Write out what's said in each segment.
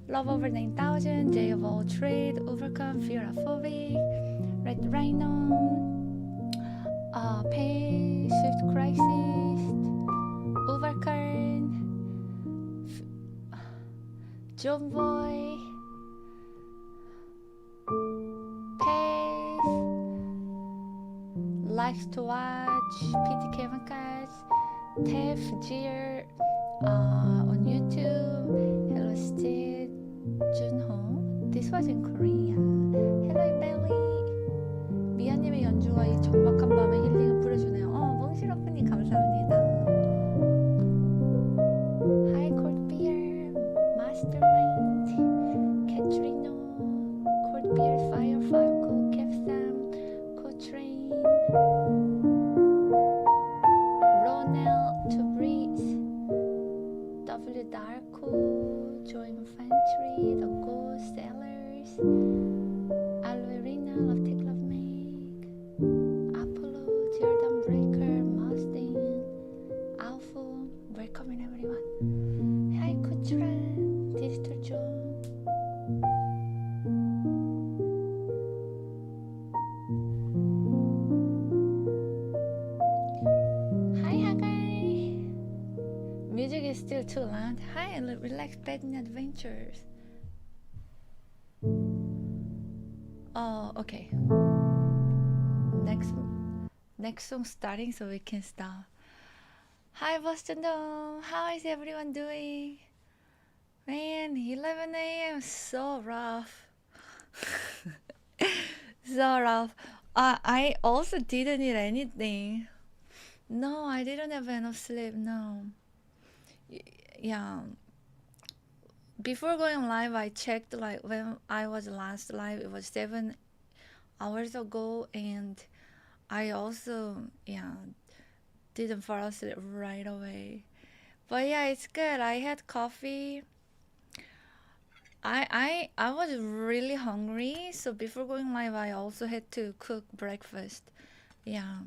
Love over 9,000, J of all trade, overcome fear of phobic, red rhino, pain, shift crisis, overcurrent, John boy, pace, likes to watch, PT chemicals, Tef, Jeer, on YouTube, hello Steve, Junho. This was in Korea. Hello Belly. 미아님의 연주가 이 적막한 밤에 힐링을 뿌려주네요. 몽실오프님 감사합니다. Hi Cold Beer, Mastermind, Katrino, Cold Beer, Fire Falco, Kevsam, Cotrain, Ronel, To Breeze, W Darko, Join Infantry, The Ghost Sellers, Alverina, Love Take Love Make, Apollo, Teardown Breaker, Mustang, Alpha, welcome everyone. Hi Kuchura, Digital Joe. Hi Hagai. Music is still too loud. Hi, relax betting adventures. Oh, okay. Next song starting so we can start. Hi Boston Dome, how is everyone doing? Man, 11 a.m. so rough. So rough. I also didn't eat anything. No, I didn't have enough sleep. No. Yeah. Before going live, I checked like when I was last live. It was 7 hours ago, and I also didn't fall asleep right away. But yeah, it's good. I had coffee. I was really hungry, so before going live, I also had to cook breakfast. Yeah,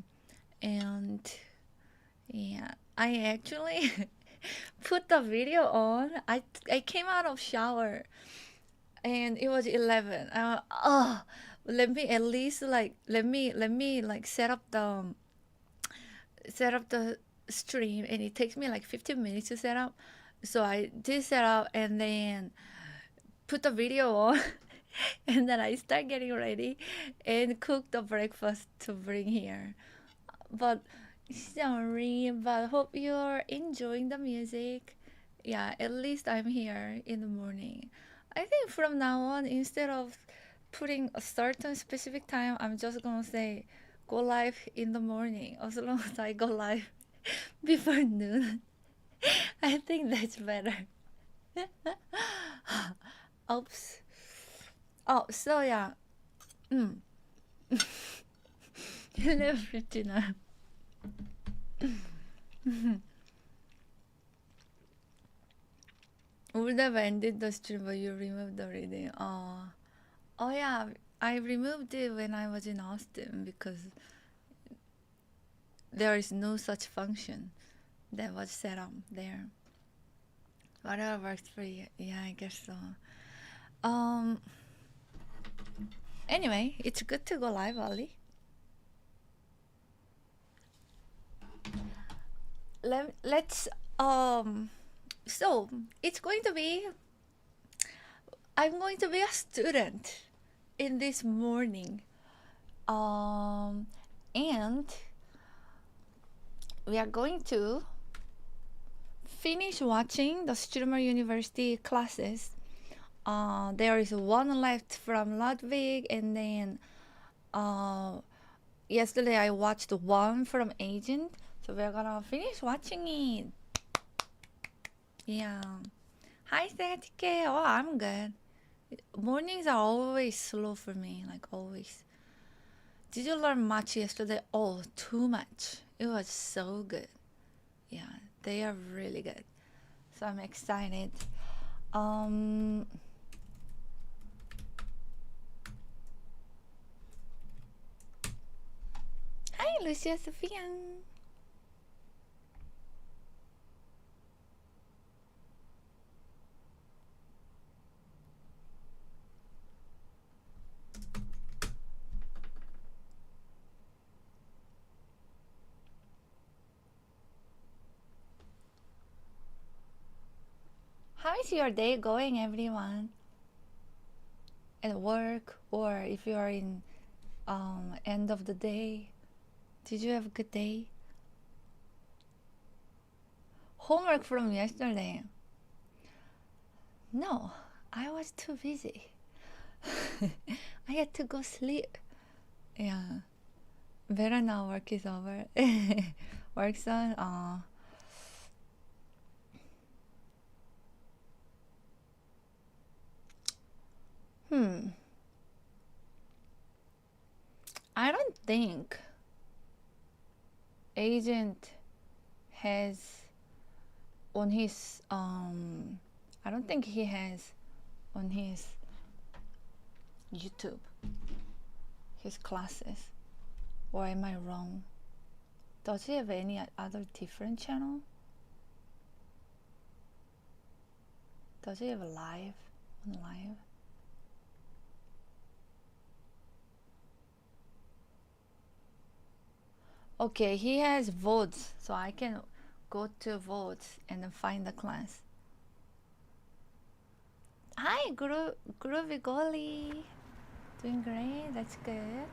and yeah, I actually put the video on. I came out of shower, and it was 11. Let me at least like let me like set up the stream, and it takes me like 15 minutes to set up. So I did set up and then put the video on and then I start getting ready and cook the breakfast to bring here. But sorry, but hope you're enjoying the music. Yeah, at least I'm here in the morning. I think from now on, instead of putting a certain specific time, I'm just gonna say go live in the morning as long as I go live before noon. I think that's better. Oops. Oh, so yeah. 11:59. Would have ended the stream, but you removed the reading. Oh yeah, I removed it when I was in Austin because there is no such function that was set up there. Whatever works for you. Yeah, I guess so. Anyway, it's good to go live, Ollie. Let's so it's going to be, I'm going to be a student in this morning. And we are going to finish watching the Streamer University classes. There is one left from Ludwig, and then yesterday I watched one from Agent, so we're gonna finish watching it. Yeah. Hi, Static. Oh, I'm good. Mornings are always slow for me, like always. Did you learn much yesterday? Oh, too much. It was so good. Yeah, they are really good. So I'm excited. Hi, Lucia Sophia. How is your day going, everyone? At work, or if you are in end of the day, did you have a good day? Homework from yesterday. No, I was too busy. I had to go sleep. Yeah. Better now work is over. Work's done. I don't think Agent has on his I don't think he has on his YouTube his classes, or am I wrong? Does he have any other different channel? Does he have a live on live? Okay, he has votes, so I can go to votes and then find the class. Hi, Groovy Golly. Doing great, that's good.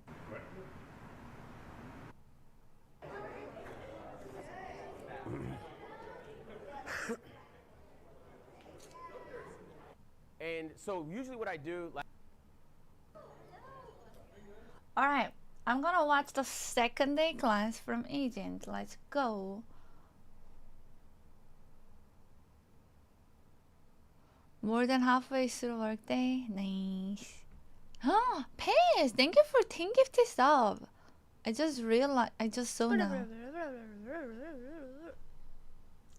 And so usually what I do, like, all right, I'm gonna watch the second day class from Agent. Let's go. More than halfway through workday. Nice. Oh, Pace, thank you for 10 gifted sub. I just realized, I just saw now.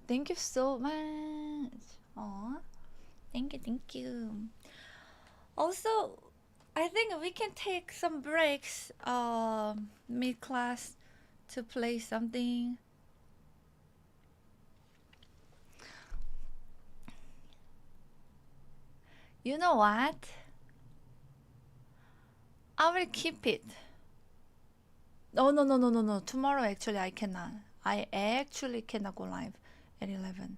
Thank you so much. Aw, thank you. Also, I think we can take some breaks mid-class to play something. You know what? I will keep it. No. Tomorrow actually I cannot. I actually cannot go live at 11.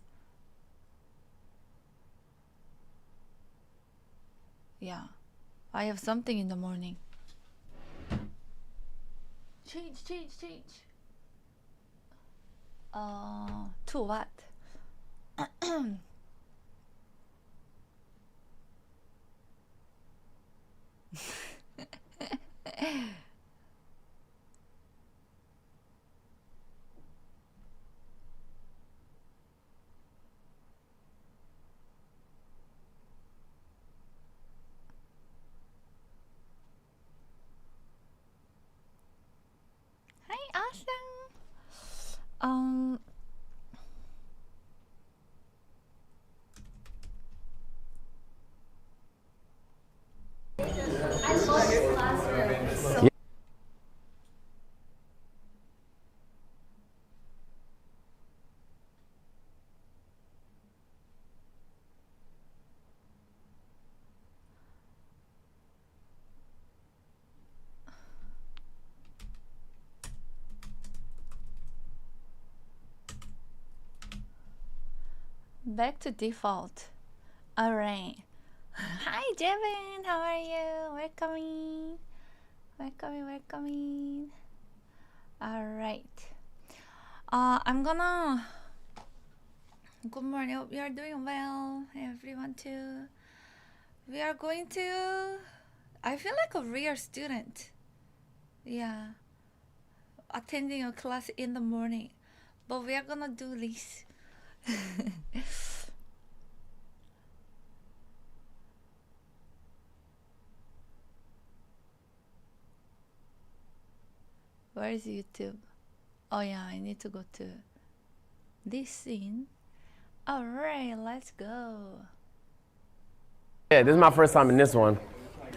Yeah. I have something in the morning. Change. To what? Hi, awesome. Back to default. Alright. Hi, Jevin. How are you? Welcoming. Welcoming. Alright. I'm gonna... Good morning. Hope you are doing well. Everyone too. We are going to... I feel like a real student. Yeah. Attending a class in the morning. But we are gonna do this. Where is YouTube? Oh yeah, I need to go to this scene. Alright, let's go. Yeah, this is my first time in this one.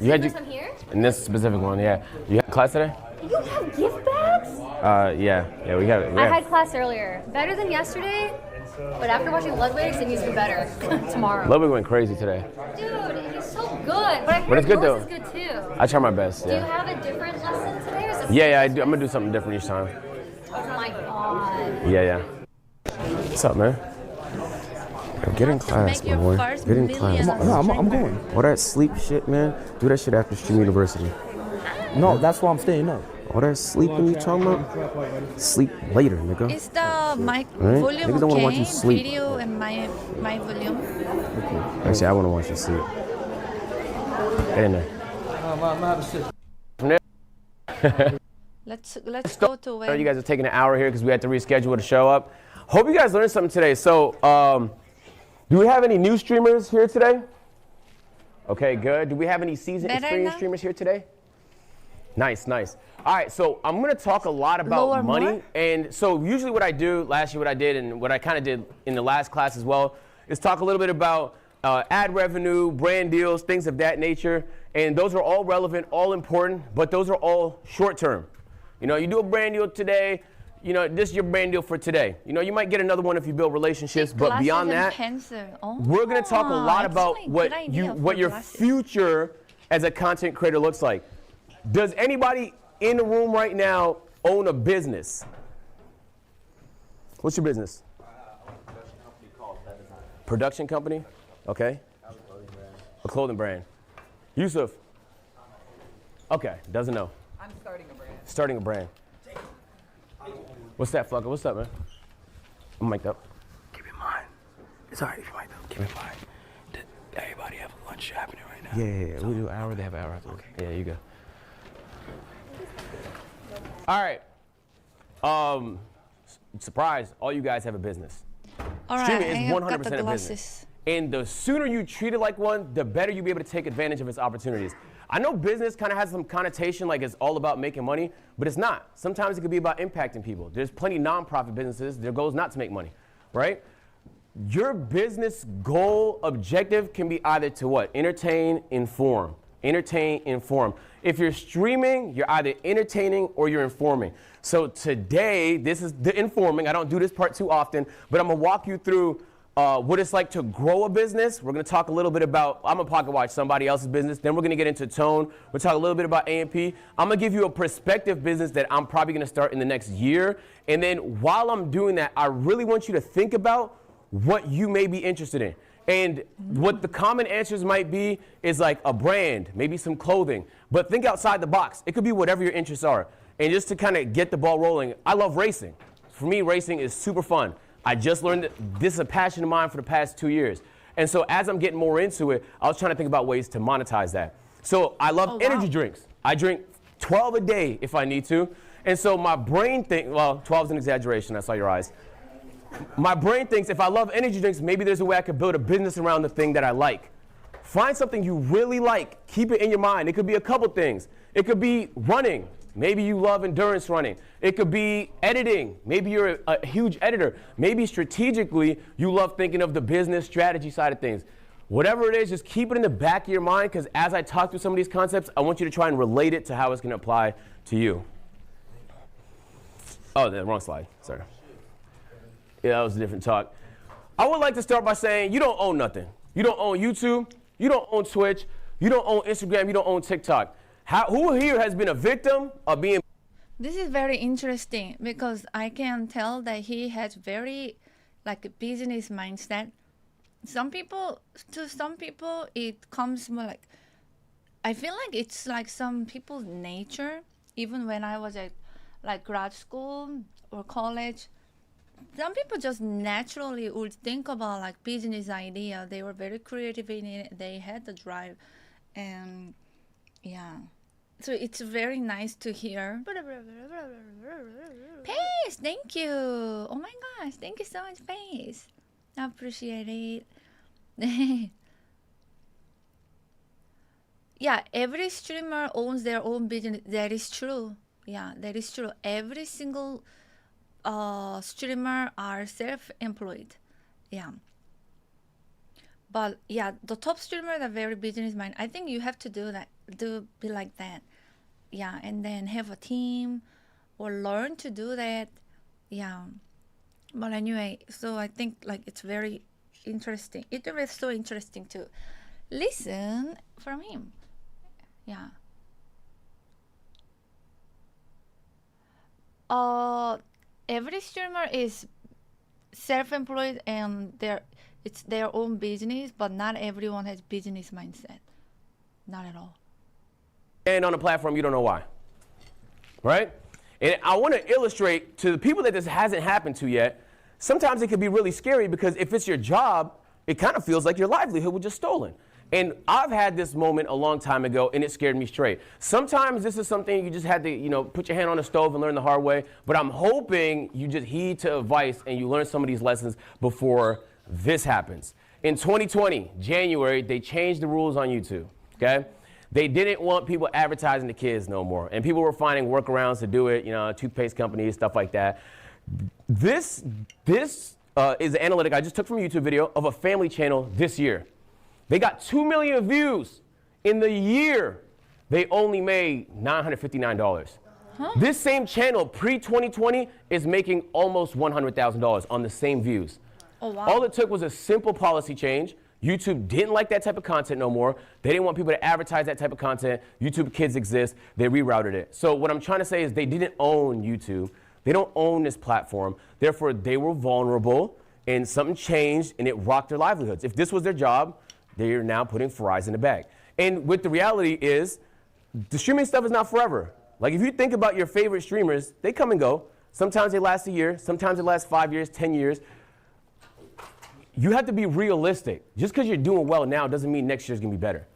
You had first time here? In this specific one, yeah. You had class today? You have gift bags? Yeah, we have it. I had class earlier. Better than yesterday, but after watching Ludwig's, it needs to be better tomorrow. Ludwig went crazy today. Dude, he's so good. But I heard it's good yours though. is good too. I try my best, Do yeah. you have a different lesson today? Or is it Yeah, I do. I'm gonna do something different each time. Oh my god. Yeah. What's up, man? Yo, get in class, my boy. Get in class. No, I'm going. All that sleep shit, man. Do that shit after Stream University. No, that's why I'm staying up. All that sleeping you talking about? Sleep later, nigga. Is the mic Right? volume Niggas don't wanna watch okay? you sleep. Video and my volume. Actually, I want to watch you sleep. Get in there. I'm gonna have a sit. From there. Let's go to I know where you guys are taking an hour here because we had to reschedule to show up. Hope you guys learned something today. So, do we have any new streamers here today? Okay, good. Do we have any seasoned experienced streamers here today? Nice. All right, so I'm gonna talk a lot about Lower money. more? And so usually what I do, last year what I did and what I kind of did in the last class as well, is talk a little bit about ad revenue, brand deals, things of that nature. And those are all relevant, all important, but those are all short term. You know, you do a brand deal today, you know, this is your brand deal for today. You know, you might get another one if you build relationships, but beyond that, we're gonna talk a lot about what your future as a content creator looks like. Does anybody in the room right now own a business? What's your business? Production company? Okay. A clothing brand. Yusuf? Okay, doesn't know. I'm starting a brand. Starting a brand. What's that, Flugger? What's up, man? I'm mic'd up. Keep in mind. It's alright if you mic up. Keep in mind that everybody have a lunch happening right now. Yeah. We do an hour, they have an hour after. Okay. Yeah, you go. All right. Surprise, all you guys have a business. All right, Streaming I is have 100% got the a glasses. business. And the sooner you treat it like one, the better you'll be able to take advantage of its opportunities. I know business kind of has some connotation like it's all about making money, but it's not. Sometimes it could be about impacting people. There's plenty of nonprofit businesses, their goal is not to make money, right? Your business goal, objective can be either to what? Entertain, inform. Entertain, inform. If you're streaming, you're either entertaining or you're informing. So today, this is the informing. I don't do this part too often, but I'm gonna walk you through what it's like to grow a business. We're gonna talk a little bit about, I'm gonna pocket watch somebody else's business. Then we're gonna get into tone. We'll talk a little bit about A&P. I'm gonna give you a prospective business that I'm probably gonna start in the next year. And then while I'm doing that, I really want you to think about what you may be interested in. And what the common answers might be is like a brand, maybe some clothing, but think outside the box. It could be whatever your interests are. And just to kind of get the ball rolling, I love racing. For me, racing is super fun. I just learned that this is a passion of mine for the past 2 years. And so as I'm getting more into it, I was trying to think about ways to monetize that. So I love energy drinks. I drink 12 a day if I need to. And so my brain thinks, well, 12 is an exaggeration, I saw your eyes. My brain thinks if I love energy drinks, maybe there's a way I could build a business around the thing that I like. Find something you really like. Keep it in your mind. It could be a couple things. It could be running. Maybe you love endurance running. It could be editing. Maybe you're a huge editor. Maybe strategically, you love thinking of the business strategy side of things. Whatever it is, just keep it in the back of your mind, because as I talk through some of these concepts, I want you to try and relate it to how it's going to apply to you. Oh, the wrong slide. Sorry. Yeah, that was a different talk. I would like to start by saying you don't own nothing. You don't own YouTube. You don't own Twitch. You don't own Instagram. You don't own TikTok. Who here has been a victim of being... This is very interesting because I can tell that he has very like a business mindset to some people, it comes more like, I feel like it's like some people's nature. Even when I was at like grad school or college, some people just naturally would think about like business idea. They were very creative in it. They had the drive, and yeah. So it's very nice to hear. Pace, thank you. Oh my gosh, thank you so much, Pace. I appreciate it. Yeah, every streamer owns their own business. That is true. Yeah, that is true. Every single streamer are self-employed. Yeah. But yeah, the top streamers are very business minded. I think you have to do that, be like that. Yeah, and then have a team or learn to do that. Yeah. But anyway, so I think like it's very interesting. It was so interesting to listen from him. Yeah. Every streamer is self-employed and it's their own business, but not everyone has business mindset. Not at all. And on a platform, you don't know why, right? And I want to illustrate to the people that this hasn't happened to yet, sometimes it can be really scary because if it's your job, it kind of feels like your livelihood was just stolen. And I've had this moment a long time ago, and it scared me straight. Sometimes this is something you just had to, put your hand on the stove and learn the hard way. But I'm hoping you just heed to advice and you learn some of these lessons before this happens. In 2020, January, they changed the rules on YouTube, okay? They didn't want people advertising to kids no more. And people were finding workarounds to do it, toothpaste companies, stuff like that. This is an analytic I just took from a YouTube video of a family channel this year. They got 2 million views in the year. They only made $959. Huh? This same channel, pre-2020, is making almost $100,000 on the same views. Oh, wow. All it took was a simple policy change. YouTube didn't like that type of content no more. They didn't want people to advertise that type of content. YouTube Kids exist. They rerouted it. So what I'm trying to say is they didn't own YouTube. They don't own this platform. Therefore, they were vulnerable, and something changed, and it rocked their livelihoods. If this was their job, they are now putting fries in the bag. And what the reality is, the streaming stuff is not forever. Like if you think about your favorite streamers, they come and go. Sometimes they last a year, sometimes they last 5 years, 10 years. You have to be realistic. Just because you're doing well now doesn't mean next year's gonna be better.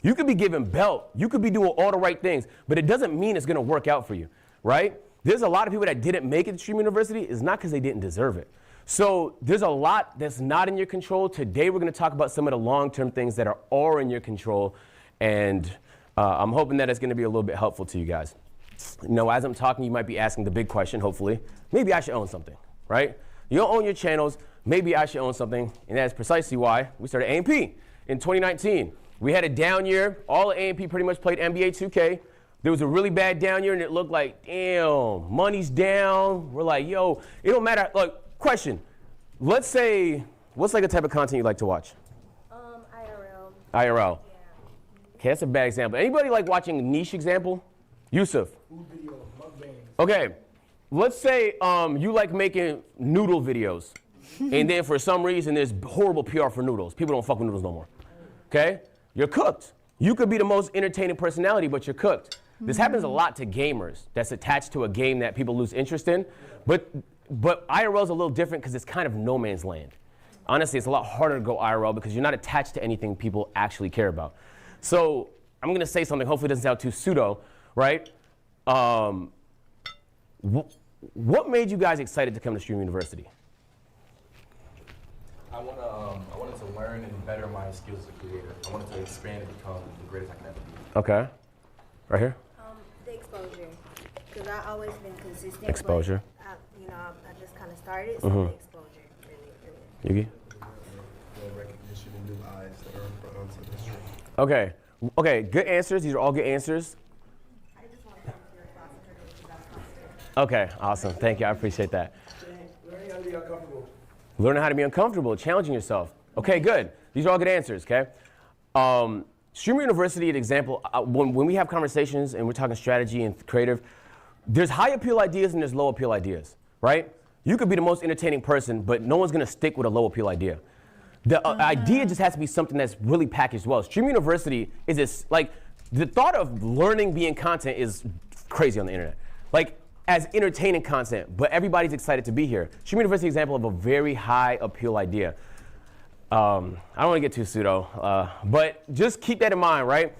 You could be giving belt, you could be doing all the right things, but it doesn't mean it's gonna work out for you, right? There's a lot of people that didn't make it to Streaming University. It's not because they didn't deserve it. So there's a lot that's not in your control. Today we're going to talk about some of the long-term things that are all in your control, and I'm hoping that it's going to be a little bit helpful to you guys. As I'm talking, you might be asking the big question, hopefully. Maybe I should own something, right? You don't own your channels. Maybe I should own something, and that's precisely why we started A&P in 2019. We had a down year. All of A&P pretty much played NBA 2K. There was a really bad down year, and it looked like, damn, money's down. We're like, yo, it don't matter. Look, question. Let's say, what's like a type of content you like to watch? IRL. IRL. Yeah. Okay, that's a bad example. Anybody like watching a niche example? Yusuf. Food videos, mukbangs. Okay, let's say you like making noodle videos, and then for some reason there's horrible PR for noodles. People don't fuck with noodles no more. Okay? You're cooked. You could be the most entertaining personality, but you're cooked. This happens a lot to gamers that's attached to a game that people lose interest in. But IRL is a little different because it's kind of no man's land. Honestly, it's a lot harder to go IRL because you're not attached to anything people actually care about. So I'm going to say something, hopefully it doesn't sound too pseudo, right? What made you guys excited to come to Stream University? I wanted to learn and better my skills as a creator. I wanted to expand and become the greatest I can ever be. Okay. Right here? The exposure. Because I've always been consistent. Exposure. But I just kind of started, so the exposure really. Yugi? The recognition and new eyes that are onto the stream. Okay. Okay, good answers. These are all good answers. I just want to come to your class and turn it into that concert. Okay, awesome. Thank you. I appreciate that. Learning how to be uncomfortable. Learning how to be uncomfortable, challenging yourself. Okay, good. These are all good answers, okay? Streamer University, an example, when we have conversations and we're talking strategy and creative, there's high appeal ideas and there's low appeal ideas, right? You could be the most entertaining person, but no one's gonna stick with a low appeal idea. The idea just has to be something that's really packaged well. Stream University is this, like, the thought of learning being content is crazy on the internet. Like, as entertaining content, but everybody's excited to be here. Stream University is an example of a very high appeal idea. I don't want to get too pseudo, but just keep that in mind, right?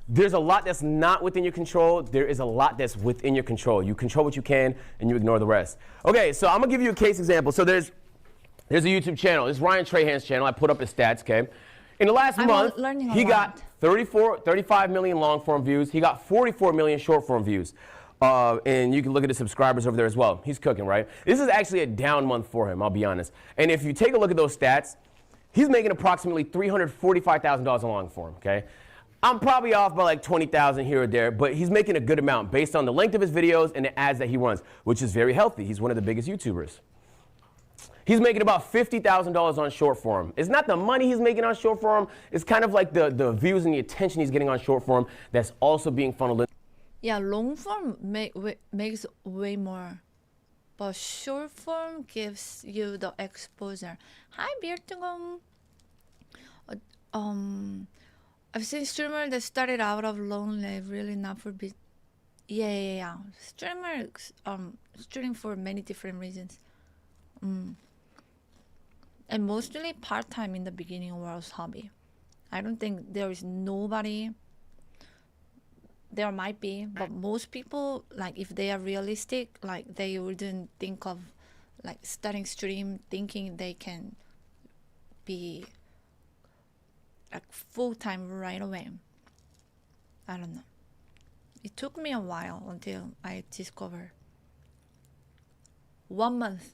There's a lot that's not within your control. There is a lot that's within your control. You control what you can, and you ignore the rest. Okay, so I'm going to give you a case example. So there's a YouTube channel. This is Ryan Trahan's channel. I put up his stats, okay? In the last month, he got 35 million long-form views. He got 44 million short-form views. And you can look at the subscribers over there as well. He's cooking, right? This is actually a down month for him, I'll be honest. And if you take a look at those stats, he's making approximately $345,000 in long form, okay? I'm probably off by like 20,000 here or there, but he's making a good amount based on the length of his videos and the ads that he runs, which is very healthy. He's one of the biggest YouTubers. He's making about $50,000 on short form. It's not the money he's making on short form. It's kind of like the views and the attention he's getting on short form that's also being funneled in. Yeah, long form makes way more, but short form gives you the exposure. Hi, Beertugum. I've seen streamers that started out of lonely, really not for business. Yeah. Streamers streaming for many different reasons. And mostly part-time in the beginning was hobby. I don't think there is nobody. There might be, but most people, like, if they are realistic, like, they wouldn't think of like starting stream thinking they can be like full-time right away. I don't know. It took me a while until I discovered 1 month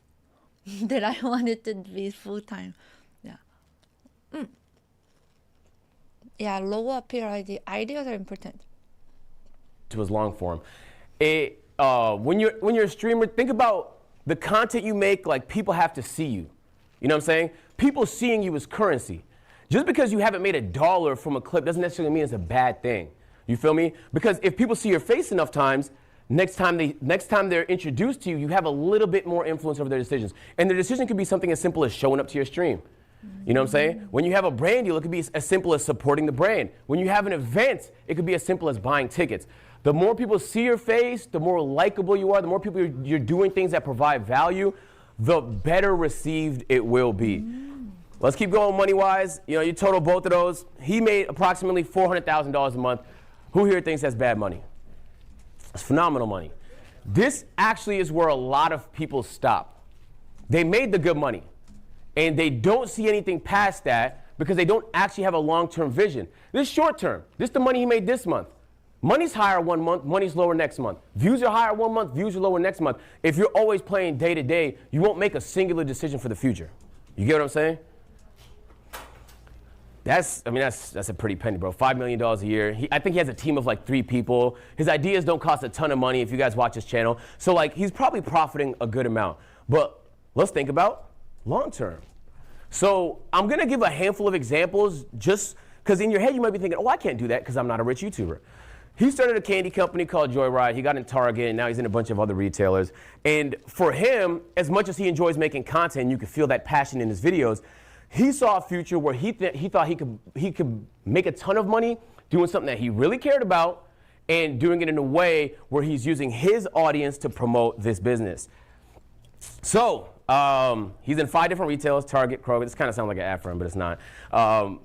that I wanted to be full-time. Yeah. Yeah, lower appeal ideas are important. To his long form. When you're a streamer, think about the content you make. Like, people have to see you. You know what I'm saying? People seeing you is currency. Just because you haven't made $1 from a clip doesn't necessarily mean it's a bad thing. You feel me? Because if people see your face enough times, next time they're introduced to you, you have a little bit more influence over their decisions. And the decision could be something as simple as showing up to your stream. You know what I'm saying? When you have a brand deal, it could be as simple as supporting the brand. When you have an event, it could be as simple as buying tickets. The more people see your face, the more likable you are, the more people you're doing things that provide value, the better received it will be. Let's keep going money-wise. You know, you total both of those. He made approximately $400,000 a month. Who here thinks that's bad money? It's phenomenal money. This actually is where a lot of people stop. They made the good money, and they don't see anything past that because they don't actually have a long-term vision. This is short-term. This is the money he made this month. Money's higher 1 month, money's lower next month. Views are higher 1 month, views are lower next month. If you're always playing day to day, you won't make a singular decision for the future. You get what I'm saying? That's a pretty penny, bro. $5 million a year. I think he has a team of like 3 people. His ideas don't cost a ton of money if you guys watch his channel. So like, he's probably profiting a good amount. But let's think about long term. So I'm gonna give a handful of examples just because in your head you might be thinking, oh, I can't do that because I'm not a rich YouTuber. He started a candy company called Joyride. He got in Target, and now he's in a bunch of other retailers. And for him, as much as he enjoys making content, you can feel that passion in his videos. He saw a future where he thought he could make a ton of money doing something that he really cared about and doing it in a way where he's using his audience to promote this business. So he's in 5 different retailers: Target, Kroger. This kind of sounds like an ad for him, but it's not.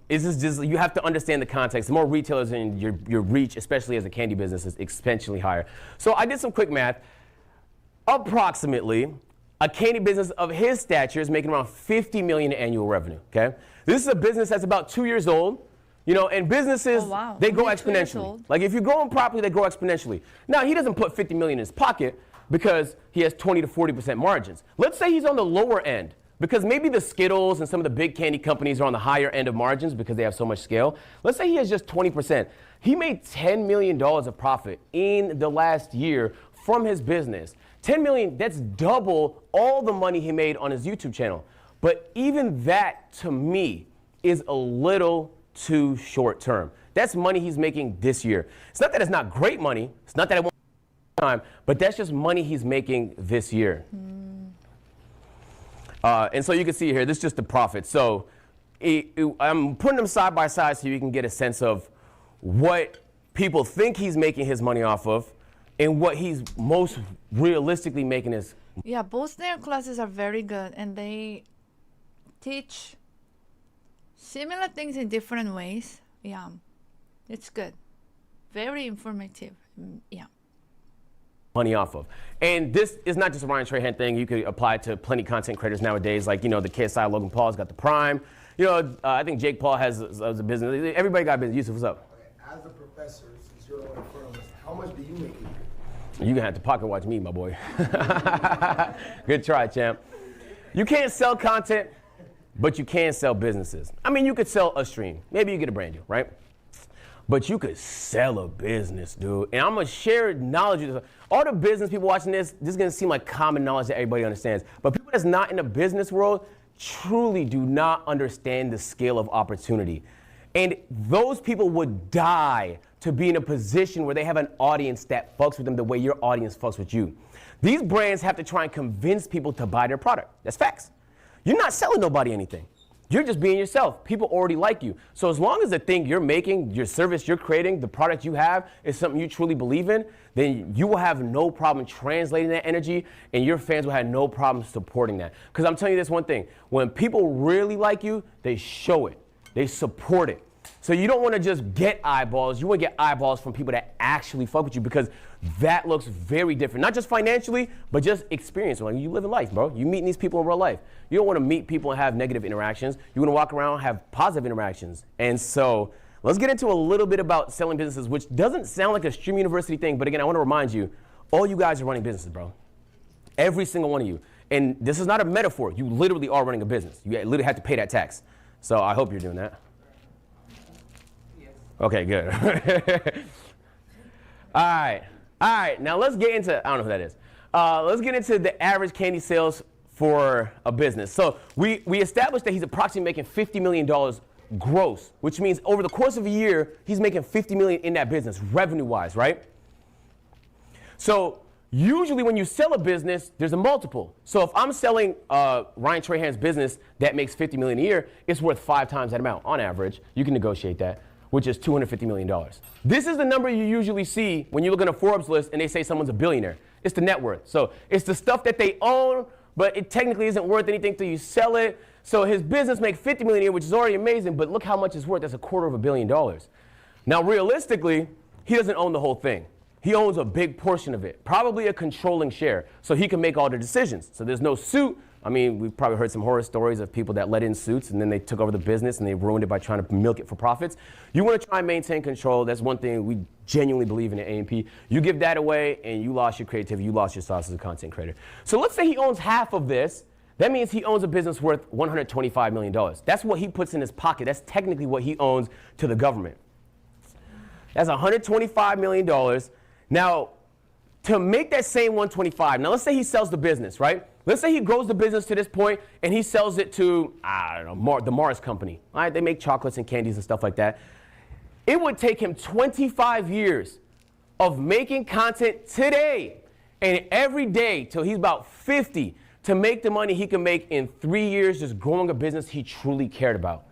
It's just you have to understand the context. The more retailers and your reach, especially as a candy business, is exponentially higher. So I did some quick math. Approximately, a candy business of his stature is making around $50 million in annual revenue. Okay, this is a business that's about 2 years old. You know, and businesses, they grow exponentially. Like, if you grow them properly, they grow exponentially. Now, he doesn't put $50 million in his pocket because he has 20 to 40% margins. Let's say he's on the lower end, because maybe the Skittles and some of the big candy companies are on the higher end of margins because they have so much scale. Let's say he has just 20%. He made $10 million of profit in the last year from his business. $10 million, that's double all the money he made on his YouTube channel. But even that, to me, is a little too short term. That's money he's making this year. It's not that it's not great money. It's not that it won't time, but that's just money he's making this year. And so you can see here, this is just the profit. So I'm putting them side by side so you can get a sense of what people think he's making his money off of and what he's most realistically making his. Yeah, both their classes are very good, and they teach similar things in different ways. Yeah, it's good. Very informative. Yeah. Money off of. And this is not just a Ryan Trahan thing. You could apply it to plenty of content creators nowadays, like, the KSI Logan Paul's got the Prime. I think Jake Paul has a business. Everybody got business. Yusuf, what's up? Okay, as a professor, since you're the one in front of us, how much do you make a year? You're going to have to pocket watch me, my boy. Good try, champ. You can't sell content, but you can sell businesses. I mean, you could sell a stream. Maybe you get a brand deal, right? But you could sell a business, dude. And I'm going to share knowledge with you. All the business people watching this is going to seem like common knowledge that everybody understands. But people that's not in the business world truly do not understand the scale of opportunity. And those people would die to be in a position where they have an audience that fucks with them the way your audience fucks with you. These brands have to try and convince people to buy their product. That's facts. You're not selling nobody anything. You're just being yourself. People already like you. So as long as the thing you're making, your service you're creating, the product you have is something you truly believe in, then you will have no problem translating that energy, and your fans will have no problem supporting that. Because I'm telling you this one thing, when people really like you, they show it. They support it. So you don't want to just get eyeballs. You want to get eyeballs from people that actually fuck with you, because that looks very different. Not just financially, but just experience. Like, you live in life, bro. You meet these people in real life. You don't want to meet people and have negative interactions. You want to walk around and have positive interactions. And so let's get into a little bit about selling businesses, which doesn't sound like a Stream University thing. But again, I want to remind you, all you guys are running businesses, bro. Every single one of you. And this is not a metaphor. You literally are running a business. You literally have to pay that tax. So I hope you're doing that. Okay, good. All right, now let's get into, I don't know who that is. Let's get into the average candy sales for a business. So we established that he's approximately making $50 million gross, which means over the course of a year, he's making $50 million in that business, revenue-wise, right? So usually when you sell a business, there's a multiple. So if I'm selling Ryan Trahan's business that makes $50 million a year, it's worth 5 times that amount on average. You can negotiate that, which is $250 million. This is the number you usually see when you look at a Forbes list and they say someone's a billionaire. It's the net worth. So it's the stuff that they own, but it technically isn't worth anything till you sell it. So his business makes $50 million a year, which is already amazing, but look how much it's worth. That's $250 million. Now, realistically, he doesn't own the whole thing. He owns a big portion of it, probably a controlling share, so he can make all the decisions. So there's no suit. I mean, we've probably heard some horror stories of people that let in suits and then they took over the business and they ruined it by trying to milk it for profits. You want to try and maintain control. That's one thing we genuinely believe in at A&P. You give that away and you lost your creativity, you lost your sauce as a content creator. So let's say he owns half of this. That means he owns a business worth $125 million. That's what he puts in his pocket. That's technically what he owns to the government. That's $125 million. Now, to make that same 125, now let's say he sells the business, right? Let's say he grows the business to this point and he sells it to, I don't know, the Mars company. All right, they make chocolates and candies and stuff like that. It would take him 25 years of making content today and every day till he's about 50 to make the money he can make in 3 years just growing a business he truly cared about.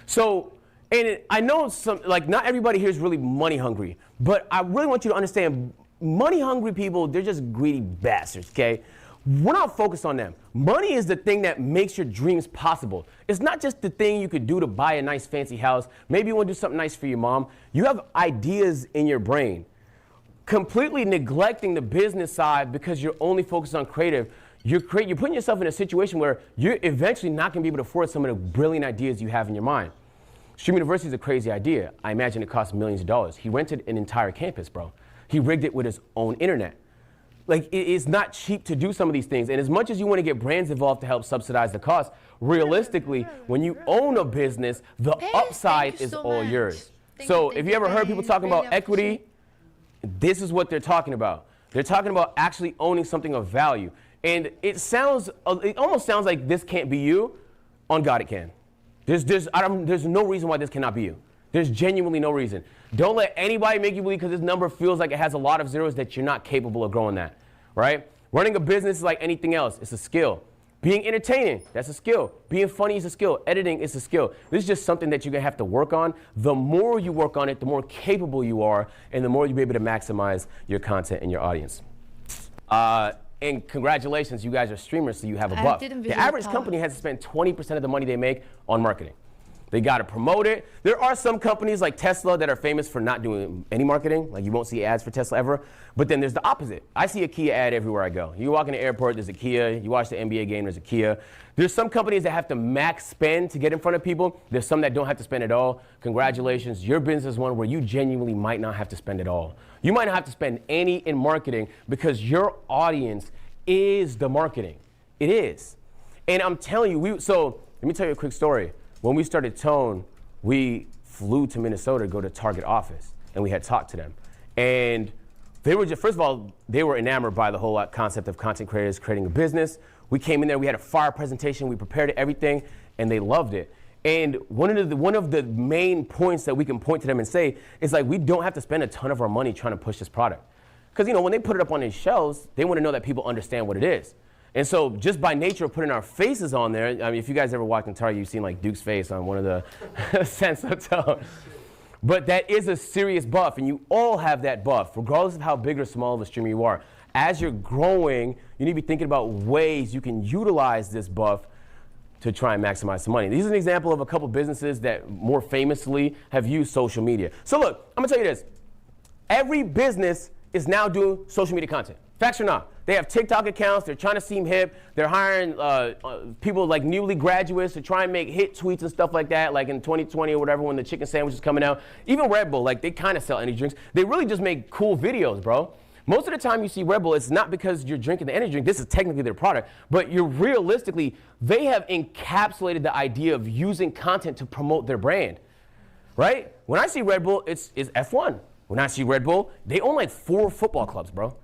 So, and I know not everybody here is really money hungry, but I really want you to understand, money hungry people, they're just greedy bastards, okay? We're not focused on them. Money is the thing that makes your dreams possible. It's not just the thing you could do to buy a nice fancy house. Maybe you want to do something nice for your mom. You have ideas in your brain. Completely neglecting the business side because you're only focused on creative, you're putting yourself in a situation where you're eventually not going to be able to afford some of the brilliant ideas you have in your mind. Stream University is a crazy idea. I imagine it costs millions of dollars. He rented an entire campus, bro. He rigged it with his own internet. Like, it's not cheap to do some of these things. And as much as you want to get brands involved to help subsidize the cost, realistically, when you own a business, the upside is all yours. So if you ever heard people talking about equity, this is what they're talking about. They're talking about actually owning something of value. And it almost sounds like this can't be you. On God, it can. There's no reason why this cannot be you. There's genuinely no reason. Don't let anybody make you believe because this number feels like it has a lot of zeros that you're not capable of growing that, right? Running a business is like anything else. It's a skill. Being entertaining, that's a skill. Being funny is a skill. Editing is a skill. This is just something that you're gonna have to work on. The more you work on it, the more capable you are, and the more you'll be able to maximize your content and your audience. And congratulations, you guys are streamers, so you have a buff. The average company has to spend 20% of the money they make on marketing. They got to promote it. There are some companies like Tesla that are famous for not doing any marketing. Like you won't see ads for Tesla ever. But then there's the opposite. I see a Kia ad everywhere I go. You walk in the airport, there's a Kia. You watch the NBA game, there's a Kia. There's some companies that have to max spend to get in front of people. There's some that don't have to spend at all. Congratulations, your business is one where you genuinely might not have to spend at all. You might not have to spend any in marketing because your audience is the marketing. It is. And I'm telling you, so let me tell you a quick story. When we started Tone, we flew to Minnesota to go to Target office, and we had talked to them. And they were just, first of all, they were enamored by the whole concept of content creators creating a business. We came in there, we had a fire presentation, we prepared everything, and they loved it. And one of the main points that we can point to them and say is like, we don't have to spend a ton of our money trying to push this product. Because when they put it up on these shelves, they want to know that people understand what it is. And so just by nature of putting our faces on there, I mean, if you guys ever walked in Target, you've seen like Duke's face on one of the scents of Tone. But that is a serious buff, and you all have that buff, regardless of how big or small of a streamer you are. As you're growing, you need to be thinking about ways you can utilize this buff to try and maximize some money. This is an example of a couple businesses that more famously have used social media. So look, I'm gonna tell you this. Every business is now doing social media content. Facts or not? They have TikTok accounts, they're trying to seem hip, they're hiring people like newly graduates to try and make hit tweets and stuff like that, like in 2020 or whatever when the chicken sandwich is coming out. Even Red Bull, like they kind of sell energy drinks. They really just make cool videos, bro. Most of the time you see Red Bull, it's not because you're drinking the energy drink, this is technically their product, but you're realistically, they have encapsulated the idea of using content to promote their brand, right? When I see Red Bull, it's F1. When I see Red Bull, they own like 4 football clubs, bro.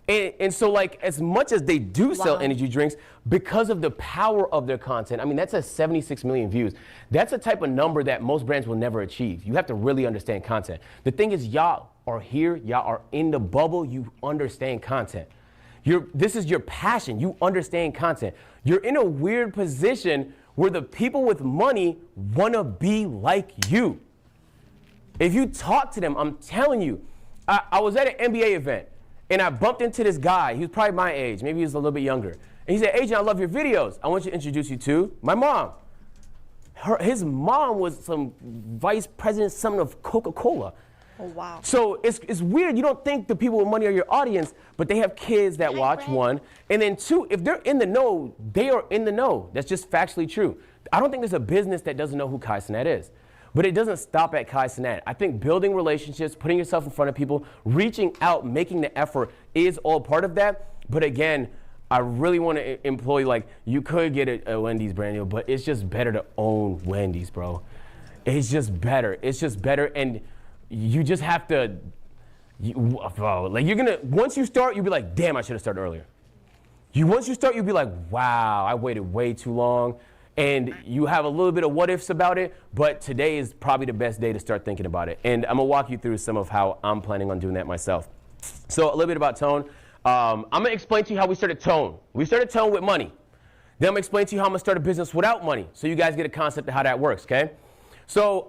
And so like as much as they do sell energy drinks, because of the power of their content, I mean, that's a 76 million views. That's a type of number that most brands will never achieve. You have to really understand content. The thing is, y'all are here, y'all are in the bubble, you understand content. This is your passion, you understand content. You're in a weird position where the people with money wanna be like you. If you talk to them, I'm telling you, I was at an NBA event, and I bumped into this guy. He was probably my age. Maybe he was a little bit younger. And he said, Agent, I love your videos. I want you to introduce you to my mom. His mom was some vice president, something of Coca-Cola. Oh, wow. So it's weird. You don't think the people with money are your audience, but they have kids that watch, one. And then 2, if they're in the know, they are in the know. That's just factually true. I don't think there's a business that doesn't know who Kai Cenat is. But it doesn't stop at Kai Cenat. I think building relationships, putting yourself in front of people, reaching out, making the effort is all part of that. But again, I really want to employ, like, you could get a Wendy's brand deal, but it's just better to own Wendy's, bro. It's just better. It's just better. And you just have to, like, you're going to, once you start, you'll be like, damn, I should have started earlier. Once you start, you'll be like, wow, I waited way too long. And you have a little bit of what ifs about it, but today is probably the best day to start thinking about it. And I'm gonna walk you through some of how I'm planning on doing that myself. So a little bit about Tone. I'm gonna explain to you how we started Tone. We started Tone with money. Then I'm gonna explain to you how I'm gonna start a business without money, so you guys get a concept of how that works, okay? So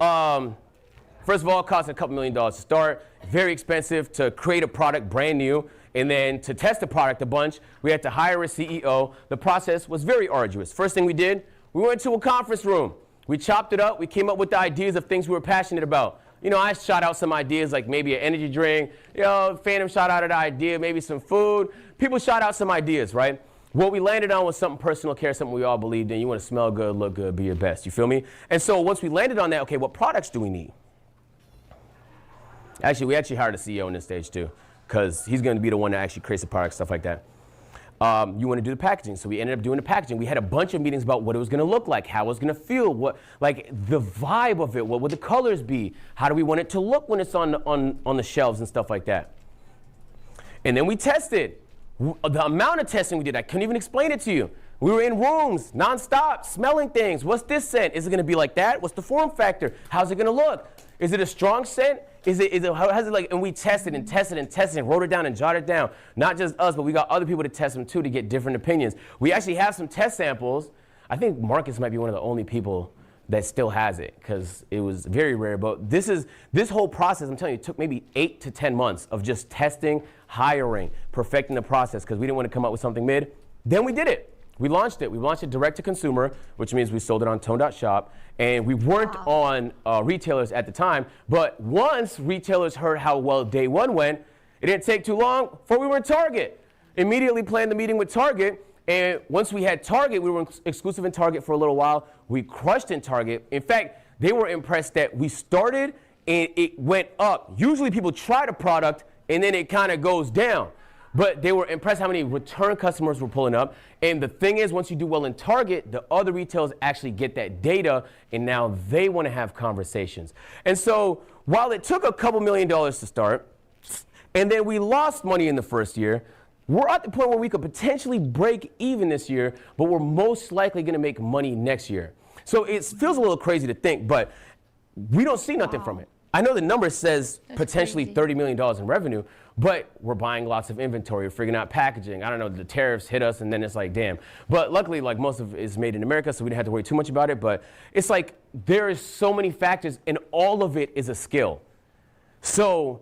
first of all, it costs a couple $1 million to start. Very expensive to create a product brand new. And then to test the product a bunch, we had to hire a CEO. The process was very arduous. First thing we did, we went to a conference room. We chopped it up. We came up with the ideas of things we were passionate about. I shot out some ideas like maybe an energy drink. Phantom shot out an idea, maybe some food. People shot out some ideas, right? What we landed on was something personal care, something we all believed in. You want to smell good, look good, be your best. You feel me? And so once we landed on that, okay, what products do we need? Actually, we hired a CEO on this stage too, because he's going to be the one that actually creates the product, stuff like that. You want to do the packaging, so we ended up doing the packaging. We had a bunch of meetings about what it was going to look like, how it was going to feel, what, like the vibe of it, what would the colors be, how do we want it to look when it's on the shelves and stuff like that. And then we tested. The amount of testing we did, I couldn't even explain it to you. We were in rooms, nonstop, smelling things. What's this scent? Is it going to be like that? What's the form factor? How's it going to look? Is it a strong scent? How has it like, and we tested and tested and tested and wrote it down and jotted it down. Not just us, but we got other people to test them too to get different opinions. We actually have some test samples. I think Marcus might be one of the only people that still has it because it was very rare. But this whole process, I'm telling you, it took maybe 8 to 10 months of just testing, hiring, perfecting the process because we didn't want to come up with something mid. Then we did it. We launched it. We launched it direct to consumer, which means we sold it on Tone.shop. And we weren't on retailers at the time. But once retailers heard how well day one went, it didn't take too long before we were in Target. Immediately planned the meeting with Target. And once we had Target, we were exclusive in Target for a little while. We crushed in Target. In fact, they were impressed that we started and it went up. Usually people try the product and then it kind of goes down. But they were impressed how many return customers were pulling up. And the thing is, once you do well in Target, the other retailers actually get that data, and now they want to have conversations. And so while it took a couple $1 million to start, and then we lost money in the first year, we're at the point where we could potentially break even this year, but we're most likely going to make money next year. So it feels a little crazy to think, but we don't see nothing from it. I know the number says potentially $30 million in revenue, but we're buying lots of inventory, we're figuring out packaging. I don't know, the tariffs hit us and then it's like, damn. But luckily, like most of it is made in America, so we didn't have to worry too much about it. But it's like, there is so many factors and all of it is a skill. So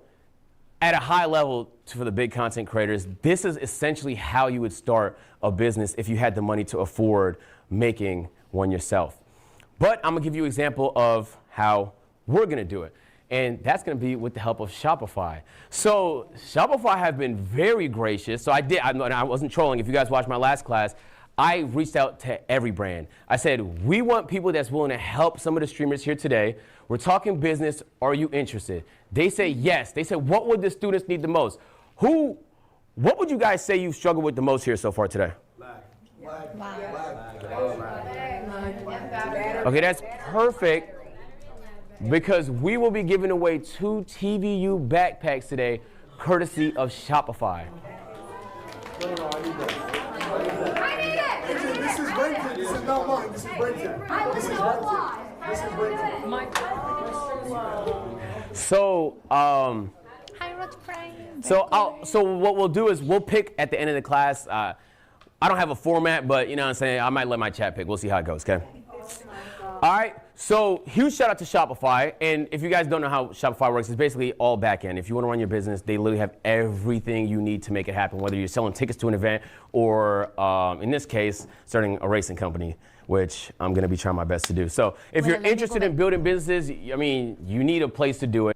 at a high level for the big content creators, this is essentially how you would start a business if you had the money to afford making one yourself. But I'm gonna give you an example of how we're gonna do it. And that's going to be with the help of Shopify. So Shopify have been very gracious. So I wasn't trolling. If you guys watched my last class, I reached out to every brand. I said, we want people that's willing to help some of the streamers here today. We're talking business. Are you interested? They say yes. They said, what would the students need the most? What would you guys say you struggled with the most here so far today? Okay, that's perfect. Because we will be giving away 2 TVU backpacks today, courtesy of Shopify. I need it! This is rented. This is not mine. This is rented. I was not live. This is rented. So, so what we'll do is we'll pick at the end of the class. I don't have a format, but you know what I'm saying? I might let my chat pick. We'll see how it goes, okay? All right, so huge shout out to Shopify. And if you guys don't know how Shopify works, it's basically all back end. If you want to run your business, they literally have everything you need to make it happen, whether you're selling tickets to an event or, in this case, starting a racing company, which I'm going to be trying my best to do. So if you're interested in building businesses, I mean, you need a place to do it.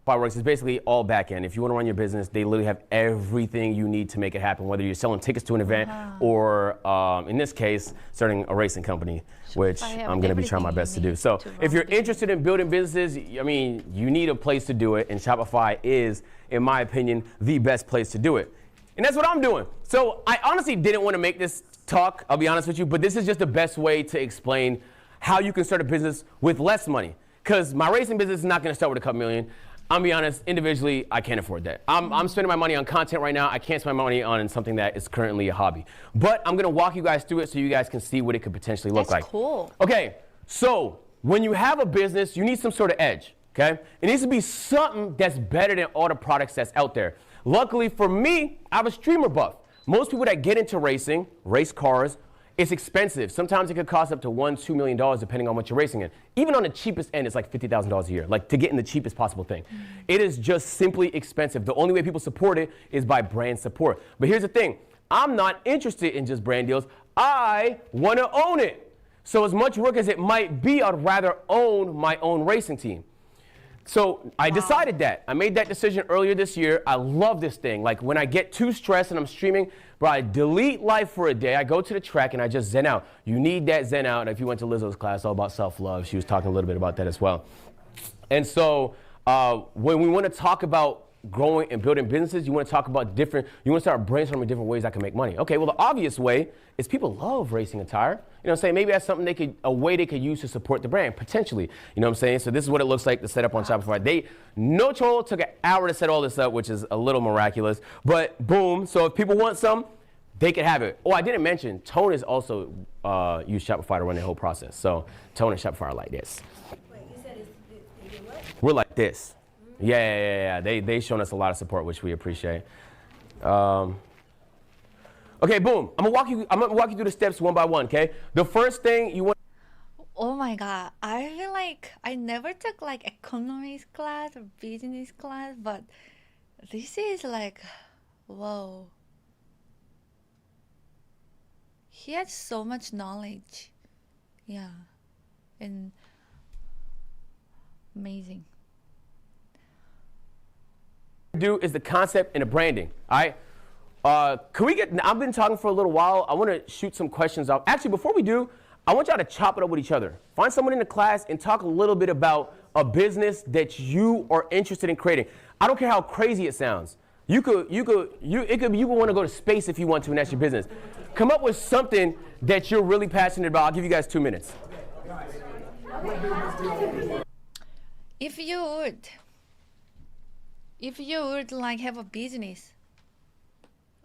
Works is basically all back end. If you want to run your business, they literally have everything you need to make it happen, whether you're selling tickets to an event or, in this case, starting a racing company, which I'm going to be trying my best to do. So if you're interested in building businesses, I mean, you need a place to do it, and Shopify is, in my opinion, the best place to do it. And that's what I'm doing. So I honestly didn't want to make this talk, I'll be honest with you, but this is just the best way to explain how you can start a business with less money. Because my racing business is not going to start with a couple million. I'll be honest, individually, I can't afford that. I'm spending my money on content right now. I can't spend my money on something that is currently a hobby. But I'm gonna walk you guys through it so you guys can see what it could potentially look like. That's cool. Okay, so when you have a business, you need some sort of edge, okay? It needs to be something that's better than all the products that's out there. Luckily for me, I have a streamer buff. Most people that get into racing, race cars, it's expensive. Sometimes it could cost up to $1-2 million depending on what you're racing in. Even on the cheapest end, it's like $50,000 a year, like to get in the cheapest possible thing. It is just simply expensive. The only way people support it is by brand support. But here's the thing. I'm not interested in just brand deals. I want to own it. So as much work as it might be, I'd rather own my own racing team. So I decided that. I made that decision earlier this year. I love this thing. Like when I get too stressed and I'm streaming, bro, I delete life for a day. I go to the track and I just zen out. You need that zen out. If you went to Lizzo's class, all about self-love, she was talking a little bit about that as well. And so when we want to talk about growing and building businesses, you want to talk about you want to start brainstorming different ways I can make money. Okay, well, the obvious way is people love racing attire. You know what I'm saying? Maybe that's something a way they could use to support the brand, potentially. You know what I'm saying? So this is what it looks like to set up on Shopify. No troll, took an hour to set all this up, which is a little miraculous, but boom. So if people want some, they could have it. Oh, I didn't mention, Tone is also use Shopify to run the whole process. So Tone and Shopify are like this. Wait, you said they do what? We're like this. Yeah. They shown us a lot of support, which we appreciate. Okay, boom. I'm gonna walk you through the steps one by one. Okay. The first thing you want. Oh my god, I feel like I never took like economics class or business class, but this is like, whoa. He has so much knowledge. Yeah. And amazing. Do is the concept and the branding. All right. Can we get? I've been talking for a little while. I want to shoot some questions out. Actually, before we do, I want y'all to chop it up with each other. Find someone in the class and talk a little bit about a business that you are interested in creating. I don't care how crazy it sounds. You could want to go to space if you want to, and that's your business. Come up with something that you're really passionate about. I'll give you guys 2 minutes. If you would like have a business,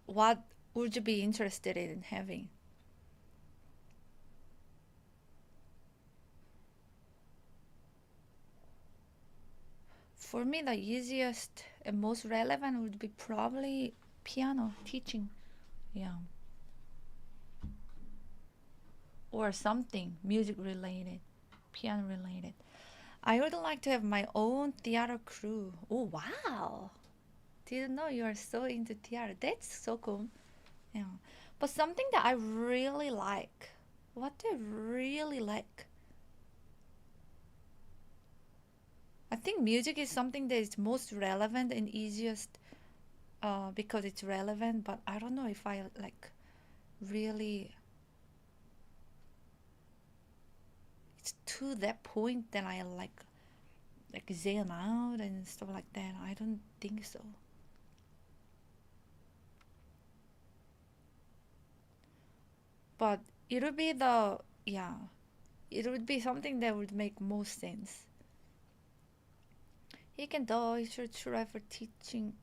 what would you be interested in having? For me, the easiest and most relevant would be probably piano teaching. Yeah. Or something music related, piano related. I would like to have my own theater crew. Oh, wow. Didn't know you are so into theater. That's so cool. Yeah. But something that I really like. What do I really like? I think music is something that is most relevant and easiest because it's relevant, but I don't know if I like really it's to that point that I like zen out and stuff like that. I don't think so. But it would be it would be something that would make most sense. He can do. He should try for teaching.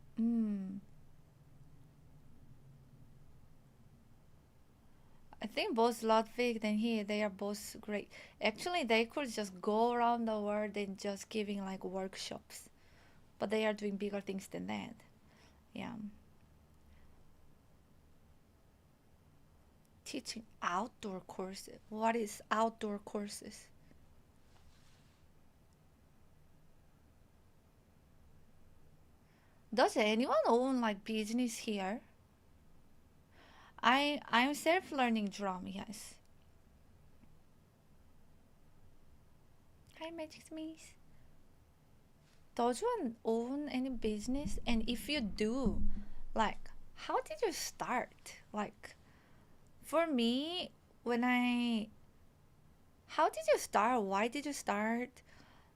I think both Ludwig and they are both great. Actually, they could just go around the world and just giving like workshops, but they are doing bigger things than that. Yeah. Teaching outdoor courses. What is outdoor courses? Does anyone own like business here? I'm self-learning drum, yes. Hi, Magic Smith. Does one own any business? And if you do, like, how did you start? Like, for me, how did you start? Why did you start?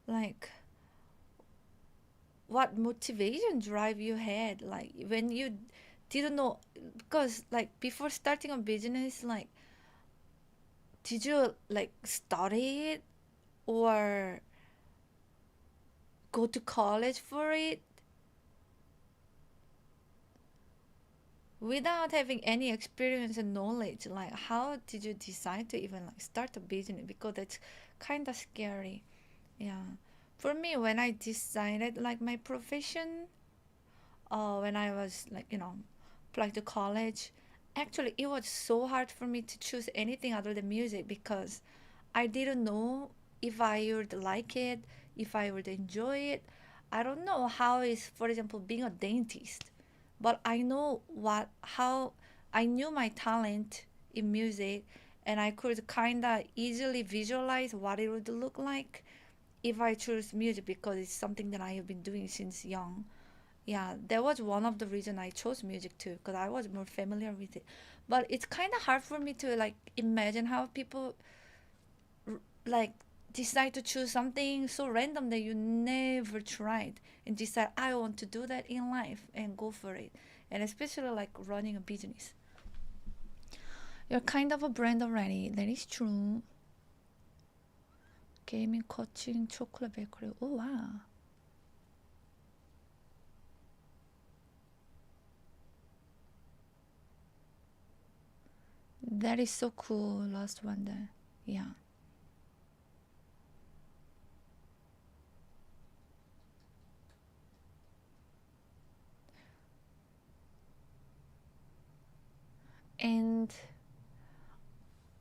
Like, what motivation drive you had? Like, when you didn't know, because like before starting a business, like, did you like study it or go to college for it without having any experience and knowledge? Like, how did you decide to even like start a business? Because that's kind of scary. Yeah. For me, when I decided like my profession, when I was like, applied to college, actually it was so hard for me to choose anything other than music because I didn't know if I would like it, if I would enjoy it. I don't know how is, for example, being a dentist, but I knew my talent in music, and I could kind of easily visualize what it would look like if I choose music because it's something that I have been doing since young. Yeah, that was one of the reasons I chose music too, because I was more familiar with it. But it's kind of hard for me to like imagine how people like decide to choose something so random that you never tried and decide I want to do that in life and go for it. And especially like running a business. You're kind of a brand already. That is true. Gaming, coaching, chocolate bakery. Oh wow. That is so cool. Last one there. Yeah. And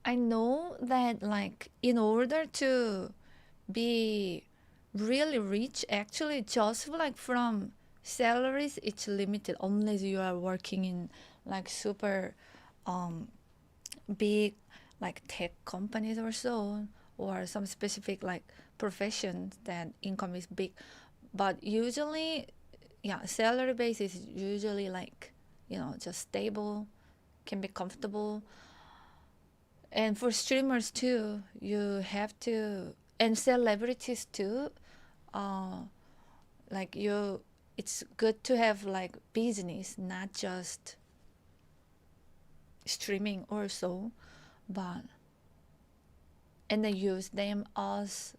I know that like in order to be really rich, actually just like from salaries, it's limited unless you are working in like super big like tech companies or so, or some specific like professions that income is big. But usually, yeah, salary base is usually like, you know, just stable, can be comfortable. And for streamers too, you have to, and celebrities too, like you, it's good to have like business, not just streaming or so, but and then use them as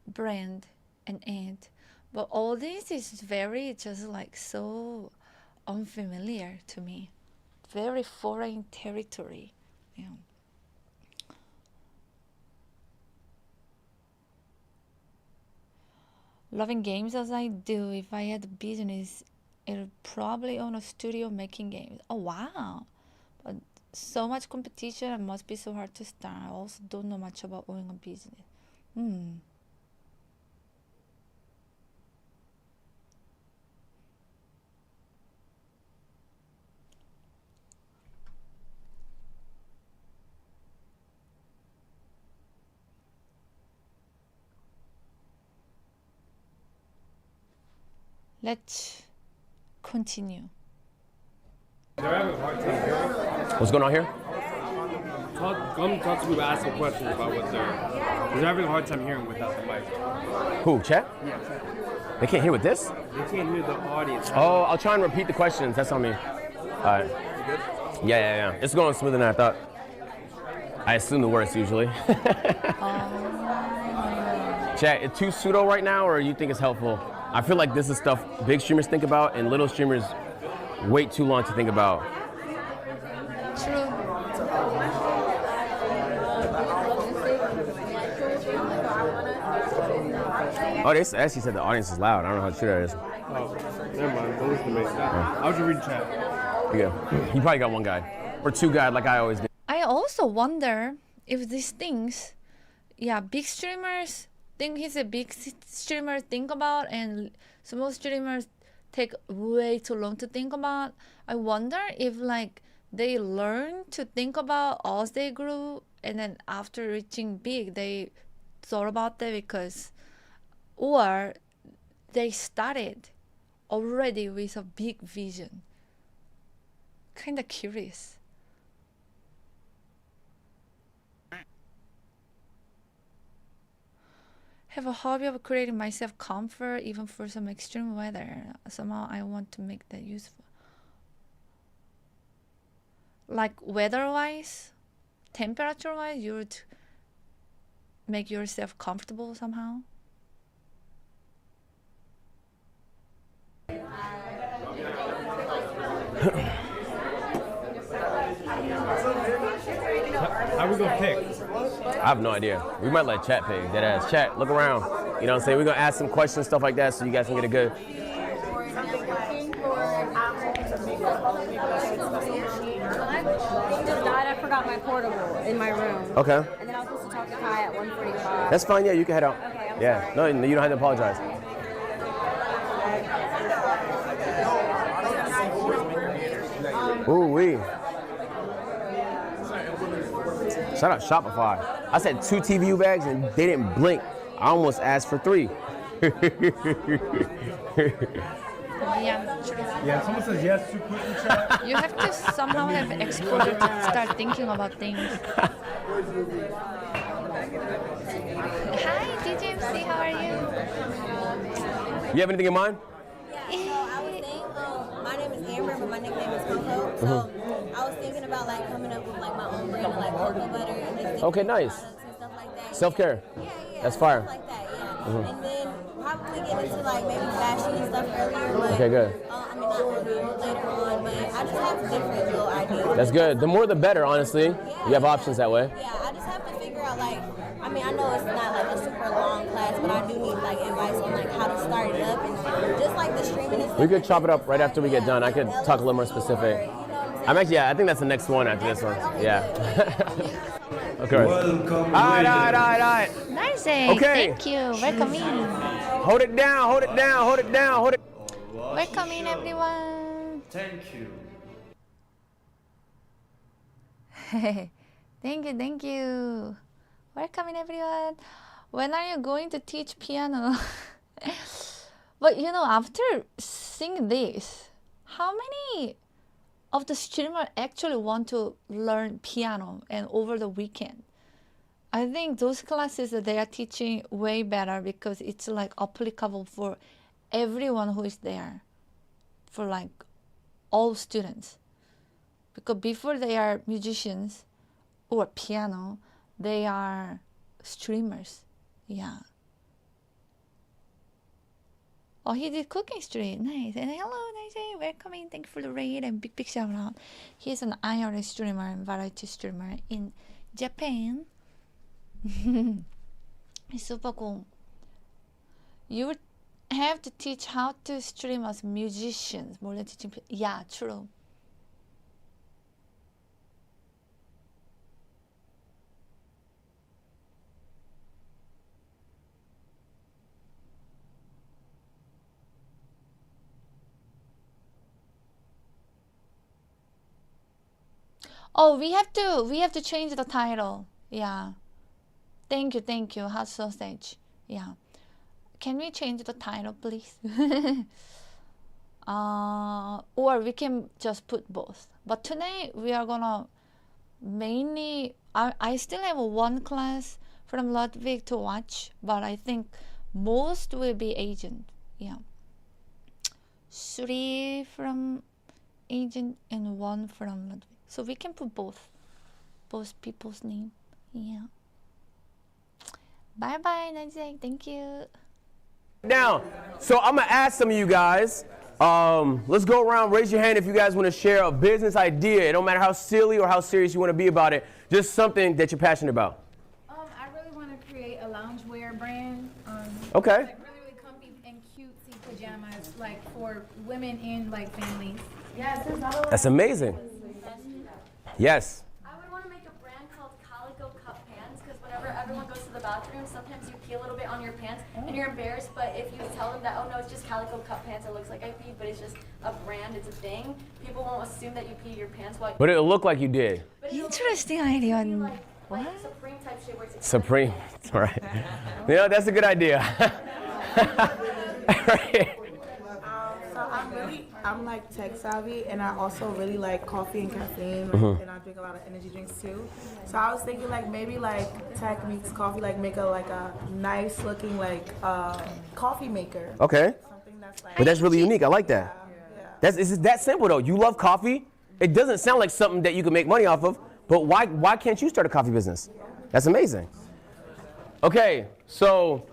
brand and ad. But all this is very just like so unfamiliar to me, very foreign territory. Yeah. Loving games as I do, if I had a business, I'd probably own a studio making games. Oh wow! But so much competition, it must be so hard to start. I also don't know much about owning a business. Let's continue. What's going on here? Come talk to people, ask some questions about what they're having a hard time hearing without the mic. Who, chat? Yeah, They can't hear with this? they can't hear the audience. Oh, I'll try and repeat the questions. That's on me. All right. Yeah. It's going smoother than I thought. I assume the worst usually. Chat, it's too pseudo right now, or you think it's helpful? I feel like this is stuff big streamers think about, and little streamers wait too long to think about. True. Oh, they actually said the audience is loud. I don't know how true that is. Oh, never mind. Don't listen to me. I was just reading chat. Yeah. You probably got one guy. Or two guys like I always do. I also wonder if these things, yeah, big streamers think he's a big streamer think about, and small streamers take way too long to think about. I wonder if like they learn to think about as they grew, and then after reaching big, they thought about that because, or they started already with a big vision. Kind of curious. Have a hobby of creating myself comfort even for some extreme weather. Somehow I want to make that useful. Like weather-wise, temperature-wise, you would make yourself comfortable somehow. How we gonna pick? I have no idea. We might let chat pick. Dead ass. Chat, look around. You know what I'm saying? We're gonna ask some questions, stuff like that, so you guys can get a good. I just died. I forgot my portable in my room. Okay. And then I was supposed to talk to Kai at 1:45. That's fine. Yeah, you can head out. Okay, I'm Yeah. sorry. No, you don't have to apologize. Ooh wee. Shout out Shopify. I said 2 TVU bags and they didn't blink. I almost asked for 3. Yeah. Yeah, someone says yes too quick in chat. You have to somehow have exposure to start thinking about things. Hi, DJMC, how are you? You have anything in mind? Yeah, so I was saying, my name is Amber, but my nickname is Coco. So I was thinking about like coming up with like my own brand of like cocoa butter and just Okay, nice. products and stuff like that. Self-care. Yeah. That's fire. Stuff like that, yeah. And then probably get into like maybe fashion and stuff earlier. But, Okay, good. I mean, not to do later on, but I just have different little ideas. That's good. The more the better, honestly. You have options that way. Yeah, I just have to figure out, like, I mean, I know it's not like a super long class, but I do need like advice on like how to start it up and just like the streaming and stuff. We could chop it up right after we get done. I could talk a little more specific. I'm actually, yeah, I think that's the next one after this one. Yeah. Okay. All right. Nice. Okay. Thank you. Welcome in. Hold it down, hold it down, hold it down, hold it. Welcome in, everyone. Thank you. Thank you. Welcome in, everyone. When are you going to teach piano? But you know, after seeing this, how many of the streamers actually want to learn piano and over the weekend? I think those classes that they are teaching way better because it's like applicable for everyone who is there, for like all students. Because before they are musicians or piano, they are streamers. Yeah. Oh, he did cooking stream. Nice. And hello, nice. Welcome in. Thank you for the raid and big shout out. He's an IRL streamer and variety streamer in Japan. It's super cool. You would have to teach how to stream as musicians more than teaching. Yeah, true. Oh, we have to change the title. Yeah. Thank you, hot sausage. Yeah. Can we change the title, please? Or we can just put both. But tonight we are gonna mainly, I still have one class from Ludwig to watch, but I think most will be agent. Yeah. 3 from agent and 1 from Ludwig. So we can put both people's name. Yeah. Bye bye, Najee. Thank you. Now, so I'm gonna ask some of you guys. Let's go around. Raise your hand if you guys want to share a business idea. It don't matter how silly or how serious you want to be about it. Just something that you're passionate about. I really want to create a loungewear brand. Okay. Like really comfy and cutesy pajamas, like for women and like families. Yes, That's amazing. Yes. I would want to make a brand called Calico Cup Pants because whenever everyone goes to the bathroom, sometimes you pee a little bit on your pants and you're embarrassed. But if you tell them that, oh no, it's just Calico Cup Pants, it looks like I peed, but it's just a brand, it's a thing. People won't assume that you pee your pants while. But it'll look like you did. Interesting idea. Like Supreme type shit where it's Supreme. All right. Yeah, that's a good idea. Right. So I'm like tech savvy, and I also really like coffee and caffeine, and I drink a lot of energy drinks too. So I was thinking like maybe like tech meets coffee, like make a nice looking like coffee maker. Okay. Something that's like. But that's really unique. I like that. Yeah. It's that simple though. You love coffee. It doesn't sound like something that you can make money off of. But why can't you start a coffee business? That's amazing. Okay, so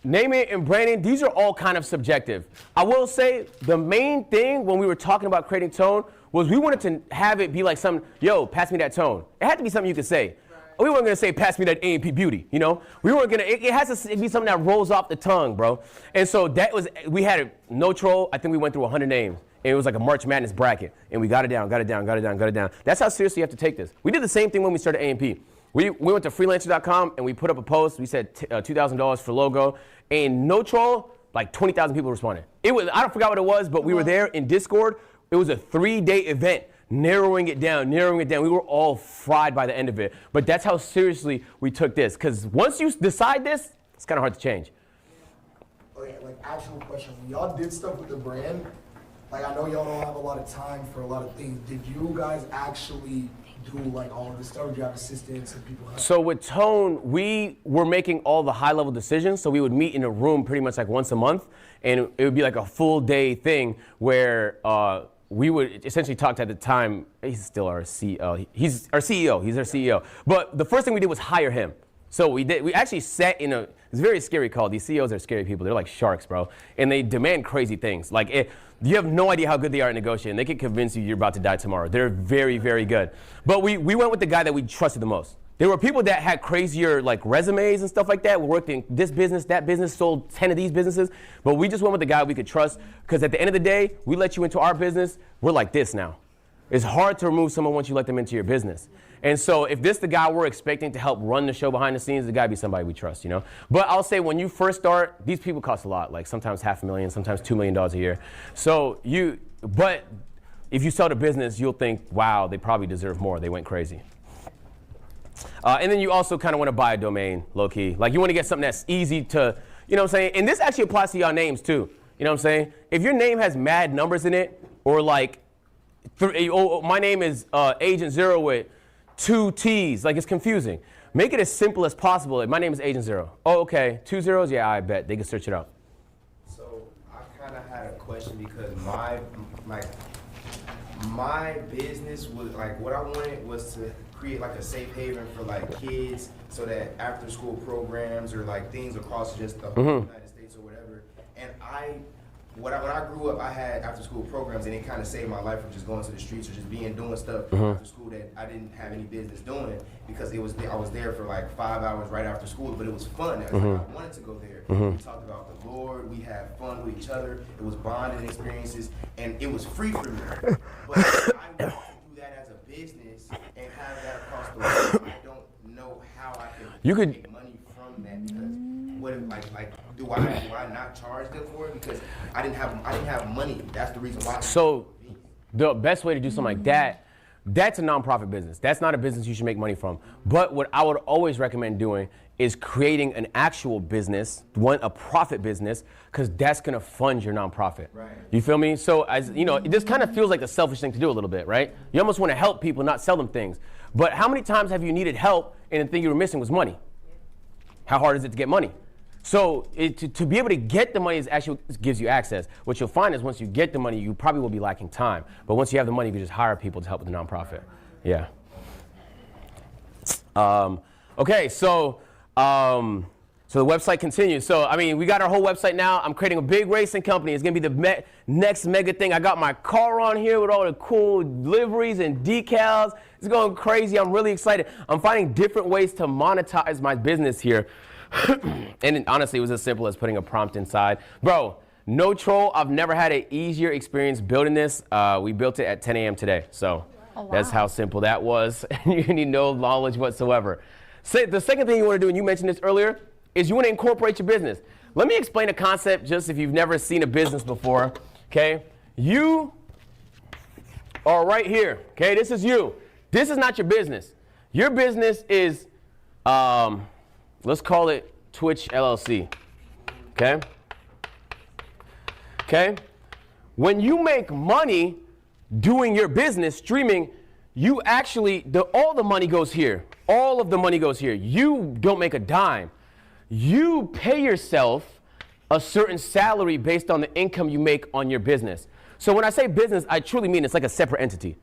naming and branding, these are all kind of subjective. I will say the main thing when we were talking about creating tone was we wanted to have it be like something, yo, pass me that tone. It had to be something you could say. We weren't gonna say, pass me that A&P beauty, you know? We weren't gonna, it has to be something that rolls off the tongue, bro. And so that was, we had it, no troll, I think we went through 100 names. And it was like a March Madness bracket. And we got it down. That's how seriously you have to take this. We did the same thing when we started A&P. We went to freelancer.com and we put up a post. We said $2,000 for logo. And no troll, like 20,000 people responded. It was, I don't forget what it was, but we were there in Discord. It was a 3-day event, narrowing it down. We were all fried by the end of it. But that's how seriously we took this. Because once you decide this, it's kind of hard to change. Okay, like actual question. When y'all did stuff with the brand, like I know y'all don't have a lot of time for a lot of things. Did you guys actually do like all of this stuff? Did you have assistants and people? So with Tone, we were making all the high-level decisions. So we would meet in a room pretty much like once a month, and it would be like a full-day thing where we would essentially talk to, at the time, he's still our CEO. He's our CEO. But the first thing we did was hire him. So we actually sat in it's a very scary call. These CEOs are scary people. They're like sharks, bro. And they demand crazy things. Like, you have no idea how good they are at negotiating. They can convince you you're about to die tomorrow. They're very, very good. But we went with the guy that we trusted the most. There were people that had crazier like resumes and stuff like that. We worked in this business, that business, sold 10 of these businesses. But we just went with the guy we could trust, because at the end of the day, we let you into our business, we're like this now. It's hard to remove someone once you let them into your business. And so if this the guy we're expecting to help run the show behind the scenes, the guy be somebody we trust, you know? But I'll say when you first start, these people cost a lot, like sometimes $500,000, sometimes $2 million a year. So but if you sell the business, you'll think, wow, they probably deserve more. They went crazy. And then you also kind of want to buy a domain, low key. Like you want to get something that's easy to, you know what I'm saying? And this actually applies to your names too. You know what I'm saying? If your name has mad numbers in it, or like, my name is Agent Zero with 2 T's, like it's confusing. Make it as simple as possible. My name is Agent Zero. Oh, okay, 2 zeros? Yeah, I bet. They can search it out. So I kind of had a question, because my business was like, what I wanted was to create like a safe haven for like kids, so that after school programs or like things across just the whole United States or whatever. And when I grew up, I had after school programs, and it kind of saved my life from just going to the streets or just doing stuff after school that I didn't have any business doing, because I was there for like 5 hours right after school, but it was fun. I wanted to go there. We talked about the Lord, we had fun with each other, it was bonding experiences, and it was free for me. But I want to do that as a business and have that across the world. I don't know how I can make money from that, because what if, do I not charge them for it, because I didn't have money. That's the reason why. So the best way to do something like that, that's a nonprofit business. That's not a business you should make money from. But what I would always recommend doing is creating an actual business, a profit business, because that's gonna fund your nonprofit. Right. You feel me? So as you know, this kind of feels like a selfish thing to do a little bit, right? You almost want to help people, not sell them things. But how many times have you needed help and the thing you were missing was money? How hard is it to get money? So to be able to get the money is actually gives you access. What you'll find is once you get the money, you probably will be lacking time. But once you have the money, you can just hire people to help with the nonprofit. Yeah. Okay, so the website continues. So, I mean, we got our whole website now. I'm creating a big racing company. It's going to be the next mega thing. I got my car on here with all the cool liveries and decals. It's going crazy. I'm really excited. I'm finding different ways to monetize my business here. And honestly, it was as simple as putting a prompt inside. Bro, no troll. I've never had an easier experience building this. We built it at 10 a.m. today. So that's how simple that was. You need no knowledge whatsoever. The second thing you want to do, and you mentioned this earlier, is you want to incorporate your business. Let me explain a concept just if you've never seen a business before, okay? You are right here, okay? This is you. This is not your business. Your business is, let's call it Twitch LLC, okay? Okay? When you make money doing your business, streaming, you actually, all the money goes here. All of the money goes here. You don't make a dime. You pay yourself a certain salary based on the income you make on your business. So when I say business, I truly mean it's like a separate entity.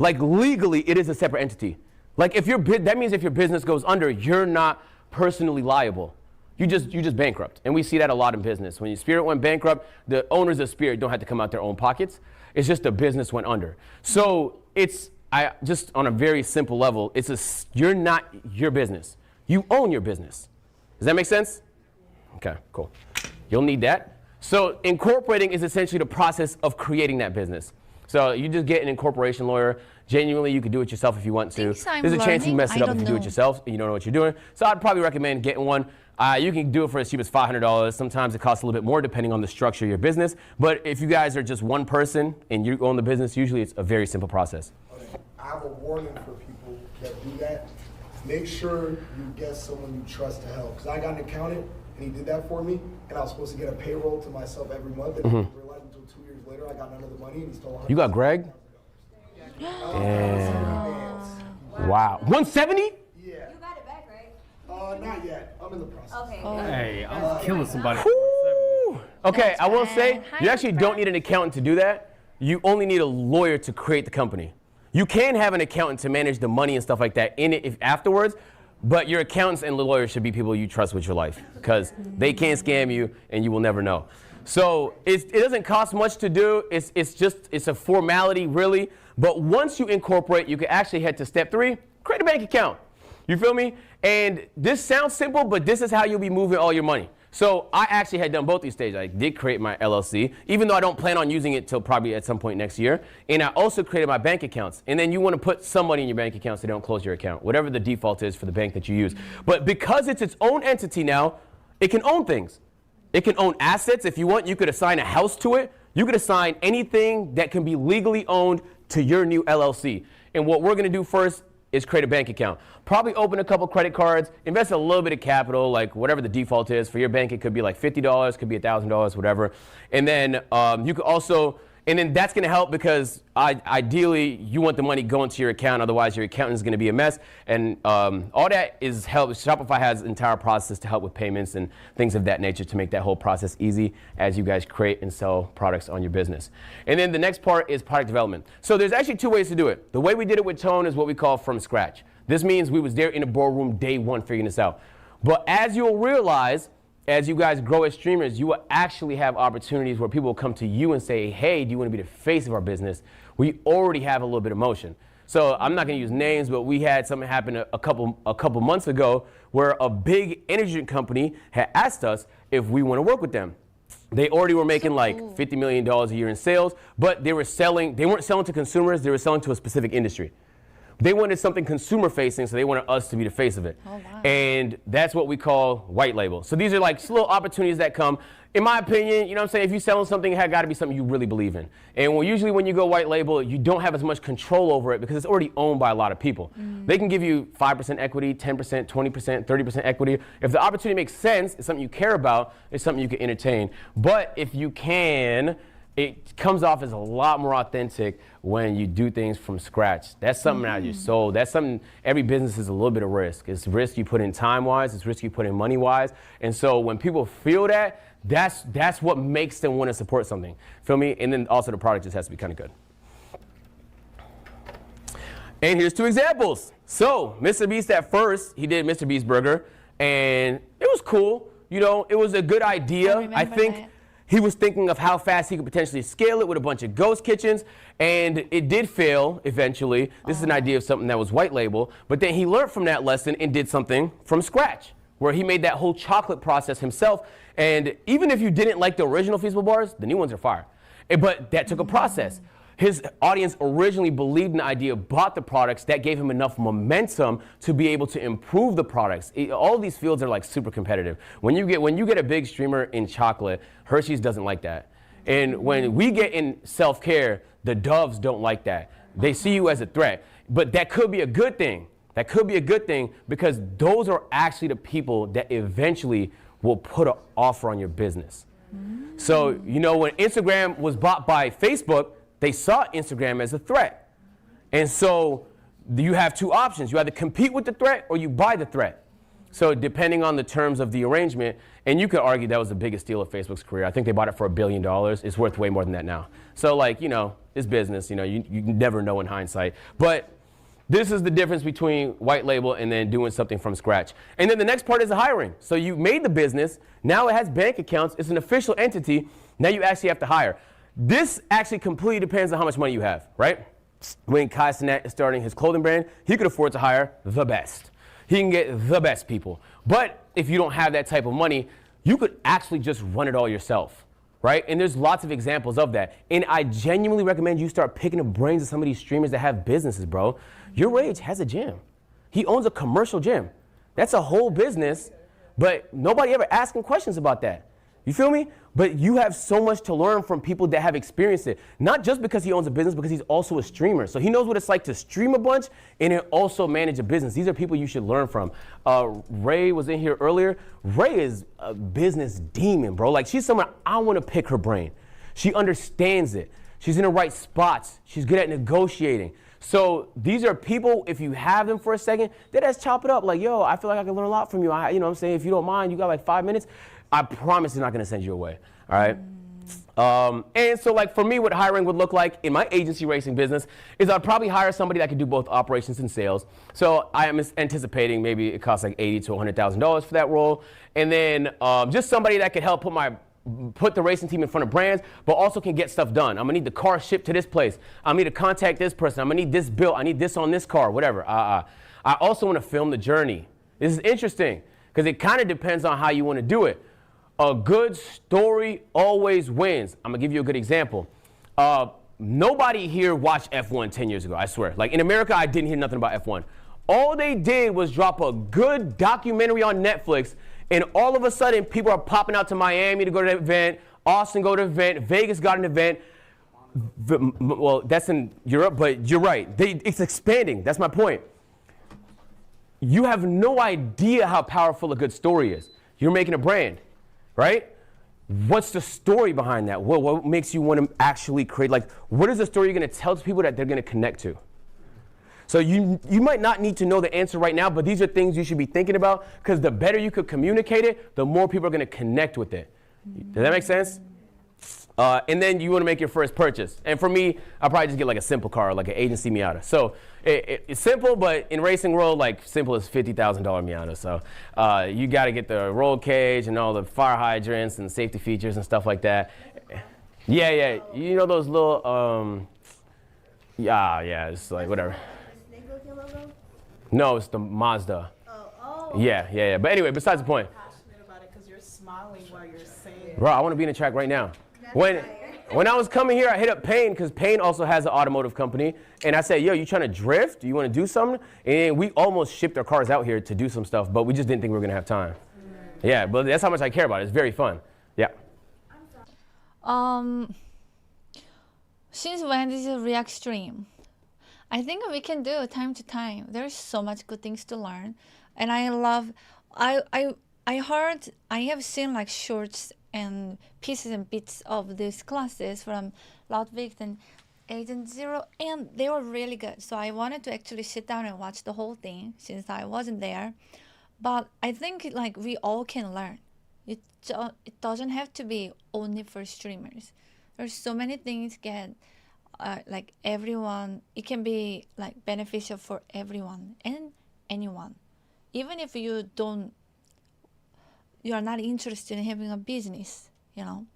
Like legally, it is a separate entity. Like that means if your business goes under, you're not personally liable. You just bankrupt. And we see that a lot in business. When your Spirit went bankrupt, the owners of Spirit don't have to come out their own pockets. It's just the business went under. So just on a very simple level, you're not your business. You own your business. Does that make sense? Okay, cool. You'll need that. So incorporating is essentially the process of creating that business. So you just get an incorporation lawyer. Genuinely, you can do it yourself if you want to. There's a chance you mess it up if you do it yourself and you don't know what you're doing. So I'd probably recommend getting one. You can do it for as cheap as $500. Sometimes it costs a little bit more depending on the structure of your business. But if you guys are just one person and you own the business, usually it's a very simple process. Okay. I have a warning for people that do that. Make sure you get someone you trust to help. Because I got an accountant and he did that for me, and I was supposed to get a payroll to myself every month, and I didn't realize until 2 years later I got none of the money and he stole $100,000. You got Greg? Damn. Wow. 170? Yeah. You got it back, right? Not yet. I'm in the process. Okay. Hey, I'm killing somebody. Okay, I will say, you actually don't need an accountant to do that. You only need a lawyer to create the company. You can have an accountant to manage the money and stuff like that in it afterwards, But your accountants and lawyers should be people you trust with your life, because they can't scam you and you will never know. So it doesn't cost much to do. It's a formality, really. But once you incorporate, you can actually head to step 3, create a bank account. You feel me? And this sounds simple, but this is how you'll be moving all your money. So I actually had done both these stages. I did create my LLC, even though I don't plan on using it till probably at some point next year. And I also created my bank accounts. And then you want to put some money in your bank account so they don't close your account, whatever the default is for the bank that you use. But because it's its own entity now, it can own things. It can own assets. If you want, you could assign a house to it. You could assign anything that can be legally owned to your new LLC. And what we're going to do first is create a bank account. Probably open a couple credit cards, invest a little bit of capital, like whatever the default is. For your bank, it could be like $50, could be $1,000, whatever. And then you could also, and then that's gonna help because ideally you want the money going to your account, otherwise your account is gonna be a mess. And all that is help. Shopify has an entire process to help with payments and things of that nature to make that whole process easy as you guys create and sell products on your business. And then the next part is product development. So there's actually 2 ways to do it. The way we did it with Tone is what we call from scratch. This means we was there in the boardroom day 1 figuring this out. But as you'll realize, as you guys grow as streamers, you will actually have opportunities where people will come to you and say, hey, do you want to be the face of our business? We already have a little bit of motion. So I'm not going to use names, but we had something happen a couple months ago where a big energy drink company had asked us if we want to work with them. They already were making like $50 million a year in sales, but they weren't selling to consumers, they were selling to a specific industry. They wanted something consumer facing, so they wanted us to be the face of it. Oh, wow. And that's what we call white label. So these are like little opportunities that come. In my opinion, you know what I'm saying, if you're selling something, it has got to be something you really believe in. And usually when you go white label, you don't have as much control over it because it's already owned by a lot of people. They can give you 5% equity, 10%, 20%, 30% equity. If the opportunity makes sense, it's something you care about, it's something you can entertain. But if you can, it comes off as a lot more authentic when you do things from scratch. That's something out of your soul. That's something, every business is a little bit of risk. It's risk you put in time-wise, it's risk you put in money-wise. And so when people feel that, that's what makes them want to support something. Feel me? And then also the product just has to be kind of good. And here's 2 examples. So Mr. Beast at first, he did Mr. Beast Burger, and it was cool. You know, it was a good idea. I think that. He was thinking of how fast he could potentially scale it with a bunch of ghost kitchens, and it did fail eventually. This is an idea of something that was white label, but then he learned from that lesson and did something from scratch, where he made that whole chocolate process himself. And even if you didn't like the original Feasible Bars, the new ones are fire. But that took a process. His audience originally believed in the idea, bought the products. That gave him enough momentum to be able to improve the products. All these fields are like super competitive. When you get a big streamer in chocolate, Hershey's doesn't like that. And when we get in self-care, the Doves don't like that. They see you as a threat. But that could be a good thing. That could be a good thing because those are actually the people that eventually will put an offer on your business. So, you know, when Instagram was bought by Facebook, they saw Instagram as a threat. And so you have 2 options. You either compete with the threat or you buy the threat. So depending on the terms of the arrangement, and you could argue that was the biggest deal of Facebook's career. I think they bought it for $1 billion. It's worth way more than that now. So like, you know, it's business. You know, you never know in hindsight. But this is the difference between white label and then doing something from scratch. And then the next part is the hiring. So you made the business. Now it has bank accounts. It's an official entity. Now you actually have to hire. This actually completely depends on how much money you have, right? When Kai Cenat is starting his clothing brand, he could afford to hire the best. He can get the best people. But if you don't have that type of money, you could actually just run it all yourself, right? And there's lots of examples of that. And I genuinely recommend you start picking the brains of some of these streamers that have businesses, bro. Your Rage has a gym. He owns a commercial gym. That's a whole business, but nobody ever asks him questions about that. You feel me? But you have so much to learn from people that have experienced it. Not just because he owns a business, because he's also a streamer. So he knows what it's like to stream a bunch and then also manage a business. These are people you should learn from. Ray was in here earlier. Ray is a business demon, bro. Like, she's someone I want to pick her brain. She understands it. She's in the right spots. She's good at negotiating. So these are people, if you have them for a second, they just chop it up. Like, yo, I feel like I can learn a lot from you. You know what I'm saying? If you don't mind, you got like 5 minutes. I promise they're not going to send you away, all right? And so like for me, what hiring would look like in my agency racing business is I'd probably hire somebody that could do both operations and sales. So I am anticipating maybe it costs like $80,000 to $100,000 for that role. And then just somebody that could help put the racing team in front of brands, but also can get stuff done. I'm gonna need the car shipped to this place. I'm gonna need to contact this person. I'm gonna need this built. I need this on this car, whatever. I also wanna film the journey. This is interesting because it kind of depends on how you wanna do it. A good story always wins. I'm gonna give you a good example. Nobody here watched F1 10 years ago, I swear. Like in America, I didn't hear nothing about F1. All they did was drop a good documentary on Netflix, and all of a sudden, people are popping out to Miami to go to the event, Austin go to the event, Vegas got an event. Well, that's in Europe, but you're right. It's expanding. That's my point. You have no idea how powerful a good story is. You're making a brand, right? What's the story behind that? What makes you want to actually create? Like, what is the story you're going to tell to people that they're going to connect to? So you might not need to know the answer right now, but these are things you should be thinking about because the better you could communicate it, the more people are going to connect with it. Does that make sense? And then you want to make your first purchase. And for me, I'll probably just get like a simple car, like an agency Miata. So it's simple, but in racing world, like simple as $50,000 Miata. So you got to get the roll cage and all the fire hydrants and safety features and stuff like that. Yeah. You know those little, yeah, it's like whatever. No, it's the Mazda. Yeah. But anyway, besides the point. Passionate about it because you're smiling while you're saying. Bro, I want to be in the track right now. When I was coming here, I hit up Payne because Payne also has an automotive company. And I said, yo, you trying to drift? You want to do something? And we almost shipped our cars out here to do some stuff, but we just didn't think we were going to have time. Yeah, but that's how much I care about it. It's very fun. Yeah. Since when this is React Stream? I think we can do time to time. There's so much good things to learn. And I have seen like shorts and pieces and bits of these classes from Ludwig and Agent Zero, and they were really good. So I wanted to actually sit down and watch the whole thing since I wasn't there. But I think like we all can learn. It doesn't have to be only for streamers. There's so many things like everyone, it can be like beneficial for everyone and anyone. Even if you are not interested in having a business, you know.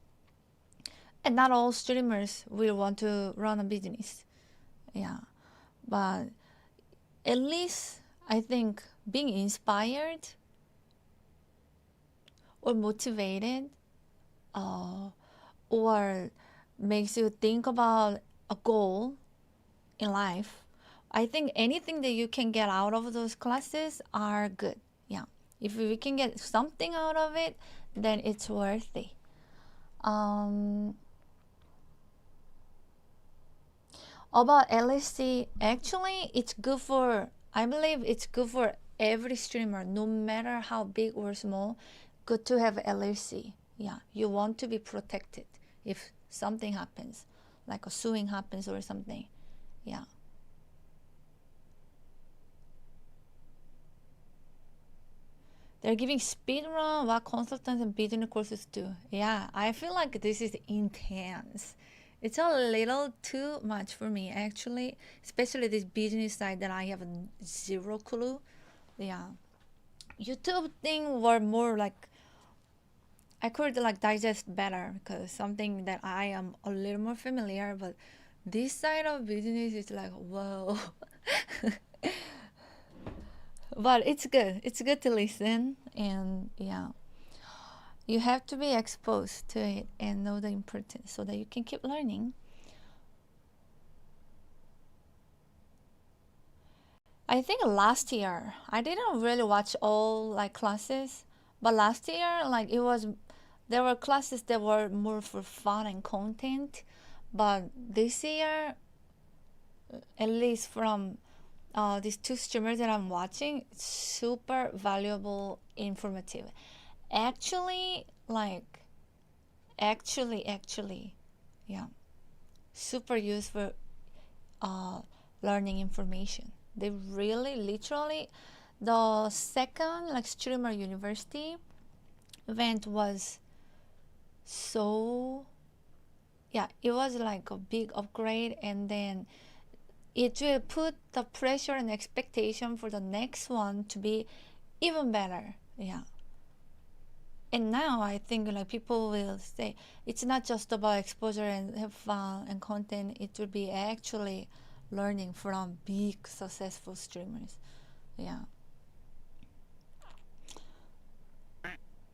And not all streamers will want to run a business. Yeah. But at least I think being inspired or motivated or makes you think about a goal in life, I think anything that you can get out of those classes are good. Yeah. If we can get something out of it, then it's worth it. About LSC, actually, I believe it's good for every streamer, no matter how big or small, good to have LLC. Yeah, you want to be protected if something happens, like a suing happens or something. Yeah. They're giving speedrun what consultants and business courses do. Yeah, I feel like this is intense. It's a little too much for me, actually, especially this business side that I have zero clue. Yeah. YouTube thing were more like, I could like digest better because something that I am a little more familiar, but this side of business is like, whoa. But it's good. It's good to listen, and yeah, you have to be exposed to it and know the importance so that you can keep learning. I think last year I didn't really watch all like classes, but last year like there were classes that were more for fun and content, but this year, at least from these two streamers that I'm watching, it's super valuable, informative. Actually, yeah, super useful learning information. They really, literally, the second like streamer university event was so yeah, it was like a big upgrade, and then it will put the pressure and expectation for the next one to be even better. Yeah. And now I think like people will say it's not just about exposure and have fun and content. It will be actually learning from big successful streamers. Yeah.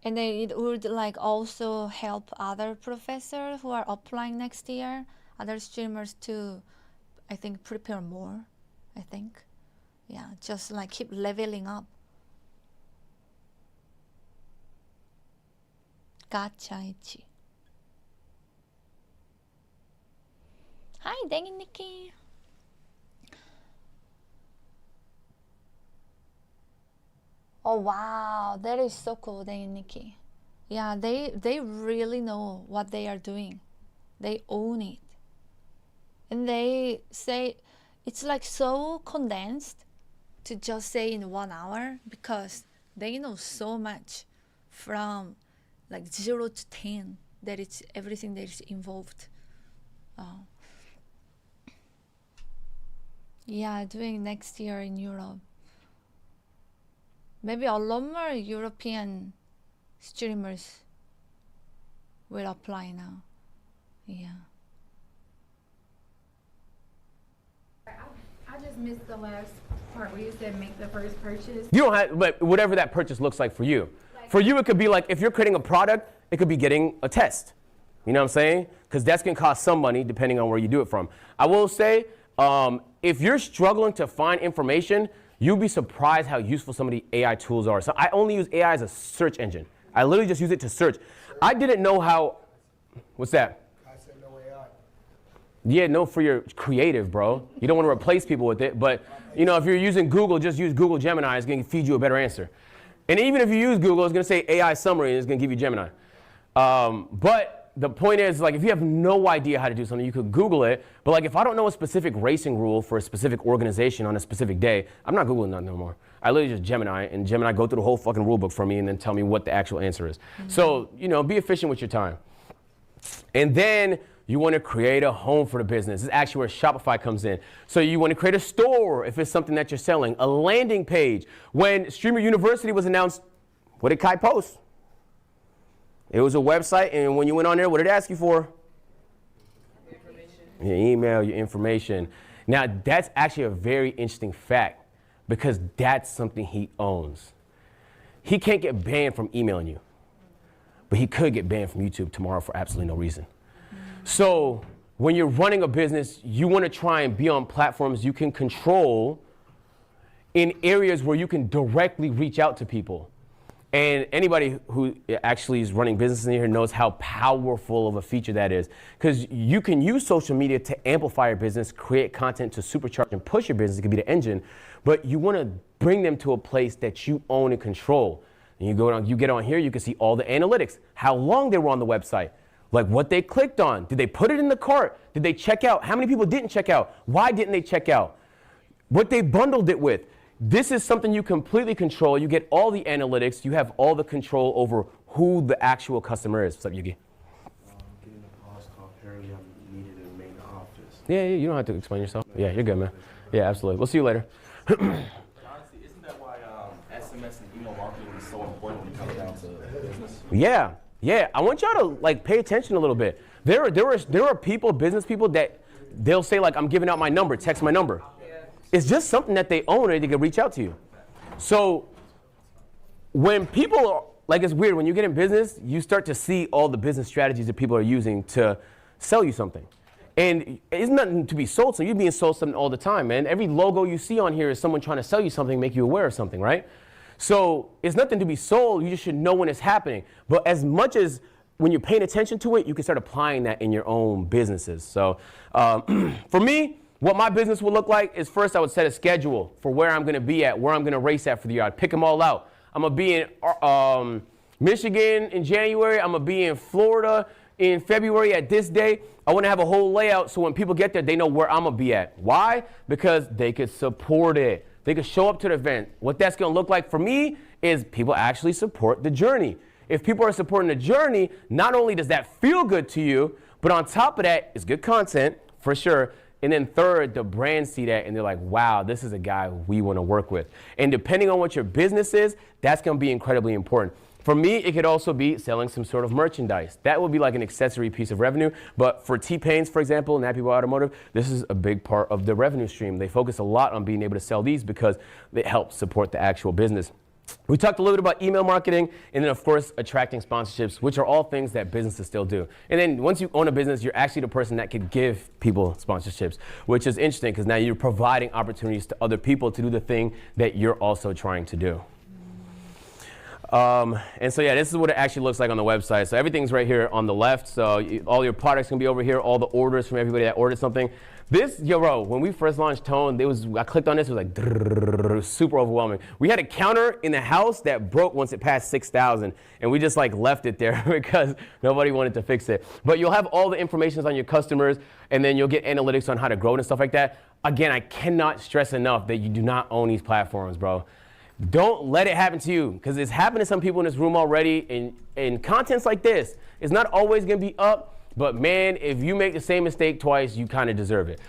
And then it would like also help other professors who are applying next year, other streamers to, I think, prepare more. I think. Yeah, just like keep leveling up. Gotcha, Ichi. Hi, dang it, Nikki. Oh wow, that is so cool, dang it, Nikki. Yeah, they really know what they are doing. They own it. And they say it's like so condensed to just say in 1 hour because they know so much from like 0 to 10, that it's everything that is involved. Yeah, doing next year in Europe. Maybe a lot more European streamers will apply now. Yeah. I just missed the last part where you said make the first purchase. You don't have, but whatever that purchase looks like for you. For you, it could be like if you're creating a product, it could be getting a test. You know what I'm saying? Because that's going to cost some money depending on where you do it from. I will say, if you're struggling to find information, you'll be surprised how useful some of the AI tools are. So I only use AI as a search engine. I literally just use it to search. I didn't know how, what's that? I said no AI. Yeah, no, for your creative, bro. You don't want to replace people with it, but you know, if you're using Google, just use Google Gemini. It's going to feed you a better answer. And even if you use Google, it's going to say AI summary, and it's going to give you Gemini. But the point is, like, if you have no idea how to do something, you could Google it. But like, if I don't know a specific racing rule for a specific organization on a specific day, I'm not Googling that no more. I literally just Gemini, and Gemini go through the whole fucking rule book for me and then tell me what the actual answer is. Mm-hmm. So, you know, be efficient with your time. And then you want to create a home for the business. This is actually where Shopify comes in. So you want to create a store if it's something that you're selling, a landing page. When Streamer University was announced, what did Kai post? It was a website, and when you went on there, what did it ask you for? Your email, your information. Now, that's actually a very interesting fact because that's something he owns. He can't get banned from emailing you, but he could get banned from YouTube tomorrow for absolutely no reason. So when you're running a business, you want to try and be on platforms you can control in areas where you can directly reach out to people. And anybody who actually is running business in here knows how powerful of a feature that is. Because you can use social media to amplify your business, create content to supercharge and push your business. It could be the engine. But you want to bring them to a place that you own and control. And you get on here, you can see all the analytics, how long they were on the website, like what they clicked on. Did they put it in the cart? Did they check out? How many people didn't check out? Why didn't they check out? What they bundled it with. This is something you completely control. You get all the analytics. You have all the control over who the actual customer is. What's up, Yugi? Getting a cost call. Apparently, I'm needed in the main office. Yeah, you don't have to explain yourself. Yeah, you're good, man. Yeah, absolutely. We'll see you later. Honestly, isn't that why SMS and email marketing is so important when it comes down to business? Yeah. I want y'all to like pay attention a little bit. There are people, business people that they'll say like, I'm giving out my number, text my number. It's just something that they own and they can reach out to you. So when people are, like it's weird, when you get in business, you start to see all the business strategies that people are using to sell you something. And it's nothing to be sold, so you're being sold something all the time, man. Every logo you see on here is someone trying to sell you something, make you aware of something, right? So it's nothing to be sold, you just should know when it's happening. But as much as when you're paying attention to it, you can start applying that in your own businesses. So for me, what my business will look like is first I would set a schedule for where I'm going to be at, where I'm going to race at for the year. I'd pick them all out. I'm going to be in Michigan in January. I'm going to be in Florida in February at this day. I want to have a whole layout so when people get there, they know where I'm going to be at. Why? Because they could support it. They could show up to the event. What that's going to look like for me is people actually support the journey. If people are supporting the journey, not only does that feel good to you, But on top of that, it's good content, for sure. And then third, the brands see that and they're like, wow, this is a guy we want to work with. And depending on what your business is, that's going to be incredibly important. For me, it could also be selling some sort of merchandise. That would be like an accessory piece of revenue. But for T-Pains, for example, and Happy Boy Automotive, this is a big part of the revenue stream. They focus a lot on being able to sell these because it helps support the actual business. We talked a little bit about email marketing and then, of course, attracting sponsorships, which are all things that businesses still do. And then once you own a business, you're actually the person that could give people sponsorships, which is interesting because now you're providing opportunities to other people to do the thing that you're also trying to do. And so, yeah, this is what it actually looks like on the website. So everything's right here on the left. So all your products can be over here, all the orders from everybody that ordered something. This, bro, when we first launched Tone, I clicked on this, it was like drrrr, super overwhelming. We had a counter in the house that broke once it passed 6,000, and we just like left it there because nobody wanted to fix it. But you'll have all the information on your customers, and then you'll get analytics on how to grow and stuff like that. Again, I cannot stress enough that you do not own these platforms, bro. Don't let it happen to you, because it's happened to some people in this room already, and contents like this is not always going to be up. But man, if you make the same mistake twice, you kind of deserve it.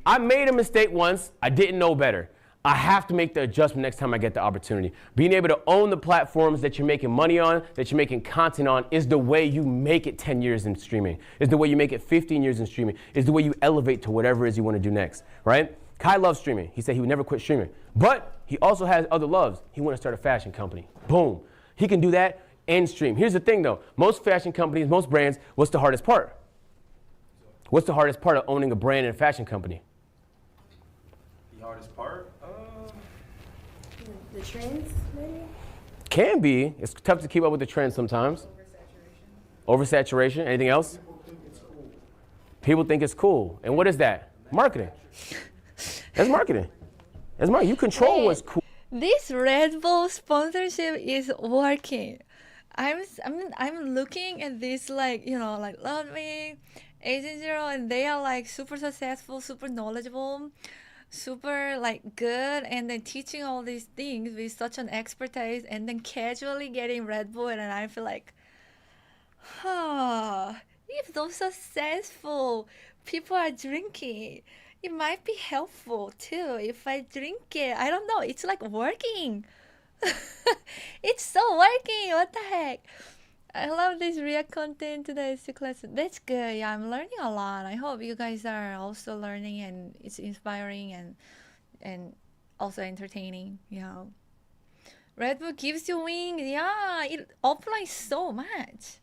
I made a mistake once. I didn't know better. I have to make the adjustment next time I get the opportunity. Being able to own the platforms that you're making money on, that you're making content on, is the way you make it 10 years in streaming. Is the way you make it 15 years in streaming. Is the way you elevate to whatever it is you want to do next, right? Kai loves streaming. He said he would never quit streaming. But he also has other loves. He wants to start a fashion company. Boom. He can do that and stream. Here's the thing though, most fashion companies, most brands, what's the hardest part? What's the hardest part of owning a brand and a fashion company? The hardest part? The trends, maybe? Can be. It's tough to keep up with the trends sometimes. Oversaturation. Anything else? People think it's cool. And what is that? Marketing. That's marketing. That's marketing. You control what's cool. This Red Bull sponsorship is working. I'm looking at this, like, you know, like Love Me, Agent Zero, and they are like super successful, super knowledgeable, super like good, and then teaching all these things with such an expertise, and then casually getting Red Bull, and I feel like, if those successful people are drinking, it might be helpful too if I drink it. I don't know. It's like working. It's so working. What the heck? I love this React content today. Class. That's good. Yeah, I'm learning a lot. I hope you guys are also learning, and it's inspiring and also entertaining. Yeah. Red Bull gives you wings. Yeah, it applies so much.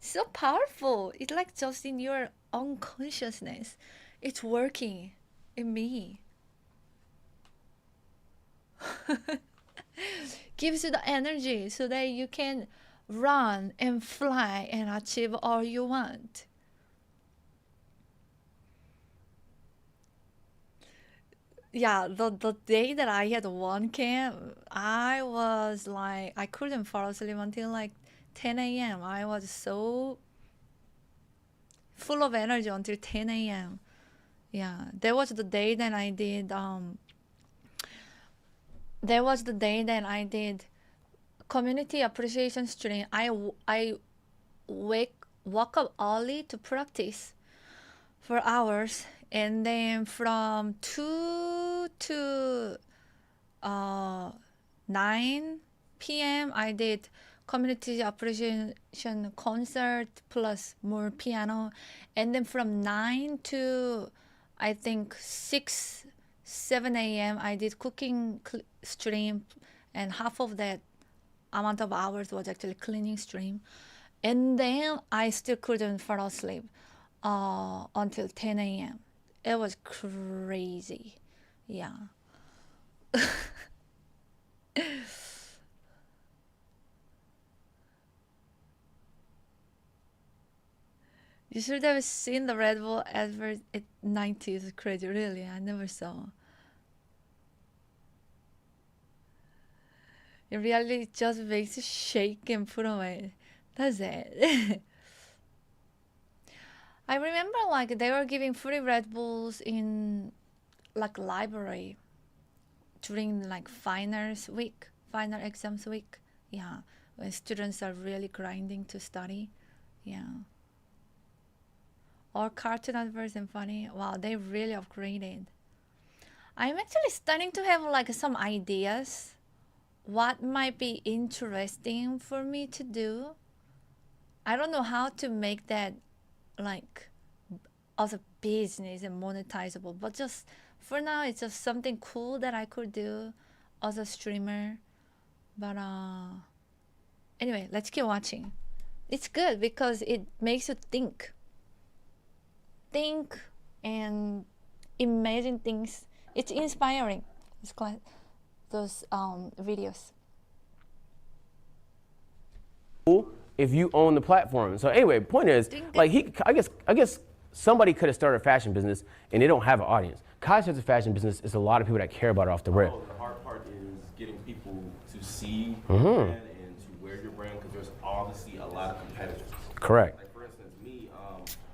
So powerful. It's like just in your unconsciousness. It's working in me. Gives you the energy so that you can run and fly and achieve all you want. Yeah, the day that I had one camp, I was like, I couldn't fall asleep until like 10 a.m. I was so full of energy until 10 a.m. Yeah, that was the day that I did, community appreciation stream. I woke up early to practice for hours, and then from 2 to 9 p.m. I did community appreciation concert plus more piano, and then from 9 to I think 6, 7 a.m. I did cooking stream, and half of that amount of hours was actually cleaning stream. And then I still couldn't fall asleep until 10 a.m. It was crazy. Yeah. You should have seen the Red Bull advert at 90s. Crazy, really. I never saw. It really just makes you shake and put away. That's it. I remember like they were giving free Red Bulls in like library during like finals week, final exams week. Yeah, when students are really grinding to study. Yeah. or cartoon adverts and funny. Wow, they really upgraded. I'm actually starting to have like some ideas what might be interesting for me to do. I don't know how to make that like as a business and monetizable, but just for now it's just something cool that I could do as a streamer. But anyway, let's keep watching. It's good because it makes you think and imagine things. It's inspiring. It's quite those videos. If you own the platform. So anyway, point is, like I guess somebody could have started a fashion business and they don't have an audience. Kai starts a fashion business. It's a lot of people that care about it off the rip. The hard part is getting people to see your brand and to wear your brand, because there's obviously a lot of competitors. Correct. Like for instance, me,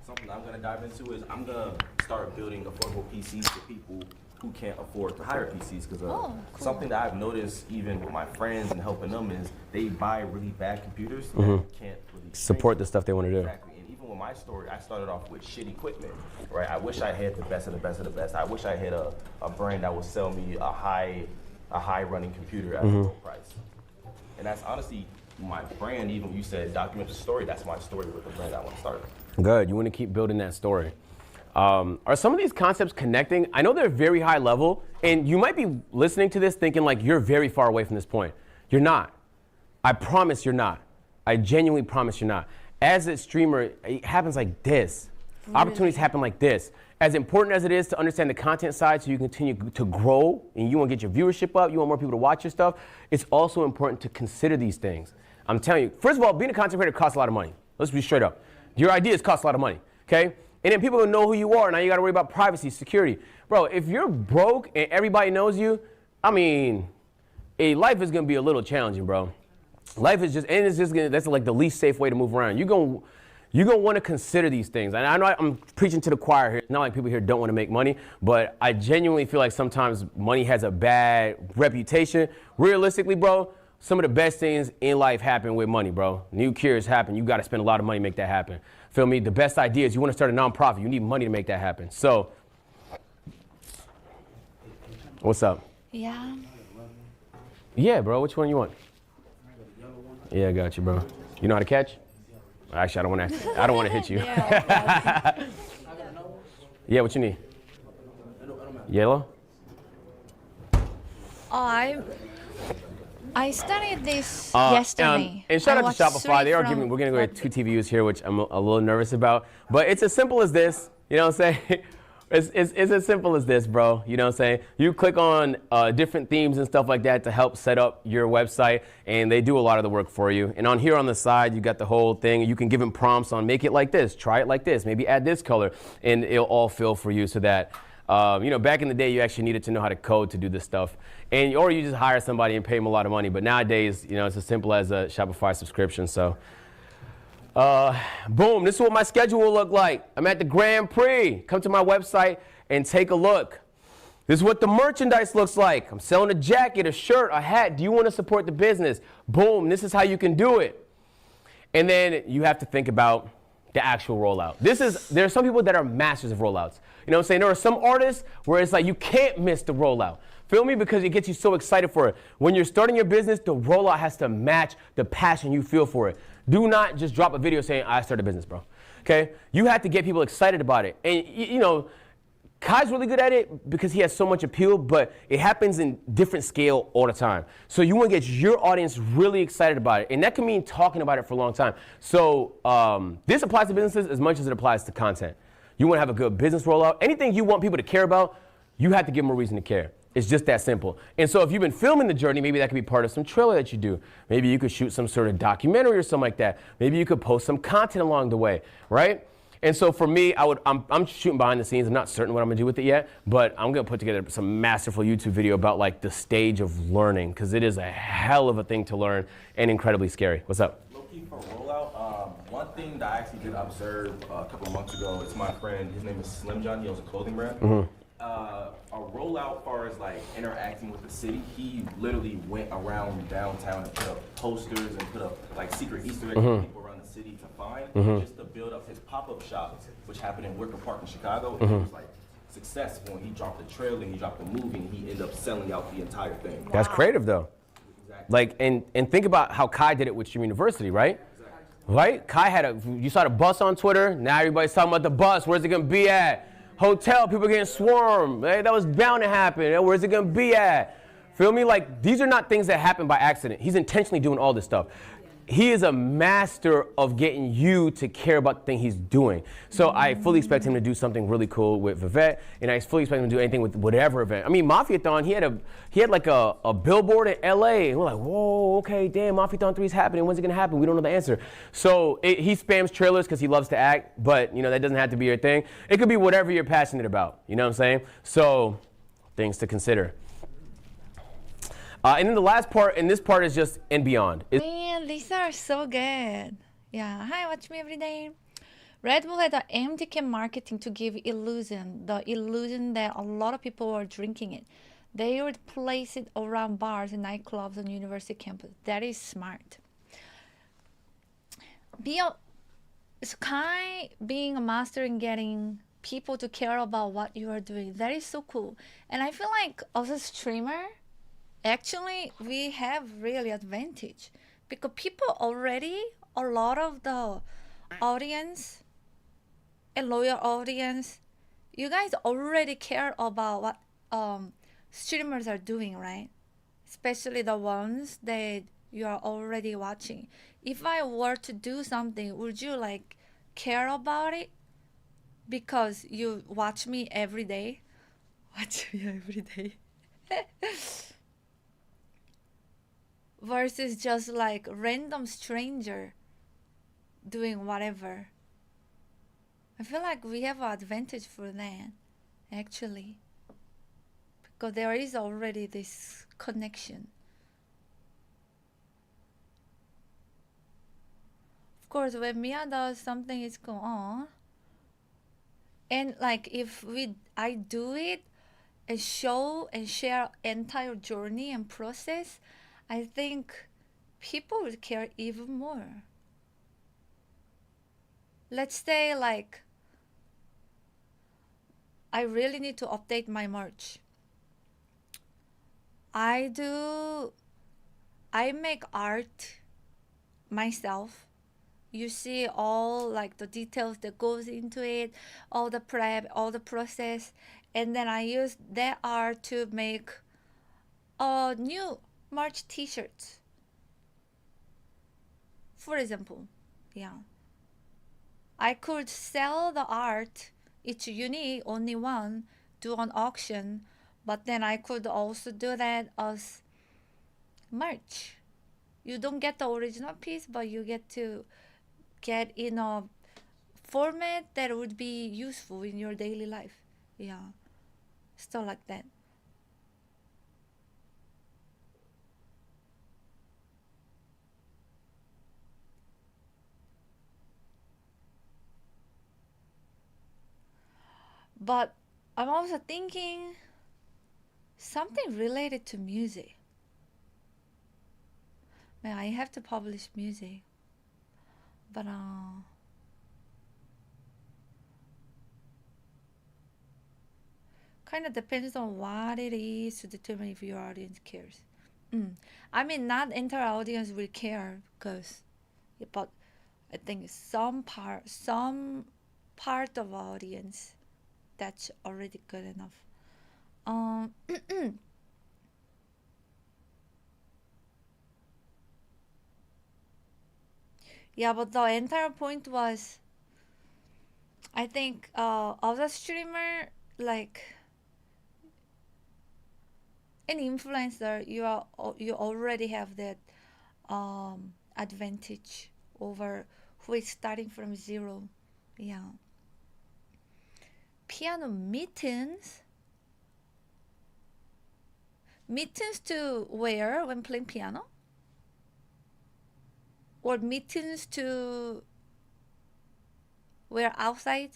something I'm gonna dive into is I'm gonna start building affordable PCs for people who can't afford to hire PCs, because cool. something that I've noticed even with my friends and helping them is they buy really bad computers that can't really Support the stuff they want to do. Exactly. And even with my story, I started off with shit equipment, right? I wish I had the best of the best of the best. I wish I had a brand that would sell me a high running computer at a low price. And that's honestly my brand. Even when you said document the story, that's my story with the brand I want to start. Good. You want to keep building that story. Are some of these concepts connecting? I know they're very high level, and you might be listening to this thinking like you're very far away from this point. You're not. I promise you're not. I genuinely promise you're not. As a streamer, it happens like this. Really? Opportunities happen like this. As important as it is to understand the content side so you continue to grow and you want to get your viewership up, you want more people to watch your stuff, it's also important to consider these things. I'm telling you, first of all, being a content creator costs a lot of money. Let's be straight up. Your ideas cost a lot of money, okay? And then people will know who you are. Now you got to worry about privacy, security. Bro, if you're broke and everybody knows you, I mean, life is going to be a little challenging, bro. Life is just, and it's just that's like the least safe way to move around. You're going to want to consider these things. And I know I'm preaching to the choir here. Not like people here don't want to make money, but I genuinely feel like sometimes money has a bad reputation. Realistically, bro, some of the best things in life happen with money, bro. New cures happen. You got to spend a lot of money to make that happen. Feel me? The best ideas, you want to start a nonprofit, you need money to make that happen. So, what's up? Yeah. Yeah, bro. Which one you want? Yeah, I got you, bro. You know how to catch? Actually, I don't want to hit you. Yeah, what you need? Yellow? Oh, I studied this yesterday. And shout out to Shopify. We're going to go at 2 TVUs here, which I'm a little nervous about. But it's as simple as this. You know what I'm saying? It's as simple as this, bro. You know what I'm saying? You click on different themes and stuff like that to help set up your website, and they do a lot of the work for you. And on here on the side, you got the whole thing. You can give them prompts on make it like this, try it like this, maybe add this color, and it'll all fill for you so that, back in the day, you actually needed to know how to code to do this stuff. Or you just hire somebody and pay them a lot of money. But nowadays, it's as simple as a Shopify subscription. So, boom, this is what my schedule will look like. I'm at the Grand Prix. Come to my website and take a look. This is what the merchandise looks like. I'm selling a jacket, a shirt, a hat. Do you want to support the business? Boom, this is how you can do it. And then you have to think about the actual rollout. There are some people that are masters of rollouts. You know what I'm saying? There are some artists where it's like you can't miss the rollout. Feel me? Because it gets you so excited for it. When you're starting your business, the rollout has to match the passion you feel for it. Do not just drop a video saying, I started a business, bro. Okay? You have to get people excited about it. And, Kai's really good at it because he has so much appeal, but it happens in different scale all the time. So you want to get your audience really excited about it. And that can mean talking about it for a long time. So this applies to businesses as much as it applies to content. You want to have a good business rollout. Anything you want people to care about, you have to give them a reason to care. It's just that simple. And so if you've been filming the journey, maybe that could be part of some trailer that you do. Maybe you could shoot some sort of documentary or something like that. Maybe you could post some content along the way, right? And so for me, I'm shooting behind the scenes. I'm not certain what I'm gonna do with it yet, but I'm gonna put together some masterful YouTube video about like the stage of learning, because it is a hell of a thing to learn and incredibly scary. What's up? Low-key for rollout, one thing that I actually did observe a couple of months ago, it's my friend, his name is Slim John, he owns a clothing brand. a rollout far as like interacting with the city, he literally went around downtown and put up posters and put up like secret Easter eggs for people around the city to find, just to build up his pop-up shop, which happened in Wicker Park in Chicago. And it was like successful, and he dropped the trailer, he dropped the movie, and he ended up selling out the entire thing. That's creative though. Exactly. Like, and think about how Kai did it with Stream University, right? Exactly. Right? Kai had you saw the bus on Twitter, now everybody's talking about the bus, where's it gonna be at? Hotel, people getting swarmed. Hey, that was bound to happen. Hey, where's it gonna be at? Feel me? Like, these are not things that happen by accident. He's intentionally doing all this stuff. He is a master of getting you to care about the thing he's doing. So I fully expect him to do something really cool with Vivette, and I fully expect him to do anything with whatever event. I mean, Mafiathon, he had like a billboard in LA, and we're like, whoa, okay, damn, Mafiathon 3 is happening. When's it gonna happen? We don't know the answer. So he spams trailers because he loves to act, but you know that doesn't have to be your thing. It could be whatever you're passionate about. You know what I'm saying? So things to consider. And then the last part, and this part is just and beyond. Man, these are so good. Yeah, hi, watch me every day. Red Bull had the empty can marketing to give the illusion that a lot of people were drinking it. They would place it around bars and nightclubs on university campus. That is smart. Sky being a master in getting people to care about what you are doing, that is so cool. And I feel like as a streamer, actually, we have really advantage because people already, a lot of the audience and loyal audience, you guys already care about what streamers are doing, right? Especially the ones that you are already watching. If I were to do something, would you like care about it because you watch me every day? Watch me every day. Versus just like random stranger doing whatever. I feel like we have an advantage for that, actually, because there is already this connection. Of course, when Mia does something, it's going on, and like if I do it and show and share entire journey and process, I think people would care even more. Let's say like I really need to update my merch. I make art myself. You see all like the details that goes into it, all the prep, all the process, and then I use that art to make a new merch t-shirts, for example. Yeah, I could sell the art, it's unique, only one, do an auction, but then I could also do that as merch. You don't get the original piece, but you get to get in a format that would be useful in your daily life. Yeah, stuff like that. But I'm also thinking something related to music. Man, I have to publish music, but kind of depends on what it is to determine if your audience cares. I mean, not entire audience will care because, but I think some part of audience, that's already good enough. Yeah, but the entire point was, I think, as a streamer, like an influencer, you already have that advantage over who is starting from zero. Yeah. Piano mittens. Mittens to wear when playing piano? Or mittens to wear outside?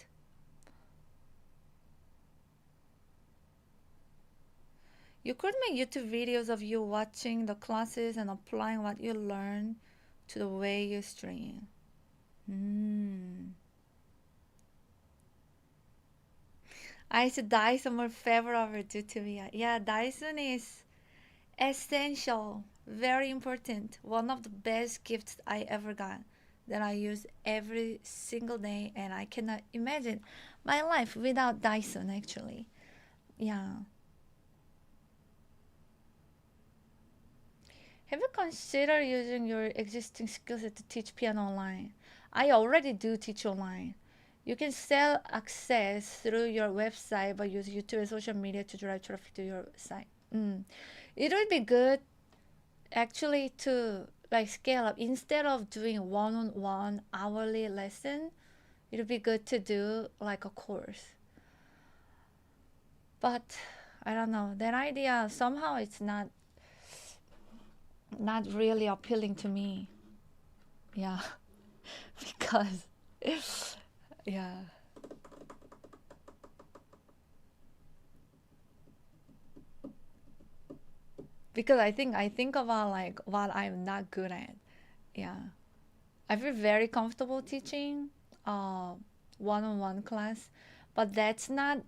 You could make YouTube videos of you watching the classes and applying what you learn to the way you stream. I said Dyson more favorable due to me. Yeah, Dyson is essential, very important. One of the best gifts I ever got that I use every single day, and I cannot imagine my life without Dyson actually. Yeah. Have you considered using your existing skill set to teach piano online? I already do teach online. You can sell access through your website but use YouTube and social media to drive traffic to your site. It would be good actually to like scale up instead of doing one-on-one hourly lesson. It would be good to do like a course. But I don't know, that idea somehow it's not really appealing to me. Yeah. Because yeah. Because I think about like what I'm not good at. Yeah. I feel very comfortable teaching one-on-one class, but that's not,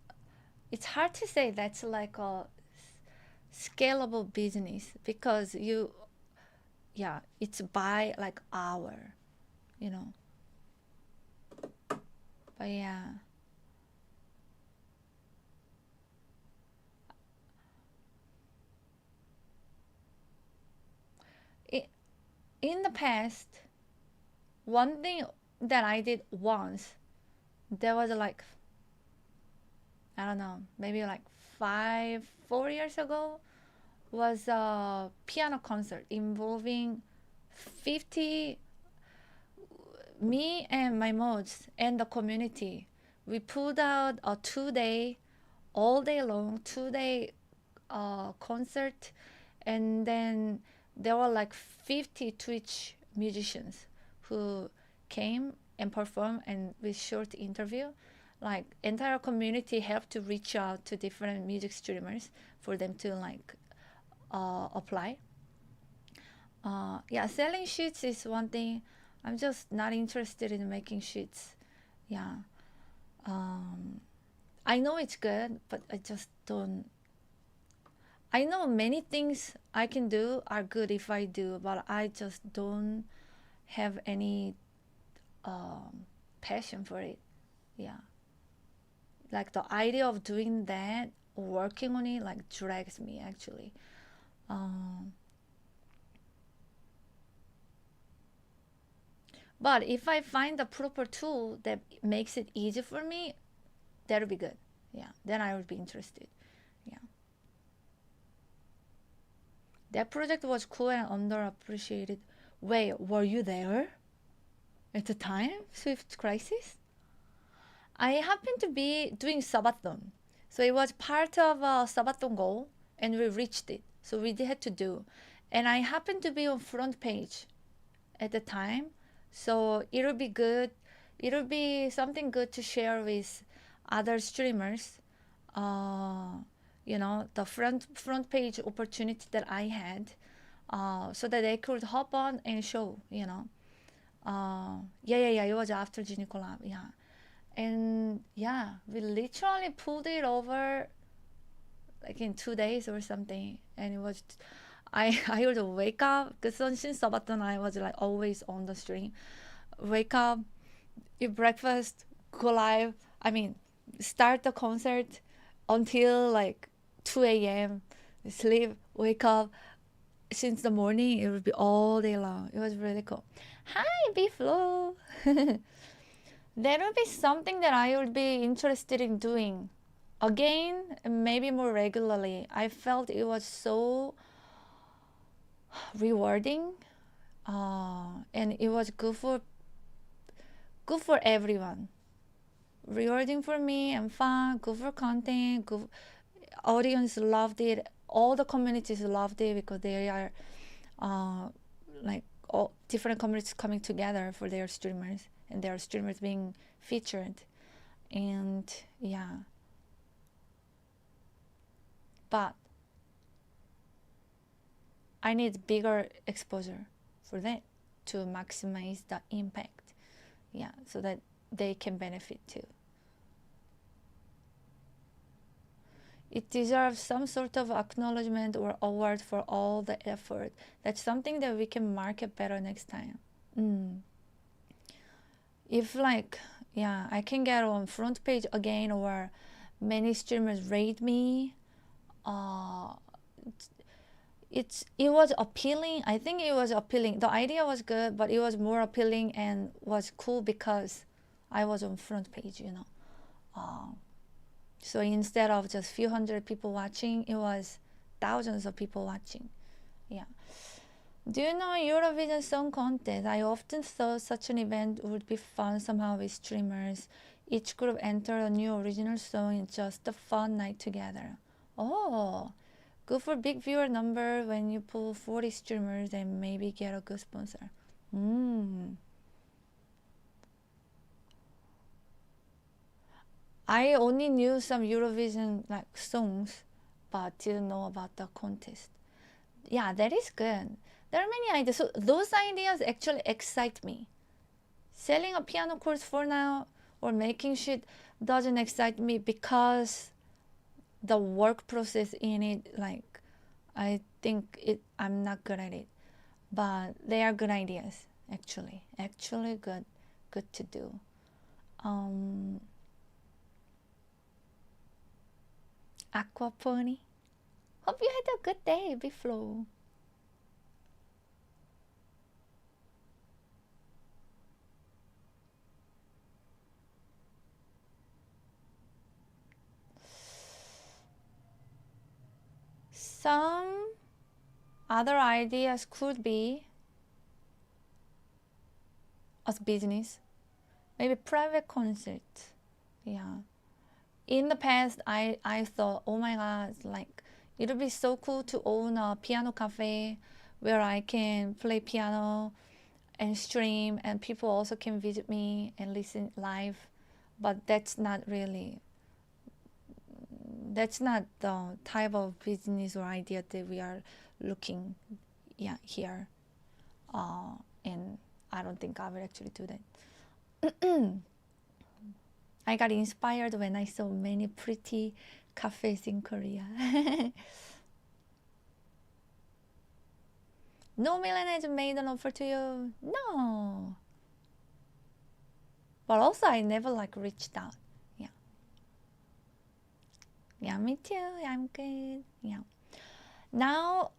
it's hard to say that's like a scalable business because it's by like hour, you know. But yeah. In the past, one thing that I did once, there was like, I don't know, maybe like 4 years ago, was a piano concert involving 50, me and my mods and the community. We pulled out a 2-day, all day long, 2-day concert, and then there were like 50 Twitch musicians who came and performed, and with short interview, like entire community helped to reach out to different music streamers for them to like apply. Yeah, selling sheets is one thing. I'm just not interested in making sheets. Yeah. I know it's good, but I just don't. I know many things I can do are good if I do, but I just don't have any passion for it. Yeah. Like the idea of doing that, working on it, like drags me actually. But if I find the proper tool that makes it easy for me, that'll be good. Yeah, then I would be interested. Yeah. That project was cool and underappreciated. Wait, were you there at the time, Swift Crisis? I happened to be doing Sabaton. So it was part of a Sabaton goal, and we reached it. So we had to do. And I happened to be on front page at the time. So it'll be good. It'll be something good to share with other streamers. You know, the front page opportunity that I had, so that they could hop on and show, you know. Yeah, it was after Genie collab, yeah. And yeah, we literally pulled it over like in 2 days or something. And it was, I would wake up, because since Sabaton I was like always on the stream. Wake up, eat breakfast, go live, start the concert until like 2 a.m. Sleep, wake up. Since the morning, it would be all day long. It was really cool. Hi, B-Flow. That would be something that I would be interested in doing. Again, maybe more regularly. I felt it was so rewarding, and it was good for everyone. Rewarding for me and fun, good for content, good. Audience loved it. All the communities loved it because they are like all different communities coming together for their streamers, and their streamers being featured. And yeah. But I need bigger exposure for that to maximize the impact. Yeah, so that they can benefit too. It deserves some sort of acknowledgement or award for all the effort. That's something that we can market better next time. If like, yeah, I can get on front page again, or many streamers rate me, it was appealing. I think it was appealing. The idea was good, but it was more appealing and was cool because I was on front page, you know. So instead of just few hundred people watching, it was thousands of people watching. Yeah. Do you know Eurovision Song Contest? I often thought such an event would be fun somehow with streamers. Each group enter a new original song in just a fun night together. Oh, good for big viewer number when you pull 40 streamers and maybe get a good sponsor. I only knew some Eurovision like songs, but didn't know about the contest. Yeah, that is good. There are many ideas. So those ideas actually excite me. Selling a piano course for now or making shit doesn't excite me because the work process in it, like, I think I'm not good at it. But they are good ideas, actually. Actually good to do. Aquapony. Hope you had a good day, Biflo. Some other ideas could be as business, maybe private concert. Yeah. In the past, I thought, oh my God, like it would be so cool to own a piano cafe where I can play piano and stream, and people also can visit me and listen live. But that's not the type of business or idea that we are looking here. And I don't think I will actually do that. I got inspired when I saw many pretty cafes in Korea. No millionaires made an offer to you? No. But also I never like reached out. Yeah. Yeah, me too. I'm good. Yeah. Now,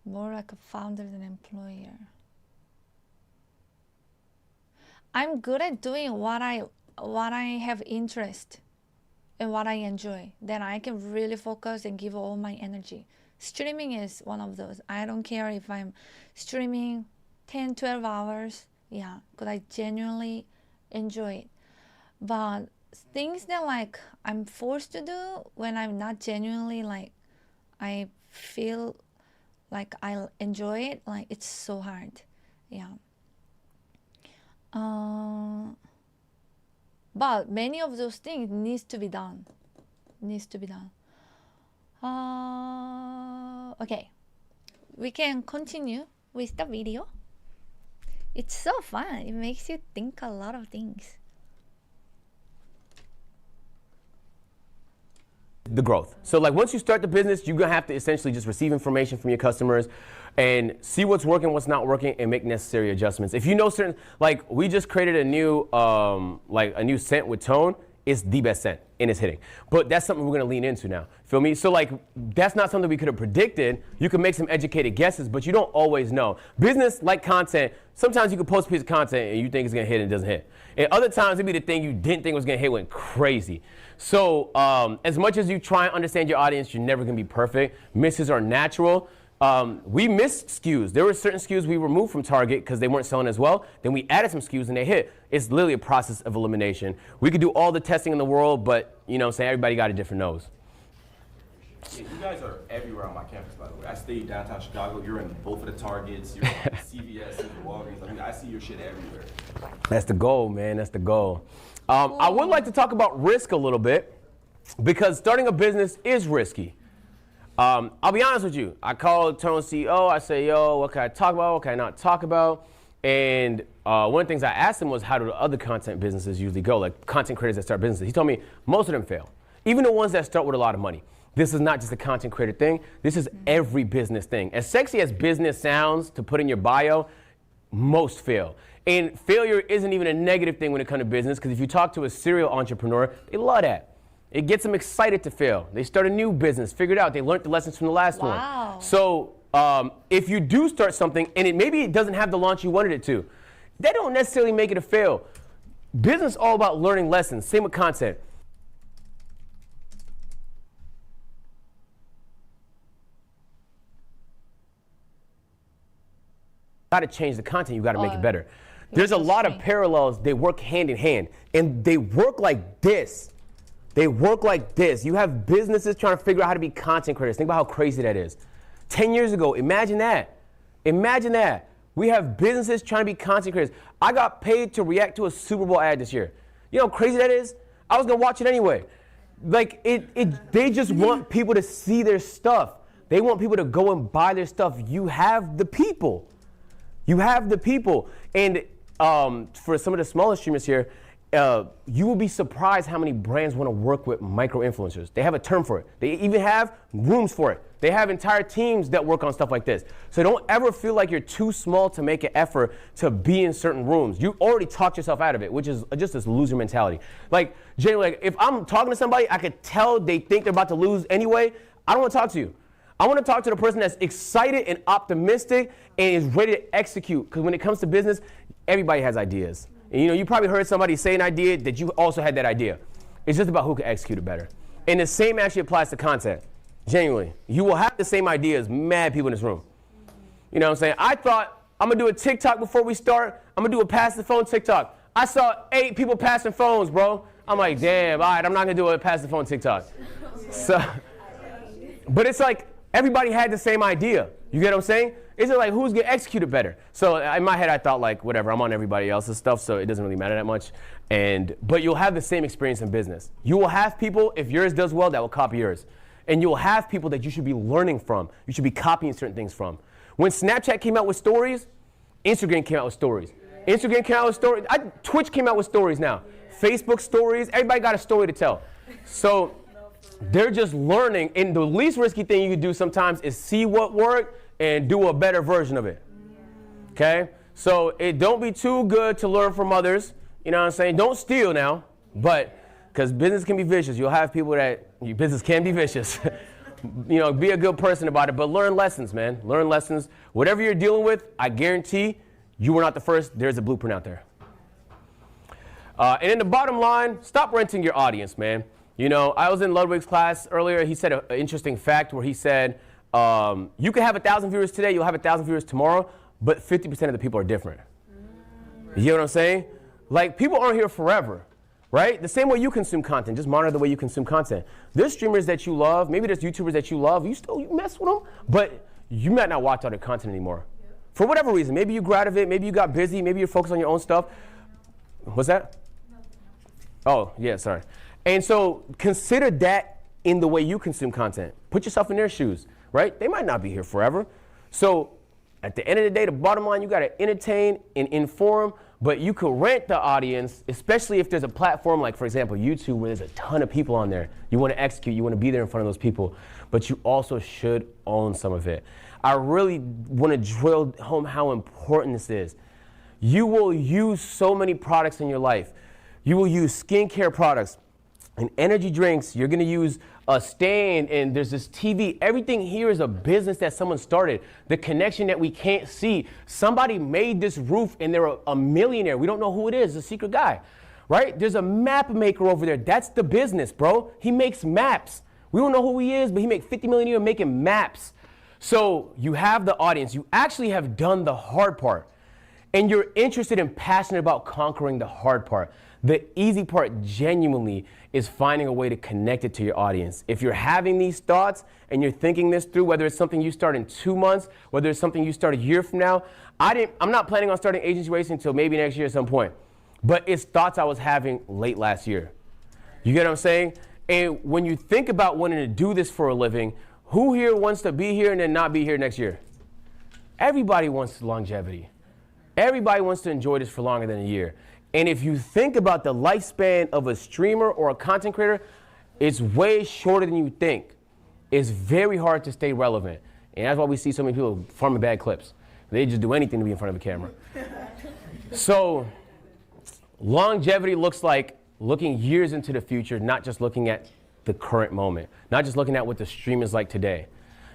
more like a founder than employer. I'm good at doing what I have interest and what I enjoy. Then I can really focus and give all my energy. Streaming is one of those. I don't care if I'm streaming 10, 12 hours. Yeah, because I genuinely enjoy it. But things that like I'm forced to do when I'm not genuinely like, I feel like I enjoy it, like it's so hard. Yeah. But many of those things needs to be done. Okay, we can continue with the video. It's so fun. It makes you think a lot of things. The growth. So like once you start the business, you're gonna have to essentially just receive information from your customers and see what's working, what's not working, and make necessary adjustments. If you know certain, like we just created a new scent with tone. It's the best scent and it's hitting. But that's something we're gonna lean into now. Feel me? So like that's not something we could have predicted. You can make some educated guesses, but you don't always know. Business, like content, sometimes you can post a piece of content and you think it's gonna hit and it doesn't hit. And other times it'd be the thing you didn't think was gonna hit went crazy. So as much as you try and understand your audience, you're never gonna be perfect. Misses are natural. We missed SKUs. There were certain SKUs we removed from Target because they weren't selling as well. Then we added some SKUs and they hit. It's literally a process of elimination. We could do all the testing in the world, but you know, say everybody got a different nose. Yeah, you guys are everywhere on my campus, by the way. I stay downtown Chicago. You're in both of the Targets. You're in CVS and Walgreens. I mean, I see your shit everywhere. That's the goal, man. That's the goal. I would like to talk about risk a little bit because starting a business is risky. I'll be honest with you. I call Eternal CEO. I say, yo, what can I talk about? What can I not talk about? And one of the things I asked him was, how do other content businesses usually go? Like content creators that start businesses. He told me most of them fail. Even the ones that start with a lot of money. This is not just a content creator thing. This is every business thing. As sexy as business sounds to put in your bio, most fail. And failure isn't even a negative thing when it comes to business, because if you talk to a serial entrepreneur, they love that. It gets them excited to fail. They start a new business, figure it out. They learned the lessons from the last one. So if you do start something and maybe it doesn't have the launch you wanted it to, that don't necessarily make it a fail. Business is all about learning lessons. Same with content. You got to change the content. You got to make it better. There's a lot of parallels. They work hand in hand, and they work like this. They work like this. You have businesses trying to figure out how to be content creators. Think about how crazy that is. 10 years ago, imagine that. Imagine that. We have businesses trying to be content creators. I got paid to react to a Super Bowl ad this year. You know how crazy that is? I was going to watch it anyway. Like, they just want people to see their stuff. They want people to go and buy their stuff. You have the people. You have the people. And for some of the smaller streamers here, you will be surprised how many brands want to work with micro-influencers. They have a term for it. They even have rooms for it. They have entire teams that work on stuff like this. So don't ever feel like you're too small to make an effort to be in certain rooms. You already talked yourself out of it, which is just this loser mentality. Like, generally, like, if I'm talking to somebody, I could tell they think they're about to lose anyway. I don't want to talk to you. I want to talk to the person that's excited and optimistic and is ready to execute. Because when it comes to business, everybody has ideas. And you know, you probably heard somebody say an idea that you also had that idea. It's just about who can execute it better. And the same actually applies to content. Genuinely. You will have the same ideas, mad people in this room. You know what I'm saying? I thought I'm going to do a TikTok before we start. I'm going to do a pass the phone TikTok. I saw 8 people passing phones, bro. I'm like, damn, all right, I'm not going to do a pass the phone TikTok. So, but it's like, everybody had the same idea. You get what I'm saying? It's like, who's going to execute it better? So in my head, I thought, like, whatever, I'm on everybody else's stuff, so it doesn't really matter that much. But you'll have the same experience in business. You will have people, if yours does well, that will copy yours. And you'll have people that you should be learning from. You should be copying certain things from. When Snapchat came out with stories, Instagram came out with stories. Instagram came out with stories. Twitch came out with stories now. Facebook stories. Everybody got a story to tell. So they're just learning. And the least risky thing you can do sometimes is see what worked and do a better version of it. Okay? So don't be too good to learn from others. You know what I'm saying? Don't steal now. But because business can be vicious. You'll have people that your business can be vicious. You know, be a good person about it. But learn lessons, man. Learn lessons. Whatever you're dealing with, I guarantee you were not the first. There's a blueprint out there. And then the bottom line, stop renting your audience, man. You know, I was in Ludwig's class earlier. He said an interesting fact where he said, you can have 1,000 viewers today, you'll have 1,000 viewers tomorrow, but 50% of the people are different. You hear what I'm saying? Like, people aren't here forever, right? The same way you consume content, just monitor the way you consume content. There's streamers that you love, maybe there's YouTubers that you love, you mess with them, but you might not watch all their content anymore. For whatever reason, maybe you grew out of it, maybe you got busy, maybe you're focused on your own stuff. What's that? Oh, yeah, sorry. And so consider that in the way you consume content. Put yourself in their shoes, right? They might not be here forever. So at the end of the day, the bottom line, you got to entertain and inform, but you could rent the audience, especially if there's a platform like, for example, YouTube, where there's a ton of people on there. You want to execute, you want to be there in front of those people, but you also should own some of it. I really want to drill home how important this is. You will use so many products in your life. You will use skincare products and energy drinks. You're going to use a stand, and there's this TV. Everything here is a business that someone started. The connection that we can't see. Somebody made this roof, and they're a millionaire. We don't know who it is, a secret guy, right? There's a map maker over there. That's the business, bro. He makes maps. We don't know who he is, but he makes $50 million a year making maps. So you have the audience. You actually have done the hard part, and you're interested and passionate about conquering the hard part. The easy part genuinely is finding a way to connect it to your audience. If you're having these thoughts and you're thinking this through, whether it's something you start in 2 months, whether it's something you start a year from now, I'm not planning on starting agency racing until maybe next year at some point. But it's thoughts I was having late last year. You get what I'm saying? And when you think about wanting to do this for a living, who here wants to be here and then not be here next year? Everybody wants longevity. Everybody wants to enjoy this for longer than a year. And if you think about the lifespan of a streamer or a content creator, it's way shorter than you think. It's very hard to stay relevant. And that's why we see so many people farming bad clips. They just do anything to be in front of a camera. So longevity looks like looking years into the future, not just looking at the current moment, not just looking at what the stream is like today.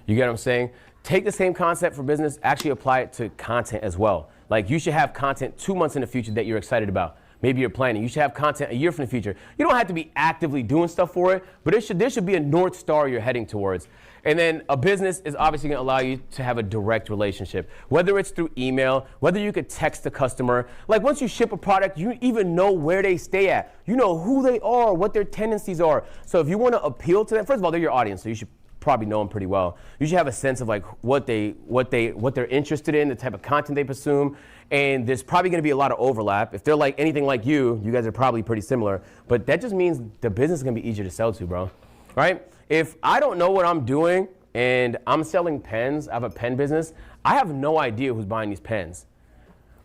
You get what I'm saying? Take the same concept for business, actually apply it to content as well. Like you should have content 2 months in the future that you're excited about. Maybe you're planning. You should have content a year from the future. You don't have to be actively doing stuff for it, but there should be a North Star you're heading towards. And then a business is obviously going to allow you to have a direct relationship, whether it's through email, whether you could text the customer. Like once you ship a product, you even know where they stay at. You know who they are, what their tendencies are. So if you want to appeal to them, first of all, they're your audience, so you should probably know them pretty well. You should have a sense of like what they're interested in, the type of content they consume, and there's probably going to be a lot of overlap. If they're like anything like you guys are probably pretty similar, but that just means the business is going to be easier to sell to, bro. Right? If I don't know what I'm doing and I'm selling pens, I have a pen business, I have no idea who's buying these pens.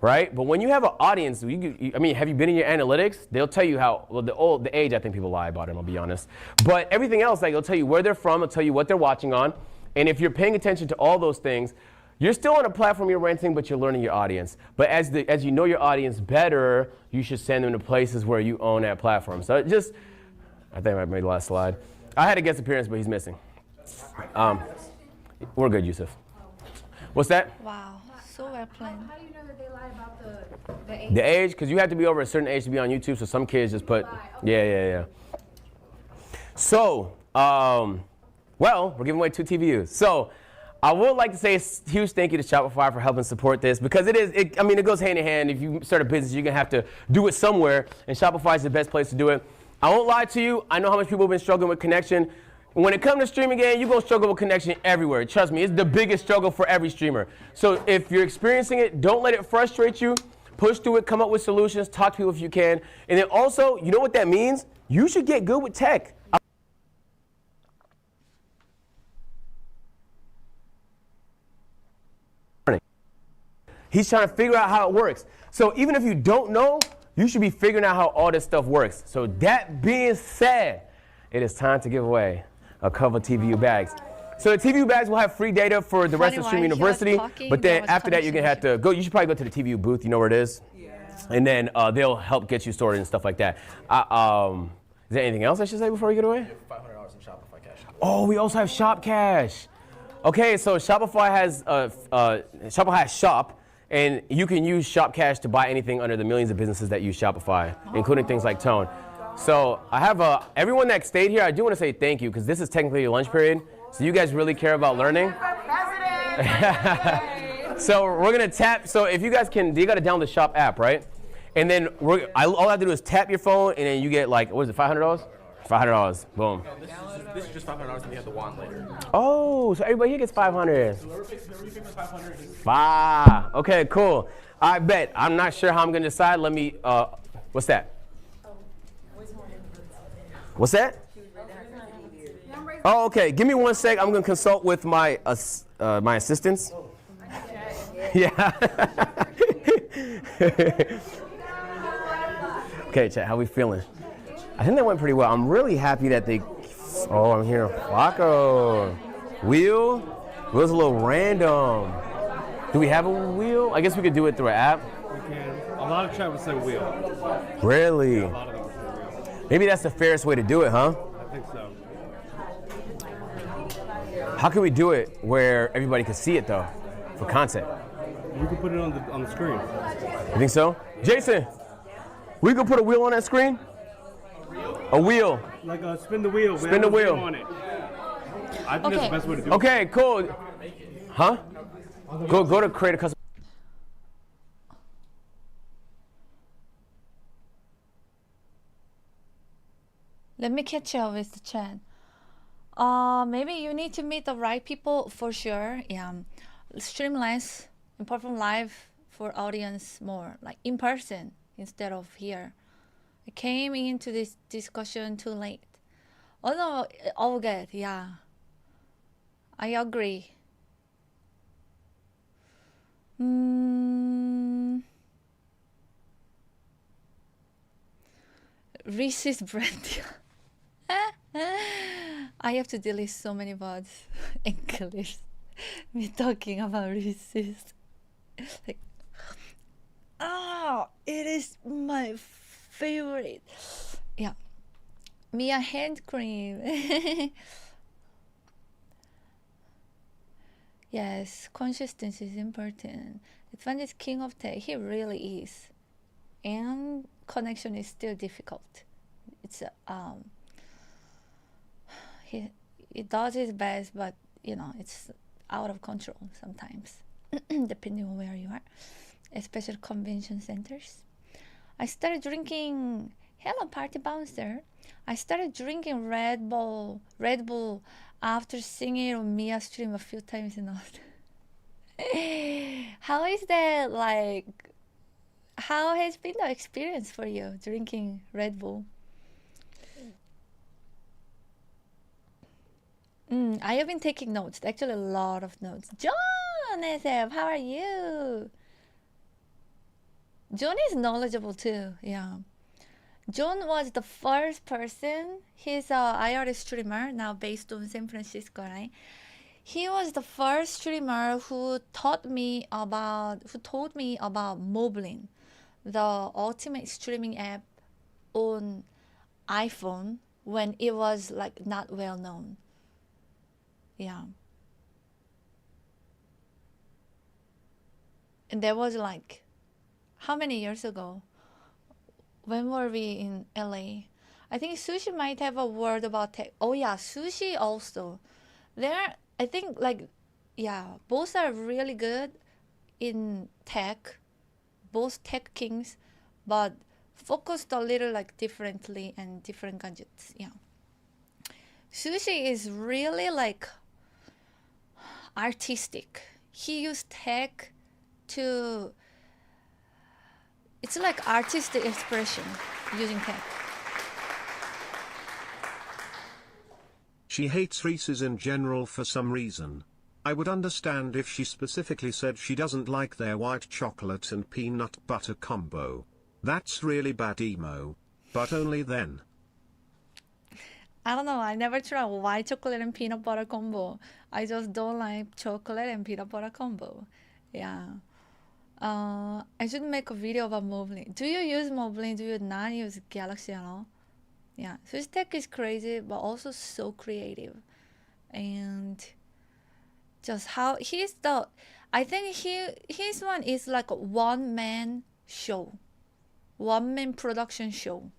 Right? But when you have an audience, have you been in your analytics? They'll tell you how, well, the age, I think people lie about it, I'll be honest. But everything else, like, they'll tell you where they're from, they'll tell you what they're watching on. And if you're paying attention to all those things, you're still on a platform you're renting, but you're learning your audience. But as you know your audience better, you should send them to places where you own that platform. So I think I made the last slide. I had a guest appearance, but he's missing. We're good, Yusuf. What's that? Wow, so well planned. How do you know that they lie about the age? The age, because you have to be over a certain age to be on YouTube, so some kids just put, yeah. So, well, we're giving away 2 TVUs. So, I would like to say a huge thank you to Shopify for helping support this, because it goes hand in hand. If you start a business, you're going to have to do it somewhere, and Shopify is the best place to do it. I won't lie to you, I know how much people have been struggling with connection. When it comes to streaming game, you're going to struggle with connection everywhere. Trust me, it's the biggest struggle for every streamer. So if you're experiencing it, don't let it frustrate you. Push through it, come up with solutions, talk to people if you can. And then also, you know what that means? You should get good with tech. He's trying to figure out how it works. So even if you don't know, you should be figuring out how all this stuff works. So that being said, it is time to give away a couple of TVU bags. So the TVU bags will have free data for the rest of Stream University, but then after that you're gonna have to go, you should probably go to the TVU booth, you know where it is? Yeah. And then they'll help get you sorted and stuff like that. Is there anything else I should say before we get away? $500 in Shopify Cash. Oh, we also have Shop Cash. Okay, so Shopify has Shop, and you can use Shop Cash to buy anything under the millions of businesses that use Shopify, including things like Tone. So I have everyone that stayed here, I do want to say thank you, because this is technically your lunch period. So you guys really care about learning. So we're going to tap. So if you guys can, you got to download the Shop app, right? And then all I have to do is tap your phone, and then you get like, what is it, $500? $500. Boom. No, this is just $500, and we have the wand later. Oh, so everybody here gets 500. Whoever picks 500. Wow. Okay, cool. I bet. I'm not sure how I'm going to decide. Let me, what's that? What's that? Oh, okay. Give me 1 sec. I'm going to consult with my my assistants. Yeah. Okay, chat. How we feeling? I think that went pretty well. I'm really happy that they. Oh, I'm hearing Flacco. Wheel? Wheel's a little random. Do we have a wheel? I guess we could do it through an app. We can. A lot of chat would say wheel. Really? Yeah, a lot of them would say wheel. Maybe that's the fairest way to do it, huh? I think so. How can we do it where everybody can see it though, for content? We can put it on the screen. You think so? Jason, we could put a wheel on that screen? A wheel. Like spin the wheel. Spin the wheel. On it. I think that's the best way to do it. Okay, cool. Huh? Go to create a custom. Let me catch up with the chat. Maybe you need to meet the right people for sure. Yeah, stream less and perform live for audience more, like in person instead of here. I came into this discussion too late. Oh no, all good. Yeah, I agree. Reese's brand. I have to delete so many words in English. Me talking about Reese's. Like, it is my favorite. Yeah. Mia hand cream. Yes, consistency is important. Advan is king of tech. He really is. And connection is still difficult. It's he does his best, but you know it's out of control sometimes, depending on where you are, especially convention centers. I started drinking. Hello, party bouncer. I started drinking Red Bull after singing on Mia stream a few times in order. How is that like? How has been the experience for you drinking Red Bull? I have been taking notes, actually a lot of notes. John SF, how are you? John is knowledgeable too, yeah. John was the first person, he's a IRL streamer, now based on San Francisco, right? He was the first streamer who told me about Moblin, the ultimate streaming app on iPhone when it was like not well known. Yeah. And that was like, how many years ago? When were we in LA? I think Sushi might have a word about tech. Oh yeah, Sushi also. There, I think like, yeah, both are really good in tech, both tech kings, but focused a little like differently and different gadgets. Yeah. Sushi is really like artistic. He used tech to, it's like artistic expression using tech. She hates Reese's in general for some reason. I would understand if she specifically said she doesn't like their white chocolate and peanut butter combo. That's really bad emo. But only then. I don't know. I never tried white chocolate and peanut butter combo. I just don't like chocolate and peanut butter combo. Yeah. I should make a video about Moblin. Do you use Moblin? Do you not use Galaxy at all? Yeah. His tech is crazy, but also so creative. And just how he's the, I think his one is like a one-man show. One-man production show.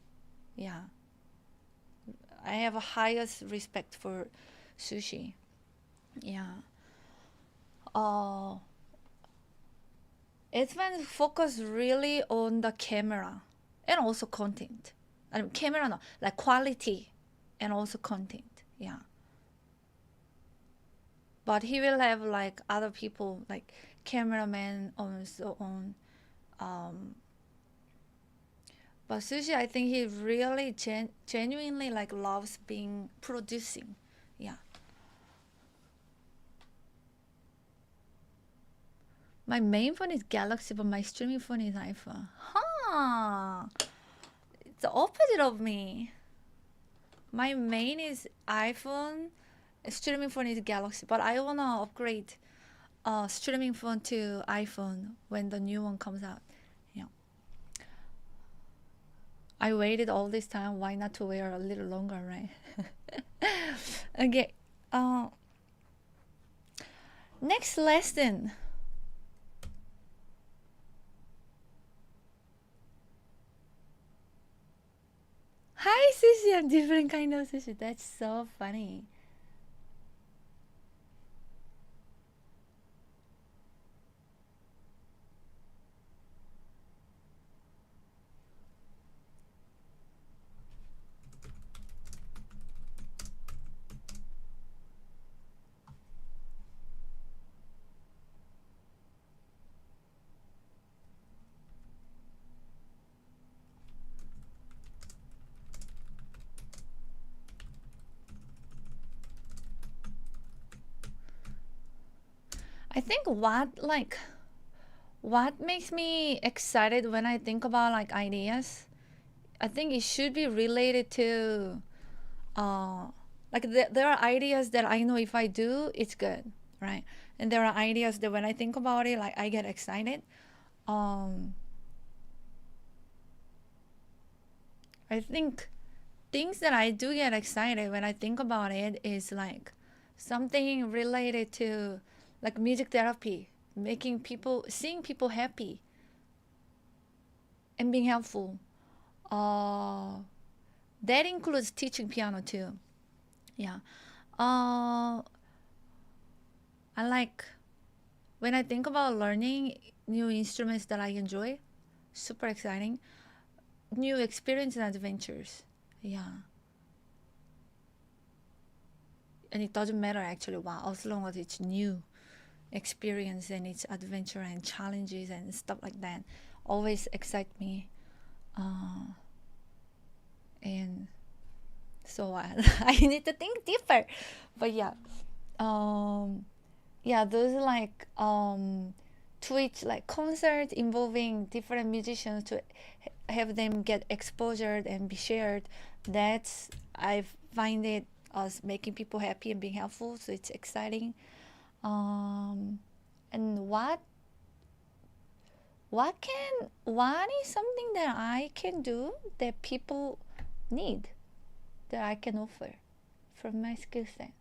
Yeah. I have a highest respect for Sushi. Yeah. It's been focused really on the camera and also content. I mean, camera, no, like quality and also content. Yeah. But he will have like other people, like cameraman and so on. But Sushi, I think he really genuinely like loves producing. Yeah. My main phone is Galaxy, but my streaming phone is iPhone. Huh. It's the opposite of me. My main is iPhone, streaming phone is Galaxy, but I wanna upgrade streaming phone to iPhone when the new one comes out. Yeah. I waited all this time. Why not to wait a little longer, right? Okay. Next lesson. Hi, Sushi. I'm different kind of sushi. That's so funny. I think what makes me excited when I think about like ideas, I think it should be related to like there are ideas that I know if I do, it's good, right? And there are ideas that when I think about it, like I get excited. I think things that I do get excited when I think about it is like something related to like music therapy, seeing people happy and being helpful. That includes teaching piano too. Yeah. I like when I think about learning new instruments that I enjoy, super exciting. New experience and adventures. Yeah. And it doesn't matter actually what, as long as it's new experience and it's adventure and challenges and stuff like that. Always excite me. And so I need to think deeper. But yeah. Yeah, those like Twitch like concerts involving different musicians to have them get exposure and be shared. That's I find it as making people happy and being helpful, so it's exciting. And what is something that I can do that people need, that I can offer from my skill set?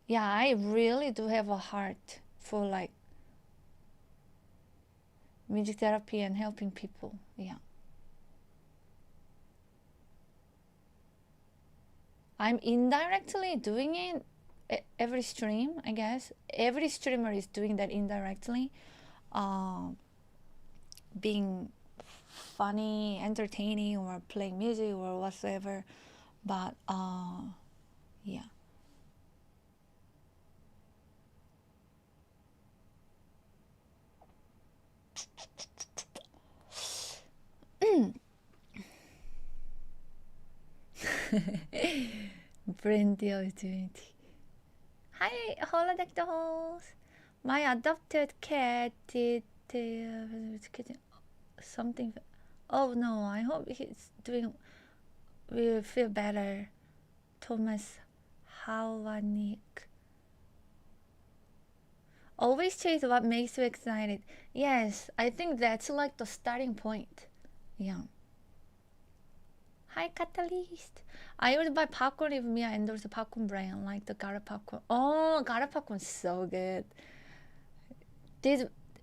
Yeah, I really do have a heart for like music therapy and helping people. Yeah. I'm indirectly doing it every stream, I guess. Every streamer is doing that indirectly. Being funny, entertaining, or playing music or whatsoever. But yeah. Brandy opportunity. Hi, holodeck dolls. My adopted cat did something. Oh no, I hope he's will feel better. Thomas Hawanik. Always chase what makes you excited. Yes, I think that's like the starting point. Yeah. Hi, Catalyst. I would buy popcorn if Mia endorsed a popcorn brand like the Gara popcorn. Oh, Gara popcorn is so good.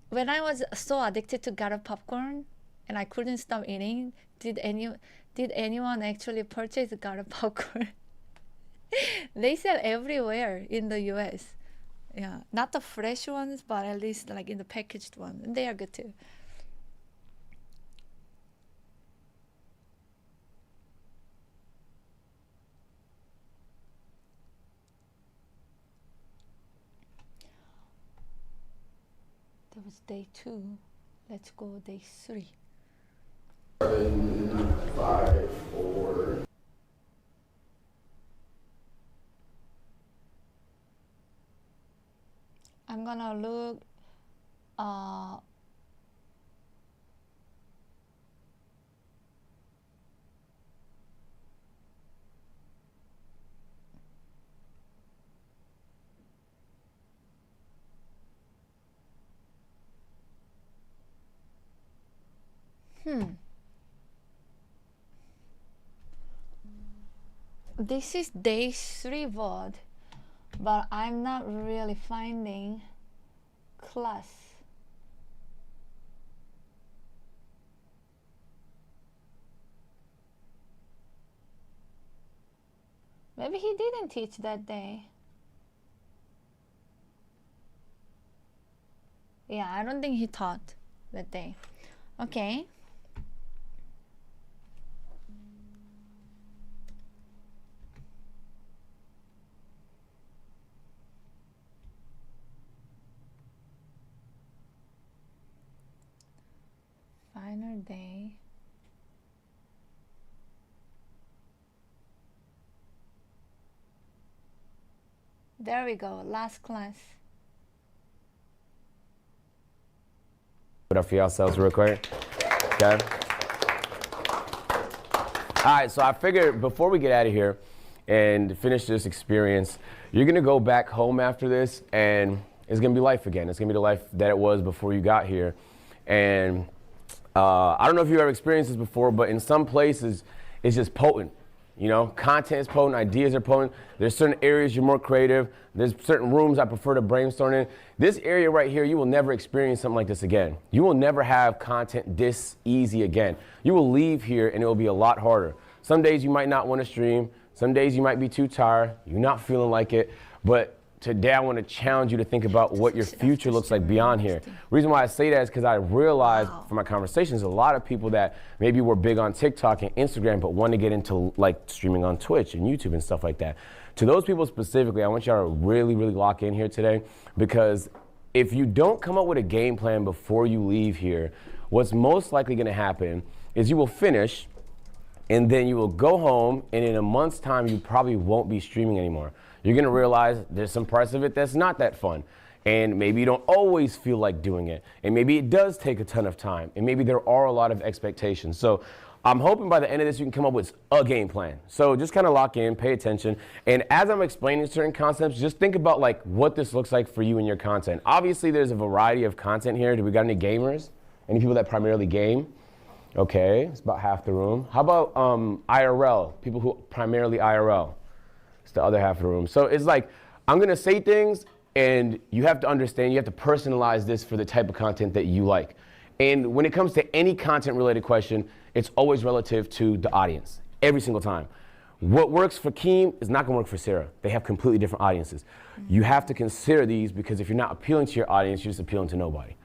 When I was so addicted to Gara popcorn and I couldn't stop eating, did anyone actually purchase Gara popcorn? They sell everywhere in the US. Yeah, not the fresh ones, but at least like in the packaged ones. And they are good too. That was day 2. Let's go day 3. 7, 5, 4. I'm gonna look This is day 3 VOD, but I'm not really finding class. Maybe he didn't teach that day. Yeah, I don't think he taught that day. Okay. Final day. There we go. Last class. Put up for yourselves real quick. Okay. All right, so I figured before we get out of here and finish this experience, you're gonna go back home after this and it's gonna be life again. It's gonna be the life that it was before you got here. And I don't know if you've ever experienced this before, but in some places, it's just potent. You know, content is potent, ideas are potent. There's certain areas you're more creative. There's certain rooms I prefer to brainstorm in. This area right here, you will never experience something like this again. You will never have content this easy again. You will leave here and it will be a lot harder. Some days you might not want to stream. Some days you might be too tired. You're not feeling like it. But today I want to challenge you to think about what your future looks like beyond here. Reason why I say that is because I realized from my conversations, a lot of people that maybe were big on TikTok and Instagram, but want to get into like streaming on Twitch and YouTube and stuff like that. To those people specifically, I want y'all to really, really lock in here today, because if you don't come up with a game plan before you leave here, what's most likely going to happen is you will finish and then you will go home, and in a month's time, you probably won't be streaming anymore. You're gonna realize there's some parts of it that's not that fun. And maybe you don't always feel like doing it. And maybe it does take a ton of time. And maybe there are a lot of expectations. So I'm hoping by the end of this, you can come up with a game plan. So just kind of lock in, pay attention. And as I'm explaining certain concepts, just think about like what this looks like for you and your content. Obviously, there's a variety of content here. Do we got any gamers? Any people that primarily game? Okay, it's about half the room. How about IRL, people who primarily IRL? It's the other half of the room. So it's like, I'm gonna say things and you have to understand, you have to personalize this for the type of content that you like. And when it comes to any content related question, it's always relative to the audience, every single time. What works for Keem is not gonna work for Sarah. They have completely different audiences. You have to consider these, because if you're not appealing to your audience, you're just appealing to nobody.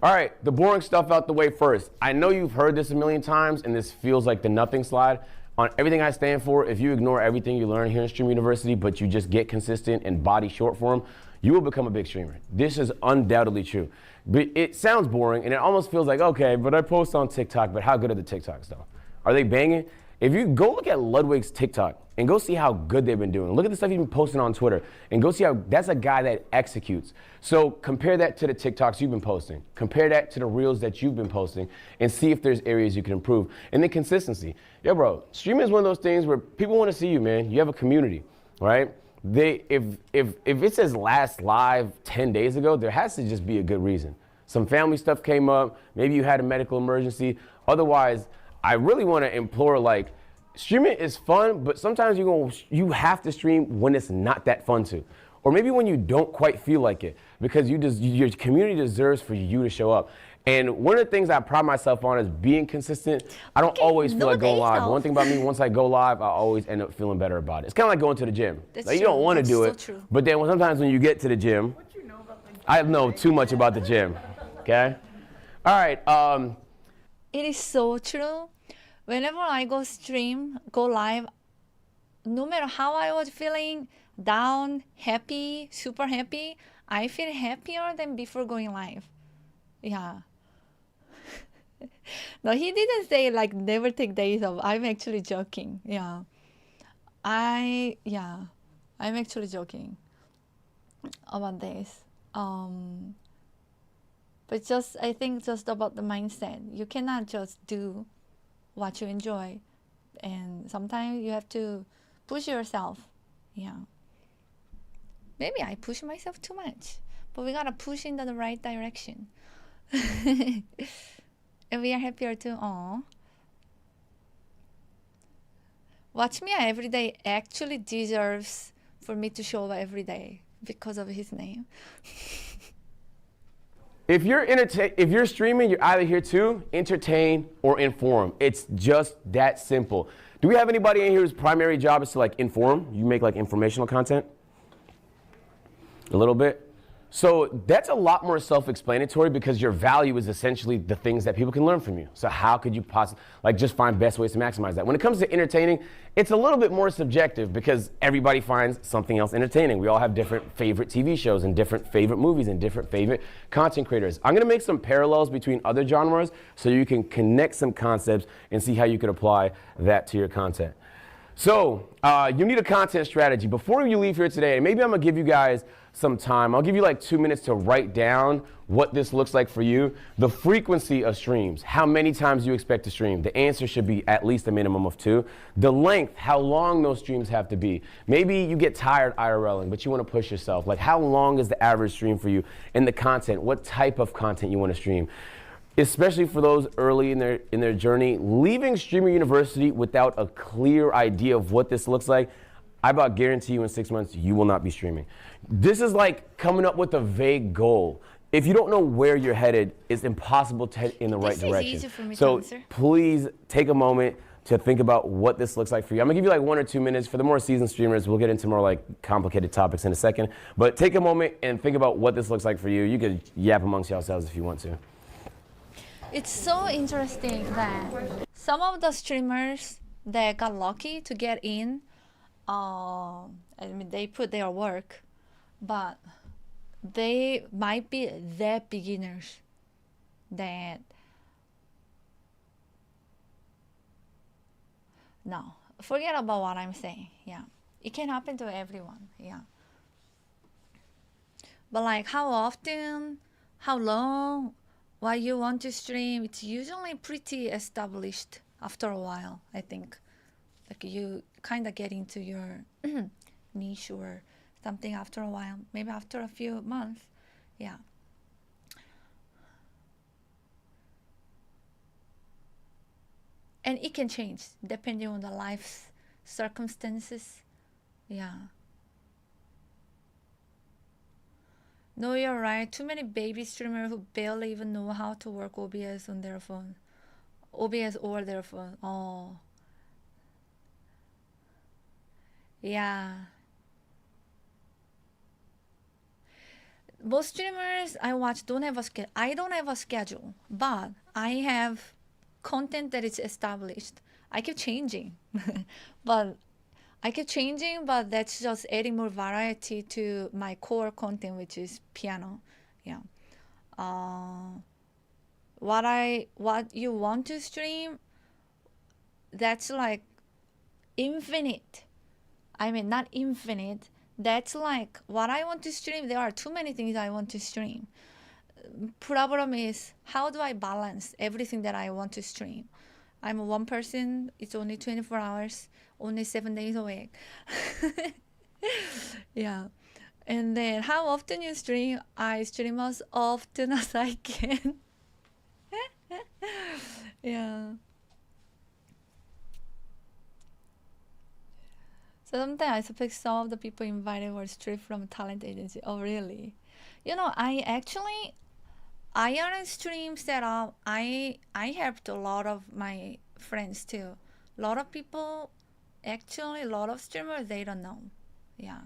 All right, the boring stuff out the way first. I know you've heard this a million times, and this feels like the nothing slide. On everything I stand for, if you ignore everything you learn here in Stream University, but you just get consistent and body short form, you will become a big streamer. This is undoubtedly true. But it sounds boring, and it almost feels like, okay, but I post on TikTok, but how good are the TikToks though? Are they banging? If you go look at Ludwig's TikTok and go see how good they've been doing. Look at the stuff he's been posting on Twitter and go see how that's a guy that executes. So compare that to the TikToks you've been posting. Compare that to the reels that you've been posting and see if there's areas you can improve. And then consistency. Yo, bro, streaming is one of those things where people want to see you, man. You have a community, right? If it says last live 10 days ago, there has to just be a good reason. Some family stuff came up. Maybe you had a medical emergency. Otherwise, I really want to implore, like, streaming is fun, but sometimes you have to stream when it's not that fun to. Or maybe when you don't quite feel like it, because your community deserves for you to show up. And one of the things I pride myself on is being consistent. I don't always feel like going live. One thing about me, once I go live, I always end up feeling better about it. It's kind of like going to the gym. Like, you don't want to do it, but then sometimes when you get to the gym, I know too much about the gym, okay? All right. It is so true. Whenever I go live, no matter how I was feeling, down, happy, super happy, I feel happier than before going live. Yeah. No, he didn't say like never take days off. I'm actually joking. Yeah. I'm actually joking about this. But I think just about the mindset. You cannot just do what you enjoy, and sometimes you have to push yourself. Yeah, maybe I push myself too much, but we gotta push in the right direction. And we are happier too. Aww. Watch Me every day actually deserves for me to show up every day because of his name. If you're streaming, you're either here to entertain or inform. It's just that simple. Do we have anybody in here whose primary job is to like inform? You make like informational content? A little bit? So that's a lot more self-explanatory, because your value is essentially the things that people can learn from you. So how could you possibly just find best ways to maximize that? When it comes to entertaining, it's a little bit more subjective, because everybody finds something else entertaining. We all have different favorite TV shows and different favorite movies and different favorite content creators. I'm gonna make some parallels between other genres so you can connect some concepts and see how you can apply that to your content. So you need a content strategy. Before you leave here today, and maybe I'm gonna give you guys some time. I'll give you like 2 minutes to write down what this looks like for you. The frequency of streams, how many times you expect to stream. The answer should be at least a minimum of 2. The length, how long those streams have to be. Maybe you get tired IRLing, but you wanna push yourself. Like how long is the average stream for you? And the content, what type of content you wanna stream. Especially for those early in their journey, leaving Streamer University without a clear idea of what this looks like, I about guarantee you in 6 months, you will not be streaming. This is like coming up with a vague goal. If you don't know where you're headed, it's impossible to head in the right direction. This is easy for me to So answer. please take a moment to think about what this looks like for you. I'm gonna give you like 1 or 2 minutes. For the more seasoned streamers, we'll get into more like complicated topics in a second. But take a moment and think about what this looks like for you. You could yap amongst yourselves if you want to. It's so interesting that some of the streamers that got lucky to get in, I mean, they put their work, but they might be that beginners that, no, forget about what I'm saying. Yeah, it can happen to everyone. Yeah, but like how often, how long, what you want to stream, it's usually pretty established after a while, I think. Like you kind of get into your niche or something after a while, maybe after a few months. Yeah. And it can change depending on the life circumstances. Yeah. No, you're right. Too many baby streamers who barely even know how to work OBS on their phone. OBS or their phone. Oh. Yeah. Most streamers I watch don't have a schedule. I don't have a schedule, but I have content that is established. I keep changing, but that's just adding more variety to my core content, which is piano. Yeah. What you want to stream, that's like infinite. I mean, not infinite. That's like what I want to stream. There are too many things I want to stream. Problem is, how do I balance everything that I want to stream? I'm one person. It's only 24 hours, only 7 days a week. Yeah. And then how often you stream? I stream as often as I can. Yeah. So sometimes I suspect some of the people invited were straight from talent agency. Oh, really? You know, I actually, IRL stream setup, I helped a lot of my friends too. A lot of people, actually, a lot of streamers, they don't know. Yeah.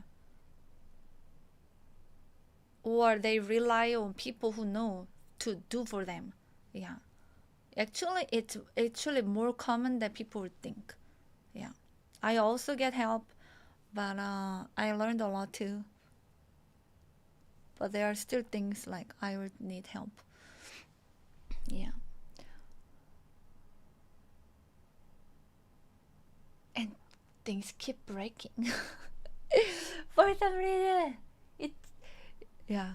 Or they rely on people who know to do for them. Yeah. Actually, it's actually more common than people would think. Yeah. I also get help, but I learned a lot too. But there are still things like I would need help. Yeah. And things keep breaking. For some reason. Yeah.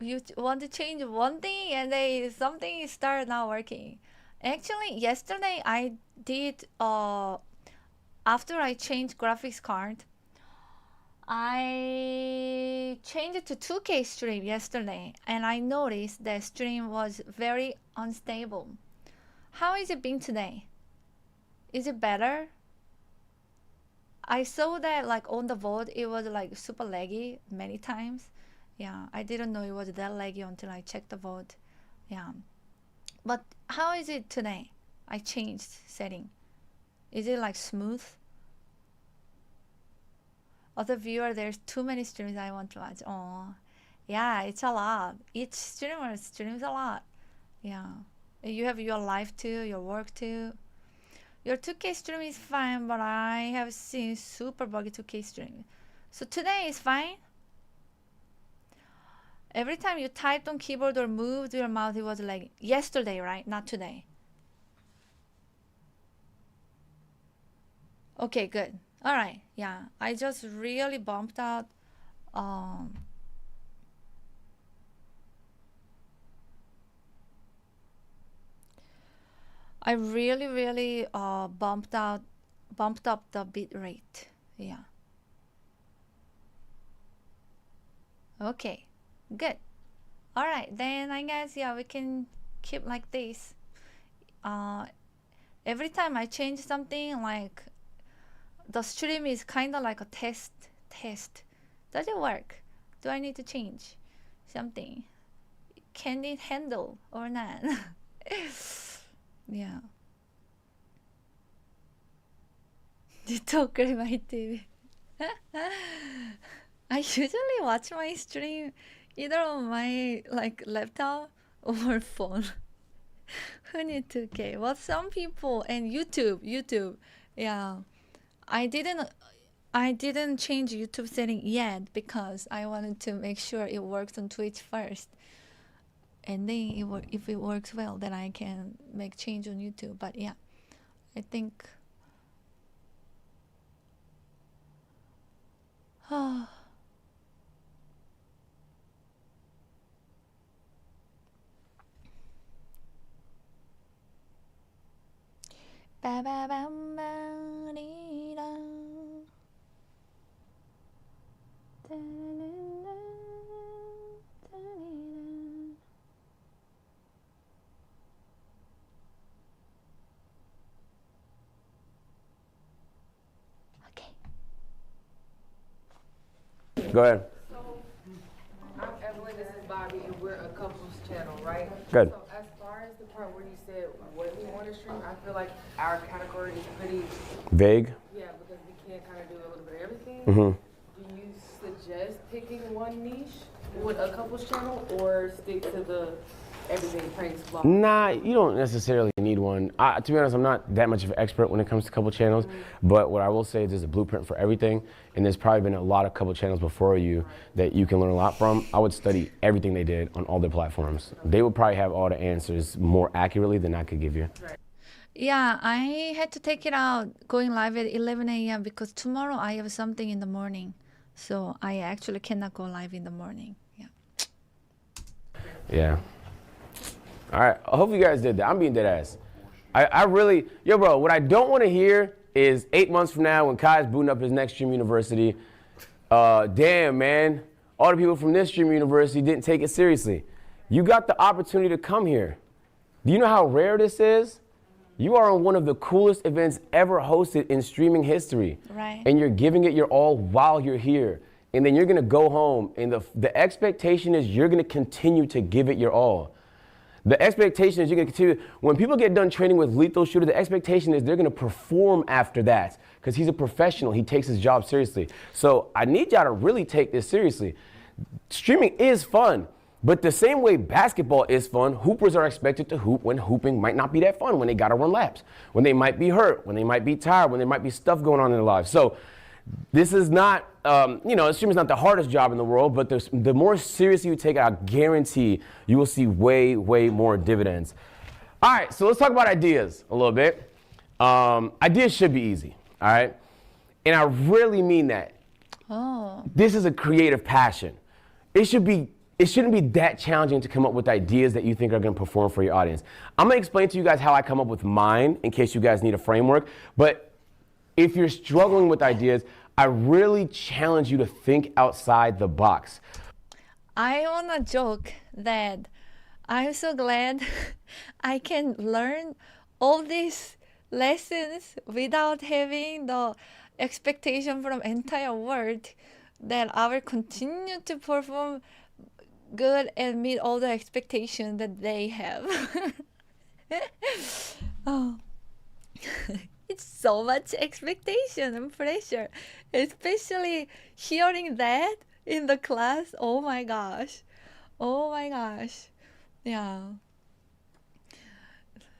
You want to change one thing and then something start not working. Actually, yesterday I did, after I changed graphics card, I changed it to 2K stream yesterday, and I noticed that stream was very unstable. How is it being today? Is it better? I saw that like on the VOD, it was like super laggy many times. Yeah, I didn't know it was that laggy until I checked the VOD. Yeah. But how is it today? I changed setting. Is it like smooth? Other viewer, there's too many streams I want to watch. Oh, yeah, it's a lot. Each streamer streams a lot. Yeah. You have your life too, your work too. Your 2K stream is fine, but I have seen super buggy 2K stream. So today is fine. Every time you typed on keyboard or moved your mouse, it was like yesterday, right? Not today. Okay, good. All right. Yeah, I just really bumped out. I really bumped up the bit rate. Yeah. Okay, good. All right, then I guess yeah we can keep like this. Every time I change something, like the stream is kind of like a test. Does it work? Do I need to change something? Can it handle or not? Yeah. Talk my TV. I usually watch my stream either on my like laptop or phone. Who need 2K? Well, some people and YouTube. Yeah, I didn't change YouTube setting yet because I wanted to make sure it works on Twitch first, and then if it works well, then I can make change on YouTube. But yeah, I think. Ba ba bam ba dee da. Da da da da da. Okay. Go ahead. So, I'm Evelyn, this is Bobby, and we're a couples channel, right? Good. So, as far as the part where you said what we want to stream, I feel like our category is pretty Vague. Yeah, because we can kind of do a little bit of everything. Mm-hmm. Do you suggest picking one niche with a couples channel, or stick to the everything pranks vlog? Nah, you don't necessarily need one. To be honest, I'm not that much of an expert when it comes to couple channels, but what I will say is there's a blueprint for everything, and there's probably been a lot of couple channels before you that you can learn a lot from. I would study everything they did on all their platforms. They would probably have all the answers more accurately than I could give you. Yeah, I had to take it out going live at 11 a.m. because tomorrow I have something in the morning. So I actually cannot go live in the morning. Yeah. Yeah. All right, I hope you guys did that. I'm being dead ass. I really, yo bro, what I don't want to hear is 8 months from now when Kai's booting up his next Stream University, damn man, all the people from this Stream University didn't take it seriously. You got the opportunity to come here. Do you know how rare this is? You are on one of the coolest events ever hosted in streaming history. Right. And you're giving it your all while you're here. And then you're gonna go home and the expectation is you're gonna continue to give it your all. The expectation is you're gonna continue, when people get done training with Lethal Shooter, the expectation is they're gonna perform after that because he's a professional, he takes his job seriously. So I need y'all to really take this seriously. Streaming is fun. But the same way basketball is fun, hoopers are expected to hoop when hooping might not be that fun, when they gotta run laps, when they might be hurt, when they might be tired, when there might be stuff going on in their lives. So this is not, streaming is not the hardest job in the world, but the more seriously you take it, I guarantee you will see way, way more dividends. All right, so let's talk about ideas a little bit. Ideas should be easy, all right? And I really mean that. Oh. This is a creative passion. It shouldn't be that challenging to come up with ideas that you think are going to perform for your audience. I'm going to explain to you guys how I come up with mine in case you guys need a framework. But if you're struggling with ideas, I really challenge you to think outside the box. I want to joke that I'm so glad I can learn all these lessons without having the expectation from entire world that I will continue to perform good and meet all the expectations that they have. Oh. It's so much expectation and pressure, especially hearing that in the class. Oh my gosh. Yeah.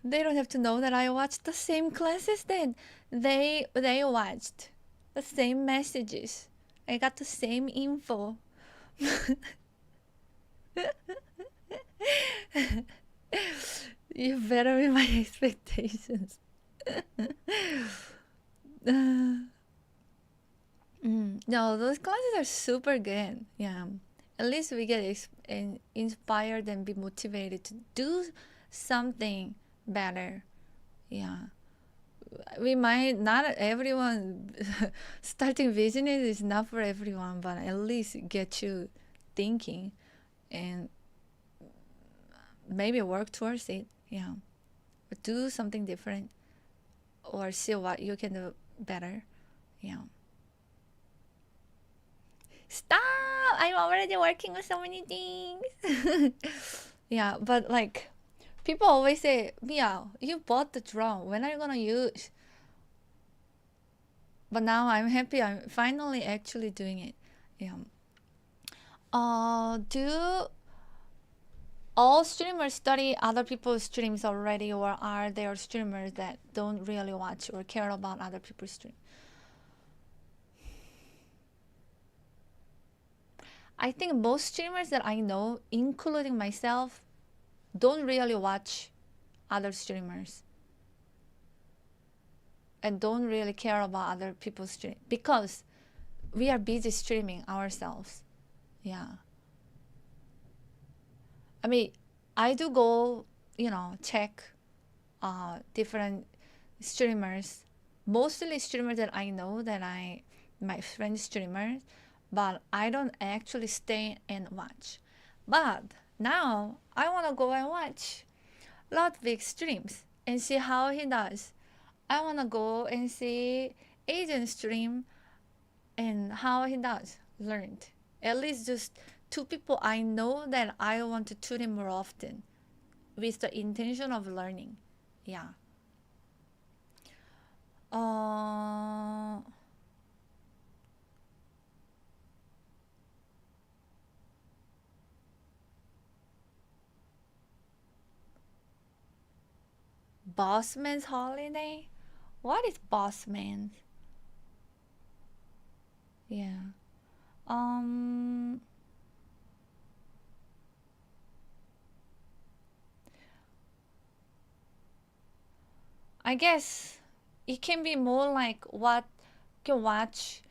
They don't have to know that I watched the same classes that they watched, the same messages. I got the same info. You better meet my expectations. No, those classes are super good. Yeah. At least we get inspired and be motivated to do something better. Yeah. We might not everyone starting business is not for everyone, but at least get you thinking and maybe work towards it. Yeah. Or do something different or see what you can do better. Yeah. Stop! I'm already working on so many things. Yeah, but like people always say, Mia, you bought the drum. When are you gonna use? But now I'm happy. I'm finally actually doing it. Yeah. Do all streamers study other people's streams already, or are there streamers that don't really watch or care about other people's streams? I think most streamers that I know, including myself, don't really watch other streamers and don't really care about other people's stream because we are busy streaming ourselves. Yeah. I mean, I do go, check different streamers, mostly streamers that I know my friend streamers, but I don't actually stay and watch. But now I want to go and watch Ludwig streams and see how he does. I want to go and see Agent stream and how he does, learned. At least just 2 people I know that I want to tune in more often with the intention of learning. Yeah. Bossman's holiday? What is Bossman's? Yeah. I guess it can be more like what you can watch.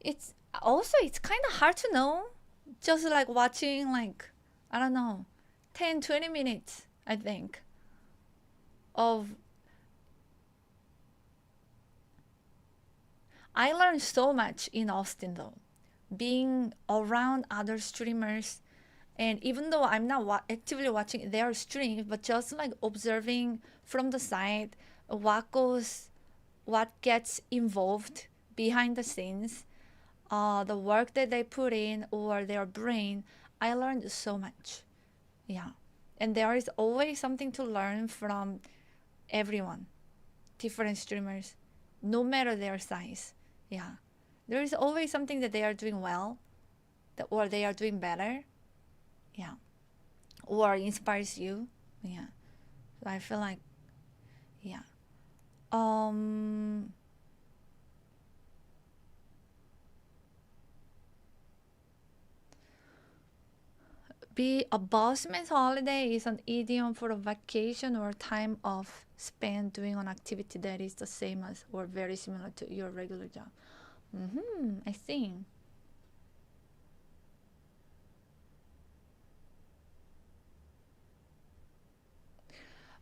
It's kind of hard to know. Just like watching I don't know, 10, 20 minutes, I think, of I learned so much in Austin though, being around other streamers, and even though I'm not actively watching their streams, but just like observing from the side what gets involved behind the scenes, the work that they put in or their brain, I learned so much. Yeah, and there is always something to learn from everyone, different streamers, no matter their size. Yeah, there is always something that they are doing well, or they are doing better. Yeah, or inspires you. Yeah, so I feel like, yeah. Be a bossman's holiday is an idiom for a vacation or time off spent doing an activity that is the same as or very similar to your regular job. I see.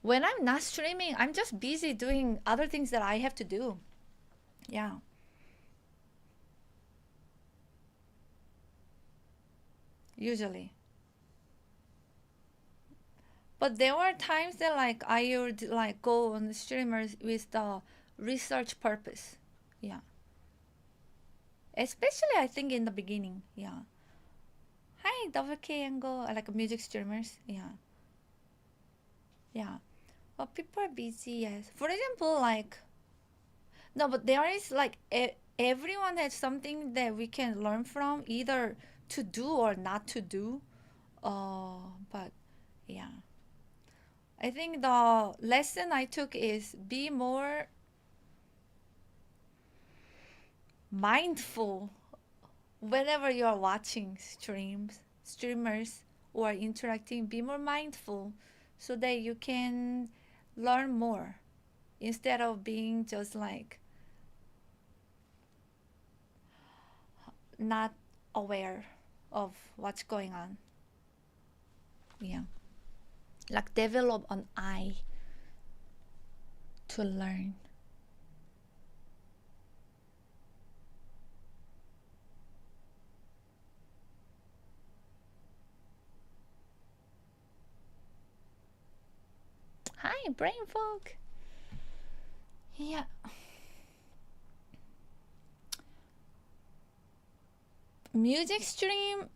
When I'm not streaming, I'm just busy doing other things that I have to do. Yeah. Usually. But there were times that I would go on the streamers with the research purpose. Yeah. Especially I think in the beginning. Yeah. Hi, WK and go music streamers. Yeah. Yeah. But people are busy, yes. For example, no, but there is everyone has something that we can learn from, either to do or not to do. But yeah. I think the lesson I took is be more mindful whenever you are watching streamers, or interacting. Be more mindful so that you can learn more instead of being just not aware of what's going on. Yeah. Like develop an eye to learn. Hi, brain fog. Yeah. Music stream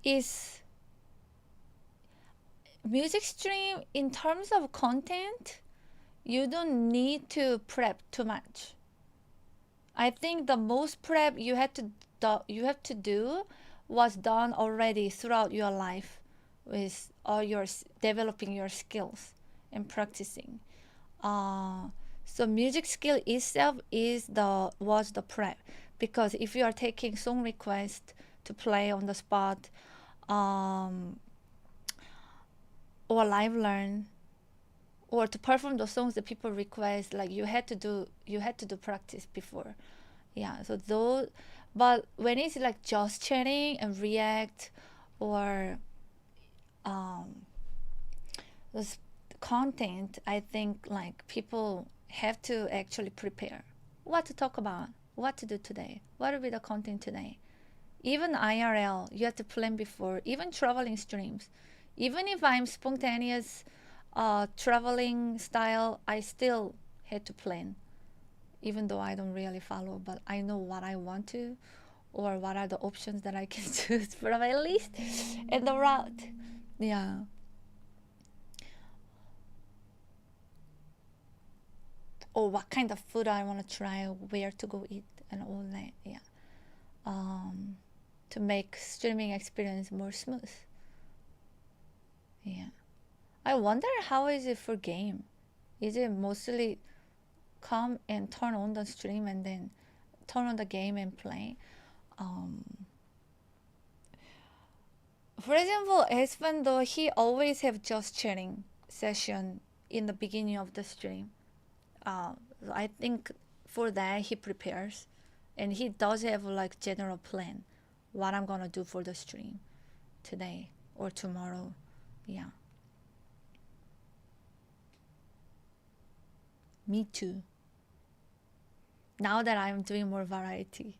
is music stream in terms of content, you don't need to prep too much. I think the most prep you have to do was done already throughout your life with all your developing your skills and practicing. So music skill itself was the prep, because if you are taking song request to play on the spot, or live learn, or to perform the songs that people request, like you had to do practice before. Yeah, so those, but when it's like just chatting and react, or this content, I think like people have to actually prepare what to talk about, what to do today, what will be the content today. Even IRL, you have to plan before, even traveling streams. Even if I'm spontaneous traveling style, I still had to plan, even though I don't really follow, but I know what I want to, or what are the options that I can choose for my list and the route. Yeah. Or what kind of food I want to try, where to go eat, and all that. Yeah. To make streaming experience more smooth. Yeah. I wonder how is it for game? Is it mostly come and turn on the stream and then turn on the game and play? For example, Espen, though, he always have just chatting session in the beginning of the stream. I think for that he prepares, and he does have like general plan what I'm gonna do for the stream today or tomorrow. Yeah. Me too. Now that I'm doing more variety.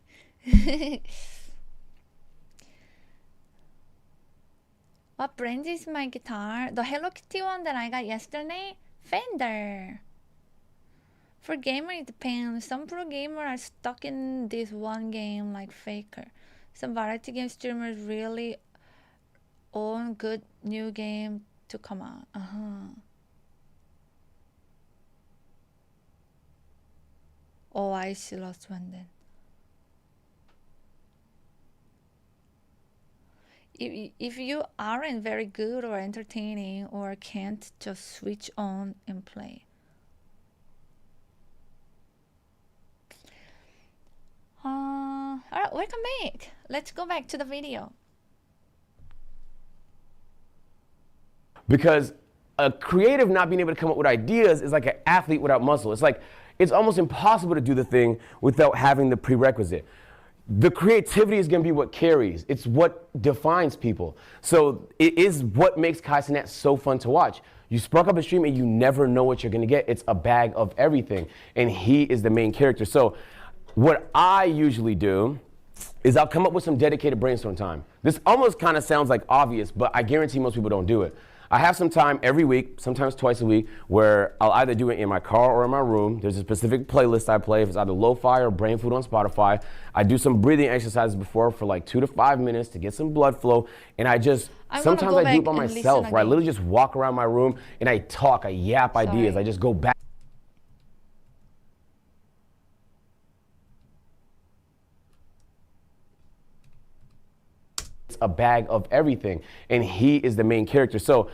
What brand is my guitar? The Hello Kitty one that I got yesterday? Fender. For gamer, it depends. Some pro gamer are stuck in this one game like Faker. Some variety game streamers really own good new game to come out. Oh, I see. Lost one then. If you aren't very good or entertaining or can't just switch on and play. Alright, welcome back. Let's go back to the video. Because a creative not being able to come up with ideas is like an athlete without muscle. It's like, it's almost impossible to do the thing without having the prerequisite. The creativity is going to be what carries. It's what defines people. So it is what makes Kai Cenat so fun to watch. You spark up a stream and you never know what you're going to get. It's a bag of everything. And he is the main character. So what I usually do is I'll come up with some dedicated brainstorm time. This almost kind of sounds like obvious, but I guarantee most people don't do it. I have some time every week, sometimes twice a week, where I'll either do it in my car or in my room. There's a specific playlist I play. If it's either lo-fi or brain food on Spotify. I do some breathing exercises before for like 2 to 5 minutes to get some blood flow. And sometimes I do it by myself, where I literally just walk around my room and I talk, I yap ideas. I just go back. A bag of everything, and he is the main character. So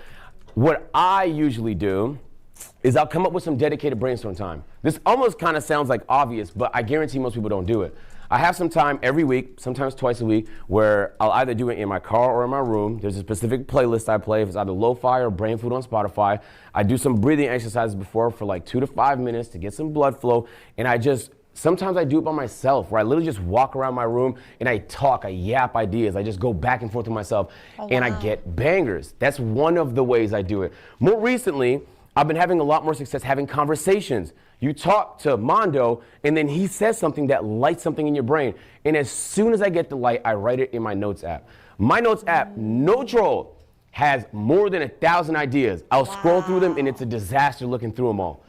what I usually do is I'll come up with some dedicated brainstorm time. This almost kind of sounds like obvious, but I guarantee most people don't do it. I have some time every week, sometimes twice a week, where I'll either do it in my car or in my room. There's a specific playlist I play. If it's either lo-fi or brain food on Spotify. I do some breathing exercises before for like 2 to 5 minutes to get some blood flow, and Sometimes I do it by myself, where I literally just walk around my room and I talk, I yap ideas, I just go back and forth with myself, and I get bangers. That's one of the ways I do it. More recently, I've been having a lot more success having conversations. You talk to Mondo, and then he says something that lights something in your brain. And as soon as I get the light, I write it in my notes app. My notes app, no troll, has more than 1,000 ideas. I'll scroll through them, and it's a disaster looking through them all.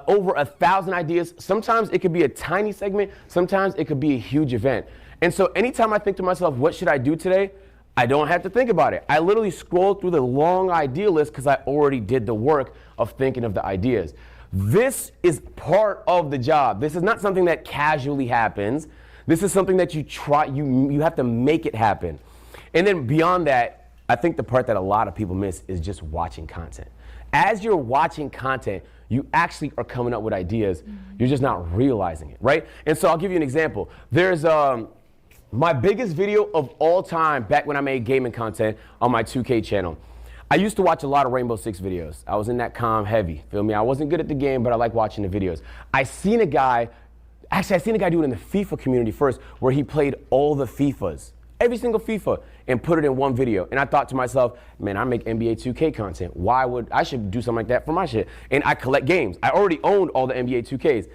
Over 1,000 ideas. Sometimes it could be a tiny segment. Sometimes it could be a huge event. And so anytime I think to myself, what should I do today? I don't have to think about it. I literally scroll through the long idea list because I already did the work of thinking of the ideas. This is part of the job. This is not something that casually happens. This is something that you try, you have to make it happen. And then beyond that, I think the part that a lot of people miss is just watching content. As you're watching content, you actually are coming up with ideas. You're just not realizing it, right? And so I'll give you an example. There's my biggest video of all time back when I made gaming content on my 2K channel. I used to watch a lot of Rainbow Six videos. I was in that comm heavy, feel me? I wasn't good at the game, but I like watching the videos. I seen a guy do it in the FIFA community first, where he played all the FIFAs, every single FIFA, and put it in one video. And I thought to myself, man, I make NBA 2K content. I should do something like that for my shit. And I collect games. I already owned all the NBA 2Ks.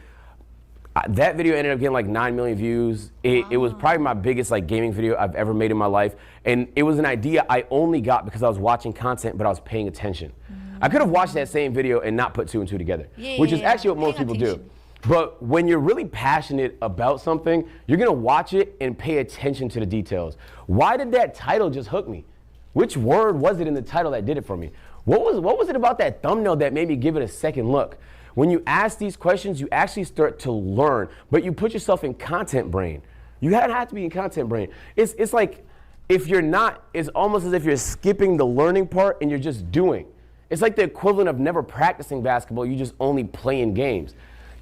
That video ended up getting like 9 million views. It was probably my biggest like gaming video I've ever made in my life. And it was an idea I only got because I was watching content, but I was paying attention. I could have watched that same video and not put two and two together, which is actually what most people do. But when you're really passionate about something, you're gonna watch it and pay attention to the details. Why did that title just hook me? Which word was it in the title that did it for me? What was it about that thumbnail that made me give it a second look? When you ask these questions, you actually start to learn, but you put yourself in content brain. You don't have to be in content brain. It's like, if you're not, it's almost as if you're skipping the learning part and you're just doing. It's like the equivalent of never practicing basketball, you just only playing games.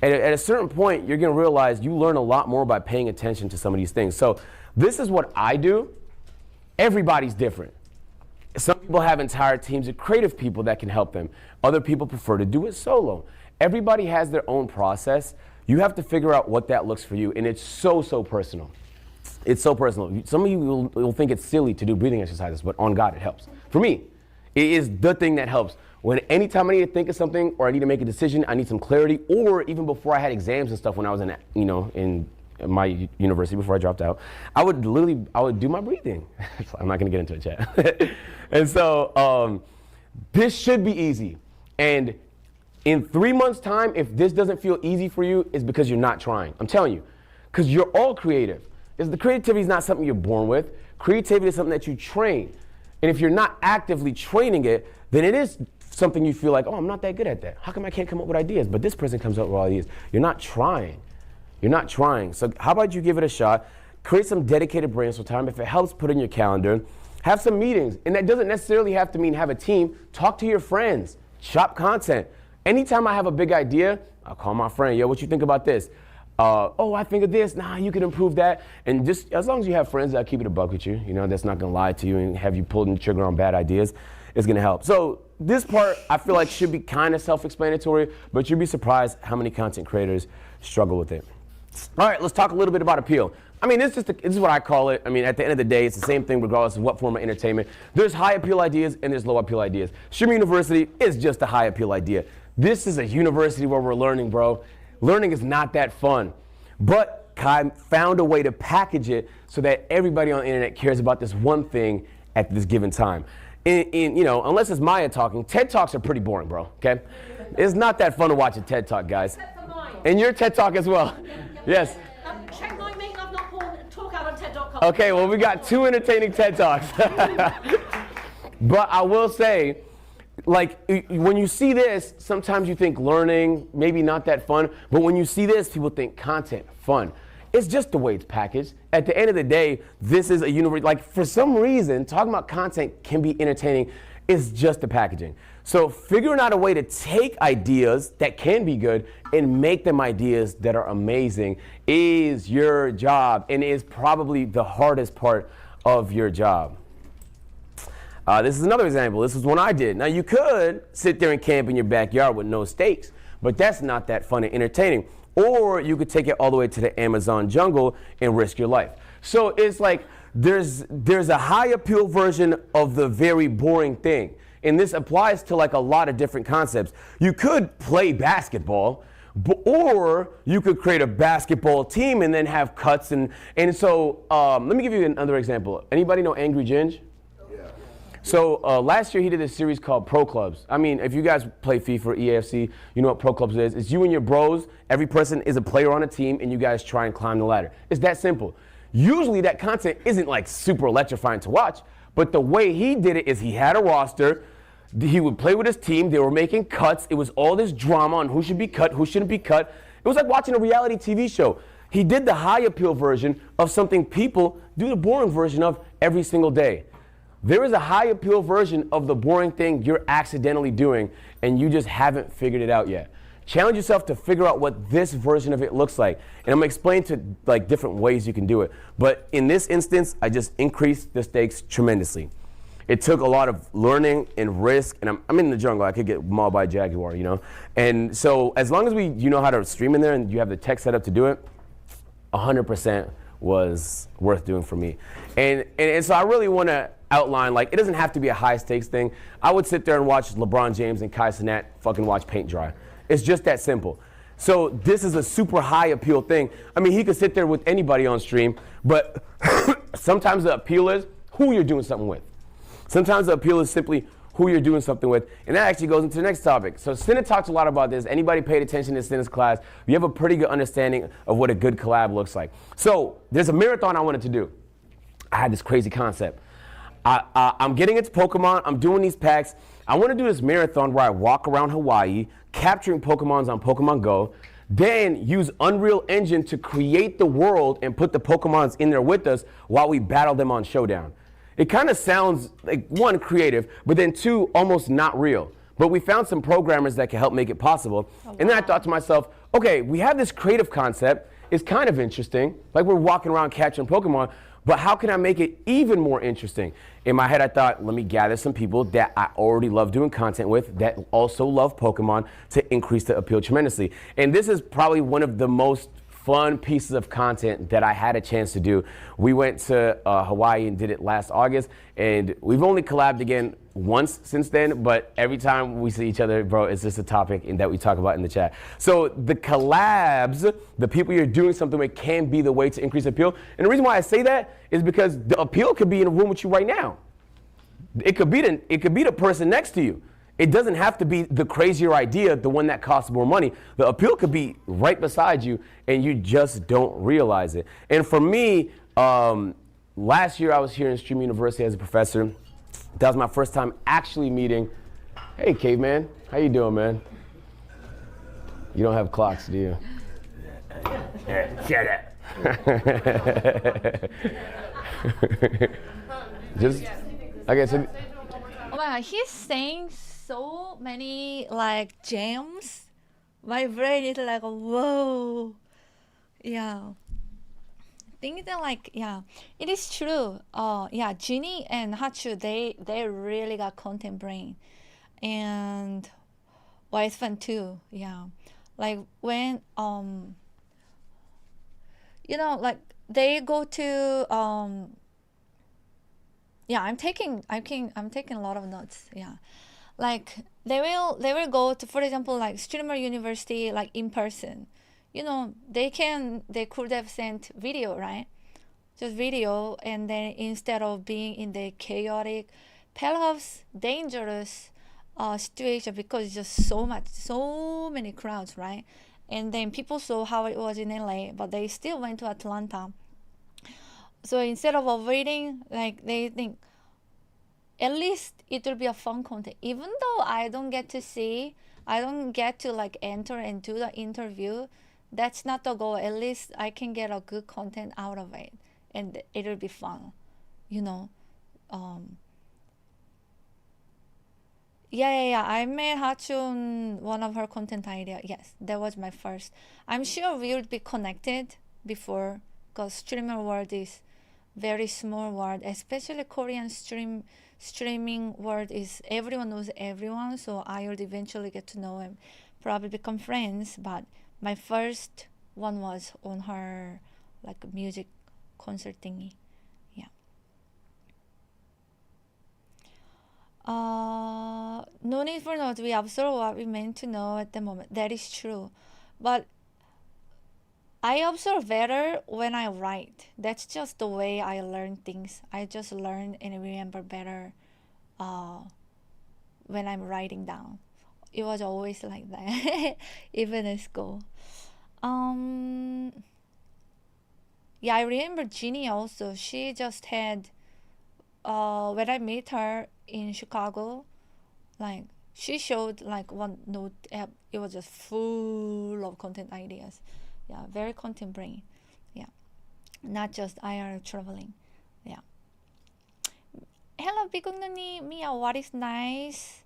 At a certain point, you're gonna realize you learn a lot more by paying attention to some of these things. So this is what I do. Everybody's different. Some people have entire teams of creative people that can help them. Other people prefer to do it solo. Everybody has their own process. You have to figure out what that looks for you, and it's so personal. It's so personal. Some of you will think it's silly to do breathing exercises, but on God, it helps. For me, it is the thing that helps. Anytime I need to think of something or I need to make a decision, I need some clarity, or even before I had exams and stuff when I was in my university before I dropped out, I would do my breathing. I'm not gonna get into a chat. And so this should be easy. And in 3 months' time, if this doesn't feel easy for you, it's because you're not trying. I'm telling you, because you're all creative. The creativity is not something you're born with. Creativity is something that you train. And if you're not actively training it, then it is something you feel like, oh, I'm not that good at that. How come I can't come up with ideas? But this person comes up with all ideas. You're not trying. You're not trying. So how about you give it a shot? Create some dedicated brainstorm time. If it helps, put it in your calendar. Have some meetings. And that doesn't necessarily have to mean have a team. Talk to your friends. Shop content. Anytime I have a big idea, I'll call my friend. Yo, what you think about this? Oh, I think of this. Nah, you can improve that. And just as long as you have friends that keep it a buck with you, that's not gonna lie to you and have you pulling the trigger on bad ideas, it's gonna help. So this part I feel like should be kind of self-explanatory, but you'd be surprised how many content creators struggle with it. All right, let's talk a little bit about appeal. I mean, this is what I call it. I mean, at the end of the day, it's the same thing regardless of what form of entertainment. There's high appeal ideas and there's low appeal ideas. Streaming University is just a high appeal idea. This is a university where we're learning, bro. Learning is not that fun. But I found a way to package it so that everybody on the internet cares about this one thing at this given time. Unless it's Maya talking, TED Talks are pretty boring, bro, okay? It's not that fun to watch a TED Talk, guys. Except for mine. And your TED Talk as well. Yes. Check my Make Love Not Porn talk out on TED.com. Okay, well, we got 2 entertaining TED Talks. But I will say, like, when you see this, sometimes you think learning, maybe not that fun, but when you see this, people think content, fun. It's just the way it's packaged. At the end of the day, this is a university. Like, for some reason, talking about content can be entertaining. It's just the packaging. So figuring out a way to take ideas that can be good and make them ideas that are amazing is your job, and is probably the hardest part of your job. This is another example. This is one I did. Now, you could sit there and camp in your backyard with no stakes, but that's not that fun and entertaining. or you could take it all the way to the Amazon jungle and risk your life. So it's like there's a high appeal version of the very boring thing. And this applies to like a lot of different concepts. You could play basketball, or you could create a basketball team and then have cuts. And so let me give you another example. Anybody know Angry Ginge? So last year he did a series called Pro Clubs. I mean, if you guys play FIFA or EAFC, you know what Pro Clubs is. It's you and your bros. Every person is a player on a team, and you guys try and climb the ladder. It's that simple. Usually that content isn't like super electrifying to watch, but the way he did it is he had a roster. He would play with his team. They were making cuts. It was all this drama on who should be cut, who shouldn't be cut. It was like watching a reality TV show. He did the high appeal version of something people do the boring version of every single day. There is a high appeal version of the boring thing you're accidentally doing, and you just haven't figured it out yet. Challenge yourself to figure out what this version of it looks like. And I'm gonna explain to like different ways you can do it. But in this instance, I just increased the stakes tremendously. It took a lot of learning and risk, and I'm in the jungle. I could get mauled by a jaguar, you know? And so as long as you know how to stream in there and you have the tech set up to do it, 100% was worth doing for me. And so I really wanna outline, like, it doesn't have to be a high stakes thing. I would sit there and watch LeBron James and Kai Cenat fucking watch paint dry. It's just that simple. So this is a super high appeal thing. I mean, he could sit there with anybody on stream, but sometimes the appeal is who you're doing something with. Sometimes the appeal is simply who you're doing something with. And that actually goes into the next topic. So Senna talks a lot about this. Anybody paid attention to Senna's class, you have a pretty good understanding of what a good collab looks like. So there's a marathon I wanted to do. I had this crazy concept. I'm getting into Pokemon. I'm doing these packs. I want to do this marathon where I walk around Hawaii, capturing Pokemons on Pokemon Go, then use Unreal Engine to create the world and put the Pokemons in there with us while we battle them on Showdown. It kind of sounds like, one, creative, but then two, almost not real. But we found some programmers that can help make it possible. Oh, wow. And then I thought to myself, okay, we have this creative concept. It's kind of interesting. Like we're walking around catching Pokemon, but how can I make it even more interesting? In my head, I thought, let me gather some people that I already love doing content with that also love Pokemon to increase the appeal tremendously. And this is probably one of the most fun pieces of content that I had a chance to do. We went to Hawaii and did it last August, and we've only collabed again once since then, but every time we see each other, bro, it's just a topic that we talk about in the chat. So the collabs, the people you're doing something with, can be the way to increase appeal. And the reason why I say that is because the appeal could be in a room with you right now. It could be the person next to you. It doesn't have to be the crazier idea, the one that costs more money. The appeal could be right beside you, and you just don't realize it. And for me, last year I was here in Stream University as a professor. That was my first time actually meeting. Hey, caveman, how you doing, man? You don't have clocks, do you? Shut up. Just, okay, so. Oh my God, he's saying so many like gems. My brain is like, whoa. Yeah. Think that like, yeah, it is true. Yeah, Ginny and Hachu, they really got content brain. And well, it's fun too. Yeah. Like when you know, like they go to yeah, I'm taking a lot of notes. Yeah. Like they will go to, for example, like Streamer University, like in person. You know, they could have sent video, right? Just video, and then instead of being in the chaotic, perhaps dangerous situation, because it's just so many crowds, right? And then people saw how it was in LA, but they still went to Atlanta. So instead of avoiding, like they think, at least it will be a fun content. Even though I don't get to like enter and do the interview, that's not the goal. At least I can get a good content out of it, and it will be fun, you know. Yeah. I made Hachun one of her content idea. Yes, that was my first. I'm sure we would be connected before, because streamer world is very small world, especially Korean streaming world is everyone knows everyone. So I would eventually get to know and probably become friends. But My first one was on her like music concert thingy. Yeah. No need for notes. We observe what we meant to know at the moment. That is true. But I observe better when I write. That's just the way I learn things. I just learn and remember better when I'm writing down. It was always like that, even in school. Yeah, I remember Jeannie also. She just had, when I met her in Chicago, like she showed like one note app. It was just full of content ideas. Yeah, very content brain. Yeah, not just IR traveling. Yeah. Hello, Bigugnani. Mia, what is nice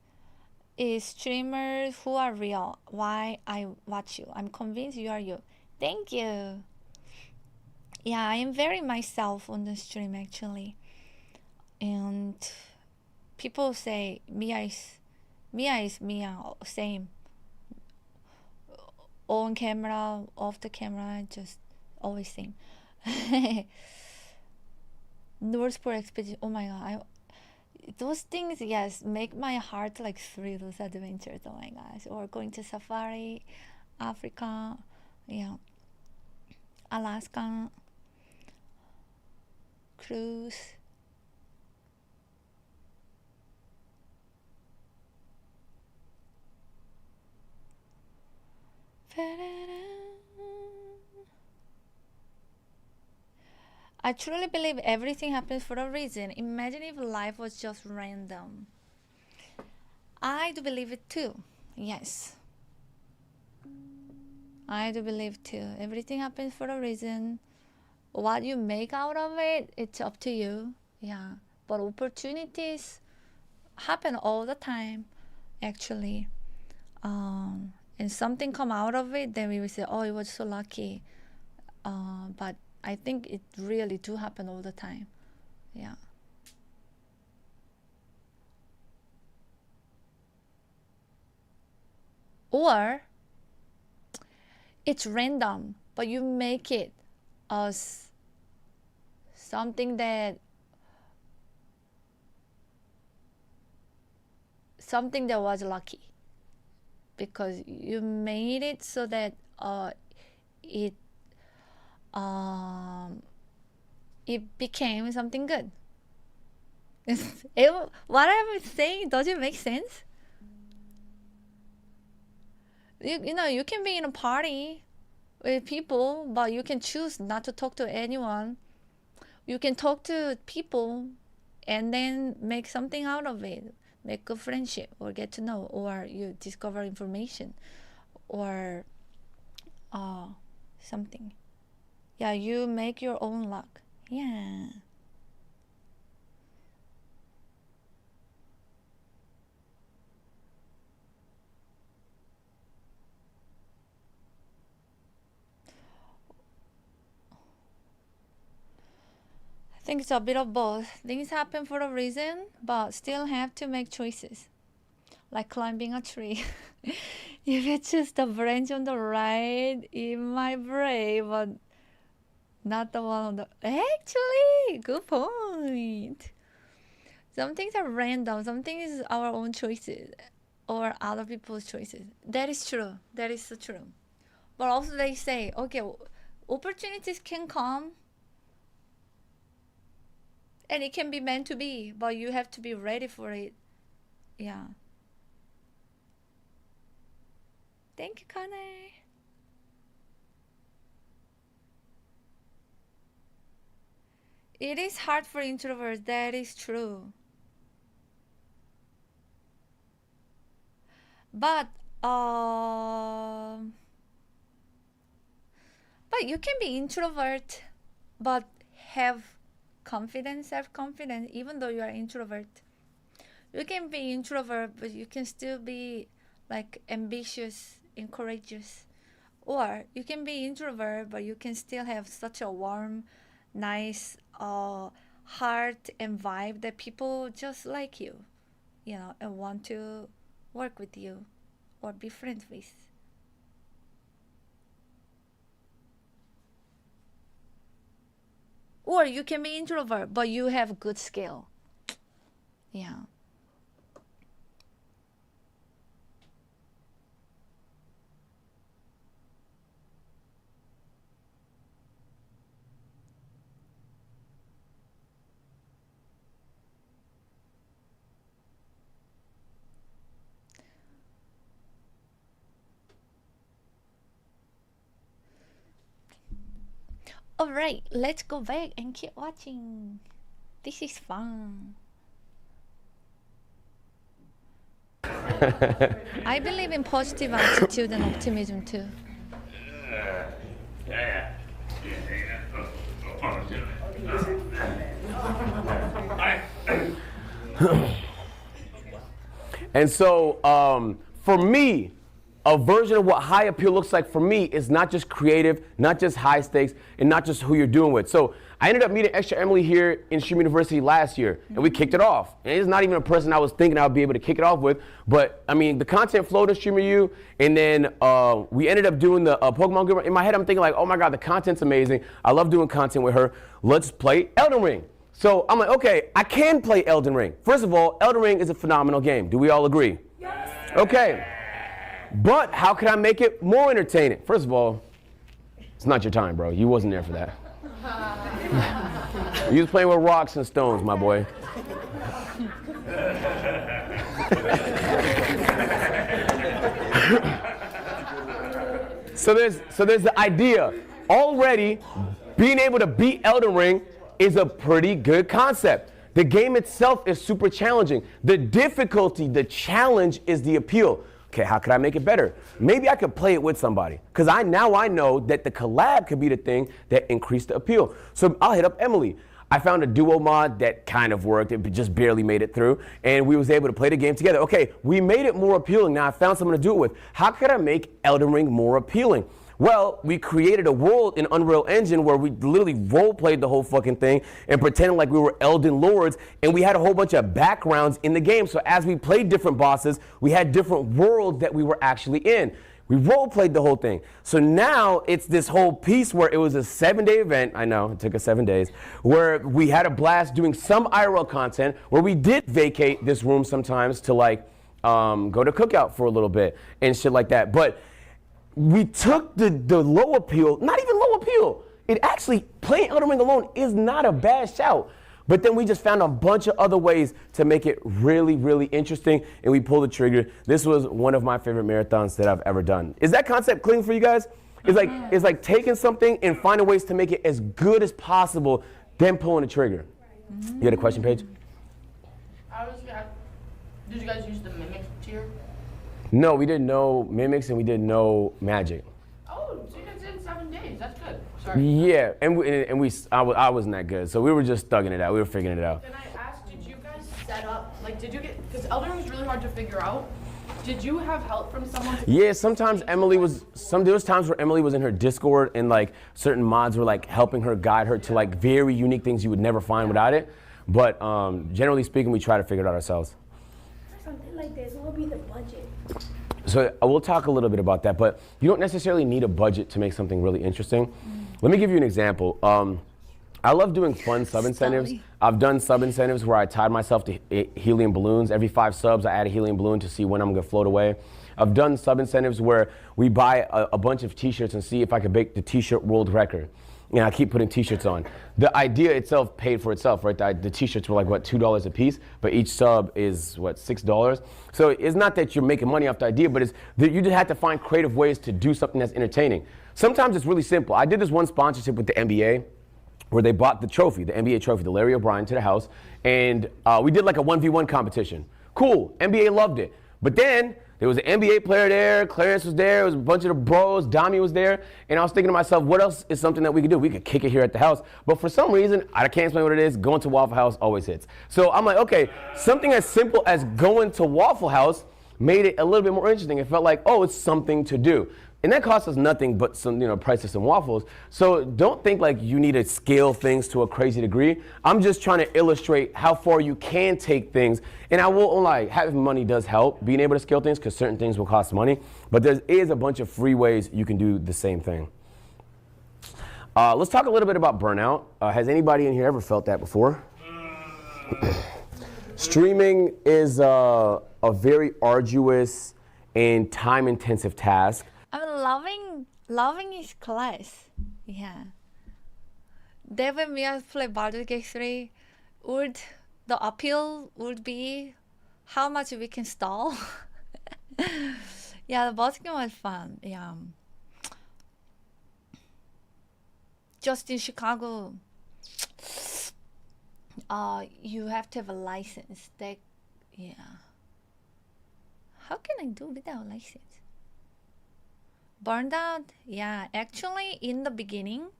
is streamers who are real. Why I watch you. I'm convinced you are you. Thank you. Yeah, I am very myself on the stream actually. And people say Mia is Mia, same. On camera, off the camera, just always same. North Pole expedition. Oh my god, those things, yes, make my heart like thrill. Those adventures. Oh my gosh, or going to safari, Africa, yeah, Alaska, cruise. I truly believe everything happens for a reason. Imagine if life was just random. I do believe it too. Yes. I do believe too. Everything happens for a reason. What you make out of it, it's up to you. Yeah. But opportunities happen all the time, actually. And something come out of it, then we will say, oh, it was so lucky. But I think it really do happen all the time. Yeah. Or it's random, but you make it as something that was lucky, because you made it so that it it became something good. What I'm saying, does it make sense? You know, you can be in a party with people, but you can choose not to talk to anyone. You can talk to people and then make something out of it. Make a friendship or get to know, or you discover information or something. Yeah, you make your own luck. Yeah. I think it's a bit of both. Things happen for a reason, but still have to make choices. Like climbing a tree. If it's just a branch on the right, it might break, but not the one on the... Actually, good point. Some things are random. Some things is our own choices or other people's choices. That is true. That is so true. But also they say, okay, opportunities can come and it can be meant to be, but you have to be ready for it. Yeah. Thank you, Kane. It is hard for introverts. That is true. But you can be introvert, but have confidence, self-confidence, even though you are introvert. You can be introvert, but you can still be like ambitious and courageous. Or you can be introvert, but you can still have such a warm, nice heart and vibe that people just like you, and want to work with you or be friends with. Or you can be introvert, but you have good skill. Yeah. All right, let's go back and keep watching. This is fun. I believe in positive attitude and optimism too. And so, for me, a version of what high appeal looks like for me is not just creative, not just high stakes, and not just who you're doing with. So I ended up meeting Extra Emily here in Stream University last year, and we kicked it off. And it's not even a person I was thinking I would be able to kick it off with, but I mean, the content flowed in Streamer U, and then we ended up doing the Pokemon Go. In my head, I'm thinking like, oh my God, the content's amazing. I love doing content with her. Let's play Elden Ring. So I'm like, okay, I can play Elden Ring. First of all, Elden Ring is a phenomenal game. Do we all agree? Yes. Okay. But how can I make it more entertaining? First of all, it's not your time, bro. You wasn't there for that. You was playing with rocks and stones, my boy. So there's the idea. Already, being able to beat Elden Ring is a pretty good concept. The game itself is super challenging. The difficulty, the challenge is the appeal. Okay, how could I make it better? Maybe I could play it with somebody. Because now I know that the collab could be the thing that increased the appeal. So I'll hit up Emily. I found a duo mod that kind of worked. It just barely made it through. And we was able to play the game together. Okay, we made it more appealing. Now I found someone to do it with. How could I make Elden Ring more appealing? Well, we created a world in Unreal Engine where we literally role-played the whole fucking thing and pretended like we were Elden Lords, and we had a whole bunch of backgrounds in the game. So as we played different bosses, we had different worlds that we were actually in. We role-played the whole thing. So now it's this whole piece where it was a 7-day event. I know, it took us 7 days, where we had a blast doing some IRL content, where we did vacate this room sometimes to like go to cookout for a little bit and shit like that. But we took the low appeal, not even low appeal. It actually, playing Elden Ring alone is not a bad shout. But then we just found a bunch of other ways to make it really, really interesting, and we pulled the trigger. This was one of my favorite marathons that I've ever done. Is that concept clean for you guys? It's like taking something and finding ways to make it as good as possible, then pulling the trigger. You had a question, Paige? Did you guys use the Mimic tier? No, we did no mimics and we did no magic. Oh, so you guys did in 7 days. That's good. Sorry. Yeah, I wasn't that good, so we were just thugging it out. We were figuring it out. Can I ask, did you guys set up, like, did you get, because Elden Ring is really hard to figure out. Did you have help from someone? Yeah, sometimes Emily was, there was times where Emily was in her Discord and like certain mods were like helping her, guide her to like very unique things you would never find without it. But generally speaking, we try to figure it out ourselves. For something like this, what would be the budget? So we'll talk a little bit about that, but you don't necessarily need a budget to make something really interesting. Let me give you an example. I love doing fun sub incentives. I've done sub incentives where I tied myself to helium balloons. Every 5 subs, I add a helium balloon to see when I'm gonna float away. I've done sub incentives where we buy a bunch of t-shirts and see if I could break the t-shirt world record. And I keep putting t-shirts on. The idea itself paid for itself, right? The t-shirts were like, what, $2 a piece? But each sub is, what, $6? So it's not that you're making money off the idea, but it's that you just have to find creative ways to do something that's entertaining. Sometimes it's really simple. I did this one sponsorship with the NBA where they bought the trophy, the NBA trophy, the Larry O'Brien, to the house. And we did like a 1v1 competition. Cool, NBA loved it. But then there was an NBA player there, Clarence was there, there was a bunch of the bros, Dami was there, and I was thinking to myself, what else is something that we could do? We could kick it here at the house, but for some reason, I can't explain what it is, going to Waffle House always hits. So I'm like, okay, something as simple as going to Waffle House made it a little bit more interesting. It felt like, oh, it's something to do. And that cost us nothing but some, price of some waffles. So don't think like you need to scale things to a crazy degree. I'm just trying to illustrate how far you can take things. And I won't lie, having money does help, being able to scale things, because certain things will cost money. But there is a bunch of free ways you can do the same thing. Let's talk a little bit about burnout. Has anybody in here ever felt that before? Streaming is a very arduous and time-intensive task. I'm loving his class. Yeah. Then when we play Baldur's Gate 3, the appeal would be how much we can stall. Yeah, the boss game was fun. Yeah. Just in Chicago, you have to have a license. Yeah. How can I do without a license? Burned out? Yeah, actually in the beginning,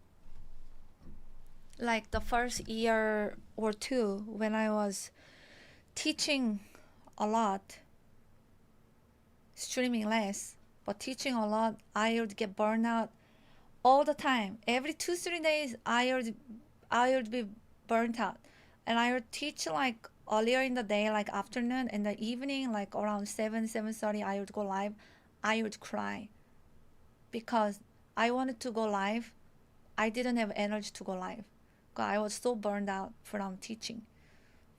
like the first year or two when I was teaching a lot, streaming less, but teaching a lot, I would get burned out all the time. Every 2-3 days, I would be burnt out. And I would teach like earlier in the day, like afternoon, and the evening, like around 7:30, I would go live. I would cry because I wanted to go live. I didn't have energy to go live because I was so burned out from teaching.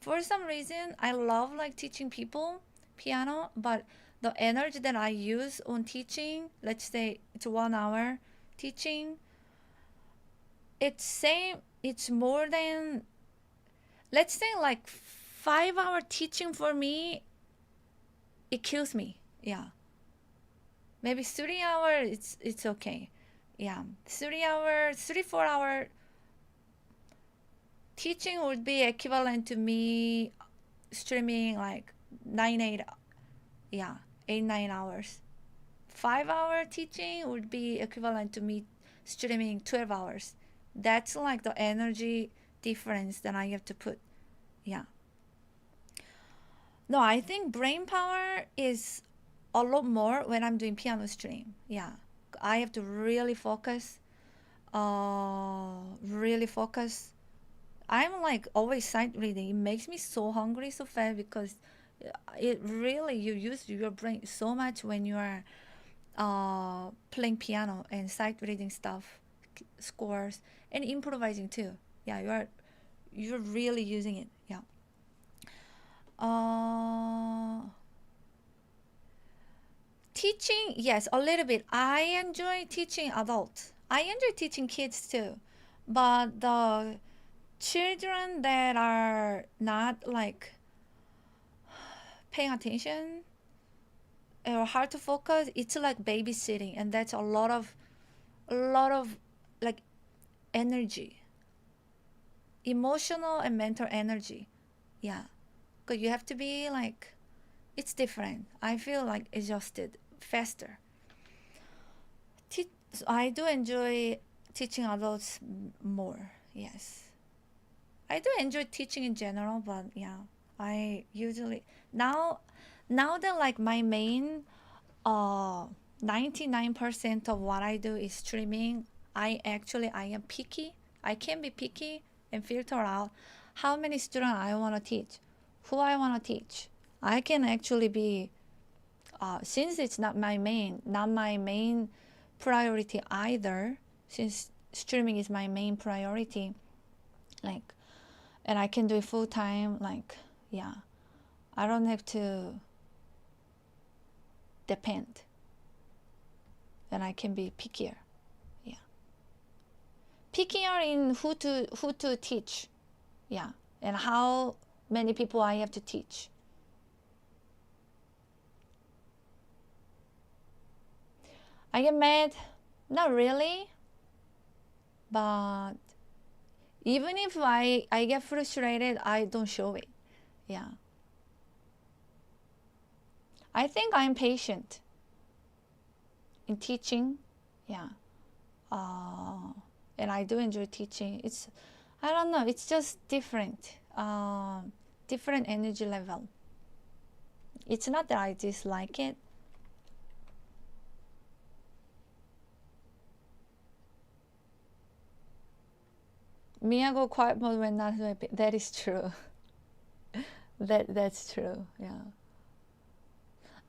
For some reason, I love like teaching people piano, but the energy that I use on teaching, let's say it's 1 hour teaching, it's more than, let's say like 5 hour teaching for me, it kills me. Yeah. Maybe 3 hours, it's okay. Yeah. 3-4 hour teaching would be equivalent to me streaming like 8-9 hours. 5 hour teaching would be equivalent to me streaming 12 hours. That's like the energy difference that I have to put. Yeah. No, I think brain power is a lot more when I'm doing piano stream. Yeah. I have to really focus. I'm like always sight reading. It makes me so hungry so fast because it really, you use your brain so much when you are playing piano and sight reading stuff, scores, and improvising too. Yeah, you're really using it. Yeah. Teaching, yes, a little bit. I enjoy teaching adults. I enjoy teaching kids too, but the children that are not like paying attention or hard to focus, it's like babysitting, and that's a lot of like energy, emotional and mental energy. Yeah, because you have to be like, it's different. I feel like exhausted faster. I do enjoy teaching adults more. Yes, I do enjoy teaching in general, but yeah, I usually now that like my main 99% of what I do is streaming, I am picky. I can be picky and filter out how many students I want to teach, who I want to teach. I can actually be, since it's not my main priority either, since streaming is my main priority, like, and I can do it full time, like, yeah, I don't have to depend, and I can be pickier. Yeah, pickier in who to teach. Yeah, and how many people I have to teach. I get mad? Not really. But even if I get frustrated, I don't show it. Yeah. I think I'm patient in teaching. Yeah. And I do enjoy teaching. I don't know, it's just different. Different energy level. It's not that I dislike it. Mia go quiet mode when not happy. That is true. That's true. Yeah.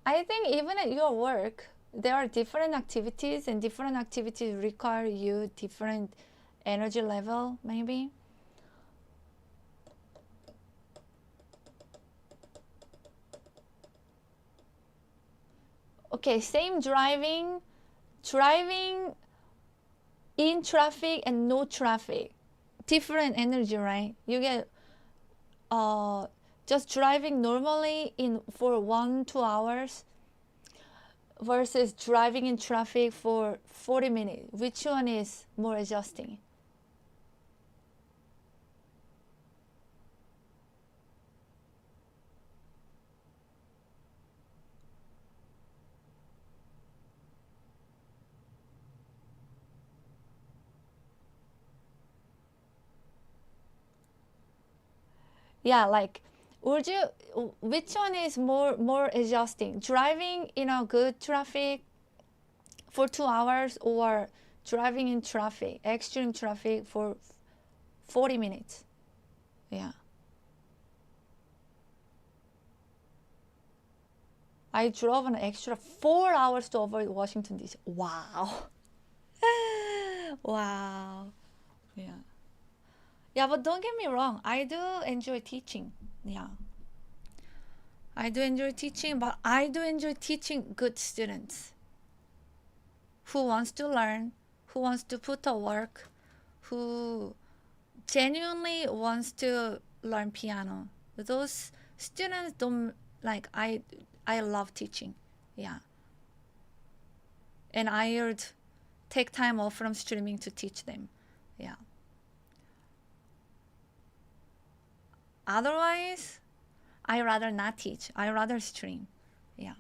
I think even at your work, there are different activities, and different activities require you different energy level, maybe. Okay, same driving in traffic and no traffic, different energy, right? You get just driving normally for 1-2 hours versus driving in traffic for 40 minutes. Which one is more adjusting? Yeah, like, would you, which one is more adjusting? Driving in a good traffic for 2 hours or driving in traffic, extreme traffic for 40 minutes? Yeah. I drove an extra 4 hours to avoid Washington, D.C. Wow. Wow. Yeah. Yeah, but don't get me wrong. I do enjoy teaching. Yeah. I do enjoy teaching, but I do enjoy teaching good students who wants to learn, who wants to put the work, who genuinely wants to learn piano. Those students don't like I love teaching. Yeah. And I would take time off from streaming to teach them. Yeah. Otherwise, I rather not teach. I rather stream. Yeah.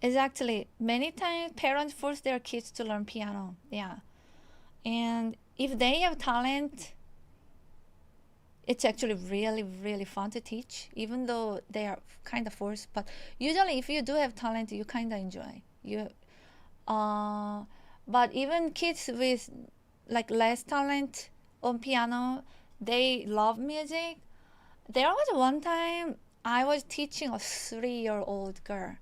Exactly. Many times parents force their kids to learn piano. Yeah. And if they have talent, it's actually really, really fun to teach, even though they are kind of forced. But usually if you do have talent, you kind of enjoy. But even kids with like less talent on piano, they love music. There was one time I was teaching a 3-year-old girl.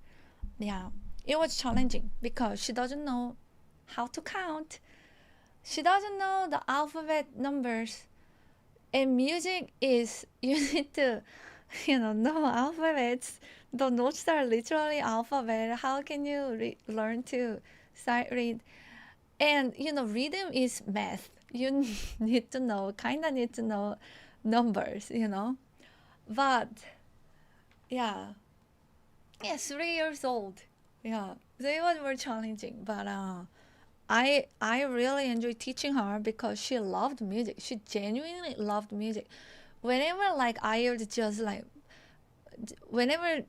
Yeah, it was challenging because she doesn't know how to count. She doesn't know the alphabet numbers. And music is, you need to, know alphabets. The notes are literally alphabet. How can you learn to sight read? And, rhythm is math. You need to know, kind of need to know numbers, But, yeah. Yeah, 3 years old. Yeah, so it was more challenging. But I really enjoyed teaching her because she loved music. She genuinely loved music. Whenever like I would just like, whenever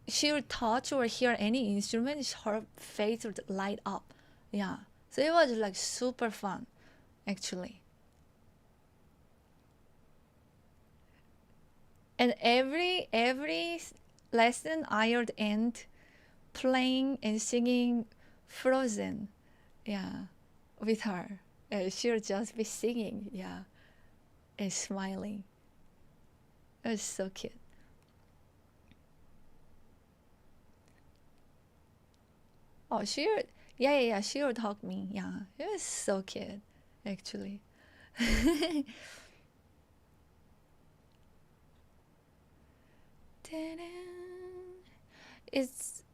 she would touch or hear any instrument, her face would light up. Yeah, so it was like super fun, actually. And every lesson I would end playing and singing Frozen. Yeah, with her. She'll just be singing, yeah, and smiling. It was so cute. Oh, yeah, she would hug me, yeah. It was so cute, actually.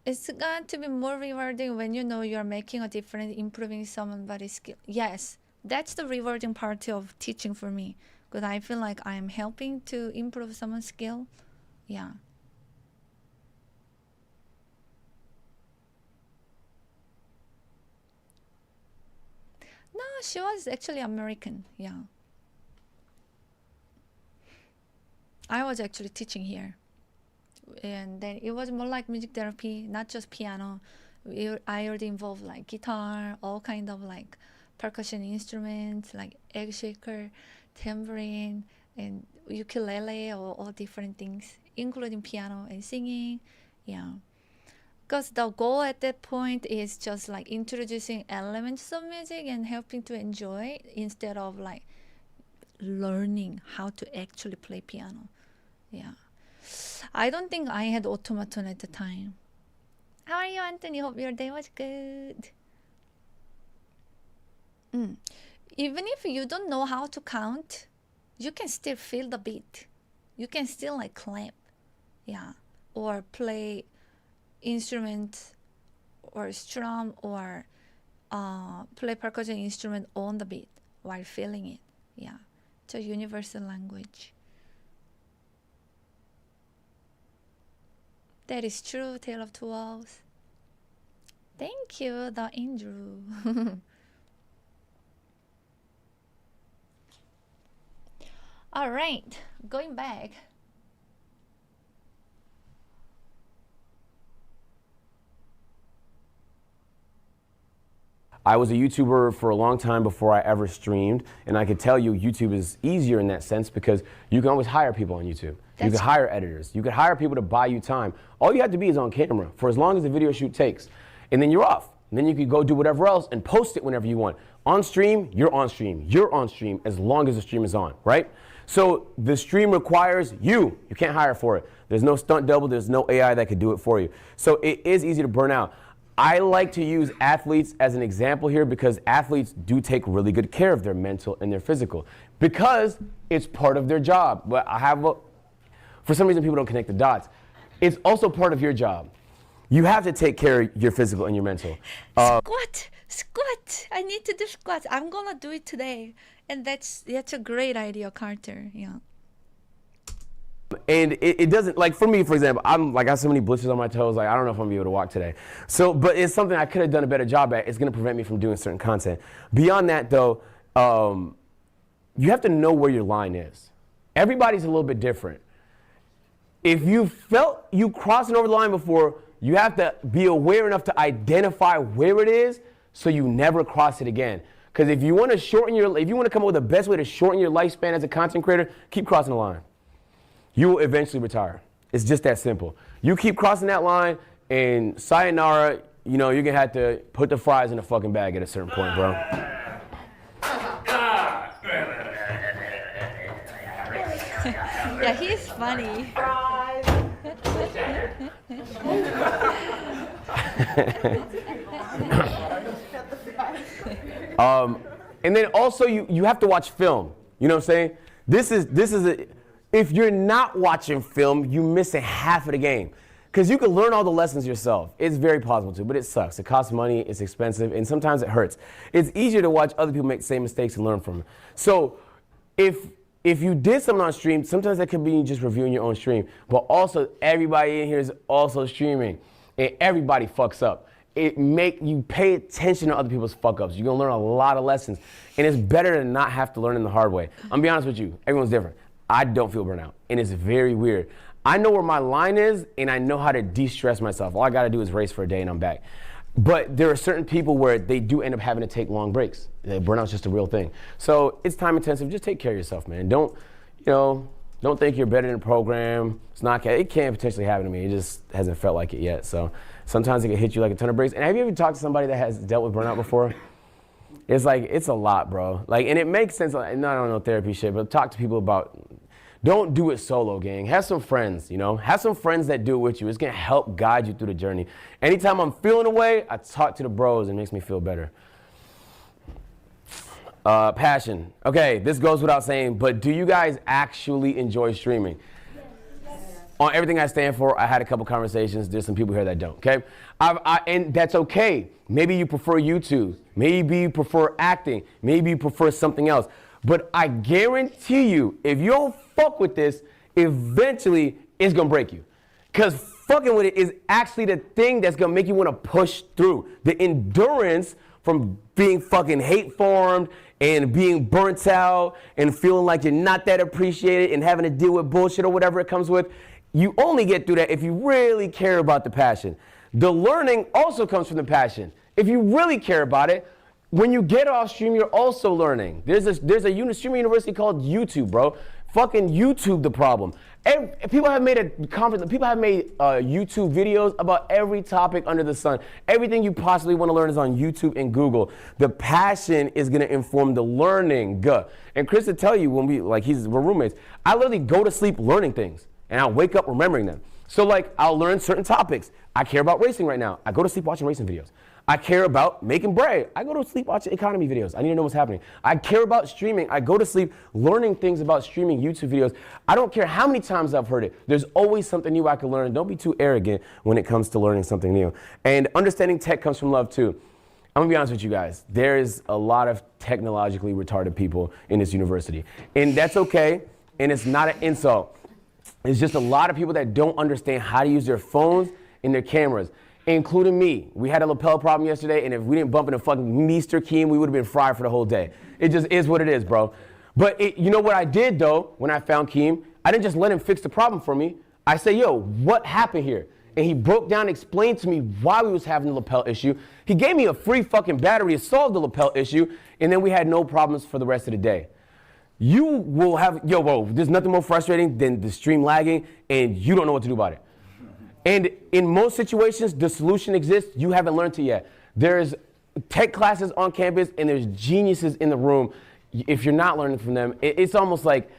It's going to be more rewarding when you know you're making a difference, improving somebody's skill. Yes, that's the rewarding part of teaching for me, because I feel like I'm helping to improve someone's skill. Yeah. No, she was actually American. Yeah. I was actually teaching here. And then it was more like music therapy, not just piano. I already involved like guitar, all kind of like percussion instruments, like egg shaker, tambourine, and ukulele, or all different things, including piano and singing. Yeah. Because the goal at that point is just like introducing elements of music and helping to enjoy, instead of like learning how to actually play piano. Yeah. I don't think I had automaton at the time. How are you, Anthony? Hope your day was good. Even if you don't know how to count, you can still feel the beat. You can still like clap, yeah, or play instrument or strum or play percussion instrument on the beat while feeling it. Yeah, it's a universal language. That is true, Tale of Two Wolves. Thank you, the Andrew. All right, going back. I was a YouTuber for a long time before I ever streamed, and I can tell you YouTube is easier in that sense because you can always hire people on YouTube. You can hire editors. You can hire people to buy you time. All you have to be is on camera for as long as the video shoot takes, and then you're off. And then you can go do whatever else and post it whenever you want. On stream, you're on stream. You're on stream as long as the stream is on, right? So the stream requires you. You can't hire for it. There's no stunt double. There's no AI that could do it for you. So it is easy to burn out. I like to use athletes as an example here because athletes do take really good care of their mental and their physical because it's part of their job. But for some reason, people don't connect the dots. It's also part of your job. You have to take care of your physical and your mental. Squat. I need to do squats. I'm gonna do it today, and that's a great idea, Carter. Yeah. And it doesn't, like for me, for example, I got so many blisters on my toes, like I don't know if I'm gonna be able to walk today. So, but it's something I could have done a better job at. It's gonna prevent me from doing certain content. Beyond that though, you have to know where your line is. Everybody's a little bit different. If you felt you crossing over the line before, you have to be aware enough to identify where it is so you never cross it again. Because if you want to come up with the best way to shorten your lifespan as a content creator, keep crossing the line. You will eventually retire. It's just that simple. You keep crossing that line, and sayonara, you're going to have to put the fries in a fucking bag at a certain point, bro. Yeah, he's funny. And then also you have to watch film. You know what I'm saying? If you're not watching film, you're missing half of the game. Because you can learn all the lessons yourself. It's very possible to, but it sucks. It costs money, it's expensive, and sometimes it hurts. It's easier to watch other people make the same mistakes and learn from them. So if you did something on stream, sometimes that could be just reviewing your own stream. But also, everybody in here is also streaming. And everybody fucks up. You pay attention to other people's fuck ups. You're gonna learn a lot of lessons. And it's better to not have to learn in the hard way. I'm gonna be honest with you, everyone's different. I don't feel burnout, and it's very weird. I know where my line is, and I know how to de-stress myself. All I gotta do is race for a day and I'm back. But there are certain people where they do end up having to take long breaks. Burnout's just a real thing. So it's time intensive. Just take care of yourself, man. Don't think you're better than a program. It can potentially happen to me. It just hasn't felt like it yet. So sometimes it can hit you like a ton of bricks. And have you ever talked to somebody that has dealt with burnout before? It's like, it's a lot, bro. Like, and it makes sense. I don't know therapy shit, but talk to people about, don't do it solo, gang. Have some friends, Have some friends that do it with you. It's gonna help guide you through the journey. Anytime I'm feeling away, I talk to the bros. It makes me feel better. Passion. Okay, this goes without saying, but do you guys actually enjoy streaming? Yes. On everything I stand for, I had a couple conversations. There's some people here that don't, okay? And that's okay. Maybe you prefer YouTube. Maybe you prefer acting. Maybe you prefer something else. But I guarantee you, if you don't fuck with this, eventually it's gonna break you. Because fucking with it is actually the thing that's gonna make you wanna push through. The endurance from being fucking hate-formed and being burnt out and feeling like you're not that appreciated and having to deal with bullshit or whatever it comes with, you only get through that if you really care about the passion. The learning also comes from the passion. If you really care about it, when you get off stream, you're also learning. There's a streaming university called YouTube, bro. Fucking YouTube the problem. People have made a conference, people have made YouTube videos about every topic under the sun. Everything you possibly want to learn is on YouTube and Google. The passion is going to inform the learning. And Chris will tell you when we're roommates, I literally go to sleep learning things and I'll wake up remembering them. So like I'll learn certain topics. I care about racing right now. I go to sleep watching racing videos. I care about making bread. I go to sleep watching economy videos. I need to know what's happening. I care about streaming. I go to sleep learning things about streaming YouTube videos. I don't care how many times I've heard it. There's always something new I can learn. Don't be too arrogant when it comes to learning something new. And understanding tech comes from love too. I'm gonna be honest with you guys. There is a lot of technologically retarded people in this university. And that's okay, and it's not an insult. It's just a lot of people that don't understand how to use their phones and their cameras, including me. We had a lapel problem yesterday, and if we didn't bump into fucking Mr. Keem, we would have been fried for the whole day. It just is what it is, bro. But you know what I did, though, when I found Keem? I didn't just let him fix the problem for me. I said, yo, what happened here? And he broke down and explained to me why we was having the lapel issue. He gave me a free fucking battery to solve the lapel issue, and then we had no problems for the rest of the day. You will have, there's nothing more frustrating than the stream lagging, and you don't know what to do about it. And in most situations, the solution exists. You haven't learned it yet. There's tech classes on campus, and there's geniuses in the room. If you're not learning from them, it's almost like,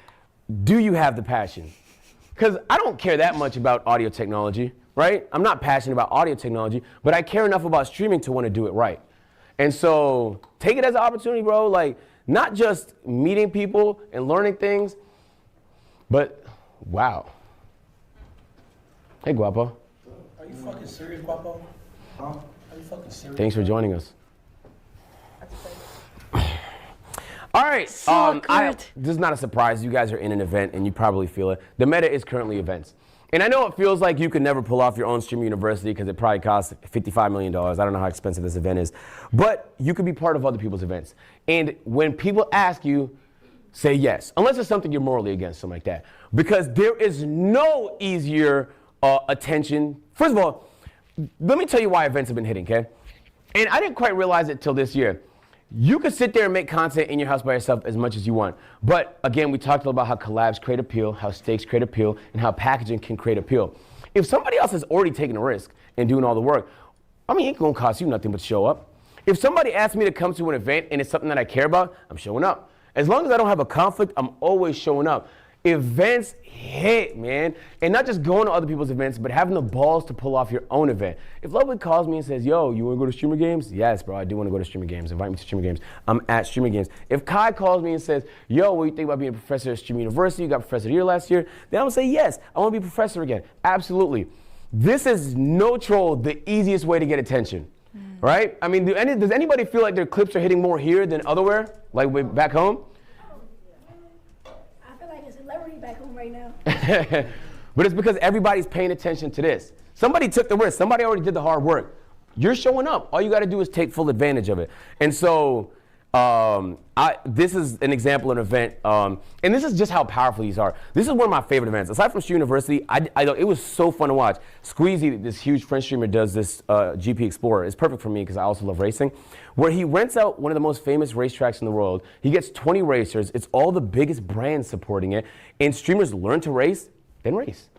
do you have the passion? Because I don't care that much about audio technology, right? I'm not passionate about audio technology, but I care enough about streaming to want to do it right. And so take it as an opportunity, bro. Like, not just meeting people and learning things, but wow. Hey, Guapo. Are you fucking serious, Guapo? Huh? Are you fucking serious? Thanks for joining us. All right. This is not a surprise. You guys are in an event, and you probably feel it. The meta is currently events. And I know it feels like you could never pull off your own stream university because it probably costs $55 million. I don't know how expensive this event is. But you could be part of other people's events. And when people ask you, say yes. Unless it's something you're morally against, something like that. Because there is no easier attention. First of all, let me tell you why events have been hitting, okay? And I didn't quite realize it till this year. You could sit there and make content in your house by yourself as much as you want. But again, we talked about how collabs create appeal, how stakes create appeal, and how packaging can create appeal. If somebody else has already taken a risk and doing all the work, I mean, it ain't gonna cost you nothing but show up. If somebody asks me to come to an event and it's something that I care about, I'm showing up. As long as I don't have a conflict, I'm always showing up. Events hit, man. And not just going to other people's events, but having the balls to pull off your own event. If Ludwig calls me and says, yo, you wanna go to Streamer Games? Yes, bro, I do wanna go to Streamer Games. Invite me to Streamer Games. I'm at Streamer Games. If Kai calls me and says, yo, what do you think about being a professor at Streamer University? You got Professor of the Year last year. Then I'm gonna say, yes, I wanna be a professor again. Absolutely. This is no troll, the easiest way to get attention, right? I mean, does anybody feel like their clips are hitting more here than otherwhere, like back home? Back home right now. But it's because everybody's paying attention to this. Somebody took the risk. Somebody already did the hard work. You're showing up. All you got to do is take full advantage of it. And so this is an example of an event. And this is just how powerful these are. This is one of my favorite events. Aside from Stream University, it was so fun to watch. Squeezy, this huge French streamer, does this GP Explorer. It's perfect for me because I also love racing, where he rents out one of the most famous racetracks in the world. He gets 20 racers. It's all the biggest brands supporting it. And streamers learn to race, then race.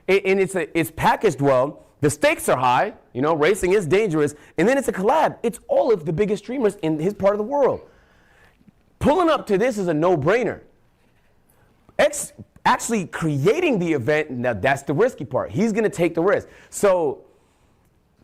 And it's packaged well. The stakes are high. You know, racing is dangerous. And then it's a collab. It's all of the biggest streamers in his part of the world. Pulling up to this is a no-brainer. Actually creating the event, now that's the risky part. He's going to take the risk. So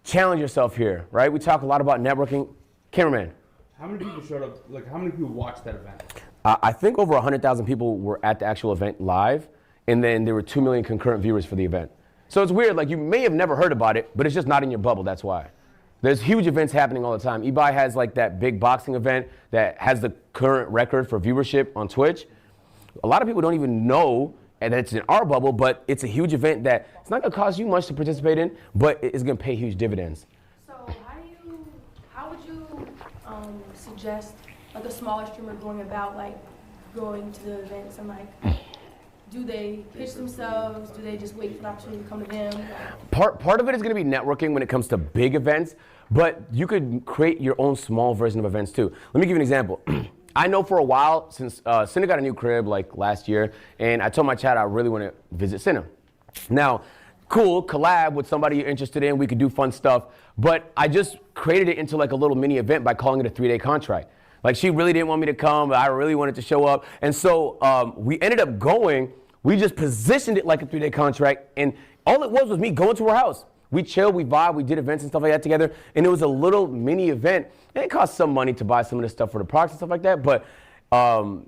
challenge yourself here, right? We talk a lot about networking. Cameraman. How many people showed up? Like, how many people watched that event? I think over 100,000 people were at the actual event live, and then there were 2 million concurrent viewers for the event. So it's weird, like you may have never heard about it, but it's just not in your bubble, that's why. There's huge events happening all the time. Ebuy has like that big boxing event that has the current record for viewership on Twitch. A lot of people don't even know that it's in our bubble, but it's a huge event that it's not gonna cost you much to participate in, but it's gonna pay huge dividends. So how would you suggest like a smaller streamer going about like going to the events and like, do they pitch themselves? Do they just wait for the opportunity to come to them? Part of it is going to be networking when it comes to big events, but you could create your own small version of events too. Let me give you an example. I know for a while, since Cinna got a new crib like last year, and I told my chat I really want to visit Cinna. Now, cool, collab with somebody you're interested in, we could do fun stuff, but I just created it into like a little mini event by calling it a 3-day contract. Like she really didn't want me to come, but I really wanted to show up. And so we ended up going, we just positioned it like a 3-day contract, and all it was me going to her house. We chilled, we vibed, we did events and stuff like that together, and it was a little mini event. And it cost some money to buy some of the stuff for the products and stuff like that, but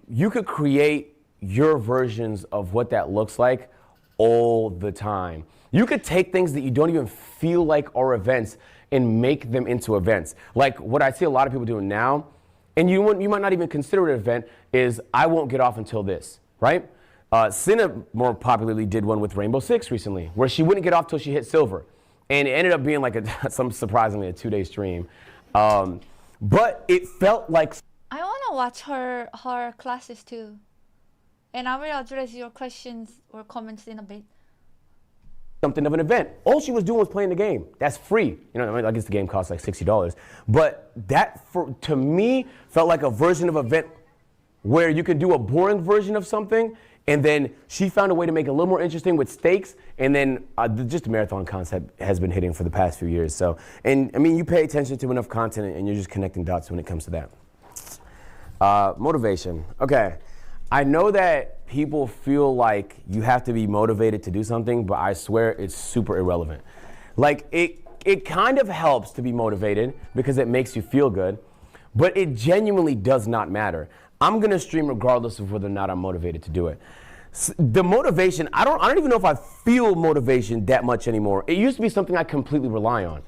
you could create your versions of what that looks like all the time. You could take things that you don't even feel like are events and make them into events. Like what I see a lot of people doing now, and you might not even consider it an event, is I won't get off until this, right? Cinna more popularly did one with Rainbow Six recently, where she wouldn't get off till she hit silver. And it ended up being like surprisingly a 2-day stream. But it felt like... I want to watch her classes too. And I will address your questions or comments in a bit. Something of an event. All she was doing was playing the game. That's free. You know, I mean, I guess the game costs like $60. But that, to me, felt like a version of an event where you could do a boring version of something, and then she found a way to make it a little more interesting with stakes, and then just the marathon concept has been hitting for the past few years. So, and I mean, you pay attention to enough content and you're just connecting dots when it comes to that. Motivation. Okay. I know that people feel like you have to be motivated to do something, but I swear it's super irrelevant. Like, it kind of helps to be motivated because it makes you feel good, but it genuinely does not matter. I'm gonna stream regardless of whether or not I'm motivated to do it. The motivation, I don't even know if I feel motivation that much anymore. It used to be something I completely rely on.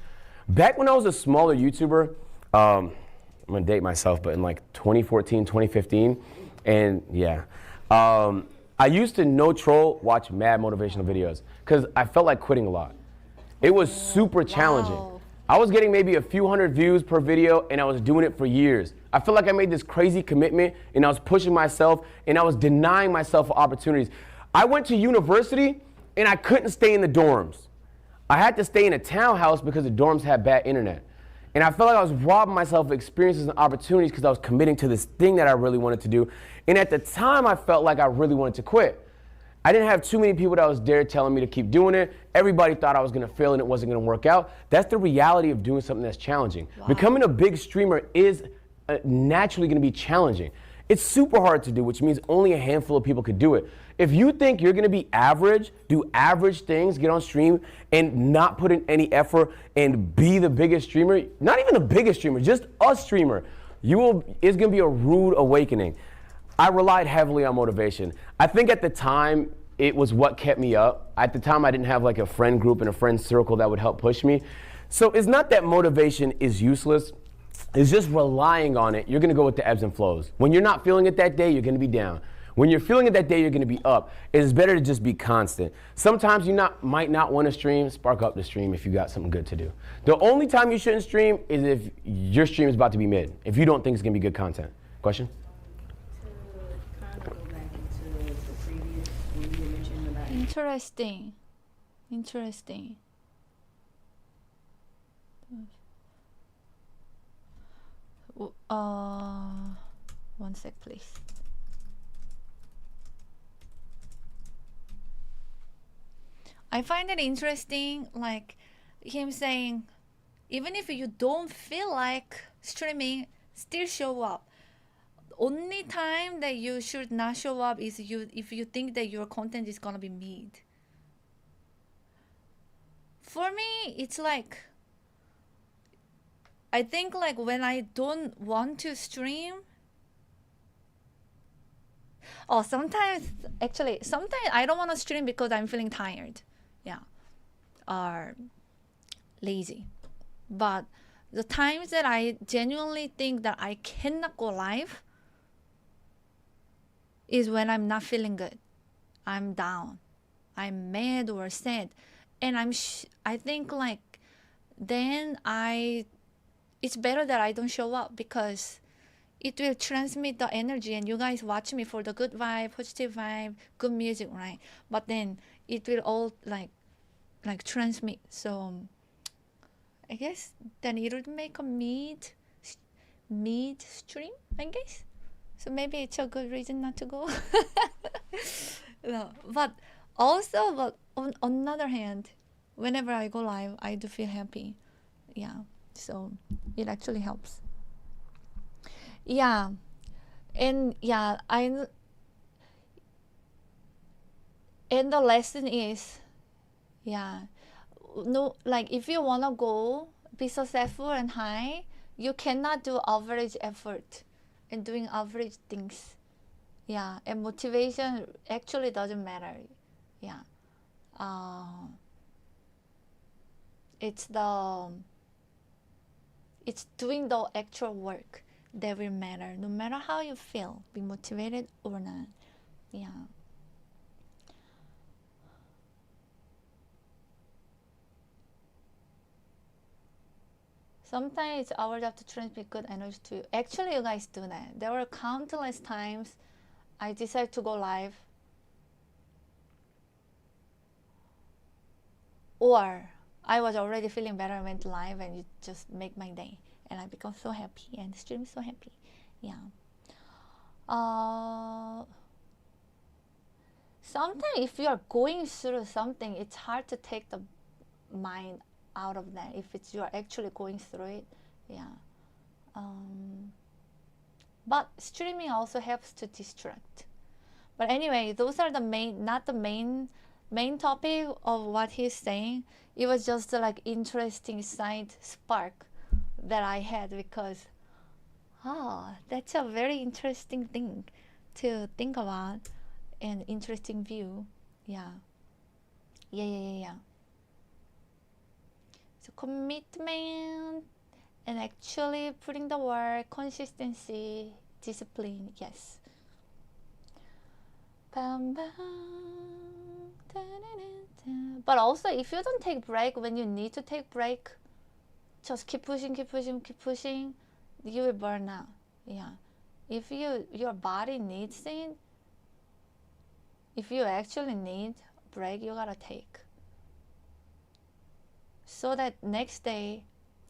Back when I was a smaller YouTuber, I'm gonna date myself, but in like 2014, 2015, and yeah. I used to no troll watch mad motivational videos because I felt like quitting a lot. It was super challenging. Wow. I was getting maybe a few hundred views per video and I was doing it for years. I felt like I made this crazy commitment and I was pushing myself and I was denying myself opportunities. I went to university and I couldn't stay in the dorms. I had to stay in a townhouse because the dorms had bad internet. And I felt like I was robbing myself of experiences and opportunities because I was committing to this thing that I really wanted to do. And at the time, I felt like I really wanted to quit. I didn't have too many people that was there telling me to keep doing it. Everybody thought I was gonna fail and it wasn't gonna work out. That's the reality of doing something that's challenging. Wow. Becoming a big streamer is naturally gonna be challenging. It's super hard to do, which means only a handful of people could do it. If you think you're gonna be average, do average things, get on stream, and not put in any effort and be the biggest streamer, not even the biggest streamer, just a streamer, it's gonna be a rude awakening. I relied heavily on motivation. I think at the time, it was what kept me up. At the time, I didn't have like a friend group and a friend circle that would help push me. So it's not that motivation is useless. It's just relying on it. You're gonna go with the ebbs and flows. When you're not feeling it that day, you're gonna be down. When you're feeling it that day, you're gonna be up. It's better to just be constant. Sometimes you might not want to stream, spark up the stream if you got something good to do. The only time you shouldn't stream is if your stream is about to be mid, if you don't think it's gonna be good content. Question? Interesting. Interesting. One sec, please. I find it interesting, like him saying, even if you don't feel like streaming, still show up. Only time that you should not show up is if you think that your content is gonna be mid. For me, it's like, I think like when I don't want to stream, sometimes I don't want to stream because I'm feeling tired, yeah, or lazy. But the times that I genuinely think that I cannot go live is when I'm not feeling good. I'm down. I'm mad or sad. And I think like then it's better that I don't show up because it will transmit the energy and you guys watch me for the good vibe, positive vibe, good music, right? But then it will all like transmit. So I guess then it would make a mid stream, I guess. So maybe it's a good reason not to go. No, but also, but on another hand, whenever I go live, I do feel happy. Yeah, so it actually helps. Yeah, and yeah, and the lesson is, yeah, no, like if you wanna go be successful and high, you cannot do average effort and doing average things. Yeah, and motivation actually doesn't matter. Yeah, it's doing the actual work that will matter, no matter how you feel, be motivated or not. Yeah. Sometimes it's our job to transmit good energy to you. Actually, you guys do that. There were countless times I decided to go live, or I was already feeling better and went live, and you just make my day, and I become so happy, and the stream is so happy. Yeah. Sometimes if you are going through something, it's hard to take the mind out of that if it's you are actually going through it. Yeah. But streaming also helps to distract. But anyway, those are the not the main topic of what he's saying. It was just like interesting side spark that I had, because that's a very interesting thing to think about, an interesting view. Yeah. So commitment and actually putting the work, consistency, discipline, yes. But also, if you don't take break when you need to take break, just keep pushing, you will burn out. Yeah. If your body needs it, if you actually need a break, you gotta take, so that next day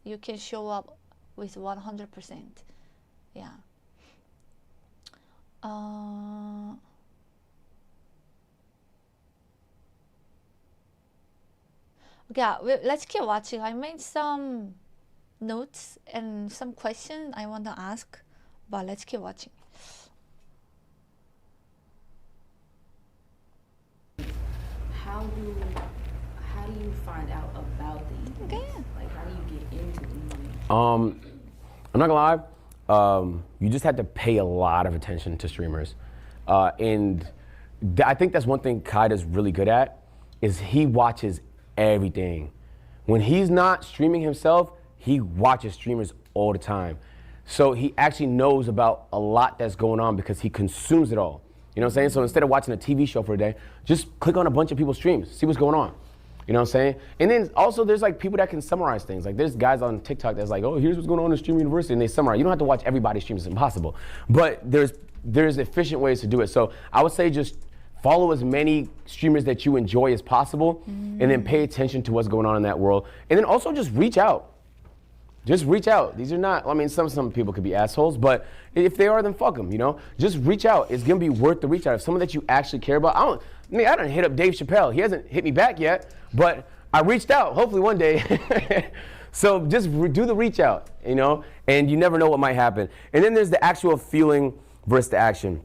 you can show up with 100%. Yeah. Yeah, let's keep watching. I made some notes and some questions I want to ask, but let's keep watching. How do you find out about the evenings? Like, how do you get into the evenings? I'm not gonna lie. You just have to pay a lot of attention to streamers, and I think that's one thing Kaida's really good at, is he watches everything. When he's not streaming himself, he watches streamers all the time. So he actually knows about a lot that's going on because he consumes it all. You know what I'm saying? So instead of watching a TV show for a day, just click on a bunch of people's streams, see what's going on. You know what I'm saying? And then also there's like people that can summarize things. Like there's guys on TikTok that's like, oh, here's what's going on in Stream University, and they summarize. You don't have to watch everybody's streams, it's impossible. But there's efficient ways to do it. So I would say just follow as many streamers that you enjoy as possible, and then pay attention to what's going on in that world. And then also just reach out. Just reach out. These are not, I mean, some people could be assholes, but if they are, then fuck them, you know? Just reach out. It's gonna be worth the reach out. If someone that you actually care about, I don't hit up Dave Chappelle. He hasn't hit me back yet, but I reached out, hopefully one day. So just do the reach out, you know? And you never know what might happen. And then there's the actual feeling versus the action.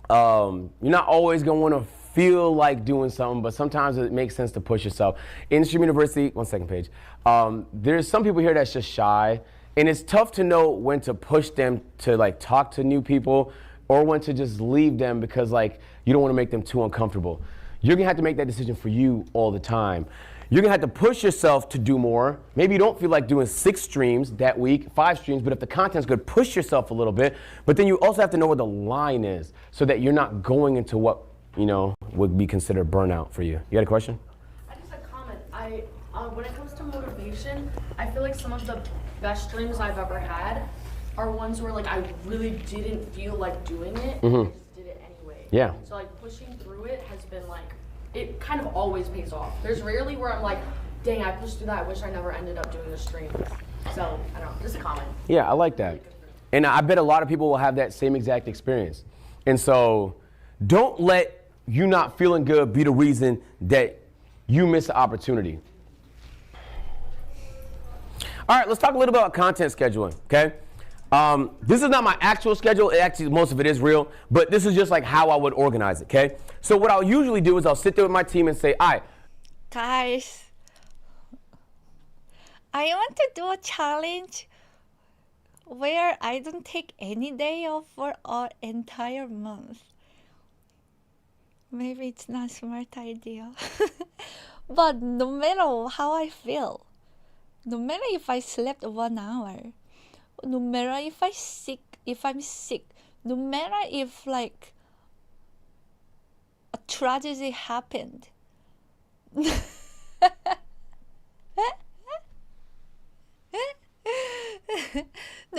You're not always gonna wanna feel like doing something, but sometimes it makes sense to push yourself. In Stream University, 1 second, Paige. There's some people here that's just shy, and it's tough to know when to push them to like talk to new people, or when to just leave them because like you don't want to make them too uncomfortable. You're gonna have to make that decision for you all the time. You're gonna have to push yourself to do more. Maybe you don't feel like doing 6 streams that week, 5 streams, but if the content's good, push yourself a little bit. But then you also have to know where the line is so that you're not going into what, you know, would be considered burnout for you. You got a question? I just had a comment. When it comes to motivation, I feel like some of the best streams I've ever had are ones where like I really didn't feel like doing it, I just did it anyway. Yeah. So like pushing through it has been like, it kind of always pays off. There's rarely where I'm like, dang, I pushed through that, I wish I never ended up doing the stream. So, I don't know, just a comment. Yeah, I like that. And I bet a lot of people will have that same exact experience. And so don't let you not feeling good be the reason that you miss an opportunity. All right, let's talk a little bit about content scheduling, okay? This is not my actual schedule. Actually, most of it is real, but this is just like how I would organize it, okay? So what I'll usually do is I'll sit there with my team and say, all right. Guys, I want to do a challenge where I don't take any day off for an entire month. Maybe it's not a smart idea. But no matter how I feel, no matter if I slept 1 hour, no matter if I'm sick, no matter if like a tragedy happened, no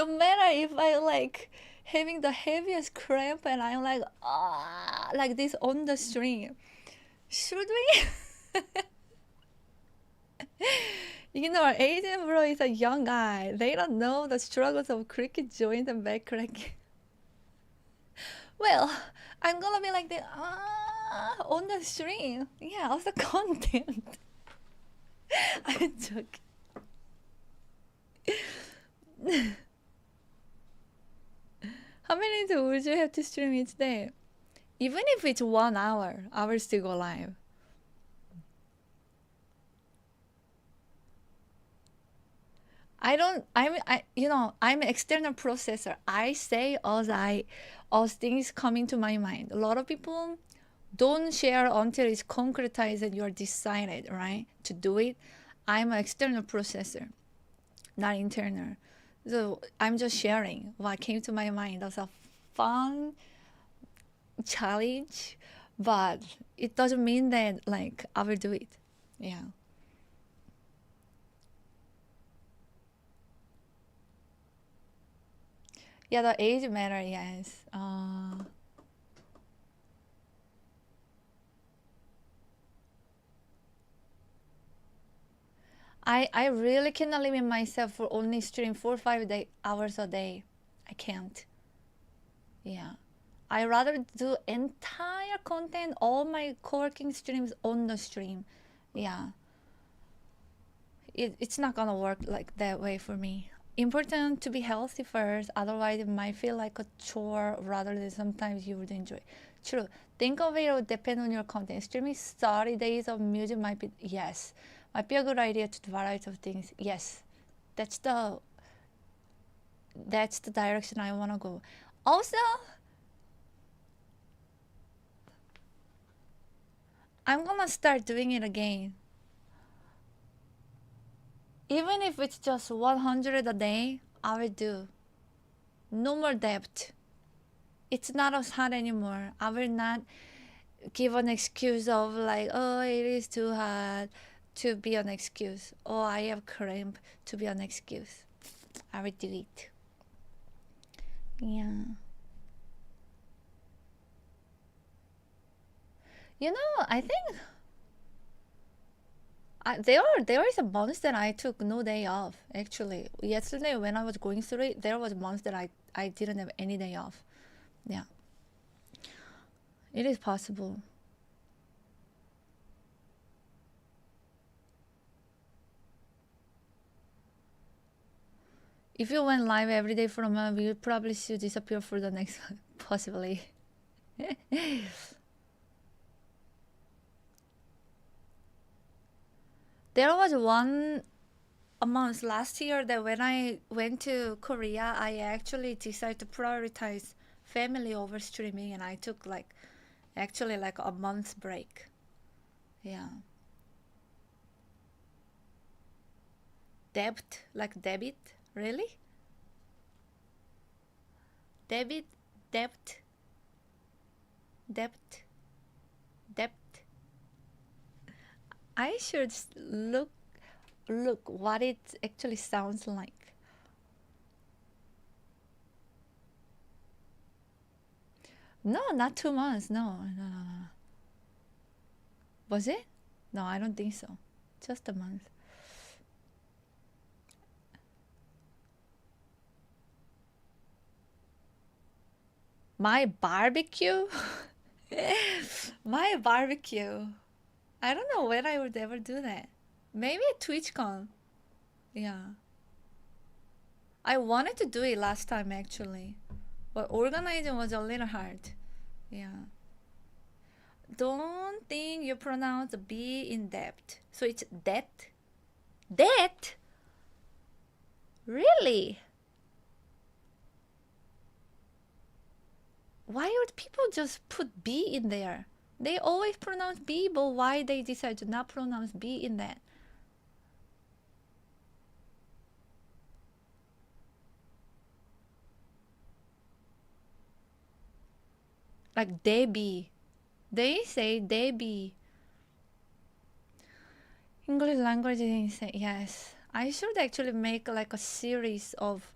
matter if I like having the heaviest cramp and I'm like like this on the stream, should we? You know, Asian bro is a young guy. They don't know the struggles of cricket joint and back cracking. Well, I'm gonna be like the on the stream. Yeah, also content. I'm joking. How many times would you have to stream each day? Even if it's 1 hour, I will still go live. I'm an external processor. I say as things coming to my mind. A lot of people don't share until it's concretized and you're decided, right, to do it. I'm an external processor, not internal. So I'm just sharing what came to my mind as a fun challenge, but it doesn't mean that like I will do it. Yeah. Yeah, the age matter, yes. I really cannot limit myself for only stream 4 or 5 hours a day. I can't. Yeah. I rather do entire content, all my co-working streams on the stream. Yeah. It's not gonna work like that way for me. Important to be healthy first, otherwise it might feel like a chore rather than sometimes you would enjoy. True. Think of it will depend on your content. Streaming 30 days of music might be, yes. Might be a good idea to do a variety of things. Yes. That's the direction I wanna go. Also, I'm gonna start doing it again. Even if it's just 100 a day, I will do. No more debt. It's not as hot anymore. I will not give an excuse of like, oh, it is too hot to be an excuse. Oh, I have cramp to be an excuse. I will do it. Yeah. You know, I think there is a month that I took no day off. Actually, yesterday when I was going through it, there was months that I didn't have any day off. Yeah, it is possible. If you went live every day for a month, you probably should disappear for the next one, possibly. There was a month last year that when I went to Korea, I actually decided to prioritize family over streaming, and I took like a month's break. Yeah. Debt, like debit, really? Debit, debt, debt, debt. I should look what it actually sounds like. No, not 2 months. No. Was it? No, I don't think so. Just a month. My barbecue? My barbecue. I don't know when I would ever do that. Maybe at TwitchCon. Yeah. I wanted to do it last time actually, but organizing was a little hard. Yeah. Don't think you pronounce B in depth. So it's debt? Debt? Really? Why would people just put B in there? They always pronounce B, but why they decide to not pronounce B in that? Like Debbie. They say Debbie. English language is, yes. I should actually make like a series of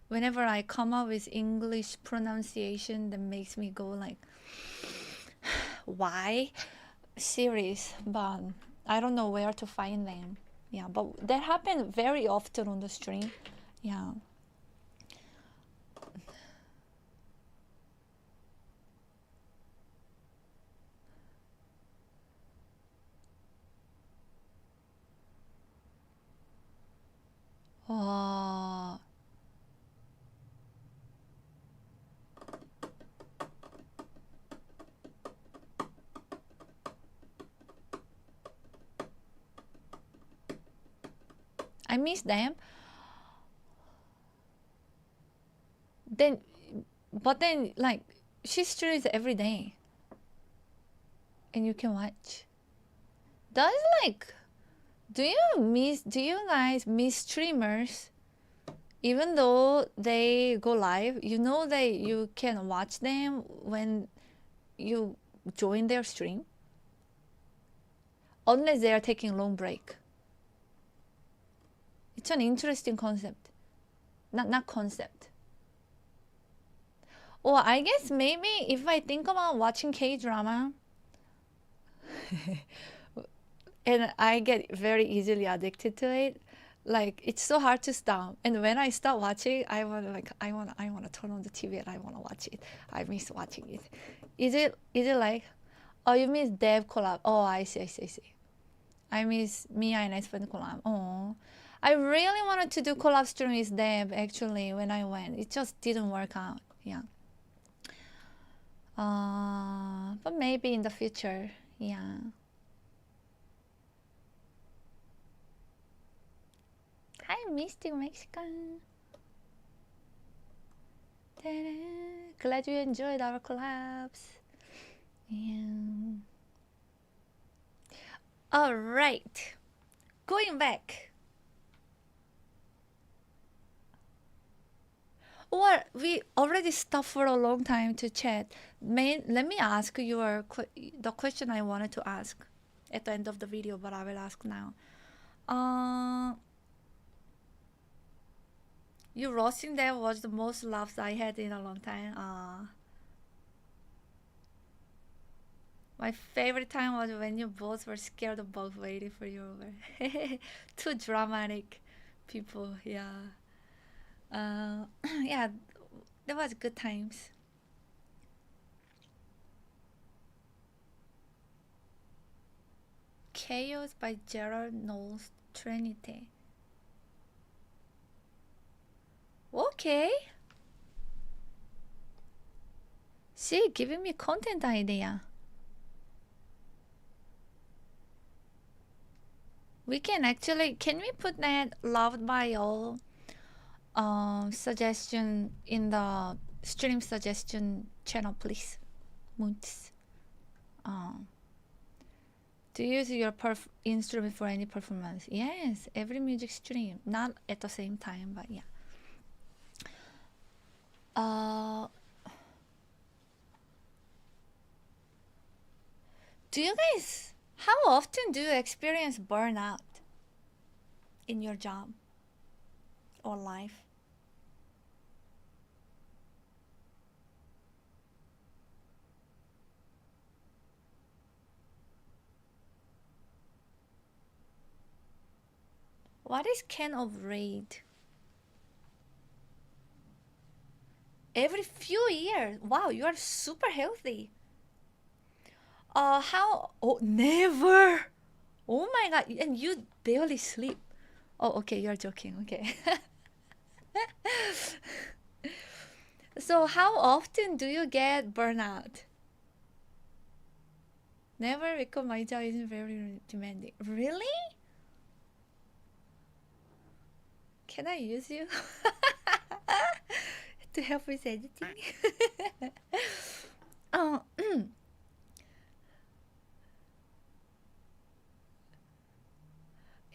whenever I come up with English pronunciation that makes me go like, why? Series, but I don't know where to find them. Yeah, but that happened very often on the stream. Yeah. Oh. I miss them. Then, but then, like, she streams every day. And you can watch. Does, like, do you guys miss streamers? Even though they go live, you know that you can watch them when you join their stream? Unless they are taking long break. It's an interesting concept. Not concept. Or I guess maybe if I think about watching K-drama and I get very easily addicted to it, like it's so hard to stop. And when I start watching, I want to turn on the TV and I want to watch it. I miss watching it. Is it like, oh, you miss Dev collab? Oh, I see. I miss Mia and Espen collab. Oh, I really wanted to do collab stream with Deb actually when I went. It just didn't work out. Yeah. But maybe in the future. Yeah. Hi, Mystic Mexican. Ta-da. Glad you enjoyed our collabs. Yeah. All right. Going back. Or we already stopped for a long time to chat. Let me ask you the question I wanted to ask at the end of the video, but I will ask now. You roasting that was the most laughs I had in a long time. My favorite time was when you both were scared of both waiting for you over. Too dramatic people, yeah. Yeah, that was good times. Chaos by Gerald Knowles Trinity. Okay. She giving me content idea. We can actually, can we put that loved by all suggestion in the stream suggestion channel, please? Moots. To use your instrument for any performance. Yes, every music stream. Not at the same time, but yeah. Do you guys, how often do you experience burnout in your job or life? What is can of raid? every few years. Wow, you are super healthy. Never. Oh my God, and you barely sleep. Oh, okay, you're joking. Okay. So how often do you get burnout? Never, because my job isn't very demanding. Really? Can I use you to help with editing? Oh,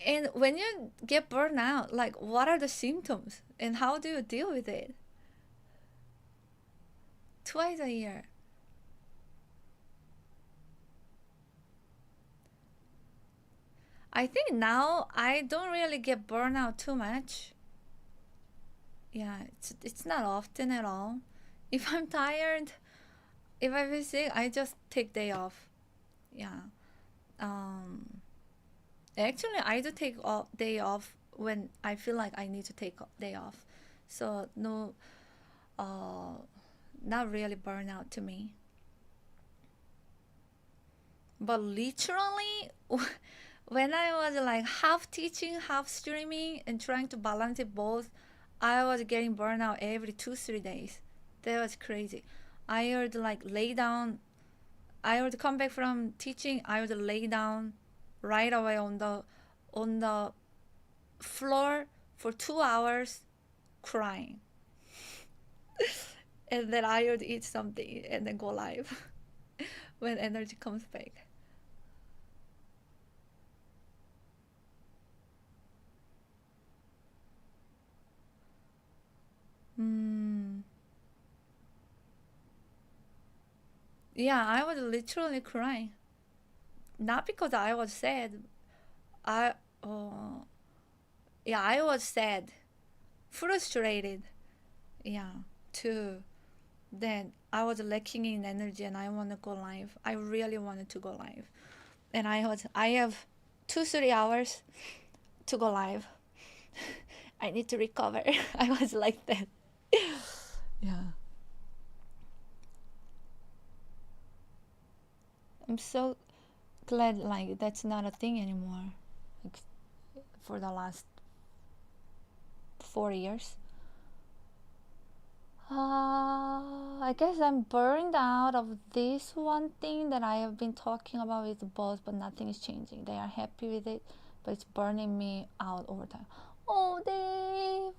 and when you get burned out, like what are the symptoms and how do you deal with it? Twice a year. I think now I don't really get burned out too much. Yeah, it's not often at all. If I'm tired, if I feel sick, I just take day off. Yeah. Actually, I do take day off when I feel like I need to take day off. So no, not really burnout to me. But literally, when I was like half teaching, half streaming, and trying to balance it both, I was getting burnout every 2-3 days. That was crazy. I would like lay down. I would come back from teaching. I would lay down right away on the floor for 2 hours, crying. And then I would eat something and then go live when energy comes back. Yeah, I was literally crying. Not because I was sad. I was sad, frustrated. Yeah, too. Then I was lacking in energy and I want to go live. I really wanted to go live. And I have 2-3 hours to go live. I need to recover. I was like that. Yeah. I'm so glad like that's not a thing anymore. Like, for the last 4 years. I guess I'm burned out of this one thing that I have been talking about with the boss, but nothing is changing. They are happy with it, but it's burning me out over time. Oh, Dave.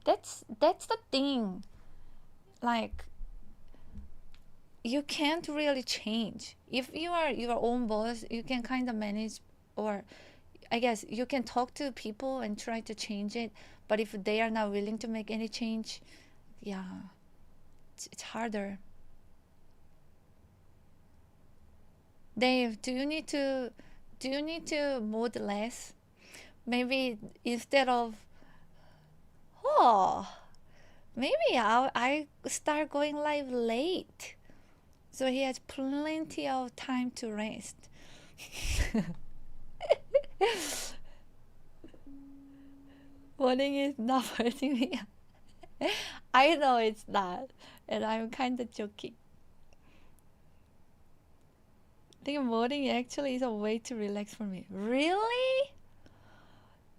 That's the thing. Like, you can't really change. If you are your own boss, you can kind of manage, or I guess you can talk to people and try to change it. But if they are not willing to make any change, yeah, it's harder. Dave, do you need to mood less? Maybe instead of maybe I start going live late, so he has plenty of time to rest. Morning is not hurting me. I know it's not, and I'm kind of joking. I think morning actually is a way to relax for me. Really?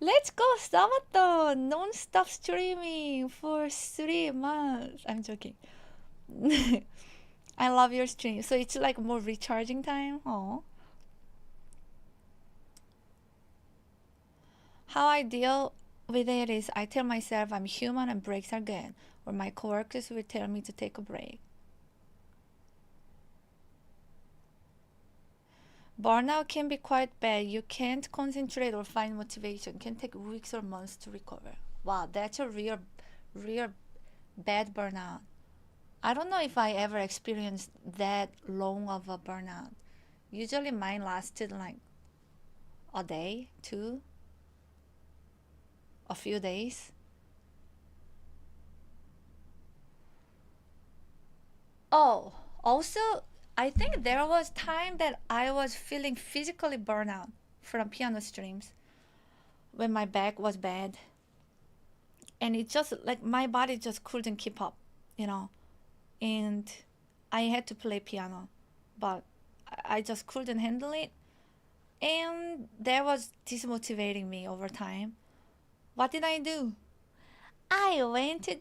Let's go Sabaton! Non-stop streaming for 3 months. I'm joking. I love your stream. So it's like more recharging time. Oh. How I deal with it is I tell myself I'm human and breaks are good, or my coworkers will tell me to take a break. Burnout can be quite bad. You can't concentrate or find motivation. It can take weeks or months to recover. Wow, that's a real bad burnout. I don't know if I ever experienced that long of a burnout. Usually mine lasted like a day, 2, a few days. Oh, also, I think there was time that I was feeling physically burnout from piano streams when my back was bad. and it just like my body just couldn't keep up, and I had to play piano, but I just couldn't handle it, and that was dismotivating me over time. What did I do? I went to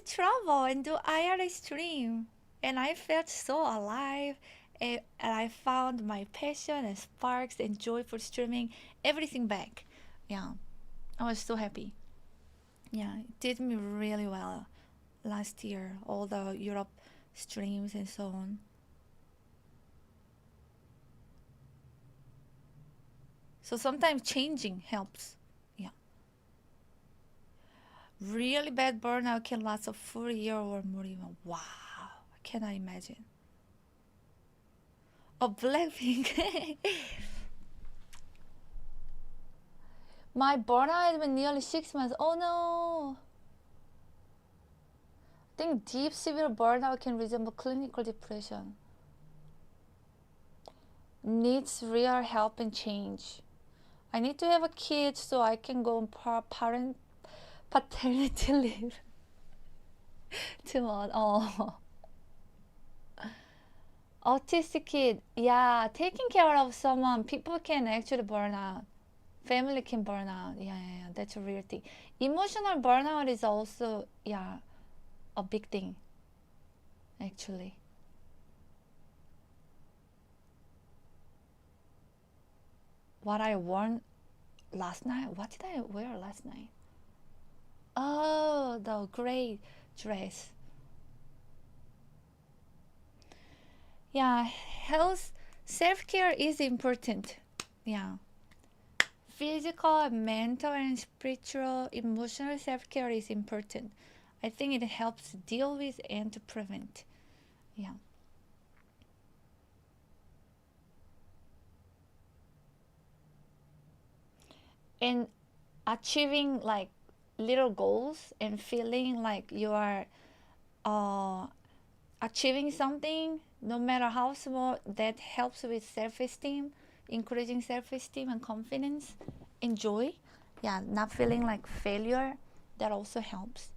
travel and do IRA stream, and I felt so alive, and I found my passion and sparks and joy for streaming, everything back. Yeah, I was so happy. Yeah, it did me really well last year, all the Europe streams and so on. So sometimes changing helps. Yeah. Really bad burnout can last a full year or more even. Wow, I cannot imagine. Oh, Blackpink. My burnout has been nearly 6 months. Oh no. I think deep severe burnout can resemble clinical depression. Needs real help and change. I need to have a kid so I can go on paternity leave. Too much. Oh. Autistic kid. Yeah, taking care of someone, people can actually burn out. Family can burn out. Yeah, that's a real thing. Emotional burnout is also, a big thing, actually. What I wore last night? What did I wear last night? Oh, the gray dress. Yeah, health, self-care is important. Yeah. Physical, mental, and spiritual, emotional self-care is important. I think it helps deal with and to prevent. Yeah. And achieving like little goals and feeling like you are achieving something, no matter how small, that helps with self-esteem, increasing self-esteem and confidence and joy. Yeah, not feeling like failure, that also helps.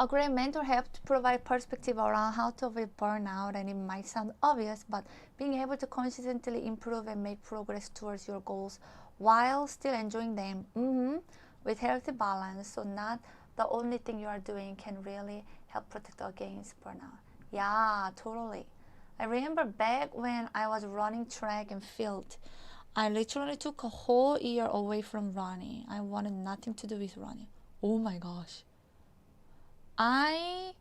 A great mentor helps to provide perspective around how to avoid burnout, and it might sound obvious, but being able to consistently improve and make progress towards your goals while still enjoying them with healthy balance, so not the only thing you are doing, can really help protect against burnout. Yeah, totally. I remember back when I was running track and field, I literally took a whole year away from running. I wanted nothing to do with running. Oh my gosh. I'm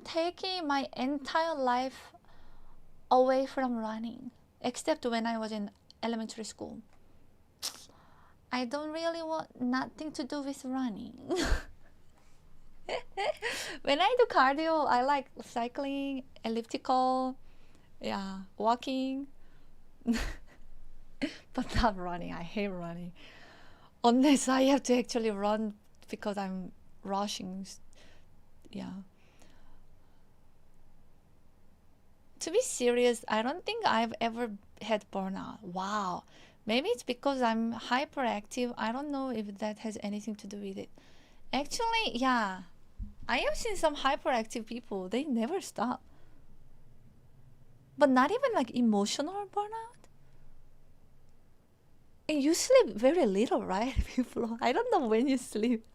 taking my entire life away from running, except when I was in elementary school. I don't really want nothing to do with running. When I do cardio, I like cycling, elliptical, walking, but not running. I hate running. Unless I have to actually run because I'm rushing. Yeah. To be serious, I don't think I've ever had burnout. Wow. Maybe it's because I'm hyperactive. I don't know if that has anything to do with it. Actually, yeah. I have seen some hyperactive people. They never stop. But not even like emotional burnout. And you sleep very little, right? People, I don't know when you sleep.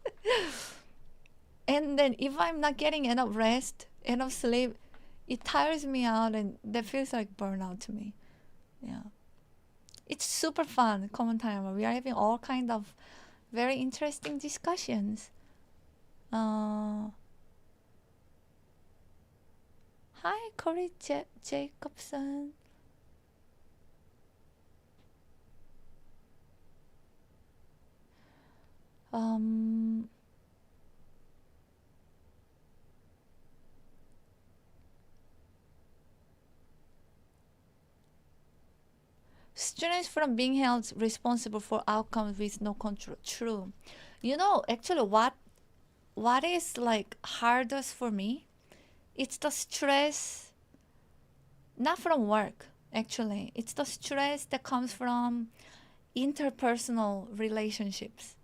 And then if I'm not getting enough rest, enough sleep, it tires me out, and that feels like burnout to me. Yeah. It's super fun, Common Timer. We are having all kind of very interesting discussions. Hi, Corey Jacobson. Students from being held responsible for outcomes with no control. True. You know, actually what is like hardest for me? It's the stress, not from work, actually. It's the stress that comes from interpersonal relationships.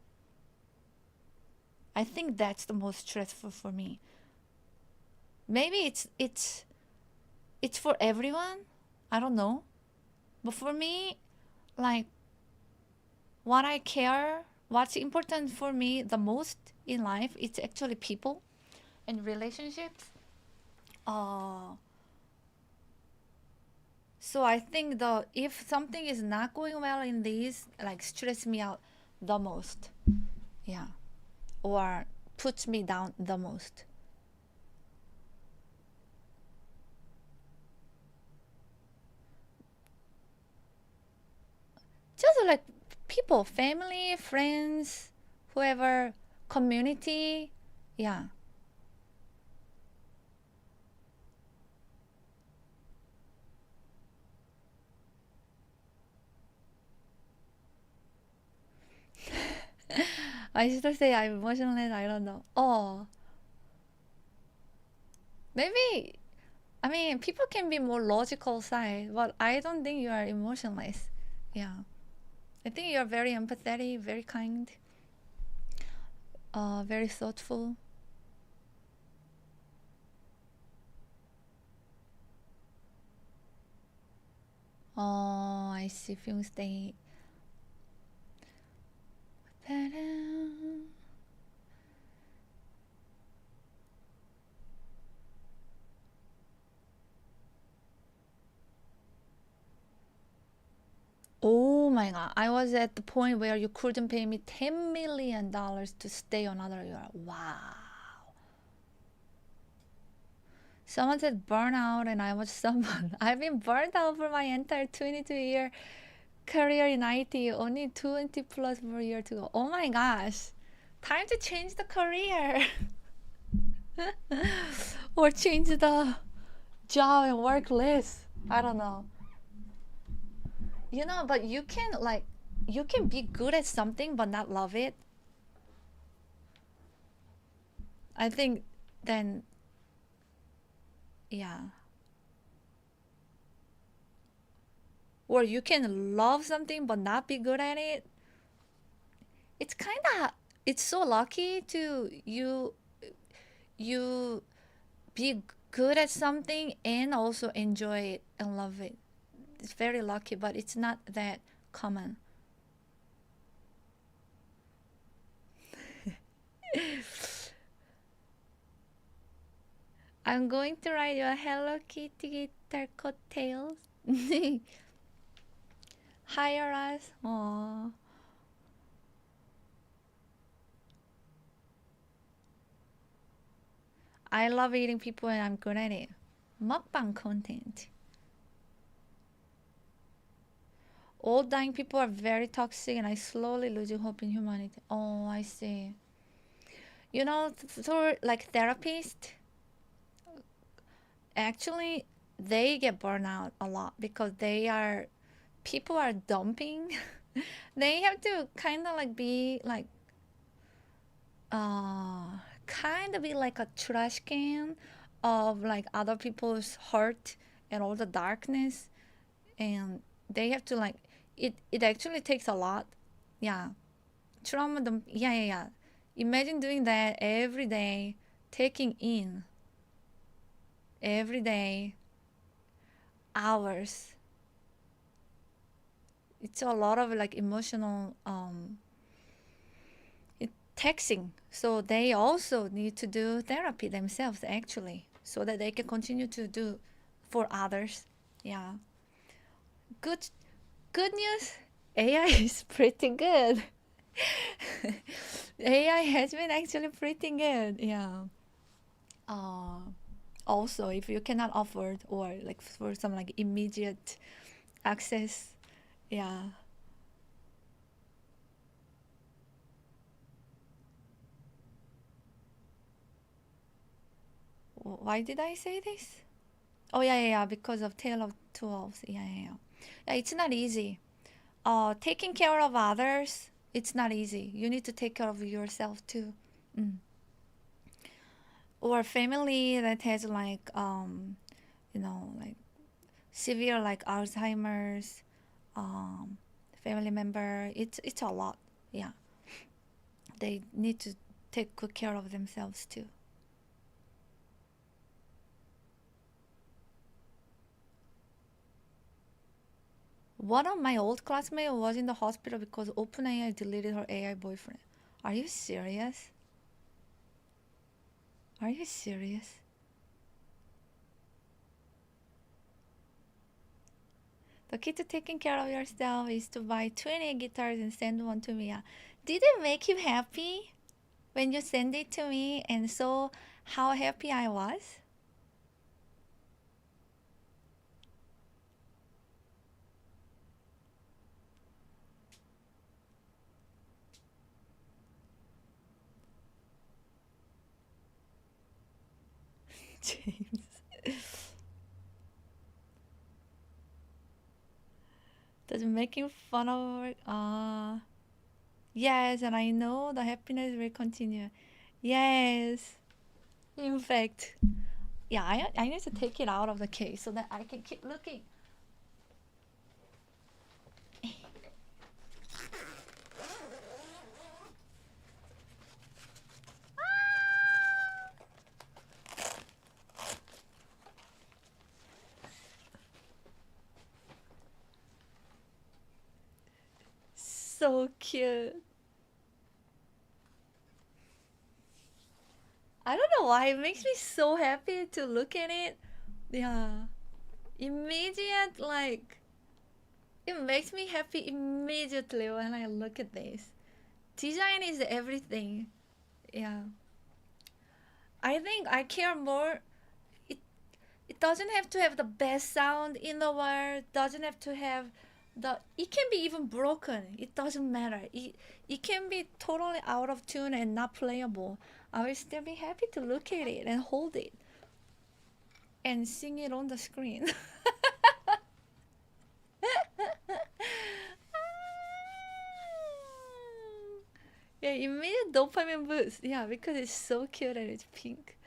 I think that's the most stressful for me. Maybe it's for everyone. I don't know. But for me, like, what I care, what's important for me the most in life, it's actually people and relationships. So I think if something is not going well in these, like, stress me out the most. Yeah. Or puts me down the most. Just like people, family, friends, whoever, community. Yeah. I should say I'm emotionless. I don't know. Oh, maybe. I mean, people can be more logical side, but I don't think you are emotionless. Yeah, I think you are very empathetic, very kind, very thoughtful. Oh, I see. Film state. Oh my God. I was at the point where you couldn't pay me $10 million to stay another year. Wow. Someone said burnout, and I was someone. I've been burned out for my entire 22-year career in IT. Only 20 plus more year to go. Oh my gosh. Time to change the career. Or change the job and work list. I don't know. You know, but you can be good at something but not love it. I think then, yeah. Or you can love something but not be good at it. It's so lucky to you be good at something and also enjoy it and love it. It's very lucky, but it's not that common. I'm going to write you a Hello Kitty guitar cocktails. Hire us. Aww. I love eating people and I'm good at it. Mukbang content. All dying people are very toxic and I slowly losing hope in humanity. Oh, I see. You know, for like therapists, actually they get burned out a lot because people are dumping. They have to kind of like be like kind of be like a trash can of like other people's hurt and all the darkness, and they have to like it actually takes a lot. Yeah. Trauma dump. Yeah. Imagine doing that every day, taking in every day, hours. It's a lot of like emotional taxing. So they also need to do therapy themselves actually, so that they can continue to do for others. Yeah. Good news. AI is pretty good. AI has been actually pretty good. Yeah. Also, if you cannot afford or like for some like immediate access, yeah. Why did I say this? Oh yeah, because of Tale of Two Wolves. Yeah. Yeah, it's not easy. Taking care of others, it's not easy. You need to take care of yourself too. Or family that has like like severe like Alzheimer's, family member. It's a lot. Yeah. They need to take good care of themselves too. One of my old classmates was in the hospital because OpenAI deleted her AI boyfriend. Are you serious? Are you serious? The key to taking care of yourself is to buy 20 guitars and send one to me. Did it make you happy when you send it to me and saw how happy I was? James. Does making fun of yes, and I know the happiness will continue. Yes. In fact, yeah, I need to take it out of the case so that I can keep looking. So cute. I don't know why it makes me so happy to look at it. Yeah. Immediate, like, it makes me happy immediately when I look at this. Design is everything. Yeah. I think I care more. It doesn't have to have the best sound in the world. Doesn't have to have it can be even broken. It doesn't matter. It can be totally out of tune and not playable. I will still be happy to look at it and hold it and sing it on the screen. Yeah, immediate dopamine boost. Yeah, because it's so cute and it's pink.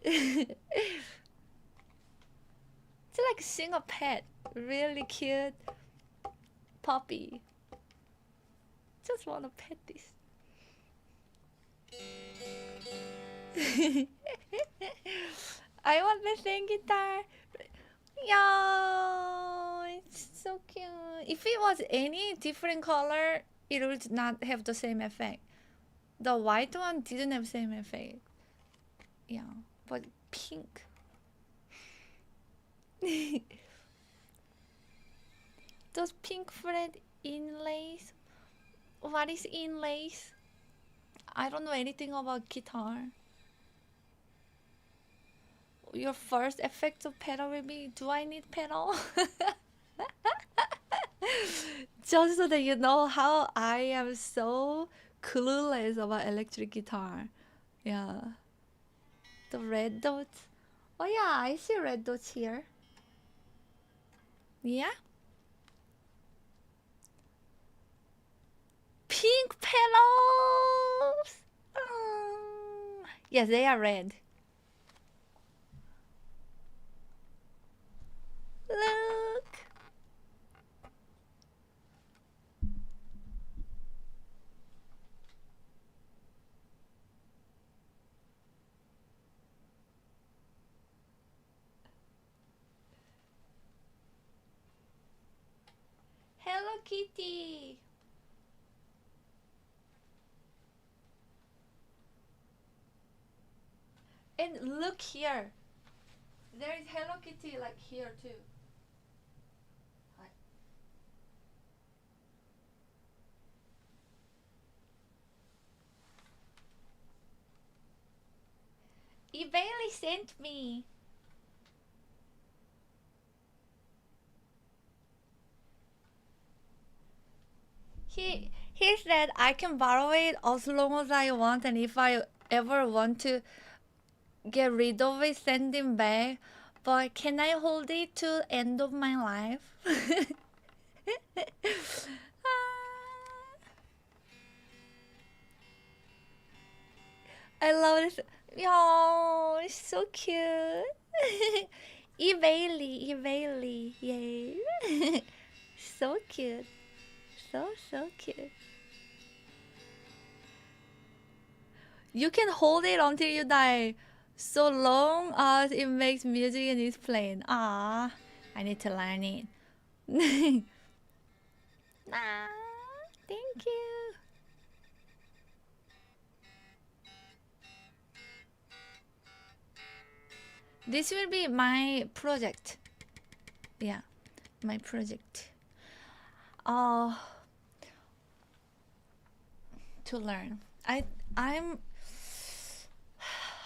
It's like seeing a pet. Really cute puppy. Just want to pet this. I want the same guitar. Yo, it's so cute. If it was any different color, it would not have the same effect. The white one didn't have the same effect. Yeah, but pink. Those pink thread inlays. What is inlays? I don't know anything about guitar. Your first effect of pedal will be, do I need pedal? Just so that you know how I am so clueless about electric guitar. Yeah. The red dots. Oh yeah, I see red dots here. Yeah. Pink pedals. Yes, they are red. Look. Hello Kitty. And look here. There is Hello Kitty like here too. He barely sent me. He said I can borrow it as long as I want, and if I ever want to get rid of it, send him back. But can I hold it to end of my life? I love this. Oh, it's so cute. E Bailey, yay. So cute. So cute. You can hold it until you die, so long as it makes music and is playing. Ah, I need to learn it. Ah, thank you. This will be my project. Yeah, my project. To learn. I'm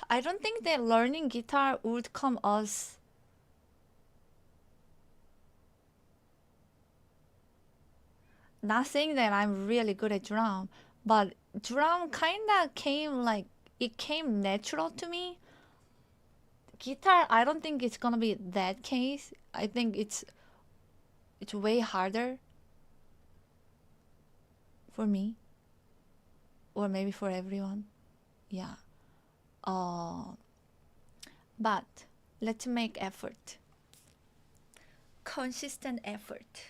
I don't think that learning guitar would come as not saying that I'm really good at drum, but drum kinda came like it came natural to me. Guitar, I don't think it's gonna be that case. I think it's way harder for me, or maybe for everyone. Yeah. But let's make effort. Consistent effort.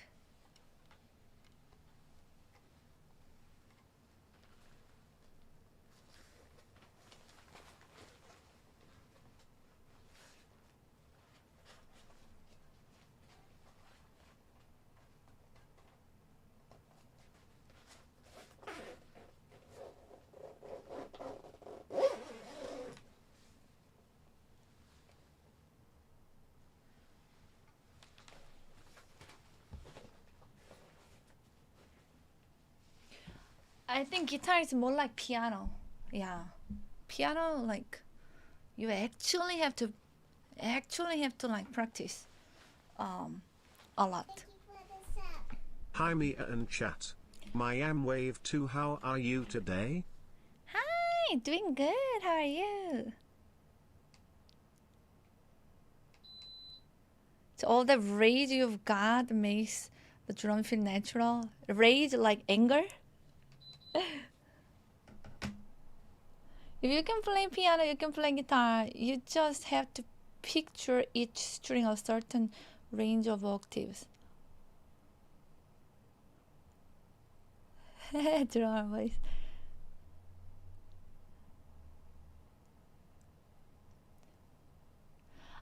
I think guitar is more like piano. Yeah. Piano, like you actually have to like practice a lot. Hi Mia and chat. Wave 2, how are you today? Hi, doing good. How are you? So all the rage you've got makes the drum feel natural. Rage like anger. If you can play piano, you can play guitar. You just have to picture each string a certain range of octaves. Drum voice.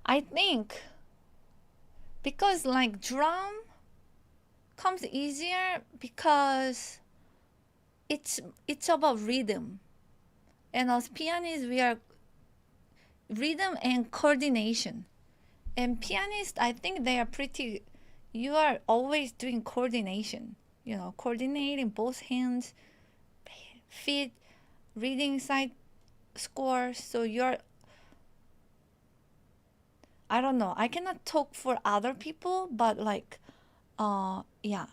I think because like drum comes easier because it's about rhythm. And as pianists, we are rhythm and coordination. And pianists, I think they are pretty, you are always doing coordination. You know, coordinating both hands, feet, reading side scores. So you're, I don't know, I cannot talk for other people, but like, yeah.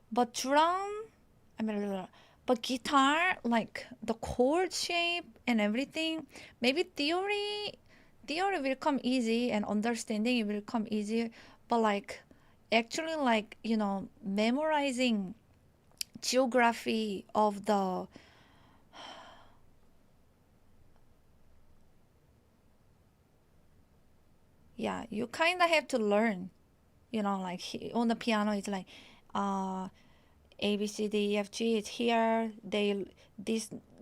But drum, but guitar, like the chord shape and everything, maybe theory will come easy and understanding it will come easy, but like actually like, you know, memorizing geography of the yeah, you kind of have to learn, you know, like on the piano it's like A, B, C, D, E, F, G. It's here.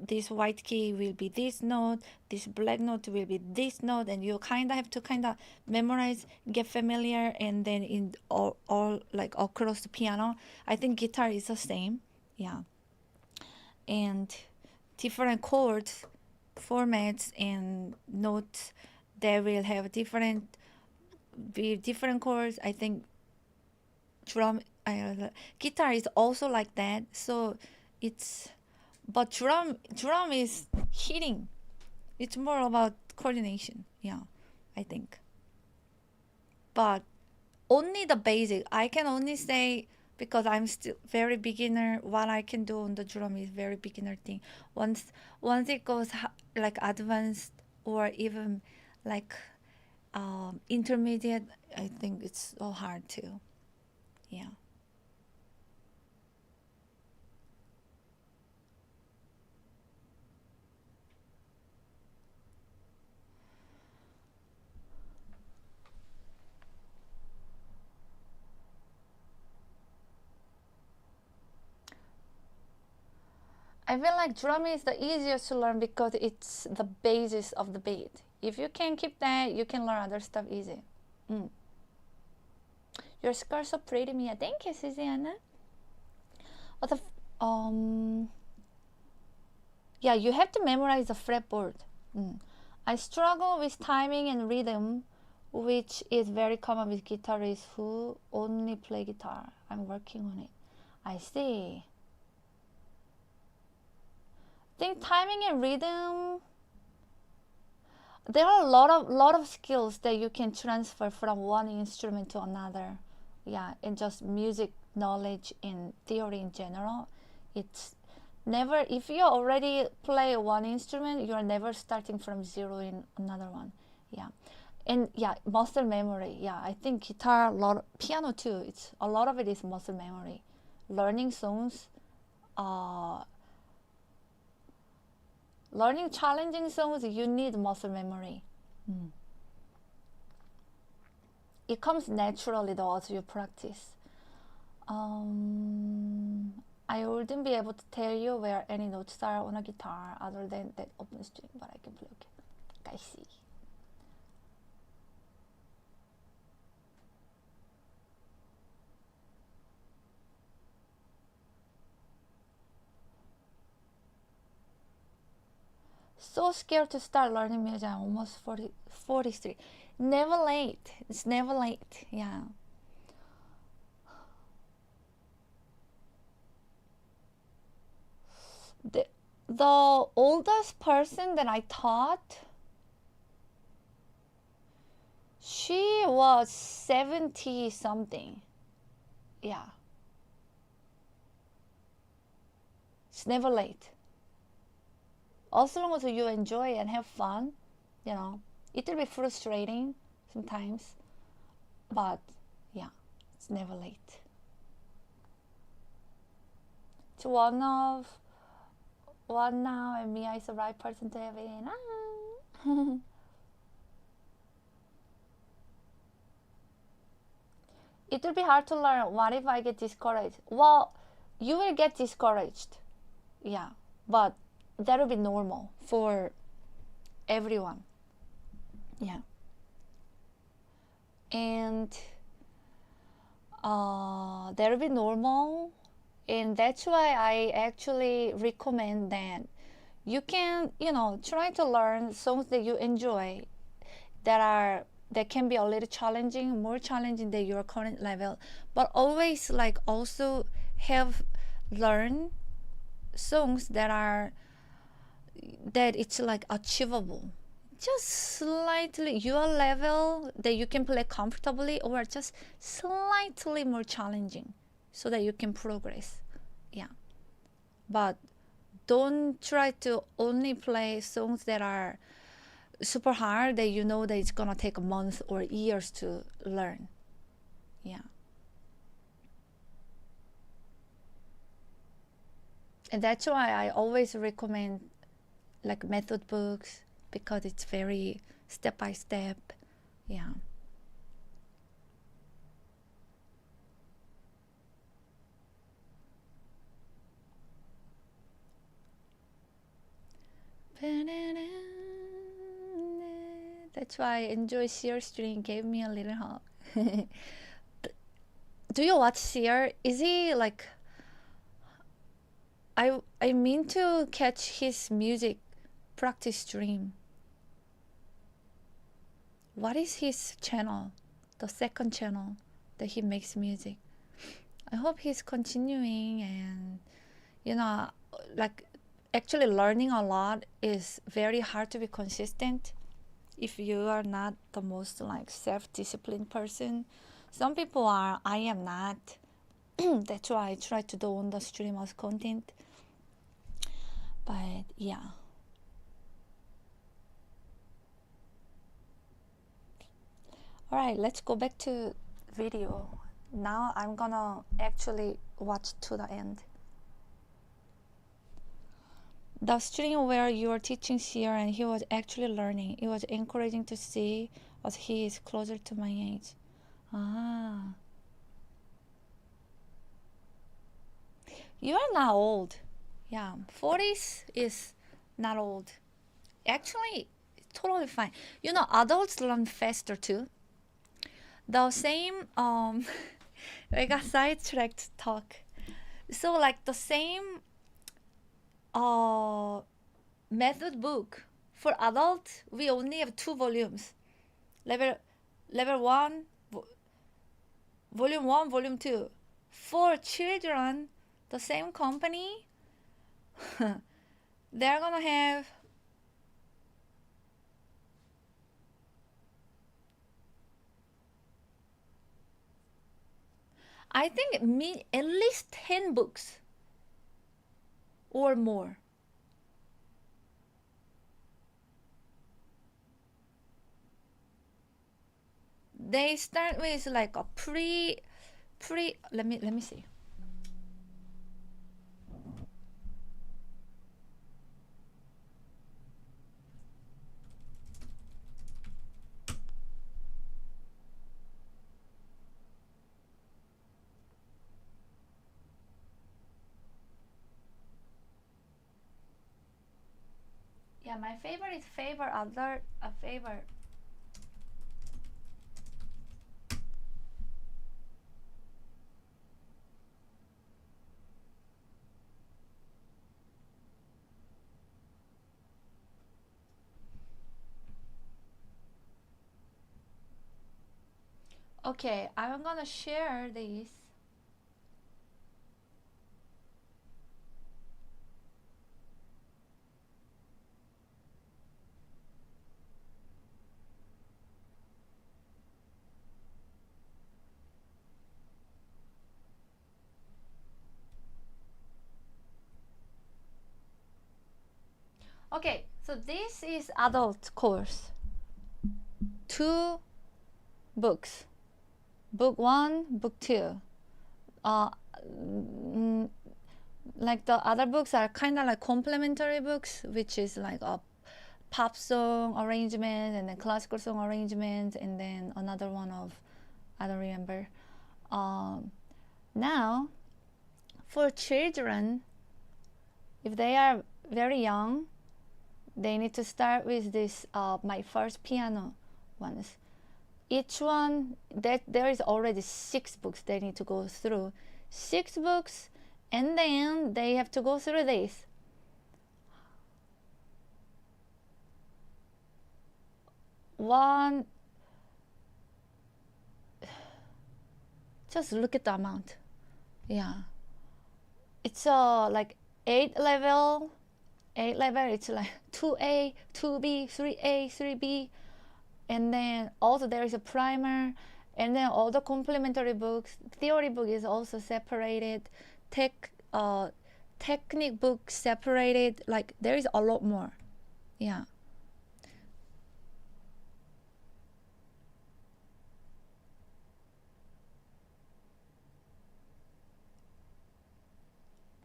This white key will be this note. This black note will be this note, and you kind of have to kind of memorize, get familiar, and then in all like across the piano. I think guitar is the same, yeah. And different chords, formats, and notes. They will have different chords. I think drum. Guitar is also like that, so it's but drum is hitting. It's more about coordination, yeah, I think. But only the basic. I can only say because I'm still very beginner. What I can do on the drum is very beginner thing. Once it goes like advanced or even like intermediate, I think it's so hard too. Yeah. I feel like drum is the easiest to learn because it's the basis of the beat. If you can keep that, you can learn other stuff easy. Your skirt's so pretty, Mia. Thank you, Susanna. What the yeah, you have to memorize the fretboard. I struggle with timing and rhythm, which is very common with guitarists who only play guitar. I'm working on it. I see. I think timing and rhythm, there are a lot of skills that you can transfer from one instrument to another. Yeah, and just music knowledge and theory in general. It's never, if you already play one instrument, you're never starting from zero in another one. Yeah. And yeah, muscle memory. Yeah, I think guitar, piano too. It's a lot of it is muscle memory. Learning songs, learning challenging songs, you need muscle memory. It comes naturally though as you practice. I wouldn't be able to tell you where any notes are on a guitar other than that open string, but I can play. Okay, I see. So scared to start learning music. I'm almost 43. Never late. It's never late. Yeah. The oldest person that I taught, she was 70 something. Yeah. It's never late. As long as you enjoy and have fun, you know, it will be frustrating sometimes, but yeah, it's never late. It's one now, and Mia is the right person to have it in. It will be hard to learn. What if I get discouraged? Well, you will get discouraged. Yeah, but that will be normal for everyone. Yeah. And that will be normal. And that's why I actually recommend that you can, you know, try to learn songs that you enjoy that can be a little challenging, more challenging than your current level, but always like also learn songs that it's like achievable, just slightly your level that you can play comfortably, or just slightly more challenging, so that you can progress. Yeah, but don't try to only play songs that are super hard that you know that it's gonna take months or years to learn. Yeah. And that's why I always recommend like method books, because it's very step by step. Yeah. That's why I enjoy Sear String. Gave me a little help. Do you watch Sear? Is he like? I mean to catch his music practice stream. What is his channel? The second channel that he makes music. I hope he's continuing, and you know, like actually learning a lot is very hard to be consistent if you are not the most like self-disciplined person. Some people are, I am not. That's why I try to do on the stream as content. But yeah. All right, let's go back to video. Now I'm gonna actually watch to the end. The stream where you are teaching Sear and he was actually learning. It was encouraging to see as he is closer to my age. You are not old. Yeah, 40s is not old. Actually, totally fine. You know, adults learn faster too. The same, I got sidetracked talk. So like the same method book for adults, we only have 2 volumes. Level 1, volume 1, volume 2. For children, the same company, they're gonna have I think at least 10 books or more. They start with like a let me see. Yeah, my favorite favorite. Okay, I'm gonna share this. Okay, so this is adult course. 2 books. Book 1, book 2. Like the other books are kind of like complementary books, which is like a pop song arrangement and then classical song arrangement and then another one of I don't remember. Now, for children, if they are very young, they need to start with this my first piano ones. Each one that there is already 6 books they need to go through. 6 books, and then they have to go through this. One, just look at the amount. Yeah, it's like 8 level. 8 level, it's like 2A, 2B, 3A, 3B, and then also there is a primer, and then all the complementary books. Theory book is also separated. Technique book separated. Like there is a lot more. Yeah.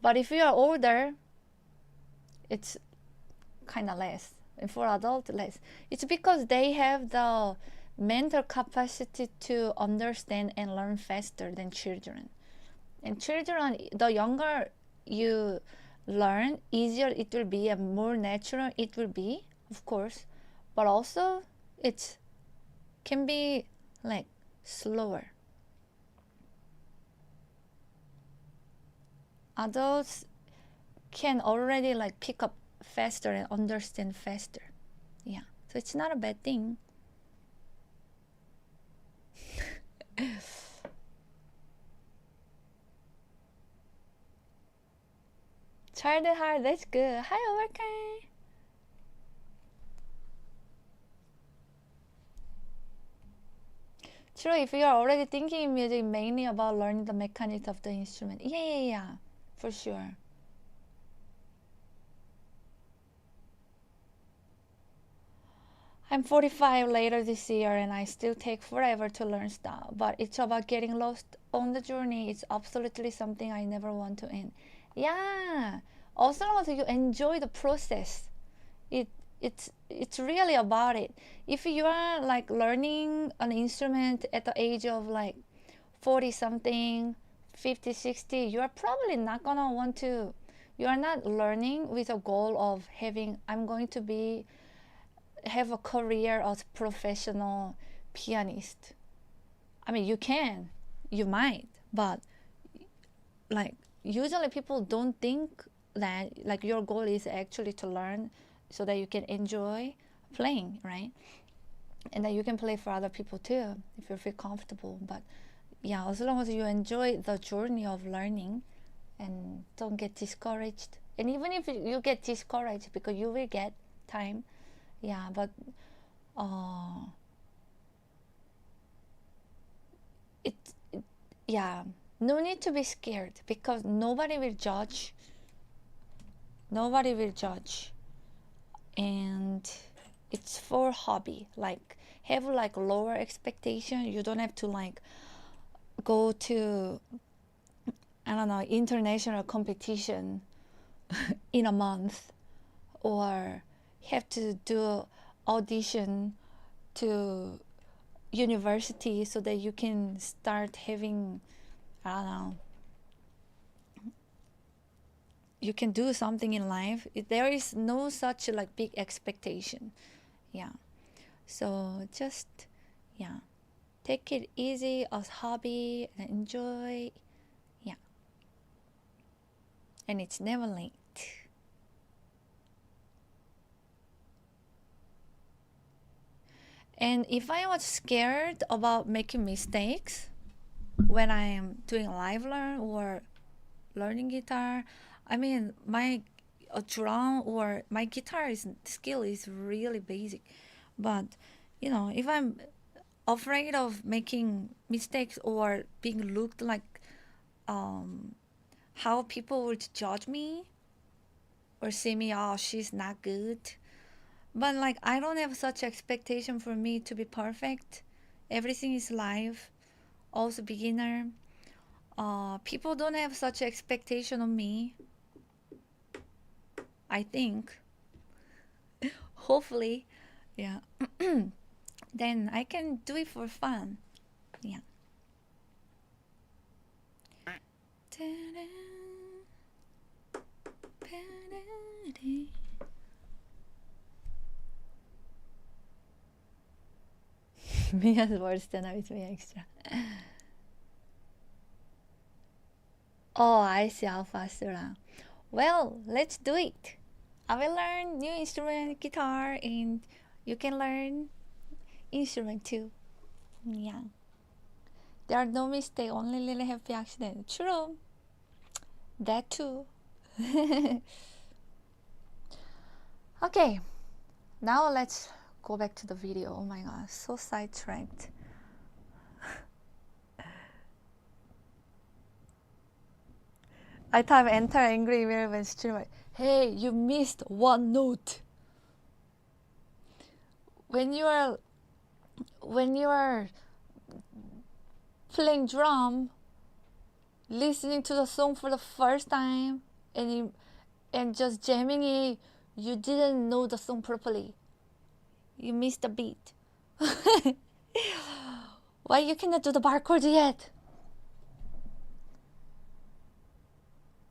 But if you are older, it's kind of less. And for adult, less. It's because they have the mental capacity to understand and learn faster than children. And children, the younger you learn, easier it will be and more natural it will be, of course. But also, it can be like slower. Adults can already like pick up faster and understand faster. Yeah, so it's not a bad thing. Childhood heart, that's good. Hi, worker. True, if you are already thinking in music mainly about learning the mechanics of the instrument. Yeah, for sure. I'm 45 later this year and I still take forever to learn stuff, but it's about getting lost on the journey. It's absolutely something I never want to end. Yeah, also you enjoy the process. It's really about it. If you are like learning an instrument at the age of like 40 something, 50, 60, you are probably not gonna want to, You are not learning with a goal of having, I'm going to have a career as professional pianist. I mean, you might, but like usually people don't think that like your goal is actually to learn so that you can enjoy playing, right? And that you can play for other people too if you feel comfortable. But yeah, as long as you enjoy the journey of learning and don't get discouraged. And even if you get discouraged, because you will get time, yeah, but yeah, no need to be scared, because nobody will judge. Nobody will judge. And it's for hobby. Like, have like lower expectation. You don't have to like go to, I don't know, international competition in a month, or have to do audition to university so that you can start having, I don't know, you can do something in life. There is no such like big expectation. Yeah. So just, yeah, take it easy as hobby and enjoy. Yeah. And it's never late. And if I was scared about making mistakes when I am doing live learn or learning guitar, I mean, my drum or my guitar skill is really basic. But, you know, if I'm afraid of making mistakes or being looked like how people would judge me or see me, oh, she's not good. But like, I don't have such expectation for me to be perfect. Everything is live, also beginner. People don't have such expectation on me, I think. Hopefully, yeah. Then I can do it for fun. Yeah. Mia's words than with me extra. Oh, I see how fast you are. Well, let's do it. I will learn new instrument, guitar, and you can learn instrument too. Yeah. There are no mistakes, only little happy accident. True. That too. Okay. Now let's go back to the video. Oh my god, so sidetracked. I type enter angry email when streamer. Hey, you missed one note. When you are playing drum, listening to the song for the first time, and just jamming it, you didn't know the song properly. You missed the beat. Why you cannot do the barcode yet?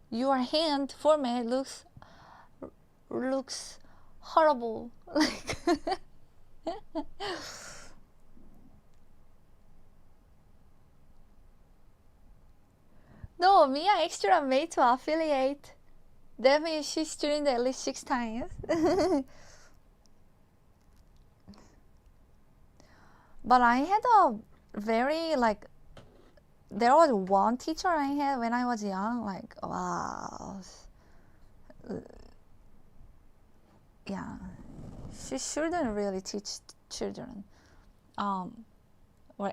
Your hand format looks horrible. Like no, Mia extra made to affiliate. That means she streamed at least 6 times. But I had a very like, there was one teacher I had when I was young, like, wow. Yeah, she shouldn't really teach children, or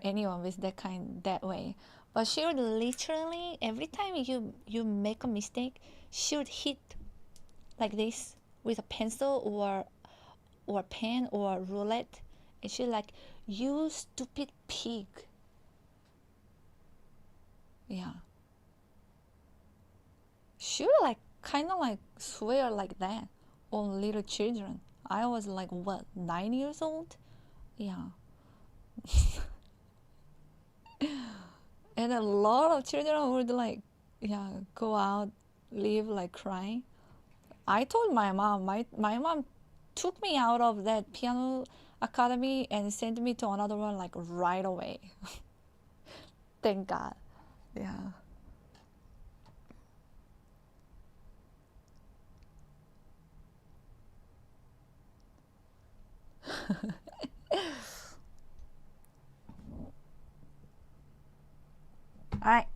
anyone with that way. But she would literally, every time you make a mistake, she would hit like this with a pencil or pen or roulette, and she's like, you stupid pig. Yeah. She would like kind of like swear like that on little children. I was like, what, 9 years old? Yeah. And a lot of children would like, yeah, go out leave like crying. I told my mom. My mom took me out of that piano academy and sent me to another one like right away. Thank God. Yeah. All right.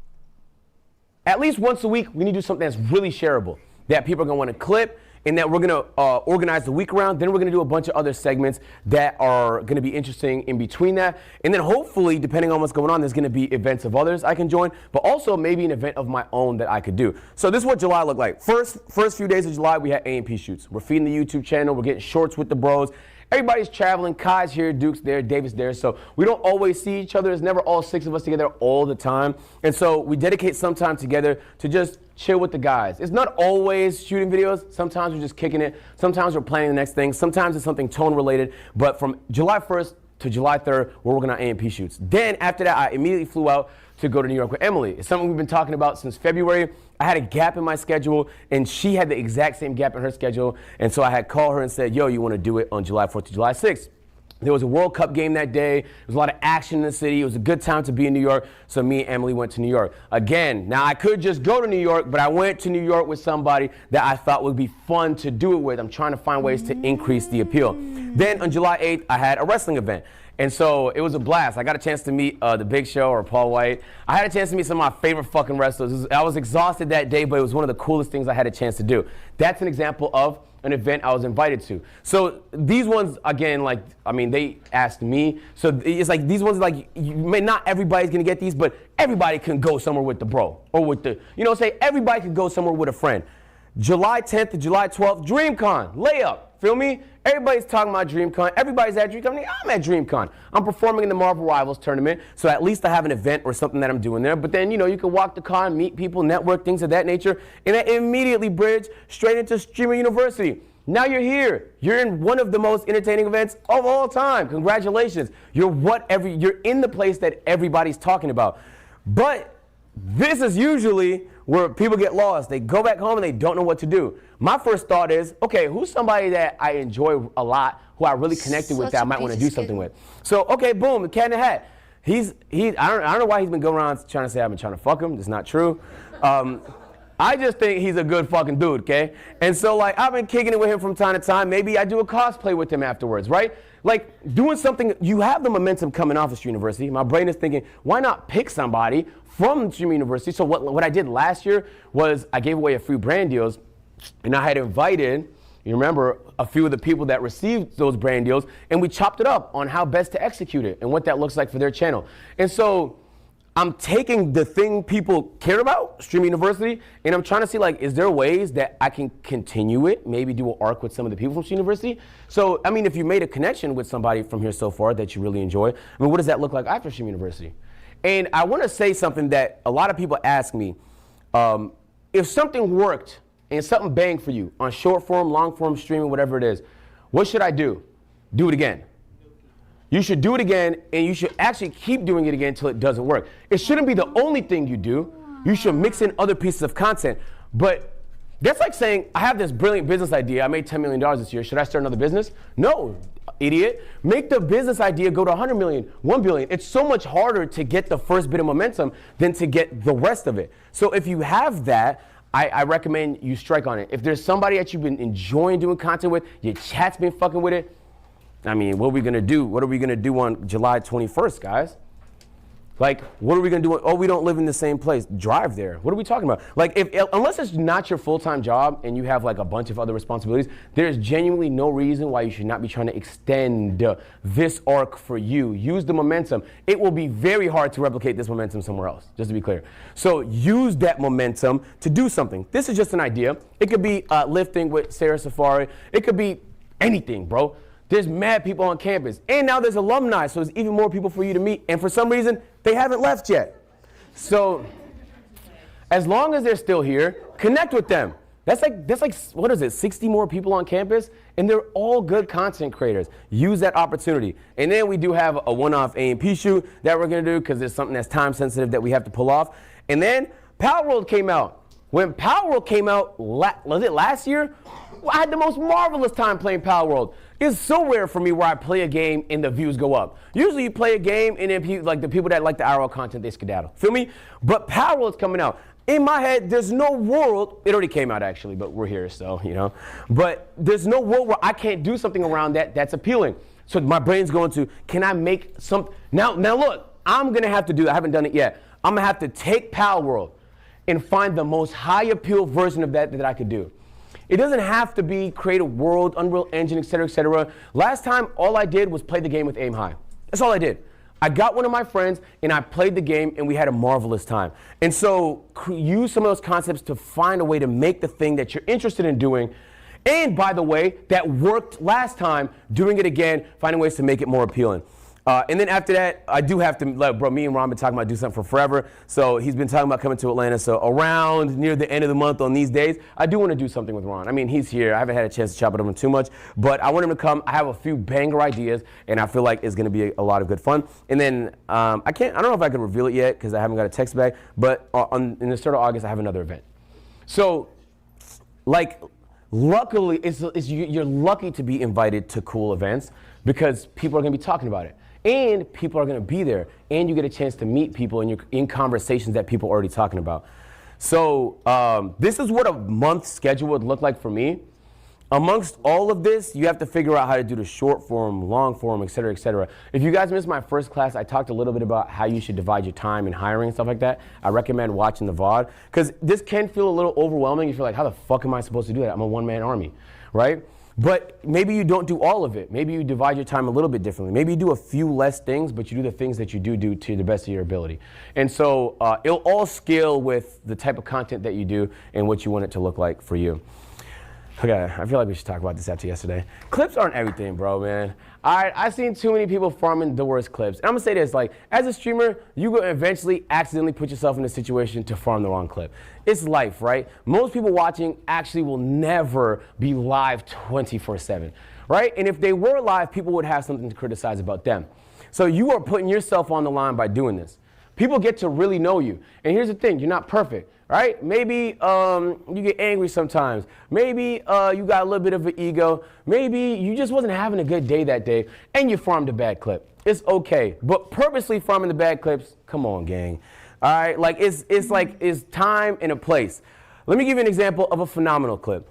At least once a week, we need to do something that's really shareable, that people are going to want to clip, and that we're going to organize the week around. Then we're going to do a bunch of other segments that are going to be interesting in between that. And then hopefully, depending on what's going on, there's going to be events of others I can join, but also maybe an event of my own that I could do. So this is what July looked like. First few days of July, we had A&P shoots. We're feeding the YouTube channel. We're getting shorts with the bros. Everybody's traveling. Kai's here, Duke's there, David's there. So we don't always see each other. It's never all 6 of us together all the time. And so we dedicate some time together to just chill with the guys. It's not always shooting videos. Sometimes we're just kicking it. Sometimes we're planning the next thing. Sometimes it's something tone related. But from July 1st to July 3rd, we're working on A&P shoots. Then after that, I immediately flew out to go to New York with Emily. It's something we've been talking about since February. I had a gap in my schedule, and she had the exact same gap in her schedule. And so I had called her and said, yo, you want to do it on July 4th to July 6th? There was a World Cup game that day. There was a lot of action in the city. It was a good time to be in New York. So me and Emily went to New York. Again, now I could just go to New York, but I went to New York with somebody that I thought would be fun to do it with. I'm trying to find ways to increase the appeal. Then on July 8th, I had a wrestling event. And so it was a blast. I got a chance to meet The Big Show or Paul White. I had a chance to meet some of my favorite fucking wrestlers. I was exhausted that day, but it was one of the coolest things I had a chance to do. That's an example of an event I was invited to. So these ones, again, like, I mean, they asked me. So it's like these ones, like, not everybody's gonna get these, but everybody can go somewhere with the bro or with the, you know, say everybody can go somewhere with a friend. July 10th to July 12th, DreamCon, layup. Feel me? Everybody's talking about DreamCon. Everybody's at DreamCon. I'm at DreamCon. I'm performing in the Marvel Rivals tournament, so at least I have an event or something that I'm doing there. But then, you know, you can walk the con, meet people, network, things of that nature, and I immediately bridge straight into Streamer University. Now you're here. You're in one of the most entertaining events of all time. Congratulations. You're in the place that everybody's talking about. But this is usually where people get lost. They go back home and they don't know what to do. My first thought is, okay, who's somebody that I enjoy a lot, who I really connected with that I might want to do something with? So, okay, boom, the Cat in the Hat. I don't know why he's been going around trying to say I've been trying to fuck him. It's not true. I just think he's a good fucking dude, okay? And so, like, I've been kicking it with him from time to time. Maybe I do a cosplay with him afterwards, right? Like, doing something, you have the momentum coming off of Stream University. My brain is thinking, why not pick somebody from Stream University? So what I did last year was I gave away a few brand deals, and I had invited, you remember, a few of the people that received those brand deals, and we chopped it up on how best to execute it and what that looks like for their channel. And so I'm taking the thing people care about, Stream University, and I'm trying to see, like, is there ways that I can continue it, maybe do an arc with some of the people from Stream University? So, I mean, if you made a connection with somebody from here so far that you really enjoy, I mean, what does that look like after Stream University? And I want to say something that a lot of people ask me. If something worked and something banged for you on short form, long form, streaming, whatever it is, what should I do? Do it again. You should do it again, and you should actually keep doing it again until it doesn't work. It shouldn't be the only thing you do. You should mix in other pieces of content. But that's like saying, I have this brilliant business idea. I made $10 million this year. Should I start another business? No, idiot. Make the business idea go to 100 million, 1 billion. It's so much harder to get the first bit of momentum than to get the rest of it. So if you have that, I recommend you strike on it. If there's somebody that you've been enjoying doing content with, your chat's been fucking with it, I mean, what are we gonna do? What are we gonna do on July 21st, guys? Like, what are we gonna do? Oh, we don't live in the same place. Drive there. What are we talking about? Like, unless it's not your full-time job and you have like a bunch of other responsibilities, there's genuinely no reason why you should not be trying to extend this arc for you. Use the momentum. It will be very hard to replicate this momentum somewhere else, just to be clear. So use that momentum to do something. This is just an idea. It could be lifting with Sarah Safari. It could be anything, bro. There's mad people on campus. And now there's alumni, so there's even more people for you to meet. And for some reason, they haven't left yet. So as long as they're still here, connect with them. That's like, what is it, 60 more people on campus? And they're all good content creators. Use that opportunity. And then we do have a one-off A&P shoot that we're gonna do because there's something that's time sensitive that we have to pull off. And then Pal World came out. When Power World came out, was it last year? I had the most marvelous time playing Power World. It's so rare for me where I play a game and the views go up. Usually you play a game and then like the people that like the IRL content, they skedaddle. Feel me? But Power World's coming out. In my head, there's no world, it already came out actually, but we're here, so, you know. But there's no world where I can't do something around that that's appealing. So my brain's going to, can I make some, now look, I'm gonna have to do, I haven't done it yet. I'm gonna have to take Power World and find the most high appeal version of that I could do. It doesn't have to be create a world, Unreal Engine, et cetera, et cetera. Last time, all I did was play the game with aim high. That's all I did. I got one of my friends and I played the game and we had a marvelous time. And so use some of those concepts to find a way to make the thing that you're interested in doing. And by the way, that worked last time, doing it again, finding ways to make it more appealing. And then after that, I do have to, like, bro, me and Ron been talking about do something for forever. So he's been talking about coming to Atlanta. So around near the end of the month on these days, I do want to do something with Ron. I mean, he's here. I haven't had a chance to chop it up with him too much, but I want him to come. I have a few banger ideas, and I feel like it's going to be a lot of good fun. And then I don't know if I can reveal it yet because I haven't got a text back, but in the start of August, I have another event. So, like, luckily, you're lucky to be invited to cool events because people are going to be talking about it. And people are going to be there, and you get a chance to meet people, and you're in conversations that people are already talking about. So this is what a month schedule would look like for me. Amongst all of this, you have to figure out how to do the short form, long form, et cetera, et cetera. If you guys missed my first class, I talked a little bit about how you should divide your time in hiring and stuff like that. I recommend watching the VOD, because this can feel a little overwhelming. You feel like, how the fuck am I supposed to do that? I'm a one-man army, right? But maybe you don't do all of it. Maybe you divide your time a little bit differently. Maybe you do a few less things, but you do the things that you do to the best of your ability. And so it'll all scale with the type of content that you do and what you want it to look like for you. Okay, I feel like we should talk about this after yesterday. Clips aren't everything, bro, man. I've seen too many people farming the worst clips. And I'm gonna say this, like, as a streamer, you will eventually accidentally put yourself in a situation to farm the wrong clip. It's life, right? Most people watching actually will never be live 24/7, right? And if they were live, people would have something to criticize about them. So you are putting yourself on the line by doing this. People get to really know you. And here's the thing, you're not perfect. Right? Maybe you get angry sometimes. Maybe you got a little bit of an ego. Maybe you just wasn't having a good day that day and you farmed a bad clip. It's okay. But purposely farming the bad clips, come on, gang. All right? Like, it's time and a place. Let me give you an example of a phenomenal clip.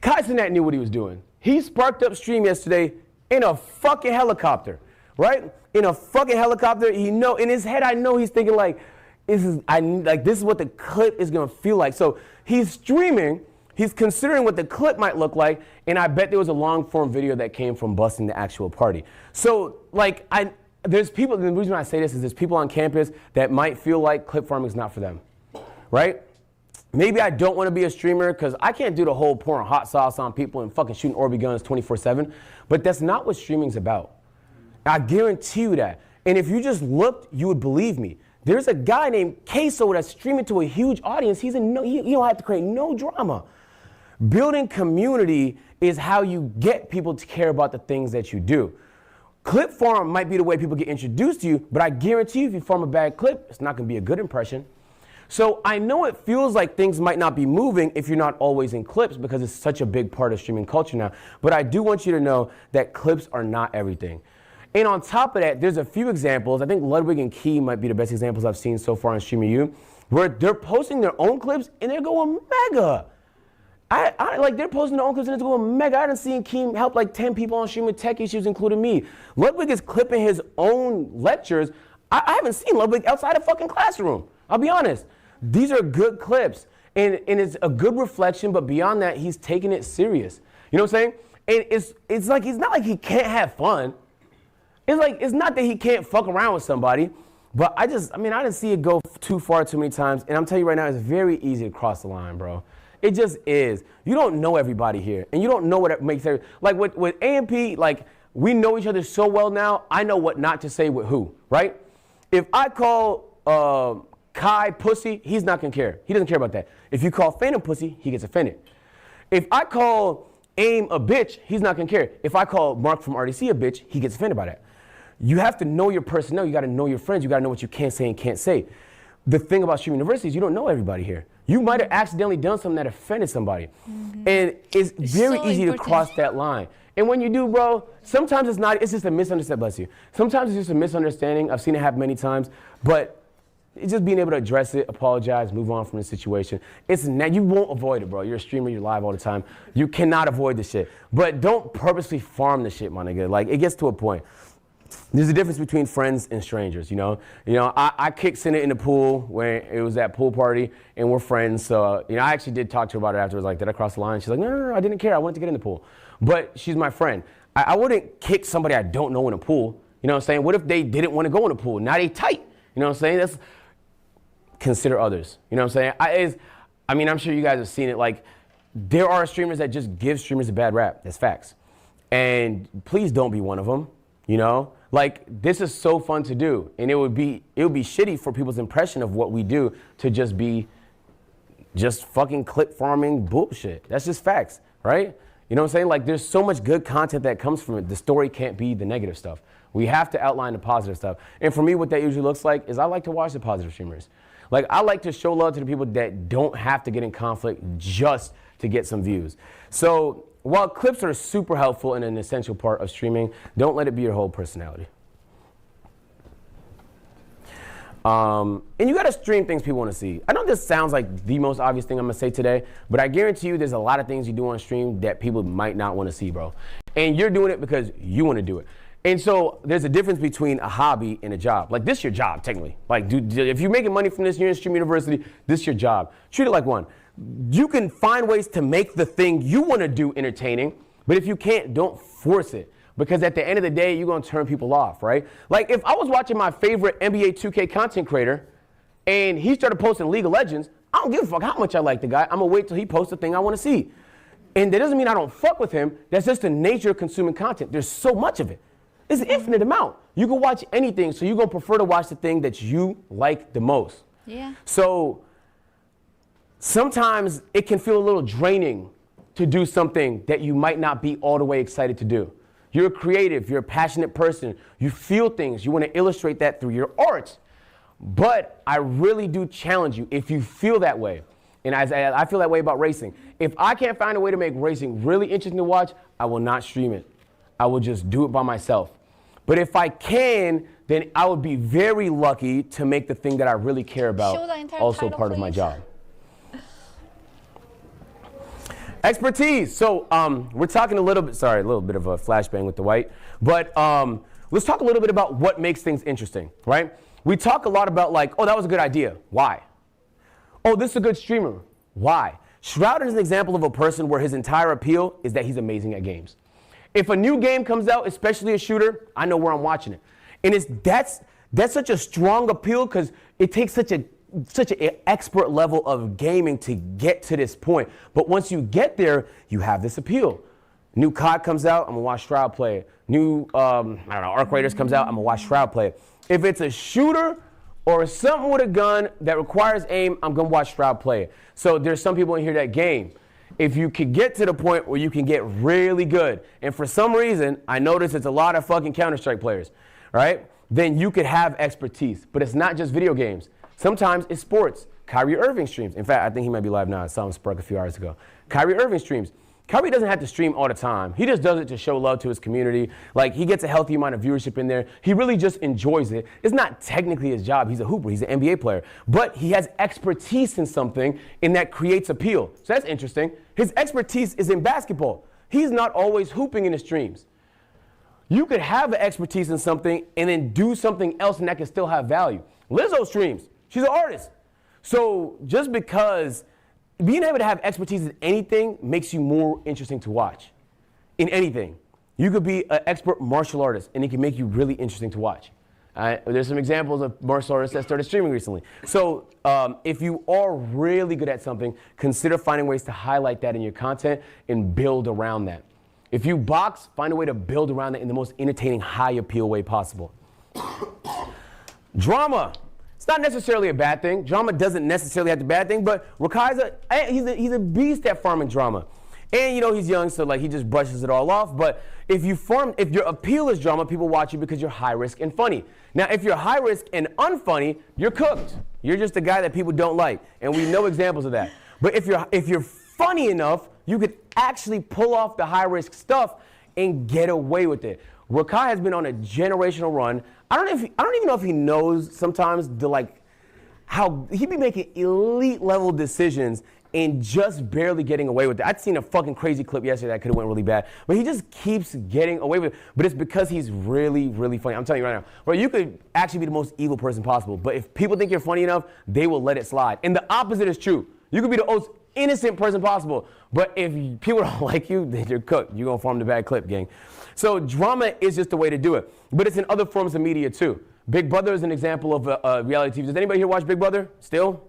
Kai Cenat knew what he was doing. He sparked up stream yesterday in a fucking helicopter, right? In a fucking helicopter. In his head, I know he's thinking like, this is what the clip is gonna feel like. So he's streaming, he's considering what the clip might look like, and I bet there was a long form video that came from busting the actual party. So like, there's people, the reason I say this is there's people on campus that might feel like clip farming is not for them, right? Maybe I don't wanna be a streamer because I can't do the whole pouring hot sauce on people and fucking shooting Orby guns 24/7, but that's not what streaming's about. I guarantee you that. And if you just looked, you would believe me. There's a guy named Queso that's streaming to a huge audience. You don't have to create no drama. Building community is how you get people to care about the things that you do. Clip farm might be the way people get introduced to you, but I guarantee you if you farm a bad clip, it's not gonna be a good impression. So I know it feels like things might not be moving if you're not always in clips because it's such a big part of streaming culture now, but I do want you to know that clips are not everything. And on top of that, there's a few examples. I think Ludwig and Key might be the best examples I've seen so far on Streamer U, where they're posting their own clips and they're going mega. Like they're posting their own clips and they're going mega. I haven't seen Key help like 10 people on Streamer Tech Issues, including me. Ludwig is clipping his own lectures. I haven't seen Ludwig outside a fucking classroom. I'll be honest. These are good clips. And it's a good reflection, but beyond that, he's taking it serious. You know what I'm saying? And it's like, it's not like he can't have fun. It's not that he can't fuck around with somebody, but I didn't see it go too far too many times. And I'm telling you right now, it's very easy to cross the line, bro. It just is. You don't know everybody here, and you don't know what makes everybody. Like with AMP, like we know each other so well now, I know what not to say with who, right? If I call Kai pussy, he's not gonna care. He doesn't care about that. If you call Phantom pussy, he gets offended. If I call AIM a bitch, he's not gonna care. If I call Mark from RDC a bitch, he gets offended by that. You have to know your personnel. You got to know your friends. You got to know what you can say and can't say. The thing about Stream University is you don't know everybody here. You might have accidentally done something that offended somebody. And it's very so easy to important. cross that line. And when you do, bro, sometimes it's just a misunderstanding, bless you. Sometimes it's just a misunderstanding. I've seen it happen many times, but it's just being able to address it, apologize, move on from the situation. You won't avoid it, bro. You're a streamer, you're live all the time. You cannot avoid the shit. But don't purposely farm the shit, my nigga. Like, it gets to a point. There's a difference between friends and strangers, you know? I kicked Senna in the pool when it was that pool party, and we're friends. So, I actually did talk to her about it afterwards. Like, did I cross the line? She's like, no, I didn't care. I wanted to get in the pool. But she's my friend. I wouldn't kick somebody I don't know in a pool. You know what I'm saying? What if they didn't want to go in the pool? Now they tight. You know what I'm saying? Consider others. You know what I'm saying? I'm sure you guys have seen it. Like, there are streamers that just give streamers a bad rap. That's facts. And please don't be one of them. Like, this is so fun to do, and it would be shitty for people's impression of what we do to just be fucking clip farming bullshit. That's just facts, right? You know what I'm saying? Like, there's so much good content that comes from it. The story can't be the negative stuff. We have to outline the positive stuff. And for me, what that usually looks like is I like to watch the positive streamers. Like, I like to show love to the people that don't have to get in conflict just to get some views. So while clips are super helpful and an essential part of streaming, don't let it be your whole personality. And you gotta stream things people wanna see. I know this sounds like the most obvious thing I'm gonna say today, but I guarantee you there's a lot of things you do on stream that people might not wanna see, bro. And you're doing it because you wanna do it. And so there's a difference between a hobby and a job. Like, this is your job, technically. Like, if you're making money from this, you're in Stream University, this is your job. Treat it like one. You can find ways to make the thing you wanna do entertaining, but if you can't, don't force it. Because at the end of the day, you're gonna turn people off, right? Like, if I was watching my favorite NBA 2K content creator and he started posting League of Legends, I don't give a fuck how much I like the guy. I'm gonna wait till he posts the thing I wanna see. And that doesn't mean I don't fuck with him. That's just the nature of consuming content. There's so much of it. It's an infinite amount. You can watch anything, so you're gonna prefer to watch the thing that you like the most. Yeah. So sometimes it can feel a little draining to do something that you might not be all the way excited to do. You're creative, you're a passionate person, you feel things, you want to illustrate that through your art. But I really do challenge you, if you feel that way, and I feel that way about racing, if I can't find a way to make racing really interesting to watch, I will not stream it. I will just do it by myself. But if I can, then I would be very lucky to make the thing that I really care about also part of my job. Expertise. So we're talking a little bit of a flashbang with the white, but let's talk a little bit about what makes things interesting, right? We talk a lot about like, oh, that was a good idea. Why? Oh, this is a good streamer. Why? Shroud is an example of a person where his entire appeal is that he's amazing at games. If a new game comes out, especially a shooter, I know where I'm watching it. And that's such a strong appeal because it takes such an expert level of gaming to get to this point. But once you get there, you have this appeal. New COD comes out, I'm gonna watch Shroud play it. New, Arc Raiders comes out, I'm gonna watch Shroud play it. If it's a shooter or something with a gun that requires aim, I'm gonna watch Shroud play it. So there's some people in here that game. If you could get to the point where you can get really good, and for some reason, I notice it's a lot of fucking Counter-Strike players, right? Then you could have expertise. But it's not just video games. Sometimes it's sports. Kyrie Irving streams. In fact, I think he might be live now. I saw him spark a few hours ago. Kyrie Irving streams. Kyrie doesn't have to stream all the time. He just does it to show love to his community. Like, he gets a healthy amount of viewership in there. He really just enjoys it. It's not technically his job. He's a hooper. He's an NBA player. But he has expertise in something, and that creates appeal. So that's interesting. His expertise is in basketball. He's not always hooping in his streams. You could have an expertise in something and then do something else, and that can still have value. Lizzo streams. She's an artist. So just because being able to have expertise in anything makes you more interesting to watch. In anything. You could be an expert martial artist, and it can make you really interesting to watch. There's some examples of martial artists that started streaming recently. So if you are really good at something, consider finding ways to highlight that in your content and build around that. If you box, find a way to build around that in the most entertaining, high appeal way possible. Drama. It's not necessarily a bad thing. Drama doesn't necessarily have to be a bad thing, but Rakai's he's a beast at farming drama. And you know he's young, so like he just brushes it all off. But if your appeal is drama, people watch you because you're high risk and funny. Now, if you're high risk and unfunny, you're cooked. You're just a guy that people don't like, and we know examples of that. But if you're funny enough, you could actually pull off the high risk stuff and get away with it. Rakai has been on a generational run. I don't even know if he knows sometimes how he be making elite level decisions and just barely getting away with it. I'd seen a fucking crazy clip yesterday that could have went really bad, but he just keeps getting away with it. But it's because he's really, really funny. I'm telling you right now, bro, you could actually be the most evil person possible, but if people think you're funny enough, they will let it slide. And the opposite is true. You could be the most innocent person possible, but if people don't like you, then you're cooked. You're gonna form the bad clip, gang. So drama is just the way to do it, but it's in other forms of media too. Big Brother is an example of reality TV. Does anybody here watch Big Brother still?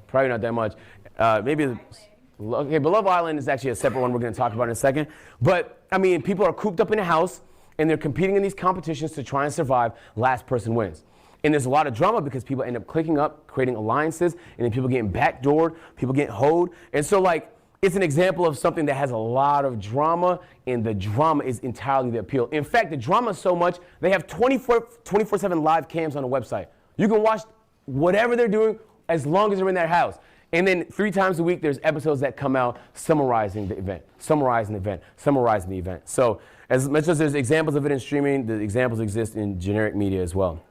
Probably not that much. Okay, but Love Island is actually a separate one we're going to talk about in a second. But, I mean, people are cooped up in a house, and they're competing in these competitions to try and survive. Last person wins. And there's a lot of drama because people end up clicking up, creating alliances, and then people getting backdoored, people getting hoed. And so, like, it's an example of something that has a lot of drama, and the drama is entirely the appeal. In fact, the drama is so much, they have 24/7 live cams on the website. You can watch whatever they're doing as long as they're in that house. And then 3 times a week, there's episodes that come out summarizing the event, summarizing the event. So as much as there's examples of it in streaming, the examples exist in generic media as well.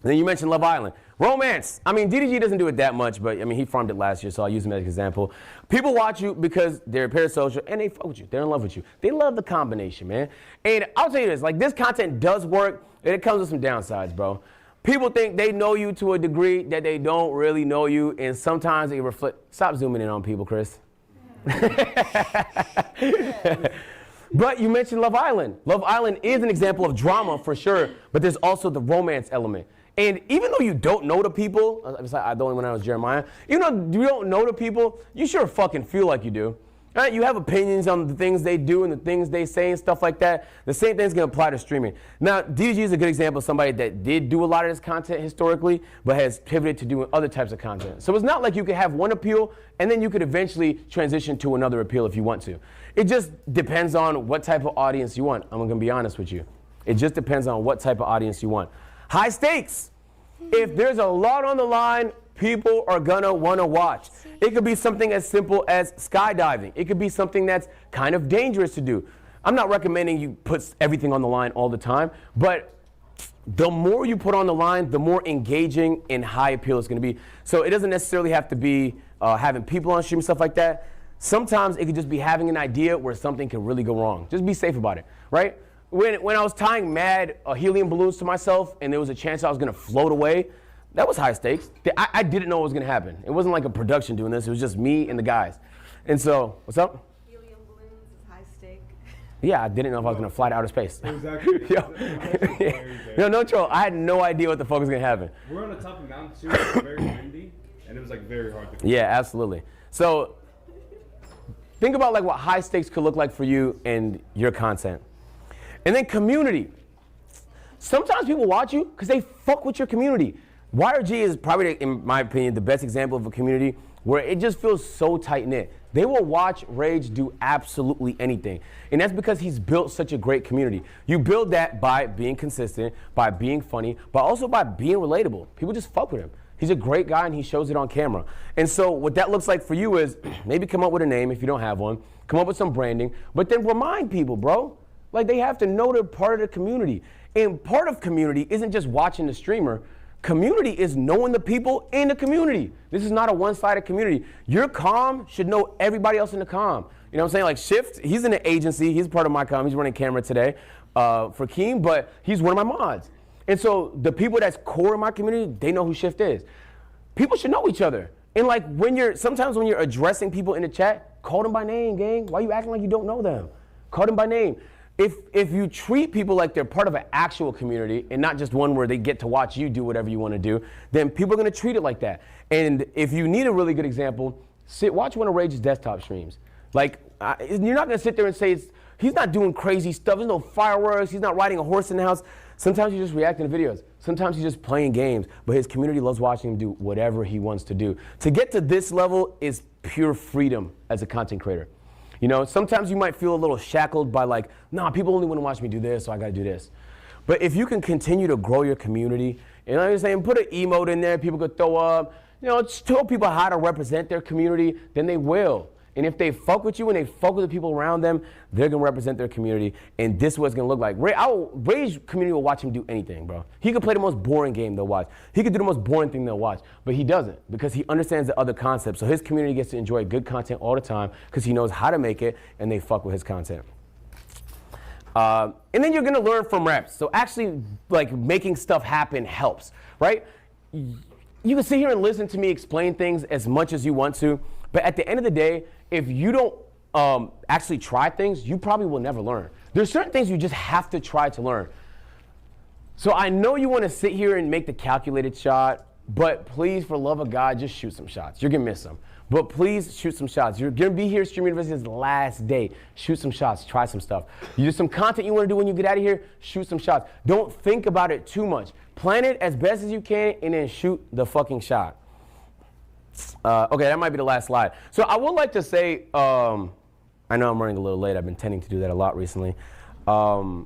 And then you mentioned Love Island. Romance. I mean, DDG doesn't do it that much, but I mean, he farmed it last year, so I'll use him as an example. People watch you because they're parasocial and they fuck with you. They're in love with you. They love the combination, man. And I'll tell you this, like this content does work, and it comes with some downsides, bro. People think they know you to a degree that they don't really know you, and sometimes they reflect. Stop zooming in on people, Chris. But you mentioned Love Island. Love Island is an example of drama for sure, but there's also the romance element. And even though you don't know the people, I don't when I was Jeremiah, even though you don't know the people, you sure fucking feel like you do. Right? You have opinions on the things they do and the things they say and stuff like that. The same thing's gonna apply to streaming. Now, DDG is a good example of somebody that did do a lot of this content historically, but has pivoted to doing other types of content. So it's not like you could have one appeal and then you could eventually transition to another appeal if you want to. It just depends on what type of audience you want. I'm gonna be honest with you. It just depends on what type of audience you want. High stakes. If there's a lot on the line, people are gonna wanna watch. It could be something as simple as skydiving. It could be something that's kind of dangerous to do. I'm not recommending you put everything on the line all the time, but the more you put on the line, the more engaging and high appeal it's gonna be. So it doesn't necessarily have to be having people on stream and stuff like that. Sometimes it could just be having an idea where something could really go wrong. Just be safe about it, right? When I was tying mad helium balloons to myself and there was a chance I was gonna float away, that was high stakes. I didn't know what was gonna happen. It wasn't like a production doing this, it was just me and the guys. And so, what's up? Helium balloons is high stake. Yeah, I didn't know if I was gonna fly to outer space. Exactly. Yo, no troll, I had no idea what the fuck was gonna happen. We're on the top of the mountain too, it was very windy, and it was like very hard to control. Yeah, absolutely. So, think about like what high stakes could look like for you and your content. And then community. Sometimes people watch you because they fuck with your community. YRG is probably, in my opinion, the best example of a community where it just feels so tight-knit. They will watch Rage do absolutely anything. And that's because he's built such a great community. You build that by being consistent, by being funny, but also by being relatable. People just fuck with him. He's a great guy and he shows it on camera. And so what that looks like for you is maybe come up with a name if you don't have one, come up with some branding, but then remind people, bro. Like they have to know they're part of the community. And part of community isn't just watching the streamer. Community is knowing the people in the community. This is not a one-sided community. Your comm should know everybody else in the comm. You know what I'm saying? Like Shift, he's in the agency. He's part of my comm. He's running camera today for Keem, but he's one of my mods. And so the people that's core in my community, they know who Shift is. People should know each other. And like sometimes when you're addressing people in the chat, call them by name, gang. Why are you acting like you don't know them? Call them by name. If you treat people like they're part of an actual community and not just one where they get to watch you do whatever you want to do, then people are going to treat it like that. And if you need a really good example, watch one of Rage's desktop streams. Like, you're not going to sit there and say, he's not doing crazy stuff. There's no fireworks. He's not riding a horse in the house. Sometimes he's just reacting to videos. Sometimes he's just playing games. But his community loves watching him do whatever he wants to do. To get to this level is pure freedom as a content creator. You know, sometimes you might feel a little shackled by like, nah, people only want to watch me do this, so I got to do this. But if you can continue to grow your community, and like I'm saying, put an emote in there, people could throw up, you know, just tell people how to represent their community, then they will. And if they fuck with you and they fuck with the people around them, they're gonna represent their community, and this is what it's gonna look like. Ray's community will watch him do anything, bro. He could play the most boring game they'll watch. He could do the most boring thing they'll watch, but he doesn't because he understands the other concepts. So his community gets to enjoy good content all the time because he knows how to make it, and they fuck with his content. And then you're gonna learn from reps. So actually, like, making stuff happen helps, right? You can sit here and listen to me explain things as much as you want to, but at the end of the day, if you don't actually try things, you probably will never learn. There's certain things you just have to try to learn. So I know you want to sit here and make the calculated shot, but please, for love of God, just shoot some shots. You're gonna miss some, but please shoot some shots. You're gonna be here at Stream University's last day. Shoot some shots, try some stuff. You do some content you want to do when you get out of here, shoot some shots. Don't think about it too much. Plan it as best as you can and then shoot the fucking shot. Okay, that might be the last slide. So I would like to say, I know I'm running a little late. I've been tending to do that a lot recently. I'm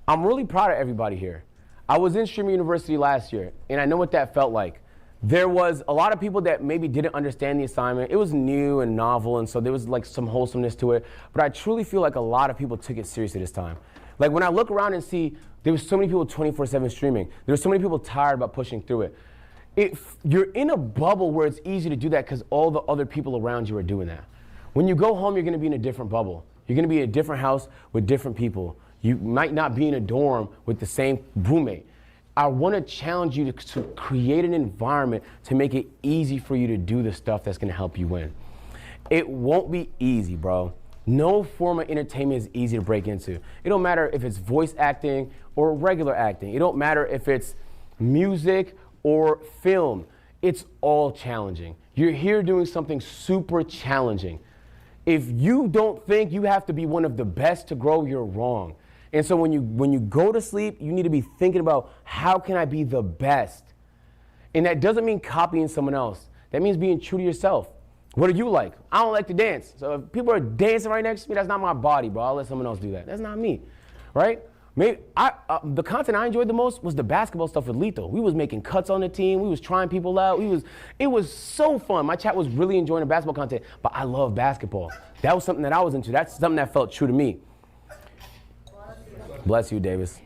really proud of everybody here. I was in Stream University last year, and I know what that felt like. There was a lot of people that maybe didn't understand the assignment. It was new and novel, and so there was like some wholesomeness to it. But I truly feel like a lot of people took it seriously this time. Like when I look around and see there was so many people 24/7 streaming. There were so many people tired about pushing through it. If you're in a bubble where it's easy to do that because all the other people around you are doing that. When you go home, you're gonna be in a different bubble. You're gonna be in a different house with different people. You might not be in a dorm with the same roommate. I wanna challenge you to create an environment to make it easy for you to do the stuff that's gonna help you win. It won't be easy, bro. No form of entertainment is easy to break into. It don't matter if it's voice acting or regular acting. It don't matter if it's music or film. It's all challenging. You're here doing something super challenging. If you don't think you have to be one of the best to grow, you're wrong. And so when you go to sleep, you need to be thinking about how can I be the best? And that doesn't mean copying someone else. That means being true to yourself. What do you like? I don't like to dance. So if people are dancing right next to me, that's not my body, bro. I'll let someone else do that. That's not me, right? Maybe the content I enjoyed the most was the basketball stuff with Lethal. We was making cuts on the team. We was trying people out. It was so fun. My chat was really enjoying the basketball content, but I love basketball. That was something that I was into. That's something that felt true to me. Bless you, Davis.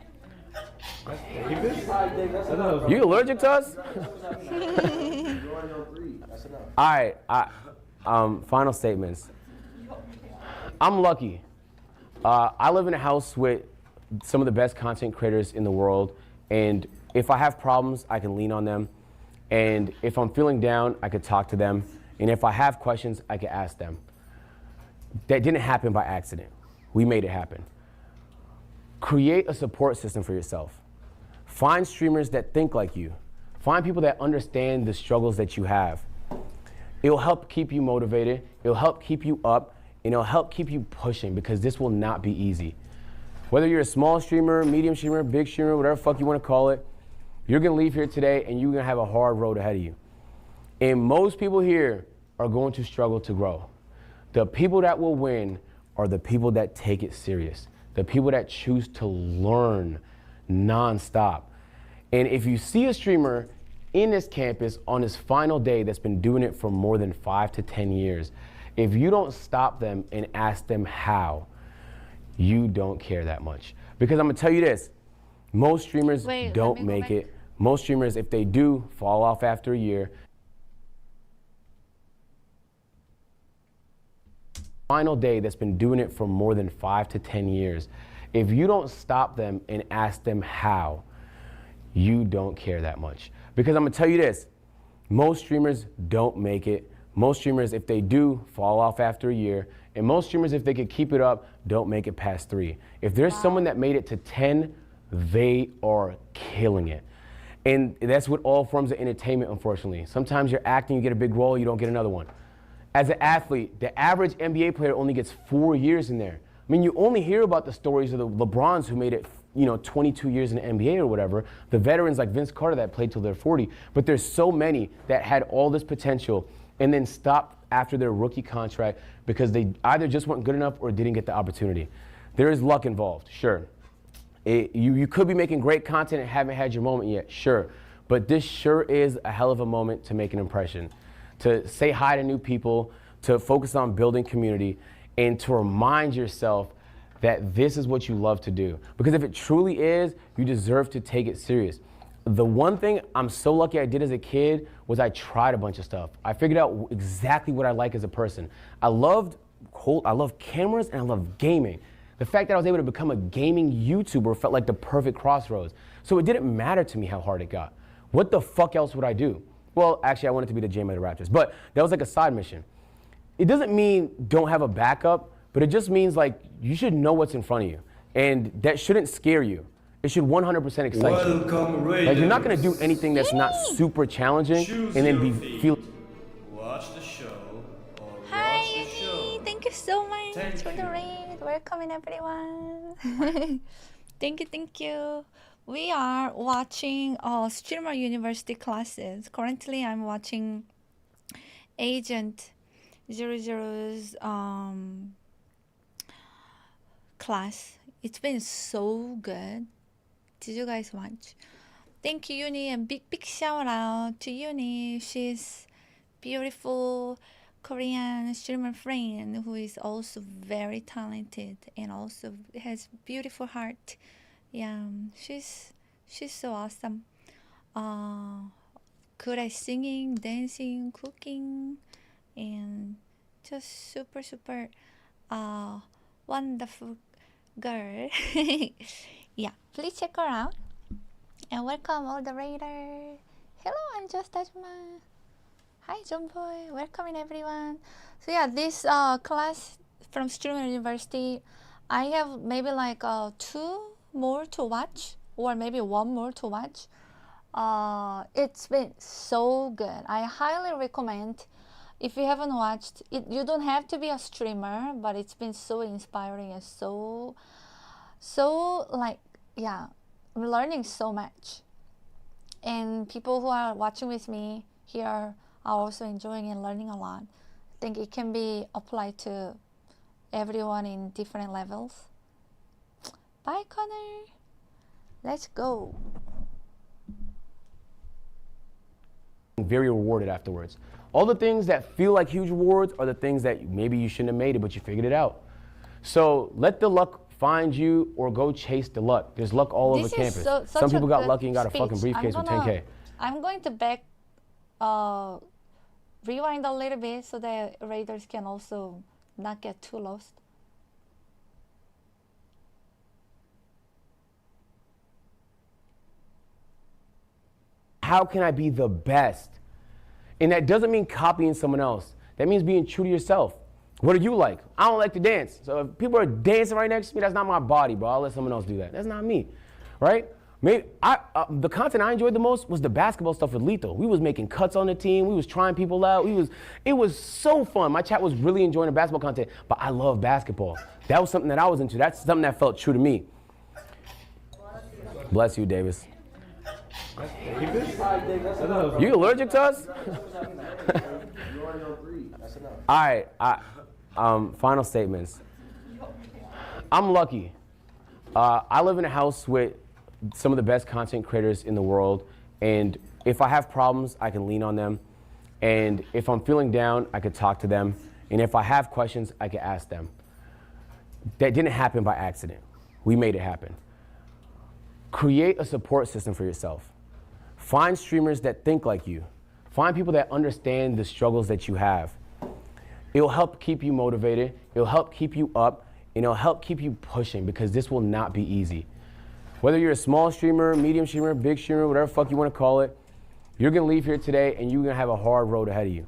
You allergic to us? All right, final statements. I'm lucky. I live in a house with some of the best content creators in the world, and if I have problems, I can lean on them. And if I'm feeling down, I could talk to them. And if I have questions, I could ask them. That didn't happen by accident. We made it happen. Create a support system for yourself. Find streamers that think like you. Find people that understand the struggles that you have. It'll help keep you motivated. It'll help keep you up, and it'll help keep you pushing because this will not be easy. Whether you're a small streamer, medium streamer, big streamer, whatever the fuck you want to call it, you're going to leave here today and you're going to have a hard road ahead of you. And most people here are going to struggle to grow. The people that will win are the people that take it serious. The people that choose to learn nonstop. And if you see a streamer in this campus on his final day that's been doing it for more than 5 to 10 years, if you don't stop them and ask them how, you don't care that much. Because I'm gonna tell you this, most streamers don't make it. Most streamers, if they do, fall off after a year. Final day that's been doing it for more than 5 to 10 years. If you don't stop them and ask them how, you don't care that much. Because I'm gonna tell you this, most streamers don't make it. Most streamers, if they do, fall off after a year. And most streamers, if they could keep it up, don't make it past 3. If there's someone that made it to 10, they are killing it. And that's with all forms of entertainment, unfortunately. Sometimes you're acting, you get a big role, you don't get another one. As an athlete, the average NBA player only gets 4 years in there. I mean, you only hear about the stories of the LeBrons who made it, 22 years in the NBA or whatever, the veterans like Vince Carter that played till they're 40, but there's so many that had all this potential and then stopped after their rookie contract because they either just weren't good enough or didn't get the opportunity. There is luck involved, sure. You could be making great content and haven't had your moment yet, sure. But this sure is a hell of a moment to make an impression, to say hi to new people, to focus on building community, and to remind yourself that this is what you love to do. Because if it truly is, you deserve to take it serious. The one thing I'm so lucky I did as a kid was I tried a bunch of stuff. I figured out exactly what I like as a person. I love cameras and I love gaming. The fact that I was able to become a gaming YouTuber felt like the perfect crossroads. So it didn't matter to me how hard it got. What the fuck else would I do? Well, actually I wanted to be the GM of the Raptors, but that was like a side mission. It doesn't mean don't have a backup, but it just means like you should know what's in front of you. And that shouldn't scare you. It should 100% excite you. Like you're not gonna do anything that's not super challenging and then feel. Watch the show. Hi, Yuni. Thank you so much for the raid. Welcome everyone. Thank you. We are watching Streamer University classes. Currently, I'm watching Agent 00's class. It's been so good. Did you guys watch? Thank you, Yuni, and big shout out to Yuni. She's beautiful Korean streamer friend who is also very talented and also has beautiful heart. Yeah, she's so awesome. Good at singing, dancing, cooking, and just super wonderful girl. Yeah, please check her out. And welcome all the raiders. Hello, I'm just Tajma. Hi, John Boy. Welcome everyone. So yeah, this class from Streamer University, I have maybe like 2 more to watch, or maybe 1 more to watch. It's been so good. I highly recommend. If you haven't watched it, you don't have to be a streamer, but it's been so inspiring and so like, yeah, I'm learning so much. And people who are watching with me here are also enjoying and learning a lot. I think it can be applied to everyone in different levels. Bye, Connor. Let's go. Very rewarded afterwards. All the things that feel like huge rewards are the things that maybe you shouldn't have made it, but you figured it out. So let the luck find you or go chase the luck. There's luck all over campus. Some people got lucky and got a fucking briefcase with 10K. I'm going to rewind a little bit so that raiders can also not get too lost. How can I be the best? And that doesn't mean copying someone else. That means being true to yourself. What do you like? I don't like to dance. So if people are dancing right next to me, that's not my body, bro. I'll let someone else do that. That's not me, right? Maybe the content I enjoyed the most was the basketball stuff with Lethal. We was making cuts on the team. We was trying people out. It was so fun. My chat was really enjoying the basketball content, but I love basketball. That was something that I was into. That's something that felt true to me. Bless you, Davis. You allergic to us? All right, final statements. I'm lucky. I live in a house with some of the best content creators in the world, and if I have problems, I can lean on them. And if I'm feeling down, I could talk to them. And if I have questions, I can ask them. That didn't happen by accident. We made it happen. Create a support system for yourself. Find streamers that think like you. Find people that understand the struggles that you have. It'll help keep you motivated. It'll help keep you up. And it'll help keep you pushing, because this will not be easy. Whether you're a small streamer, medium streamer, big streamer, whatever the fuck you want to call it, you're going to leave here today and you're going to have a hard road ahead of you.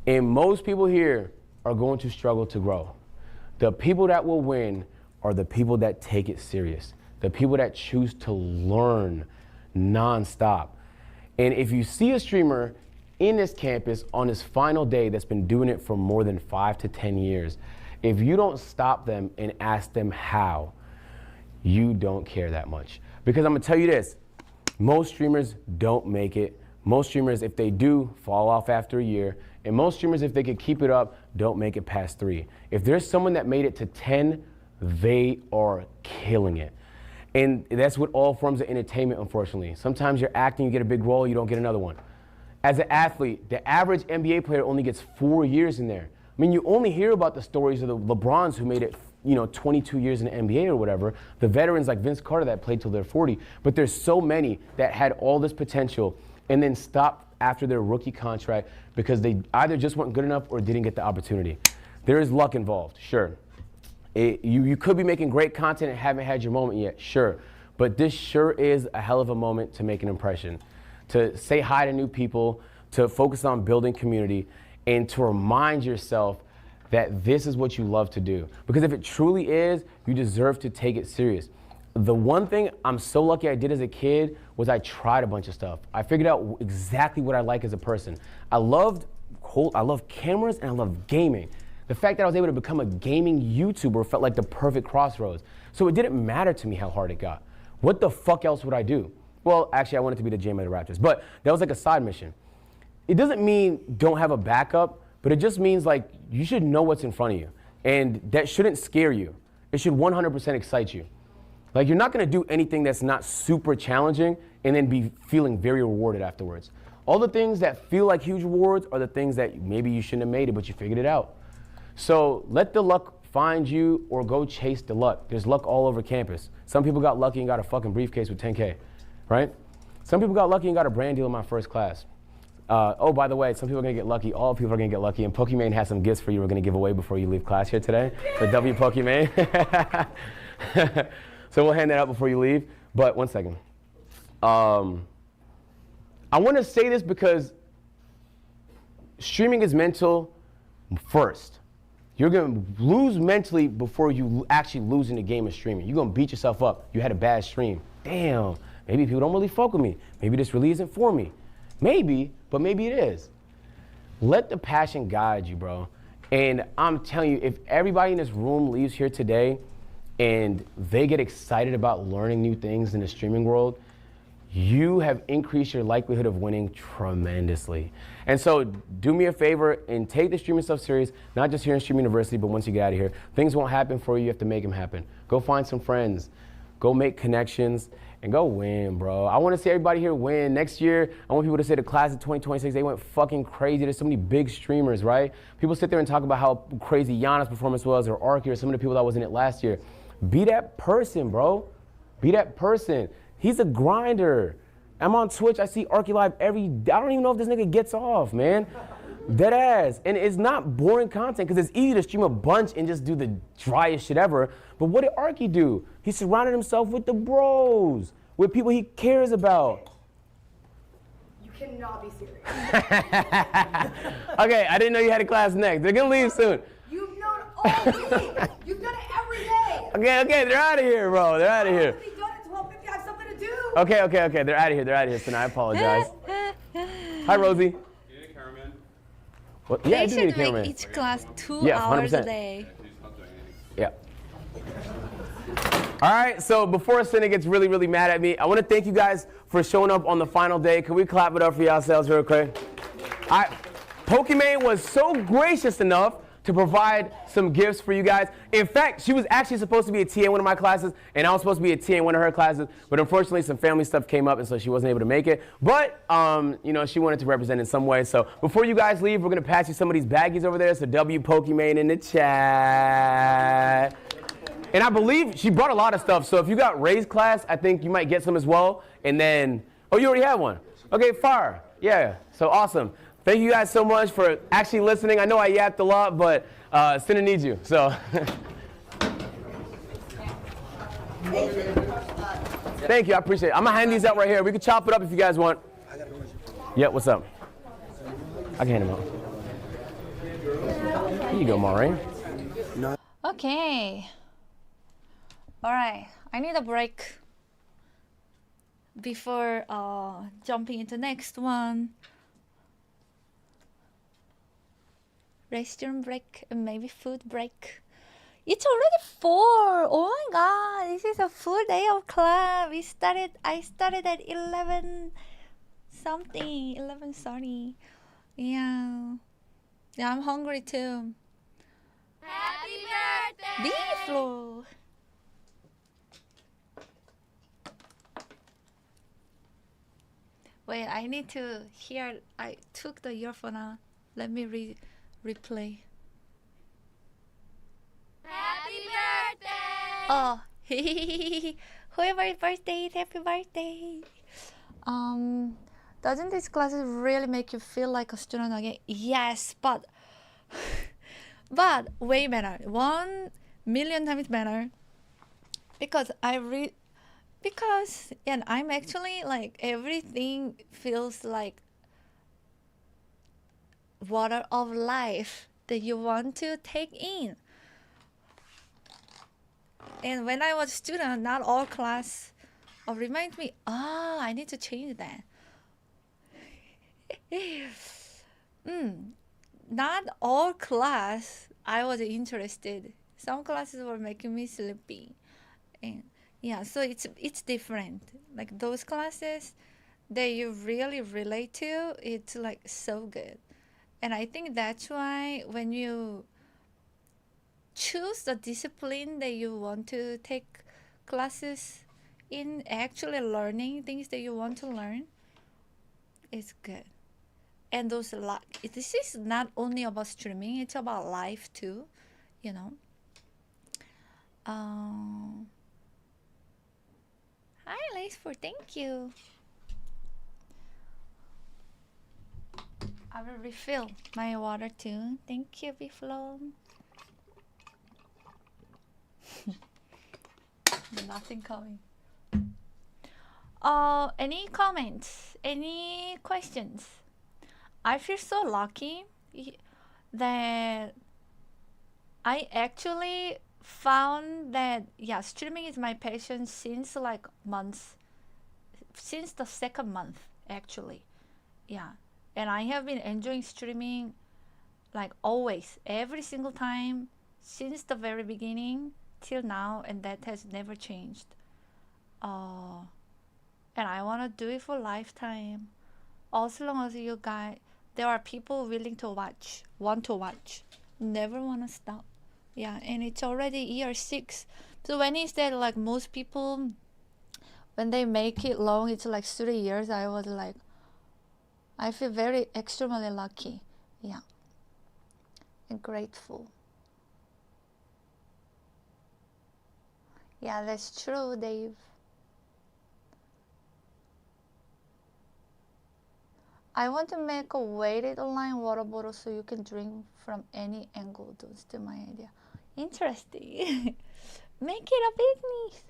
And most people here are going to struggle to grow. The people that will win are the people that take it serious. The people that choose to learn nonstop. And if you see a streamer in this campus on his final day that's been doing it for more than 5 to 10 years, if you don't stop them and ask them how, you don't care that much. Because I'm gonna tell you this, most streamers don't make it. Most streamers, if they do, fall off after a year. And most streamers, if they could keep it up, don't make it past 3. If there's someone that made it to 10, they are killing it. And that's with all forms of entertainment, unfortunately. Sometimes you're acting, you get a big role, you don't get another one. As an athlete, the average NBA player only gets 4 years in there. I mean, you only hear about the stories of the LeBrons who made it, 22 years in the NBA or whatever. The veterans like Vince Carter that played till they're 40. But there's so many that had all this potential and then stopped after their rookie contract because they either just weren't good enough or didn't get the opportunity. There is luck involved, sure. You could be making great content and haven't had your moment yet, sure. But this sure is a hell of a moment to make an impression, to say hi to new people, to focus on building community, and to remind yourself that this is what you love to do. Because if it truly is, you deserve to take it serious. The one thing I'm so lucky I did as a kid was I tried a bunch of stuff. I figured out exactly what I like as a person. I love cameras and I love gaming. The fact that I was able to become a gaming YouTuber felt like the perfect crossroads. So it didn't matter to me how hard it got. What the fuck else would I do? Well, actually I wanted to be the GM of the Raptors, but that was like a side mission. It doesn't mean don't have a backup, but it just means like you should know what's in front of you. And that shouldn't scare you. It should 100% excite you. Like you're not gonna do anything that's not super challenging and then be feeling very rewarded afterwards. All the things that feel like huge rewards are the things that maybe you shouldn't have made it, but you figured it out. So let the luck find you or go chase the luck. There's luck all over campus. Some people got lucky and got a fucking briefcase with 10K, right? Some people got lucky and got a brand deal in my first class. Oh, by the way, some people are gonna get lucky. All people are gonna get lucky. And Pokimane has some gifts for you we're gonna give away before you leave class here today. So W Pokimane. So we'll hand that out before you leave. But one second. I wanna say this because streaming is mental first. You're gonna lose mentally before you actually lose in the game of streaming. You're gonna beat yourself up. You had a bad stream. Damn, maybe people don't really fuck with me. Maybe this really isn't for me. Maybe, but maybe it is. Let the passion guide you, bro. And I'm telling you, if everybody in this room leaves here today and they get excited about learning new things in the streaming world, you have increased your likelihood of winning tremendously. And so do me a favor and take the streaming stuff serious, not just here in Stream University, but once you get out of here. Things won't happen for you, you have to make them happen. Go find some friends, go make connections, and go win, bro. I want to see everybody here win. Next year, I want people to say the class of 2026, they went fucking crazy. There's so many big streamers, right? People sit there and talk about how crazy Giannis' performance was, or Arky, or some of the people that was in it last year. Be that person, bro. Be that person. He's a grinder. I'm on Twitch, I see Arky live every day. I don't even know if this nigga gets off, man. Dead ass. And it's not boring content, because it's easy to stream a bunch and just do the driest shit ever. But what did Arky do? He surrounded himself with the bros, with people he cares about. You cannot be serious. Okay, I didn't know you had a class next. They're gonna leave soon. You've known all week. You've done it every day. Okay, they're out of here, bro. They're out of here. Be done at 12:50. I have something to do. Okay, they're out of here, so I apologize. Hi, Rosie. What? Yeah, I They do need a should make cameraman. each class 2 Yeah, hours 100%. a day. Yeah. All right, so before Cindy gets really, really mad at me, I want to thank you guys for showing up on the final day. Can we clap it up for yourselves real quick? Pokimane was so gracious enough to provide some gifts for you guys. In fact, she was actually supposed to be a TA in one of my classes, and I was supposed to be a TA in one of her classes, but unfortunately some family stuff came up, and so she wasn't able to make it. But, she wanted to represent in some way. So before you guys leave, we're gonna pass you some of these baggies over there, so W Pokimane in the chat. And I believe she brought a lot of stuff, so if you got Ray's class, I think you might get some as well. And then, oh, you already have one. Okay, fire. Yeah, so awesome. Thank you guys so much for actually listening. I know I yapped a lot, but Cinna needs you, so. Thank you, I appreciate it. I'm gonna hand these out right here. We can chop it up if you guys want. Yeah, what's up? I can hand them out. Here you go, Maureen. Okay. All right, I need a break before jumping into next one. Restroom break and maybe food break. It's already 4. Oh my god, this is a full day of class. I started at 11 something. 11:30. Yeah. Yeah, I'm hungry too. Happy birthday! Beeflo. Wait, I need to hear. I took the earphone out. Let me replay. Happy birthday! Oh, whoever's birthday, happy birthday. Doesn't this classes really make you feel like a student again? Yes, but way better. 1,000,000 times better. Because I'm actually like everything feels like water of life that you want to take in. And when I was a student, not all class remind me, I need to change that. Not all class I was interested. Some classes were making me sleepy. And yeah, so it's different. Like those classes that you really relate to, it's like so good. And I think that's why when you choose the discipline that you want to take classes in, actually learning things that you want to learn, it's good. And this is not only about streaming, it's about life too, you know. Hi, Lacefor, thank you. I will refill my water too. Thank you, Biflo. Nothing coming. Any comments? Any questions? I feel so lucky that I actually found that streaming is my passion since like months, since the second month actually. Yeah, and I have been enjoying streaming like always, every single time since the very beginning till now, and that has never changed. And I want to do it for lifetime. Also long as you guys, there are people willing to watch, want to watch, never want to stop. Yeah, and it's already year 6. So when he said like most people, when they make it long, it's like 3 years, I was like, I feel very extremely lucky. Yeah, and grateful. Yeah, that's true, Dave. I want to make a weighted online water bottle so you can drink from any angle. That's still my idea. Interesting. Make it a business.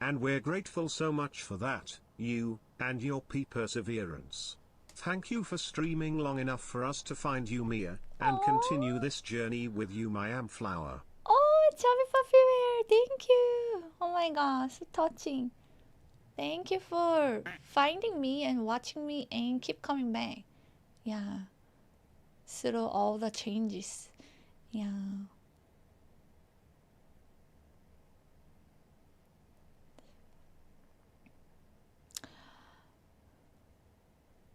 And we're grateful so much for that, you, and your perseverance. Thank you for streaming long enough for us to find you, Mia, and continue this journey with you, Miamflower. Oh, Chubby Puppy Bear, thank you. Oh my gosh, so touching. Thank you for finding me and watching me and keep coming back. Yeah, through all the changes. Yeah.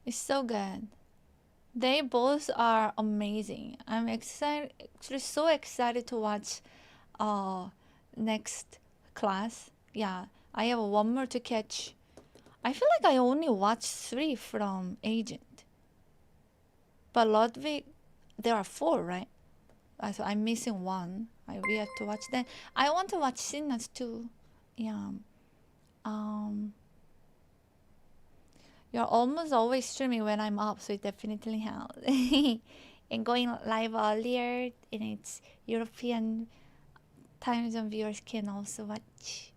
It's so good. They both are amazing. I'm excited, actually so excited to watch next class. Yeah, I have one more to catch. I feel like I only watched 3 from Agent. But Ludwig, there are 4, right? So I'm missing 1. We have to watch that. I want to watch Sinners too. Yeah. You're almost always streaming when I'm up, so it definitely helps. And going live earlier, and it's European time zone, viewers can also watch.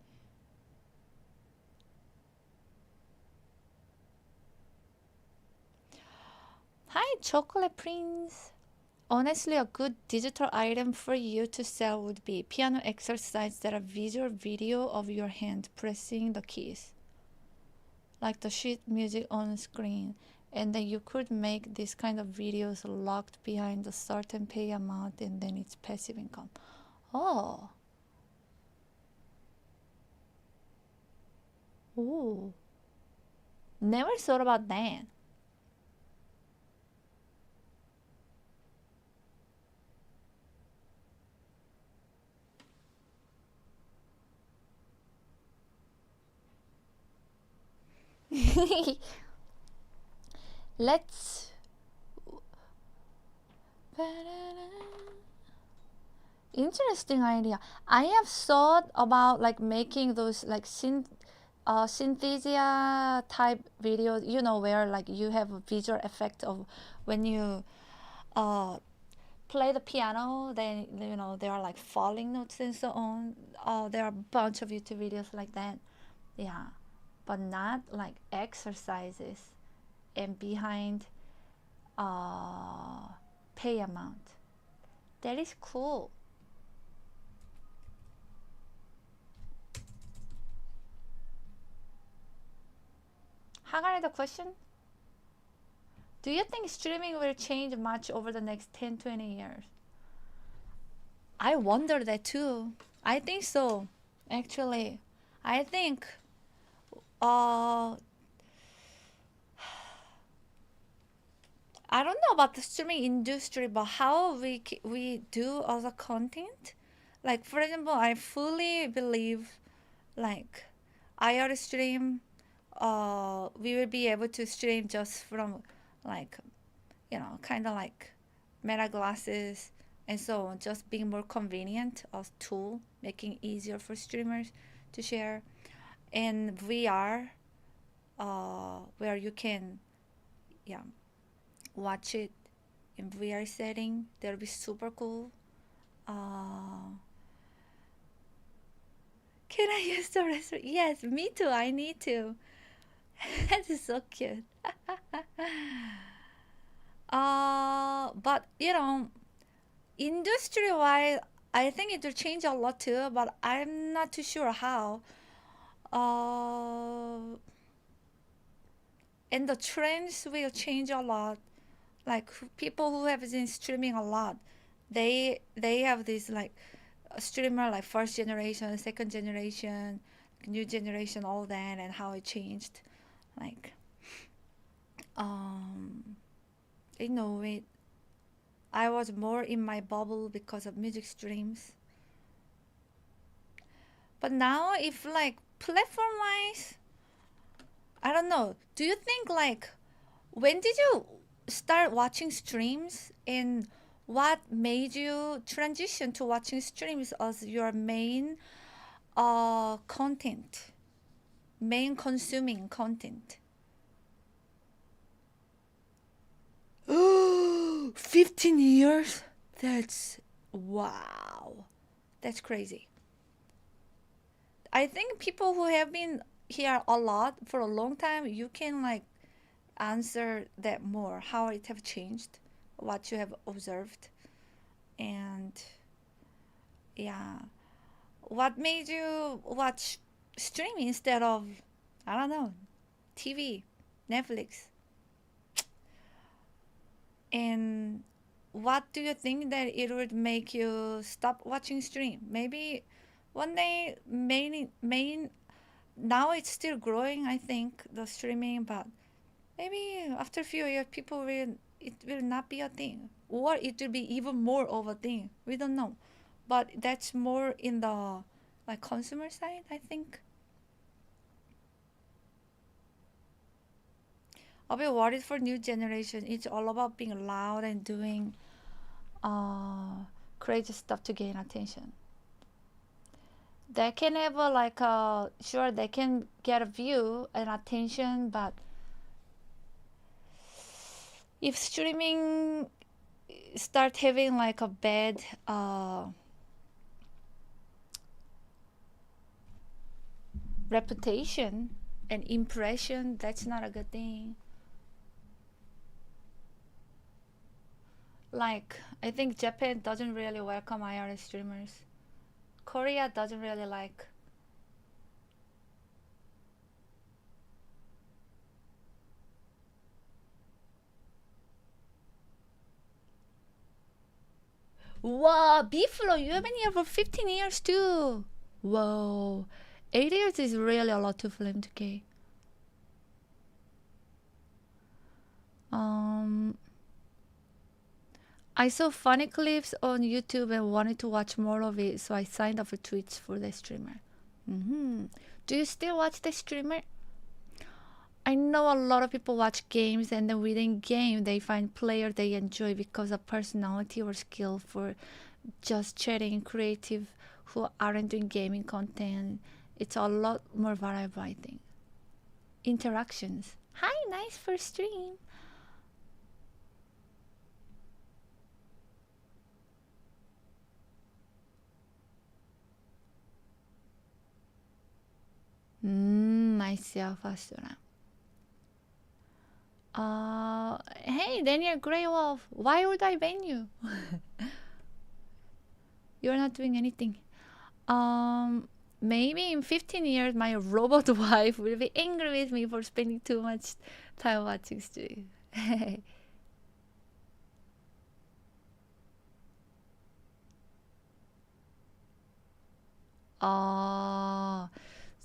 Hi, Chocolate Prince. Honestly, a good digital item for you to sell would be piano exercise that are visual video of your hand pressing the keys, like the sheet music on screen, And then you could make this kind of videos locked behind a certain pay amount, and then it's passive income. Oh. Ooh. Never thought about that. Let's. Interesting idea. I have thought about like making those like synthesia type videos, you know, where like you have a visual effect of when you play the piano, then you know there are like falling notes and so on. There are a bunch of YouTube videos like that. Yeah, but not like exercises and behind pay amount. That is cool. Hagare, the question? Do you think streaming will change much over the next 10, 20 years? I wonder that too. I think so, actually. I think I don't know about the streaming industry, but how we do other content. Like, for example, I fully believe like IR stream, we will be able to stream just from like, you know, kind of like meta glasses and so on, just being more convenient as tool, making easier for streamers to share. And VR, where you can, yeah, watch it in VR setting, that'll be super cool. Can I use the restroom? Yes, me too. I need to. That is so cute. But you know, industry-wise, I think it will change a lot too. But I'm not too sure how. And the trends will change a lot. Like people who have been streaming a lot, they have this like streamer like first generation, second generation, new generation, all that, and how it changed. Like, you know it. I was more in my bubble because of music streams. But now, if like platform-wise, I don't know. Do you think like when did you start watching streams, and what made you transition to watching streams as your main content, main consuming content? 15 years? That's wow. That's crazy. I think people who have been here a lot for a long time, you can like answer that more, how it have changed, what you have observed. And yeah, what made you watch streaming instead of, I don't know, TV, Netflix? And what do you think that it would make you stop watching stream? Maybe one day, main now it's still growing, I think, the streaming, but maybe after a few years, it will not be a thing, or it will be even more of a thing. We don't know, but that's more in the like consumer side, I think. I'll be worried for new generation. It's all about being loud and doing crazy stuff to gain attention. They can have a, like sure, they can get a view and attention, but if streaming start having like a bad reputation and impression, that's not a good thing. Like, I think Japan doesn't really welcome IRL streamers. Korea doesn't really like. Wow, Beeflo, you have been here for 15 years too. Whoa, 8 years is really a lot to film 2K. I saw funny clips on YouTube and wanted to watch more of it, so I signed up for Twitch for the streamer. Do you still watch the streamer? I know a lot of people watch games and then within game they find player they enjoy because of personality or skill for just chatting creative who aren't doing gaming content. It's a lot more variable, I think. Interactions. Hi, nice first stream. Myself, Asura. Hey, Daniel Grey Wolf, why would I ban you? You're not doing anything. Maybe in 15 years, my robot wife will be angry with me for spending too much time watching stream.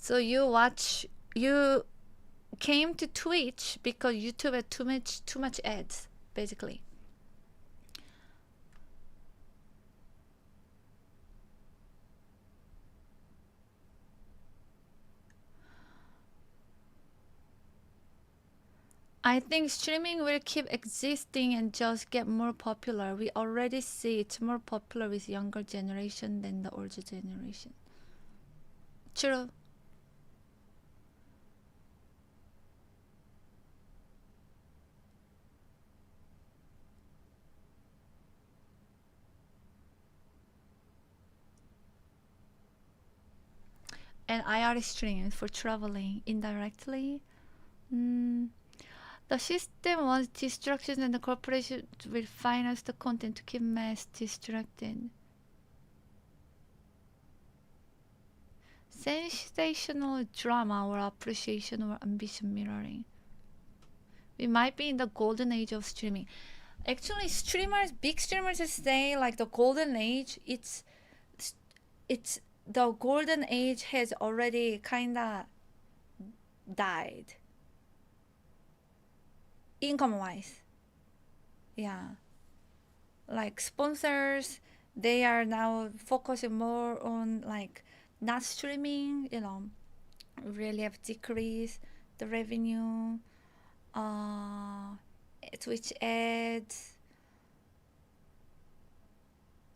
So you came to Twitch because YouTube had too much ads, basically. I think streaming will keep existing and just get more popular. We already see it's more popular with younger generation than the older generation. True. And IR streams for traveling indirectly. The system wants distractions and the corporation will finance the content to keep mass distracted. Sensational drama or appreciation or ambition mirroring. We might be in the golden age of streaming. Actually, streamers, big streamers say like the golden age, it's the golden age has already kinda died. Income-wise. Yeah. Like sponsors, they are now focusing more on like not streaming, you know, really have decreased the revenue, Twitch ads.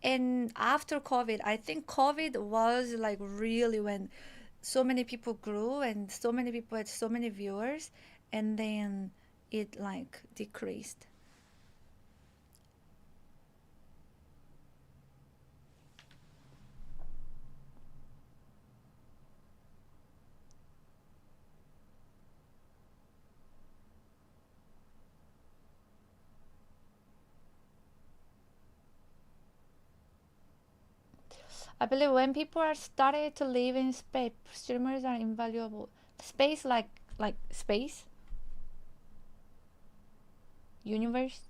And after COVID, I think COVID was like really when so many people grew and so many people had so many viewers, and then it like decreased. I believe when people are started to live in space, streamers are invaluable. Space like space? Universe?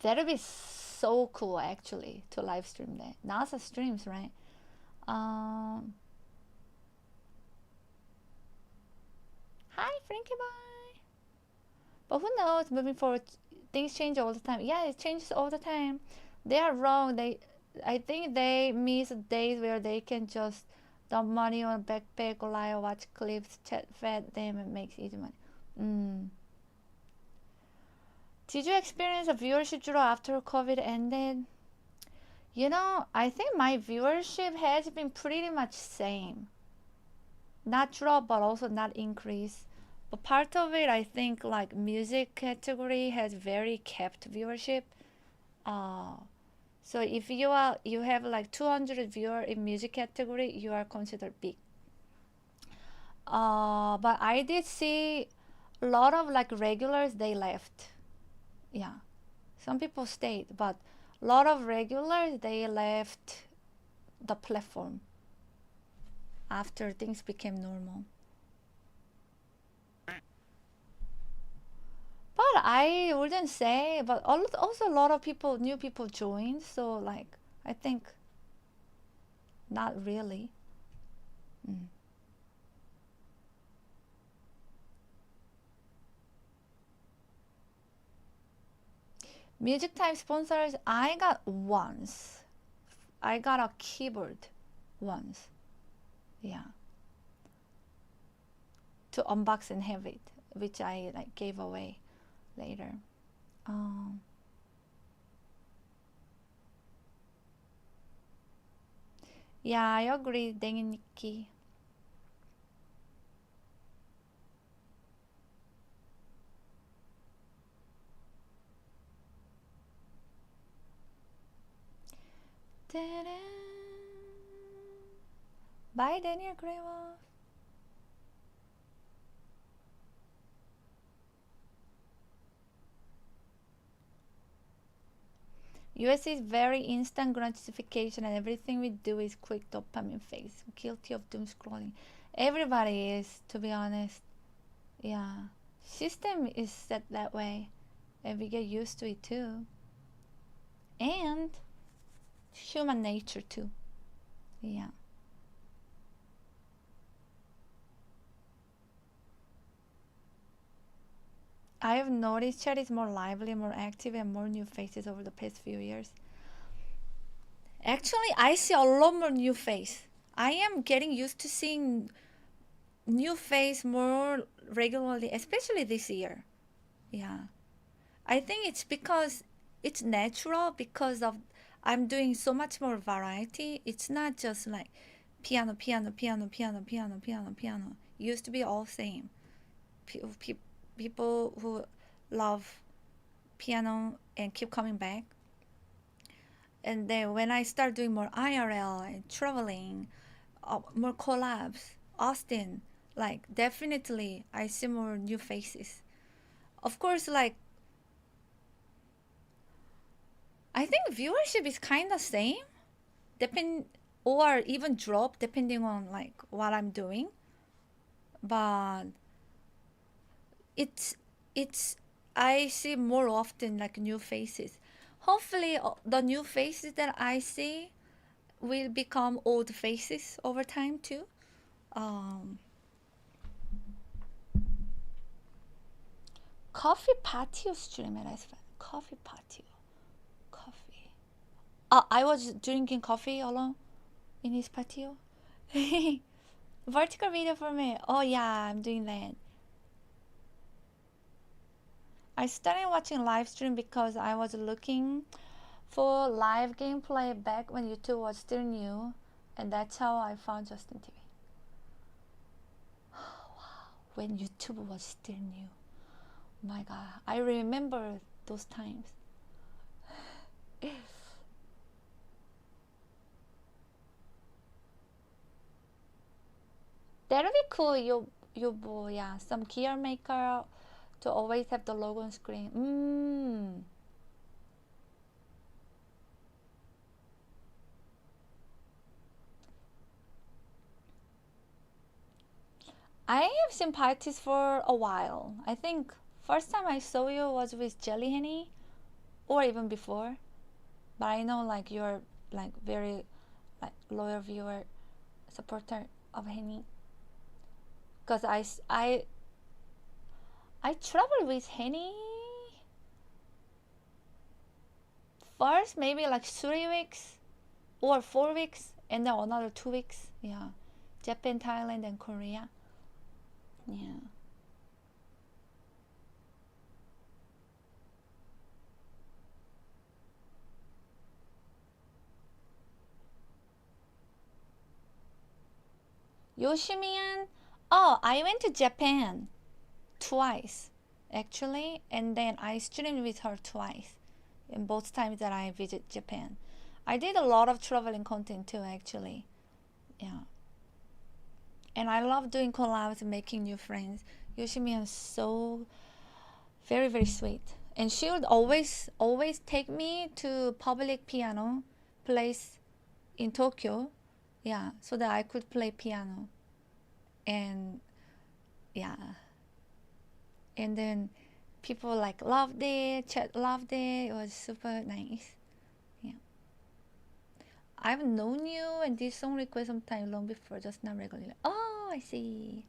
That would be so cool actually to live stream that. NASA streams, right? Hi Frankie bye. But who knows, moving forward things change all the time. Yeah, it changes all the time. They are wrong. I think they miss days where they can just dump money on a backpack or lie or watch clips, chat fed them and makes easy money. Did you experience a viewership drop after COVID ended? You know, I think my viewership has been pretty much same. Not drop, but also not increase. But part of it, I think, like music category has very capped viewership. So if you have like 200 viewer in music category, you are considered big. But I did see a lot of like regulars, they left. Yeah, some people stayed, but a lot of regulars, they left the platform after things became normal. But I wouldn't say, but also a lot of people, new people joined. So like, I think not really. Music type sponsors, I got once. I got a keyboard once. Yeah. To unbox and have it, which I like gave away later. Yeah, I agree, Nikki. Bye, Daniel Grewal. US is very instant gratification and everything we do is quick dopamine phase. Guilty of doom scrolling. Everybody is, to be honest. Yeah. System is set that way. And we get used to it too. And human nature too. Yeah. I have noticed chat is more lively, more active, and more new faces over the past few years. Actually, I see a lot more new face. I am getting used to seeing new face more regularly, especially this year. Yeah. I think it's because it's natural because of I'm doing so much more variety. It's not just like piano, piano, piano, piano, piano, piano, piano. It used to be all same. People who love piano and keep coming back. And then when I start doing more IRL and traveling, more collabs, Austin, like definitely I see more new faces. Of course, like I think viewership is kind of same, or even drop depending on like what I'm doing. But it's I see more often like new faces. Hopefully, the new faces that I see will become old faces over time too. Coffee patio streamer as well. Coffee patio. Coffee. I was drinking coffee alone in his patio. Vertical video for me. Oh yeah, I'm doing that. I started watching live stream because I was looking for live gameplay back when YouTube was still new, and that's how I found Justin TV. Wow, when YouTube was still new. My God, I remember those times. That'll be cool, you yeah, some gear maker to always have the logo on screen. I have seen parties for a while. I think first time I saw you was with Jelly Henny, or even before. But I know like you're like very like loyal viewer, supporter of Henny. Cause I traveled with Henny first maybe like 3 weeks or 4 weeks, and then another 2 weeks. Yeah, Japan, Thailand, and Korea. Yeah. Yoshimiyan? Oh, I went to Japan twice, actually, and then I streamed with her twice, in both times that I visit Japan. I did a lot of traveling content too, actually. Yeah. And I love doing collabs and making new friends. Yoshimiyan is so very, very sweet. And she would always take me to public piano place in Tokyo. Yeah, so that I could play piano. And yeah. And then people like loved it, chat loved it. It was super nice. Yeah. I've known you and did song request sometime long before, just not regularly. Oh, I see.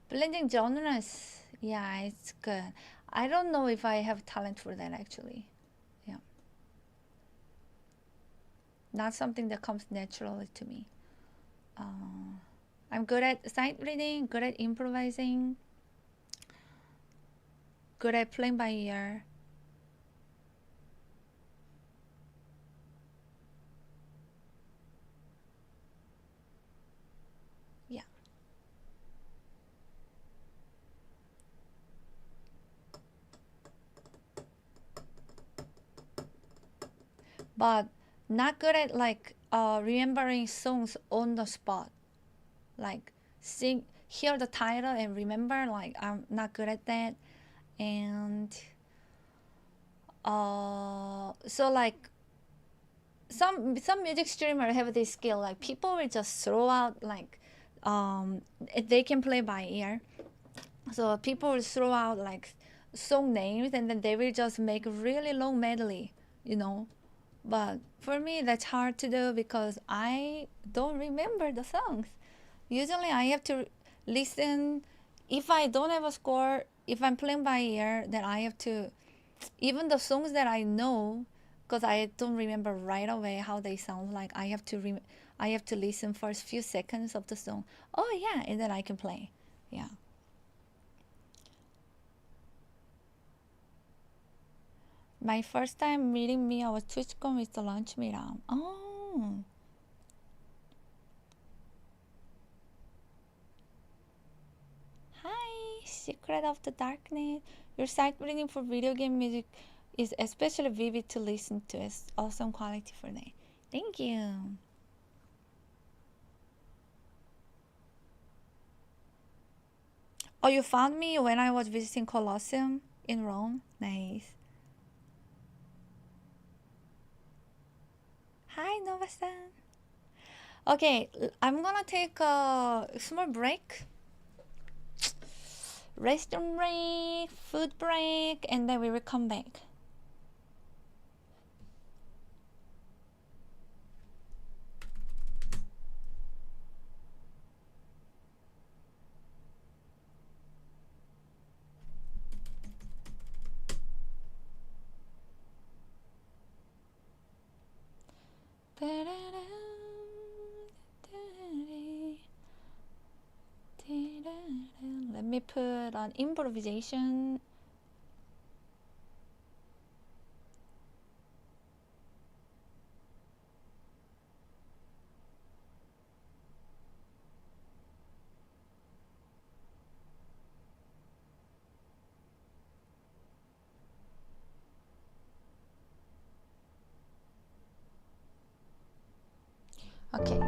Blending genres. Yeah, it's good. I don't know if I have talent for that actually. Yeah. Not something that comes naturally to me. I'm good at sight reading, good at improvising, good at playing by ear. Yeah. But not good at like remembering songs on the spot. Like sing, hear the title and remember. Like I'm not good at that. And so like some music streamers have this skill. Like people will just throw out like they can play by ear. So people will throw out like song names and then they will just make a really long medley, you know. But for me, that's hard to do because I don't remember the songs. Usually, I have to listen. If I don't have a score, if I'm playing by ear, then I have to, even the songs that I know, because I don't remember right away how they sound like. I have to listen first few seconds of the song. Oh yeah, and then I can play. Yeah. My first time meeting Mia was TwitchCon with the launch meetup. Oh. Hi, Secret of the Darkness. Your sight reading for video game music is especially vivid to listen to. It's awesome quality for that. Thank you. Oh, you found me when I was visiting Colosseum in Rome? Nice. Hi, Nova-san. Okay, I'm gonna take a small break. Restroom break, food break, and then we will come back. Let me put on improvisation. Okay.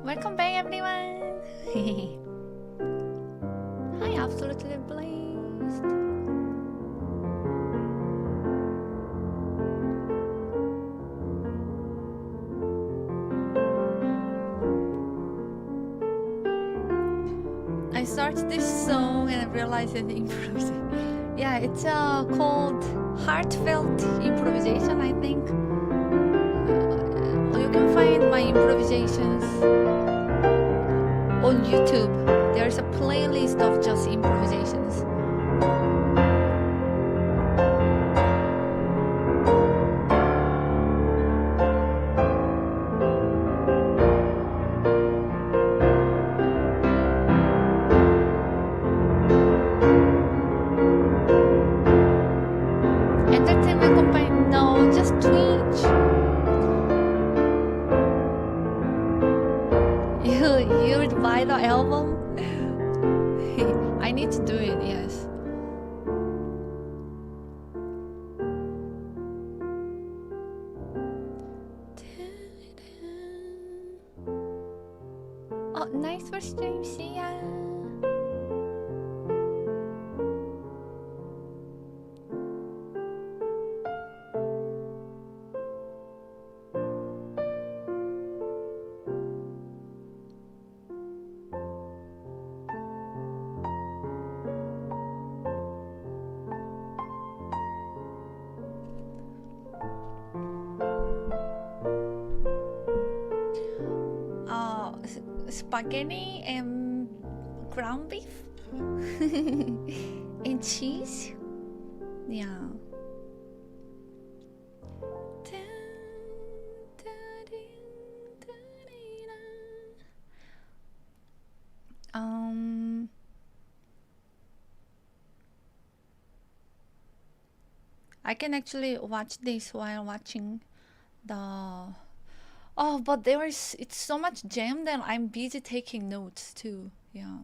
Welcome back, everyone. Hi, absolutely blessed. I started this song and I realized it improvised. Yeah, it's called Heartfelt Improvisation, I think. You can find my improvisations on YouTube. There's a playlist of just improvisations. Entertainment company? No, just Twitch. You would buy the album? I need to do it, yes. Oh, nice for stream, see ya. Spaghetti and ground beef and cheese. Yeah. I can actually watch this while watching the. Oh, but it's so much jam that I'm busy taking notes too. Yeah.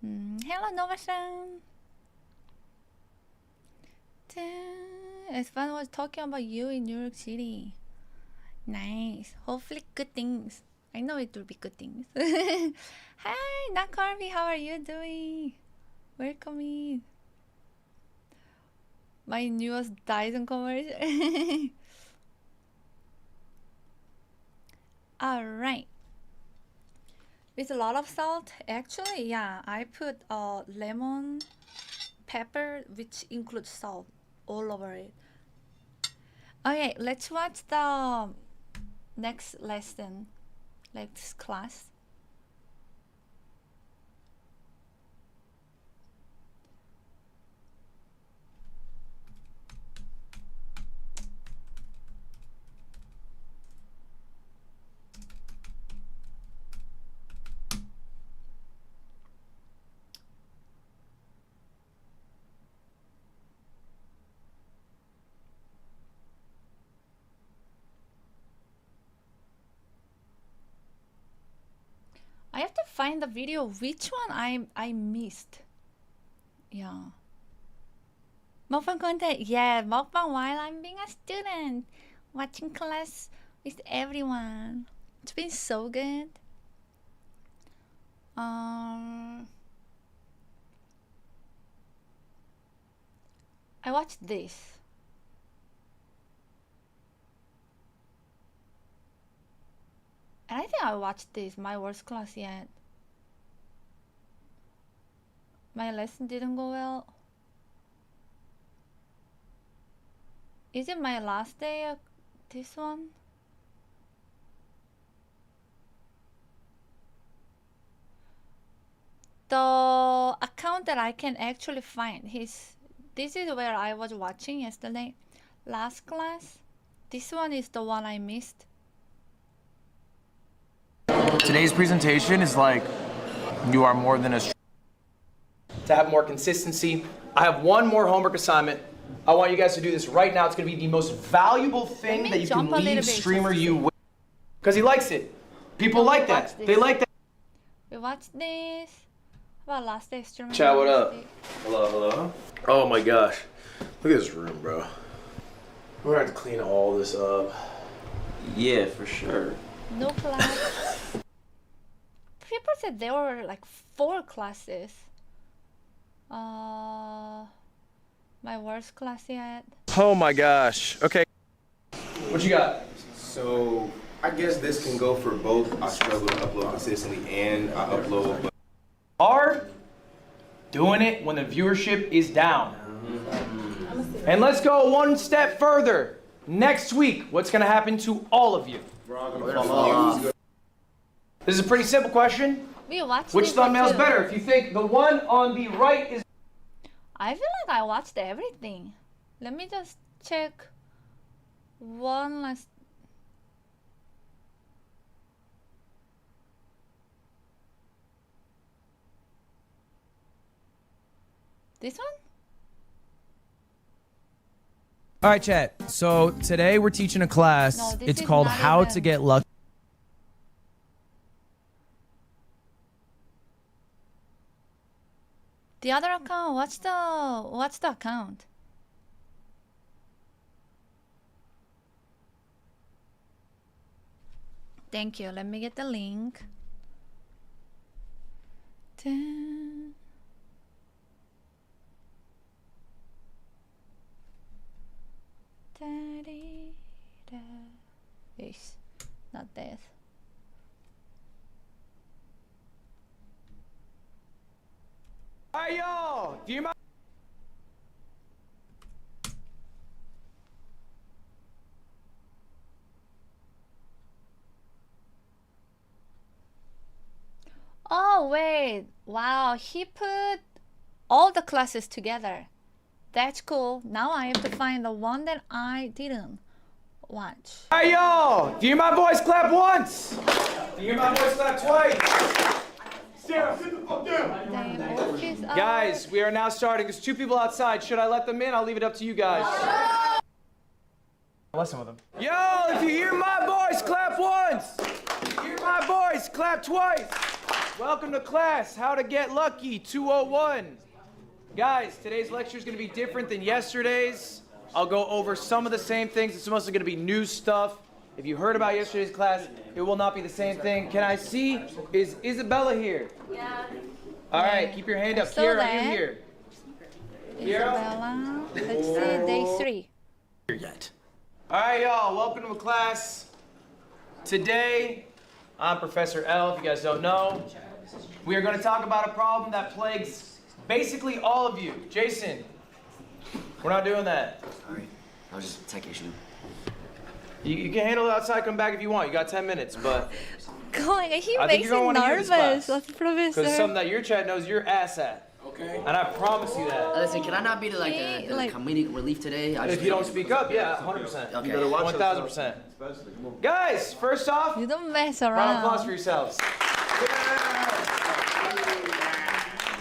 Hello, Nova-san. Espan was talking about you in New York City. Nice. Hopefully good things. I know it will be good things. Hi, Nakarbi, how are you doing? Welcome in. My newest Dyson commercial. Alright. With a lot of salt? Actually, yeah, I put lemon, pepper, which includes salt, all over it. Okay, let's watch the next lesson, next class. I have to find the video which one I missed. Yeah. Mukbang content. Yeah, mukbang while I'm being a student. Watching class with everyone. It's been so good. I watched this. And I think I watched this, my worst class yet. My lesson didn't go well. Is it my last day of this one? The account that I can actually find, this is where I was watching yesterday. Last class. This one is the one I missed. Today's presentation is like, you are more than a... To have more consistency. I have one more homework assignment. I want you guys to do this right now. It's going to be the most valuable thing that you can leave streamer you with. Because he likes it. People like that. They like that. We watched this. How about last day streamer? Chat, what up? Hello, hello. Oh my gosh. Look at this room, bro. We're going to have to clean all this up. Yeah, for sure. No class. people said there were like 4 classes. My worst class yet. Oh my gosh. Okay. What you got? So I guess this can go for both. I struggle to upload consistently and I upload. But Hard doing it when the viewership is down. And let's go one step further. Next week, what's going to happen to all of you? This is a pretty simple question. We watched Which this thumbnail is too. better? If you think the one on the right is... I feel like I watched everything. Let me just check one last. This one? All right, chat. So today we're teaching a class. No, this It's is called not How even- to Get Lucky. The other account. What's the account? Thank you. Let me get the link. Dun. Da-dee-da. Yes, not this. All right, y'all. Do you mind? Oh, wait. Wow, he put all the classes together. That's cool. Now I have to find the one that I didn't watch. All right, y'all. Do you hear my voice clap once? Do you hear my voice clap twice? Sarah, sit the fuck down. Guys, we are now starting. There's 2 people outside. Should I let them in? I'll leave it up to you guys. Listen with them. Yo, if you hear my voice, clap once. If you hear my voice, clap twice. Welcome to class, How to Get Lucky 201. Guys, today's lecture is going to be different than yesterday's. I'll go over some of the same things. It's mostly going to be new stuff. If you heard about yesterday's class, it will not be the same thing. Can I see? Is Isabella here? Yeah. All right, keep your hand up. So Kiera, are then- you here? Isabella. Let's see, day 3. Here yet. All right, y'all, welcome to class. Today, I'm Professor L, if you guys don't know. We are going to talk about a problem that plagues basically all of you. Jason, we're not doing that. Sorry, that was just a tech issue. You can handle it outside, come back if you want. You got 10 minutes, but Going, he I think makes you're gonna me wanna hear this nervous. class. That's because it's professor. something that your chat knows your ass at. Okay. And I promise you that. Listen, can I not be the comedic relief today? If you don't speak up, yeah, 100%. Okay. You better watch 1,000%. Guys, first off, You don't mess round of around. applause for yourselves.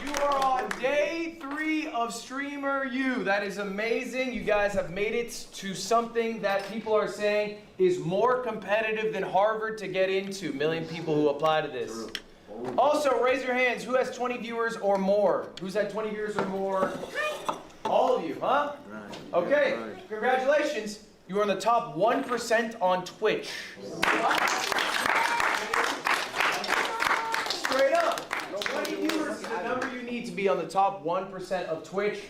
You are on day 3 of Streamer U. That is amazing. You guys have made it to something that people are saying is more competitive than Harvard to get into. Million people who apply to this. Also, raise your hands. Who has 20 viewers or more? Who's had 20 viewers or more? All of you, huh? Okay, congratulations. You are in the top 1% on Twitch. Straight up. 20 viewers is the number you need to be on the top 1% of Twitch.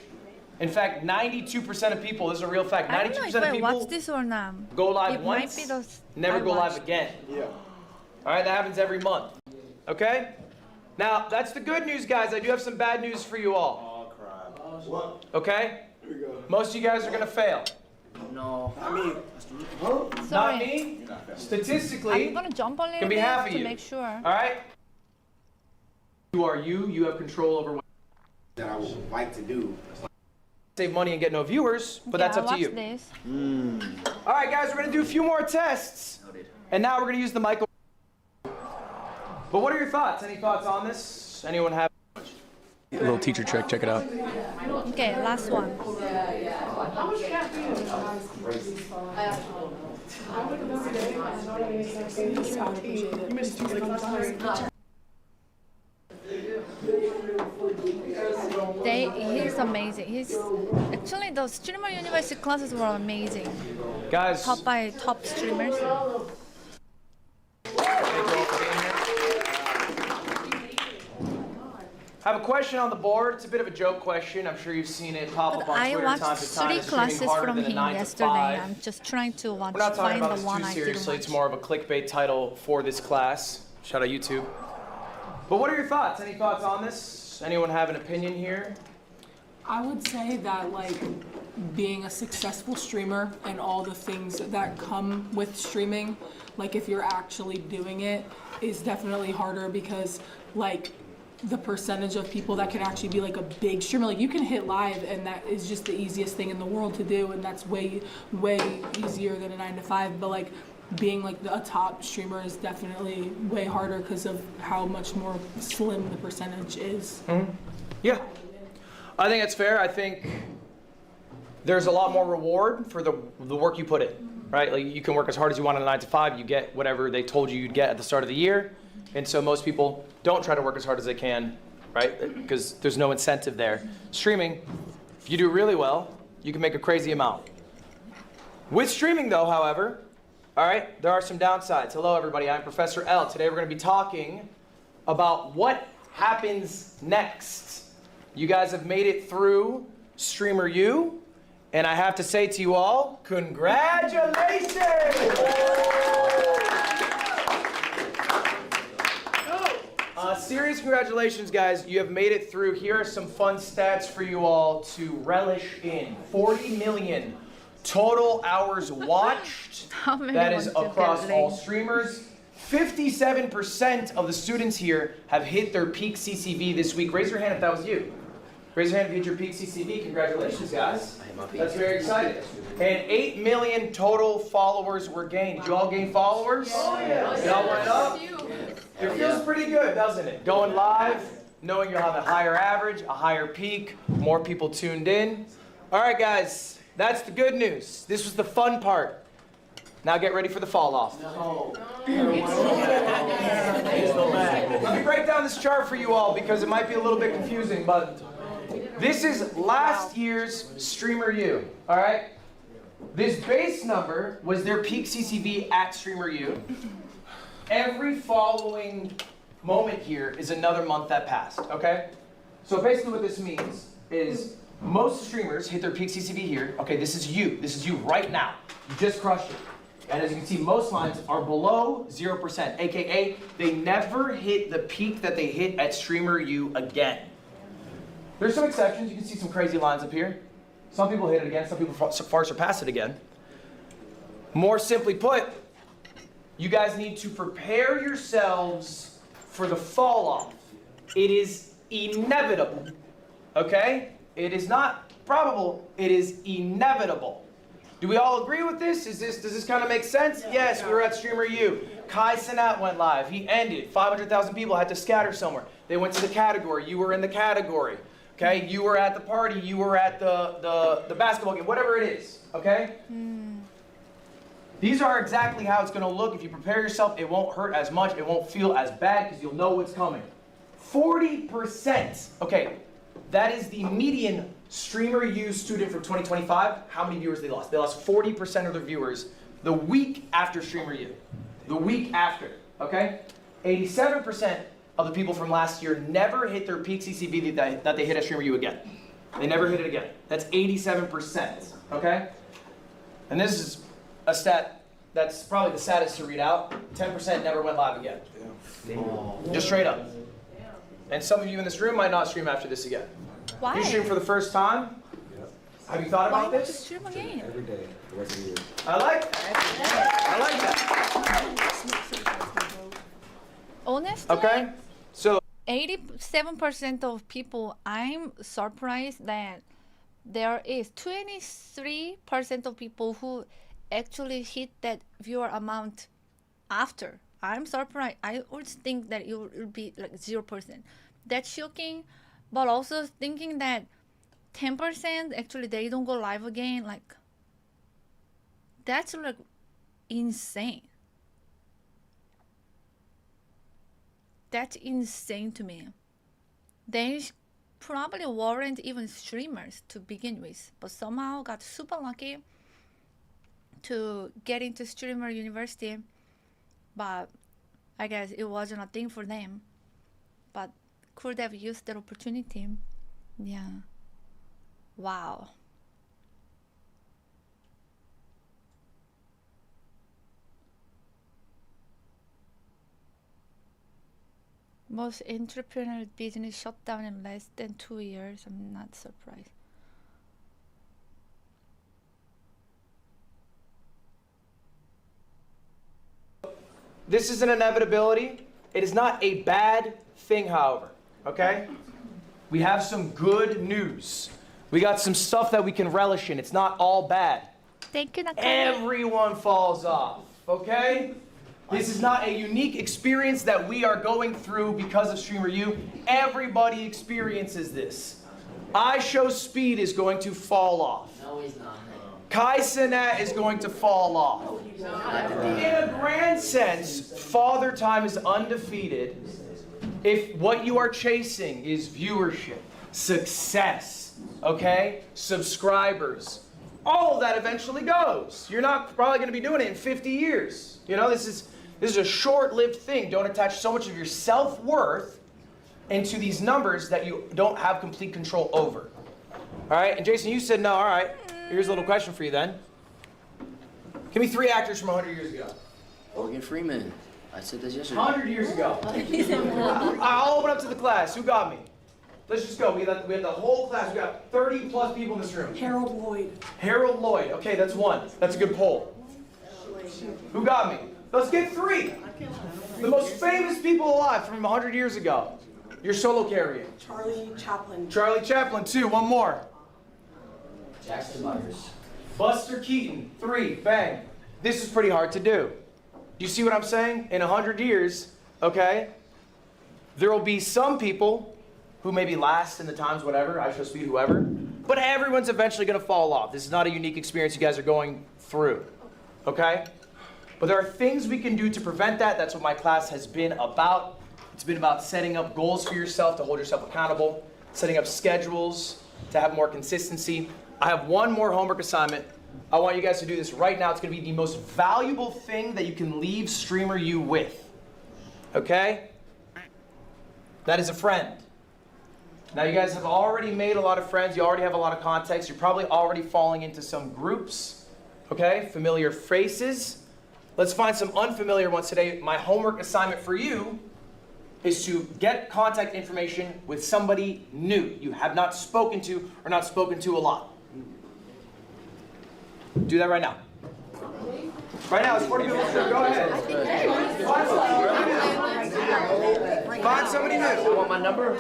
In fact, 92% of people, this is a real fact, I don't know 92% if of I people watch this or not. go live It once, might be those never I go live watched. again. Yeah. All right, that happens every month. Okay? Now, that's the good news, guys. I do have some bad news for you all. Oh, crap. What? Okay? Here we go. Most of you guys are going to fail. No. I mean, Not Sorry. me. Statistically, I'm gonna jump a little can be bit half of to you. make sure. All right? You are you. You have control over what that I would like to do. save money and get no viewers, but Yeah, that's up to watch you. This. All right, guys, we're going to do a few more tests. And now we're going to use the mic. But what are your thoughts? Any thoughts on this? Anyone have a little teacher trick? Check it out. Okay, last one. How much caffeine is He's amazing. Actually those Streamer University classes were amazing. Guys. Taught by top streamers. I have a question on the board. It's a bit of a joke question. I'm sure you've seen it pop up on I Twitter watched time to time. 3 Is streaming classes harder from than a him 9 to yesterday. 5? I'm just trying to We're not talking find about the this one too I didn't seriously. watch. It's more of a clickbait title for this class. Shout out YouTube. But what are your thoughts? Any thoughts on this? Anyone have an opinion here? I would say that like being a successful streamer and all the things that come with streaming, like if you're actually doing it, is definitely harder because like the percentage of people that can actually be like a big streamer, like you can hit live and that is just the easiest thing in the world to do, and that's way easier than a 9 to 5, but like being like a top streamer is definitely way harder because of how much more slim the percentage is. Yeah, I think that's fair. I think there's a lot more reward for the work you put in, right? Like you can work as hard as you want on a 9 to 5, you get whatever they told you you'd get at the start of the year. And so most people don't try to work as hard as they can, right? Because there's no incentive there. Streaming, if you do really well, you can make a crazy amount. With streaming though, however, all right, there are some downsides. Hello everybody, I'm Professor L. Today we're gonna be talking about what happens next. You guys have made it through Streamer U, and I have to say to you all, congratulations! Serious congratulations, guys. You have made it through. Here are some fun stats for you all to relish in. 40 million total hours watched. That is across all streamers. 57% of the students here have hit their peak CCV this week. Raise your hand if that was you. Raise your hand if you hit your peak CCV. Congratulations, guys. That's very exciting. And 8 million total followers were gained. Did you all gain followers? Oh, yeah. Y'all went up? It feels pretty good, doesn't it? Going live, knowing you'll have a higher average, a higher peak, more people tuned in. All right, guys, that's the good news. This was the fun part. Now get ready for the fall off. Let me break down this chart for you all because it might be a little bit confusing, but this is last year's Streamer U, all right? This base number was their peak CCV at Streamer U. Every following moment here is another month that passed, okay? So basically what this means is most streamers hit their peak CCV here. Okay, this is you right now. You just crushed it. And as you can see, most lines are below 0%, AKA they never hit the peak that they hit at Streamer U again. There's some exceptions. You can see some crazy lines up here. Some people hit it again, some people far surpass it again. More simply put, you guys need to prepare yourselves for the fall off. It is inevitable, okay? It is not probable, it is inevitable. Do we all agree with this? Does this kind of make sense? Yes, we were at Streamer U. Kai Cenat went live, he ended. 500,000 people had to scatter somewhere. They went to the category, you were in the category, okay? You were at the party, you were at the basketball game, whatever it is, okay? These are exactly how it's gonna look. If you prepare yourself, it won't hurt as much, it won't feel as bad because you'll know what's coming. 40%, okay, that is the median Streamer U student from 2025. How many viewers they lost? They lost 40% of their viewers the week after Streamer U. The week after, okay? 87% of the people from last year never hit their peak CCV that they hit at Streamer U again. They never hit it again. That's 87%, okay? And this is a stat that's probably the saddest to read out. 10% never went live again. Just straight up. And some of you in this room might not stream after this again. Why? You stream for the first time? Have you thought about Why this? would you stream again? Every day, the rest of the year. I like that. Honestly, Okay, so 87% of people, I'm surprised that there is 23% of people who actually hit that viewer amount after. I'm surprised. I would think that it would be like 0%. That's shocking, but also thinking that 10% actually they don't go live again, like that's like insane. That's insane to me. They probably weren't even streamers to begin with, but somehow got super lucky to get into streamer university. But I guess it wasn't a thing for them. But could have used that opportunity. Yeah. Wow. Most entrepreneurial business shut down in less than 2 years. I'm not surprised. This is an inevitability. It is not a bad thing, however, okay? We have some good news. We got some stuff that we can relish in. It's not all bad. Thank you, Nakami. Everyone falls off, okay? This is not a unique experience that we are going through because of StreamerU. Everybody experiences this. iShowSpeed is going to fall off. No, he's not. Kai Cenat is going to fall off. In a grand sense, Father Time is undefeated if what you are chasing is viewership, success, okay, subscribers. All of that eventually goes. You're not probably going to be doing it in 50 years. You know, this is a short-lived thing. Don't attach so much of your self-worth into these numbers that you don't have complete control over. All right, and Jason, you said no. All right, here's a little question for you then. Give me 3 actors from 100 years ago. Morgan Freeman. I said this yesterday. 100 years ago. I'll open up to the class. Who got me? Let's just go. We had the whole class. We got 30 plus people in this room. Harold Lloyd. Harold Lloyd. Okay, that's 1. That's a good poll. Who got me? Let's get 3. The most famous people alive from 100 years ago. Your solo carrying. Charlie Chaplin. Charlie Chaplin, 2. 1 more. Jackson Myers. Buster Keaton, 3. Bang. This is pretty hard to do. You see what I'm saying? In 100 years, okay, there will be some people who maybe last in the times, whatever, iShowSpeed, whoever, but everyone's eventually going to fall off. This is not a unique experience you guys are going through, okay? But there are things we can do to prevent that. That's what my class has been about. It's been about setting up goals for yourself to hold yourself accountable, setting up schedules to have more consistency. I have 1 more homework assignment. I want you guys to do this right now. It's going to be the most valuable thing that you can leave StreamerU with, okay? That is a friend. Now, you guys have already made a lot of friends. You already have a lot of contacts. You're probably already falling into some groups, okay? Familiar faces. Let's find some unfamiliar ones today. My homework assignment for you is to get contact information with somebody new you have not spoken to or not spoken to a lot. Do that right now. Right now, it's 40 people. Go ahead. Find somebody new. You want my number?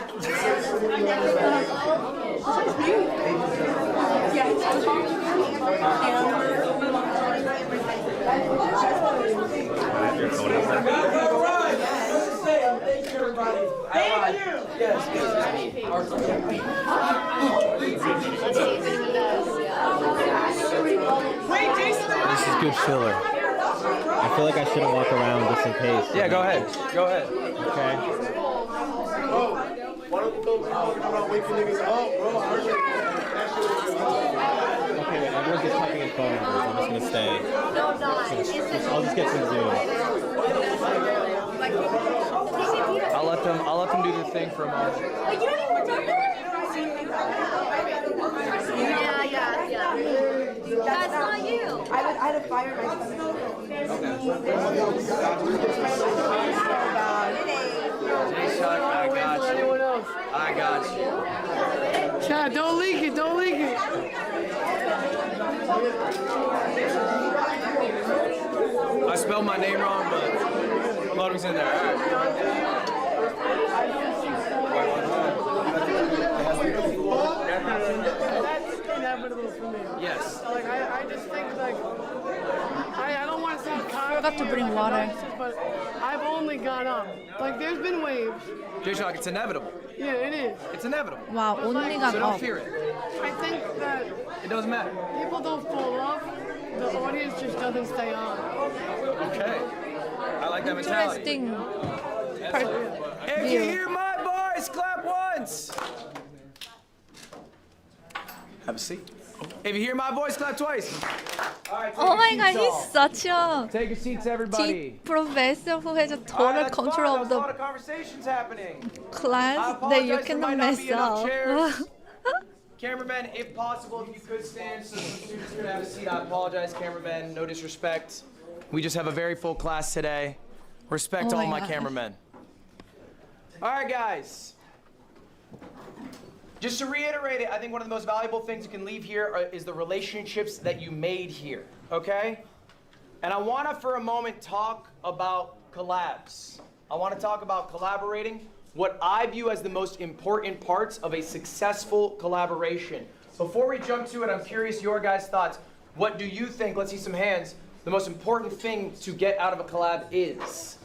Thank you. Yes. This is good filler. I feel like I shouldn't walk around just in case. Yeah, go ahead. Go ahead. Okay. Why don't you go about waking niggas up, bro? Okay, wait, everyone's just typing in phone numbers. I'm just gonna stay. I'll just get some Zoom. I'll let them do their thing for a moment. Like, you don't even remember? Yeah. That's not you. I'd have fired myself. Jay-Shock, I got you. Chad, don't leak it. Don't leak it. I spelled my name wrong, but loading's in there. All right. That's inevitable for me. Yes. Like, I just think, like, I don't want to sound cocky. Forgot to bring water. But I've only gone up. Like, there's been waves. Jay-Shock, it's inevitable. Yeah, it is. It's inevitable. Wow, only got So up. don't fear it. I think that It doesn't matter. people don't fall off. The audience just doesn't stay on. Okay. I like that mentality. Interesting. If you hear my voice, clap once. Have a seat. If you hear my voice, clap twice. All right, Oh my god, he's such a take your seats, everybody. deep professor who has a All right, total that's control fine. of There's a lot of the conversations happening. class that you cannot mess up. Cameramen, if possible, if you could stand so the students could have a seat. I apologize, cameramen. No disrespect. We just have a very full class today. Respect Oh all my my God. cameramen. All right, guys. Just to reiterate it, I think one of the most valuable things you can leave here is the relationships that you made here, okay? And I want to, for a moment, talk about collabs. I want to talk about collaborating, what I view as the most important parts of a successful collaboration. Before we jump to it, I'm curious your guys' thoughts. What do you think, let's see some hands, the most important thing to get out of a collab is?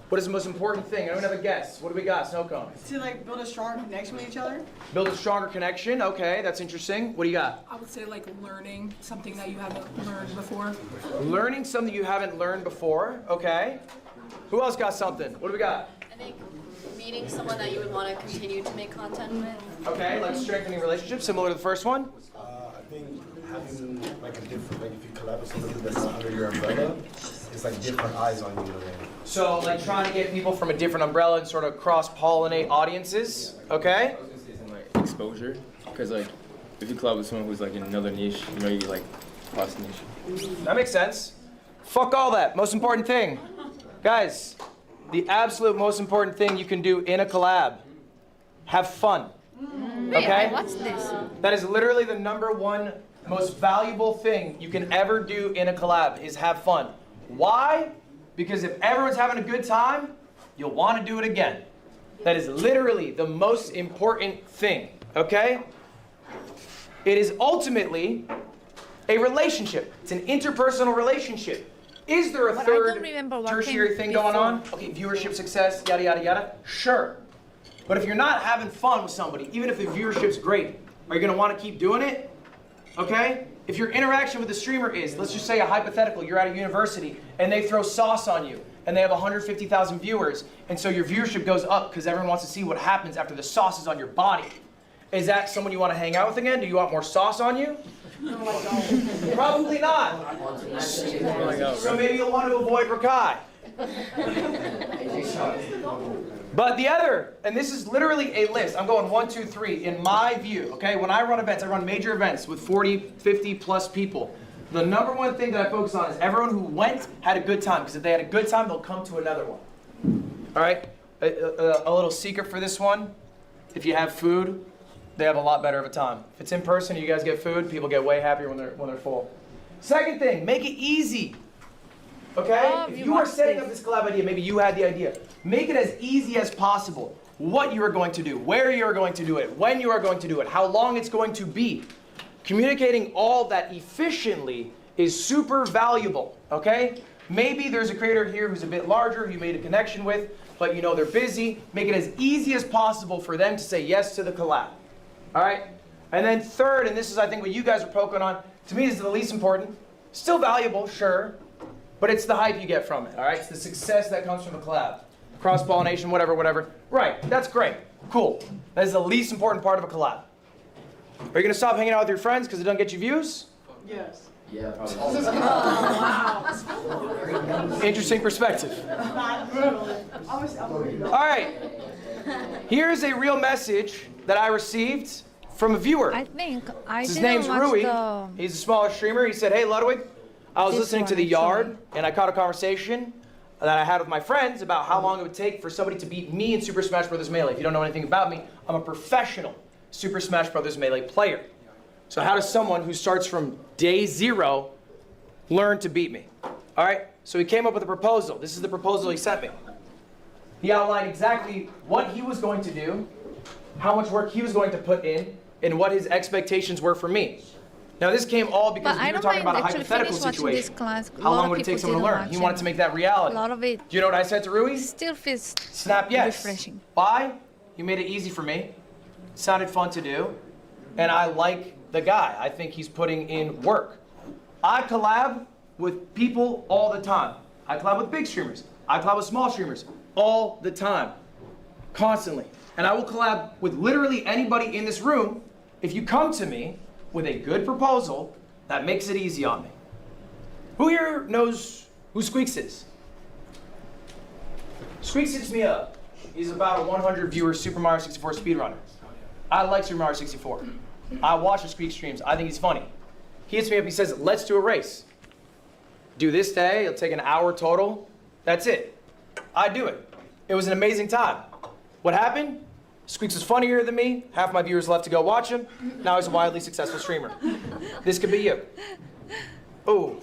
What is the most important thing? Anyone have a guess? What do we got? Snow cone. To like build a strong connection with each other. Build a stronger connection. Okay, that's interesting. What do you got? I would say like learning something that you haven't learned before. Learning something you haven't learned before. Okay. Who else got something? What do we got? I think meeting someone that you would want to continue to make content with. Okay, like strengthening relationships, similar to the first one. I think having like a different, like if you collab with somebody that's under your umbrella, it's like different eyes on you. So like trying to get people from a different umbrella and sort of cross-pollinate audiences. Okay. I was gonna say something like exposure, because like if you collab with someone who's like in another niche, you know, you like cross niche. That makes sense. Fuck all that. Most important thing, guys. The absolute most important thing you can do in a collab: have fun. Okay. What's this? That is literally the #1 most valuable thing you can ever do in a collab is have fun. Why? Because if everyone's having a good time, you'll want to do it again. That is literally the most important thing, okay? It is ultimately a relationship. It's an interpersonal relationship. Is there a But I third don't remember what tertiary came thing going on? before. Okay, viewership success, yada, yada, yada. Sure. But if you're not having fun with somebody, even if the viewership's great, are you going to want to keep doing it? Okay? If your interaction with the streamer is, let's just say a hypothetical, you're at a university and they throw sauce on you and they have 150,000 viewers, and so your viewership goes up because everyone wants to see what happens after the sauce is on your body. Is that someone you want to hang out with again? Do you want more sauce on you? Probably not. So maybe you'll want to avoid Rakai. But the other, and this is literally a list, I'm going 1, 2, 3, in my view, okay? When I run events, I run major events with 40, 50 plus people. The #1 thing that I focus on is everyone who went had a good time, because if they had a good time, they'll come to another one. All right? A little secret for this one, if you have food, they have a lot better of a time. If it's in person, you guys get food, people get way happier when they're full. Second thing, make it easy. Okay? If you are setting up this collab idea, maybe you had the idea. Make it as easy as possible. What you are going to do, where you are going to do it, when you are going to do it, how long it's going to be. Communicating all that efficiently is super valuable, okay? Maybe there's a creator here who's a bit larger, who you made a connection with, but you know they're busy. Make it as easy as possible for them to say yes to the collab. All right? And then third, and this is I think what you guys are poking on, to me this is the least important. Still valuable, sure, but it's the hype you get from it, all right? It's the success that comes from a collab. Cross-pollination, whatever, whatever. Right, that's great, cool. That is the least important part of a collab. Are you gonna stop hanging out with your friends because it doesn't get you views? Yes. Yeah, Interesting perspective. All right, here's a real message that I received from a viewer. I think I His didn't name's watch Rui. the... He's a smaller streamer. He said, hey, Ludwig, I was This listening to one, The actually. Yard, and I caught a conversation that I had with my friends about how long it would take for somebody to beat me in Super Smash Bros. Melee. If you don't know anything about me, I'm a professional Super Smash Bros. Melee player. So how does someone who starts from day 0 learn to beat me? All right, so he came up with a proposal. This is the proposal he sent me. He outlined exactly what he was going to do, how much work he was going to put in, and what his expectations were for me. Now this came all because But I we were don't talking mind about a actually hypothetical finish watching this situation. class. How long would it take someone to learn? He wanted to make that reality. A lot of it Do you know what I said to Rui? still feels Snap yes. refreshing. Why? You made it easy for me. Sounded fun to do. And I like the guy. I think he's putting in work. I collab with people all the time. I collab with big streamers. I collab with small streamers all the time. Constantly. And I will collab with literally anybody in this room if you come to me with a good proposal that makes it easy on me. Who here knows who Squeaks is? Squeaks hits me up. He's about a 100 viewer Super Mario 64 speedrunner. I like Super Mario 64. I watch his Squeak streams. I think he's funny. He hits me up, he says, let's do a race. Do this day, it'll take an hour total. That's it. I do it. It was an amazing time. What happened? Squeaks was funnier than me. Half my viewers left to go watch him. Now he's a wildly successful streamer. This could be you. Ooh.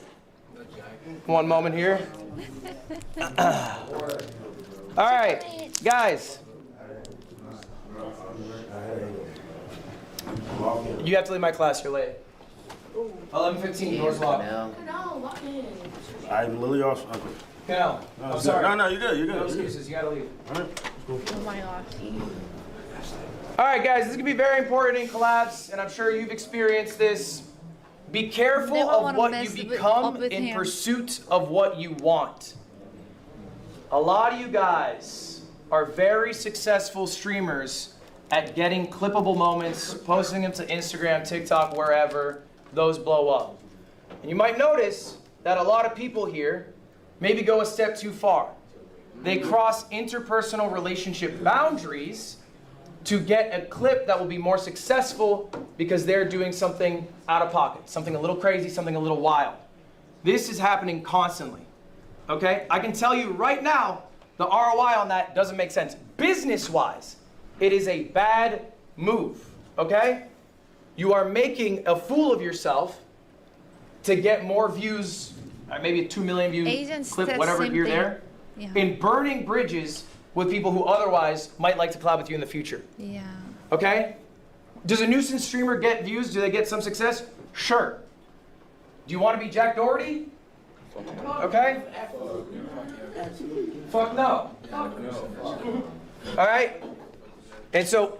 One moment here. All right, guys. You have to leave my class, you're late. 11:15, doors locked. No, lock in. I'm Lily also. No, I'm sorry. No, you're good. You're good. No excuses, you gotta leave. All right. Oh my gosh. All right, guys, this is gonna be very important in collabs, and I'm sure you've experienced this. Be careful Never of wanna what mess you up become with in him. pursuit of what you want. A lot of you guys are very successful streamers at getting clippable moments, posting them to Instagram, TikTok, wherever. Those blow up. And you might notice that a lot of people here maybe go a step too far. They cross interpersonal relationship boundaries to get a clip that will be more successful because they're doing something out of pocket, something a little crazy, something a little wild. This is happening constantly, okay? I can tell you right now, the ROI on that doesn't make sense. Business-wise, it is a bad move, okay? You are making a fool of yourself to get more views, maybe a 2 million view Agents clip, said whatever same here, thing. there, Yeah. in burning bridges with people who otherwise might like to collab with you in the future. Yeah. Okay? Does a nuisance streamer get views? Do they get some success? Sure. Do you want to be Jack Doherty? Okay? Fuck no. All right? And so,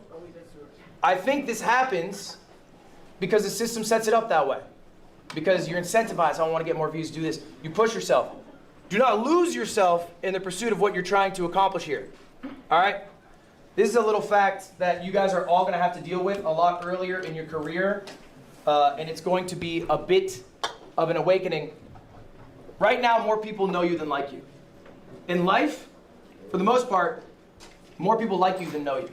I think this happens because the system sets it up that way. Because you're incentivized, I want to get more views, do this. You push yourself. Do not lose yourself in the pursuit of what you're trying to accomplish here. All right? This is a little fact that you guys are all going to have to deal with a lot earlier in your career. And it's going to be a bit of an awakening. Right now, more people know you than like you. In life, for the most part, more people like you than know you.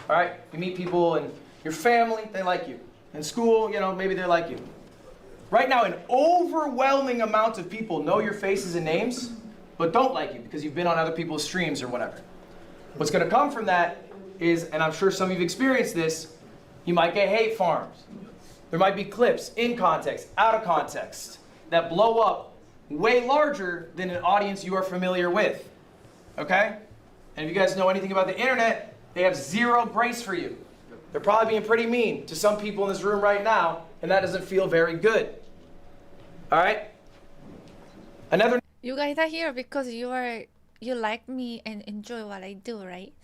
All right? You meet people in your family, they like you. In school, you know, maybe they like you. Right now, an overwhelming amount of people know your faces and names, but don't like you because you've been on other people's streams or whatever. What's going to come from that is, and I'm sure some of you've experienced this, you might get hate farms. There might be clips in context, out of context, that blow up way larger than an audience you are familiar with. Okay? And if you guys know anything about the internet, they have zero grace for you. They're probably being pretty mean to some people in this room right now, and that doesn't feel very good. All right? Another. You guys are here because you like me and enjoy what I do, right?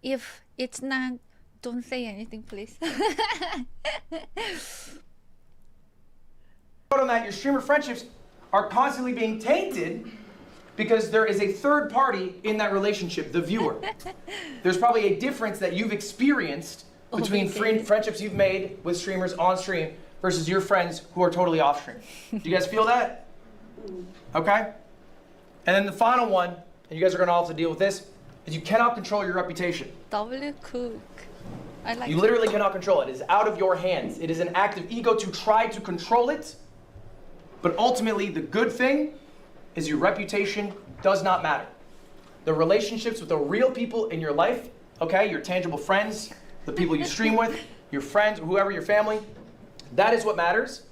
If it's not, don't say anything, please. On that, your streamer friendships are constantly being tainted because there is a third party in that relationship, the viewer. There's probably a difference that you've experienced between friendships you've made with streamers on stream versus your friends who are totally off stream. Do you guys feel that? Okay? And then the final one, and you guys are going to also deal with this, is you cannot control your reputation. W Cook. I like You literally cannot control it. It is out of your hands. It is an act of ego to try to control it. But ultimately, the good thing is your reputation does not matter. The relationships with the real people in your life, okay, your tangible friends, the people you stream with, your friends, whoever, your family, that is what matters,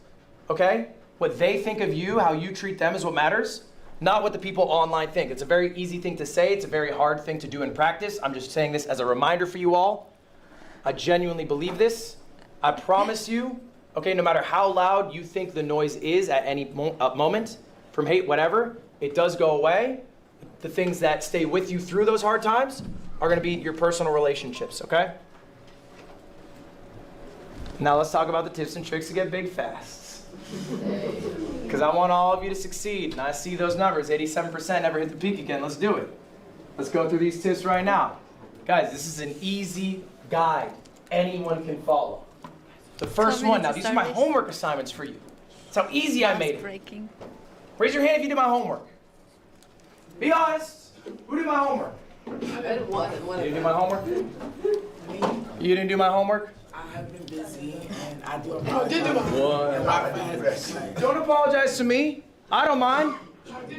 okay? What they think of you, how you treat them is what matters, not what the people online think. It's a very easy thing to say. It's a very hard thing to do in practice. I'm just saying this as a reminder for you all. I genuinely believe this. I promise you, okay, no matter how loud you think the noise is at any moment, from hate, whatever, it does go away. The things that stay with you through those hard times are going to be your personal relationships, okay? Now let's talk about the tips and tricks to get big fast. Because I want all of you to succeed, and I see those numbers, 87% never hit the peak again. Let's do it. Let's go through these tips right now. Guys, this is an easy guide anyone can follow. The first one. Now, Community these are my service. homework assignments for you. That's how easy I made it. Breaking. Raise your hand if you did my homework. Be honest. Who did my homework? I did one. You didn't do my homework? You didn't do my homework? I have been busy and I do apologize. Don't apologize to me. I don't mind.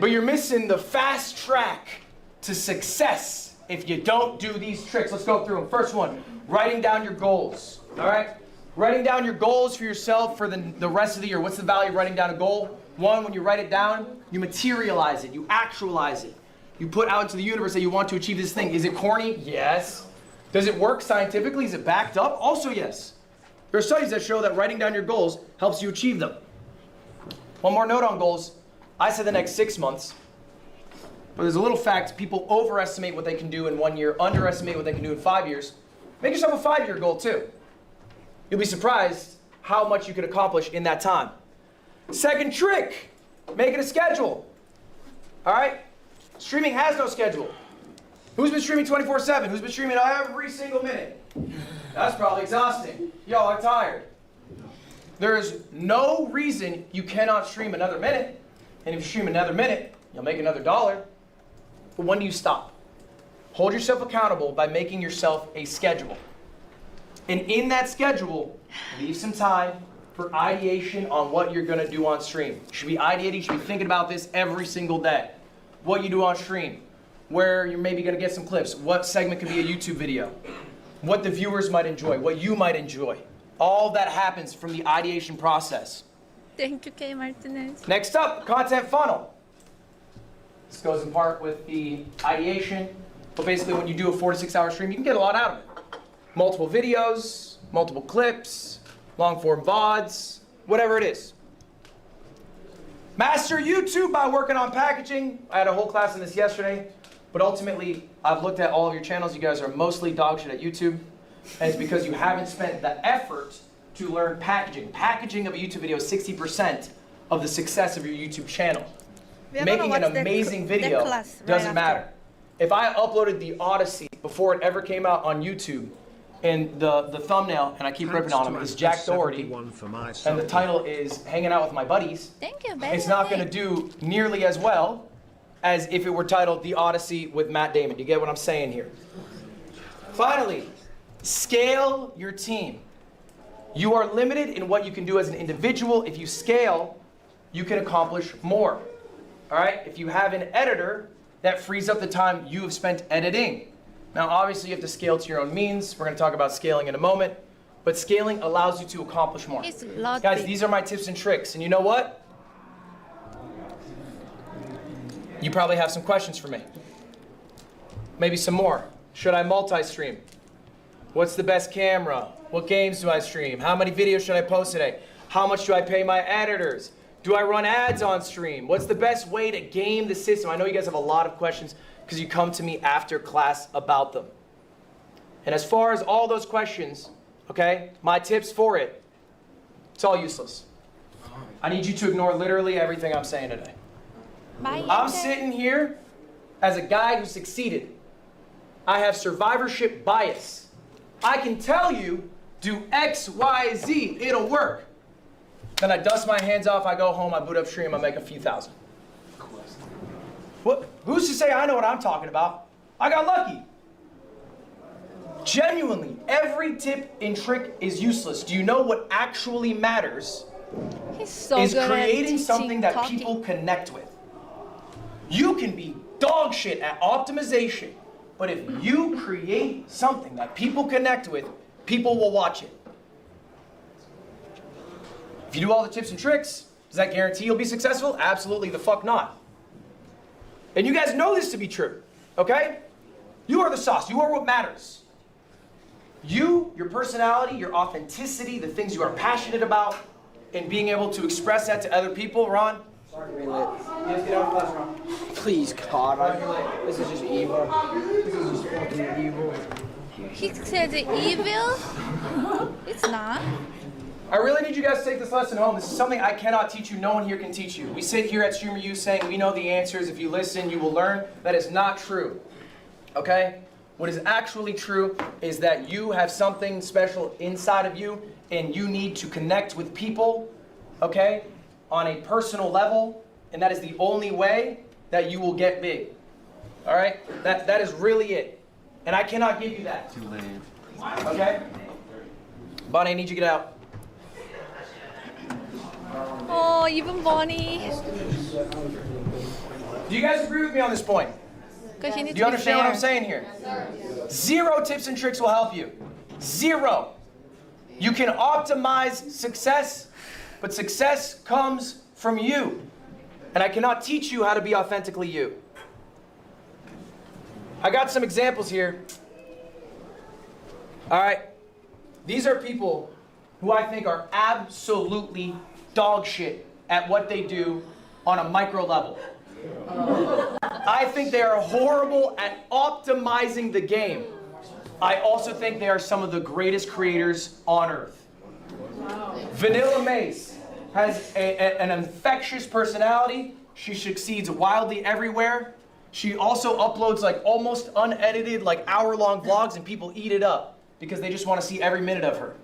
But you're missing the fast track to success if you don't do these tricks. Let's go through them. First one, writing down your goals. All right? Writing down your goals for yourself for the rest of the year. What's the value of writing down a goal? One, when you write it down, you materialize it. You actualize it. You put out into the universe that you want to achieve this thing. Is it corny? Yes. Does it work scientifically? Is it backed up? Also yes. There are studies that show that writing down your goals helps you achieve them. One more note on goals. I said the next 6 months. But there's a little fact, people overestimate what they can do in 1 year, underestimate what they can do in 5 years. Make yourself a 5-year goal too. You'll be surprised how much you can accomplish in that time. Second trick, make it a schedule. All right? Streaming has no schedule. Who's been streaming 24/7? Who's been streaming every single minute? That's probably exhausting. Y'all are tired. There is no reason you cannot stream another minute. And if you stream another minute, you'll make another $1. But when do you stop? Hold yourself accountable by making yourself a schedule. And in that schedule, leave some time for ideation on what you're going to do on stream. You should be ideating, you should be thinking about this every single day. What you do on stream, where you're maybe going to get some clips, what segment could be a YouTube video, what the viewers might enjoy, what you might enjoy. All that happens from the ideation process. Thank you, K. Martinez. Next up, content funnel. This goes in part with the ideation, but basically when you do a 4 to 6 hour stream, you can get a lot out of it. Multiple videos, multiple clips, long form VODs, whatever it is. Master YouTube by working on packaging. I had a whole class on this yesterday, but ultimately I've looked at all of your channels. You guys are mostly dog shit at YouTube, and it's because you haven't spent the effort to learn packaging. Packaging of a YouTube video is 60% of the success of your YouTube channel. Making an amazing video doesn't matter. If I uploaded the Odyssey before it ever came out on YouTube, and the thumbnail, and I keep ripping on him, is Jack Doherty, and the title is Hanging Out With My Buddies, Thank you, it's not going to do nearly as well as if it were titled The Odyssey with Matt Damon. You get what I'm saying here? Finally, scale your team. You are limited in what you can do as an individual. If you scale, you can accomplish more. All right? If you have an editor, that frees up the time you have spent editing. Now, obviously, you have to scale to your own means. We're going to talk about scaling in a moment. But scaling allows you to accomplish more. Guys, these are my tips and tricks. And you know what? You probably have some questions for me. Maybe some more. Should I multi-stream? What's the best camera? What games do I stream? How many videos should I post today? How much do I pay my editors? Do I run ads on stream? What's the best way to game the system? I know you guys have a lot of questions because you come to me after class about them. And as far as all those questions, okay, my tips for it, it's all useless. I need you to ignore literally everything I'm saying today. I'm sitting here as a guy who succeeded. I have survivorship bias. I can tell you, do X, Y, Z, it'll work. Then I dust my hands off, I go home, I boot up stream, I make a few thousand. What? Who's to say I know what I'm talking about? I got lucky. Genuinely, every tip and trick is useless. Do you know what actually matters? Is creating something that people connect with. You can be dog shit at optimization, but if you create something that people connect with, people will watch it. If you do all the tips and tricks, does that guarantee you'll be successful? Absolutely the fuck not. And you guys know this to be true, okay? You are the sauce. You are what matters. You, your personality, your authenticity, the things you are passionate about, and being able to express that to other people. Ron? Sorry to be late. Yes, get out of class, Ron. Please, God. This is just evil. This is just fucking evil. He said evil? It's not. I really need you guys to take this lesson home. This is something I cannot teach you. No one here can teach you. We sit here at Streamer U saying we know the answers. If you listen, you will learn. That is not true. Okay? What is actually true is that you have something special inside of you and you need to connect with people, okay, on a personal level, and that is the only way that you will get big. All right? That is really it. And I cannot give you that. Too late. Okay? Bonnie, I need you to get out. Oh, even Bonnie. Do you guys agree with me on this point? Because you need Do you to be understand what I'm fair. saying here? 0 tips and tricks will help you. 0. You can optimize success, but success comes from you. And I cannot teach you how to be authentically you. I got some examples here. All right. These are people who I think are absolutely dog shit at what they do on a micro level. I think they are horrible at optimizing the game. I also think they are some of the greatest creators on earth. Vanilla Mace has an infectious personality. She succeeds wildly everywhere. She also uploads like almost unedited, like hour-long vlogs, and people eat it up because they just want to see every minute of her.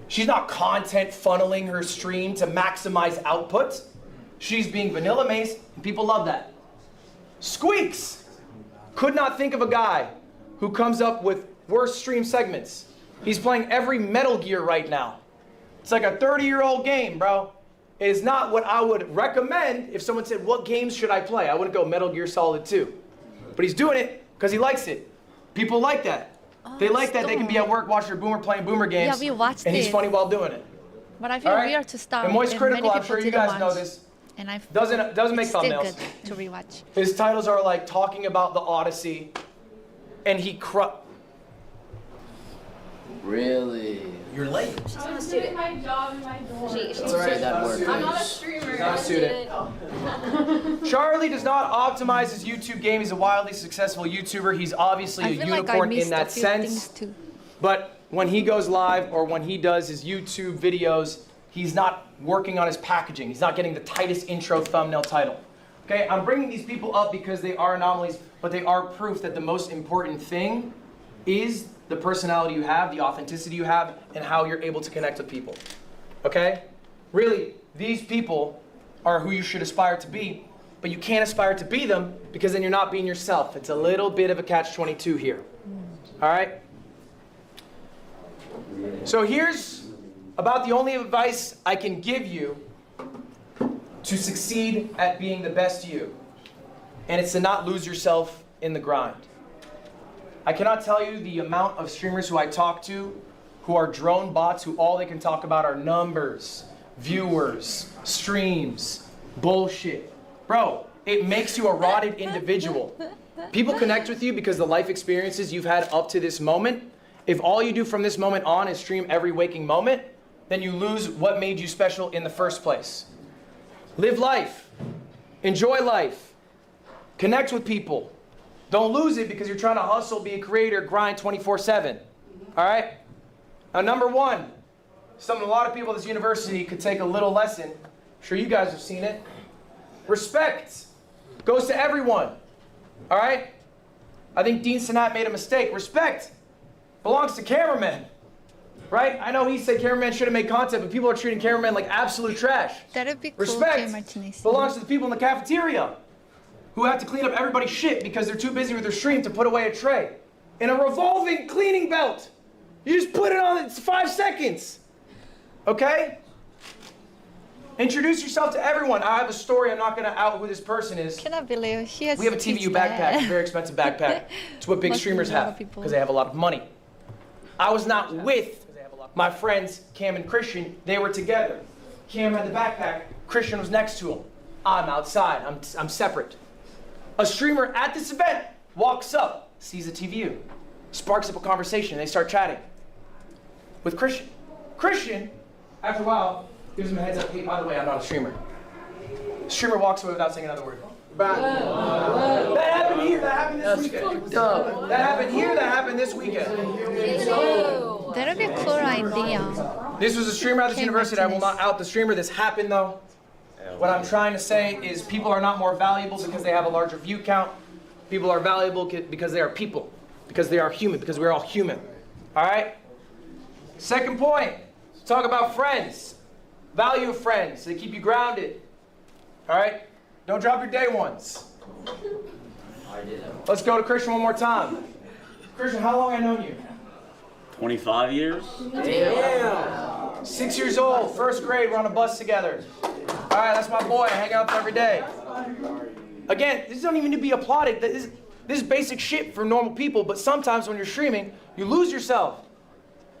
She's not content funneling her stream to maximize output. She's being Vanilla Mace, and people love that. Squeaks could not think of a guy who comes up with worse stream segments. He's playing every Metal Gear right now. It's like a 30-year-old game, bro. It is not what I would recommend if someone said, what games should I play? I wouldn't go Metal Gear Solid 2. But he's doing it because he likes it. People like that. They like that they can be at work watching their boomer playing boomer games. Yeah, we watched and he's it. funny while doing it. But I feel weird to stop. And Moist Critical, many I'm sure people you guys didn't know watch. this. And I Doesn't make it's still thumbnails. good to rewatch. His titles are like talking about the Odyssey, and he Really? You're late. I'm doing my job in my dorm. That's alright, that works. I'm not a streamer. Not a student. Charlie does not optimize his YouTube game. He's a wildly successful YouTuber. He's obviously I a feel like I unicorn in missed a that few sense. things too. But when he goes live or when he does his YouTube videos, he's not working on his packaging. He's not getting the tightest intro thumbnail title. Okay, I'm bringing these people up because they are anomalies, but they are proof that the most important thing is the personality you have, the authenticity you have, and how you're able to connect with people. Okay? Really, these people are who you should aspire to be, but you can't aspire to be them because then you're not being yourself. It's a little bit of a catch-22 here. All right? So here's about the only advice I can give you to succeed at being the best you. And it's to not lose yourself in the grind. I cannot tell you the amount of streamers who I talk to who are drone bots who all they can talk about are numbers, viewers, streams, bullshit. Bro, it makes you a rotted individual. People connect with you because the life experiences you've had up to this moment. If all you do from this moment on is stream every waking moment, then you lose what made you special in the first place. Live life. Enjoy life. Connect with people. Don't lose it because you're trying to hustle, be a creator, grind 24/7. All right? Now, number one, something a lot of people at this university could take a little lesson. I'm sure you guys have seen it. Respect goes to everyone. All right? I think Dean Sinat made a mistake. Respect belongs to cameramen. Right? I know he said cameramen shouldn't make content, but people are treating cameramen like absolute trash. That'd be cool, Respect Martinez. belongs to the people in the cafeteria who have to clean up everybody's shit because they're too busy with their stream to put away a tray. In a revolving cleaning belt. You just put it on, it's 5 seconds. Okay? Introduce yourself to everyone. I have a story, I'm not gonna out who this person is. Cannot believe she has. We have a TVU backpack, a very expensive backpack. It's what big Must be streamers a lot of have, people. because they have a lot of money. I was not with my friends, Cam and Christian. They were together. Cam had the backpack, Christian was next to him. I'm outside, I'm separate. A streamer at this event walks up, sees the TVU, sparks up a conversation, and they start chatting with Christian. Christian, after a while, gives him a heads up, hey, by the way, I'm not a streamer. The streamer walks away without saying another word. That happened here, that happened this weekend. That happened here, that happened this weekend. That would be a cool idea. This was a streamer at this university. I will not out the streamer. This happened though. What I'm trying to say is people are not more valuable because they have a larger view count. People are valuable because they are people. because they are human, because we're all human. All right? Second point, let's talk about friends. Value of friends. They keep you grounded. All right? Don't drop your day ones. Let's go to Christian one more time. Christian, how long have I known you? 25 years? Damn. 6 years old, first grade, we're on a bus together. All right, that's my boy. I hang out with him every day. Again, this doesn't even need to be applauded. This is basic shit for normal people, but sometimes when you're streaming, you lose yourself.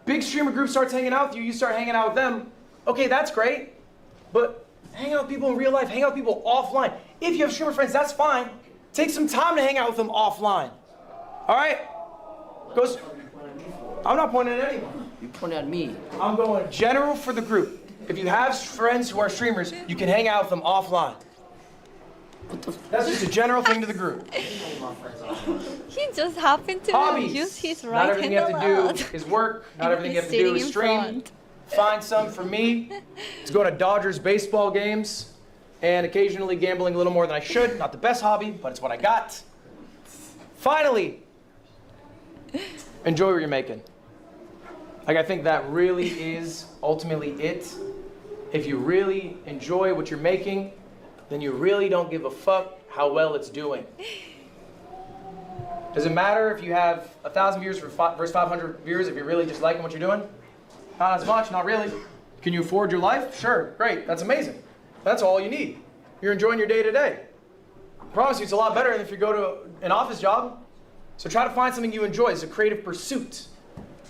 Big streamer group starts hanging out with you, you start hanging out with them. Okay, that's great, but hang out with people in real life, hang out with people offline. If you have streamer friends, that's fine. Take some time to hang out with them offline. All right? I'm not pointing at anyone. You point at me. I'm going general for the group. If you have friends who are streamers, you can hang out with them offline. That's just a general thing to the group. He just happened to Hobbies. use his Not right everything hand you a have to lot. do is work. Not And everything you he's have to do sitting is in stream. front. Find some for me. It's go to Dodgers baseball games and occasionally gambling a little more than I should. Not the best hobby, but it's what I got. Finally, enjoy what you're making. Like, I think that really is ultimately it. If you really enjoy what you're making, then you really don't give a fuck how well it's doing. Does it matter if you have 1,000 views versus 500 viewers if you're really just liking what you're doing? Not as much, not really. Can you afford your life? Sure, great, that's amazing. That's all you need. You're enjoying your day to day. I promise you it's a lot better than if you go to an office job. So try to find something you enjoy. It's a creative pursuit.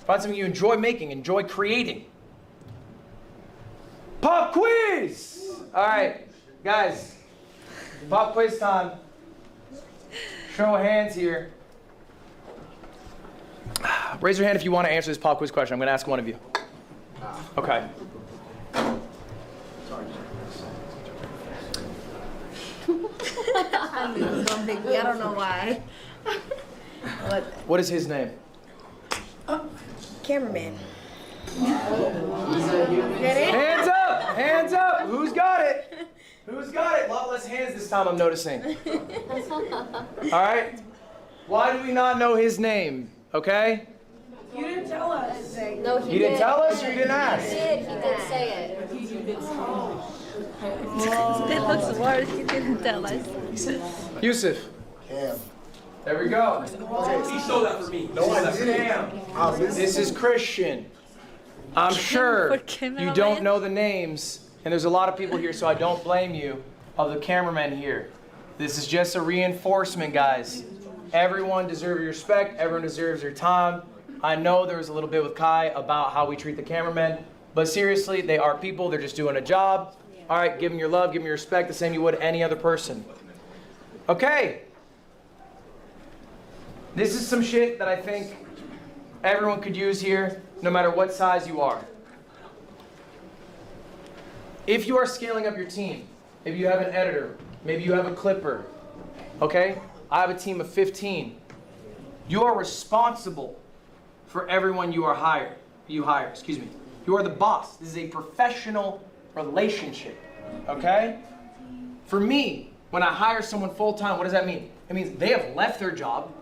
Find something you enjoy making, enjoy creating. Pop quiz! All right, guys, pop quiz time. Show of hands here. Raise your hand if you want to answer this pop quiz question. I'm going to ask one of you. Okay. I knew something. I don't know why. What is his name? Cameraman. Hands up! Hands up! Who's got it? Who's got it? A lot less hands this time, I'm noticing. All right? Why do we not know his name? Okay? You didn't tell us. No, He didn't tell us or you didn't ask? He did say it. It looks worse. He didn't tell us. Yusuf. Cam. There we go. He stole that for me. No, I didn't. This is Christian. I'm sure you don't know the names, and there's a lot of people here, so I don't blame you, of the cameramen here. This is just a reinforcement, guys. Everyone deserves your respect. Everyone deserves your time. I know there was a little bit with Kai about how we treat the cameramen, but seriously, they are people. They're just doing a job. All right, give them your love, give them your respect, the same you would any other person. Okay. This is some shit that I think everyone could use here, no matter what size you are. If you are scaling up your team, if you have an editor, maybe you have a clipper, okay? I have a team of 15. You are responsible for everyone you hire. You are the boss. This is a professional relationship, okay? For me, when I hire someone full-time, what does that mean? It means they have left their job.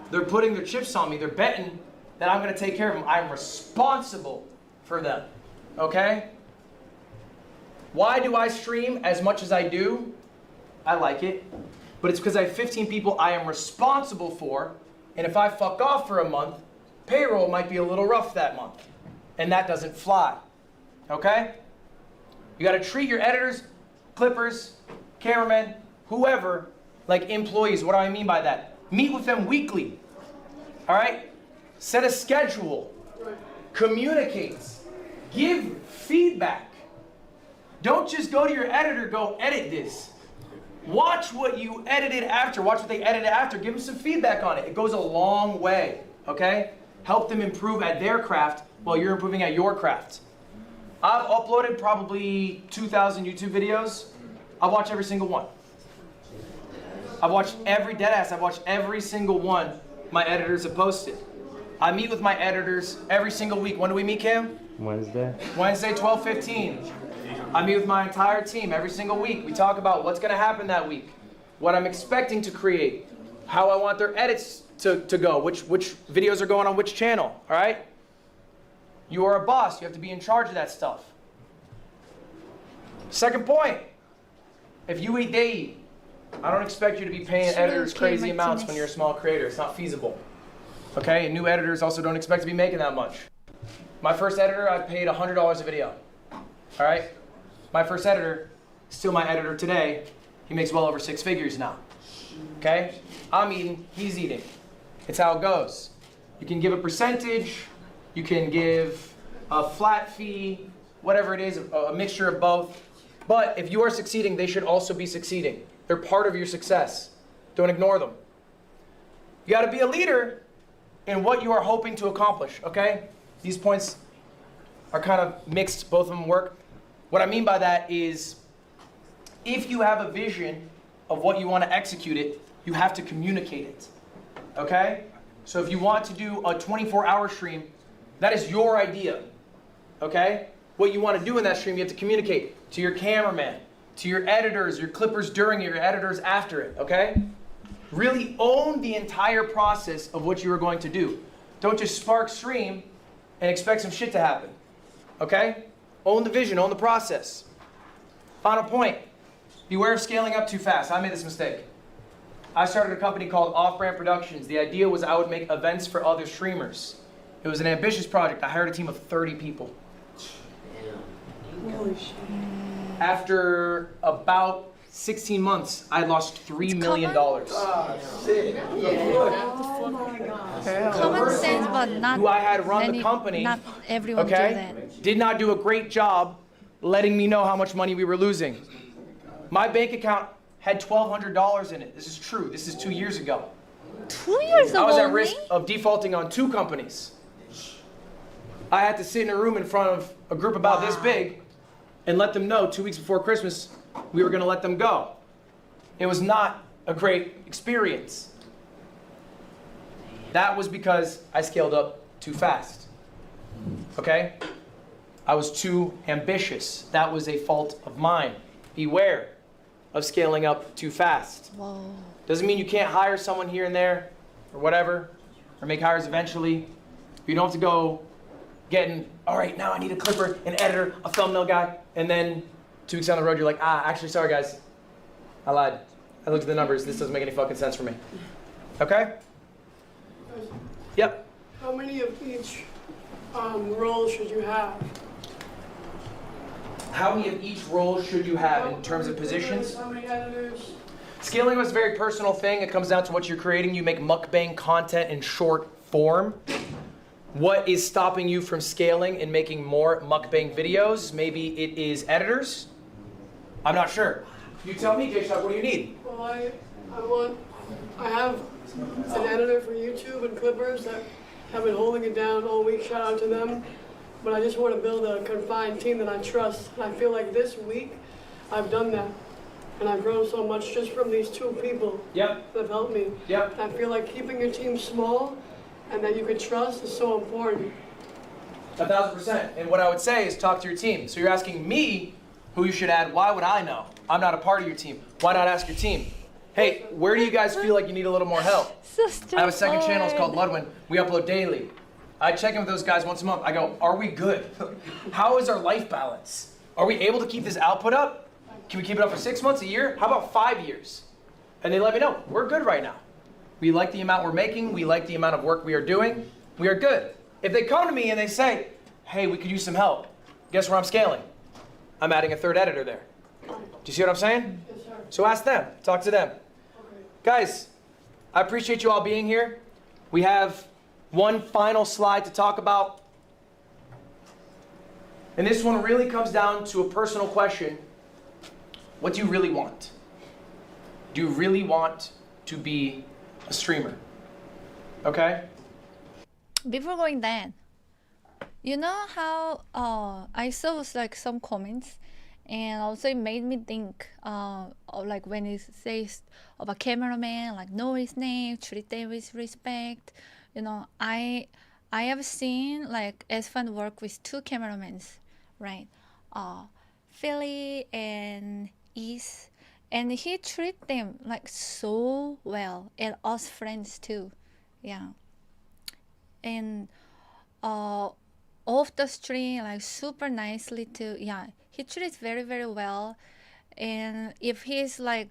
They're putting their chips on me. They're betting that I'm going to take care of them. I'm responsible for them, okay? Why do I stream as much as I do? I like it, but it's because I have 15 people I am responsible for, and if I fuck off for a month, payroll might be a little rough that month, and that doesn't fly, okay? You got to treat your editors, clippers, cameramen, whoever, like employees. What do I mean by that? Meet with them weekly, all right? Set a schedule, communicate, give feedback. Don't just go to your editor, go edit this. Watch what you edited after, watch what they edited after, give them some feedback on it. It goes a long way, okay? Help them improve at their craft while you're improving at your craft. I've uploaded probably 2,000 YouTube videos. I watch every single one. I've watched I've watched every single one my editors have posted. I meet with my editors every single week. When do we meet, Cam? Wednesday. Wednesday, 12:15. I meet with my entire team every single week. We talk about what's going to happen that week, what I'm expecting to create, how I want their edits to go, which videos are going on which channel, all right? You are a boss. You have to be in charge of that stuff. Second point, if you eat, they eat. I don't expect you to be paying editors crazy amounts when you're a small creator. It's not feasible. Okay, and new editors also don't expect to be making that much. My first editor, I paid $100 a video. All right? My first editor, still my editor today, he makes well over 6 figures now. Okay? I'm eating, he's eating. It's how it goes. You can give a percentage, you can give a flat fee, whatever it is, a mixture of both. But if you are succeeding, they should also be succeeding. They're part of your success. Don't ignore them. You got to be a leader in what you are hoping to accomplish, okay? These points are kind of mixed, both of them work. What I mean by that is, if you have a vision of what you want to execute it, you have to communicate it, okay? So if you want to do a 24-hour stream, that is your idea, okay? What you want to do in that stream, you have to communicate to your cameraman, to your editors, your clippers during it, your editors after it, okay? Really own the entire process of what you are going to do. Don't just spark stream and expect some shit to happen, okay? Own the vision, own the process. Final point, beware of scaling up too fast. I made this mistake. I started a company called Off-Brand Productions. The idea was I would make events for other streamers. It was an ambitious project. I hired a team of 30 people. Holy shit. After about 16 months, I lost $3 million. Oh my god. Common sense, but not. Who I had run the company, Not everyone do that. did not do a great job letting me know how much money we were losing. My bank account had $1,200 in it. This is true. This is 2 years ago. 2 years ago. I was at risk of defaulting on 2 companies. I had to sit in a room in front of a group about this big and let them know 2 weeks before Christmas we were going to let them go. It was not a great experience. That was because I scaled up too fast. Okay? I was too ambitious. That was a fault of mine. Beware of scaling up too fast. Whoa. Doesn't mean you can't hire someone here and there or whatever, or make hires eventually. You don't have to go getting, all right, now I need a clipper, an editor, a thumbnail guy, and then 2 weeks down the road you're like, actually, sorry guys, I lied. I looked at the numbers, this doesn't make any fucking sense for me. Okay? Yep. How many of each role should you have? How many of each role should you have in terms of positions? How many editors? Scaling is a very personal thing. It comes down to what you're creating. You make mukbang content in short form. What is stopping you from scaling and making more mukbang videos? Maybe it is editors? I'm not sure. You tell me, J-Shock, what do you need? Well, I have an editor for YouTube and clippers that have been holding it down all week. Shout out to them. But I just want to build a confined team that I trust. And I feel like this week I've done that. And I've grown so much just from these 2 people that have helped me. Yep. I feel like keeping your team small and that you can trust is so important. 1,000%. And what I would say is talk to your team. So you're asking me who you should add. Why would I know? I'm not a part of your team. Why not ask your team? Hey, where do you guys feel like you need a little more help? I have a second channel. It's called Ludwin. We upload daily. I check in with those guys once a month. I go, are we good? How is our life balance? Are we able to keep this output up? Can we keep it up for 6 months, a year? How about 5 years? And they let me know, we're good right now. We like the amount we're making. We like the amount of work we are doing. We are good. If they come to me and they say, hey, we could use some help, guess where I'm scaling? I'm adding a 3rd editor there. Do you see what I'm saying? Yes, sir. So ask them, talk to them. Okay. Guys, I appreciate you all being here. We have one final slide to talk about. And this one really comes down to a personal question. What do you really want? Do you really want to be a streamer? Okay? Before going that, you know how I saw like some comments, and also it made me think of like when it says of a cameraman, like know his name, treat them with respect. You know, I have seen like S-Fan work with 2 cameramans, right? Philly and East, and he treat them like so well, and us friends too. Yeah. And off the stream, like super nicely too. Yeah, he treats very, very well. And if he's like,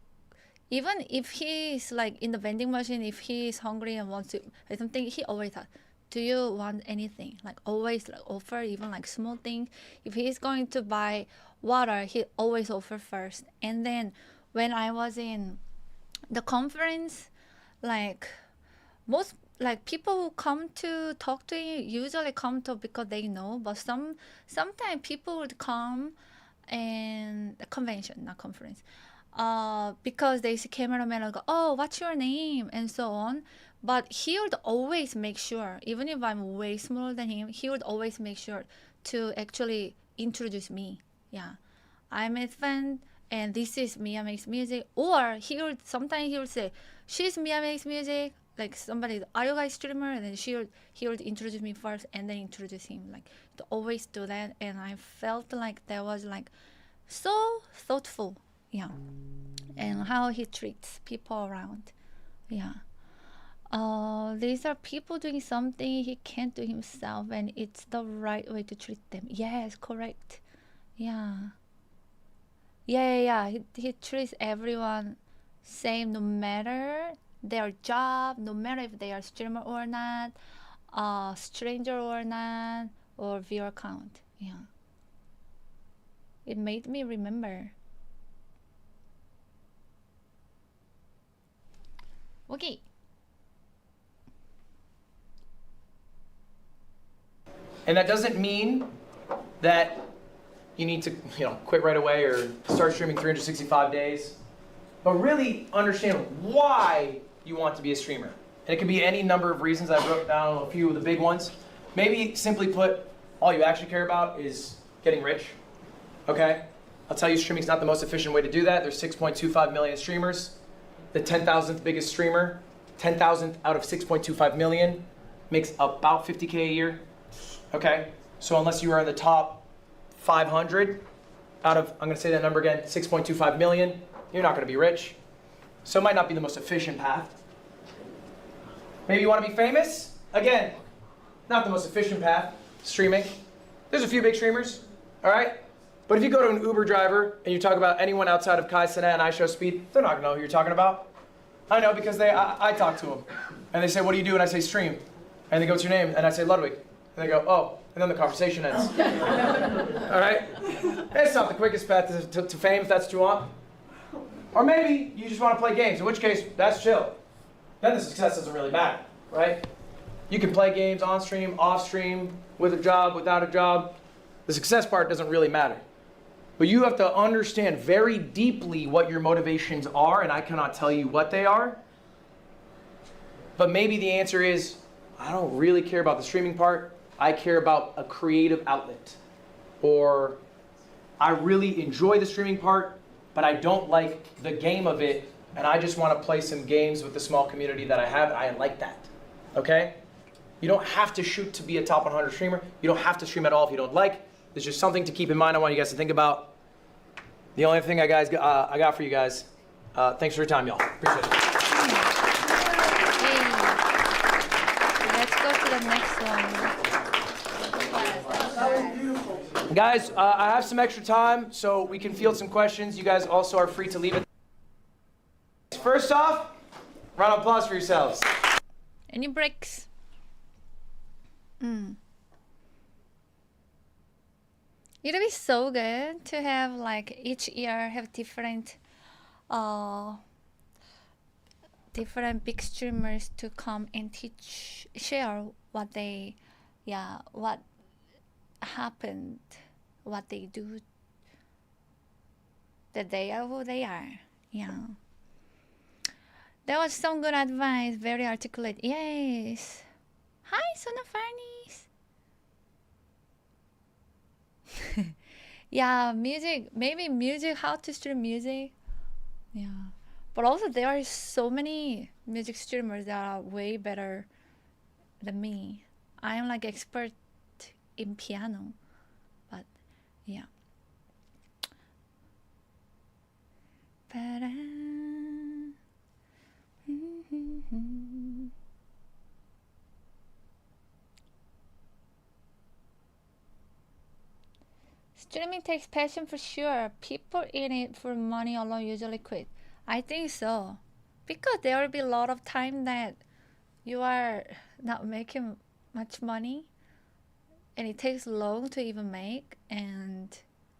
even if he's like in the vending machine, if he's hungry and wants to buy something, he always asks, do you want anything? Like always like offer, even like small things. If he's going to buy water, he always offer first. And then when I was in the conference, like most like people who come to talk to you usually come to because they know, but sometimes people would come and a convention, not conference, because they see cameraman and go, oh, what's your name, and so on. But he would always make sure, even if I'm way smaller than him, he would always make sure to actually introduce me. Yeah, I'm his friend, and this is Mia Makes Music. Or sometimes he would say, she's Mia Makes Music. Like somebody, are you guys streamer? And then he would introduce me first, and then introduce him. Like to always do that, and I felt like that was like so thoughtful. Yeah, and how he treats people around. Yeah. These are people doing something he can't do himself, and it's the right way to treat them. Yes, correct. Yeah. Yeah. He treats everyone same, no matter their job, no matter if they are streamer or not, stranger or not, or viewer count. Yeah. It made me remember. Okay. And that doesn't mean that you need to, quit right away or start streaming 365 days. But really understand why you want to be a streamer. And it can be any number of reasons. I wrote down a few of the big ones. Maybe simply put, all you actually care about is getting rich. Okay? I'll tell you, streaming is not the most efficient way to do that. There's 6.25 million streamers. The 10,000th biggest streamer, 10,000th out of 6.25 million, makes about 50K a year. Okay? So unless you are in the top 500 out of, I'm going to say that number again, 6.25 million, you're not going to be rich. So it might not be the most efficient path. Maybe you want to be famous? Again, not the most efficient path, streaming. There's a few big streamers, all right? But if you go to an Uber driver and you talk about anyone outside of Kai Cenat and I Show Speed, they're not going to know who you're talking about. I know because I talk to them. And they say, what do you do? And I say, stream. And they go, what's your name? And I say, Ludwig. And they go, oh. And then the conversation ends. All right? It's not the quickest path to fame if that's what you want. Or maybe you just want to play games, in which case, that's chill. Then the success doesn't really matter, right? You can play games on stream, off stream, with a job, without a job. The success part doesn't really matter. But you have to understand very deeply what your motivations are, and I cannot tell you what they are. But maybe the answer is, I don't really care about the streaming part. I care about a creative outlet. Or I really enjoy the streaming part, but I don't like the game of it, and I just want to play some games with the small community that I have. I like that, okay? You don't have to shoot to be a top 100 streamer. You don't have to stream at all if you don't like. There's just something to keep in mind I want you guys to think about. The only thing I got for you guys, thanks for your time, y'all. Appreciate it. Let's go to the next one. Guys, I have some extra time, so we can field some questions. You guys also are free to leave it. First off, round of applause for yourselves. Any breaks? It'll be so good to have like each year have different big streamers to come and share what what happened, what they do, that they are who they are. Yeah. That was some good advice, very articulate. Yes. Hi, Son of Farnies. Yeah, music, maybe music, how to stream music. Yeah. But also there are so many music streamers that are way better than me. I am like expert in piano, but yeah. Streaming takes passion for sure. People in it for money alone usually quit. I think so. Because there will be a lot of time that you are not making much money and it takes long to even make and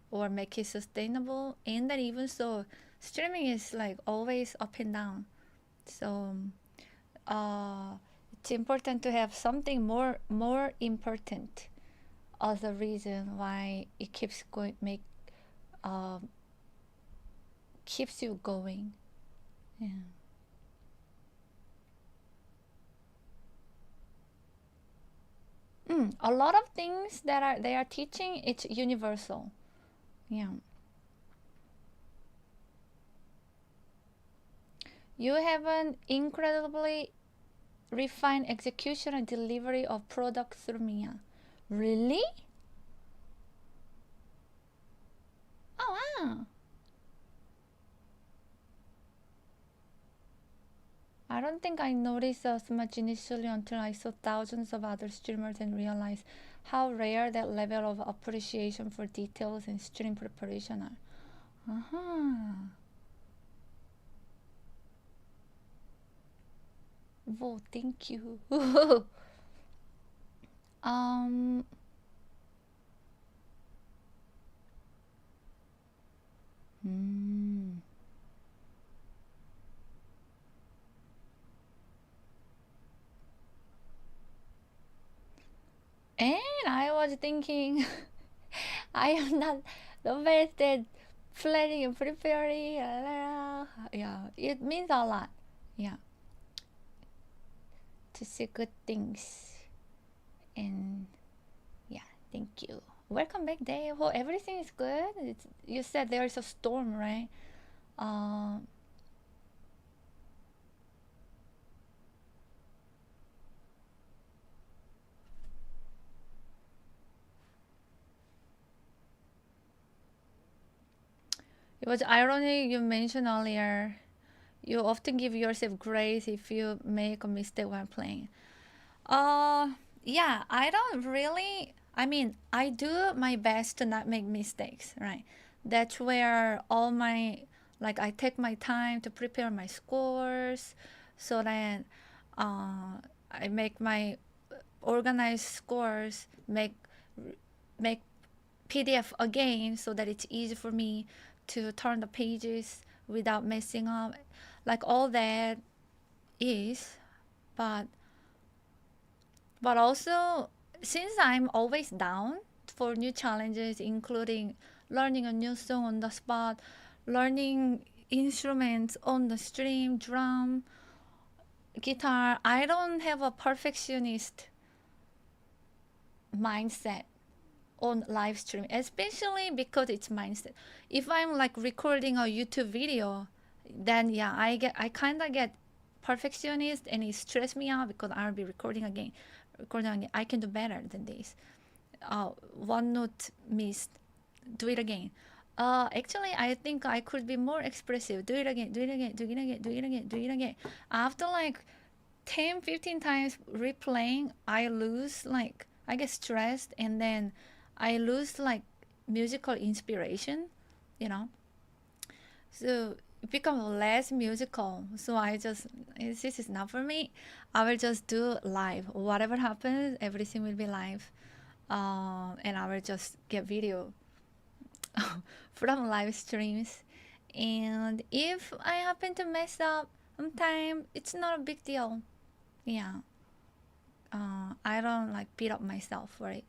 or make it sustainable, and then even so streaming is like always up and down. So it's important to have something more important as a reason why it keeps going, keeps you going. Yeah. A lot of things that they are teaching, it's universal. Yeah. You have an incredibly refined execution and delivery of products through Mia. Really? Oh wow. I don't think I noticed as much initially until I saw thousands of other streamers and realized how rare that level of appreciation for details and stream preparation are. Whoa, thank you. um hmm. And I was thinking, I am not the best at planning and preparing. Yeah, it means a lot. Yeah, to see good things. And yeah, thank you. Welcome back, Dave. Well, everything is good. You said there is a storm, right? It was ironic you mentioned earlier. You often give yourself grace if you make a mistake while playing. Yeah, I don't really. I mean, I do my best to not make mistakes, right? That's where all my, like, I take my time to prepare my scores so that I make my organized scores, make PDF again so that it's easy for me to turn the pages without messing up. Like all that is, but also since I'm always down for new challenges, including learning a new song on the spot, learning instruments on the stream, drum, guitar, I don't have a perfectionist mindset on live stream, especially because it's mindset. If I'm like recording a YouTube video, then yeah, I kind of get perfectionist and it stress me out because I'll be recording again. I can do better than this. One note missed, do it again. Actually, I think I could be more expressive. Do it again, do it again, do it again, do it again, do it again. After like 10, 15 times replaying, I get stressed, and then I lose like musical inspiration, you know. So it becomes less musical. So this is not for me. I will just do live. Whatever happens, everything will be live. And I will just get video from live streams. And if I happen to mess up sometime, it's not a big deal. Yeah. I don't like beat up myself for it.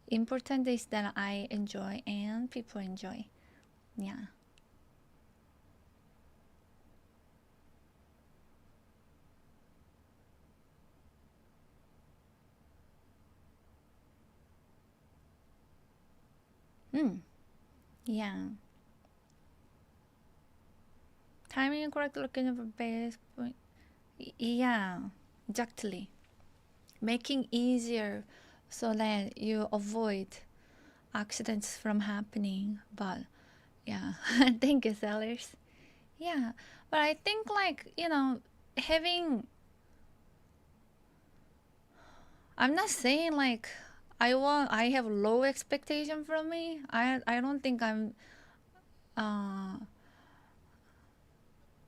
Important is that I enjoy and people enjoy. Yeah. Yeah. Timing and correct location for base point. Yeah, exactly. Making easier so that you avoid accidents from happening. But yeah, thank you, sellers. Yeah, but I think like, having, I'm not saying like I have low expectation from me. I don't think I'm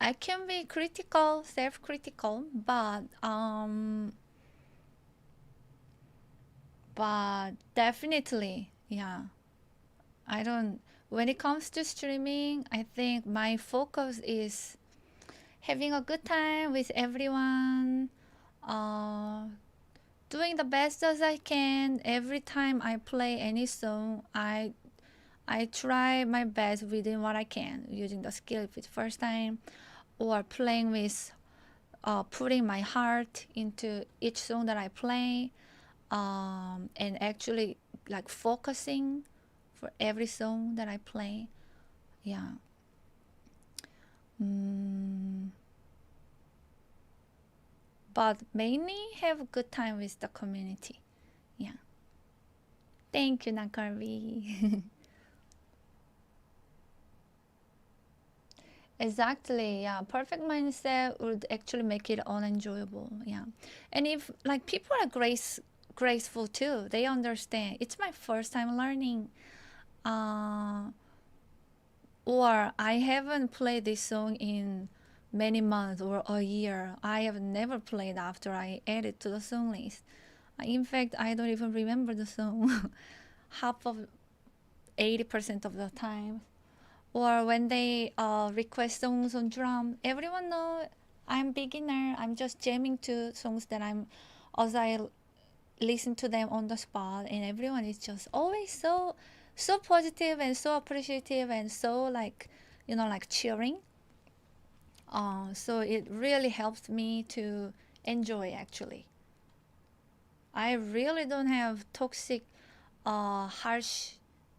I can be critical, self-critical, but definitely, yeah. I don't, when it comes to streaming, I think my focus is having a good time with everyone, doing the best as I can. Every time I play any song, I try my best within what I can, using the skill if it's first time, or playing with, putting my heart into each song that I play, and actually like focusing for every song that I play. Yeah. But mainly have a good time with the community. Yeah. Thank you, Nakarvi. Exactly, yeah. Perfect mindset would actually make it unenjoyable. Yeah. And if like people are graceful too, they understand. It's my first time learning. Or I haven't played this song in many months or a year. I have never played after I added to the song list. In fact, I don't even remember the song half of 80% of the time. Or when they request songs on drum, everyone know I'm beginner. I'm just jamming to songs that as I listen to them on the spot, and everyone is just always so positive and so appreciative and so like, like cheering. So it really helps me to enjoy actually. I really don't have toxic, harsh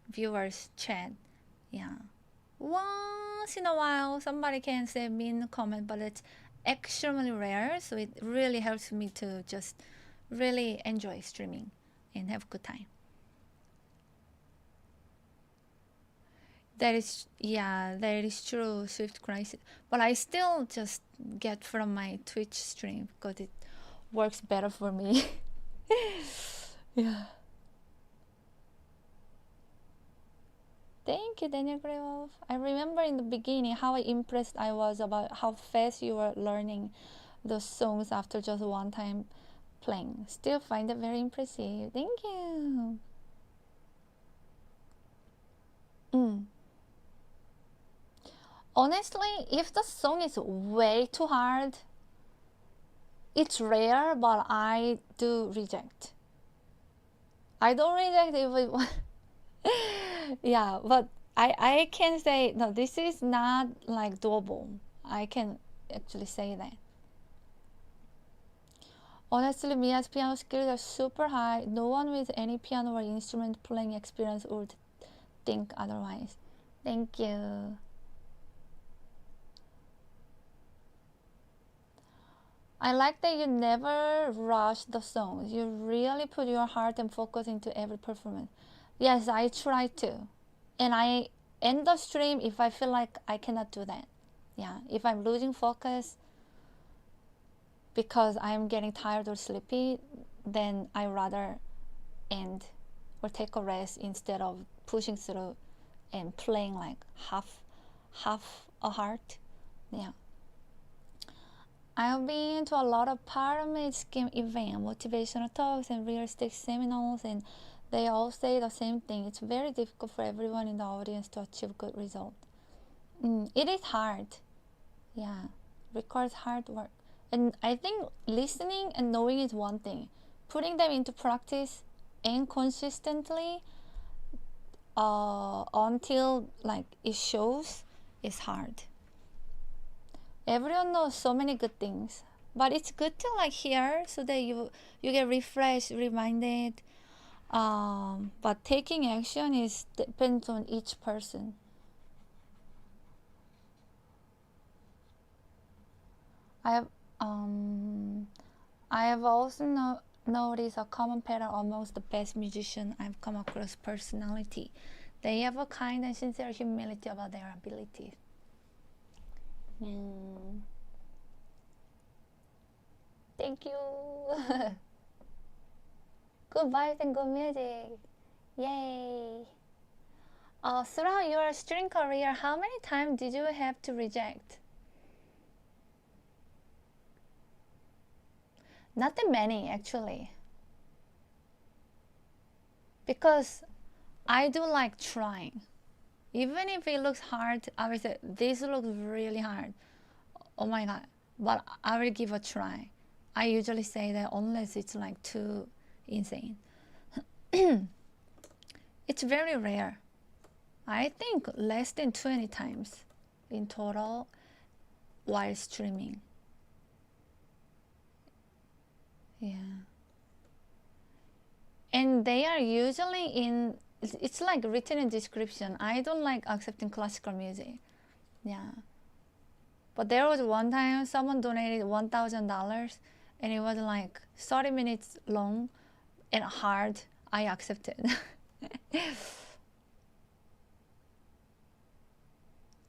viewers chat. Yeah. Once in a while, somebody can say mean comment, but it's extremely rare. So it really helps me to just really enjoy streaming and have a good time. That is true, Swift Crisis. But I still just get from my Twitch stream because it works better for me. Yeah. Thank you, Daniel Grewolf. I remember in the beginning how impressed I was about how fast you were learning the songs after just one time playing. Still find it very impressive. Thank you. Honestly, if the song is way too hard, it's rare, but I do reject. I don't reject if it yeah, but I can say, no, this is not like doable. I can actually say that. Honestly, Mia's piano skills are super high. No one with any piano or instrument playing experience would think otherwise. Thank you. I like that you never rush the songs. You really put your heart and focus into every performance. Yes, I try to. And I end the stream if I feel like I cannot do that. Yeah, if I'm losing focus because I'm getting tired or sleepy, then I rather end or take a rest instead of pushing through and playing like half a heart. Yeah. I've been to a lot of pyramid scheme events, motivational talks, and real estate seminars, and they all say the same thing. It's very difficult for everyone in the audience to achieve good results. It is hard. Yeah, requires hard work. And I think listening and knowing is one thing. Putting them into practice and consistently until like it shows is hard. Everyone knows so many good things, but it's good to like hear so that you get refreshed, reminded. But taking action is depends on each person. I have also noticed a common pattern amongst the best musicians I've come across. Personality, they have a kind and sincere humility about their abilities. Thank you. Good vibes and good music. Yay. Throughout your stream career, how many times did you have to reject? Not that many, actually. Because I do like trying. Even if it looks hard, I will say, this looks really hard. Oh my God. But I will give a try. I usually say that unless it's like too insane. It's very rare. I think less than 20 times in total while streaming. Yeah. And they are usually in, it's like written in description. I don't like accepting classical music. Yeah. But there was one time someone donated $1,000 and it was like 30 minutes long and hard. I accepted.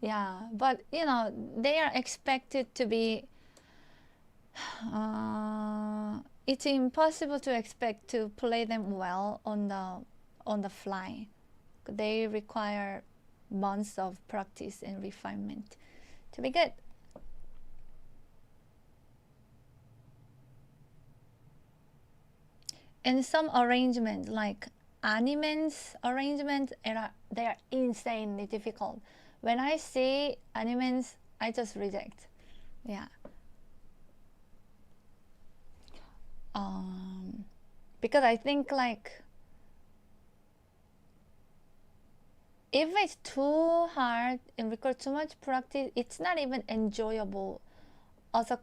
Yeah, but you know, they are expected to be, it's impossible to expect to play them well on the fly. They require months of practice and refinement to be good. And some arrangements, like Animen's arrangements, they are insanely difficult. When I see Animen's, I just reject. Yeah. Because I think like if it's too hard and requires too much practice, it's not even enjoyable. Also,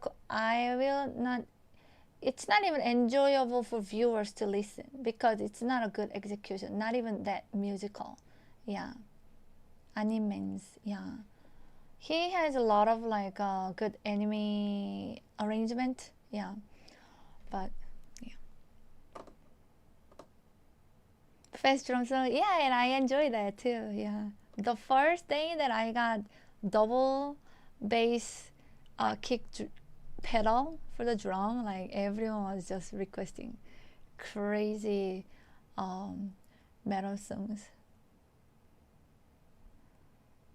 it's not even enjoyable for viewers to listen because it's not a good execution, not even that musical. Yeah. Animens, yeah. He has a lot of like good anime arrangement, yeah. But yeah. Fast drum solo, yeah, and I enjoy that too, yeah. The first day that I got double bass kick pedal for the drum, like everyone was just requesting crazy metal songs.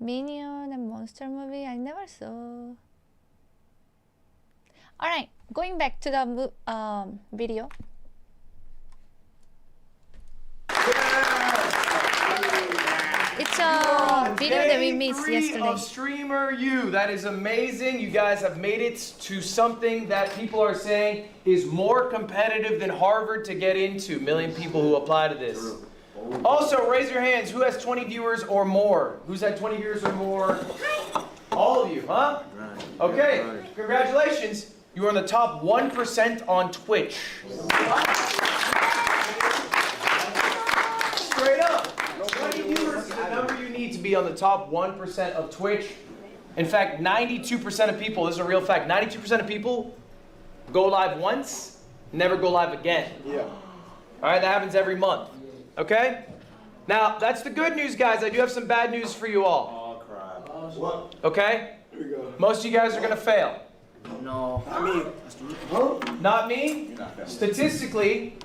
Minion and Monster movie, I never saw. Alright, going back to the video. It's a video that we missed yesterday. Of Streamer U. That is amazing. You guys have made it to something that people are saying is more competitive than Harvard to get into. 1 million people who apply to this. Also, raise your hands. Who has 20 viewers or more? Who's had 20 viewers or more? All of you, huh? Okay, congratulations. You are in the top 1% on Twitch. Straight up. 20 viewers is the number you need to be on the top 1% of Twitch. In fact, 92% of people, this is a real fact, 92% of people go live once, never go live again. Yeah. All right, that happens every month. Okay? Now, that's the good news, guys. I do have some bad news for you all. Oh, crap. What? Okay? Here we go. Most of you guys are going to fail. No. Not me. Not me? Statistically,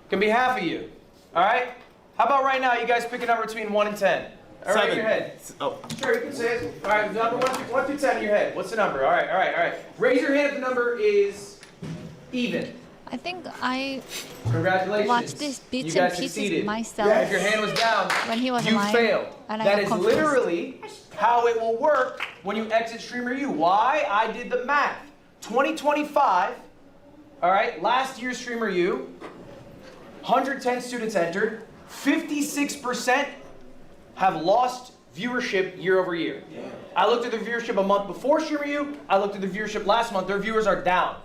can be half of you. All right? How about right now, you guys pick a number between 1 and 10? All right, in your head. Oh. Sure, you can say it. All right, number 1 through 10 in your head. What's the number? All right, all right, all right. Raise your hand if the number is even. I think I Congratulations. watched this bits you and guys pieces succeeded. myself. Yeah, if your hand was down, when he was you alive, failed. And That I is got literally how it will work when you exit Streamer U. Why? I did the math. 2025, all right, last year's Streamer U, 110 students entered, 56% have lost viewership year over year. Yeah. I looked at the viewership a month before Streamer U, I looked at the viewership last month, their viewers are down.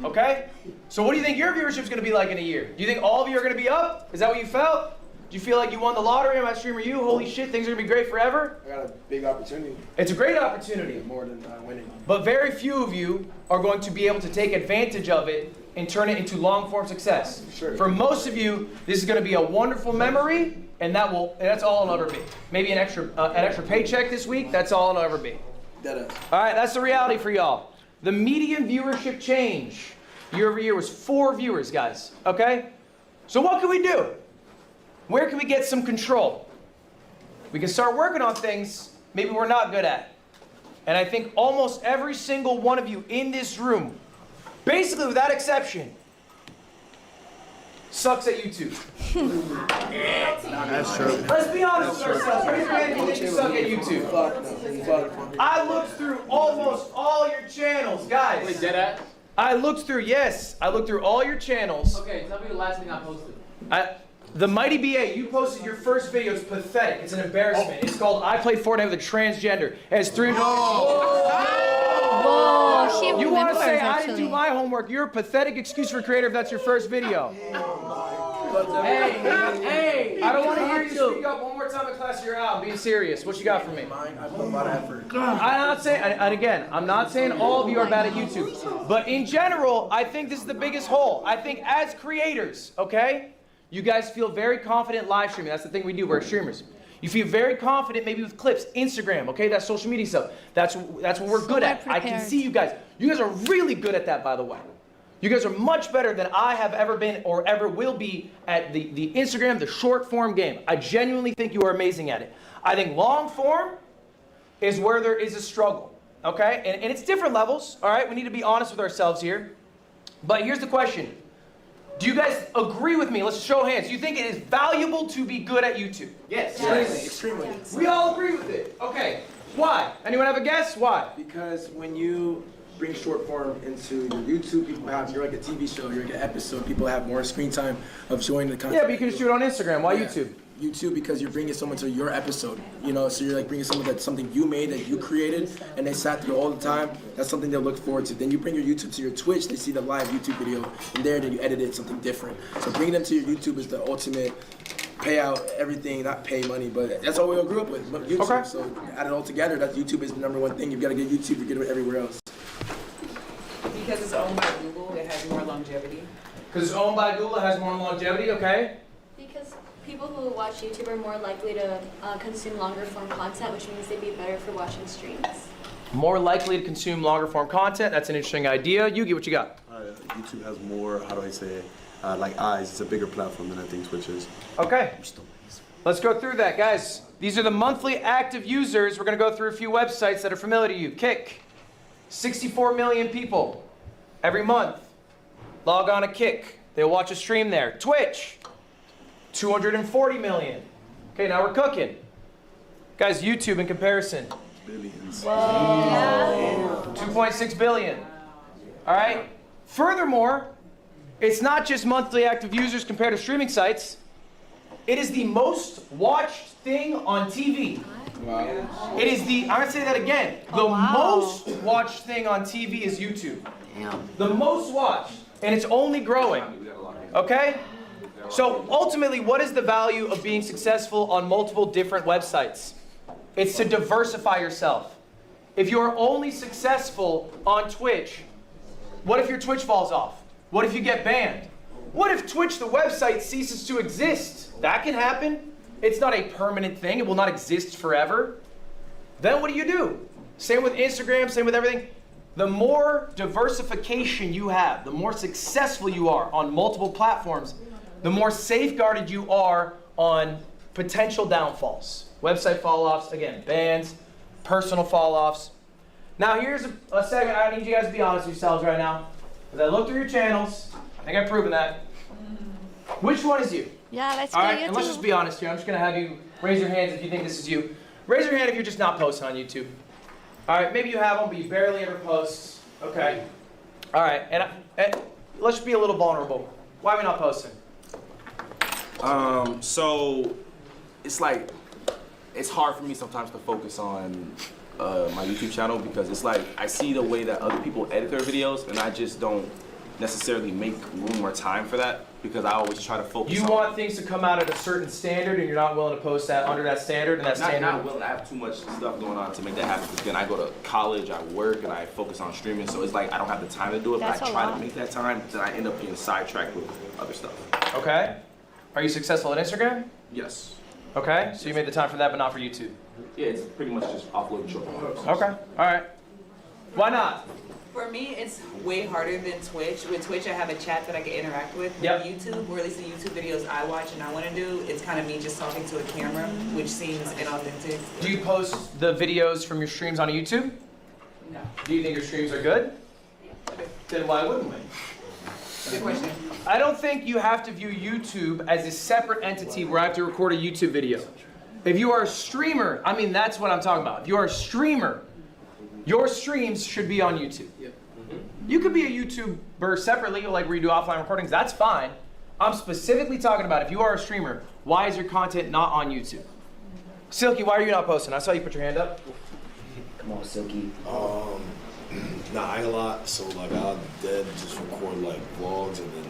Okay? So what do you think your viewership is going to be like in a year? Do you think all of you are going to be up? Is that what you felt? Do you feel like you won the lottery? I'm at Streamer U. Holy shit, things are going to be great forever? I got a big opportunity. It's a great opportunity. More than winning. But very few of you are going to be able to take advantage of it and turn it into long-form success. Sure. For most of you, this is going to be a wonderful memory, and that's all it'll ever be. Maybe an extra paycheck this week. That's all it'll ever be. All right, that's the reality for y'all. The median viewership change year over year was 4 viewers, guys. Okay, So what can we do? Where can we get some control? We can start working on things maybe we're not good at. And I think almost every single one of you in this room, basically without exception, sucks at YouTube. That's true. Let's be honest with ourselves. Raise your hand if you think you suck at YouTube. I looked through almost all your channels, guys. Wait, dead at? I looked through all your channels. Okay, tell me the last thing I posted. The Mighty BA, you posted your first video. It's pathetic. It's an embarrassment. It's called I Played Fortnite with a Transgender. It has 300. Whoa, you want to say I didn't do my homework? You're a pathetic excuse for a creator if that's your first video. Hey, I don't want to hear you speak up one more time in class or you're out. I'm being serious. What you got for me? I put a lot of effort. I'm not saying, and again, I'm not saying all of you are bad at YouTube. But in general, I think this is the biggest hole. I think as creators, okay? You guys feel very confident live streaming. That's the thing we do. We're streamers. You feel very confident maybe with clips, Instagram, okay? That's social media stuff. That's what we're good at. I can see you guys. You guys are really good at that, by the way. You guys are much better than I have ever been or ever will be at the Instagram, the short form game. I genuinely think you are amazing at it. I think long form is where there is a struggle, okay? And it's different levels, all right? We need to be honest with ourselves here. But here's the question. Do you guys agree with me? Let's show of hands. Do you think it is valuable to be good at YouTube? Yes. Extremely. We all agree with it. Okay. Why? Anyone have a guess? Why? Because when you bring short form into your YouTube, you're like a TV show, you're like an episode, people have more screen time of showing the content. Yeah, but you can just do it on Instagram. Why YouTube? YouTube because you're bringing someone to your episode, you know, so you're like bringing someone that's something you made, that you created, and they sat through all the time. That's something they'll look forward to. Then you bring your YouTube to your Twitch, they see the live YouTube video, and there, then you edit it something different. So bringing them to your YouTube is the ultimate payout, everything, not pay money, but that's all we all grew up with, YouTube. Okay. So add it all together, that YouTube is the #1 thing. You've got to get YouTube, you get it everywhere else. Because it's owned by Google, it has more longevity. Because it's owned by Google, it has more longevity, okay? Because people who watch YouTube are more likely to consume longer form content, which means they'd be better for watching streams. More likely to consume longer form content. That's an interesting idea. Yugi, what you got? YouTube has more, how do I say it, like eyes. It's a bigger platform than I think Twitch is. Okay. Let's go through that, guys. These are the monthly active users. We're going to go through a few websites that are familiar to you. Kick, 64 million people every month. Log on to Kick. They'll watch a stream there. Twitch, 240 million. Okay, now we're cooking. Guys, YouTube in comparison. Billions. Whoa. 2.6 billion. All right. Furthermore, it's not just monthly active users compared to streaming sites. It is the most watched thing on TV. Wow. It is the, I'm going to say that again. The most watched thing on TV is YouTube. Damn. The most watched. And it's only growing. Okay? So ultimately, what is the value of being successful on multiple different websites? It's to diversify yourself. If you're only successful on Twitch, what if your Twitch falls off? What if you get banned? What if Twitch, the website, ceases to exist? That can happen. It's not a permanent thing. It will not exist forever. Then what do? Same with Instagram, same with everything. The more diversification you have, the more successful you are on multiple platforms, the more safeguarded you are on potential downfalls. Website fall-offs, again, bans, personal fall-offs. Now here's a second, I need you guys to be honest with yourselves right now. As I look through your channels, I think I've proven that. Which one is you? Yeah, let's go. All right, and let's just be honest here. I'm just gonna have you raise your hands if you think this is you. Raise your hand if you're just not posting on YouTube. All right, maybe you have one, but you barely ever post. Okay. All right, and let's be a little vulnerable. Why are we not posting? So it's like, it's hard for me sometimes to focus on my YouTube channel because it's like, I see the way that other people edit their videos and I just don't necessarily make room or time for that because I always try to focus on... You want things to come out at a certain standard and you're not willing to post that under that standard and that standard... Not willing. I have too much stuff going on to make that happen because then I go to college, I work, and I focus on streaming, so it's like I don't have the time to do it, but I try to make that time, then I end up getting sidetracked with other stuff. Okay. Are you successful at Instagram? Yes. Okay, so you made the time for that, but not for YouTube? Yeah, it's pretty much just offloading short form. Okay, all right. Why not? For me, it's way harder than Twitch. With Twitch, I have a chat that I can interact with. With YouTube, or at least the YouTube videos I watch and I want to do, it's kind of me just talking to a camera, which seems inauthentic. Do you post the videos from your streams on YouTube? No. Do you think your streams are good? Then why wouldn't we? Good question. I don't think you have to view YouTube as a separate entity where I have to record a YouTube video. If you are a streamer, I mean, that's what I'm talking about. If you are a streamer, your streams should be on YouTube. You could be a YouTuber separately, like where you do offline recordings, that's fine. I'm specifically talking about if you are a streamer, why is your content not on YouTube? Silky, why are you not posting? I saw you put your hand up. Come on, Silky. Nah, I ain't a lot. So like I'll dead just record like vlogs and then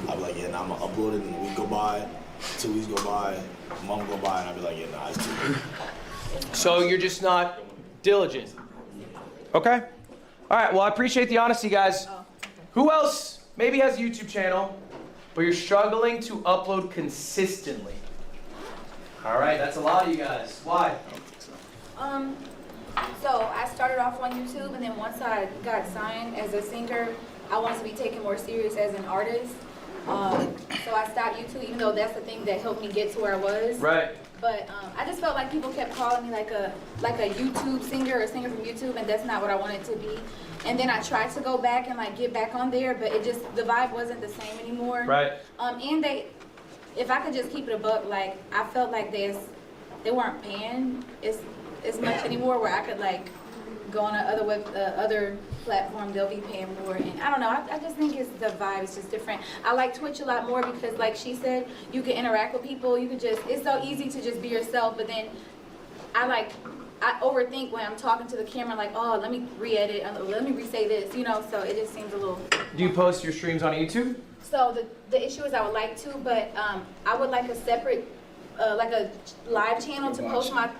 I'll be like, yeah, nah, I'm gonna upload it and a week go by, 2 weeks go by, a month go by, and I'll be like, yeah, nah, it's too late. So you're just not diligent. Okay. All right, well, I appreciate the honesty, guys. Who else maybe has a YouTube channel, but you're struggling to upload consistently? All right, that's a lot of you guys. Why? So I started off on YouTube, and then once I got signed as a singer, I wanted to be taken more serious as an artist. So I stopped YouTube, even though that's the thing that helped me get to where I was. Right. But I just felt like people kept calling me like a YouTube singer or a singer from YouTube, and that's not what I wanted to be. And then I tried to go back and like get back on there, but the vibe wasn't the same anymore. Right. And if I could just keep it a buck, like I felt like they weren't paying as much anymore, where I could like go on other platform, they'll be paying more, and I don't know, I just think it's the vibe is just different. I like Twitch a lot more because like she said, you can interact with people, you can just, it's so easy to just be yourself, but then I overthink when I'm talking to the camera, like, oh, let me re-edit, let me re-say this, you know, so it just seems a little. Do you post your streams on YouTube? So the issue is I would like to, but I would like a separate, like a live channel to post my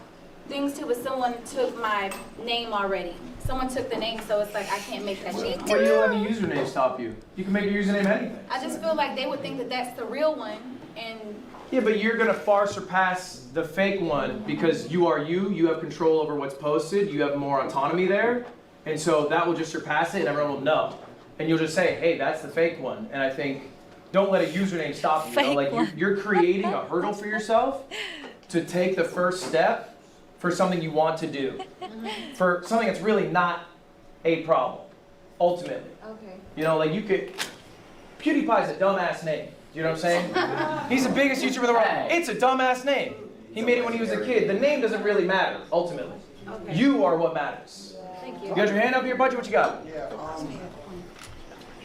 things to, but someone took my name already. Someone took the name, so it's like I can't make that change. Why do you let the username stop you? You can make your username anything. I just feel like they would think that that's the real one, and Yeah, but you're gonna far surpass the fake one because you are you have control over what's posted, you have more autonomy there, and so that will just surpass it and everyone will know. And you'll just say, hey, that's the fake one. And I think, don't let a username stop you. You know? Like you're creating a hurdle for yourself to take the first step for something you want to do, for something that's really not a problem, ultimately. Okay. You know, like you could, PewDiePie's a dumbass name. You know what I'm saying? He's the biggest YouTuber in the world. It's a dumbass name. He made it when he was a kid. The name doesn't really matter, ultimately. Okay. You are what matters. Thank you. You got your hand up here, Budget? What you got? Yeah,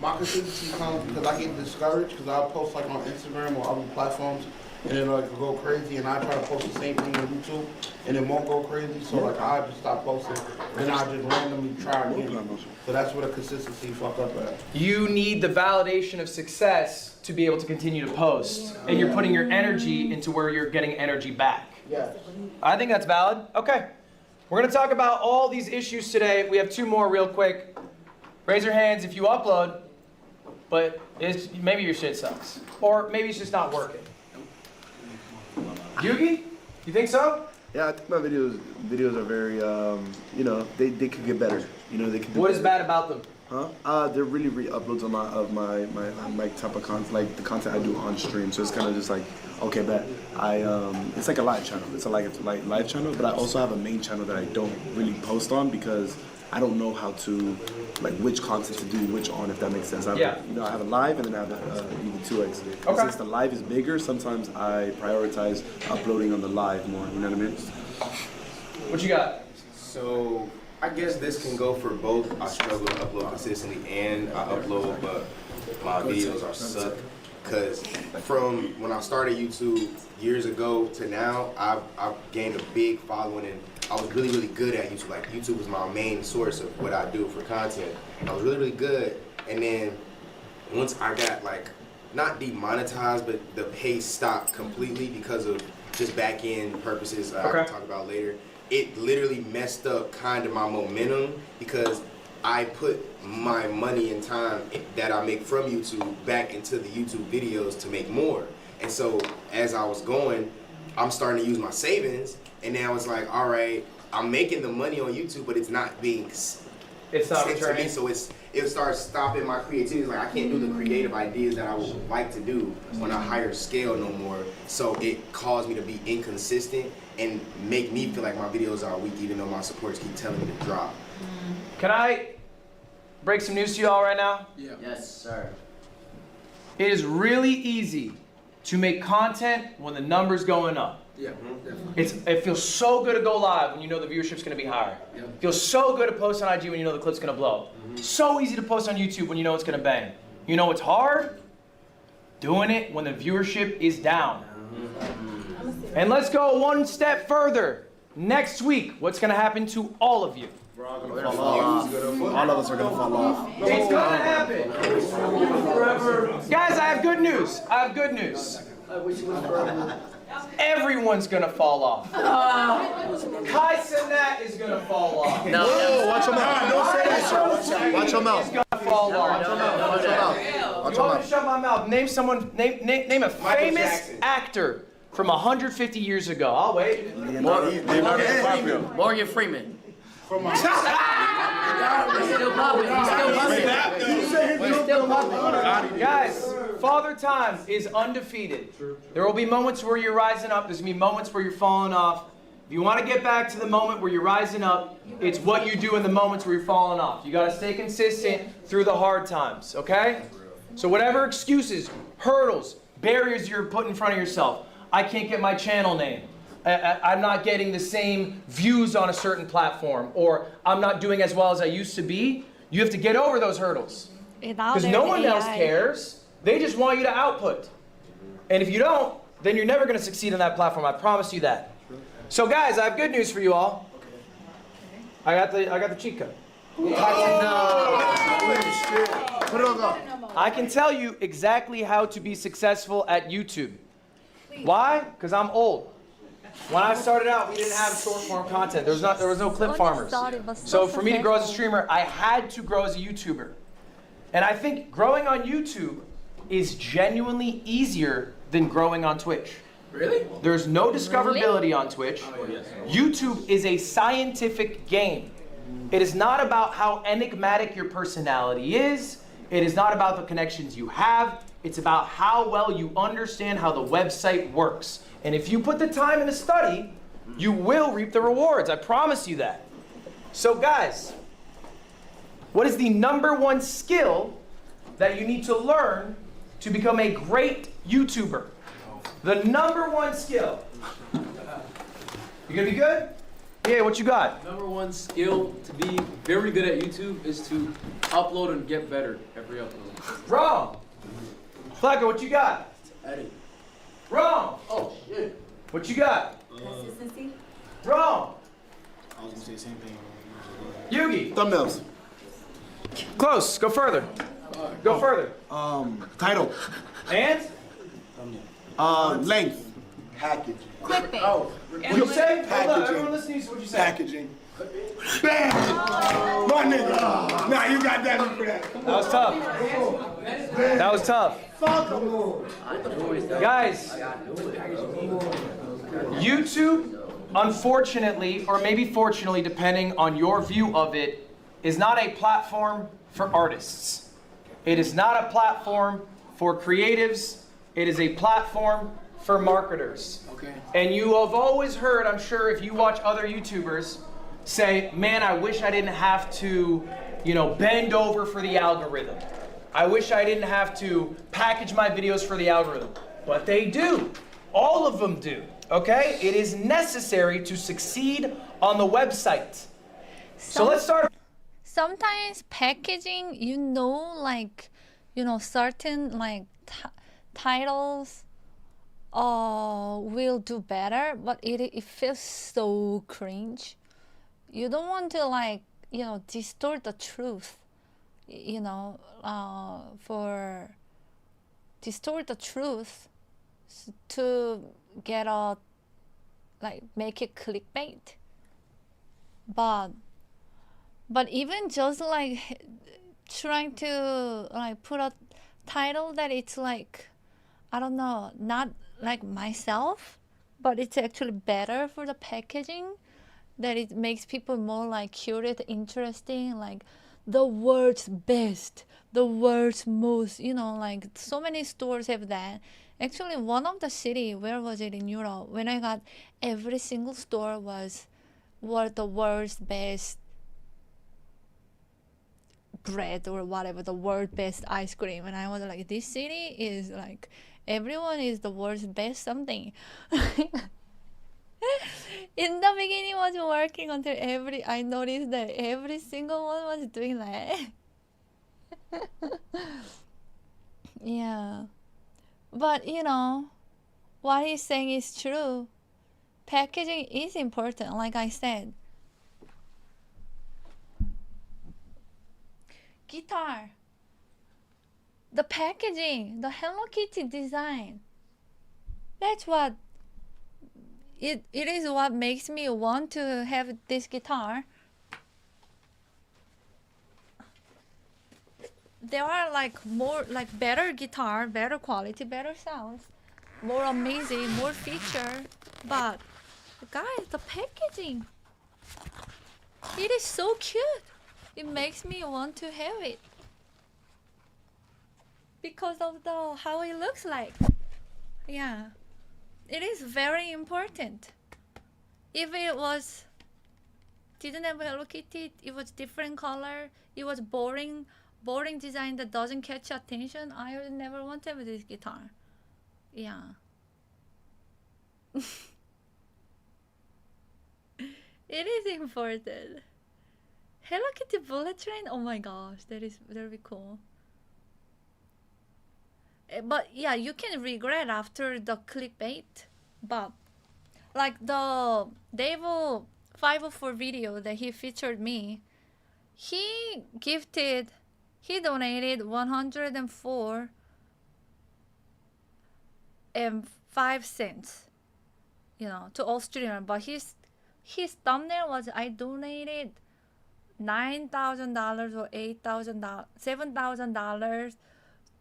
my consistency comes because I get discouraged because I'll post like on Instagram or other platforms and then like go crazy, and I try to post the same thing on YouTube and it won't go crazy, so like I just stop posting, then I just randomly try again. So that's where the consistency fuck up at. You need the validation of success to be able to continue to post, and you're putting your energy into where you're getting energy back. Yes. I think that's valid. Okay. We're going to talk about all these issues today. We have two more real quick. Raise your hands if you upload, but maybe your shit sucks. Or maybe it's just not working. Yugi? You think so? Yeah, I think my videos are very, you know, they could get better. You know, they could. What is bad about them? Huh? They're really uploads of my type of content, like the content I do on stream. So it's kind of just like, okay, bet it's like a live channel. It's a live channel, but I also have a main channel that I don't really post on because I don't know how to, like, which content to do which on, if that makes sense. You know, I have a live and then I have even 2x. Okay. Since the live is bigger, sometimes I prioritize uploading on the live more. You know what I mean? What you got? So I guess this can go for both. I struggle to upload consistently and I upload, but my videos are suck. Because from when I started YouTube years ago to now, I've gained a big following, and I was really, really good at YouTube. Like, YouTube was my main source of what I do for content. I was really, really good. And then once I got, like, not demonetized, but the pace stopped completely because of just back-end purposes I can talk about later. It literally messed up kind of my momentum because I put my money and time that I make from YouTube back into the YouTube videos to make more. And so as I was going, I'm starting to use my savings, and now it's like, all right, I'm making the money on YouTube, but it's not being It's not sent to returning. me, so it starts stopping my creativity. It's like I can't do the creative ideas that I would like to do on a higher scale no more. So it caused me to be inconsistent and make me feel like my videos are weak, even though my supporters keep telling me to drop. Can I break some news to you all right now? Yeah. Yes, sir. It is really easy to make content when the number's going up. Yeah, It feels so good to go live when you know the viewership's going to be higher. Yeah. It feels so good to post on IG when you know the clip's going to blow. So easy to post on YouTube when you know it's going to bang. You know what's hard? Doing it when the viewership is down. And let's go one step further. Next week, what's going to happen to all of you? All of us are gonna fall off. It's gonna happen. Guys, I have good news. I have good news. Everyone's gonna fall off. Kai Cenat is gonna fall off. No, watch your mouth. Don't say that. Watch your mouth. He's gonna fall off. Watch your mouth. Watch your mouth. Watch You your want me to mouth. shut my mouth? Name someone. Name a famous Jackson. actor from 150 years ago. I'll wait. Morgan Freeman. From my He's still popping. He's still popping. Guys, Father Time is undefeated. There will be moments where you're rising up. There's going to be moments where you're falling off. If you want to get back to the moment where you're rising up, it's what you do in the moments where you're falling off. You got to stay consistent through the hard times, okay? So whatever excuses, hurdles, barriers you're putting in front of yourself. I can't get my channel name. I'm not getting the same views on a certain platform, or I'm not doing as well as I used to be. You have to get over those hurdles. Because no one else cares. They just want you to output. And if you don't, then you're never going to succeed on that platform. I promise you that. So guys, I have good news for you all. I got the cheat code. I can tell you exactly how to be successful at YouTube. Why? Because I'm old. When I started out, we didn't have short form content. There was no clip farmers. So for me to grow as a streamer, I had to grow as a YouTuber. And I think growing on YouTube is genuinely easier than growing on Twitch. Really? There's no discoverability on Twitch. YouTube is a scientific game. It is not about how enigmatic your personality is. It is not about the connections you have. It's about how well you understand how the website works. And if you put the time in the study, you will reap the rewards. I promise you that. So guys, what is the #1 skill that you need to learn to become a great YouTuber? The #1 skill. You gonna be good? Yeah, what you got? #1 skill to be very good at YouTube is to upload and get better every upload. Wrong. Flacco, what you got? Edit. Wrong. Oh, shit. What you got? Consistency. Wrong. I was gonna say the same thing. Yugi. Thumbnails. Close. Go further. Go further. Title. And? Length. Packaging. Clickbait. Oh. What you say? Hold on. Packaging. Everyone listening to what you say. Packaging. Bam! My nigga. Nah, you got that for that. That was tough. That was tough. Guys, YouTube, unfortunately, or maybe fortunately, depending on your view of it, is not a platform for artists. It is not a platform for creatives. It is a platform for marketers. Okay. And you have always heard, I'm sure, if you watch other YouTubers, say, man, I wish I didn't have to, bend over for the algorithm. I wish I didn't have to package my videos for the algorithm. But they do. All of them do. Okay? It is necessary to succeed on the website. So let's start. Sometimes packaging, certain titles will do better, but it feels so cringe. You don't want to distort the truth, for distort the truth to get make it clickbait. But even just trying to put a title that it's I don't know, not like myself, but it's actually better for the packaging. that it makes people more like curious, interesting, like the world's best, the world's most, you know, like so many stores have that. Actually, one of the city, where was it in Europe? When I got every single store was the world's best bread or whatever, the world's best ice cream, and I was like, this city is like everyone is the world's best something. In the beginning was working until I noticed that every single one was doing that. Yeah. But you know, what he's saying is true. Packaging is important, like I said. Guitar. The packaging, the Hello Kitty design. That's what it is what makes me want to have this guitar. There are like more like better guitar, better quality, better sounds, more amazing, more feature, but guys, the packaging, it is so cute. It makes me want to have it because of the how it looks like. Yeah, it is very important. If it was didn't have Hello Kitty, it was different color, it was boring design that doesn't catch attention, I would never want to have this guitar. Yeah. It is important. Hello Kitty bullet train, oh my gosh, that'll be cool. But yeah, you can regret after the clickbait. But like the Devo 504 video that he featured me, he donated 104 and 5 cents, you know, to Austrian. But his thumbnail was, I donated $9,000 or $8,000, $7,000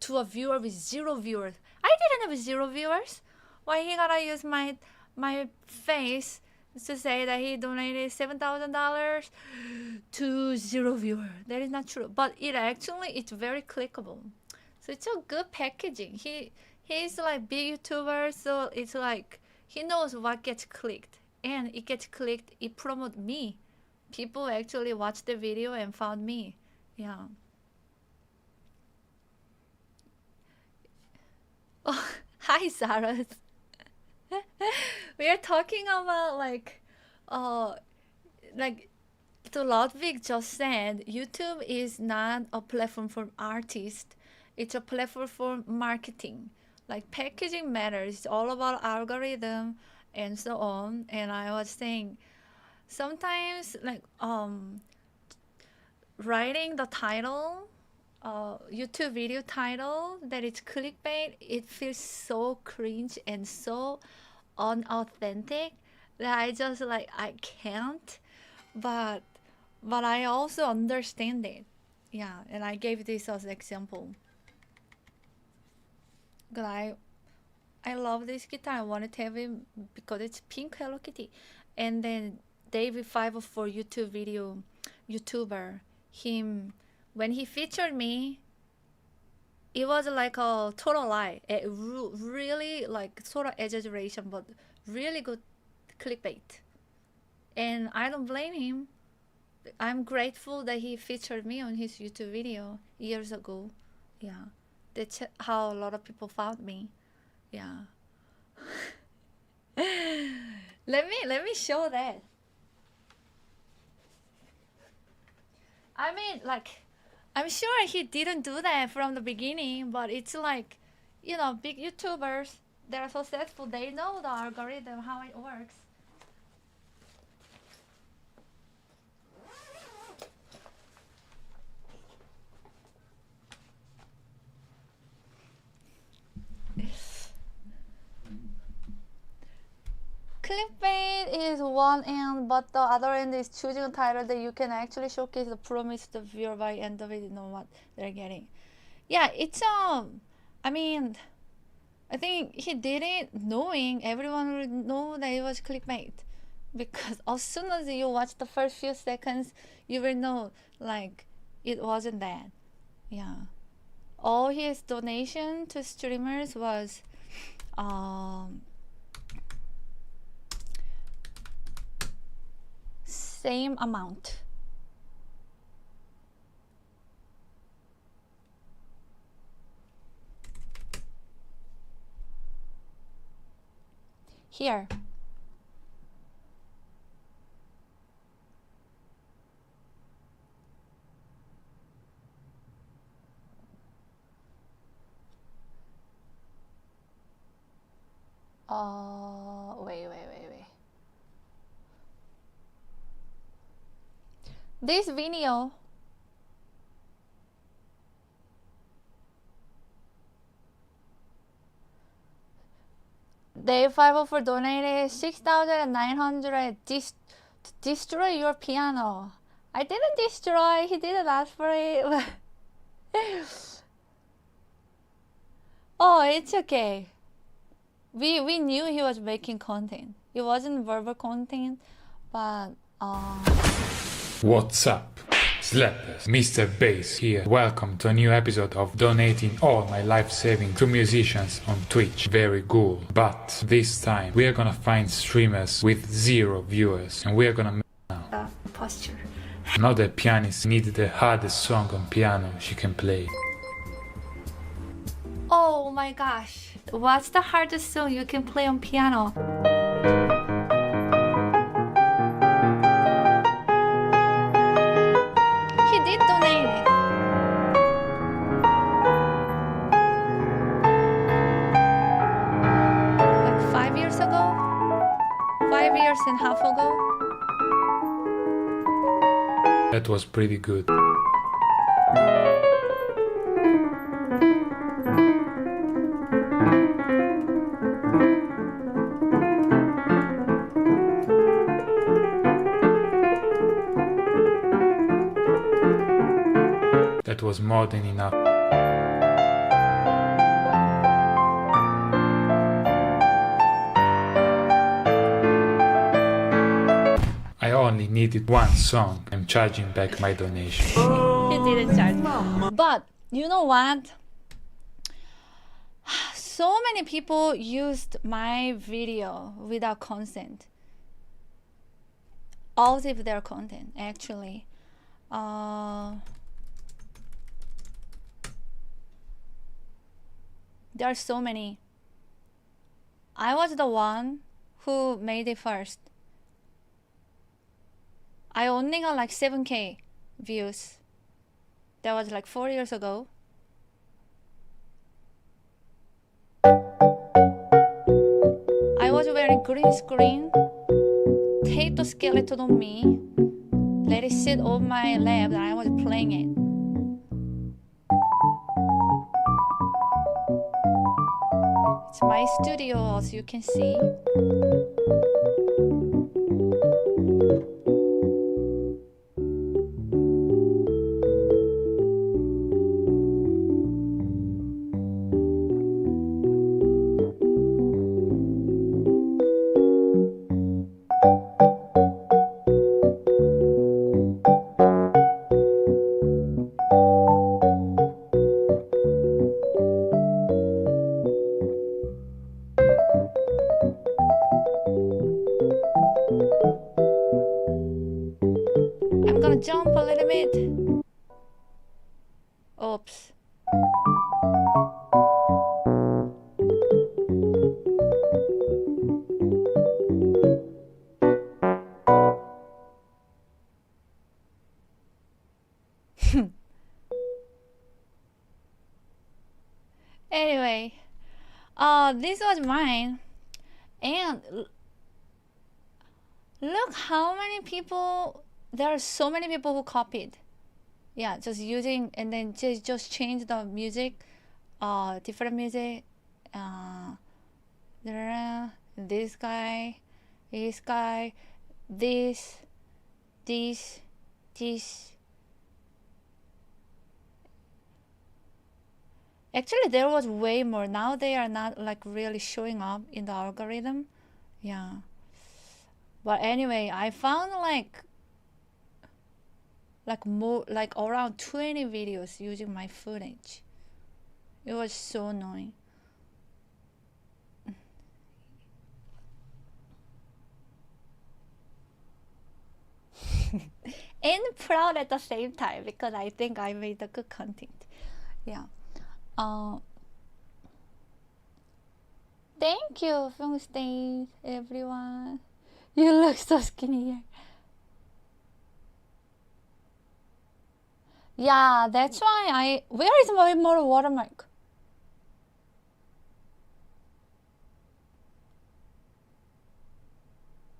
to a viewer with 0 viewers. I didn't have 0 viewers. Why he gotta use my face to say that he donated $7,000 to 0 viewer? That is not true. But it's very clickable. So it's a good packaging. He's like big YouTuber, so it's like he knows what gets clicked, and it gets clicked. It promotes me. People actually watched the video and found me. Yeah. Oh, hi, Sarah. We are talking about like the Ludwig just said, YouTube is not a platform for artists. It's a platform for marketing. Like packaging matters. It's all about algorithm and so on. And I was saying, sometimes like writing the title, YouTube video title that it's clickbait, it feels so cringe and so unauthentic that I just like I can't. But I also understand it. Yeah, and I gave this as example. But I love this guitar. I wanted to have it because it's pink Hello Kitty. And then David 504 YouTuber, when he featured me, it was like a total lie. Really like sort of exaggeration, but really good clickbait. And I don't blame him. I'm grateful that he featured me on his YouTube video years ago. Yeah, that's how a lot of people found me. Yeah. let me show that. I mean, like, I'm sure he didn't do that from the beginning, but it's like, you know, big YouTubers that are successful, they know the algorithm, how it works. Clickbait is one end, but the other end is choosing a title that you can actually showcase the promise to the viewer by end of it, you know what they're getting. Yeah, it's I mean, I think he did it knowing everyone would know that it was clickbait. because as soon as you watch the first few seconds, you will know like it wasn't that. Yeah. All his donation to streamers was same amount. Here. Wait. This video Day 504 donated 6,900 to destroy your piano. I didn't destroy, he didn't ask for it. Oh, it's okay. We knew he was making content. It wasn't verbal content, but What's up? Slappers, Mr. Bass here. Welcome to a new episode of donating all my life savings to musicians on Twitch. Very cool. But this time we are gonna find streamers with 0 viewers and we are gonna now. Posture. Not the pianist needs the hardest song on piano she can play. Oh my gosh. What's the hardest song you can play on piano? He did donate it. Like 5 years ago? 5 years and a half ago? That was pretty good. That was more than enough. I only needed one song. I'm charging back my donation. He didn't charge. But you know what? So many people used my video without consent. Out of their content, actually. There are so many. I was the one who made it first. I only got like 7K views. That was like 4 years ago. I was wearing green screen. Tape the skeleton on me. Let it sit on my lap and I was playing it. It's my studio, as you can see. I'm gonna jump a little bit. Oops. Anyway, this was mine, and look how many people. There are so many people who copied. Yeah, just using and then just change the music, different music. This guy, this. Actually, there was way more. Now they are not like really showing up in the algorithm. Yeah. But anyway, I found like more like around 20 videos using my footage. It was so annoying. And proud at the same time because I think I made the good content. Yeah. Thank you, Film Stains, everyone. You look so skinny here. Yeah, that's why where is my more watermark?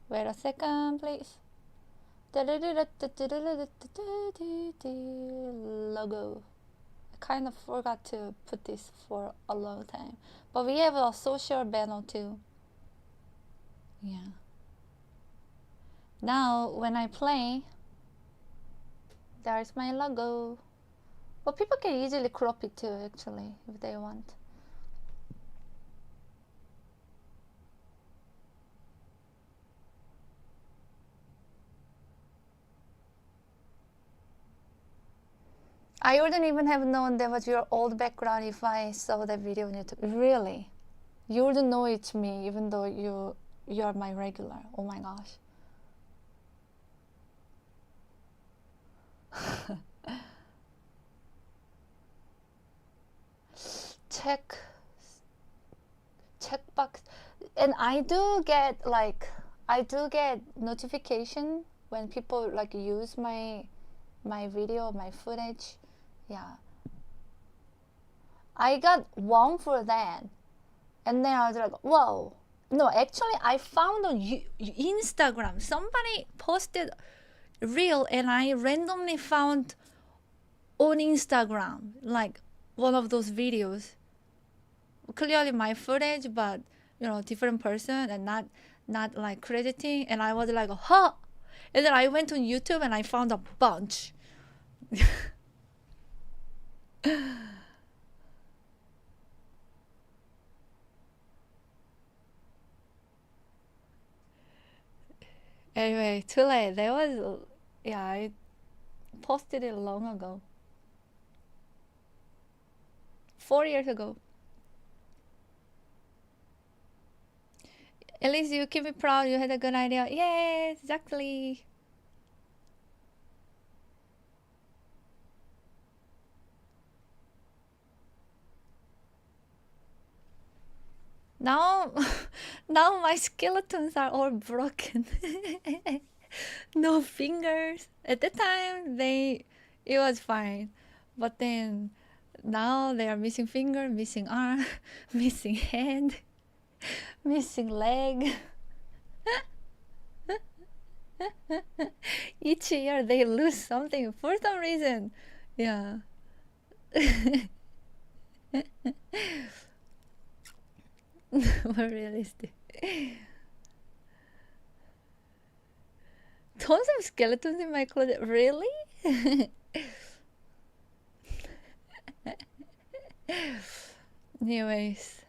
Wait a second, please. Logo. I kind of forgot to put this for a long time. But we have a social banner too. Yeah. Now, when I play, there's my logo. But people can easily crop it too, actually, if they want. I wouldn't even have known that was your old background if I saw that video on YouTube. Really? You wouldn't know it's me, even though you are my regular. Oh my gosh. Checkbox. And I do get notification when people like use my video, my footage. Yeah. I got one for that. And then I was like, whoa. No, actually I found on Instagram, somebody posted reel and I randomly found on Instagram, like one of those videos. Clearly my footage, but you know, different person and not like crediting. And I was like, huh. And then I went on YouTube and I found a bunch. Anyway, too late. There was, yeah, I posted it long ago. 4 years ago. At least you keep me proud. You had a good idea. Yes, exactly. Now my skeletons are all broken. No fingers. At the time, it was fine. But then, now they are missing finger, missing arm, missing hand, missing leg. Each year they lose something for some reason. Yeah. More realistic. Tons of skeletons in my closet. Really? Anyways,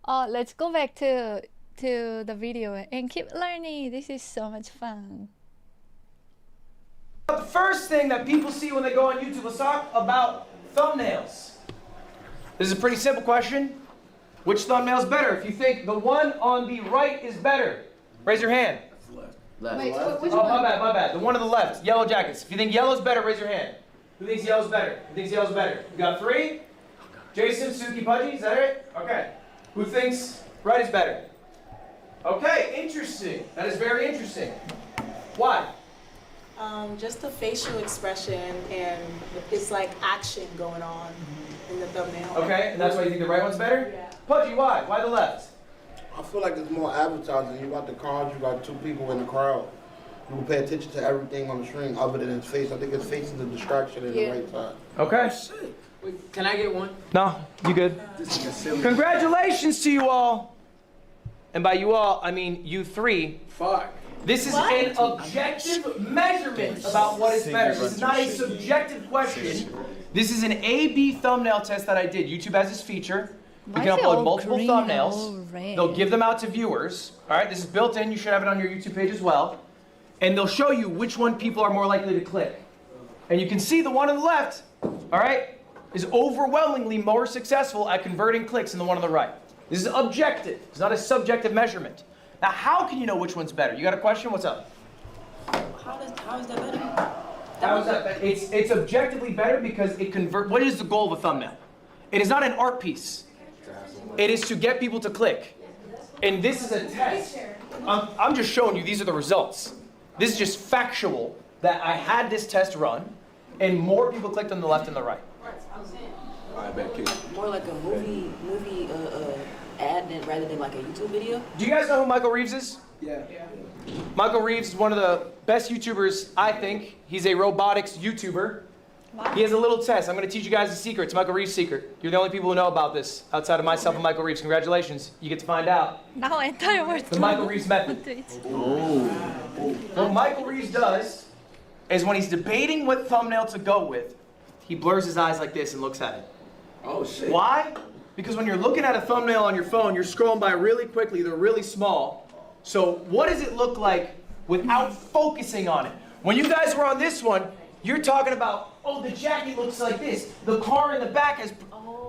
let's go back to the video and keep learning. This is so much fun. The first thing that people see when they go on YouTube, let's talk about thumbnails. This is a pretty simple question. Which thumbnail is better? If you think the one on the right is better, raise your hand. Left. Wait, which one? My bad. The one on the left, yellow jackets. If you think yellow's better, raise your hand. Who thinks yellow's better? Who thinks yellow's better? You got 3? Jason, Suki, Pudgy, is that it? Okay. Who thinks right is better? Okay, interesting. That is very interesting. Why? Just the facial expression and it's like action going on in the thumbnail. Okay, and that's why you think the right one's better? Yeah. Pudgy, why? Why the left? I feel like there's more advertising. You got the cards, you got 2 people in the crowd. You will pay attention to everything on the screen other than his face. I think his face is a distraction in the right side. Okay. Wait, can I get one? No, you good. Congratulations to you all. And by you all, I mean you 3. Fuck. This is an objective measurement about what is better. This is not a subjective question. This is an A/B thumbnail test that I did. YouTube has this feature Why can is it upload all multiple green and thumbnails. all red? They'll give them out to viewers. All right, this is built in. You should have it on your YouTube page as well. And they'll show you which one people are more likely to click. And you can see the one on the left, all right, is overwhelmingly more successful at converting clicks than the one on the right. This is objective. It's not a subjective measurement. Now, how can you know which one's better? You got a question? What's up? How is that better? How is that better? It's objectively better because it convert. What is the goal of a thumbnail? It is not an art piece. It is to get people to click. And this is a test. I'm just showing you these are the results. This is just factual that I had this test run and more people clicked on the left than the right. More like a movie ad rather than like a YouTube video. Do you guys know who Michael Reeves is? Yeah. Michael Reeves is one of the best YouTubers, I think. He's a robotics YouTuber. He has a little test. I'm going to teach you guys a secret. It's Michael Reeves' secret. You're the only people who know about this outside of myself and Michael Reeves. Congratulations. You get to find out. Now entire world. The Michael Reeves method. What Michael Reeves does is when he's debating what thumbnail to go with, he blurs his eyes like this and looks at it. Oh, shit. Why? Because when you're looking at a thumbnail on your phone, you're scrolling by really quickly. They're really small. So what does it look like without focusing on it? When you guys were on this one, you're talking about, oh, the jacket looks like this. The car in the back has...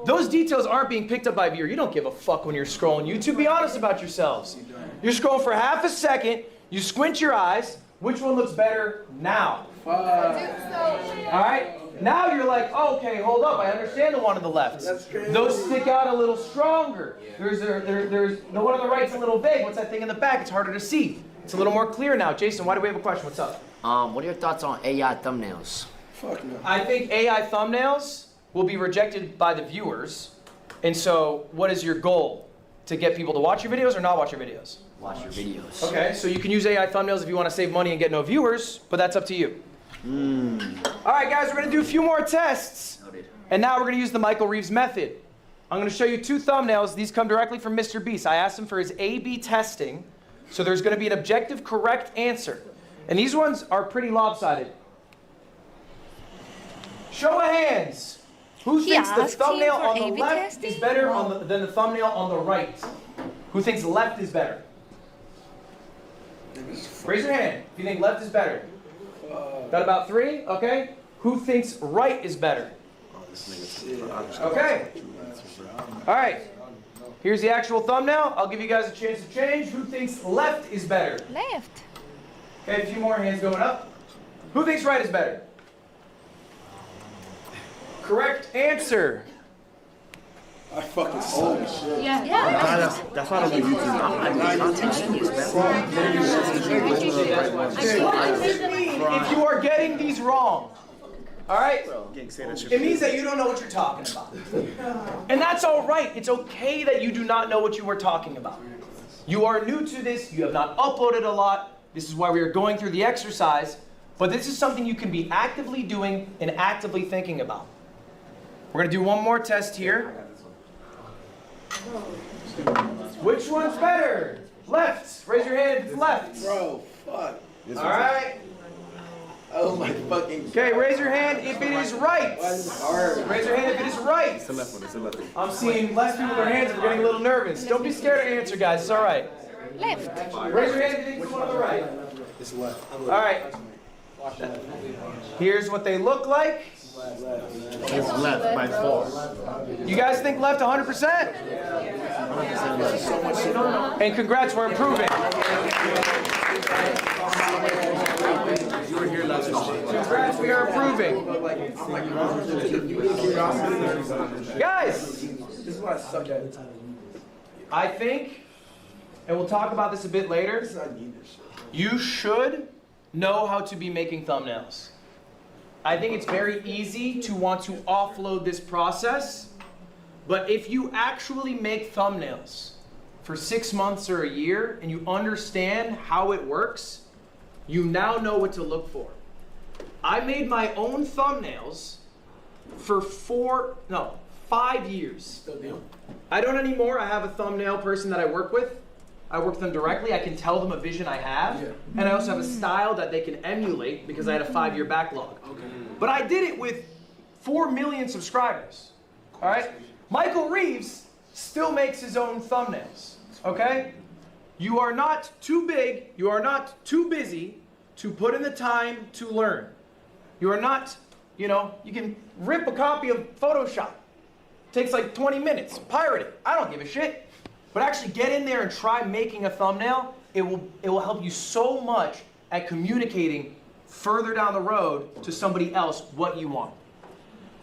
Those details aren't being picked up by viewer. You don't give a fuck when you're scrolling YouTube. Be honest about yourselves. You're scrolling for half a second. You squint your eyes. Which one looks better now? All right? Now you're like, oh, okay, hold up. I understand the one on the left. Those stick out a little stronger. There's the one on the right's a little vague. What's that thing in the back? It's harder to see. It's a little more clear now. Jason, why do we have a question? What's up? What are your thoughts on AI thumbnails? Fuck no. I think AI thumbnails will be rejected by the viewers. And so what is your goal? To get people to watch your videos or not watch your videos? Watch your videos. Okay, so you can use AI thumbnails if you want to save money and get no viewers, but that's up to you. All right, guys, we're going to do a few more tests. And now we're going to use the Michael Reeves method. I'm going to show you two thumbnails. These come directly from Mr. Beast. I asked him for his A/B testing. So there's going to be an objective correct answer. And these ones are pretty lopsided. Show of hands. Who thinks the thumbnail on the left is better than the thumbnail on the right? Who thinks left is better? Raise your hand if you think left is better. Got about 3? Okay. Who thinks right is better? Okay. All right. Here's the actual thumbnail. I'll give you guys a chance to change. Who thinks left is better? Left. Okay, a few more hands going up. Who thinks right is better? Correct answer. I fucking holy shit. Yeah. That's why I don't do YouTube. If you are getting these wrong, all right? It means that you don't know what you're talking about. And that's all right. It's okay that you do not know what you were talking about. You are new to this. You have not uploaded a lot. This is why we are going through the exercise. But this is something you can be actively doing and actively thinking about. We're going to do one more test here. Which one's better? Left. Raise your hand if it's left. Bro, fuck. All right. Oh my fucking. Okay, raise your hand if it is right. Raise your hand if it is right. It's the left one. It's the left one. I'm seeing less people with their hands. We're getting a little nervous. Don't be scared to answer, guys. It's all right. Left. Raise your hand if you think it's the one on the right. It's left. All right. Here's what they look like. It's left by far. You guys think left 100%? And congrats, we're improving. Congrats, we are improving. Guys, this is what I suck at. I think, and we'll talk about this a bit later, you should know how to be making thumbnails. I think it's very easy to want to offload this process, but if you actually make thumbnails for 6 months or a year and you understand how it works, you now know what to look for. I made my own thumbnails for 5 years. I don't anymore. I have a thumbnail person that I work with. I work with them directly. I can tell them a vision I have. And I also have a style that they can emulate because I had a 5-year backlog. But I did it with 4 million subscribers. All right? Michael Reeves still makes his own thumbnails, okay? You are not too big, you are not too busy to put in the time to learn. You are not, you know, you can rip a copy of Photoshop. Takes like 20 minutes, pirate it, I don't give a shit. But actually get in there and try making a thumbnail. It will help you so much at communicating further down the road to somebody else what you want.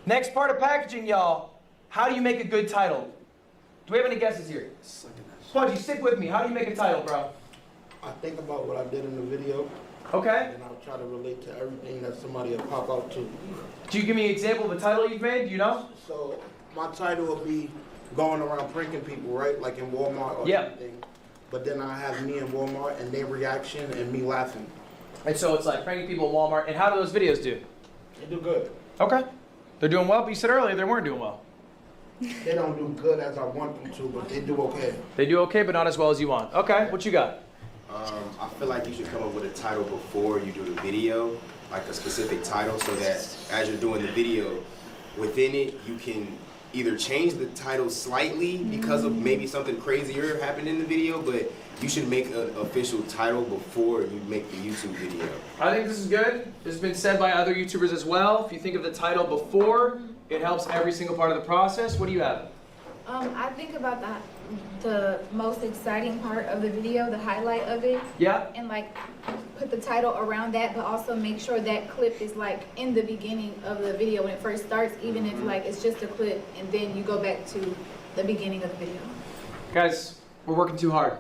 Next part of packaging, y'all. How do you make a good title? Do we have any guesses here? Pudgy, stick with me. How do you make a title, bro? I think about what I did in the video. Okay. And I'll try to relate to everything that somebody will pop out to. Can you give me an example of a title you've made? Do you know? So my title will be going around pranking people, right? Like in Walmart or anything. But then I have me in Walmart and their reaction and me laughing. And so it's like pranking people in Walmart. And how do those videos do? They do good. Okay. They're doing well, but you said earlier they weren't doing well. They don't do good as I want them to, but they do okay. They do okay, but not as well as you want. Okay, what you got? I feel like you should come up with a title before you do the video, like a specific title, so that as you're doing the video, within it, you can either change the title slightly because of maybe something crazier happened in the video, but you should make an official title before you make the YouTube video. I think this is good. This has been said by other YouTubers as well. If you think of the title before, it helps every single part of the process. What do you have? I think about the most exciting part of the video, the highlight of it. Yeah. And like put the title around that, but also make sure that clip is like in the beginning of the video when it first starts, even if like it's just a clip and then you go back to the beginning of the video. Guys, we're working too hard.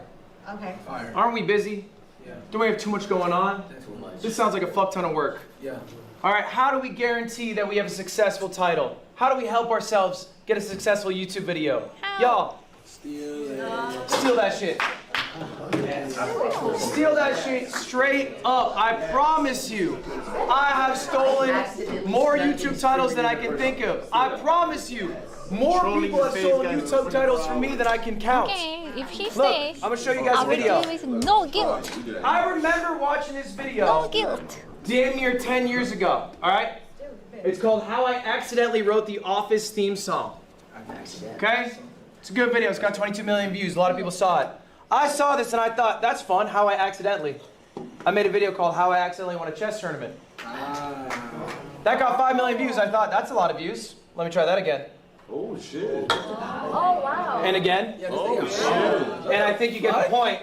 Okay. Aren't we busy? Yeah. Don't we have too much going on? Too much. This sounds like a fuck ton of work. Yeah. All right, how do we guarantee that we have a successful title? How do we help ourselves get a successful YouTube video? Y'all, steal that shit. Steal that shit straight up. I promise you, I have stolen more YouTube titles than I can think of. I promise you, more people have stolen YouTube titles from me than I can count. Okay, if he Look, says, I'm gonna show you guys a video. I will do with no guilt. I remember watching this video. No guilt. Damn near 10 years ago, all right? It's called How I Accidentally Wrote the Office Theme Song. Okay? It's a good video. It's got 22 million views. A lot of people saw it. I saw this and I thought, that's fun. How I accidentally. I made a video called How I Accidentally Won a Chess Tournament. That got 5 million views. I thought, that's a lot of views. Let me try that again. Oh, shit. Oh, wow. And again. Oh, shit. And I think you get the point.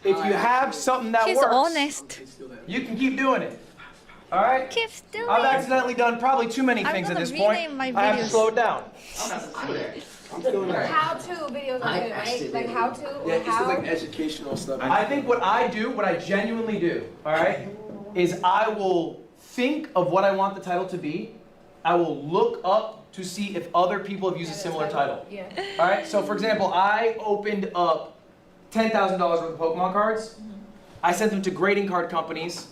If you have something that He's works, honest. you can keep doing it. All right? Keep doing I've it. accidentally done probably too many I'm things at gonna this point. rename my I have to videos. slow it down. How-to videos are good, right? Like how-to or Yeah, it's how? like educational stuff. I think what I do, what I genuinely do, all right, is I will think of what I want the title to be. I will look up to see if other people have used a similar title. Yeah. All right, so for example, I opened up $10,000 worth of Pokemon cards. I sent them to grading card companies.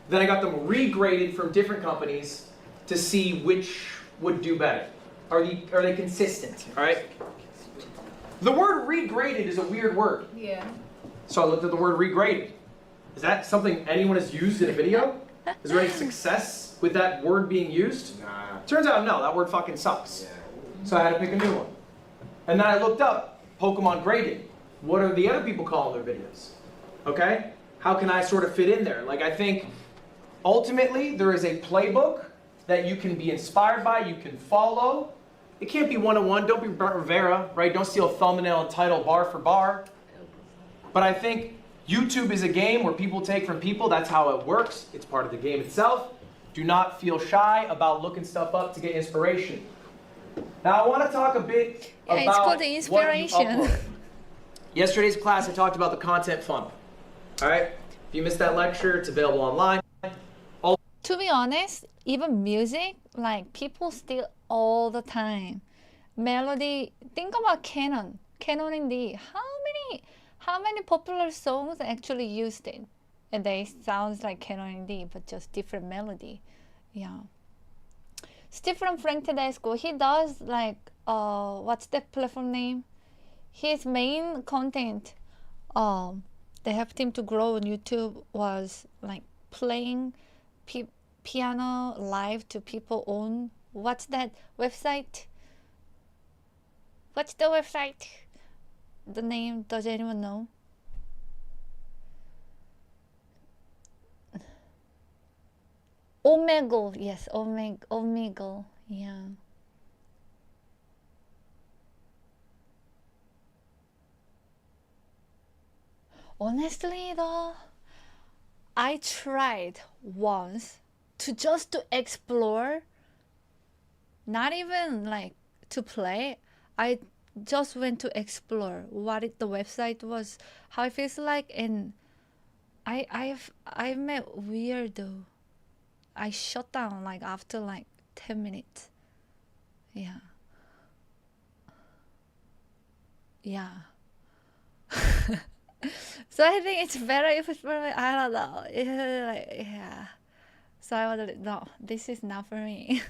Then I got them regraded from different companies to see which would do better. Are they consistent? All right. The word regraded is a weird word. Yeah. So I looked at the word regraded. Is that something anyone has used in a video? Is there any success with that word being used? Nah. Turns out no, that word fucking sucks. So I had to pick a new one. And then I looked up Pokemon graded. What are the other people calling their videos? Okay? How can I sort of fit in there? Like I think ultimately there is a playbook that you can be inspired by, you can follow. It can't be one-on-one, don't be Bert Rivera, right? Don't steal a thumbnail and title bar for bar. But I think YouTube is a game where people take from people, that's how it works. It's part of the game itself. Do not feel shy about looking stuff up to get inspiration. Now I want to talk a bit about it's called the inspiration. what you upload. Yesterday's class I talked about the content funnel. All right? If you missed that lecture, it's available online. To be honest, even music, like people steal all the time. Melody, think about Canon in D. How many popular songs actually used it? And they sounds like Canon in D, but just different melody. Yeah. Steve from Frank Tedesco, he does like what's that platform name? His main content that helped him to grow on YouTube was like playing piano live to people on what's that website? What's the website? The name, does anyone know? Omegle, yes, Omegle, yeah. Honestly though, I tried once to explore, not even like to play. I just went to explore what the website was, how it feels like, and I met weirdo. I shut down like after like 10 minutes. Yeah. Yeah. So I think it's better if it's for me. I don't know. Yeah. So I was like, no, this is not for me.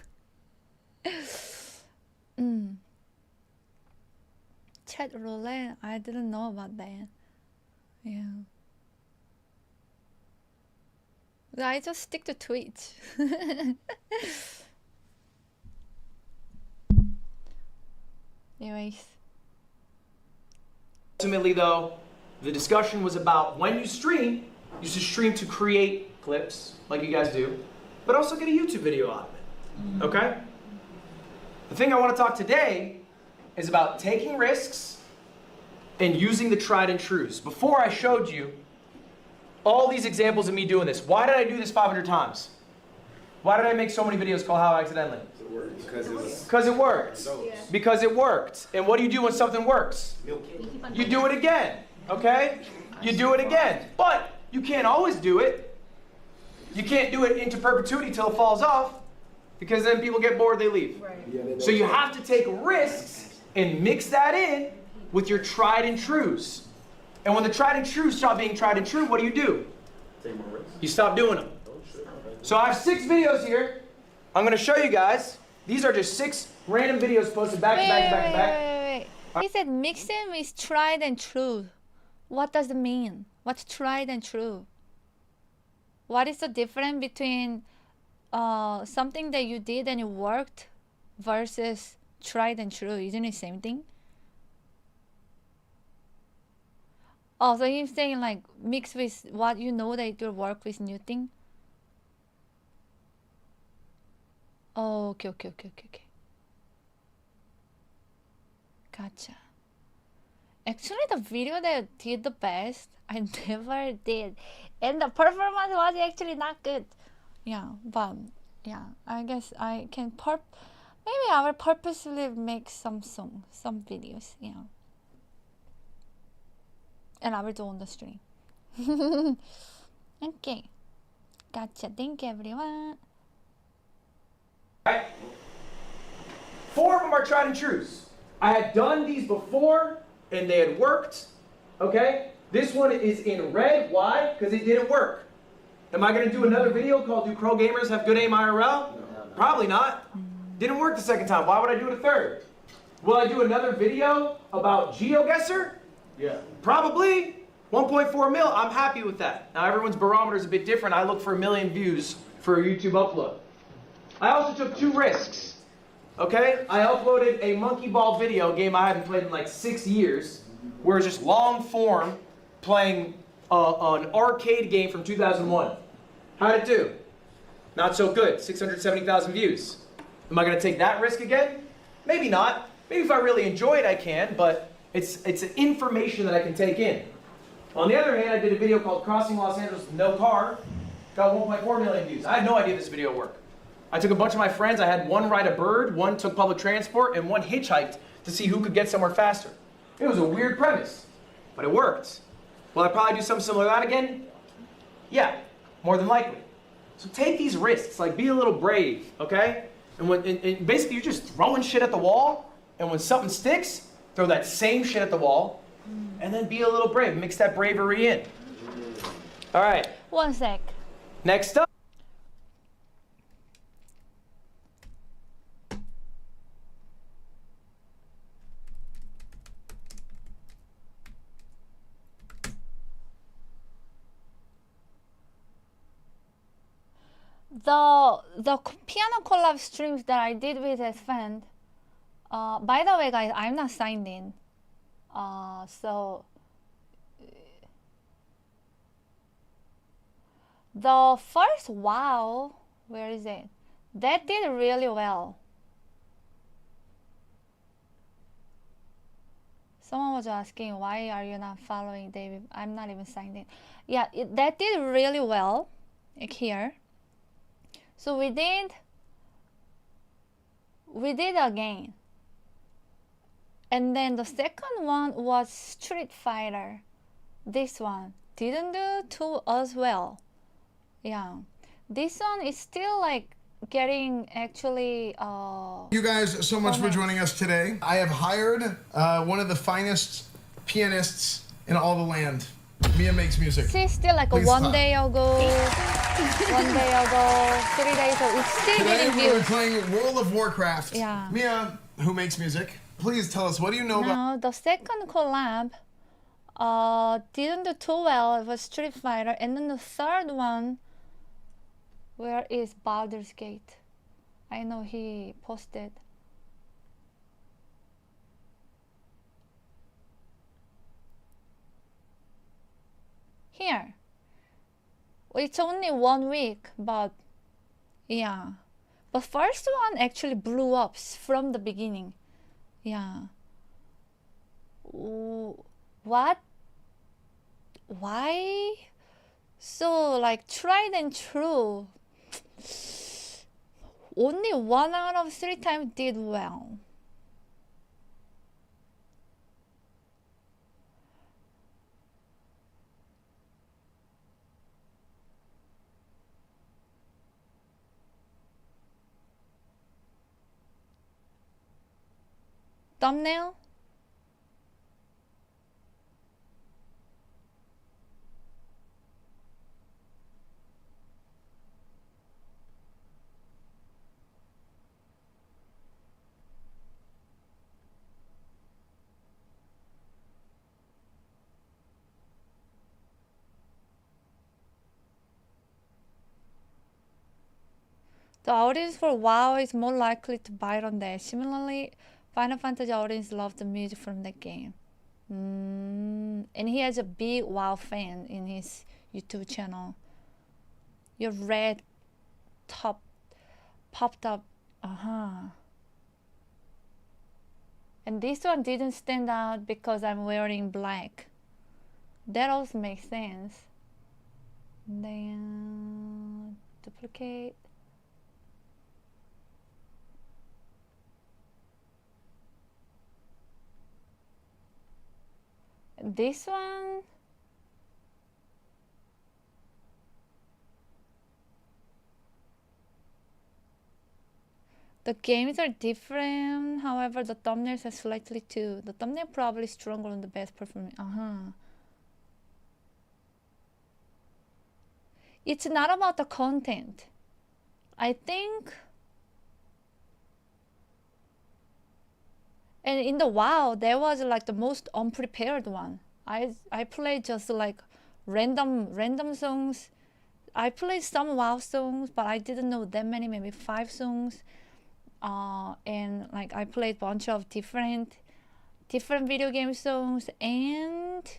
Chat roulette. I didn't know about that. Yeah. I just stick to Twitch. Anyways. Ultimately, though, the discussion was about when you stream, you should stream to create clips, like you guys do, but also get a YouTube video out of it, okay? The thing I want to talk today is about taking risks and using the tried and trues. Before I showed you all these examples of me doing this. Why did I do this 500 times? Why did I make so many videos called How Accidentally? Because it worked. Because it worked. And what do you do when something works? You do it again, okay? You do it again. But you can't always do it. You can't do it into perpetuity till it falls off, because then people get bored, they leave. So you have to take risks and mix that in with your tried and trues. And when the tried and true stop being tried and true, what do? You stop doing them. So I have 6 videos here. I'm going to show you guys. These are just 6 random videos posted back to back to back to back. Wait. He said mixing with tried and true. What does it mean? What's tried and true? What is the difference between something that you did and it worked versus tried and true? Isn't it the same thing? Oh, so he's saying like mix with what you know that it will work with new thing? Oh, okay. Gotcha. Actually, the video that did the best, I never did. And the performance was actually not good. Yeah, but yeah, I guess I can maybe I will purposely make some videos, yeah. And I will do on the stream. Okay. Gotcha. Thank you, everyone. Right. 4 of them are tried and trues. I had done these before, and they had worked. Okay? This one is in red. Why? Because it didn't work. Am I going to do another video called Do Pro Gamers Have Good Aim IRL? No. Probably not. Didn't work the second time. Why would I do it a third? Will I do another video about GeoGuessr? Yeah. Probably. 1.4 mil, I'm happy with that. Now everyone's barometer is a bit different. I look for 1 million views for a YouTube upload. I also took 2 risks. Okay? I uploaded a monkey ball video, game I hadn't played in like 6 years, where it's just long form playing an arcade game from 2001. How'd it do? Not so good. 670,000 views. Am I going to take that risk again? Maybe not. Maybe if I really enjoy it, I can, but it's information that I can take in. On the other hand, I did a video called Crossing Los Angeles with No Car. Got 1.4 million views. I had no idea this video would work. I took a bunch of my friends. I had one ride a bird, one took public transport, and one hitchhiked to see who could get somewhere faster. It was a weird premise, but it worked. Will I probably do something similar to that again? Yeah, more than likely. So take these risks, like be a little brave, okay? And basically you're just throwing shit at the wall, and when something sticks, throw that same shit at the wall, and then be a little brave. Mix that bravery in. All right. One sec. Next up. The piano collab streams that I did with a friend, By the way, guys, I'm not signed in. So the first wow, where is it? That did really well. Someone was asking, why are you not following David? I'm not even signed in. Yeah, that did really well, like here. So we did again. And then the second one was Street Fighter. This one didn't do too as well. Yeah, this one is still like getting actually You guys so much for joining us today. I have hired one of the finest pianists in all the land. Mia Makes Music. She's still like Please one clap. day ago, 3 days ago. It's still Today getting we were views. playing World of Warcraft. Yeah. Mia, who makes music, please tell us, what do you know about... Now the second collab didn't do too well. It was Street Fighter, and then the third one, where is Baldur's Gate? I know he posted. Here. It's only 1 week, but yeah. But first one actually blew up from the beginning. Yeah. What? Why? So like tried and true. Only 1 out of 3 times did well. Thumbnail? The audience for WoW is more likely to bite on that. Similarly, Final Fantasy audience love the music from that game. And he has a big WoW fan in his YouTube channel. Your red top popped up. And this one didn't stand out because I'm wearing black. That also makes sense. Then duplicate. This one, the games are different. However, the thumbnails are slightly too. The thumbnail probably stronger on the best performance. It's not about the content. I think. And in the WoW, there was like the most unprepared one. I played just like random songs. I played some WoW songs, but I didn't know that many, maybe 5 songs. And like I played a bunch of different video game songs and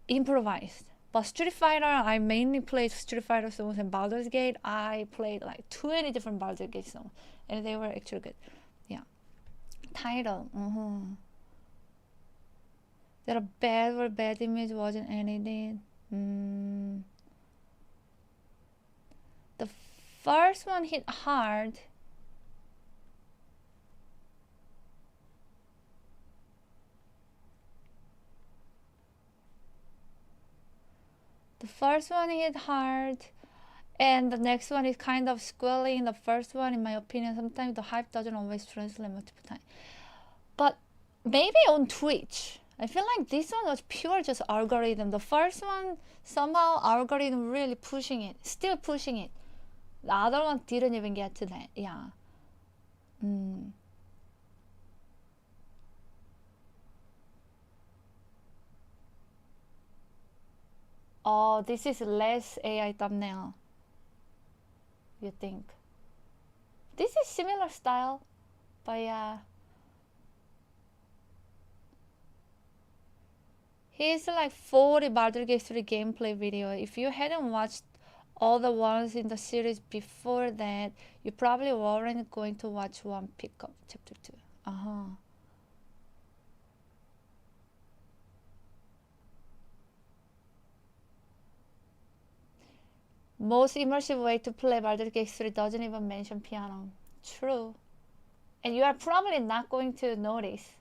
improvised. But Street Fighter, I mainly played Street Fighter songs, and Baldur's Gate, I played like 20 different Baldur's Gate songs, and they were actually good. Yeah. Title. That a bad image wasn't edited. The first one hit hard. The first one hit hard, and the next one is kind of squirrely. The first one, in my opinion, sometimes the hype doesn't always translate multiple times. But maybe on Twitch, I feel like this one was pure just algorithm. The first one, somehow algorithm really pushing it, still pushing it. The other one didn't even get to that. Yeah. Oh, this is less AI thumbnail. You think? This is similar style, but yeah. He's like 40 Baldur's Gate 3 gameplay video. If you hadn't watched all the ones in the series before that, you probably weren't going to watch one pickup chapter 2. Most immersive way to play Baldur's Gate 3 doesn't even mention piano. True. And you are probably not going to notice.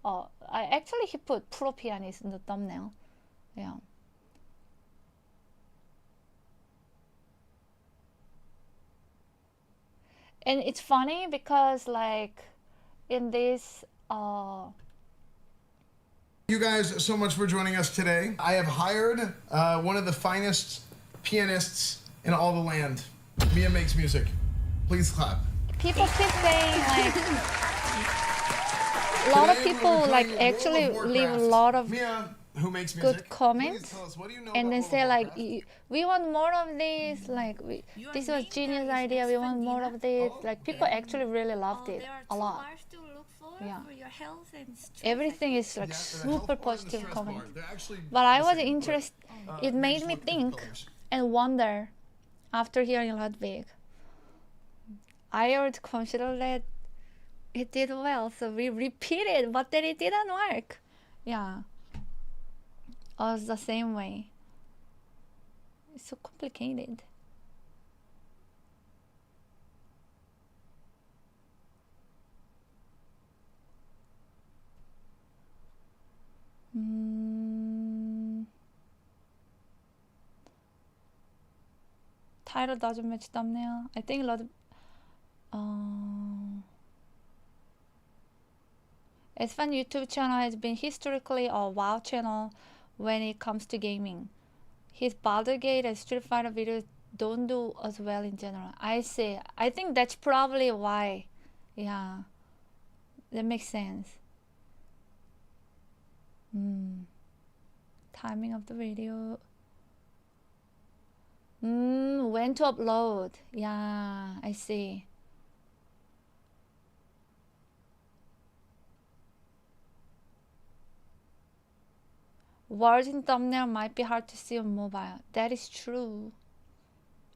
Oh, actually he put pro pianist in the thumbnail. Yeah. And it's funny because like in this You guys so much for joining us today. I have hired one of the finest pianists in all the land. Mia Makes Music. Please clap. people keep saying like a lot of people like actually leave a lot of who makes good comments and then say like we want more of this, like this was genius idea, we want more of this. Like people actually really loved it a lot. Yeah, everything is like super positive comment. But I was interested, it made me think and wonder after hearing Ludwig. I would consider that it did well, so we repeated, but then it didn't work. Yeah, it was the same way. It's so complicated. Title doesn't match thumbnail. I think a lot of S-Fan YouTube channel has been historically a WoW channel when it comes to gaming. His Baldur's Gate and Street Fighter videos don't do as well in general. I see. I think that's probably why. Yeah, that makes sense. Timing of the video. When to upload. Yeah, I see. Words in thumbnail might be hard to see on mobile. That is true.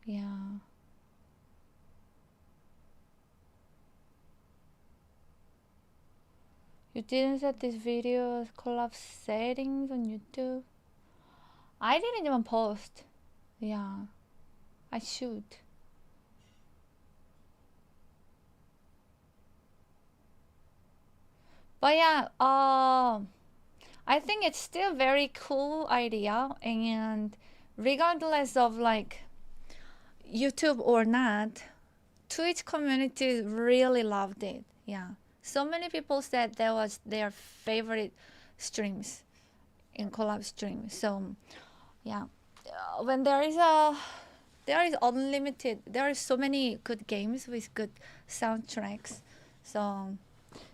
Yeah. You didn't set this video collapse settings on YouTube? I didn't even post. Yeah, I should. But yeah, I think it's still very cool idea, and regardless of like YouTube or not, Twitch community really loved it. Yeah, so many people said that was their favorite streams in collab stream. So yeah, when there is unlimited, there are so many good games with good soundtracks, so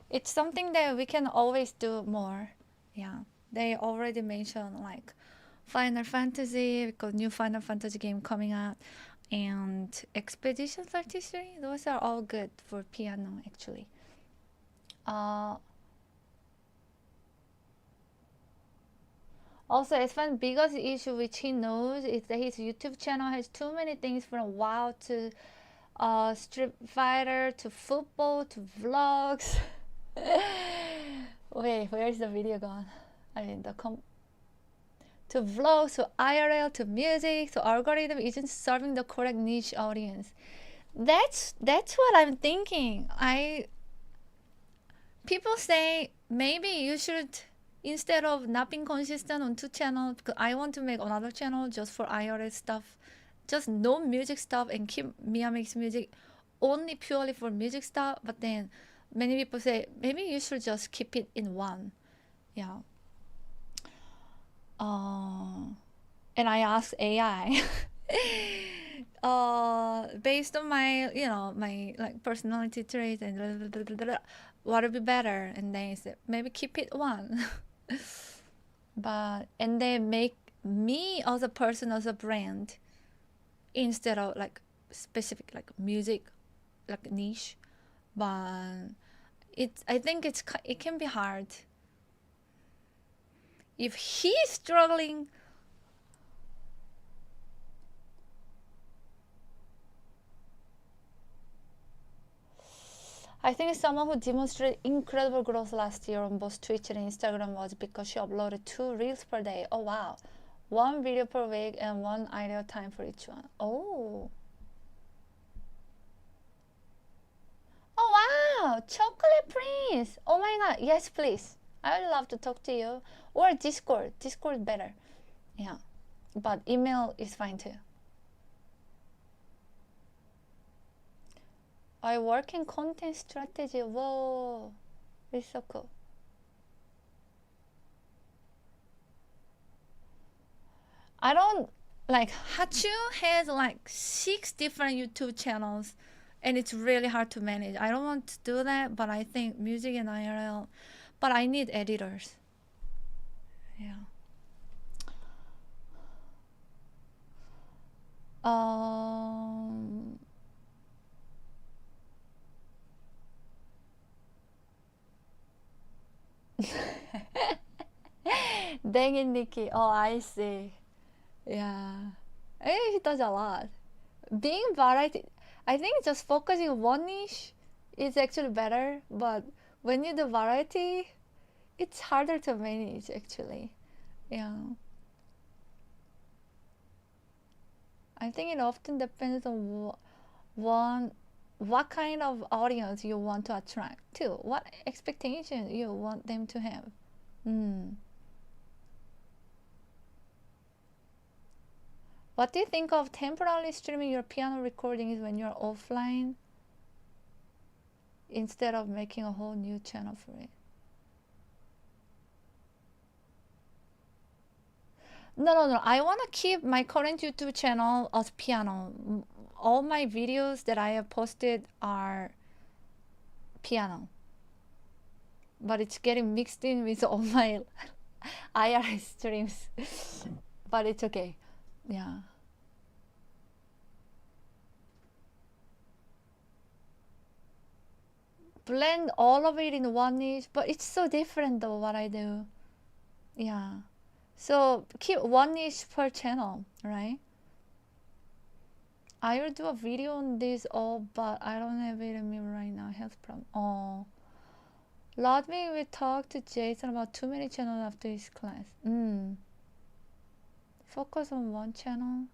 it's something that we can always do more. Yeah, they already mentioned like Final Fantasy, because new Final Fantasy game coming out, and Expedition 33. Those are all good for piano actually. Also, S-Fan's biggest issue, which he knows, is that his YouTube channel has too many things from WoW to Street Fighter to football to vlogs. Wait, where's the video gone? I mean, to vlogs, to IRL, to music, to algorithm isn't serving the correct niche audience. That's what I'm thinking. People say maybe you should, instead of not being consistent on 2 channels, because I want to make another channel just for iOS stuff, just no music stuff, and keep Mia Makes Music only purely for music stuff. But then many people say maybe you should just keep it in one. Yeah. And I asked AI based on my, my like personality traits and blah, blah, blah, blah, blah, what would be better, and they said maybe keep it one. And they make me as a person, as a brand, instead of like specific like music, like niche. But I think it can be hard. if he's struggling, I think someone who demonstrated incredible growth last year on both Twitch and Instagram was because she uploaded 2 reels per day. Oh wow. 1 video per week and 1 ideal time for each one. Oh. Oh wow, Chocolate Prince. Oh my god, yes please. I would love to talk to you. Or Discord. Discord better. Yeah. But email is fine too. I work in content strategy. Whoa. It's so cool. I don't like Hachu has like 6 different YouTube channels and it's really hard to manage. I don't want to do that, but I think music and IRL, but I need editors. Yeah. Dang it, Nikki. Oh, I see. Yeah. He does a lot. Being variety, I think just focusing one niche is actually better, but when you do variety, it's harder to manage actually. Yeah. I think it often depends on what kind of audience you want to attract too. What expectations you want them to have. What do you think of temporarily streaming your piano recordings when you're offline instead of making a whole new channel for it? No. I want to keep my current YouTube channel as piano. All my videos that I have posted are piano. But it's getting mixed in with all my IRS streams. But it's okay. Yeah. Blend all of it in one niche, but it's so different though what I do. Yeah. So keep one niche per channel, right? I will do a video on this all, but I don't have it in me right now. Health problem. Oh. Ludwig will talk to Jason about too many channels after his class. Focus on one channel.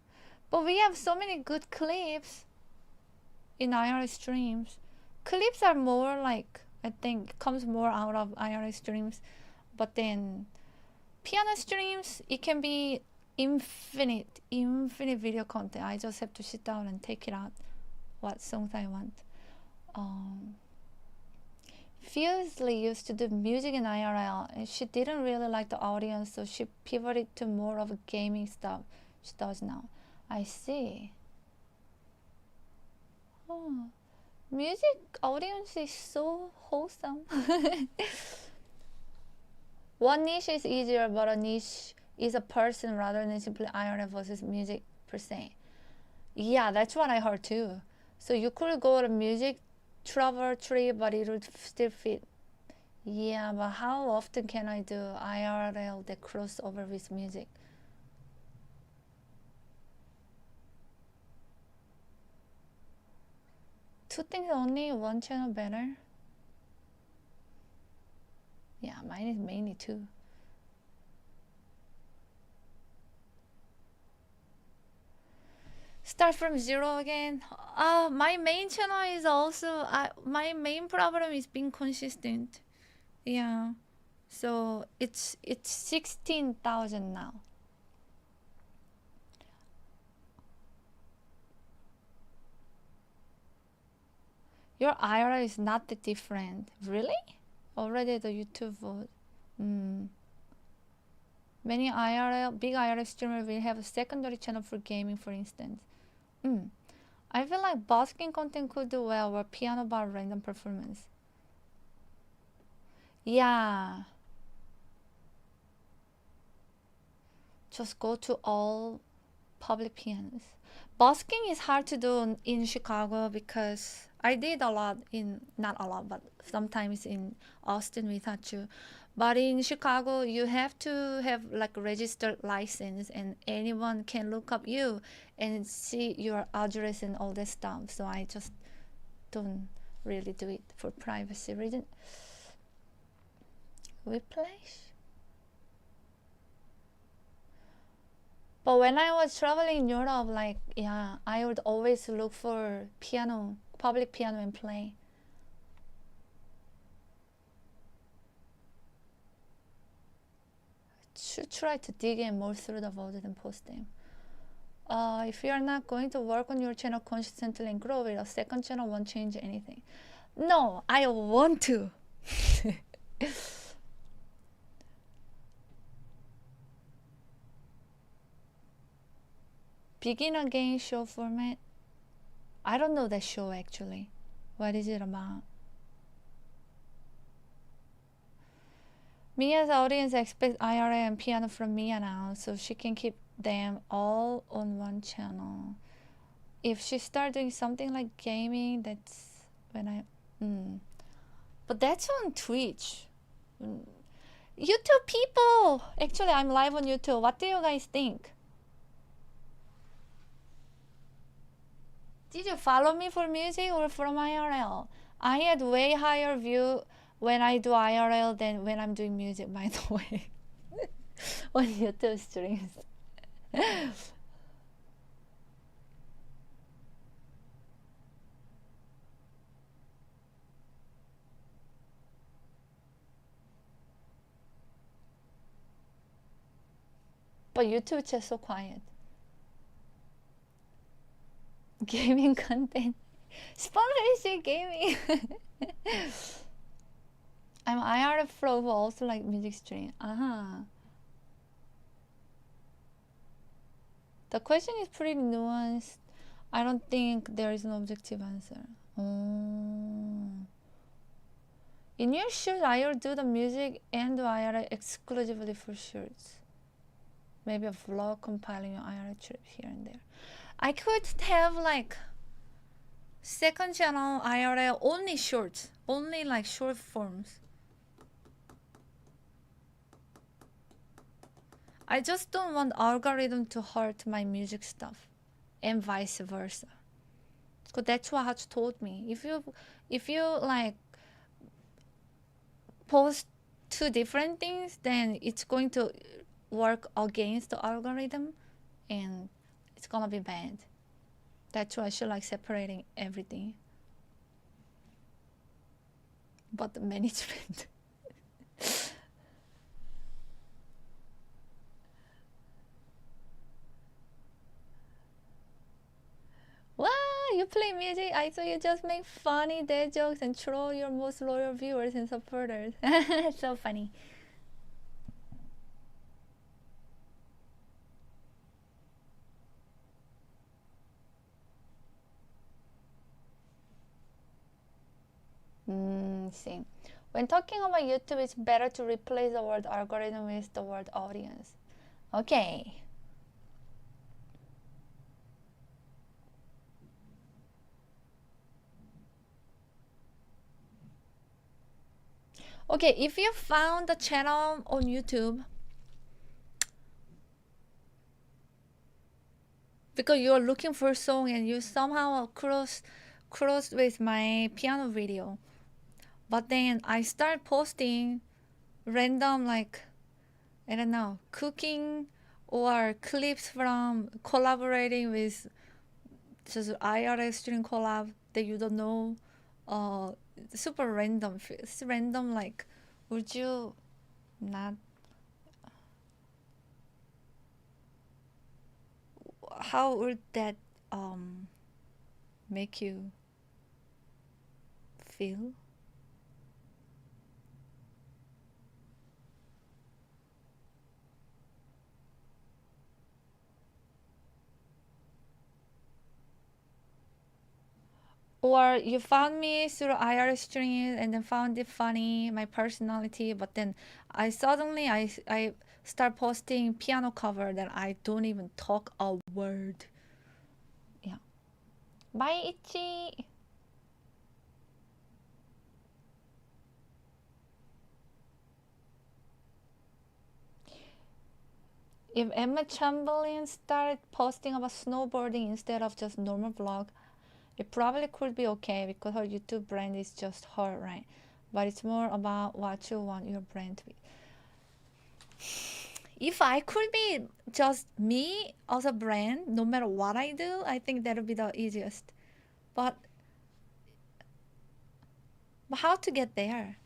But we have so many good clips in IR streams. Clips are more like, I think, comes more out of IR streams. But then piano streams, it can be infinite video content. I just have to sit down and take it out what songs I want. Fiercely used to do music in IRL and she didn't really like the audience, so she pivoted to more of a gaming stuff she does now. I see. Oh, music audience is so wholesome. One niche is easier, but a niche is a person rather than simply IRL versus music per se. Yeah, that's what I heard too. So you could go to music travel tree, but it would still fit. Yeah, but how often can I do IRL that cross over with music? Two things only, one channel better? Yeah, mine is mainly two. Start from 0 again. My main channel is also my main problem is being consistent. Yeah, so it's 16,000 now. Your IRA is not that different. Really? Already the YouTube vote. Many big IRL streamers will have a secondary channel for gaming, for instance. I feel like busking content could do well with piano bar random performance. Yeah. Just go to all public pianos. Busking is hard to do in Chicago because I did a lot in, not a lot, but sometimes in Austin with Hachu. But in Chicago, you have to have like a registered license, and anyone can look up you and see your address and all that stuff. So I just don't really do it for privacy reason. Whiplash? But when I was traveling in Europe, like, yeah, I would always look for piano, public piano, and play. Should try to dig in more through the votes than post them. If you are not going to work on your channel consistently and grow it, a second channel won't change anything. No, I want to. Begin again show format. I don't know that show actually. What is it about? Mia's audience expects IRA and piano from Mia now, so she can keep them all on one channel. If she starts doing something like gaming, that's when I... But that's on Twitch. YouTube people! Actually, I'm live on YouTube. What do you guys think? Did you follow me for music or from IRL? I had way higher view when I do IRL than when I'm doing music, by the way. On YouTube streams. But YouTube is just so quiet. Gaming content. Sponsorship gaming. I'm IR Pro, but also like music stream. The question is pretty nuanced. I don't think there is an objective answer. In your shoot, IR do the music and do IR exclusively for shoots. Maybe a vlog compiling your IR trip here and there. I could have like second channel IRL only shorts, only like short forms. I just don't want algorithm to hurt my music stuff, and vice versa. Cause that's what Hach told me. If you like post two different things, then it's going to work against the algorithm, and it's gonna be bad. That's why I should like separating everything. But the management. Wow, you play music? I thought you just make funny dad jokes and troll your most loyal viewers and supporters. So funny. See. When talking about YouTube, it's better to replace the word algorithm with the word audience. Okay. Okay, if you found the channel on YouTube because you're looking for a song and you somehow crossed with my piano video, but then I start posting random, like, I don't know, cooking or clips from collaborating with just IRS stream collab that you don't know, super random. It's random, like, would you not? How would that make you feel? Or you found me through IR streams and then found it funny, my personality, but then I suddenly I start posting piano cover that I don't even talk a word. Yeah. Bye, Ichi. If Emma Chamberlain started posting about snowboarding instead of just normal vlog, it probably could be okay because her YouTube brand is just her, right? But it's more about what you want your brand to be. If I could be just me as a brand, no matter what I do, I think that would be the easiest. But how to get there?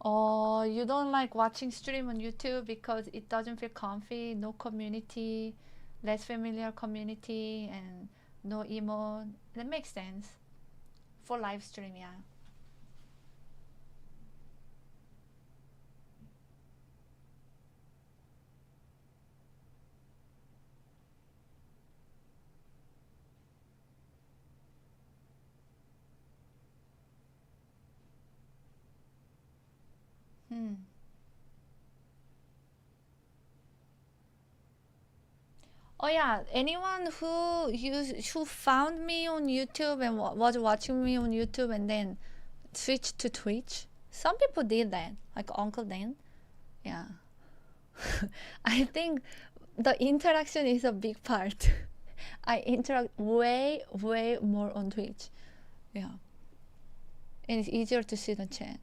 Oh, you don't like watching stream on YouTube because it doesn't feel comfy, no community, less familiar community, and no emote. That makes sense for live stream, yeah. Oh yeah, anyone who found me on YouTube and was watching me on YouTube and then switched to Twitch. Some people did that, like Uncle Dan. Yeah. I think the interaction is a big part. I interact way more on Twitch. Yeah. And it's easier to see the chat.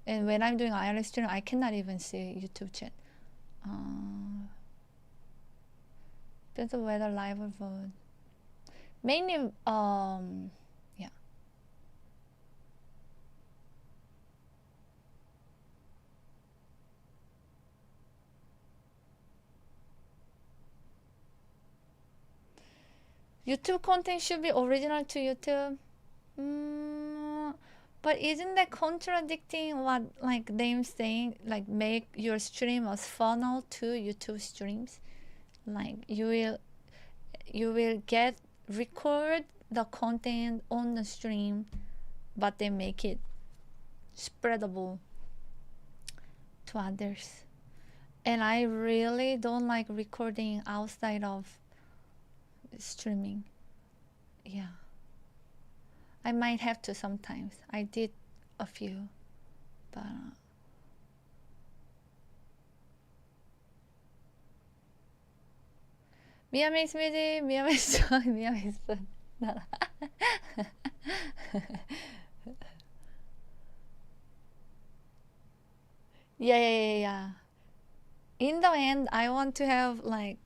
And when I'm doing IRL stream, I cannot even see YouTube chat. Depends on whether live or vote. Mainly, yeah. YouTube content should be original to YouTube. But isn't that contradicting what like them saying, like make your stream as funnel to YouTube streams? Like you will get record the content on the stream, but they make it spreadable to others. And I really don't like recording outside of streaming. Yeah. I might have to sometimes. I did a few, but Mia makes music, Mia makes song, Mia makes fun. Yeah. In the end, I want to have like,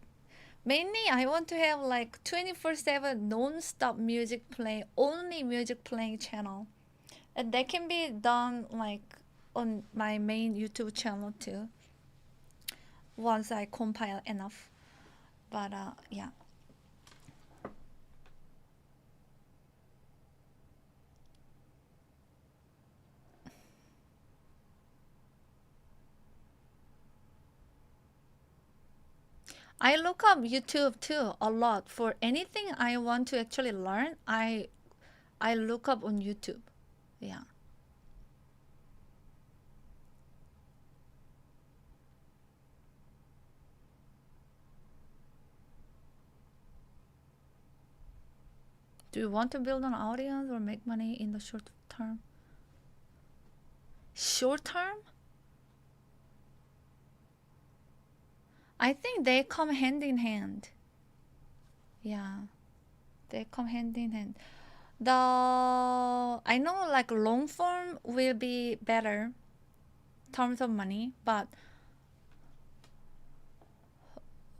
mainly I want to have like 24/7 non-stop music play, only music playing channel. And that can be done like on my main YouTube channel too, once I compile enough. But yeah. I look up YouTube too a lot. For anything I want to actually learn, I look up on YouTube. Yeah. Do you want to build an audience or make money in the short term? Short term? I think they come hand in hand. Yeah, they come hand in hand. I know like long form will be better in terms of money, but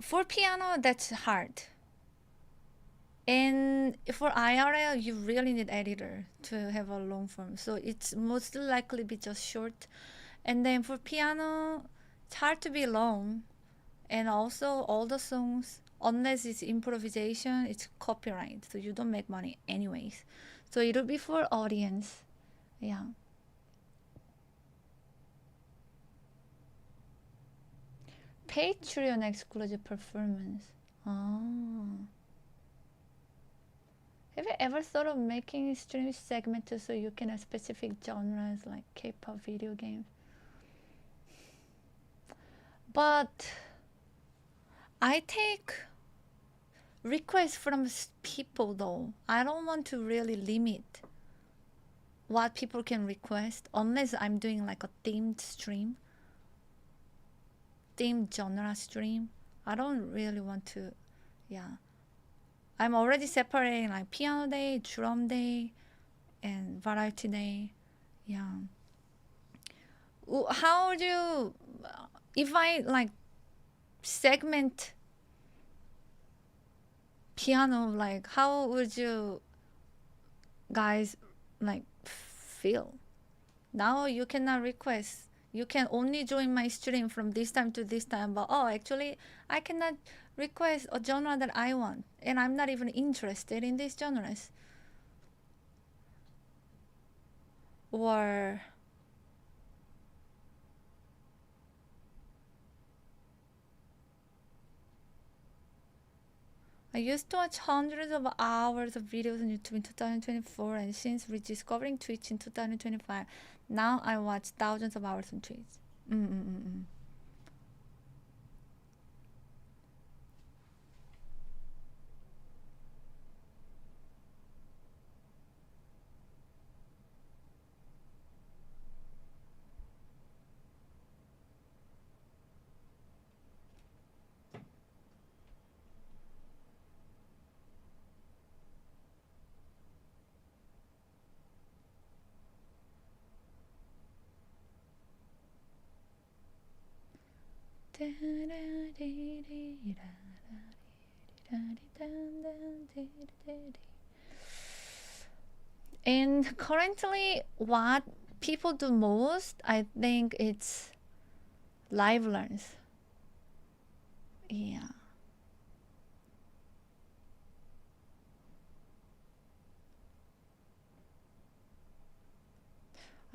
for piano that's hard. And for IRL, you really need editor to have a long form. So it's most likely be just short. And then for piano, it's hard to be long. And also all the songs, unless it's improvisation, it's copyright. So you don't make money anyways. So it'll be for audience. Yeah. Patreon exclusive performance. Oh. Have you ever thought of making stream segmented so you can have specific genres like K-pop, video games? But I take requests from people though. I don't want to really limit what people can request unless I'm doing like a themed stream, themed genre stream. I don't really want to, yeah. I'm already separating like piano day, drum day, and variety day. Yeah. How would you, if I like segment piano, like how would you guys like feel? Now you cannot request. You can only join my stream from this time to this time, but oh, actually I cannot request a genre that I want, and I'm not even interested in these genres. Or I used to watch hundreds of hours of videos on YouTube in 2024, and since rediscovering Twitch in 2025, now I watch thousands of hours on Twitch. And currently, what people do most, I think it's livelearns. Yeah.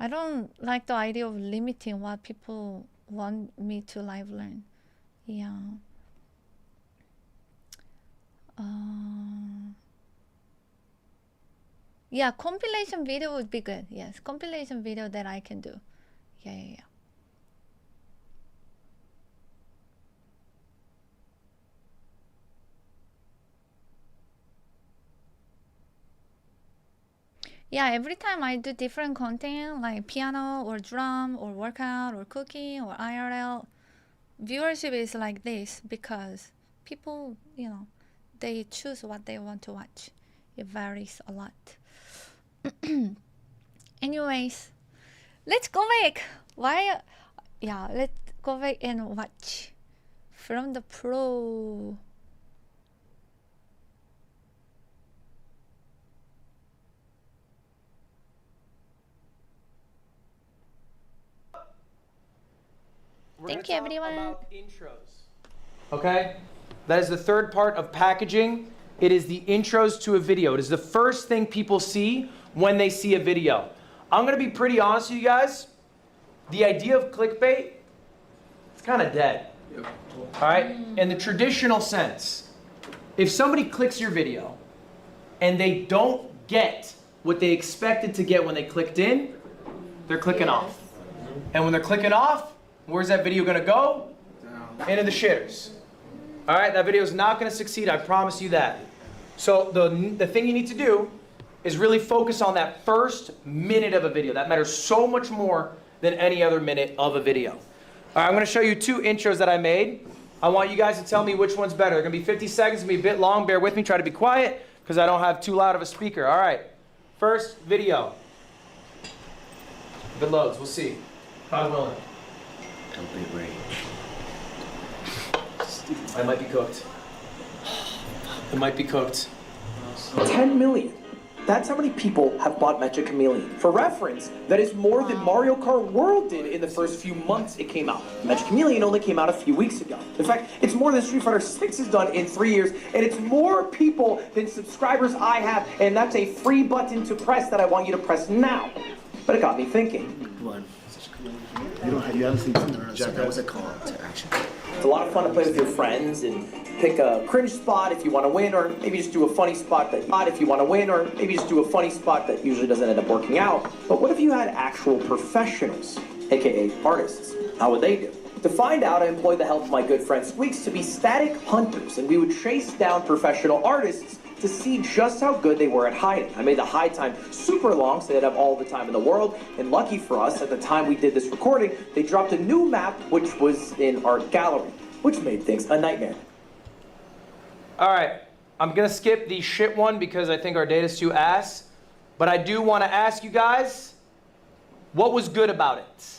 I don't like the idea of limiting what people want me to live learn. Yeah. Yeah, compilation video would be good. Yes, compilation video that I can do. Yeah. Yeah, every time I do different content like piano or drum or workout or cooking or IRL, viewership is like this because people, they choose what they want to watch. It varies a lot. Anyways, let's go back. Let's go back and watch from the pro. Thank you, everyone. About intros. Okay? That is the third part of packaging. It is the intros to a video. It is the first thing people see when they see a video. I'm going to be pretty honest with you guys. The idea of clickbait, it's kind of dead. Yep. All right? In the traditional sense, if somebody clicks your video and they don't get what they expected to get when they clicked in, they're clicking off. And when they're clicking off, where's that video going to go? Into the shitters. All right, that video is not going to succeed. I promise you that. So the thing you need to do is really focus on that first minute of a video. That matters so much more than any other minute of a video. All right, I'm going to show you 2 intros that I made. I want you guys to tell me which one's better. They're going to be 50 seconds. It's going to be a bit long. Bear with me. Try to be quiet because I don't have too loud of a speaker. All right, first video. If it loads, we'll see. God willing. Don't be brave. I might be cooked. It might be cooked. 10 million. That's how many people have bought Magic Chameleon. For reference, that is more than Mario Kart World did in the first few months it came out. Magic Chameleon only came out a few weeks ago. In fact, it's more than Street Fighter 6 has done in 3 years, and it's more people than subscribers I have, and that's a free button to press that I want you to press now. But it got me thinking. One. You haven't seen something, so that was a call to action. It's a lot of fun to play with your friends and pick a cringe spot if you want to win, or maybe just do a funny spot that usually doesn't end up working out. But what if you had actual professionals, aka artists? How would they do? To find out, I employed the help of my good friend Squeaks to be static hunters, and we would chase down professional artists to see just how good they were at hiding. I made the hide time super long so they'd have all the time in the world, and lucky for us, at the time we did this recording, they dropped a new map which was in our gallery, which made things a nightmare. Alright, I'm gonna skip the shit one because I think our data's too ass, but I do want to ask you guys, what was good about it?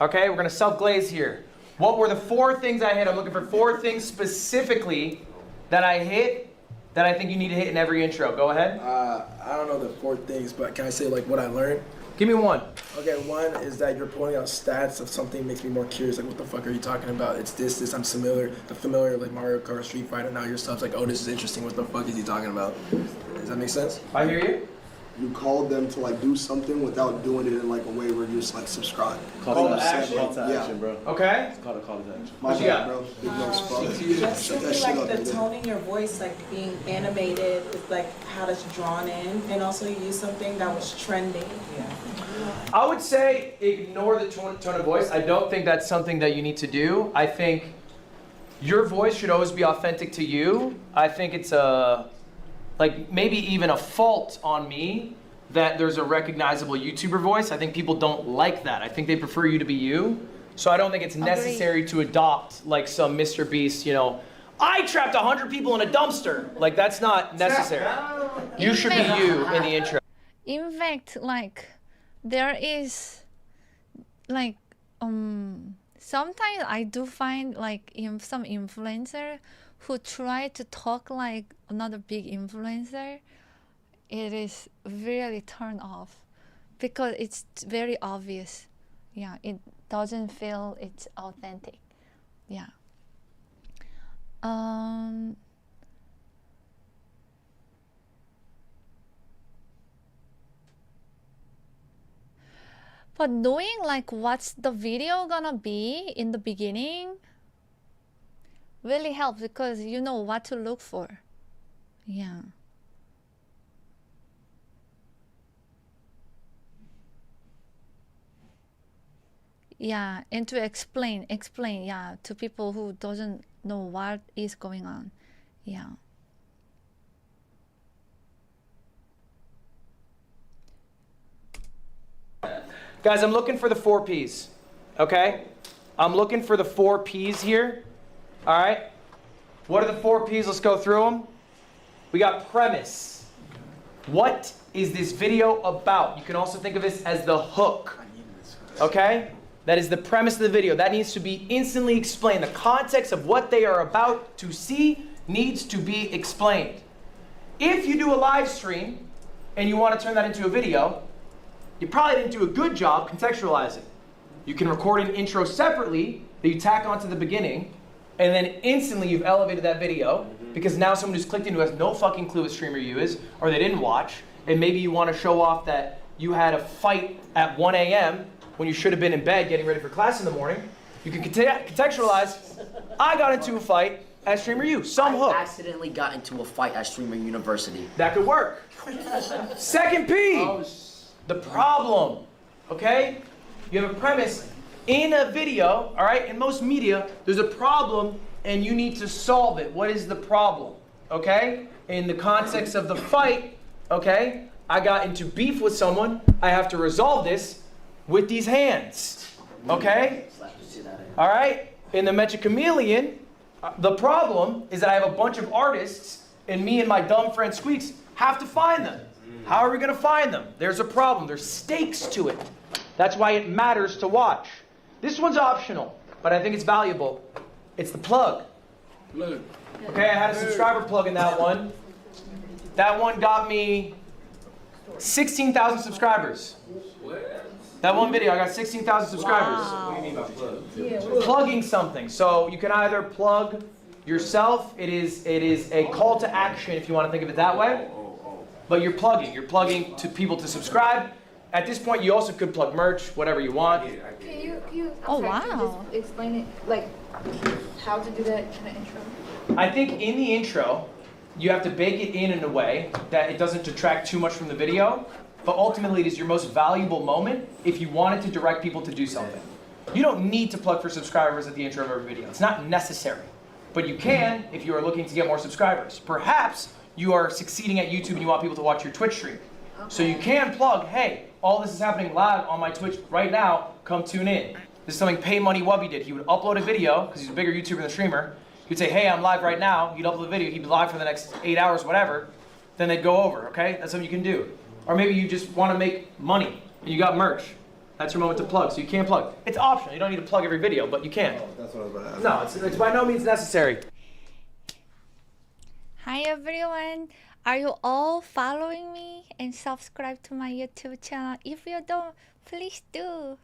Okay, we're gonna self-glaze here. What were the 4 things I hit? I'm looking for 4 things specifically that I hit that I think you need to hit in every intro. Go ahead. I don't know the 4 things, but can I say like what I learned? Give me one. Okay, one is that you're pointing out stats of something makes me more curious. Like, what the fuck are you talking about? It's this. I'm familiar like Mario Kart, Street Fighter. Now your stuff's like, oh, this is interesting. What the fuck is he talking about? Does that make sense? I hear you. You called them to like do something without doing it in like a way where you're just like subscribe. Call to action, bro. Okay. It's called a call to action. What you got? Bro. Big nose fuck. Just Shut that simply shit like up, the nigga. tone in your voice, like being animated, is like how it's drawn in, and also you use something that was trending. I would say ignore the tone of voice. I don't think that's something that you need to do. I think your voice should always be authentic to you. I think it's like maybe even a fault on me that there's a recognizable YouTuber voice. I think people don't like that. I think they prefer you to be you. So I don't think it's necessary to adopt like some Mr. Beast, you know, I trapped 100 people in a dumpster. Like that's not necessary. You should be you in the intro. In fact, like there is like sometimes I do find like some influencer who try to talk like another big influencer. It is really turned off because it's very obvious. Yeah, it doesn't feel it's authentic. Yeah. But knowing like what's the video gonna be in the beginning really helps because you know what to look for. Yeah. Yeah, and to explain, yeah, to people who doesn't know what is going on. Yeah. Guys, I'm looking for the 4 Ps, okay? I'm looking for the 4 Ps here, all right? What are the 4 Ps? Let's go through them. We got premise. What is this video about? You can also think of this as the hook, okay? That is the premise of the video. That needs to be instantly explained. The context of what they are about to see needs to be explained. If you do a live stream and you want to turn that into a video, you probably didn't do a good job contextualizing. You can record an intro separately that you tack onto the beginning, and then instantly you've elevated that video because now someone who's clicked in who has no fucking clue what Streamer U is, or they didn't watch, and maybe you want to show off that you had a fight at 1 a.m. when you should have been in bed getting ready for class in the morning. You can contextualize, I got into a fight at Streamer U, some hook. I accidentally got into a fight at Streamer University. That could work. Second P, the problem, okay? You have a premise in a video, all right? In most media, there's a problem and you need to solve it. What is the problem, okay? In the context of the fight, okay? I got into beef with someone, I have to resolve this with these hands, okay? All right? In the Mecha Chameleon, the problem is that I have a bunch of artists and me and my dumb friend Squeaks have to find them. How are we gonna find them? There's a problem, there's stakes to it. That's why it matters to watch. This one's optional, but I think it's valuable. It's the plug. Okay, I had a subscriber plug in that one. That one got me 16,000 subscribers. That one video, I got 16,000 subscribers. What do you mean by plug? Plugging something. So you can either plug yourself. It is a call to action if you want to think of it that way. But you're plugging. You're plugging to people to subscribe. At this point, you also could plug merch, whatever you want. Can you Oh, wow. just explain it, like how to do that in the intro? I think in the intro, you have to bake it in a way that it doesn't detract too much from the video. But ultimately, it is your most valuable moment if you wanted to direct people to do something. You don't need to plug for subscribers at the intro of every video. It's not necessary. But you can if you are looking to get more subscribers. Perhaps you are succeeding at YouTube and you want people to watch your Twitch stream. So you can plug, hey, all this is happening live on my Twitch right now, come tune in. This is something Pay Money Wubby did. He would upload a video, because he's a bigger YouTuber than streamer. He would say, hey, I'm live right now. He'd upload a video, he'd be live for the next 8 hours, whatever. Then they'd go over, okay? That's something you can do. Or maybe you just want to make money and you got merch. That's your moment to plug, so you can plug. It's optional, you don't need to plug every video, but you can. Oh, that's what I was about to ask. No, it's by no means necessary. Hi everyone. Are you all following me and subscribe to my YouTube channel? If you don't, please do.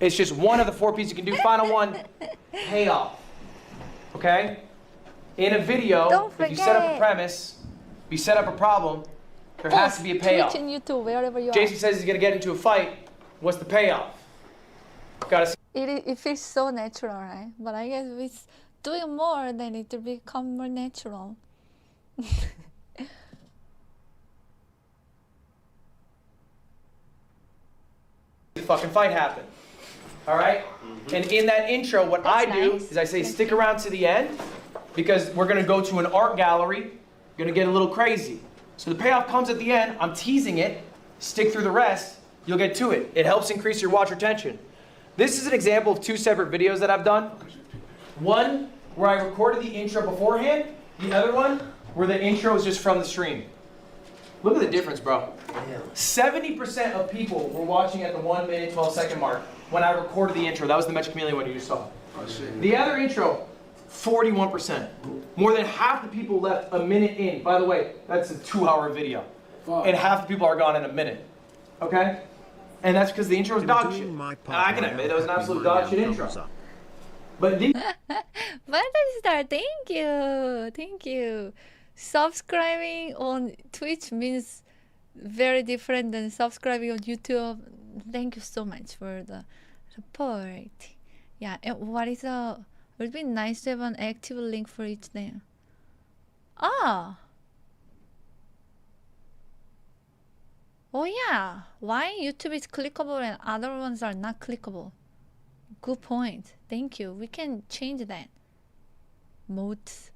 It's just one of the 4 P's you can do. Final one, payoff. Okay? In a video, if you set up a premise, you set up a problem, there has to be a payoff. Twitch and YouTube, wherever you Jason says he's gonna get into a fight. What's the payoff? Gotta see. It feels so natural, right? But I guess with doing more, then it will become more natural. The fucking fight happen. All right? And in that intro, what I do is I say stick around to the end because we're gonna go to an art gallery. You're gonna get a little crazy. So the payoff comes at the end. I'm teasing it. Stick through the rest. You'll get to it. It helps increase your watch retention. This is an example of 2 separate videos that I've done. One where I recorded the intro beforehand. The other one where the intro is just from the stream. Look at the difference, bro. 70% of people were watching at the 1 minute, 12 second mark when I recorded the intro. That was the Magic Chameleon one you just saw. The other intro, 41%. More than half the people left a minute in. By the way, that's a 2-hour video. And half the people are gone in a minute. Okay? And that's because the intro is dog shit. I can admit it was an absolute dog shit intro. But these Star, thank you. Thank you. Subscribing on Twitch means very different than subscribing on YouTube. Thank you so much for the support. Yeah, and what is a... It would be nice to have an active link for each name. Ah! Oh yeah, why YouTube is clickable and other ones are not clickable? Good point. Thank you. We can change that. Modes.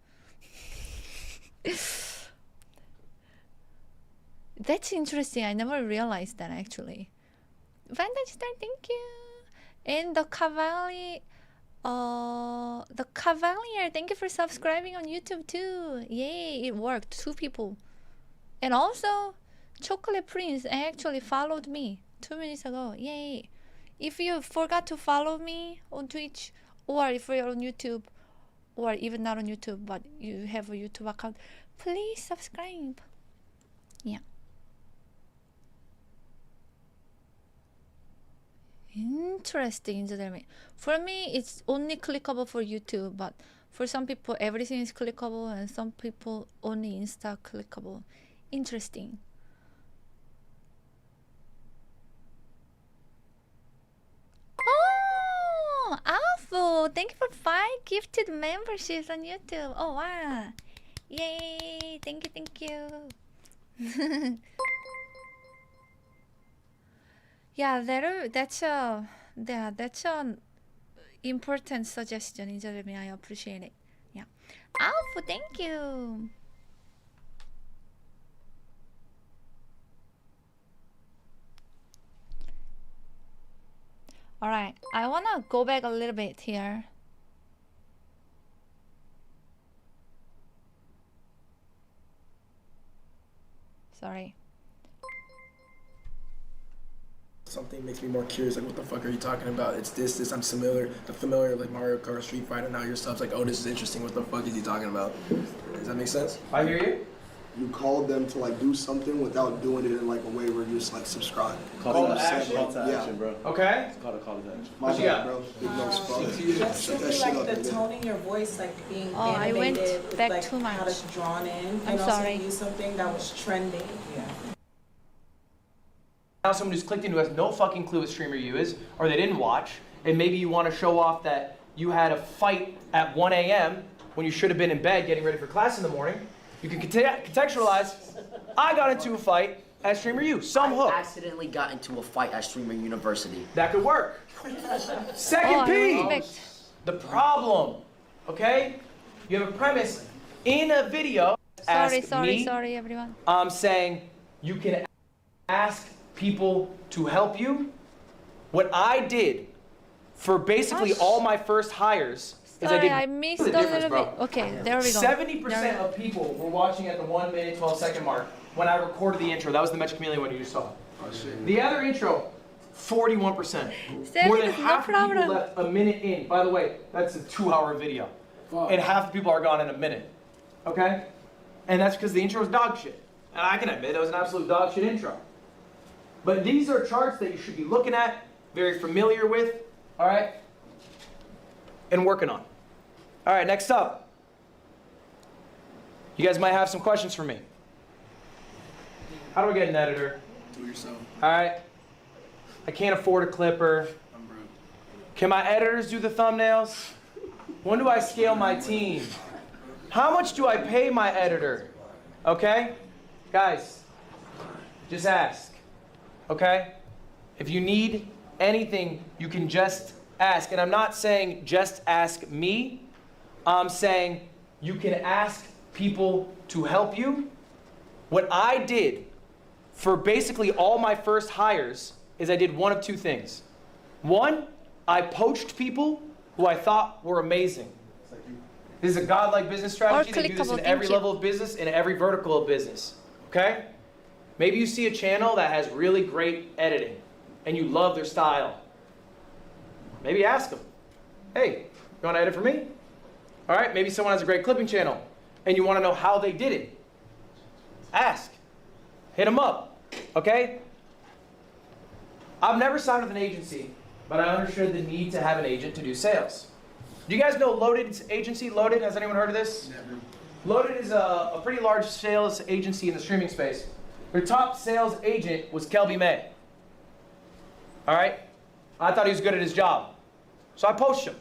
That's interesting. I never realized that actually. Vantage Star, thank you. And the Cavalier, thank you for subscribing on YouTube too. Yay, it worked. 2 people. And also, Chocolate Prince actually followed me 2 minutes ago. Yay. If you forgot to follow me on Twitch, or if you're on YouTube, or even not on YouTube, but you have a YouTube account, please subscribe. Yeah. Interesting. For me, it's only clickable for YouTube, but for some people, everything is clickable, and some people only Insta clickable. Interesting. Oh, Alpha! Thank you for 5 gifted memberships on YouTube. Oh wow! Yay! Thank you. Yeah, that's an important suggestion, Jeremy. I appreciate it. Yeah, Alpha, thank you. All right, I wanna go back a little bit here. Sorry. Something makes me more curious, like what the fuck are you talking about? It's this, I'm familiar like Mario Kart, Street Fighter, now your stuff's like, oh, this is interesting, what the fuck is he talking about? Does that make sense? I hear you. You called them to like do something without doing it in like a way where you just like subscribe. Call to action, bro. Okay. It's called a call to action. My bad, bro. Big nose fuck. Just simply like the tone in your voice, like being I went animated, back like too much. how it's drawn in. I'm and sorry. Also use something that was trending. Yeah. Now someone who's clicked in who has no fucking clue what streamer you is, or they didn't watch, and maybe you want to show off that you had a fight at 1 a.m. when you should have been in bed getting ready for class in the morning. You can contextualize, I got into a fight at Streamer U. Some I hook. accidentally got into a fight at Streamer University. That could work. Second P, the problem. Okay? You have a premise in a video. Sorry, everyone. I'm saying you can ask people to help you. What I did for basically all my first hires is I missed a little bit. Okay, there we go. 70% of people were watching at the 1 minute 12 second mark when I recorded the intro. That was the Magic Chameleon one you just saw. The other intro, 41%. More than half the people left a minute in. By the way, that's a 2-hour video. And half the people are gone in a minute. Okay? And that's because the intro is dog shit. And I can admit it was an absolute dog shit intro. But these are charts that you should be looking at, very familiar with, all right? And working on. All right, next up. You guys might have some questions for me. How do I get an editor? Do it yourself. All right. I can't afford a clipper. I'm broke. Can my editors do the thumbnails? When do I scale my team? How much do I pay my editor? Okay? Guys, just ask. Okay? If you need anything, you can just ask. And I'm not saying just ask me. I'm saying you can ask people to help you. What I did for basically all my first hires is I did one of two things. One, I poached people who I thought were amazing. This is a godlike business strategy. They do this in every level of business, in every vertical of business. Okay? Maybe you see a channel that has really great editing and you love their style. Maybe ask them, hey, you want to edit for me? All right, maybe someone has a great clipping channel and you want to know how they did it. Ask. Hit them up. Okay? I've never signed with an agency, but I understood the need to have an agent to do sales. Do you guys know Loaded's agency? Loaded, has anyone heard of this? Never. Loaded is a pretty large sales agency in the streaming space. Their top sales agent was Kelby May. All right? I thought he was good at his job. So I poached him.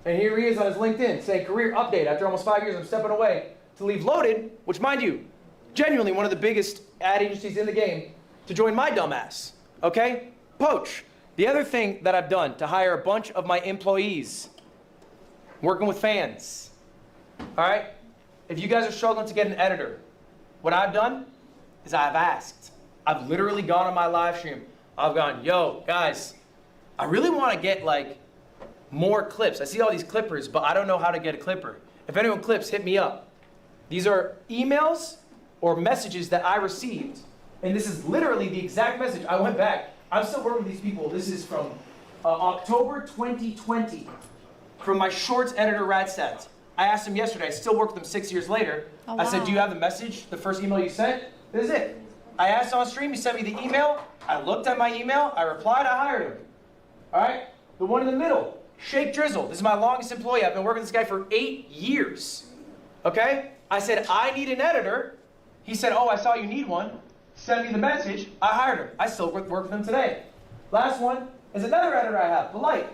And here he is on his LinkedIn saying, career update. After almost 5 years, I'm stepping away to leave Loaded, which, mind you, genuinely one of the biggest ad agencies in the game, to join my dumbass. Okay? Poach. The other thing that I've done to hire a bunch of my employees, working with fans. All right? If you guys are struggling to get an editor, what I've done is I've asked. I've literally gone on my live stream. I've gone, yo, guys, I really want to get like more clips. I see all these clippers, but I don't know how to get a clipper. If anyone clips, hit me up. These are emails or messages that I received. And this is literally the exact message. I went back. I'm still working with these people. This is from October 2020 from my shorts editor, Radstad. I asked him yesterday. I still work with him 6 years later. Oh, wow. I said, do you have the message, the first email you sent? This is it. I asked on stream. He sent me the email. I looked at my email. I replied. I hired him. All right? The one in the middle, Shake Drizzle. This is my longest employee. I've been working with this guy for 8 years. Okay? I said, I need an editor. He said, oh, I saw you need one. Sent me the message. I hired him. I still work with him today. Last one is another editor I have, Polite.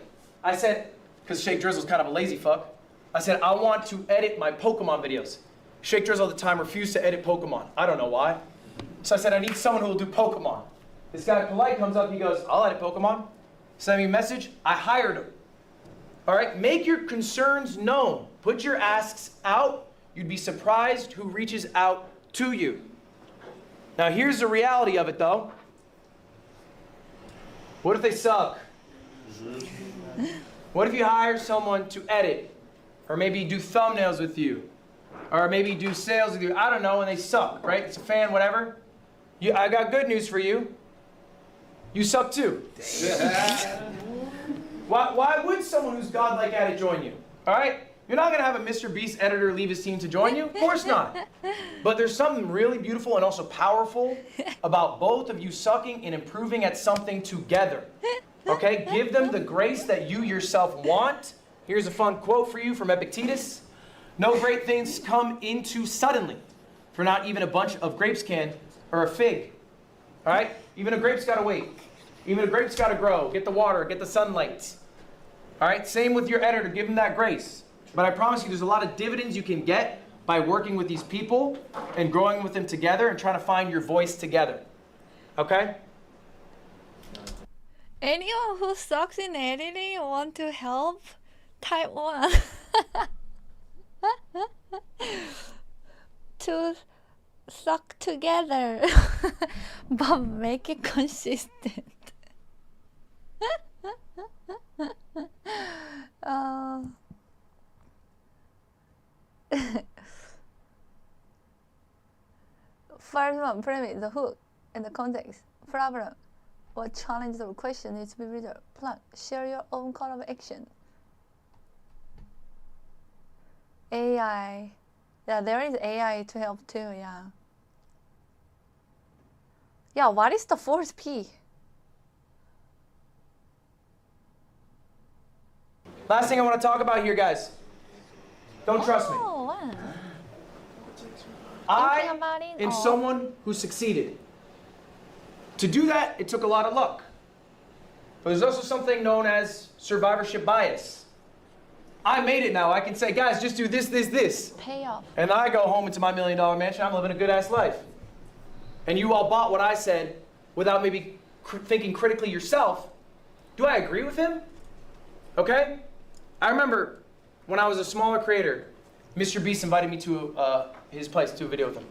I said, because Shake Drizzle's kind of a lazy fuck, I said, I want to edit my Pokemon videos. Shake Drizzle at the time refused to edit Pokemon. I don't know why. So I said, I need someone who will do Pokemon. This guy, Polite, comes up, he goes, I'll edit Pokemon. Send me a message. I hired him. All right? Make your concerns known. Put your asks out. You'd be surprised who reaches out to you. Now, here's the reality of it, though. What if they suck? What if you hire someone to edit? Or maybe do thumbnails with you? Or maybe do sales with you? I don't know, and they suck, right? It's a fan, whatever. I got good news for you. You suck too. Why would someone who's godlike at it join you? All right? You're not going to have a Mr. Beast editor leave his team to join you? Of course not. But there's something really beautiful and also powerful about both of you sucking and improving at something together. Okay? Give them the grace that you yourself want. Here's a fun quote for you from Epictetus. No great things come into suddenly, for not even a bunch of grapes can, or a fig. All right? Even a grape's got to wait. Even a grape's got to grow. Get the water, get the sunlight. All right? Same with your editor. Give them that grace. But I promise you, there's a lot of dividends you can get by working with these people and growing with them together and trying to find your voice together. Okay? Anyone who sucks in editing want to help? Type 1. To suck together, but make it consistent. First one, premise, the hook, and the context. Problem, what challenge or question needs to be resolved. Plan, share your own call of action. AI. Yeah, there is AI to help too, yeah. Yeah, what is the fourth P? Last thing I want to talk about here, guys. Don't trust me. Wow. I am someone who succeeded. To do that, it took a lot of luck. But there's also something known as survivorship bias. I made it now. I can say, guys, just do this, this, this. Payoff. And I go home into my $1 million mansion. I'm living a good-ass life. And you all bought what I said without maybe thinking critically yourself. Do I agree with him? Okay? I remember when I was a smaller creator, Mr. Beast invited me to his place to do a video with him.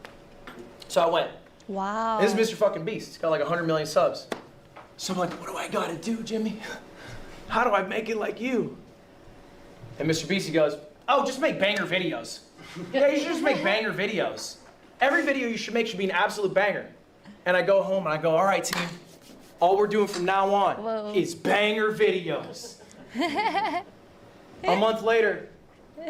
So I went. Wow. This is Mr. fucking Beast. He's got like 100 million subs. So I'm like, what do I gotta do, Jimmy? How do I make it like you? And Mr. Beast, he goes, oh, just make banger videos. Yeah, you should just make banger videos. Every video you should make should be an absolute banger. And I go home and I go, all right, team, all we're doing from now on is banger videos. A month later,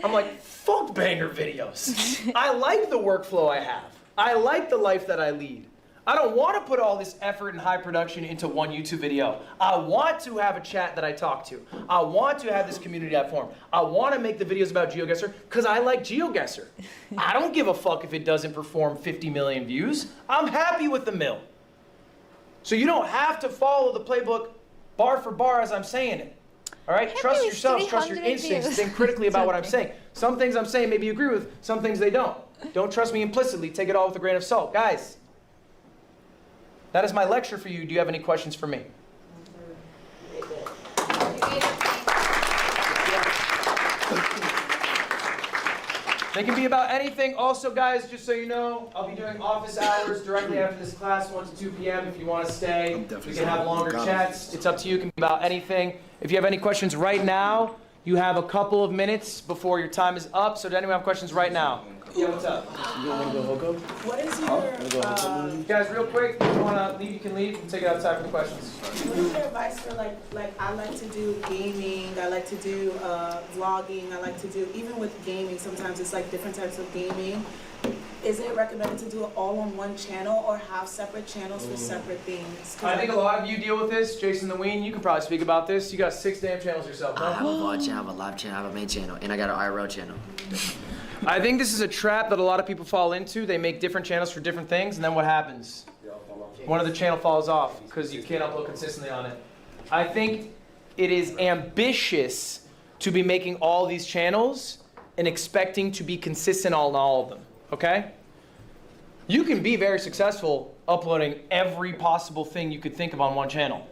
I'm like, fuck banger videos. I like the workflow I have. I like the life that I lead. I don't want to put all this effort and high production into one YouTube video. I want to have a chat that I talk to. I want to have this community I form. I want to make the videos about GeoGuessr because I like GeoGuessr. I don't give a fuck if it doesn't perform 50 million views. I'm happy with the mill. So you don't have to follow the playbook bar for bar as I'm saying it. All right? Trust yourselves, trust your instincts, think critically about what I'm saying. Some things I'm saying maybe you agree with, some things they don't. Don't trust me implicitly. Take it all with a grain of salt. Guys, that is my lecture for you. Do you have any questions for me? They can be about anything. Also, guys, just so you know, I'll be doing office hours directly after this class, 1 to 2 p.m. If you want to stay, we can have longer chats. It's up to you. It can be about anything. If you have any questions right now, you have a couple of minutes before your time is up. So does anyone have questions right now? Yeah, what's up? You want to go Hoko? What is your guys, real quick, if you want to leave, you can leave. We'll take it outside for the questions. what is your advice for like I like to do gaming, I like to do vlogging, I like to do even with gaming, sometimes it's like different types of gaming. Is it recommended to do it all on one channel or have separate channels for separate things? I think a lot of you deal with this. Jason the Ween, you can probably speak about this. You got 6 damn channels yourself, huh? I have a vlog channel, I have a live channel, I have a main channel, and I got an IRL channel. I think this is a trap that a lot of people fall into. They make different channels for different things, and then what happens? One of the channel falls off because you can't upload consistently on it. I think it is ambitious to be making all these channels and expecting to be consistent on all of them, okay? You can be very successful uploading every possible thing you could think of on one channel.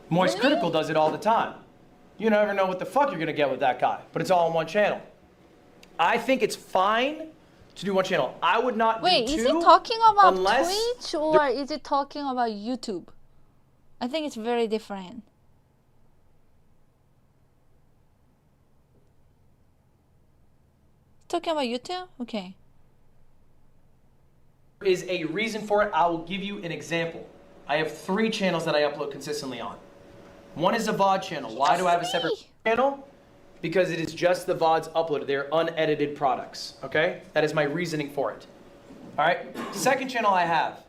Moist Critical does it all the time. You never know what the fuck you're gonna get with that guy, but it's all on one channel. I think it's fine to do one channel. I would not do two. Wait, is it talking about Twitch or is it talking about YouTube? I think it's very different. Talking about YouTube? Okay. There is a reason for it. I will give you an example. I have 3 channels that I upload consistently on. One is a VOD channel. Why do I have a separate channel? Because it is just the VODs uploaded. They're unedited products, okay? That is my reasoning for it. All right? Second channel I have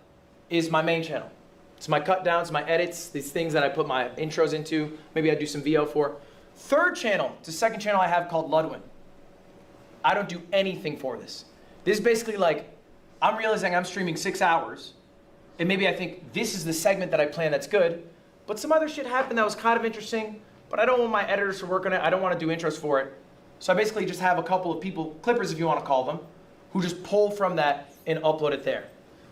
is my main channel. It's my cut downs, my edits, these things that I put my intros into. Maybe I do some VO for. Third channel, it's the second channel I have called Ludwin. I don't do anything for this. This is basically like, I'm realizing I'm streaming 6 hours, and maybe I think this is the segment that I plan that's good, but some other shit happened that was kind of interesting, but I don't want my editors to work on it. I don't want to do intros for it. So I basically just have a couple of people, clippers if you want to call them, who just pull from that and upload it there.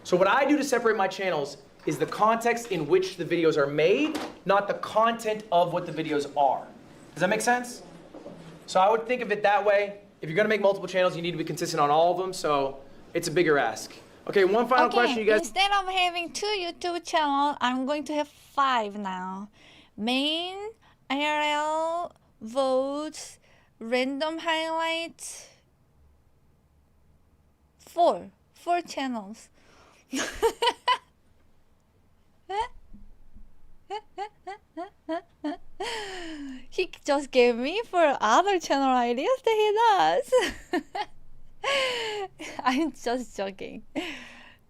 So what I do to separate my channels is the context in which the videos are made, not the content of what the videos are. Does that make sense? So I would think of it that way. If you're gonna make multiple channels, you need to be consistent on all of them, so it's a bigger ask. Okay, one final question, you guys. Instead of having 2 YouTube channels, I'm going to have 5 now. Main, IRL, votes, random highlights. 4 channels. He just gave me for other channel ideas that he does. I'm just joking.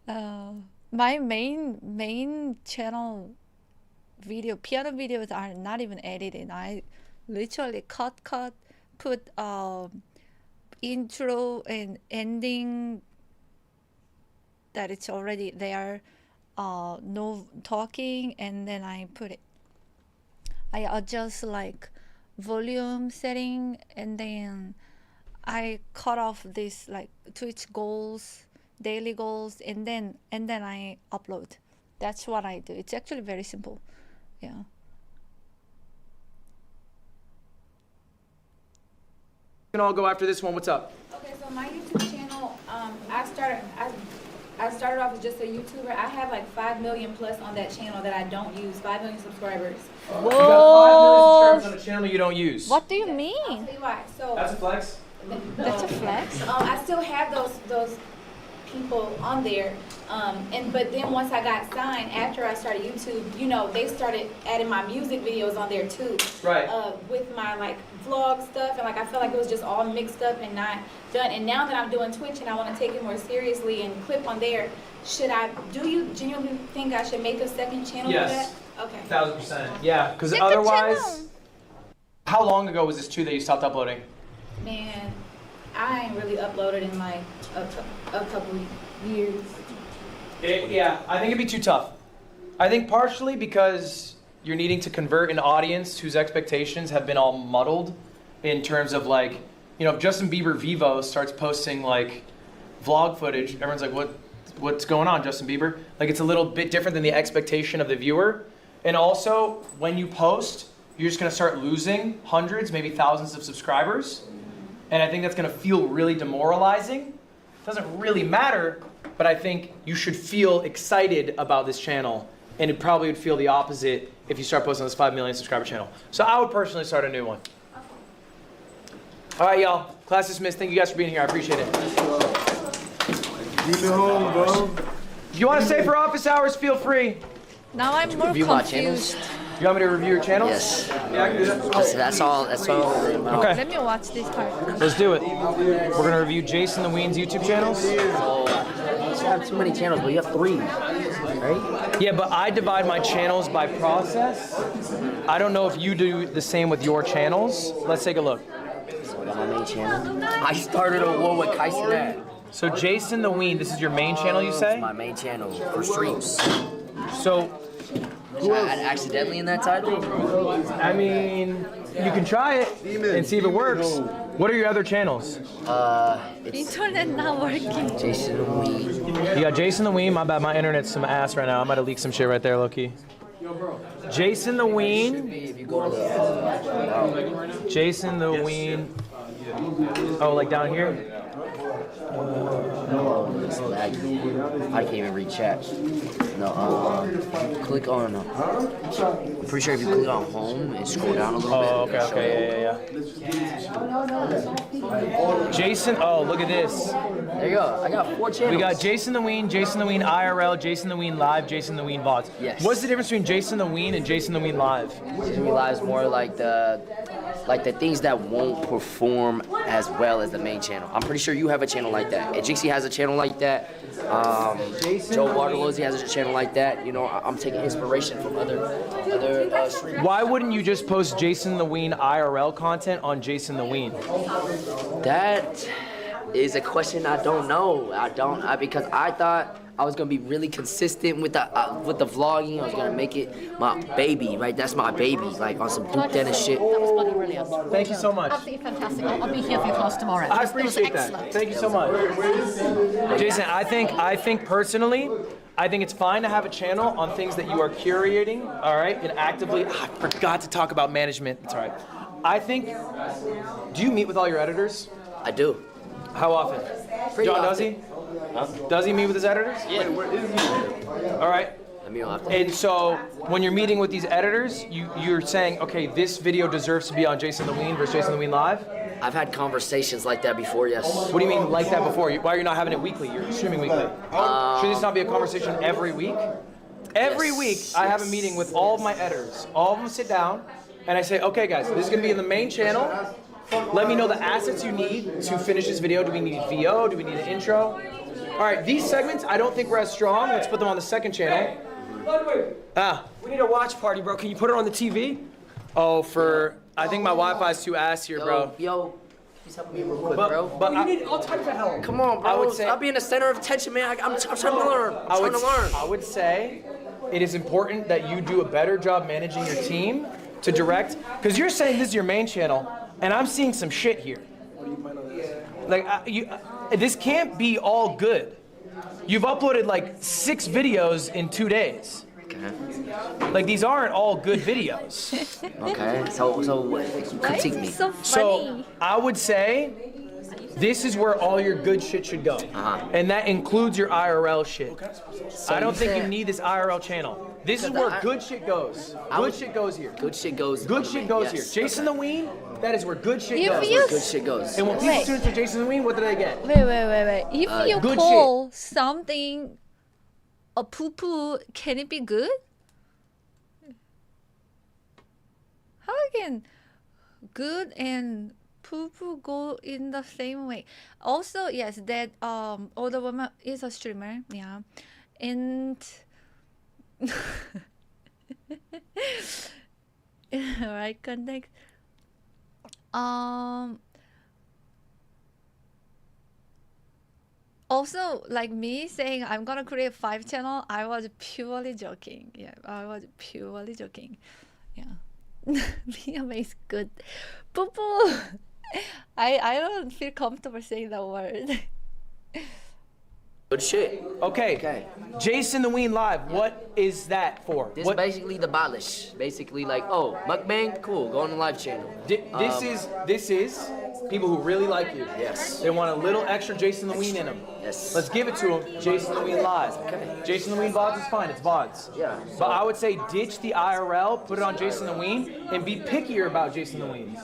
My main channel piano videos are not even edited. I literally cut, put intro and ending that it's already there, no talking, and then I put it. I adjust like volume setting, and then I cut off this like Twitch goals, daily goals, and then I upload. That's what I do. It's actually very simple. Yeah. We can all go after this one. What's up? Okay, so my YouTube channel, I started off as just a YouTuber. I have like 5 million plus on that channel that I don't use. 5 million subscribers. Whoa! You got 5 million subscribers on a channel you don't use. What do you mean? I'll tell you why. So that's a flex. That's a flex. I still have those people on there, but then once I got signed, after I started YouTube, you know, they started adding my music videos on there too. Right. With my like vlog stuff, and like I felt like it was just all mixed up and not done. And now that I'm doing Twitch and I want to take it more seriously and clip on there, do you genuinely think I should make a second channel for that? Okay. 1000%. Yeah, because otherwise, how long ago was this too that you stopped uploading? Man, I ain't really uploaded in like a couple years. Yeah, I think it'd be too tough. I think partially because you're needing to convert an audience whose expectations have been all muddled in terms of like, you know, if Justin Bieber Vivo starts posting like vlog footage, everyone's like, what's going on, Justin Bieber? Like, it's a little bit different than the expectation of the viewer. And also, when you post, you're just gonna start losing hundreds, maybe thousands of subscribers. And I think that's gonna feel really demoralizing. Doesn't really matter, but I think you should feel excited about this channel, and it probably would feel the opposite if you start posting on this 5 million subscriber channel. So I would personally start a new one. All right, y'all. Class dismissed. Thank you guys for being here. I appreciate it. Keep it home, bro. If you want to stay for office hours, feel free. Now I'm more confused. You want me to review your channels? Yes. Yeah, I can do that. That's all. Okay. Let me watch this part. Let's do it. We're gonna review Jason the Ween's YouTube channels. You have too many channels, but you have 3, right? Yeah, but I divide my channels by process. I don't know if you do the same with your channels. Let's take a look. So I got my main channel. I started a war with Kyson at. So Jason the Ween, this is your main channel, you say? It's my main channel for streams. So, Should I add accidentally in that title? I mean, you can try it and see if it works. What are your other channels? It's Internet not working. Jason the Ween. You got Jason the Ween. My bad, my internet's some ass right now. I might have leaked some shit right there, low-key. Jason the Ween. Jason the Ween. Oh, like down here? No, it's laggy. I can't even read chat. No, click on. I'm pretty sure if you click on home and scroll down a little bit. Oh, okay, yeah. Jason, oh, look at this. There you go. I got 4 channels. We got Jason the Ween IRL, Jason the Ween Live, Jason the Ween VODs. Yes. What's the difference between Jason the Ween and Jason the Ween Live? Jason the Ween Live is more like the things that won't perform as well as the main channel. I'm pretty sure you have a channel like that. And Jixie has a channel like that. Joe Bartolozzi has a channel like that. You know, I'm taking inspiration from other streamers. Why wouldn't you just post Jason the Ween IRL content on Jason the Ween? That is a question I don't know. Because I thought I was gonna be really consistent with the vlogging. I was gonna make it my baby, right? That's my baby, like on some Duke Dennis shit. That was bloody brilliant. Thank you so much. Absolutely fantastic. I'll be here for your class tomorrow. I appreciate that. Thank you so much. Jason, I think personally, I think it's fine to have a channel on things that you are curating, all right, and actively. I forgot to talk about management. That's all right. I think. Do you meet with all your editors? I do. How often? Pretty John, often. does he? Huh? Does he meet with his editors? Yeah. All right. I meet often. And so when you're meeting with these editors, you're saying, okay, this video deserves to be on Jason the Ween versus Jason the Ween Live? I've had conversations like that before, yes. What do you mean like that before? Why are you not having it weekly? You're streaming weekly. Should this not be a conversation every week? Every week, I have a meeting with all of my editors. All of them sit down, and I say, okay, guys, this is going to be in the main channel. Let me know the assets you need to finish this video. Do we need VO? Do we need an intro? All right, these segments, I don't think we're as strong. Let's put them on the second channel. We need a watch party, bro. Can you put it on the TV? Oh, I think my Wi-Fi's too ass here, bro. Yo, please help me real quick, bro. But you need all types of help. Come on, bro. I would say I'll be in the center of attention, man. I'm trying to learn. I'm trying to learn. I would say it is important that you do a better job managing your team to direct, because you're saying this is your main channel, and I'm seeing some shit here. Like, this can't be all good. You've uploaded like 6 videos in 2 days. Okay. Like, these aren't all good videos. Okay, so critique me. So I would say this is where all your good shit should go. And that includes your IRL shit. I don't think you need this IRL channel. This is where good shit goes. Good shit goes here. Good shit goes. Good shit goes here. Jason the Ween, that is where good shit goes. Where good shit goes. And when people tune into Jason the Ween, what do they get? Wait. If you good call something a poo-poo, can it be good? How can good and poo-poo go in the same way? Also, yes, that older woman is a streamer, yeah, and in the right context, also, like me saying I'm gonna create 5 channel, I was purely joking. Yeah, I was purely joking. Yeah. Mia makes good. Poo poo. I don't feel comfortable saying that word. Good shit. Okay. Jason the Ween Live, what is that for? This is basically the botlish. Basically like, oh, mukbang, cool, go on the live channel. This is people who really like you. Yes. They want a little extra Jason the Ween in them. Yes. Let's give it to them. Jason the Ween Live. Okay. Jason the Ween VODs is fine, it's VODs. Yeah. But I would say ditch the IRL, put it on Jason the Ween, and be pickier about Jason the Ween.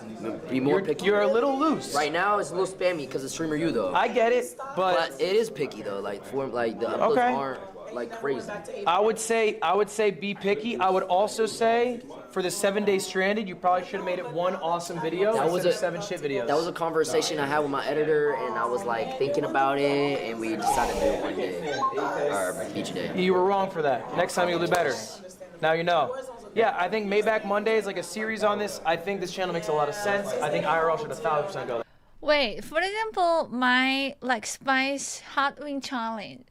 Be more picky. You're a little loose. Right now it's a little spammy because it's streamer you though. I get it, but it is picky though. Like the uploads aren't like crazy. I would say be picky. I would also say for the 7 Day Stranded, you probably should have made it one awesome video instead of 7 shit videos. That was a conversation I had with my editor, and I was like thinking about it, and we decided to do it one day or each day. You were wrong for that. Next time you'll do better. Now you know. Yeah, I think Maybach Monday is like a series on this. I think this channel makes a lot of sense. I think IRL should 1000% go there. Wait, for example, my like Spice Hot Wing Challenge,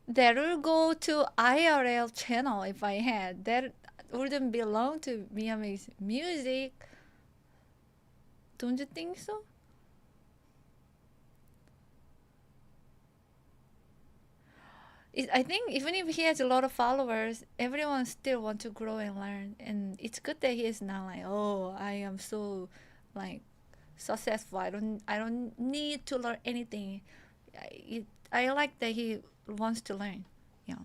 that will go to IRL channel if I had. That wouldn't belong to miamakesmusic. Don't you think so? I think even if he has a lot of followers, everyone still want to grow and learn. And it's good that he is now like, oh, I am so like successful. I don't need to learn anything. I like that he wants to learn. Yeah.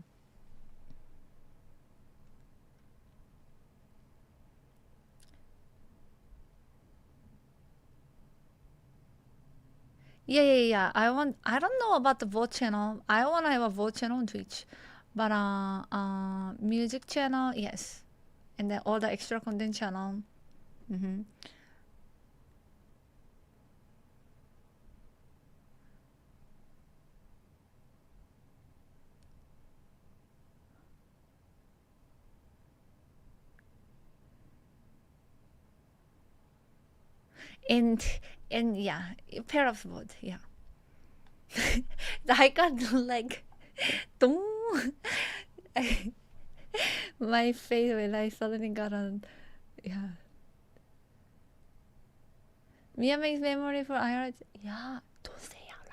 Yeah. I don't know about the vote channel. I want to have a vote channel on Twitch, but music channel, yes, and then all the extra content channel. And yeah, pair of both, yeah. I got like, my face when I suddenly got on, yeah. Mia makes memory for IRL. Yeah, don't say out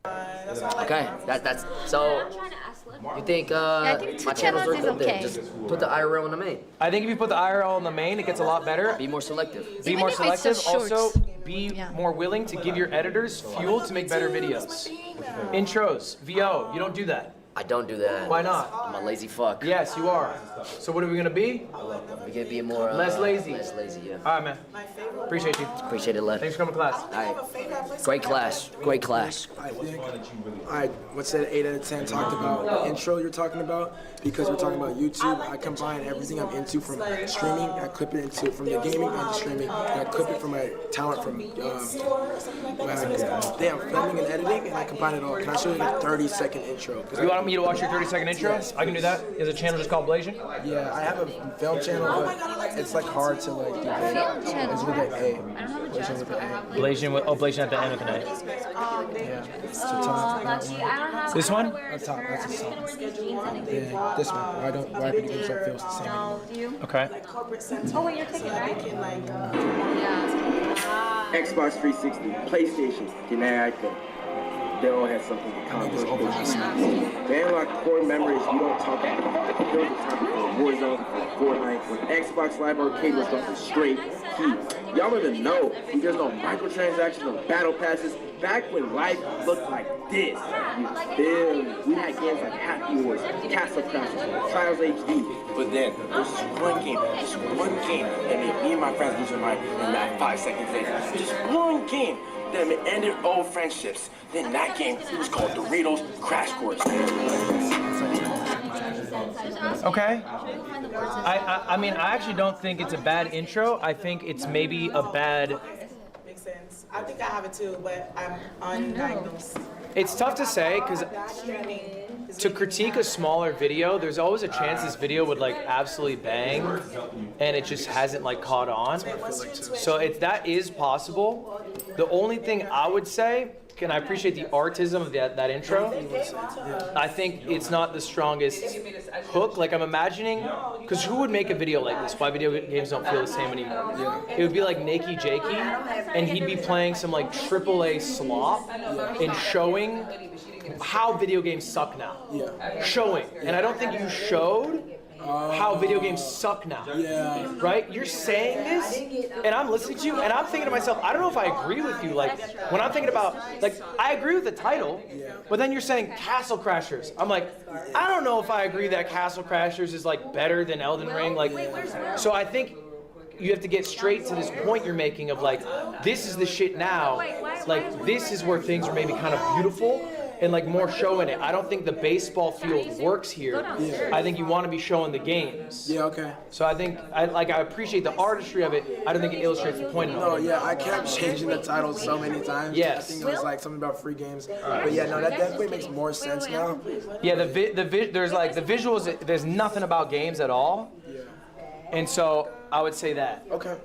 loud. That's all I Okay, that's so. You think I think my 2 channels channels are is good then? okay. Just put the IRL on the main. I think if you put the IRL on the main, it gets a lot better. Be more selective. Be Even more if it's just selective. Also, shorts. be more willing to give your editors fuel to make better videos. Intros, VO, you don't do that. I don't do that. Why not? I'm a lazy fuck. Yes, you are. So what are we gonna be? We're gonna be more Less lazy. Less lazy, yeah. All right, man. Appreciate you. Appreciate it, left. Thanks for coming to class. All right. Great class. Great class. I think what's that 8 out of 10 talked about the intro you're talking about, because we're talking about YouTube. I combine everything I'm into from streaming. I clip it into from the gaming and the streaming. And I clip it from my talent from filming and editing, and I combine it all. Can I show you a 30-second intro? You want me to watch your 30-second intro? I can do that. Is a channel just called Blasian? Yeah, I have a film channel, but it's like hard to like do that. It's with an A. Blasian with an A. Blasian at the end with an A. Yeah. So top. This one? Up top. That's a song. Yeah, this one. Why video games don't feel the same anymore. Okay. Oh wait, you're taking that. Xbox 360, PlayStation, Generica. They all have something in common. They unlock core memories you don't talk about. Build the topic for Warzone, Fortnite, when Xbox Live Arcade was off the straight heat. Y'all even know there's no microtransactions or battle passes. Back when life looked like this, you feel me? We had games like Happy Wars, Castle Crashers, Trials HD. But then there's just one game that made me and my friends lose our mind in that 5 seconds later. Just one game that ended old friendships. Then that game was called Doritos Crash Course. Okay. I mean, I actually don't think it's a bad intro. I think it's maybe a bad... Makes sense. I think I have it too, but I'm undiagnosed. It's tough to say, because to critique a smaller video, there's always a chance this video would like absolutely bang, and it just hasn't like caught on. So that is possible. The only thing I would say, and I appreciate the artism of that intro, I think it's not the strongest hook. Like I'm imagining, because who would make a video like this? Why video games don't feel the same anymore? It would be like Nakey Jakey, and he'd be playing some like AAA slop and showing how video games suck now. Showing. And I don't think you showed how video games suck now. Right? You're saying this, and I'm listening to you, and I'm thinking to myself, I don't know if I agree with you. Like, when I'm thinking about, like, I agree with the title, but then you're saying Castle Crashers. I'm like, I don't know if I agree that Castle Crashers is, like, better than Elden Ring. Like, so I think you have to get straight to this point you're making of, like, this is the shit now. Like, this is where things are maybe kind of beautiful. And like more show in it. I don't think the baseball field works here. I think you want to be showing the games. Yeah, okay. So I think I appreciate the artistry of it. I don't think it illustrates the point enough. No, yeah, I kept changing the title so many times. Yes. I think it was like something about free games. But yeah, no, that definitely makes more sense now. Yeah, there's like the visuals. There's nothing about games at all. And so I would say that. Okay.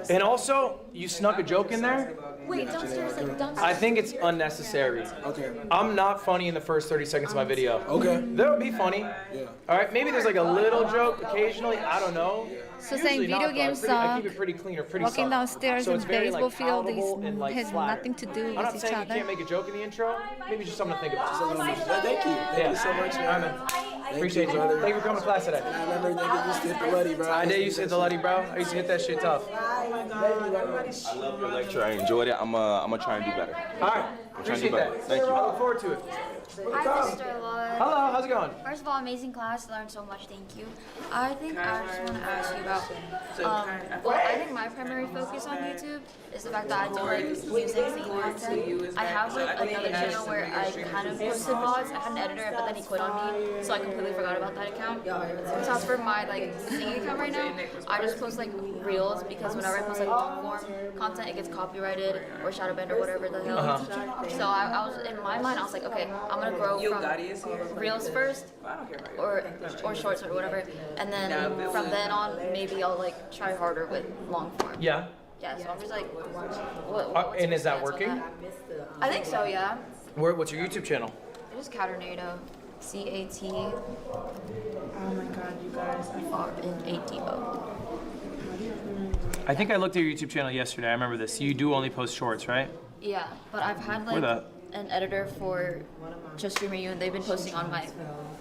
And also, you snuck a joke in there. Wait, dumpsters, like dumpsters. I think it's unnecessary. Okay. I'm not funny in the first 30 seconds of my video. Okay. That'll be funny. Yeah. All right. Maybe there's like a little joke occasionally. I don't know. So saying video games I keep it pretty clean or pretty walking subtle. downstairs So in it's very, baseball like, field palatable and, like, has flattering. nothing to do I'm not with each saying you other. can't make a joke in the intro. Maybe just something to think about. Thank you. Thank you so much, man. Appreciate you. brother. Thank you for coming to class today. I remember niggas used to hit the Luddy, bro. I did used to hit the Luddy, bro. I used to hit that shit tough. I love your lecture. I enjoyed it. I'm gonna try and do better. All right. I'm trying to Appreciate do better. that. Thank you. I look forward to it. Hi, Mr. Lord. Hello, how's it going? First of all, amazing class. Learned so much. Thank you. I think I just want to ask you about. Well, I think my primary focus on YouTube is the fact that I do like music, singing content. I have like another channel where I kind of posted VODs. I had an editor, but then he quit on me, so I completely forgot about that account. So as for my like singing account right now, I just post like reels because whenever I post like long form content, it gets copyrighted or shadow banned or whatever the hell. So I was in my mind, I was like, okay, I'm gonna grow from reels first, or shorts or whatever, and then from then on, maybe I'll like try harder with long form. Yeah. Yeah, so I'm just like, what And is that working? I think so, yeah. What's your YouTube channel? It was Catornado, C-A-T. Oh my God, you guys. R-N-A-D-O. I think I looked at your YouTube channel yesterday. I remember this. You do only post shorts, right? Yeah, but I've had Where like an editor for Just Streamer You, and they've been posting on my.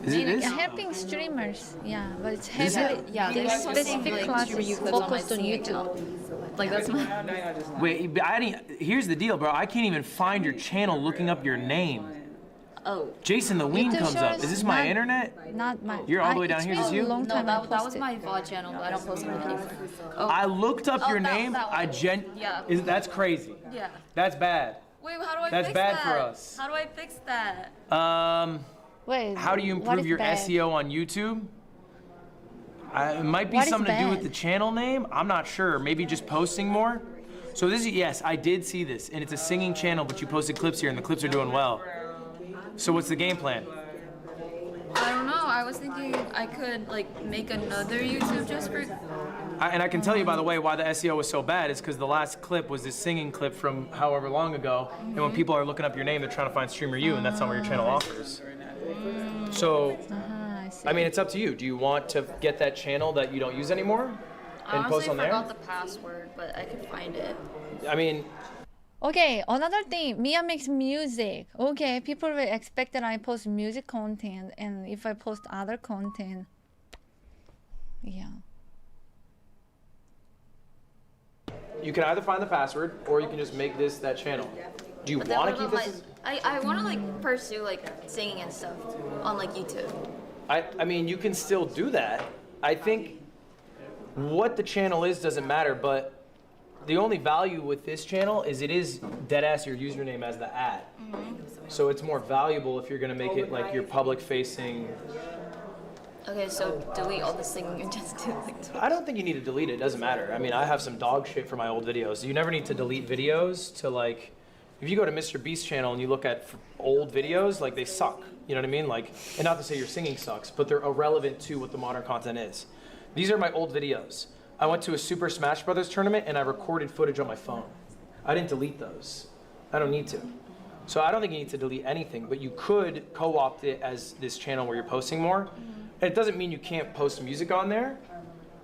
Is it this? Helping streamers, yeah, but it's Is heavy. it? Yeah, There's they're posting, specific like, classes Streamer You clips on my focused on singing YouTube. channel. Like that's my. Wait, but here's the deal, bro. I can't even find your channel looking up your name. Oh. Jason the Ween YouTube comes up. shorts, Is this my not- internet? Not my. You're all the way down it's here, been just a you? long No, time I that was posted. my VOD channel, but I don't post on it anymore. Oh. I looked up your that- name. that Yeah. one. That's crazy. Yeah. That's bad. Wait, how do I That's fix bad that? for us. How do I fix that? Wait. How do you what improve is your bad? SEO on YouTube? It might be What is something to do with bad? the channel name. I'm not sure. Maybe just posting more. So this is, yes, I did see this, and it's a singing channel, but you posted clips here, and the clips are doing well. So what's the game plan? I don't know. I was thinking I could like make another YouTube just for. And I can tell you, by the way, why the SEO was so bad is because the last clip was this singing clip from however long ago, and when people are looking up your name, they're trying to find Streamer You, and that's not what your channel offers. So, I mean, it's up to you. Do you want to get that channel that you don't use anymore I and post honestly on there? forgot the password, but I could find it. I mean, Okay, another thing, Mia makes music. Okay, people will expect that I post music content, and if I post other content, yeah. you can either find the password, or you can just make this that channel. Do you But then want to what keep about this? I want to like pursue like singing and stuff on like YouTube. I mean, you can still do that. I think what the channel is doesn't matter, but the only value with this channel is it is deadass your username as the @ So it's more valuable if you're gonna make it like your public facing. Okay, so delete all the singing and just do like. I don't think you need to delete it. It doesn't matter. I mean, I have some dog shit for my old videos. You never need to delete videos to like. If you go to Mr. Beast's channel and you look at old videos, like they suck. You know what I mean? Like, and not to say your singing sucks, but they're irrelevant to what the modern content is. These are my old videos. I went to a Super Smash Brothers tournament and I recorded footage on my phone. I didn't delete those. I don't need to. So I don't think you need to delete anything, but you could co-opt it as this channel where you're posting more. And it doesn't mean you can't post music on there,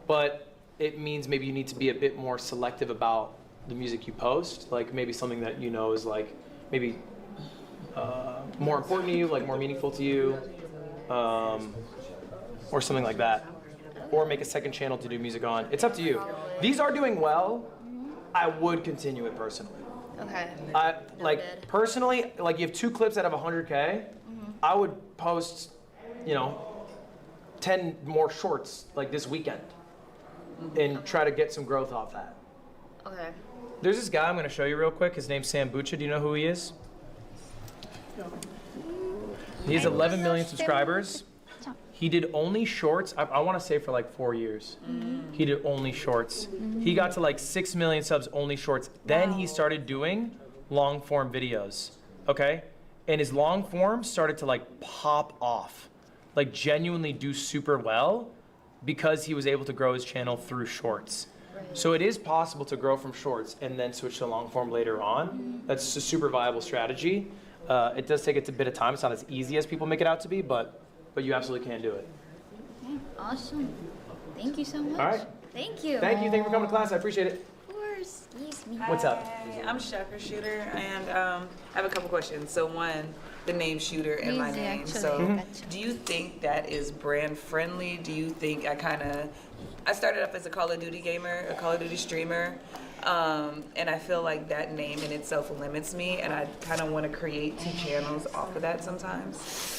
but it means maybe you need to be a bit more selective about the music you post, like maybe something that you know is like maybe more important to you, like more meaningful to you, or something like that. Or make a second channel to do music on. It's up to you. These are doing well. I would continue it personally. Okay. Like personally, like you have 2 clips out of 100K, I would post, 10 more shorts like this weekend and try to get some growth off that. Okay. There's this guy I'm going to show you real quick. His name's Sam Bucha. Do you know who he is? He has 11 million subscribers. He did only shorts, I want to say for like 4 years. He did only shorts. He got to like 6 million subs, only shorts. Then he started doing long form videos, okay? And his long form started to like pop off, like genuinely do super well because he was able to grow his channel through shorts. So it is possible to grow from shorts and then switch to long form later on. That's a super viable strategy. It does take a bit of time. It's not as easy as people make it out to be, but you absolutely can do it. Okay, awesome. Thank you so much. All right. Thank you. Thank you for coming to class. I appreciate it. Of course. Yes, me. What's up? Hi, I'm Shaka Shooter, and I have a couple questions. So one, the name Shooter and my Easy, name. actually. So do you think that is brand friendly? Do you think I started off as a Call of Duty gamer, a Call of Duty streamer, and I feel like that name in itself limits me, and I kind of want to create 2 channels off of that sometimes.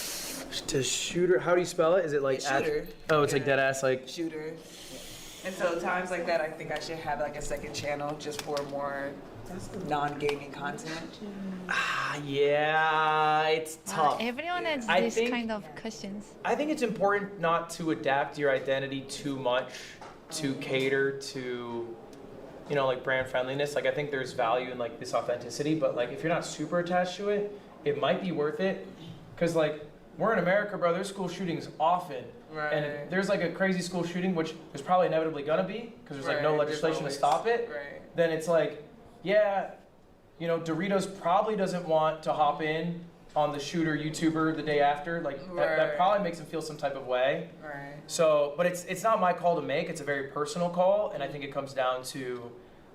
To Shooter, how do you spell it? Is it like Shooter. Oh, it's like dead ass, like Shooter. And so times like that, I think I should have like a second channel just for more non-gaming content. Yeah, it's tough. Everyone has I this think- kind of questions. I think it's important not to adapt your identity too much to cater to, like brand friendliness. Like I think there's value in like this authenticity, but like if you're not super attached to it, it might be worth it. Cause like we're in America, bro. There's school shootings often, Right. and if there's like a crazy school shooting, which there's probably inevitably gonna be, because there's like no Right, there's legislation to always- stop it. Right. Then it's like, yeah, Doritos probably doesn't want to hop in on the shooter YouTuber the day after. Like that Right. probably makes them feel some type of way. Right. So, but it's not my call to make. It's a very personal call, and I think it comes down to,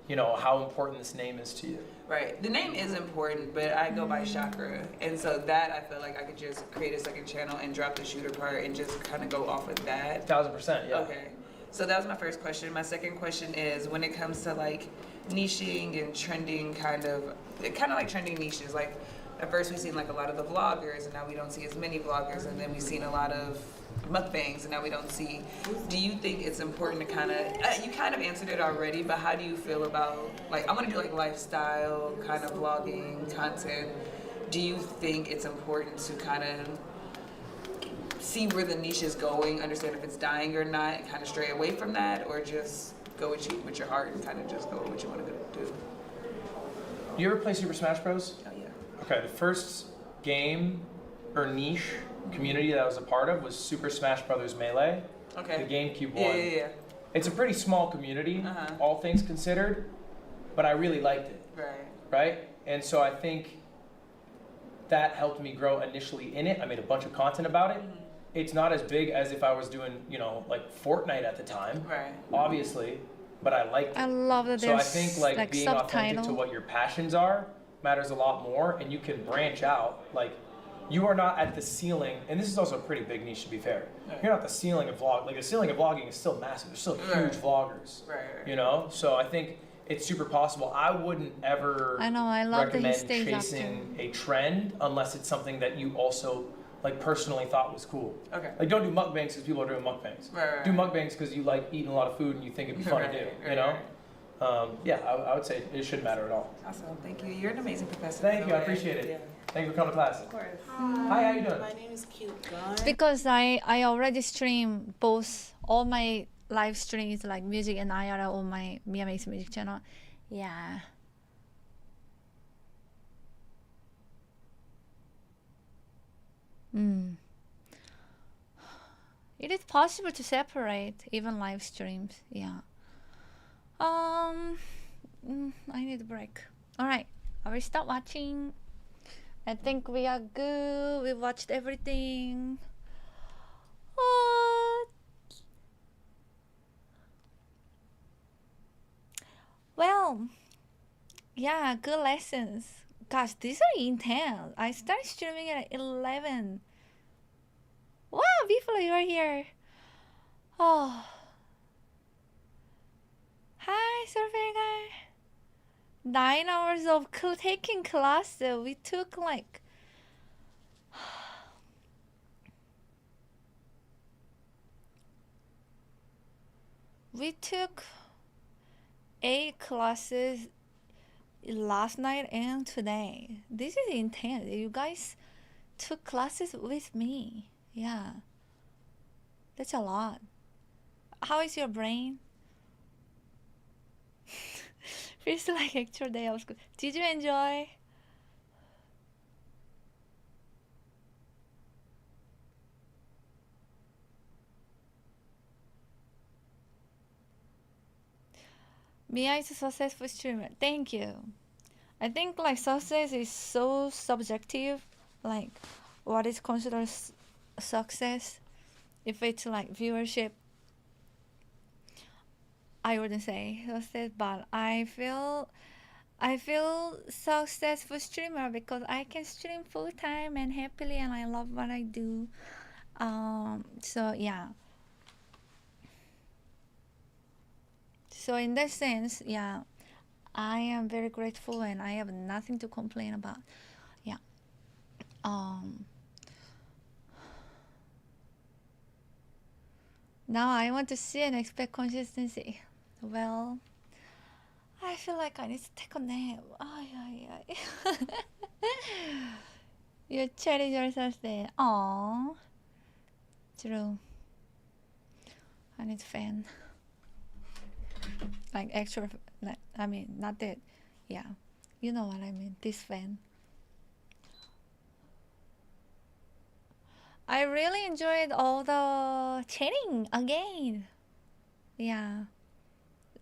how important this name is to you. Right. The name is important, but I go by Chakra. And so that I feel like I could just create a second channel and drop the shooter part and just kind of go off of that. 1000%, yeah. Okay. So that was my first question. My second question is when it comes to like niching and trending kind of like trending niches. Like at first we've seen like a lot of the vloggers and now we don't see as many vloggers, and then we've seen a lot of mukbangs and now we don't see. Do you think it's important to kind of, you kind of answered it already, but how do you feel about, like, I want to do like lifestyle kind of vlogging content. Do you think it's important to kind of see where the niche is going, understand if it's dying or not, and kind of stray away from that, or just go with your heart and kind of just go with what you want to do? You ever play Super Smash Bros? Oh yeah. Okay, the first game or niche community that I was a part of was Super Smash Brothers Melee. Okay. The GameCube Yeah, one. yeah. It's a pretty small community, all things considered, but I really liked it. Right. Right? And so I think that helped me grow initially in it. I made a bunch of content about it. It's not as big as if I was doing, you know, like Fortnite at the time. Right. Obviously, but I liked it. I love that So there's I think like being authentic to what your passions are matters a lot more, and you can branch out. Like, you are not at the ceiling, and this is also a pretty big niche to be fair. You're not the ceiling of vlog. Like the ceiling of vlogging is still massive. There's still huge vloggers. Right. You know, so I think it's super possible. I wouldn't ever I know, I love that he recommend stays up chasing a trend unless it's something that you also like personally thought was cool. Okay. Like don't do mukbangs because people are doing mukbangs. Right. Do mukbangs because you like eating a lot of food and you think it'd be fun to do. You know. Yeah, I would say it shouldn't matter at all. Awesome. Thank you. You're an amazing professor. Thank you. I appreciate it. Yeah. Thank you for coming to class. Of course. Hi, how you doing? My name is Cute Gun. It's because I already stream both all my live streams like music and IRL on my Mia Makes Music channel. Yeah. It is possible to separate even live streams. Yeah. I need a break. All right, I will stop watching. I think we are good. We watched everything. Well, yeah, good lessons. Gosh, these are intense. I started streaming at 11. Wow, people, you're here. Oh. Hi, survey guy. 9 hours of taking classes. We took like we took 8 classes last night and today. This is intense. You guys took classes with me. Yeah. That's a lot. How is your brain? Feels like actual day of school. Did you enjoy? Mia is a successful streamer. Thank you. I think like success is so subjective. Like what is considered success? If it's like viewership, I wouldn't say success, but I feel successful streamer because I can stream full time and happily, and I love what I do. So yeah. So in that sense, yeah, I am very grateful and I have nothing to complain about. Yeah. Now I want to see and expect consistency. Well, I feel like I need to take a nap. You cherish yourself there. Aww. True. I need fan. Like extra, I mean, not that. Yeah. You know what I mean. This fan. I really enjoyed all the chatting again. Yeah.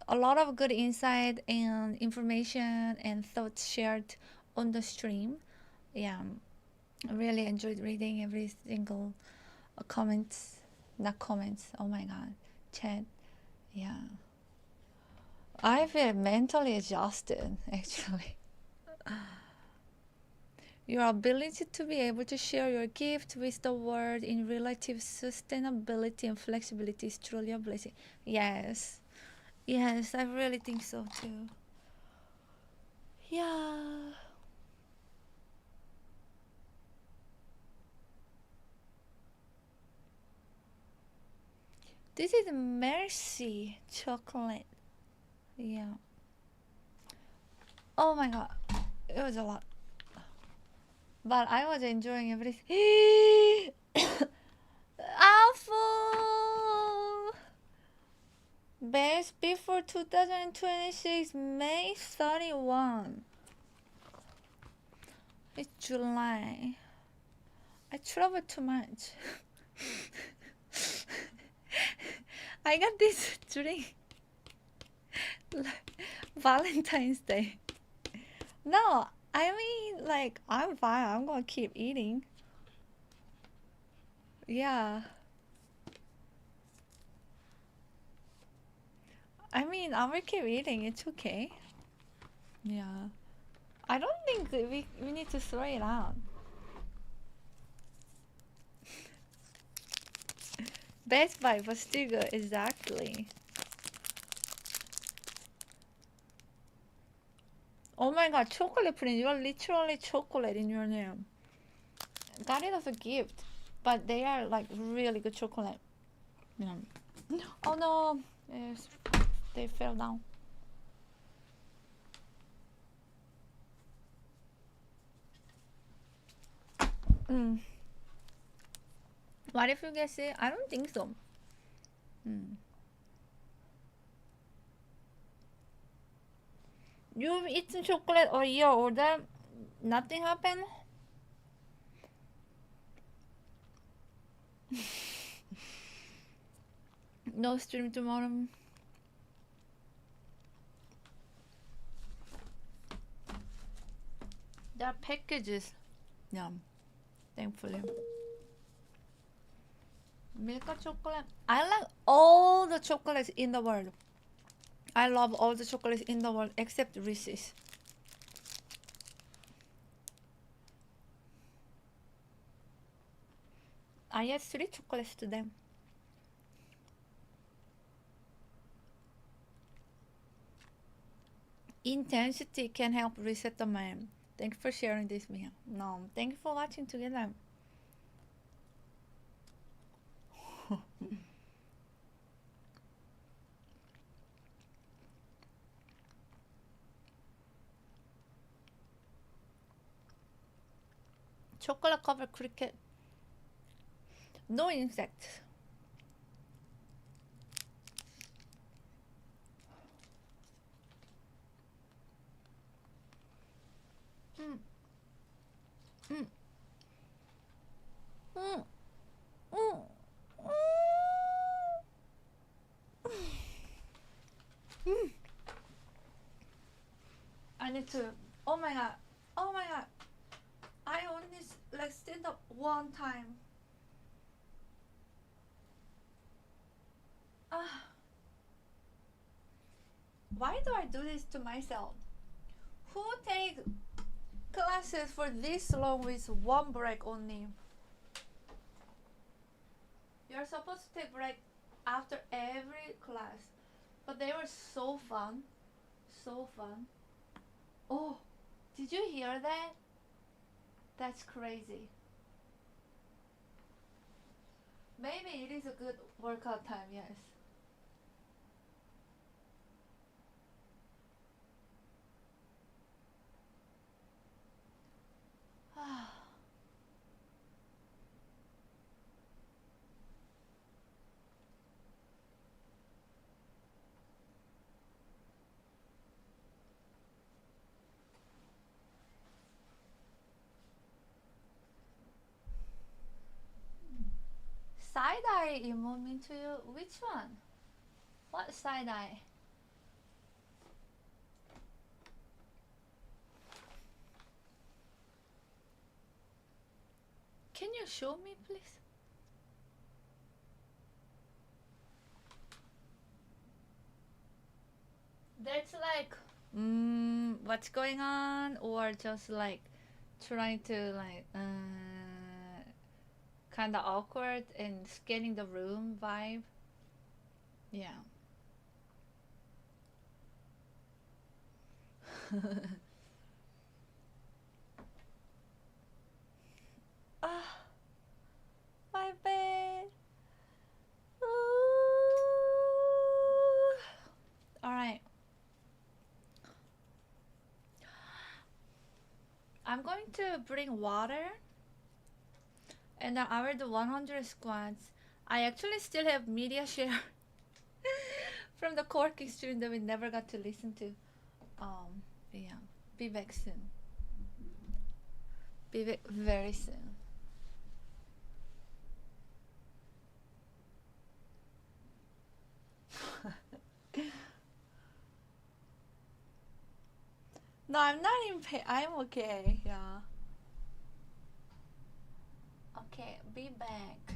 A lot of good insight and information and thoughts shared on the stream. Yeah. I really enjoyed reading every single comments. Not comments. Oh my god. Chat. Yeah. I feel mentally exhausted, actually. Your ability to be able to share your gift with the world in relative sustainability and flexibility is truly a blessing. Yes. Yes, I really think so too. Yeah. This is Mercy chocolate. Yeah. Oh my god. It was a lot. But I was enjoying everything. Awful! Best before 2026, May 31. It's July. I travel too much. I got this drink Valentine's Day. No, I mean, like, I'm fine. I'm gonna keep eating. Yeah. I mean, I will keep eating. It's okay. Yeah. I don't think that we need to throw it out. Best Buy, but still good. Exactly. Oh my god, chocolate print. You are literally chocolate in your name. Got it as a gift. But they are like really good chocolate. Yeah. Oh no. Yes. They fell down. What if you guess it? I don't think so. You've eaten chocolate a year older, nothing happened? No stream tomorrow. There are packages. Yeah, thankfully. Milka chocolate. I like all the chocolates in the world. I love all the chocolates in the world except Reese's. I had 3 chocolates today. Intensity can help reset the mind. Thank you for sharing this, Mia. No, thank you for watching together. Chocolate covered cricket. No insects. I need to. Oh my god. Oh my god. I only like stand up one time. Why do I do this to myself? Who takes classes for this long with one break only? You're supposed to take break after every class. But they were so fun. So fun. Oh, did you hear that? That's crazy. Maybe it is a good workout time, yes. Side-eye emo mean to you? Which one? What side-eye? Can you show me, please? That's like what's going on, or just like trying to like kind of awkward and scanning the room vibe. Yeah. Ah, my bed. Ooh. All right. I'm going to bring water, and then I will do 100 squats. I actually still have media share from the Corky stream that we never got to listen to. Yeah, be back soon. Be back very soon. No, I'm not in pain. I'm okay. Yeah. Okay, be back.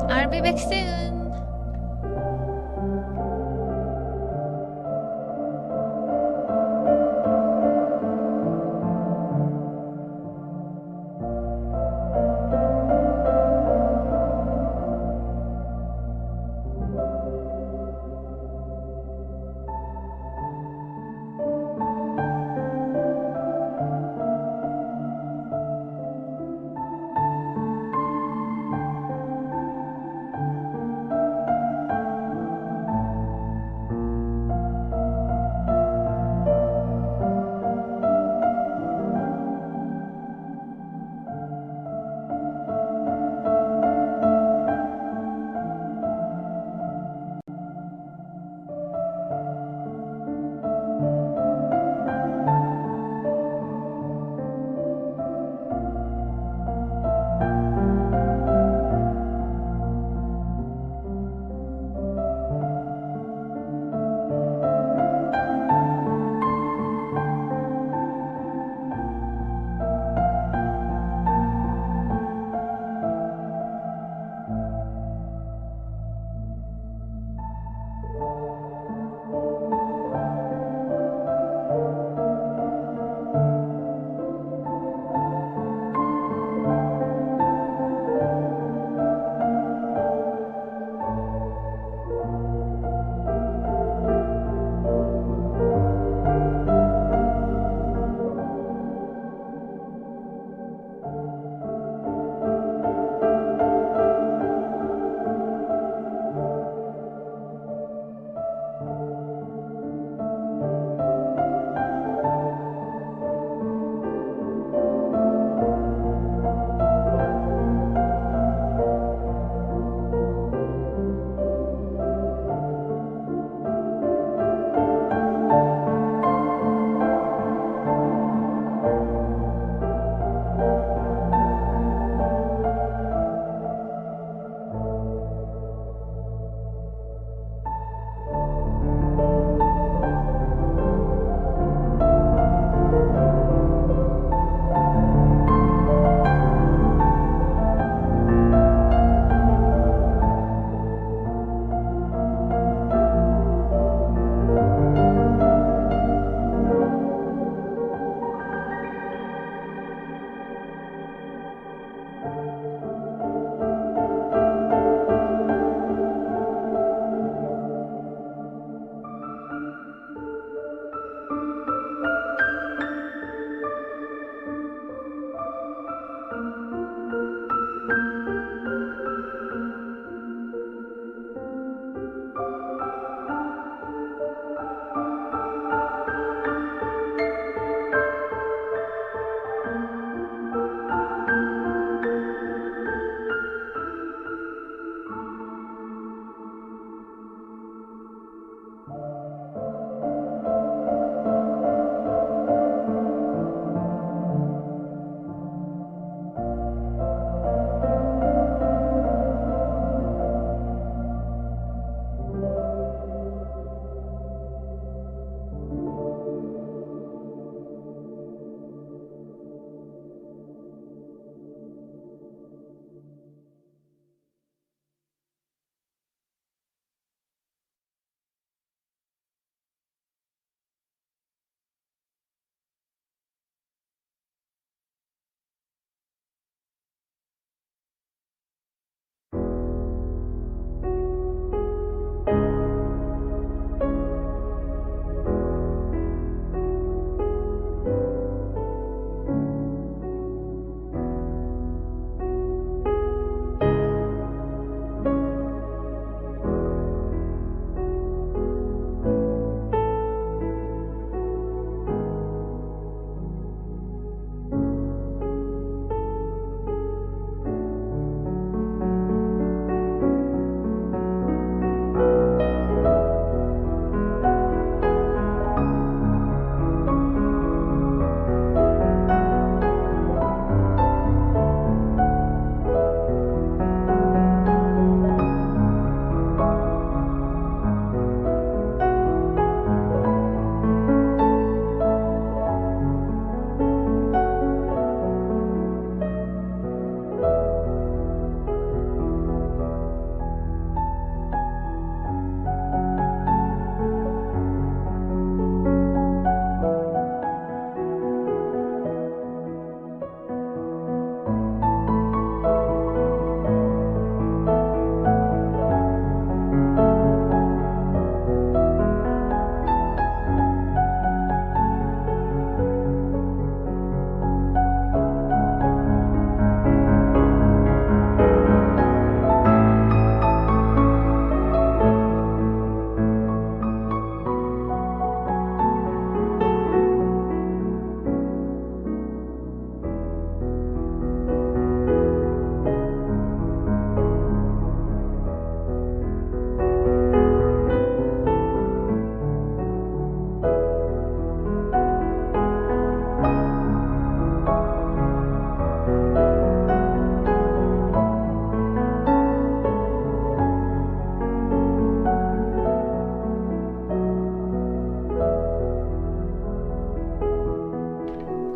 I'll be back soon.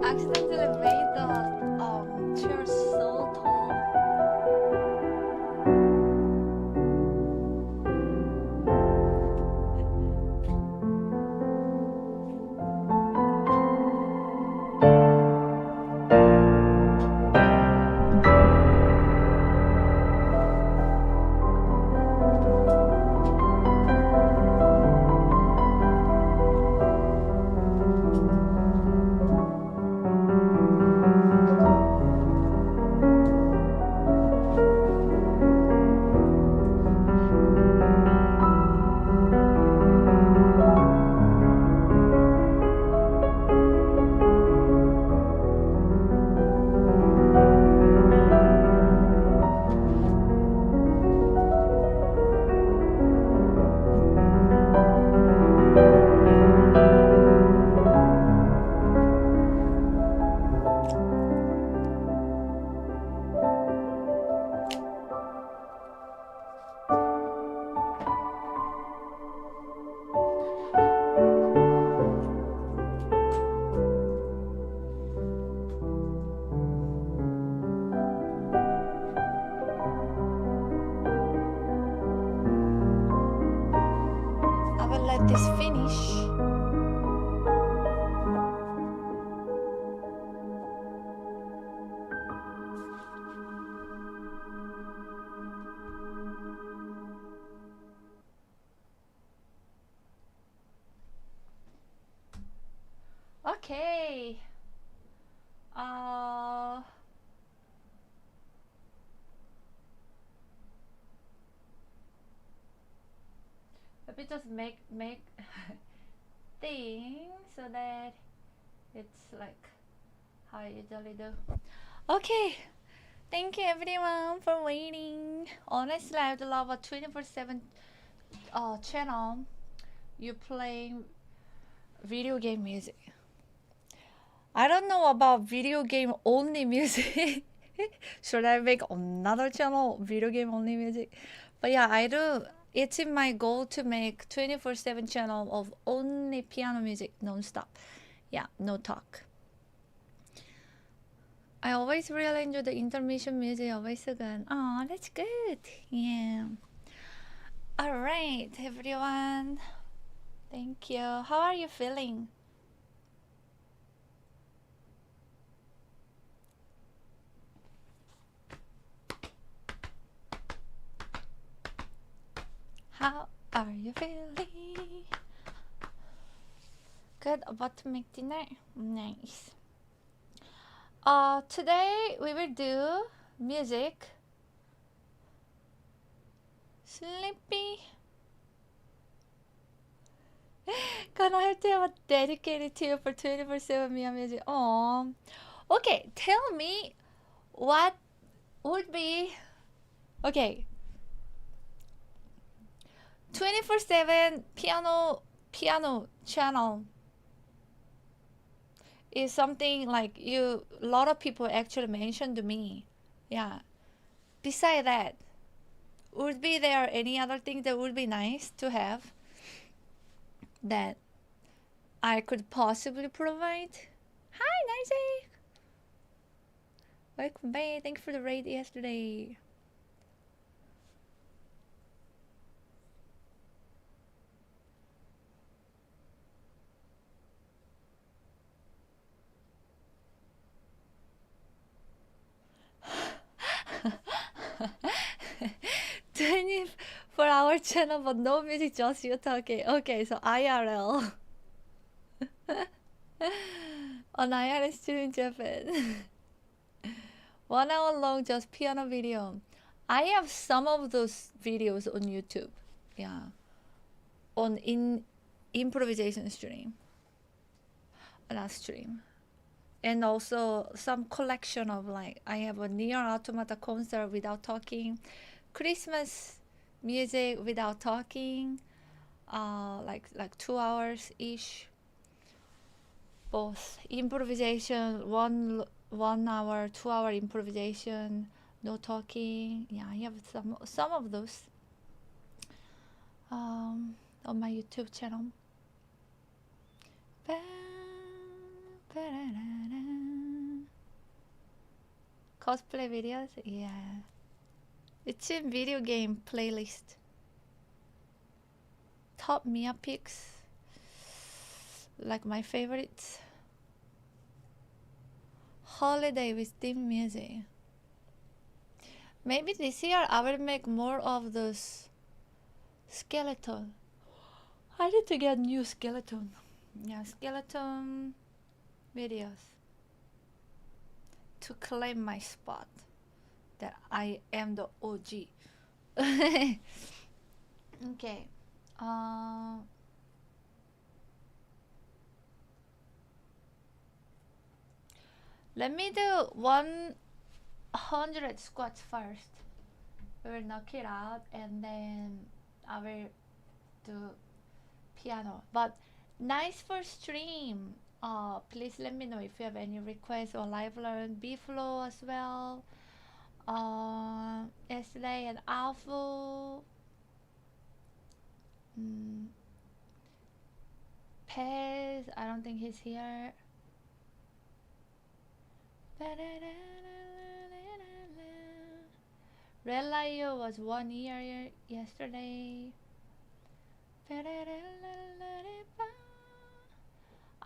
accidentally made the chair so tall. I will let this finish. Okay. Let me just make thing so that it's like how I usually do. Okay. Thank you everyone for waiting. Honestly, I would love a 24/7 channel. You playing video game music. I don't know about video game only music. Should I make another channel video game only music? But yeah, I do. It's in my goal to make 24/7 channel of only piano music non-stop. Yeah, no talk. I always really enjoy the intermission music. Always so good. Oh, that's good. Yeah. All right, everyone. Thank you. How are you feeling? How are you feeling? Good. About to make dinner. Nice. Today we will do music. Sleepy. Gonna have to have a dedicated to you for 24/7 Mia music. Oh. Okay, tell me what would be okay. 24/7 piano channel is something like a lot of people actually mentioned to me. Yeah. Beside that, would be there any other thing that would be nice to have that I could possibly provide? Hi, Isaac. Welcome back. Thank you for the raid yesterday. For our channel, but no music, just you talking. Okay, so IRL. On IRL stream Japan. 1 hour long, just piano video. I have some of those videos on YouTube. Yeah. On improvisation stream. Not stream. And also some collection of like, I have a Near Automata concert without talking. Christmas music without talking, like 2 hours ish. Both improvisation, 1 hour, 2 hour improvisation, no talking. Yeah, I have some of those on my YouTube channel. Cosplay videos? Yeah. It's in video game playlist. Top Mia picks. Like my favorites. Holiday with theme music. Maybe this year I will make more of those skeleton. I need to get new skeleton. Yeah, skeleton videos. To claim my spot. That I am the OG. Okay. Let me do 100 squats first. We will knock it out and then I will do piano. But nice for stream. Please let me know if you have any requests or live learn B-Flow as well. Yesterday and Alpha. Pez, I don't think he's here. Red Lion was 1 year yesterday.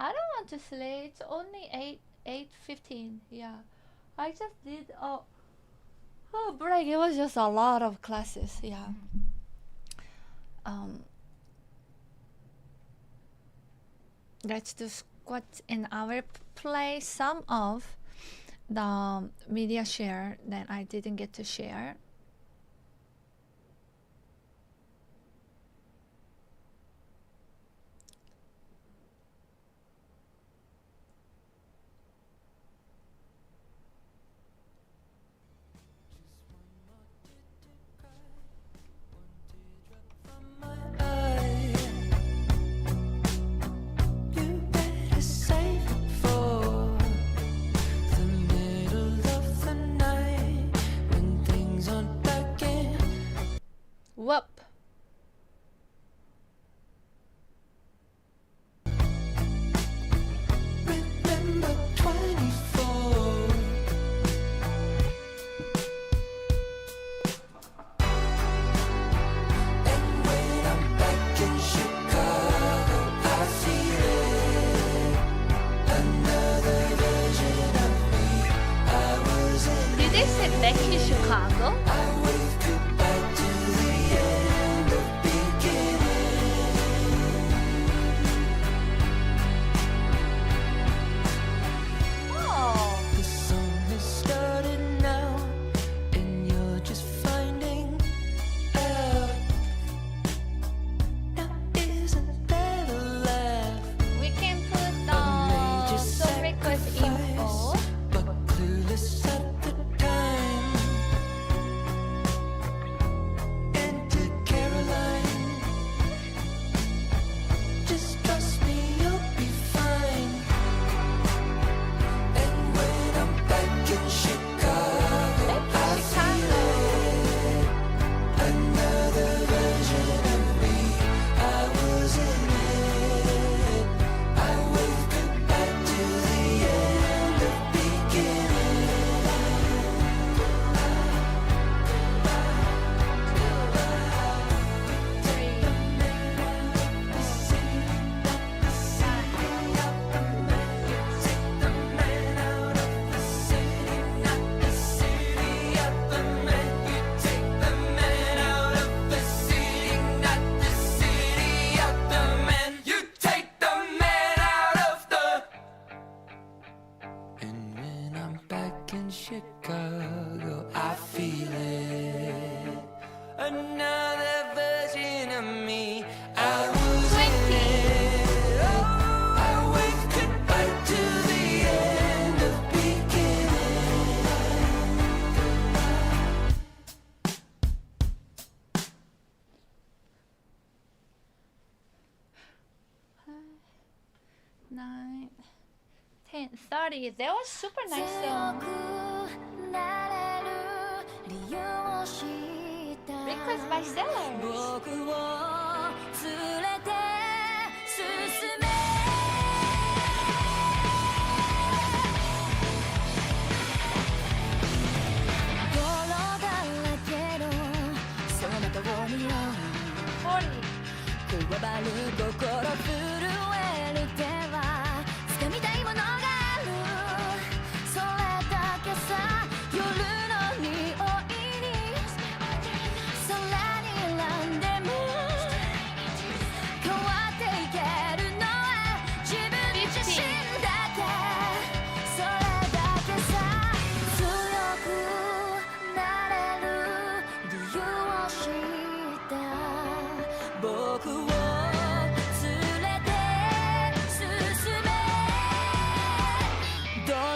I don't want to slay. It's only 8:15. Yeah, I just did break. It was just a lot of classes. Yeah. Let's do squats and I will play some of the media share that I didn't get to share. Whoop. Remember 24. And when I'm back in Chicago, I feel it. Another version of me. I was in. Did they say back in Chicago? I waved goodbye to the end of beginning. Oh. The song has started now, and you're just finding out. Now isn't that a laugh? We can put some request info. But clueless at the time. Enter Caroline. Just trust me, you'll be fine. And when I'm back in Chicago, I feel it. Another version of me. I was in it. I waved goodbye to the end of Chicago, I feel it. Another version of me. I was in it. I waved goodbye to the end of beginning. 9, 10, 30. That was super nice song. Request by sellers.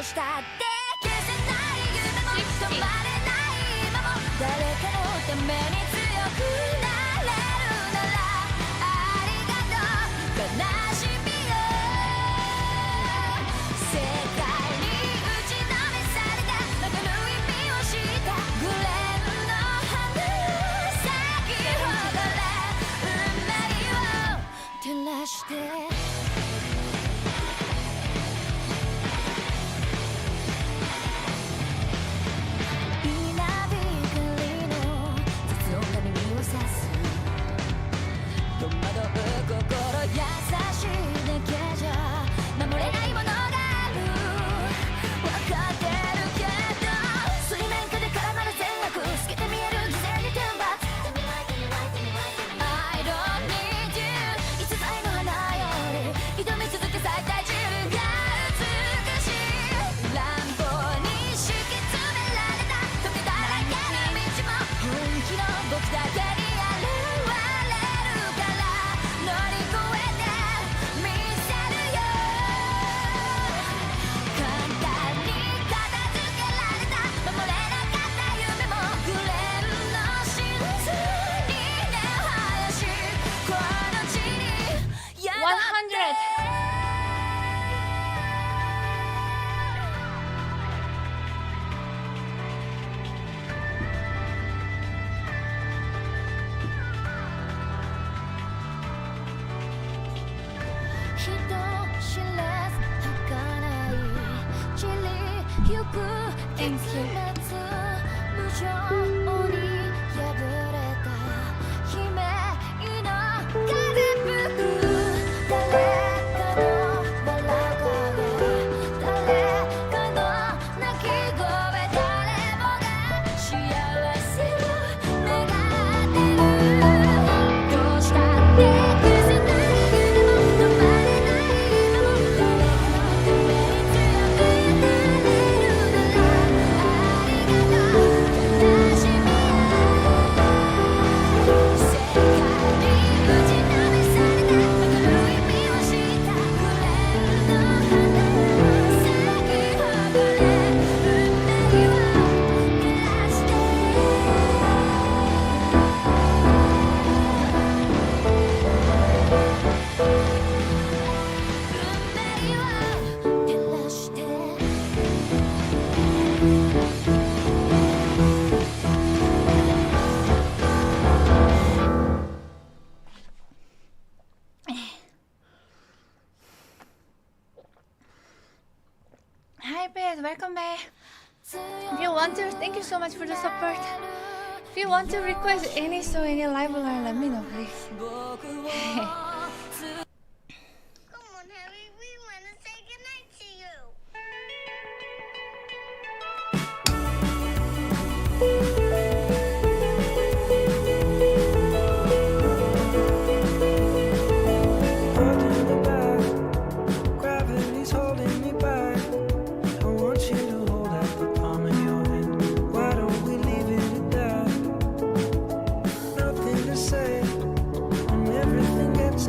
うしたって消せない夢も止まれない今も誰かのために強くなれるならありがとう悲しみよ世界に打ちのめされたわかる意味を知ったグレーの花よ咲き誇れ運命を照らしてHi, Bez, welcome back. If you want to, thank you so much for the support. If you want to request any song, any live learn, let me know, please. Everything gets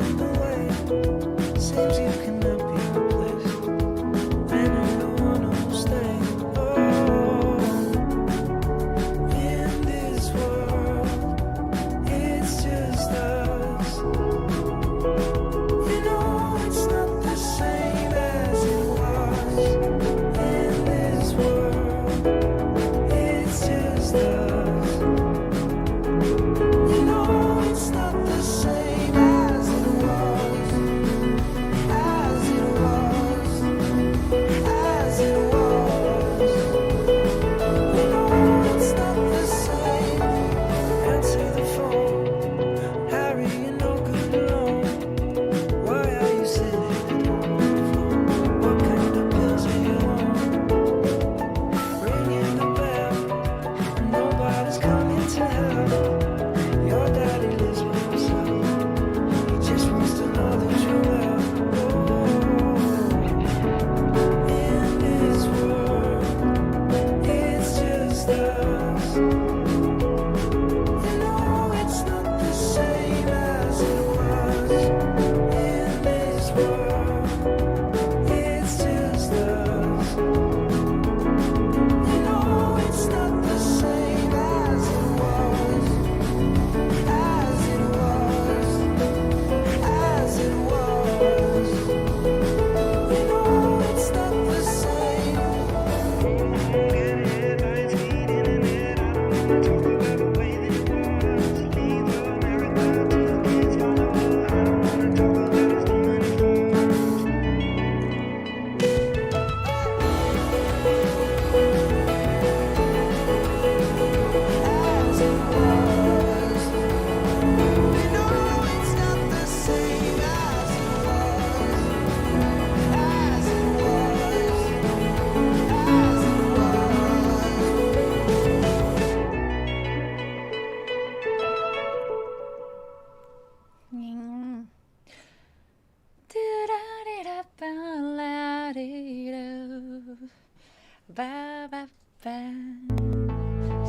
Ba, ba, ba.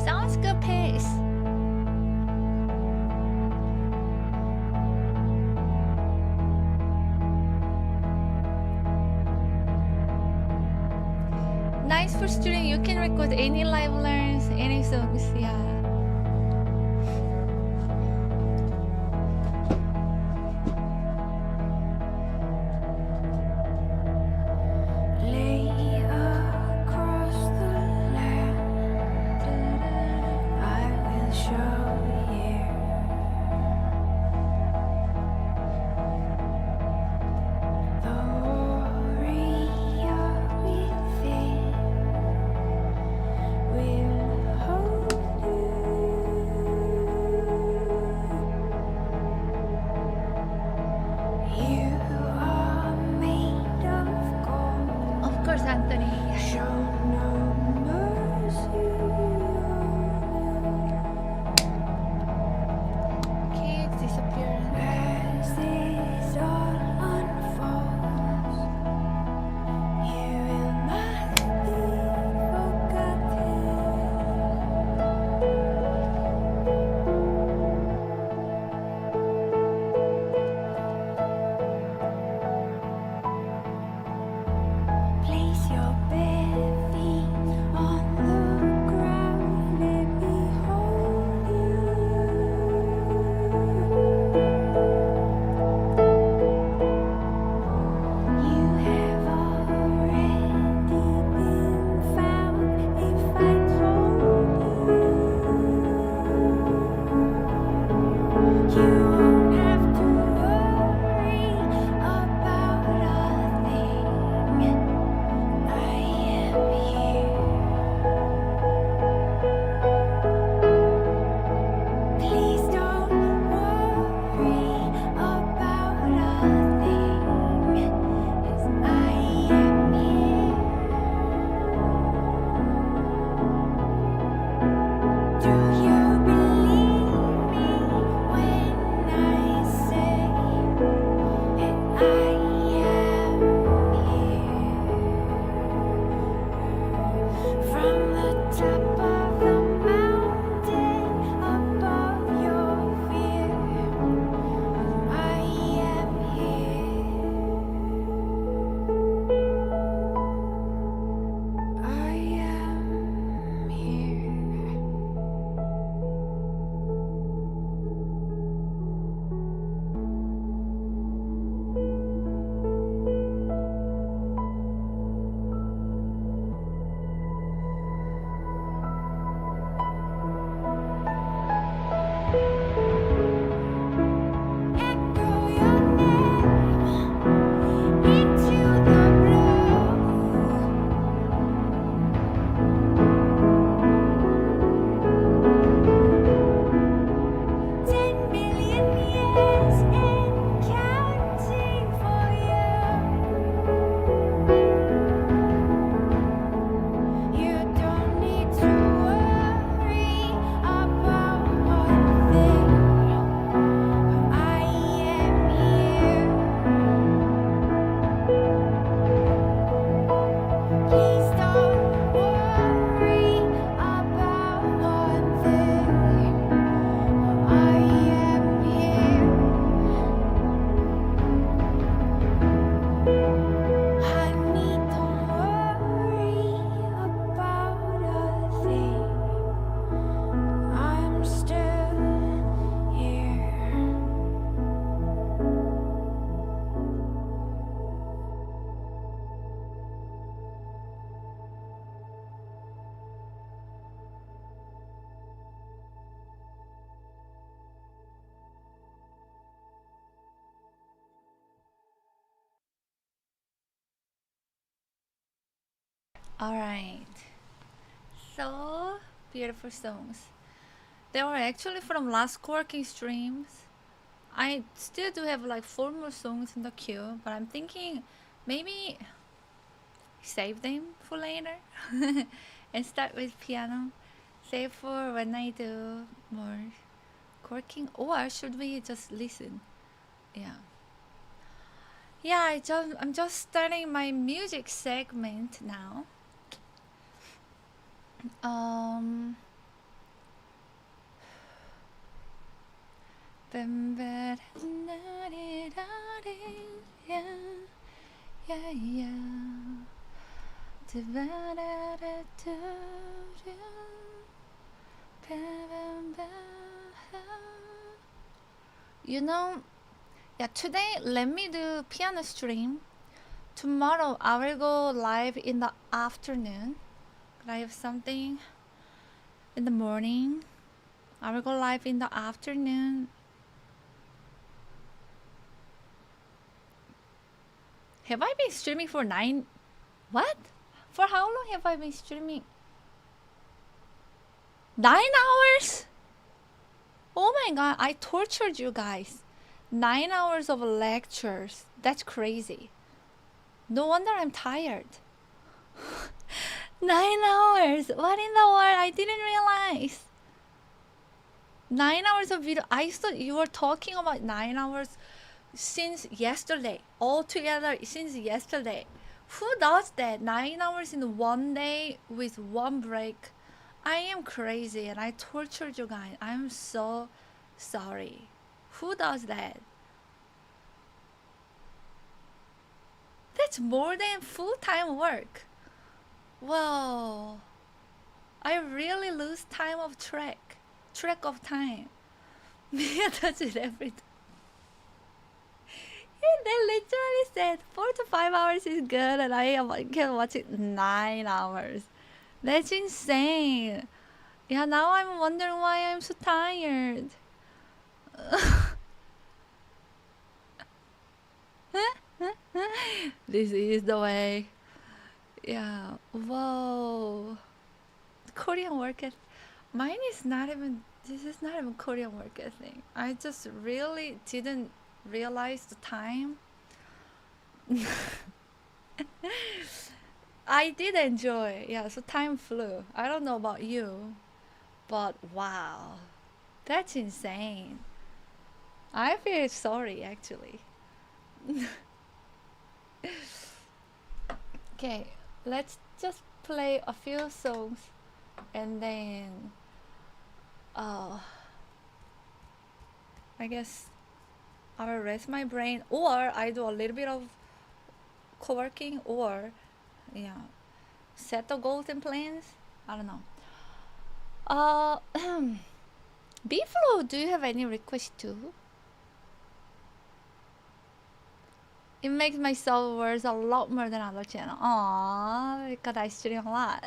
Sounds good pace. Nice for student. You can record any live learns, any songs. Yeah. Lay across the land, I will show you the warrior within will hold you. You are made of gold. Of course, Anthony. Show no mercy. Kids disappearing. As this all unfolds, you will not be forgotten. Place your bare feet on the ground. Let me hold you. You have already been found. If I told you, you won't have to worry about a thing. I am here. Please don't worry about a thing, 'cause I am here. Do you believe me when I say that I am here? From the top of the mountain above your fear, I am here. I am here. Echo your name into the blue. 10 million years and counting for you. You don't need to worry about one thing. I am here. Please don't worry about one thing. I am here. Honey, don't worry about a thing. I'm still here. All right. So beautiful songs. They were actually from last Quirking streams. I still do have like 4 more songs in the queue, but I'm thinking maybe save them for later and start with piano. Save for when I do more quirking, or should we just listen? Yeah. Yeah, I'm just starting my music segment now. You know, yeah, today let me do piano stream. Tomorrow I will go live in the afternoon. I have something in the morning. I will go live in the afternoon. Have I been streaming for 9? What? For how long have I been streaming? 9 hours? Oh my god, I tortured you guys. 9 hours of lectures. That's crazy. No wonder I'm tired. 9 hours. What in the world? I didn't realize. 9 hours of video. I thought you were talking about 9 hours since yesterday. All together since yesterday. Who does that? 9 hours in one day with one break. I am crazy and I tortured you guys. I'm so sorry. Who does that? That's more than full-time work. Whoa. I really lose time of track of time. Mia does it every time. And they literally said 4 to 5 hours is good and I can watch it 9 hours. That's insane. Yeah, now I'm wondering why I'm so tired. This is the way. Yeah. Whoa. Korean work ethic. Mine is not even. This is not even Korean work ethic. I just really didn't realize the time. I did enjoy. Yeah. So time flew. I don't know about you, but wow, that's insane. I feel sorry actually. Okay, let's just play a few songs and then I guess I will rest my brain, or I do a little bit of co-working, or set the goals and plans. I don't know. B-Flow, do you have any requests too? It makes my soul worth a lot more than other channel. Aww, because I stream a lot.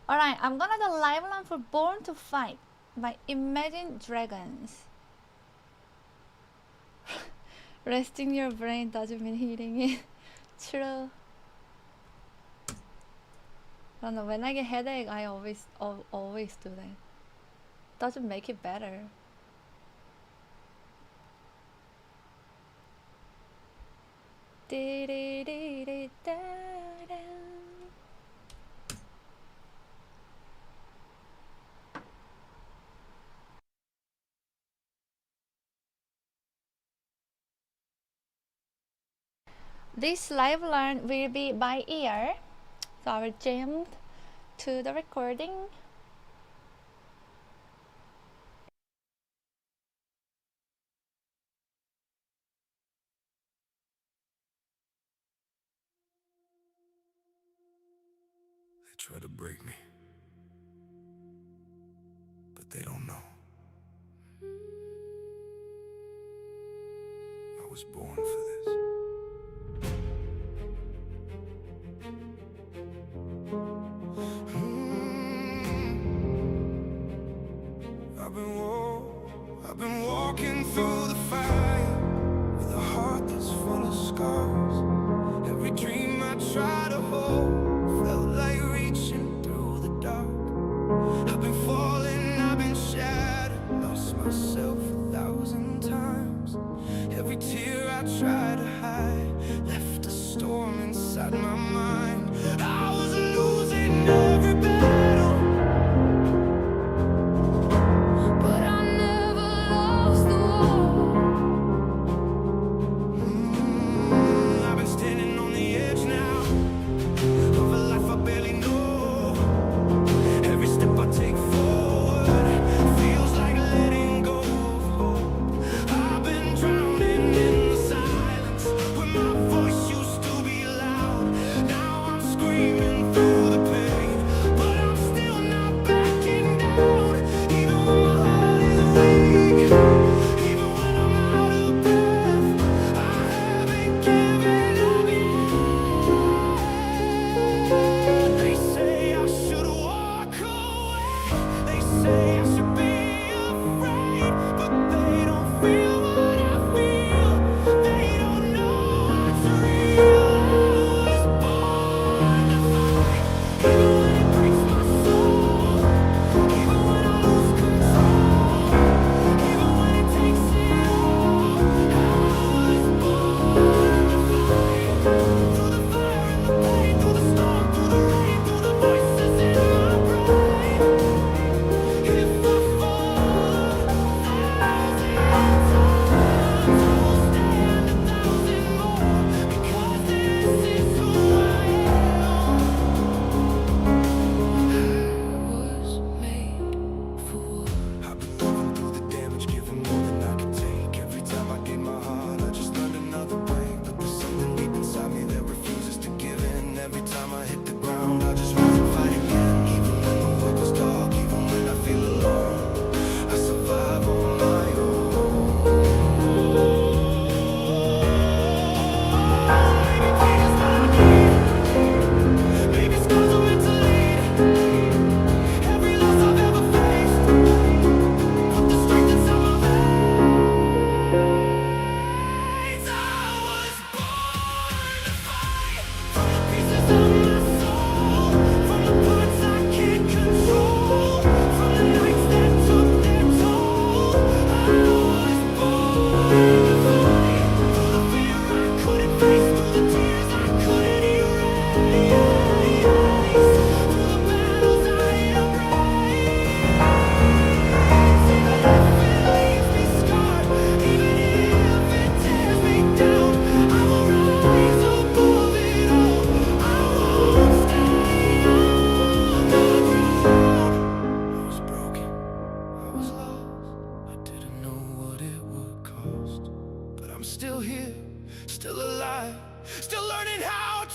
Alright, I'm gonna do live learn for Born to Fight by Imagine Dragons. Resting your brain doesn't mean healing it. True. I don't know, when I get headache, I always do that. Doesn't make it better. This live learn will be by ear, so I will jump to the recording. They try to break me, but they don't know. I was born for this. I've been walking through the fire with a heart that's full of scars. Every dream I try to hold felt like reaching through the dark. I've been falling, I've been shattered, lost myself 1,000 times. Every tear I try to hide left a storm inside my mind. I was losing every battle, but I never lost the war. I've been standing on the edge now of a life I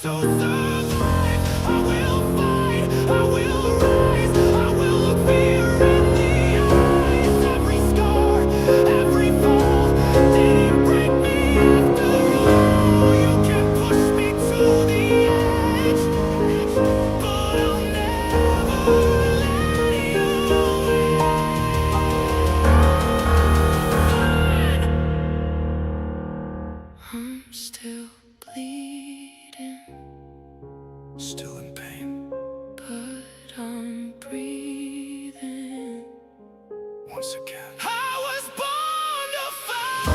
So survive, I will fight, I will rise, I will look fear in the eyes. Every scar, every fall, didn't break me after all. You can push me to the edge, but I'll never let you win. I'm still bleeding, still in pain, but I'm breathing once again. I was born to fight,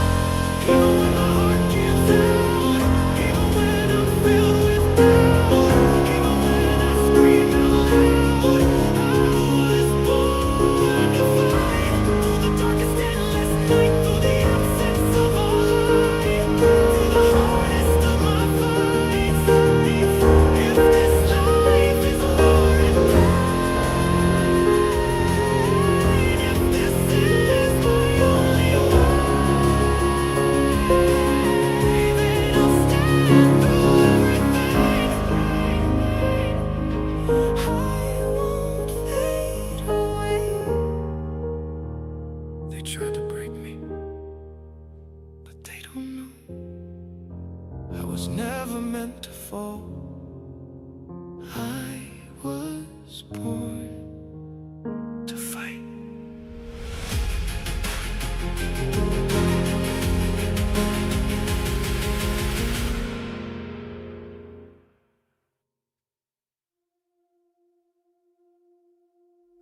even when my heart gives out, even when I'm filled with doubt, even when I scream out loud. I was born to fight, through the darkest endless night, through the absence of a light, through the hardest of my fights. If this life is war and pain, if this is my only way, then I'll stand through everything. I won't fade away. They tried to break me, but they don't know I was never meant to fall. I was born to fight.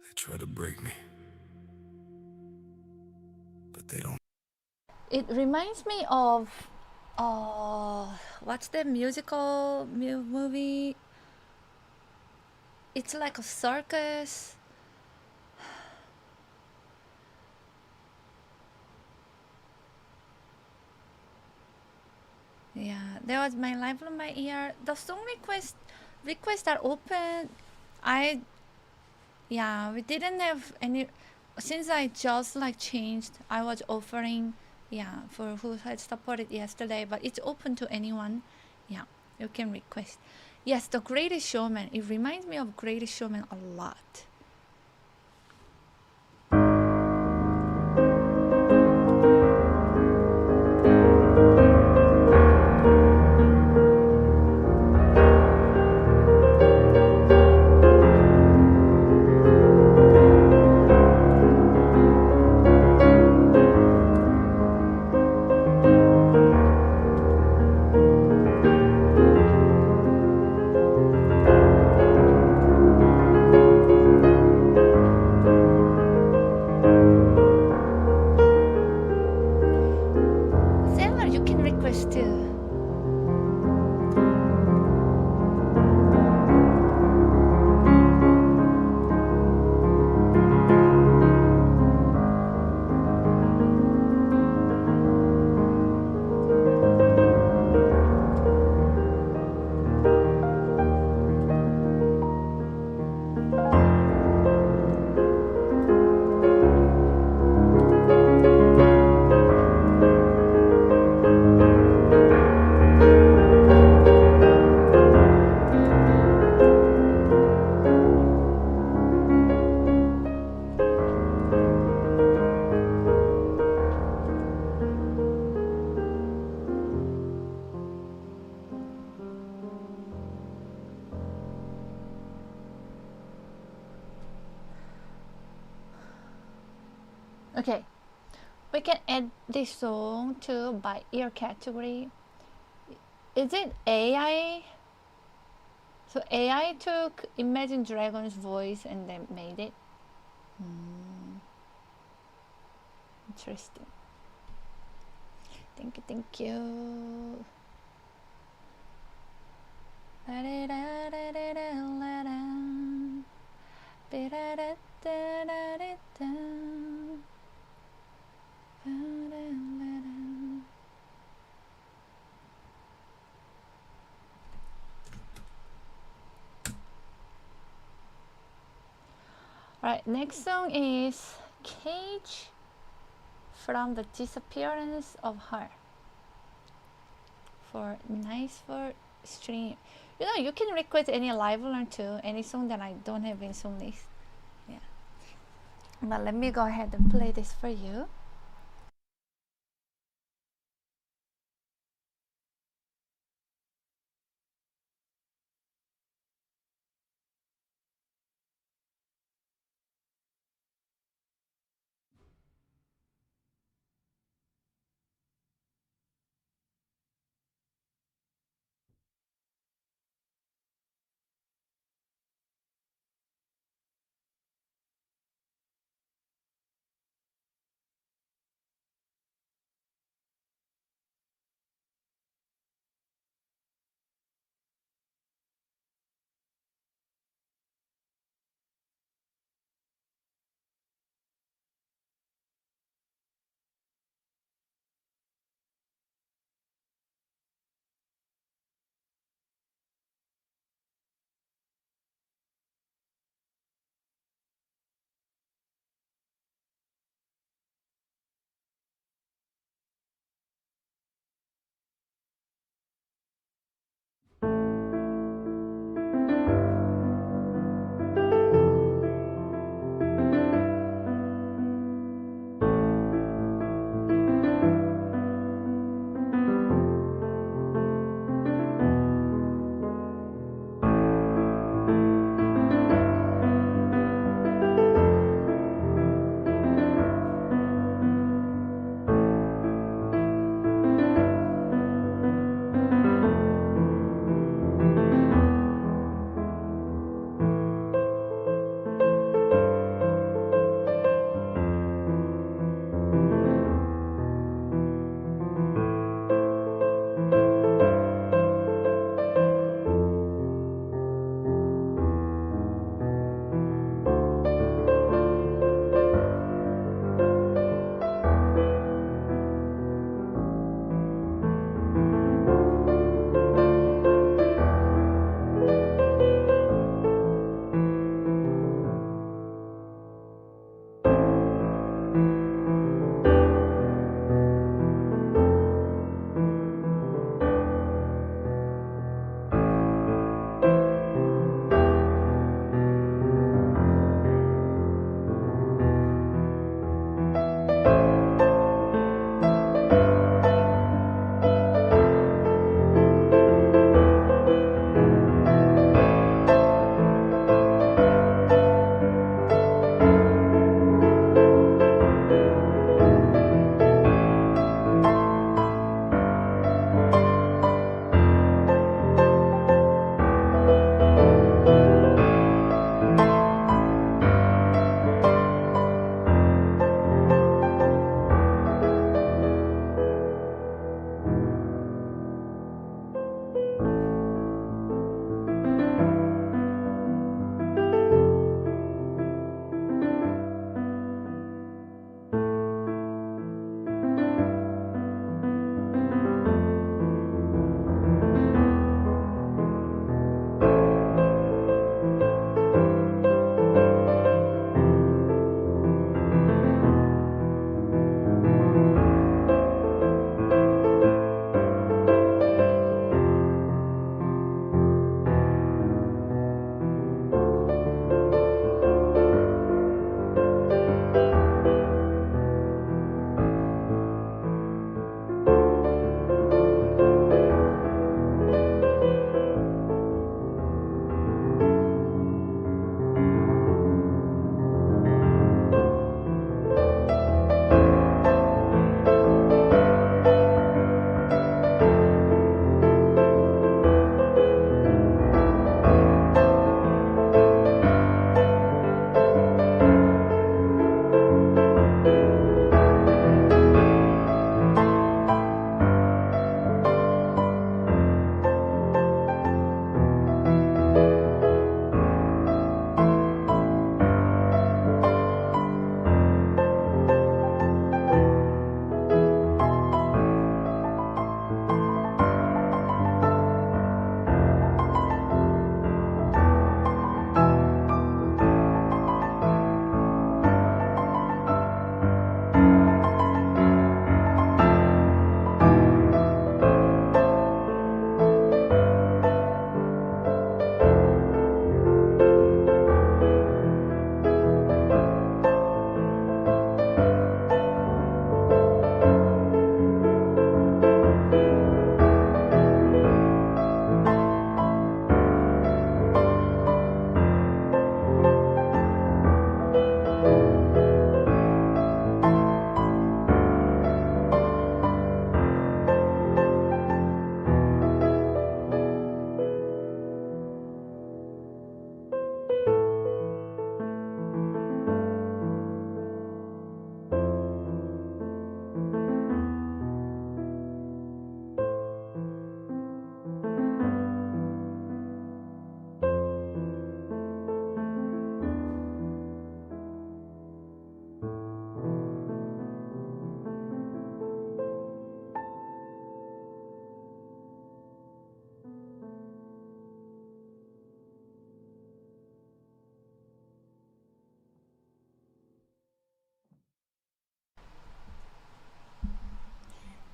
They try to break me, but they don't. It reminds me of what's the musical movie? It's like a circus. Yeah, there was My Life on My Ear. The song requests are open. We didn't have any, since I just like changed. I was offering, for who had supported yesterday, but it's open to anyone. Yeah, you can request. Yes, The Greatest Showman. It reminds me of Greatest Showman a lot. Sailor, you can request too. Okay, we can add this song to by ear category. Is it AI? So AI took Imagine Dragons voice and then made it. Interesting. Thank you, thank you. Alright, next song is Cage from the Disappearance of Her. For nice for stream. You know, you can request any live learn too, any song that I don't have in song list. Yeah. But let me go ahead and play this for you.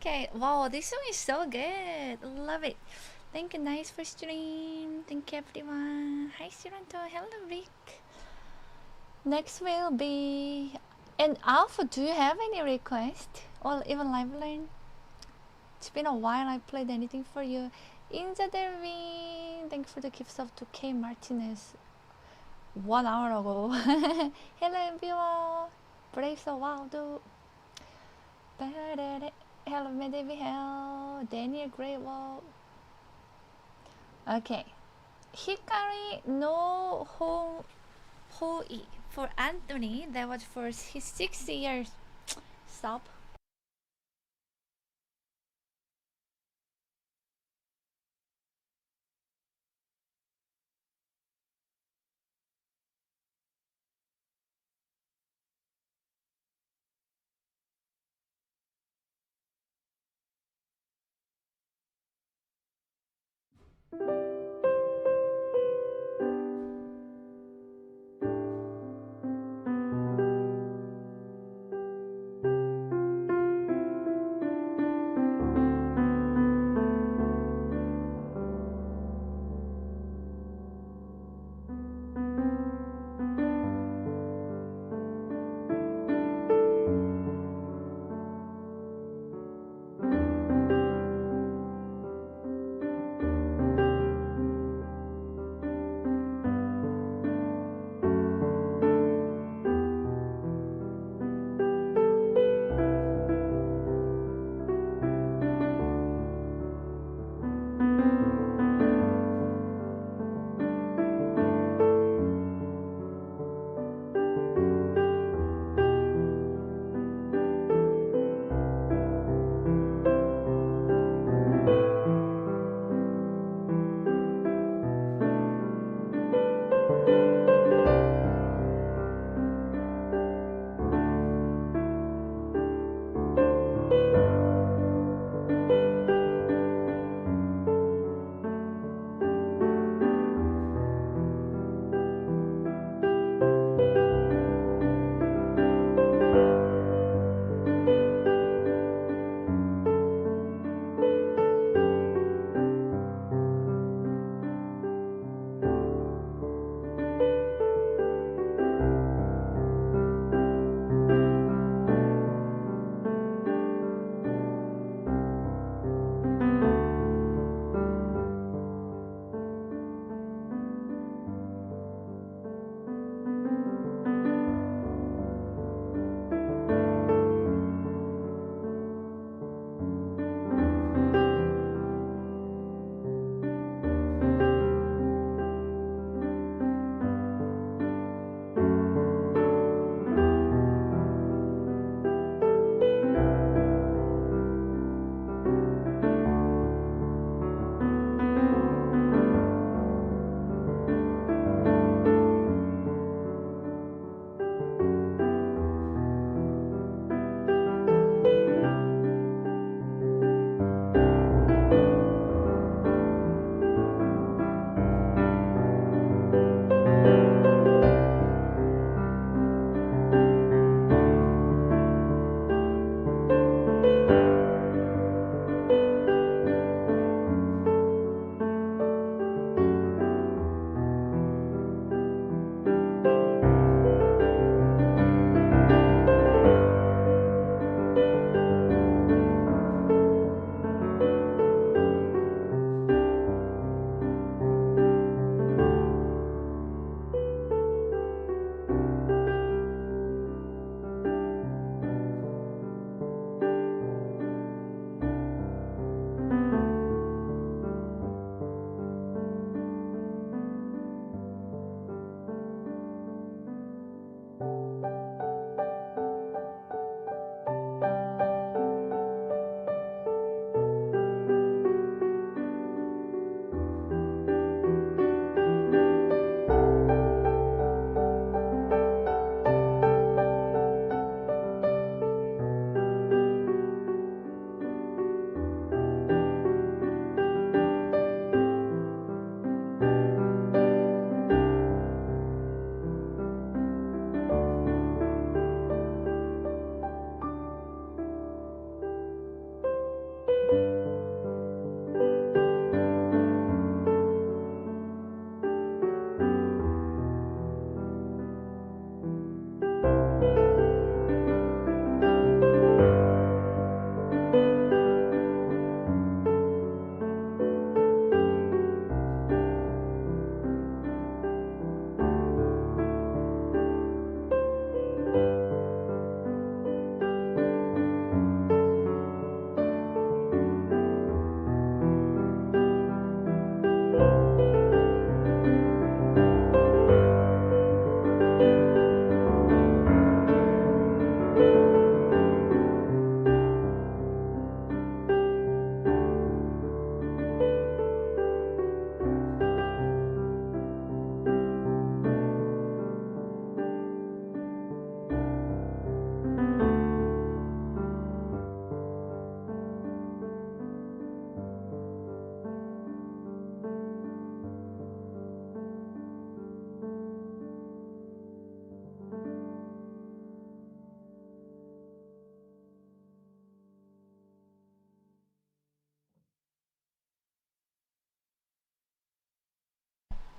Okay, wow, this one is so good. Love it. Thank you, nice for stream. Thank you, everyone. Hi, Siranto. Hello, Rick. Next will be. And Alpha, do you have any request? Or even livelearn? It's been a while I played anything for you. Inja Dervin, thank you for the gifts of 2K Martinez 1 hour ago. Hello, everyone. Brave so wild. Hello, Medevi Hell. Daniel Great Wall. Okay. Hikari no Hoi for Anthony. That was for his 6 years. Stop.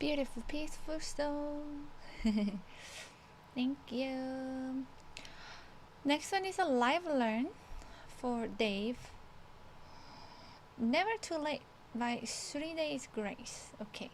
Beautiful, peaceful soul. Thank you. Next one is a live learn for Dave. Never too late by 3 days grace. Okay.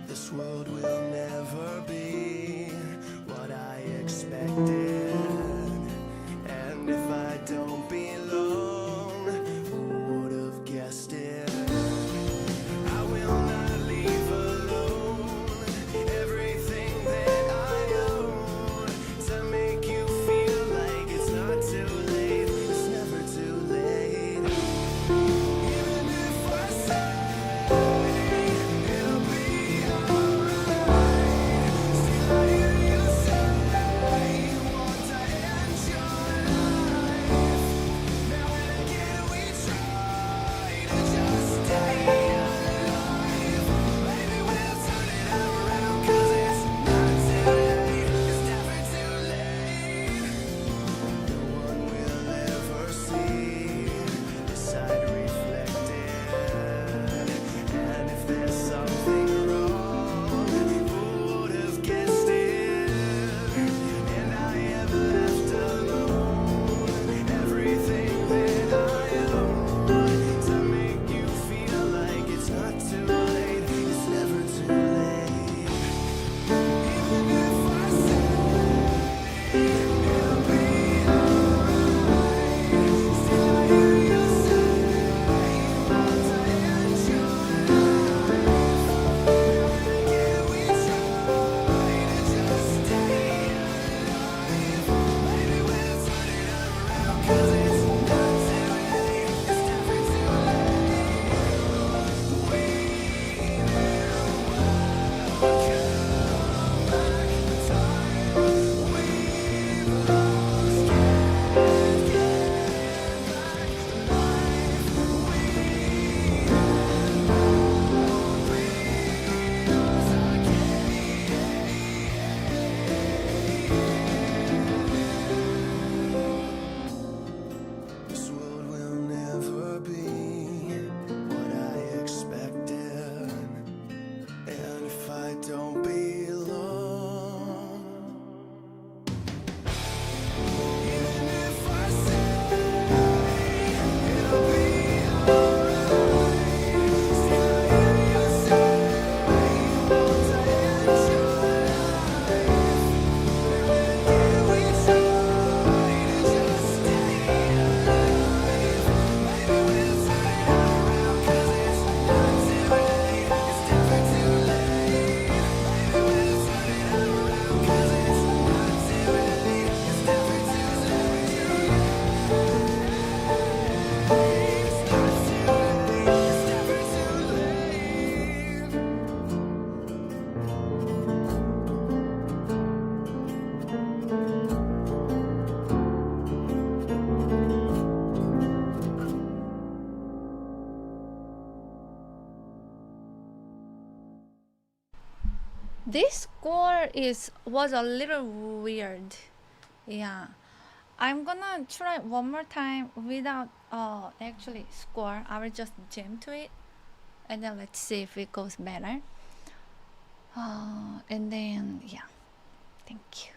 This world will never be what I expected. And if I don't belong, who would have guessed it? I will not leave alone everything that I own to make you feel like it's not too late. It's never too late. Even if I say it'll be alright, still I hear you say you want to end your life. Now and again we try to just stay alive. Maybe we'll turn it around, 'cause it's not too late. It's never too late. No one will ever see this side reflected. And if there's something wrong, who would have guessed it? And I am left alone, everything that I own, to make you feel like it's not too late. It's never too late. Even if I say it'll be alright, still I hear you say you want to end your life. Now and again we try to just stay alive. Maybe we'll turn it around, 'cause it's not too late. It's never too late. We will come back in time. We've lost, can't get back life. This world will never be what I expected. And if I don't belong, even if I say it'll be alright, still I hear you say you want to end your life. Now and again we try to just stay alive. Maybe we'll turn it around, 'cause it's not too late. It's never too late. Maybe we'll turn it around, 'cause it's not too late. It's never too late. It's not too late. It's never too late. This score was a little weird. Yeah. I'm gonna try one more time without actually score. I will just jam to it and then let's see if it goes better. And then yeah. Thank you.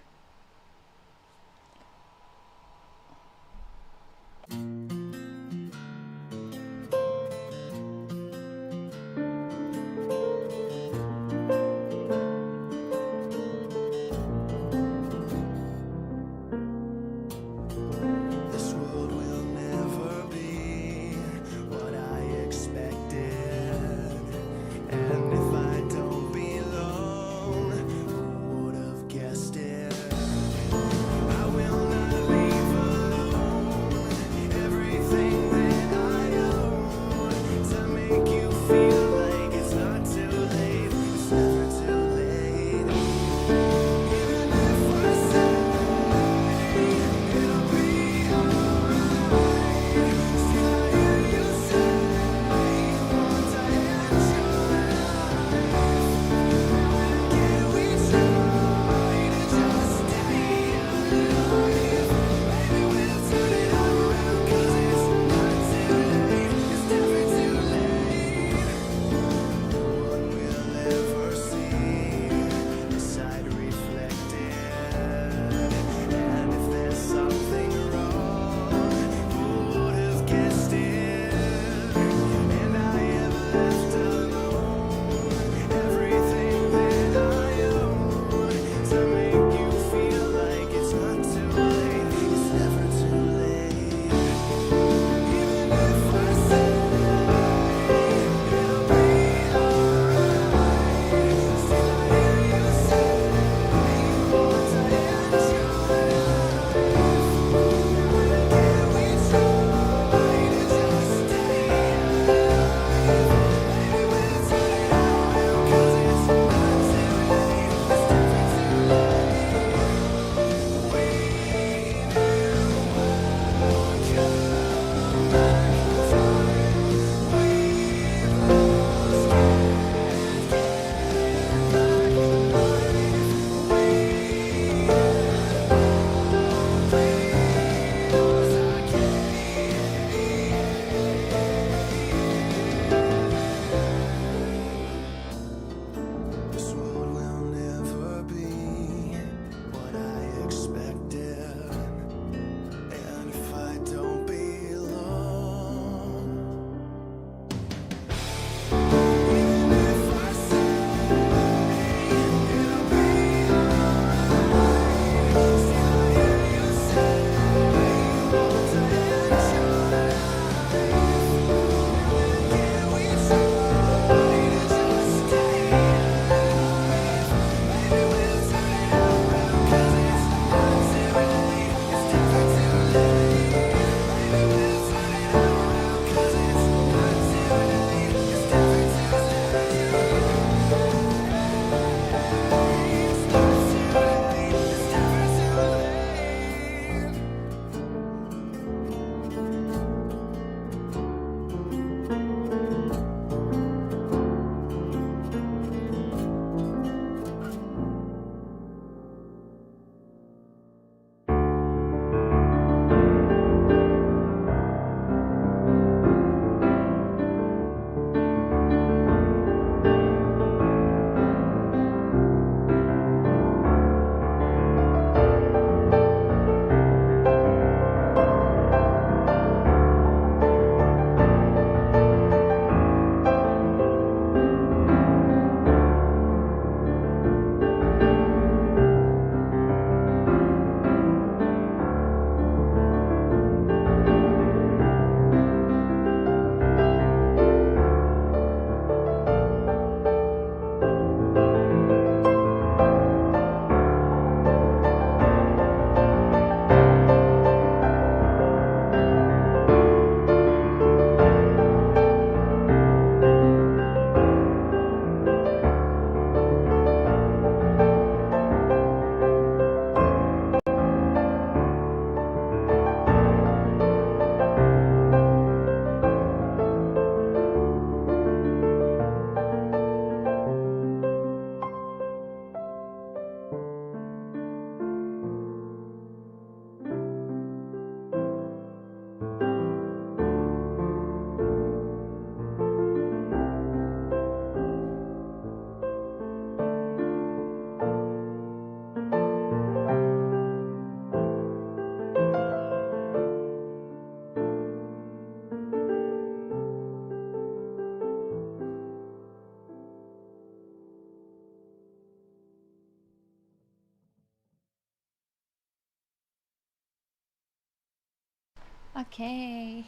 Okay.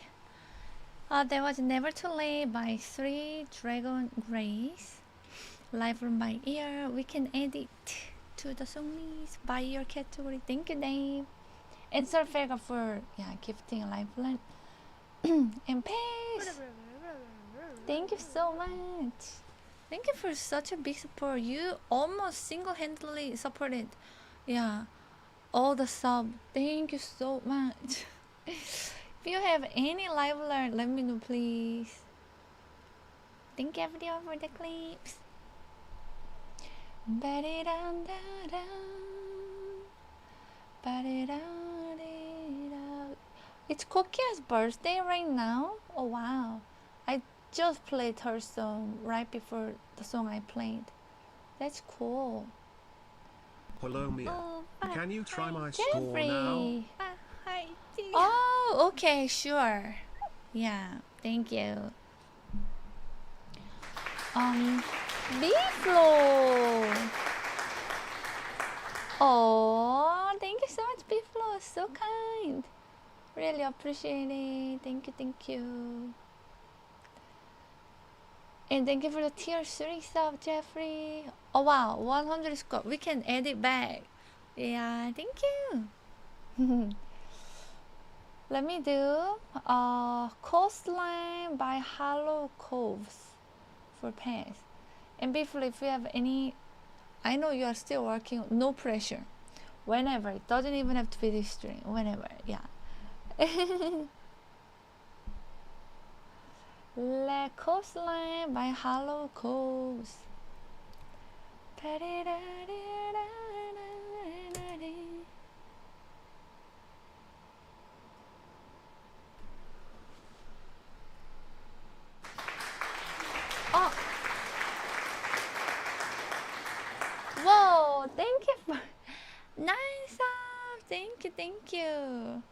There was Never Too Late by 3 Dragon Grace. Live from my ear. We can edit to the song list by your category. Thank you, Dave. And Sir Vega for gifting a livelearn. And Pace. Thank you so much. Thank you for such a big support. You almost single-handedly supported, all the sub. Thank you so much. If you have any livelearn, let me know, please. Thank you everyone for the clips. It's Kokia's birthday right now? Oh wow. I just played her song right before the song I played. That's cool. Hello Mia. Can you try my store Jeffrey. now? Hi. Oh, okay, sure. Yeah, thank you. Biflo. Oh, thank you so much, Biflo. So kind. Really appreciate it. Thank you. And thank you for the tier 3 sub, Jeffrey. Oh wow, 100 score. We can add it back. Yeah, thank you. Let me do Coastline by Hollow Coves for pass. And before, if you have any, I know you are still working, no pressure. Whenever, it doesn't even have to be this stream. Whenever, Le Coastline by Hollow Coves. Oh. Whoa, thank you for nice up. Thank you.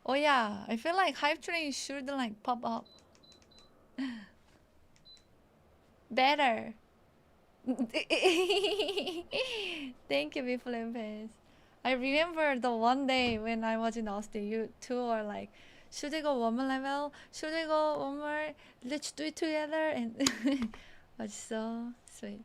Oh yeah, I feel like Hype Train should like pop up. Better. Thank you, Biflimpes. I remember the one day when I was in Austin, you two were like, should we go one more level? Should we go one more? Let's do it together. And it was so sweet.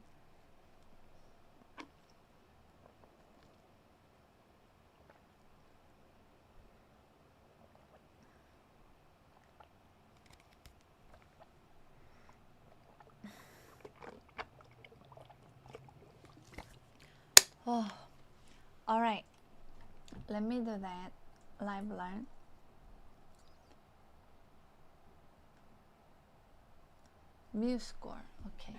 Oh, all right. Let me do that. livelearn. Muse score. Okay.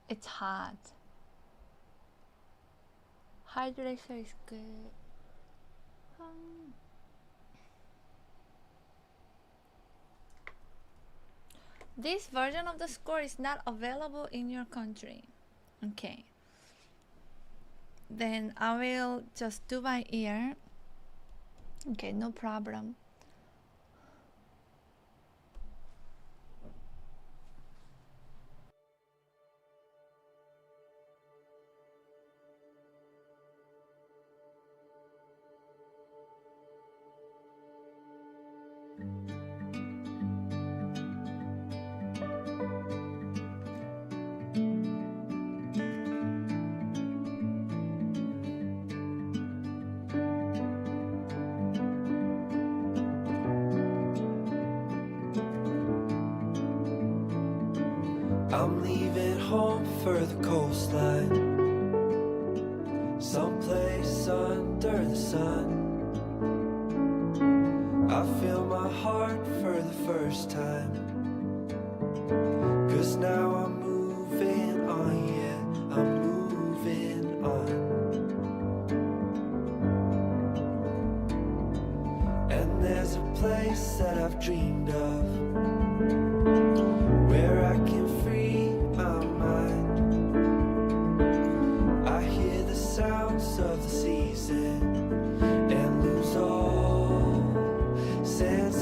It's hot. Hydration is good. This version of the score is not available in your country. Okay. Then I will just do by ear. Okay, no problem. I'm leaving home for the coastline, someplace under the sun. I feel my heart for the first time, 'cause now I'm moving on, yeah, I'm moving on. And there's a place that I've dreamed of, where I can free my mind. I hear the sounds of the season and lose all sense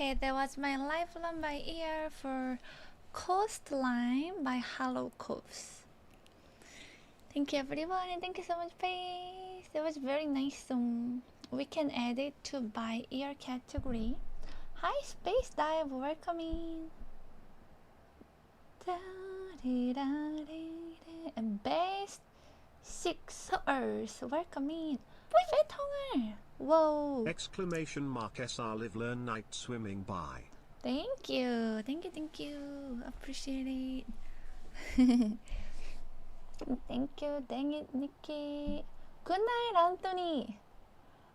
Okay, that was my Lifeline by ear for Coastline by Hollow Coves. Thank you everyone, and thank you so much, Pace. That was very nice. We can add it to by ear category. Hi, Space Dive, welcome in. And best sixers, welcome in. Whoa! Exclamation mark SR live learn night swimming by. Thank you, thank you, thank you. Appreciate it. Thank you, dang it, Nikki. Good night, Anthony.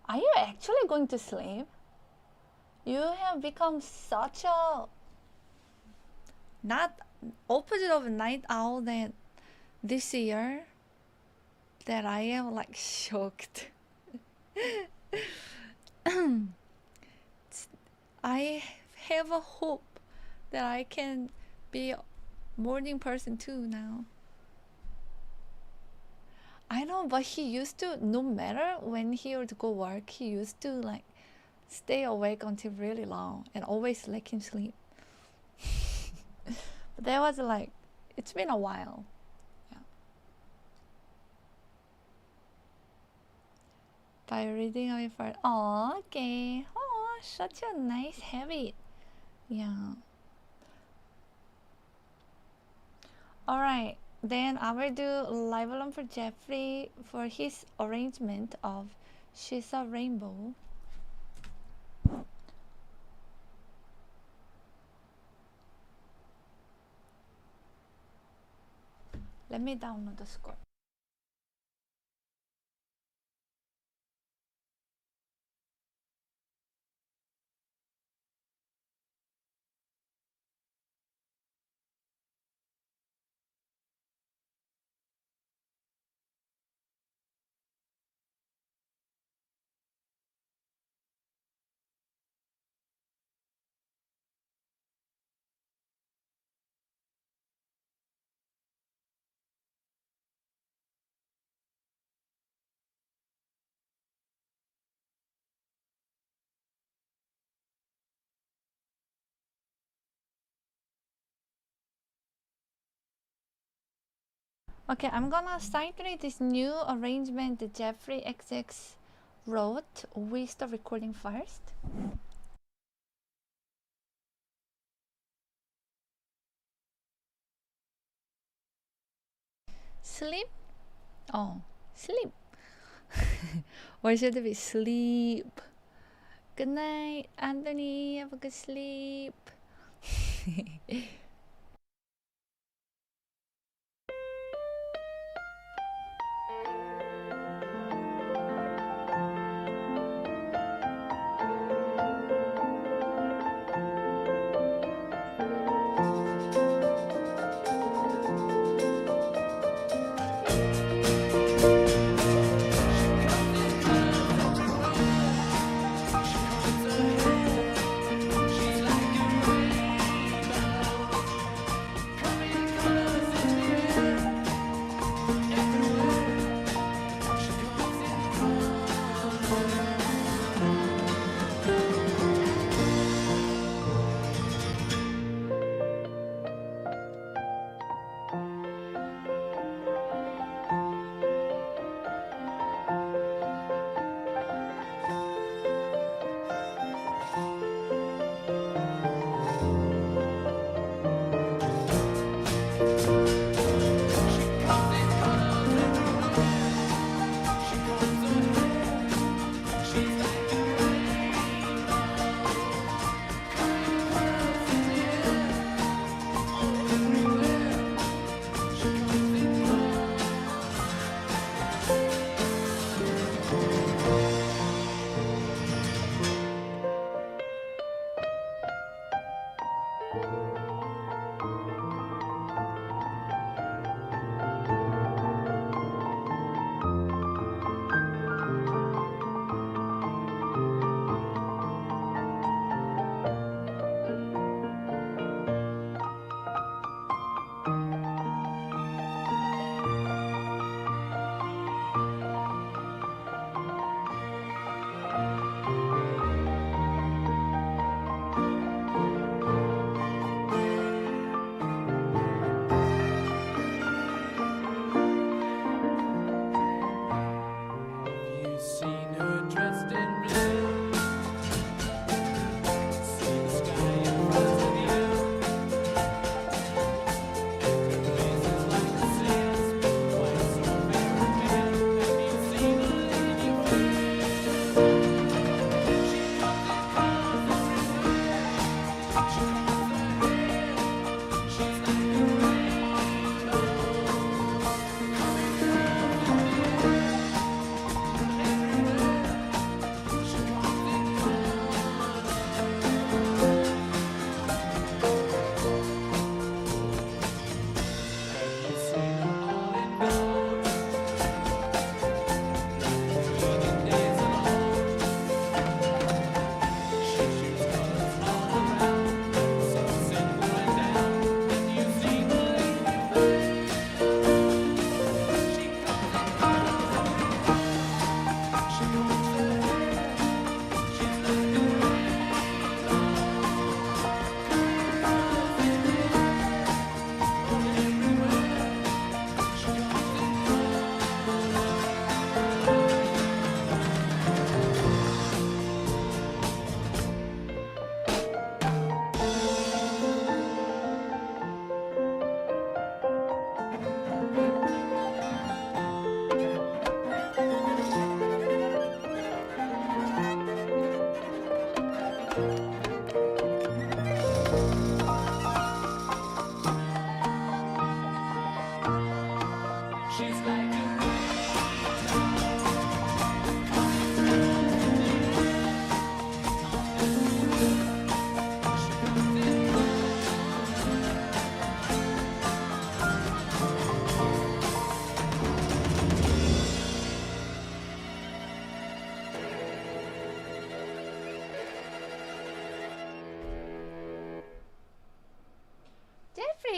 Are you actually going to sleep? You have become such a not opposite of night owl that this year that I am like shocked. I have a hope that I can be a morning person too now. I know, but he used to, no matter when he would go work, he used to like stay awake until really long and always let him sleep. But that was like, it's been a while. Yeah. By reading away for, oh, okay. Oh, such a nice habit. Yeah. Alright, then I will do live alone for Jeffrey for his arrangement of She's a Rainbow. Let me download the score. Okay, I'm gonna start with this new arrangement that Jeffrey XX wrote with the recording first. Sleep? Oh, sleep. Or should it be sleep? Good night, Anthony. Have a good sleep.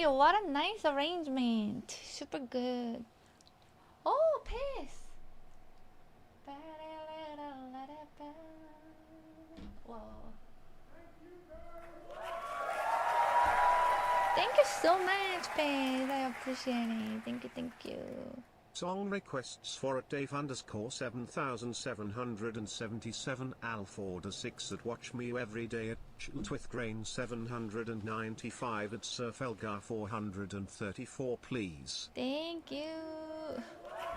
you. What a nice arrangement. Super good. Oh, piss. Whoa. Thank you so much, Piss. I appreciate it. Thank you, thank you. Song requests for at Dave_7777 Alforda6 at Watch Me Every Day at Chult with Grain 795 at Surf Elgar 434 please. Thank you.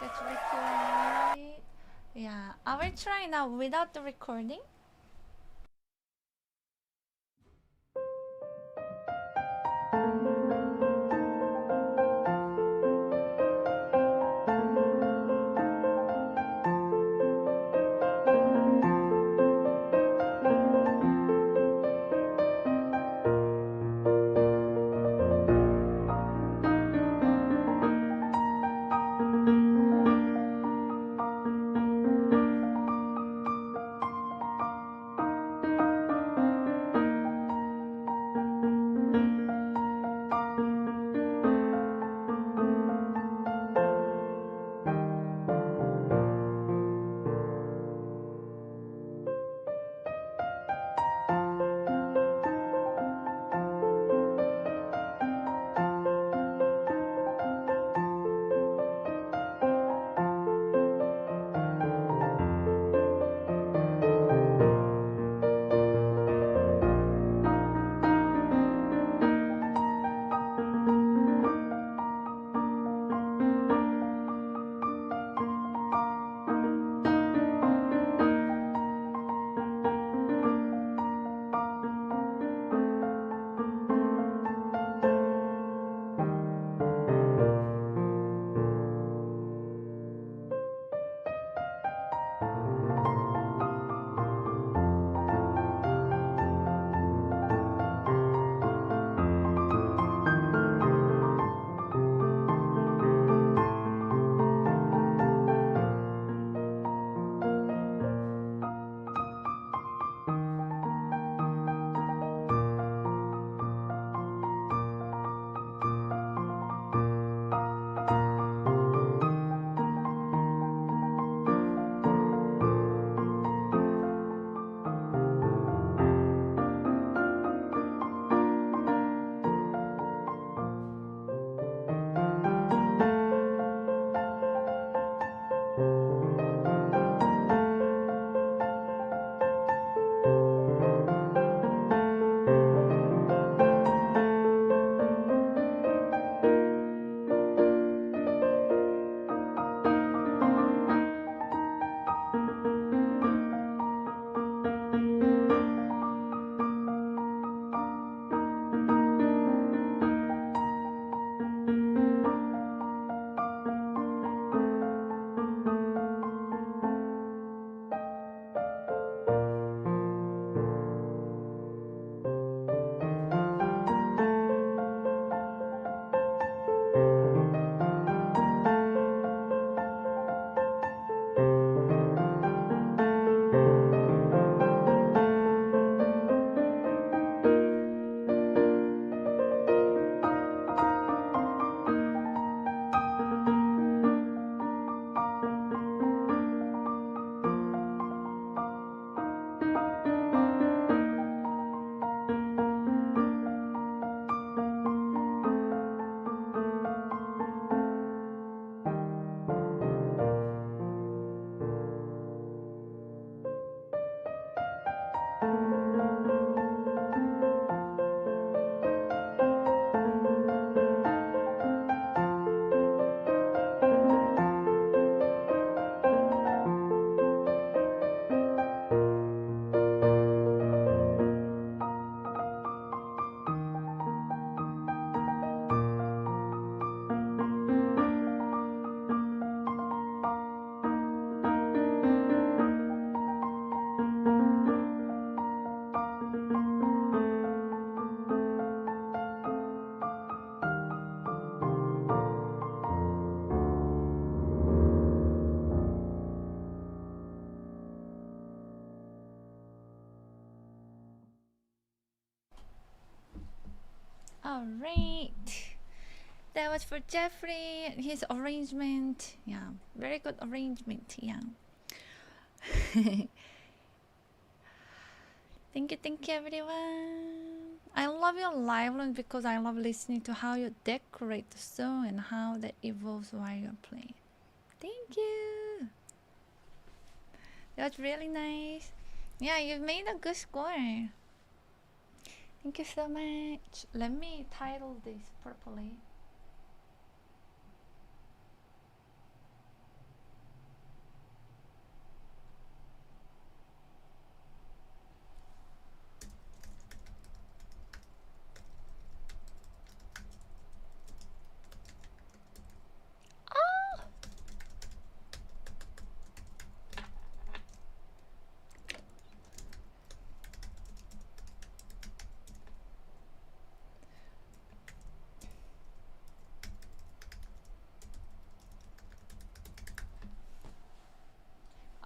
Let's record it. Yeah, I will try now without the recording. All right. That was for Jeffrey. His arrangement. Yeah, very good arrangement. Yeah. Thank you, everyone. I love your live one because I love listening to how you decorate the song and how that evolves while you're playing. Thank you. That was really nice. Yeah, you've made a good score. Thank you so much. Let me title this properly.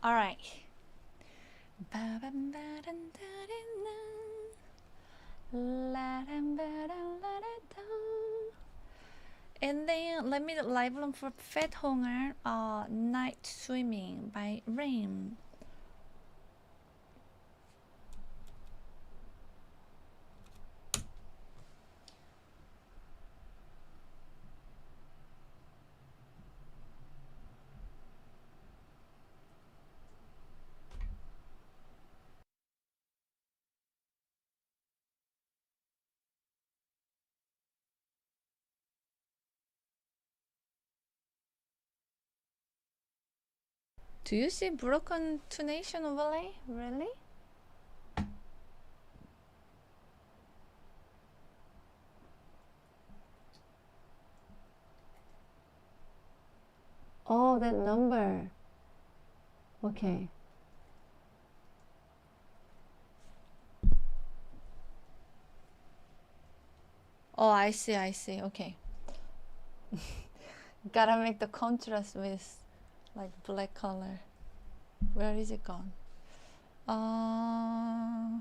All right. And then let me live one for Fat Hunger, Night Swimming by Rain. Do you see broken tonation overlay? Really? Oh, that number. Okay. Oh, I see, okay. Gotta make the contrast with like black color. Where is it gone? I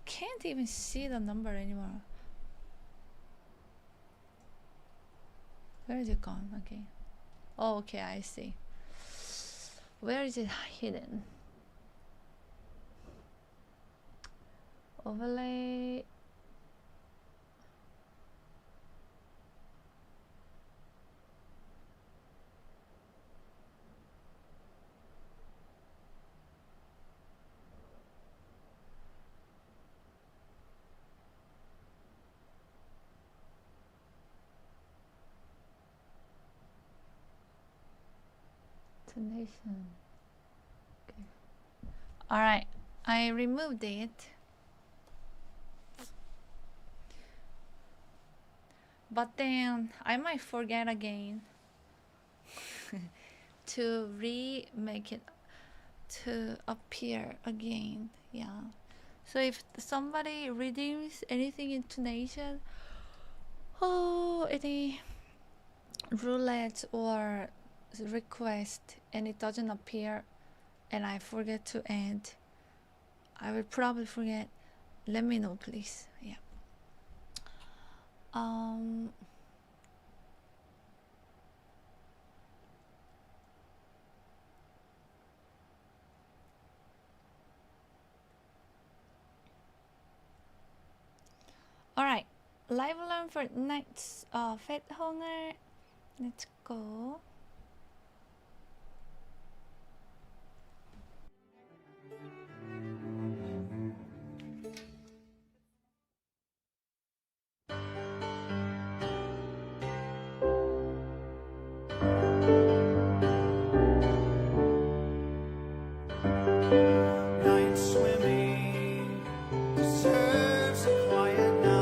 can't even see the number anymore. Where is it gone? Okay. Oh, okay, I see. Where is it hidden? Overlay. Tonation. Okay. All right, I removed it. But then I might forget again to remake it to appear again. Yeah. So if somebody redeems anything in Tunisia, any roulette or request and it doesn't appear and I forget to add, I will probably forget. Let me know, please. Yeah. All right, live learn for Night's Fat Hunger. Let's go. Night swimming deserves a quiet night.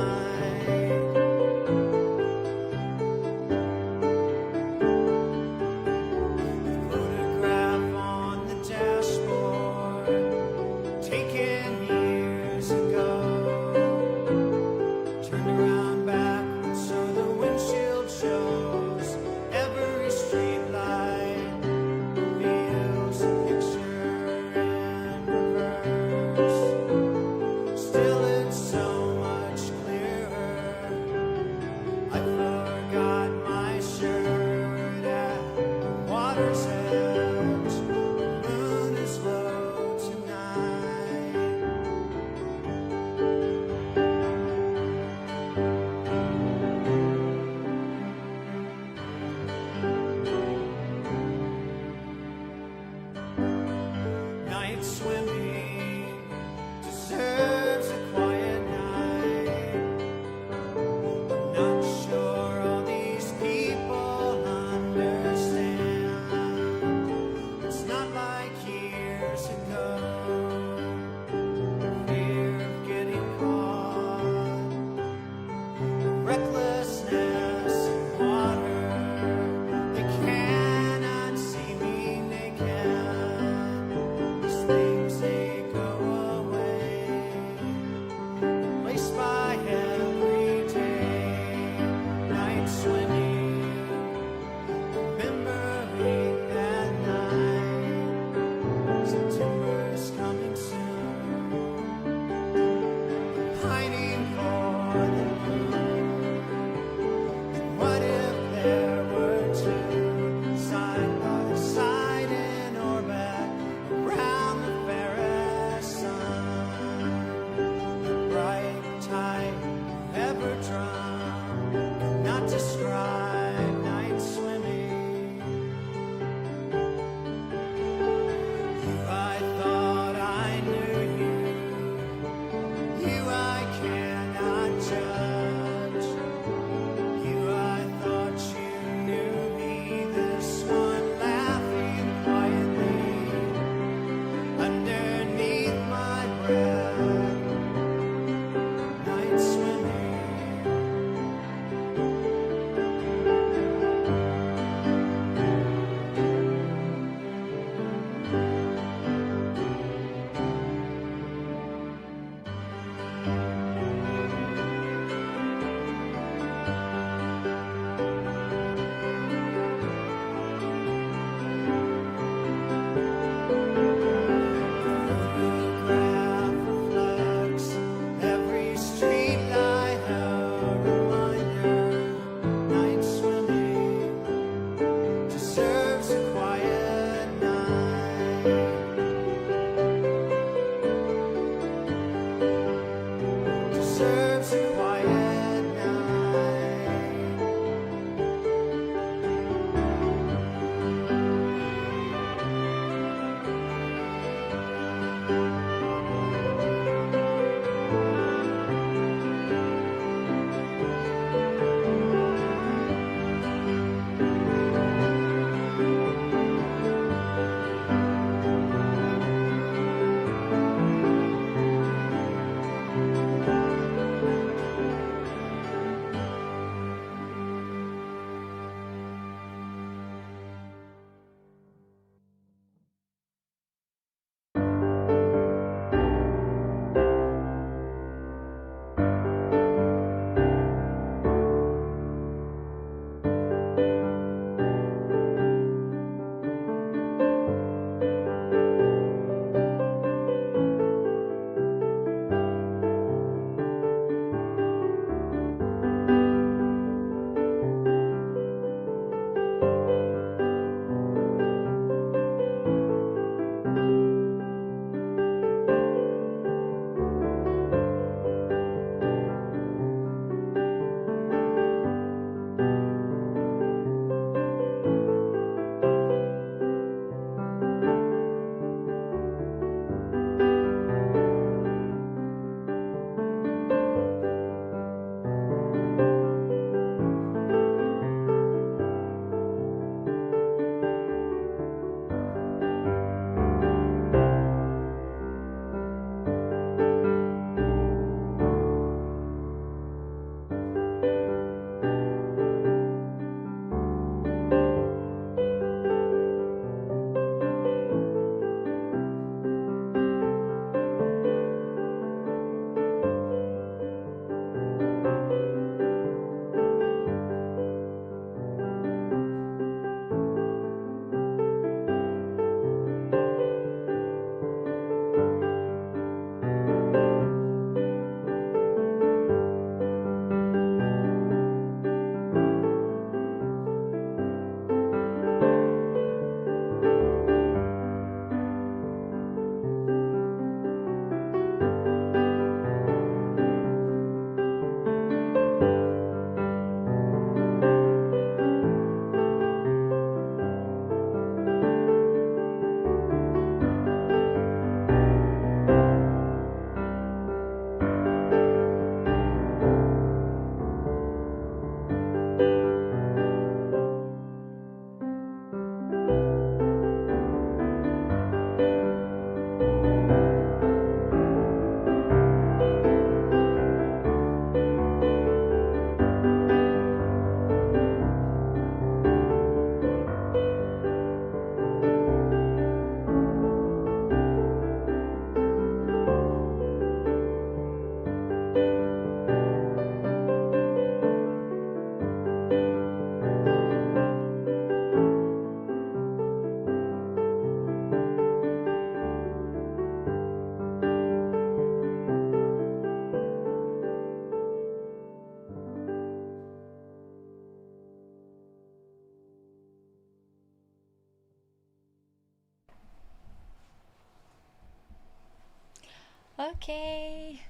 Okay.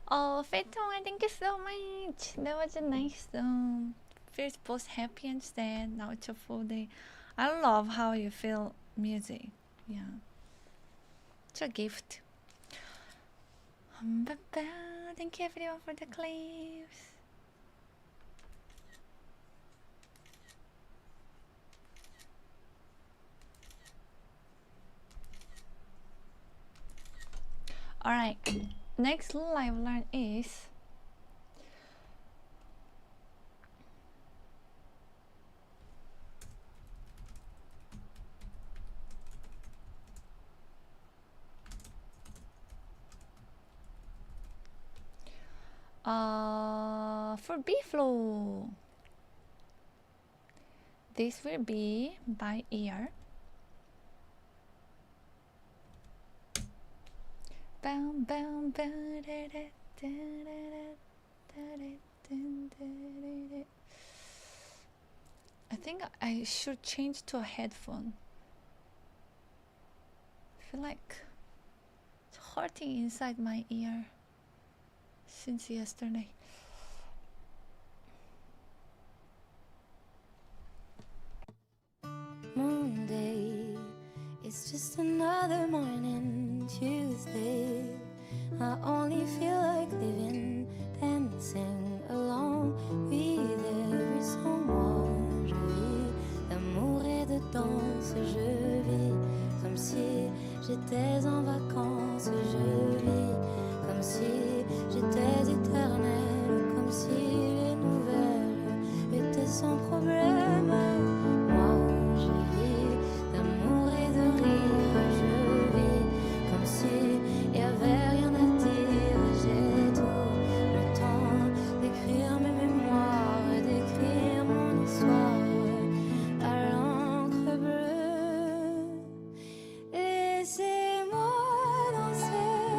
Oh, Feitonga, thank you so much. That was a nice feels both happy and sad. Now it's a full day. I love how you feel music. Yeah. It's a gift. Thank you everyone for the clips. Alright, next live learn is for B-Flow. This will be by ear. Bam, bam, bam, da, da, da, da, da. I think I should change to a headphone. I feel like it's hurting inside my ear since yesterday. Monday, it's just another morning. Tuesday, I only feel like living, dancing along with every song. Moi, je vis d'amour et de danse. Je vis comme si j'étais en vacances. Je vis comme si j'étais éternelle, comme si les nouvelles étaient sans problème. Moi, je vis d'amour et de rire. Je vis comme si y avait rien à dire. J'ai tout le temps d'écrire mes mémoires, d'écrire mon histoire à l'encre bleue. Laissez-moi danser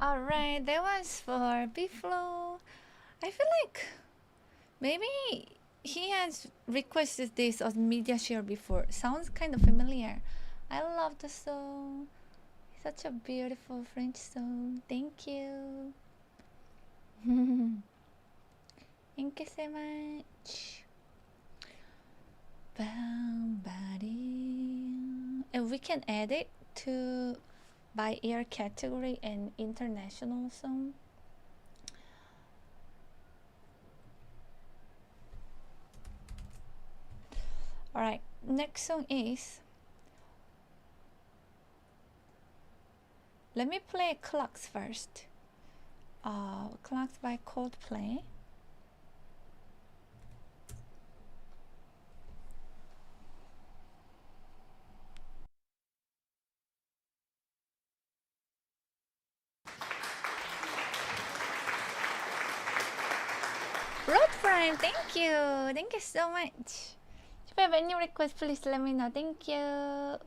Alright, that was for Biflo. I feel like maybe he has requested this on media share before. Sounds kind of familiar. I love the song. Such a beautiful French song. Thank you. Thank you so much. And we can add it to by ear category and international song. Alright, next song is, let me play Clocks first. Clocks by Coldplay. Road Prime, thank you so much. If you have any requests, please let me know. Thank you.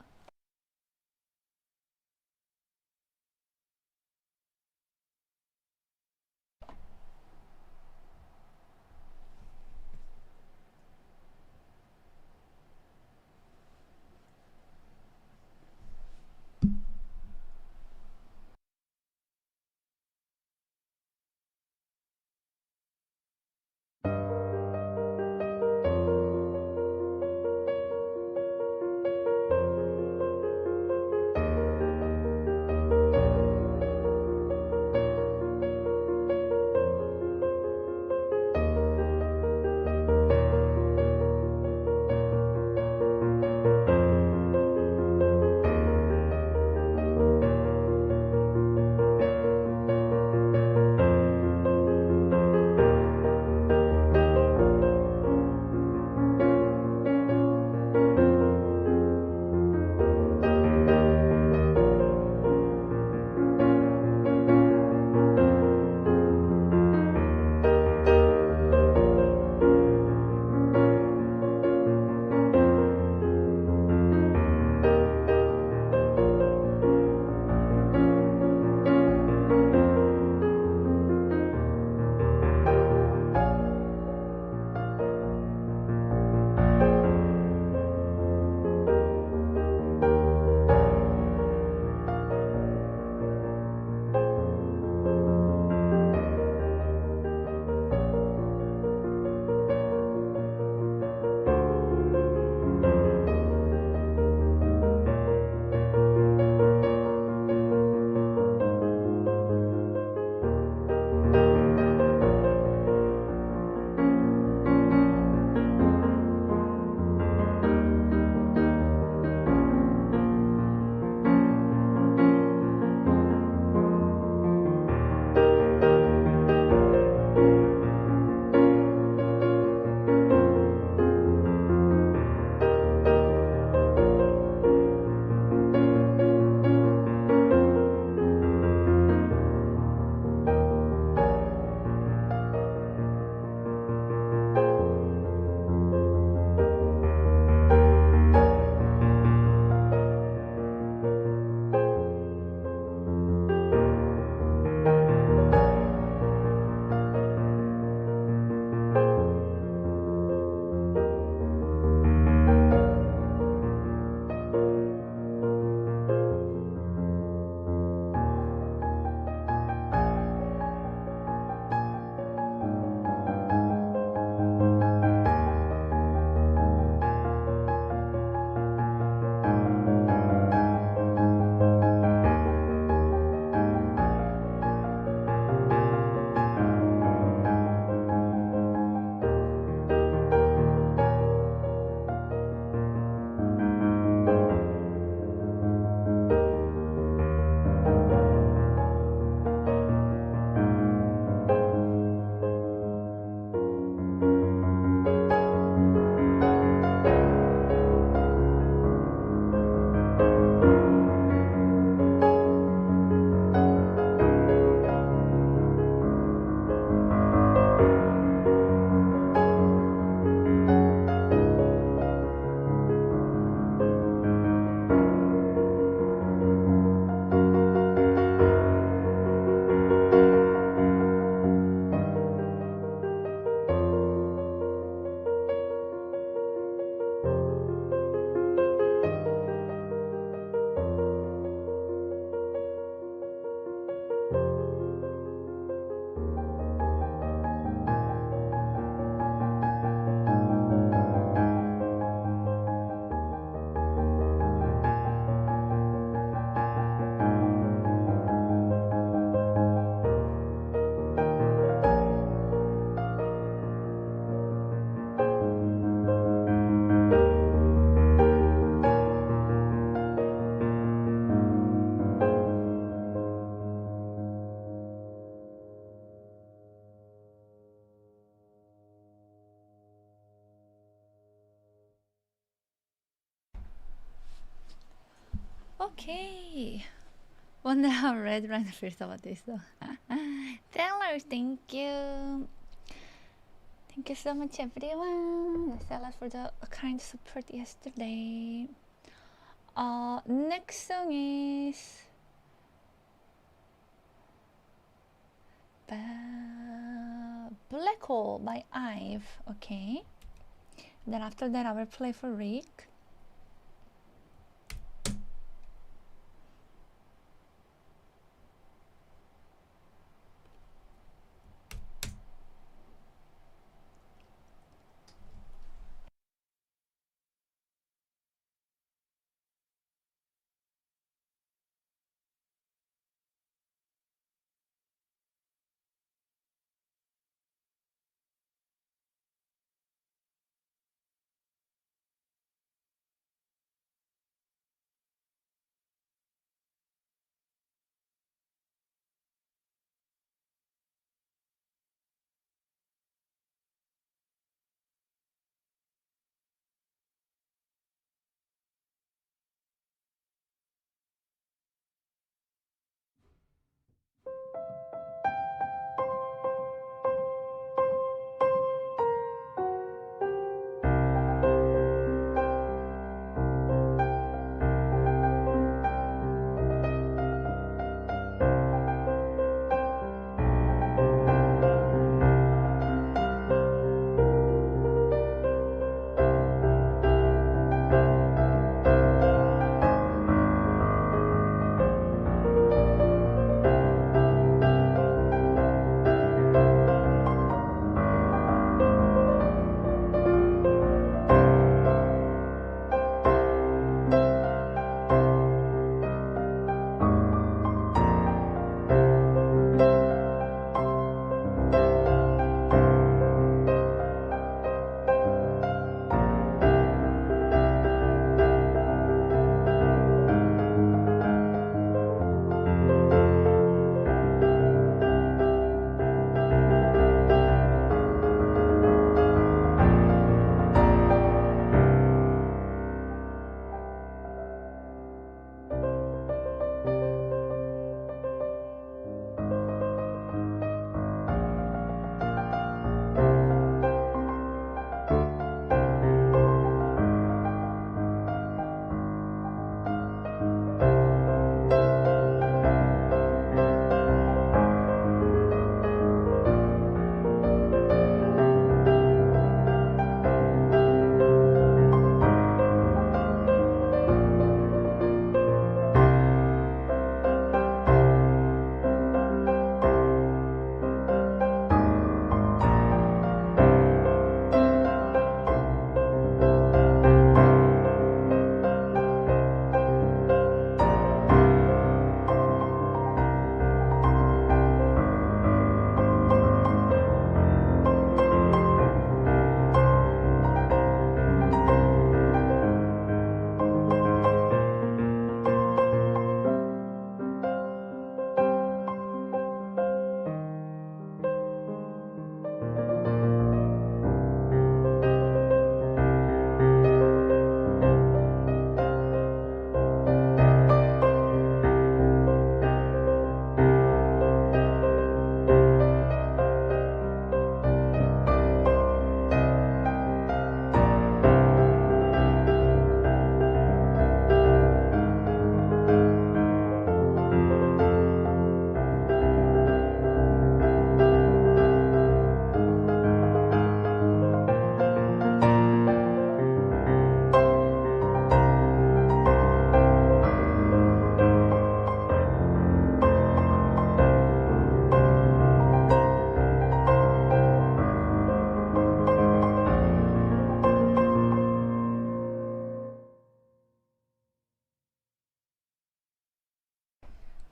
오케이. 오늘 레드 라인 필터 어땠어? Taylor, thank you. Thank you so much, everyone. Stella for the kind support yesterday. Next song is Black Hole by Ive. Okay. Then after that, I will play for Rick.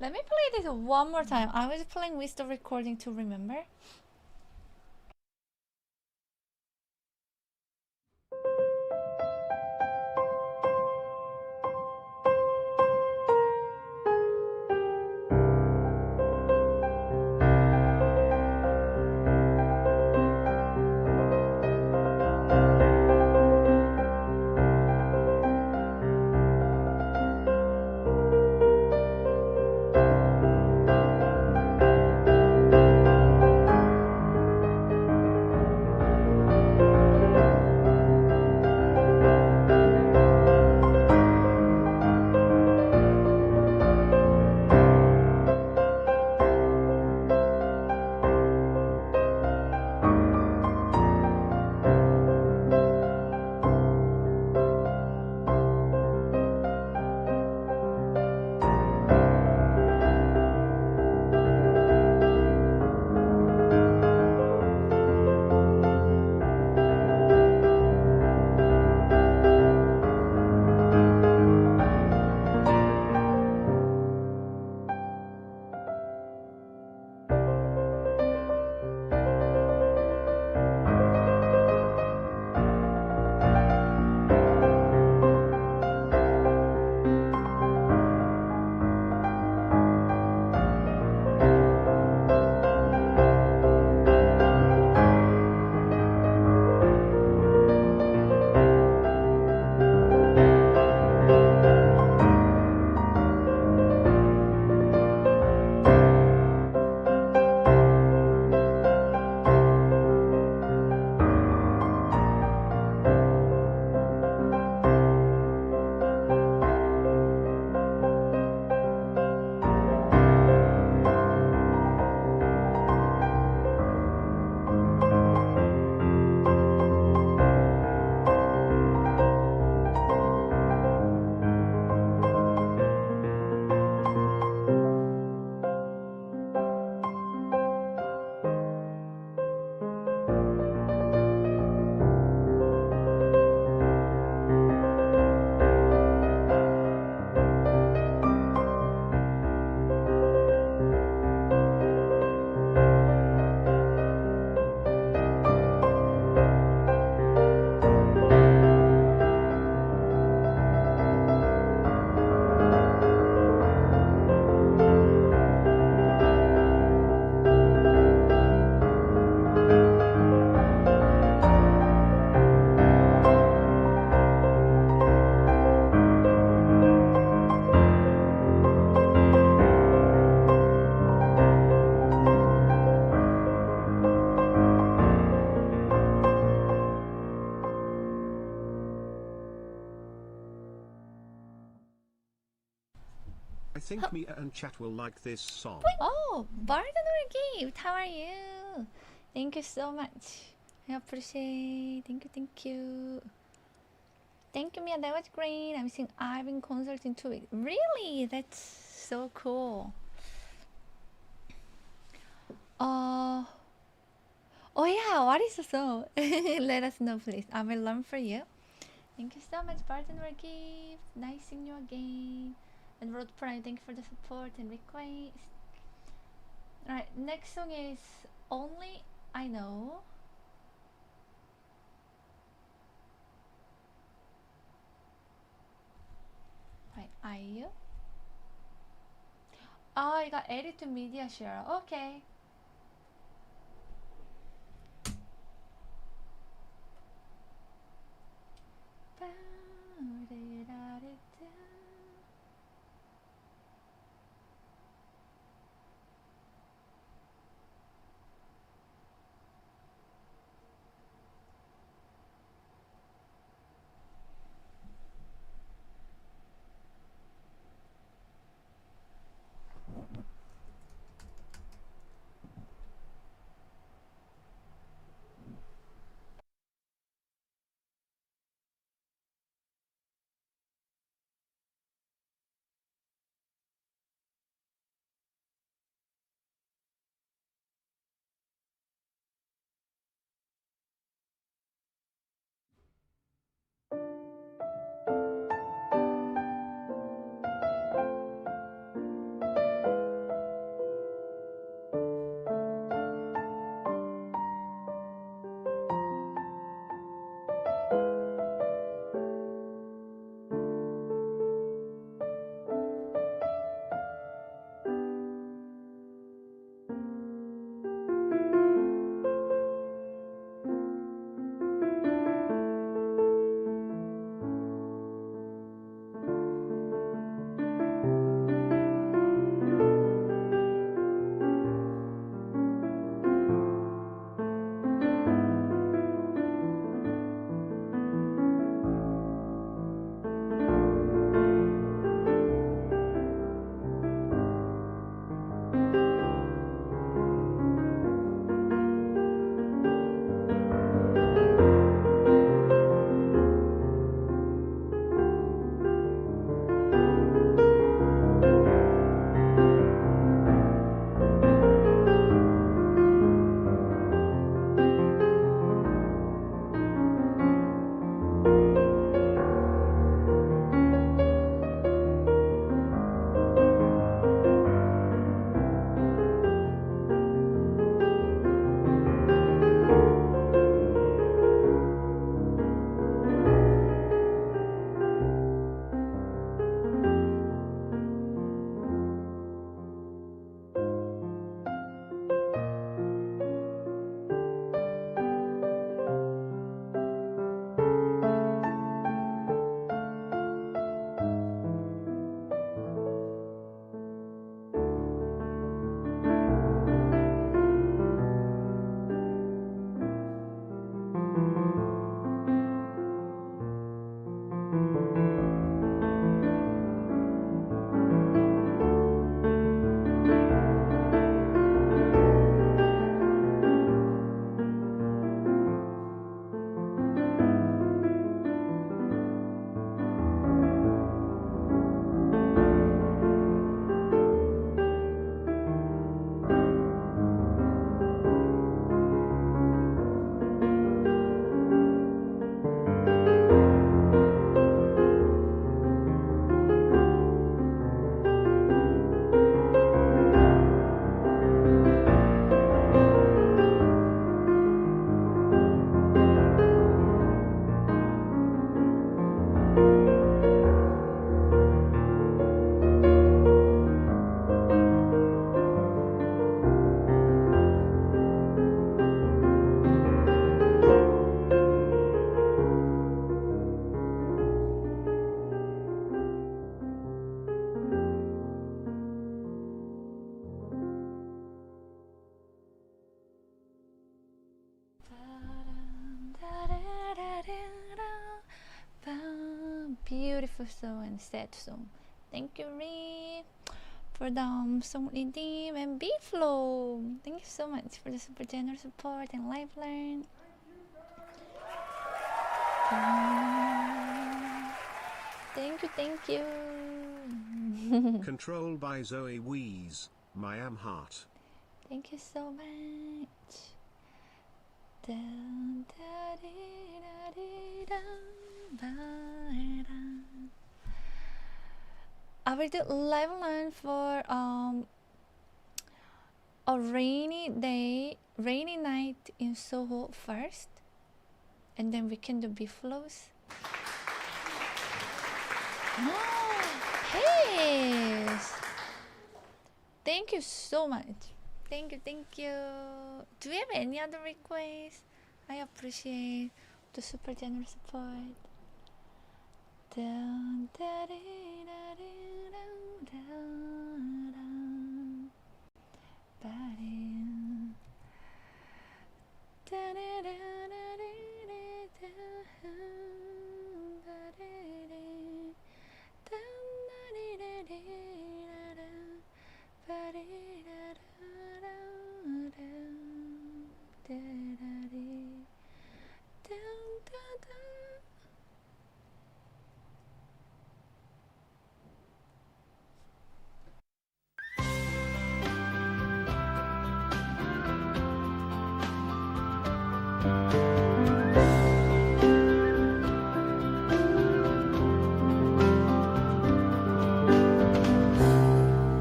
Let me play this one more time. I was playing with the recording to remember. think Mia and chat will like this song. Oh, Barton Gift, how are you? Thank you so much. I appreciate. Thank you, thank you. Thank you, Mia. That was great. I'm seeing Ivan concert in 2 weeks. Really? That's so cool. Oh yeah. What is the song? Let us know, please. I will learn for you. Thank you so much, Barton Gift. Nice seeing you again. And Road Prime, thank you for the support and request. Alright, next song is Only I Know. Right, IU. Oh, I got added to media share. Okay. Beautiful song and sad song. Thank you, Ree. for the song redeem and B-Flow. Thank you so much for the super generous support and livelearn. Thank you. Controlled by Zoe Weeze, my am heart. Thank you so much. I will do live learn for a rainy night in Soho first, and then we can do B-Flows. Hey! Thank you so much. Thank you. Do we have any other requests? I appreciate the super generous support.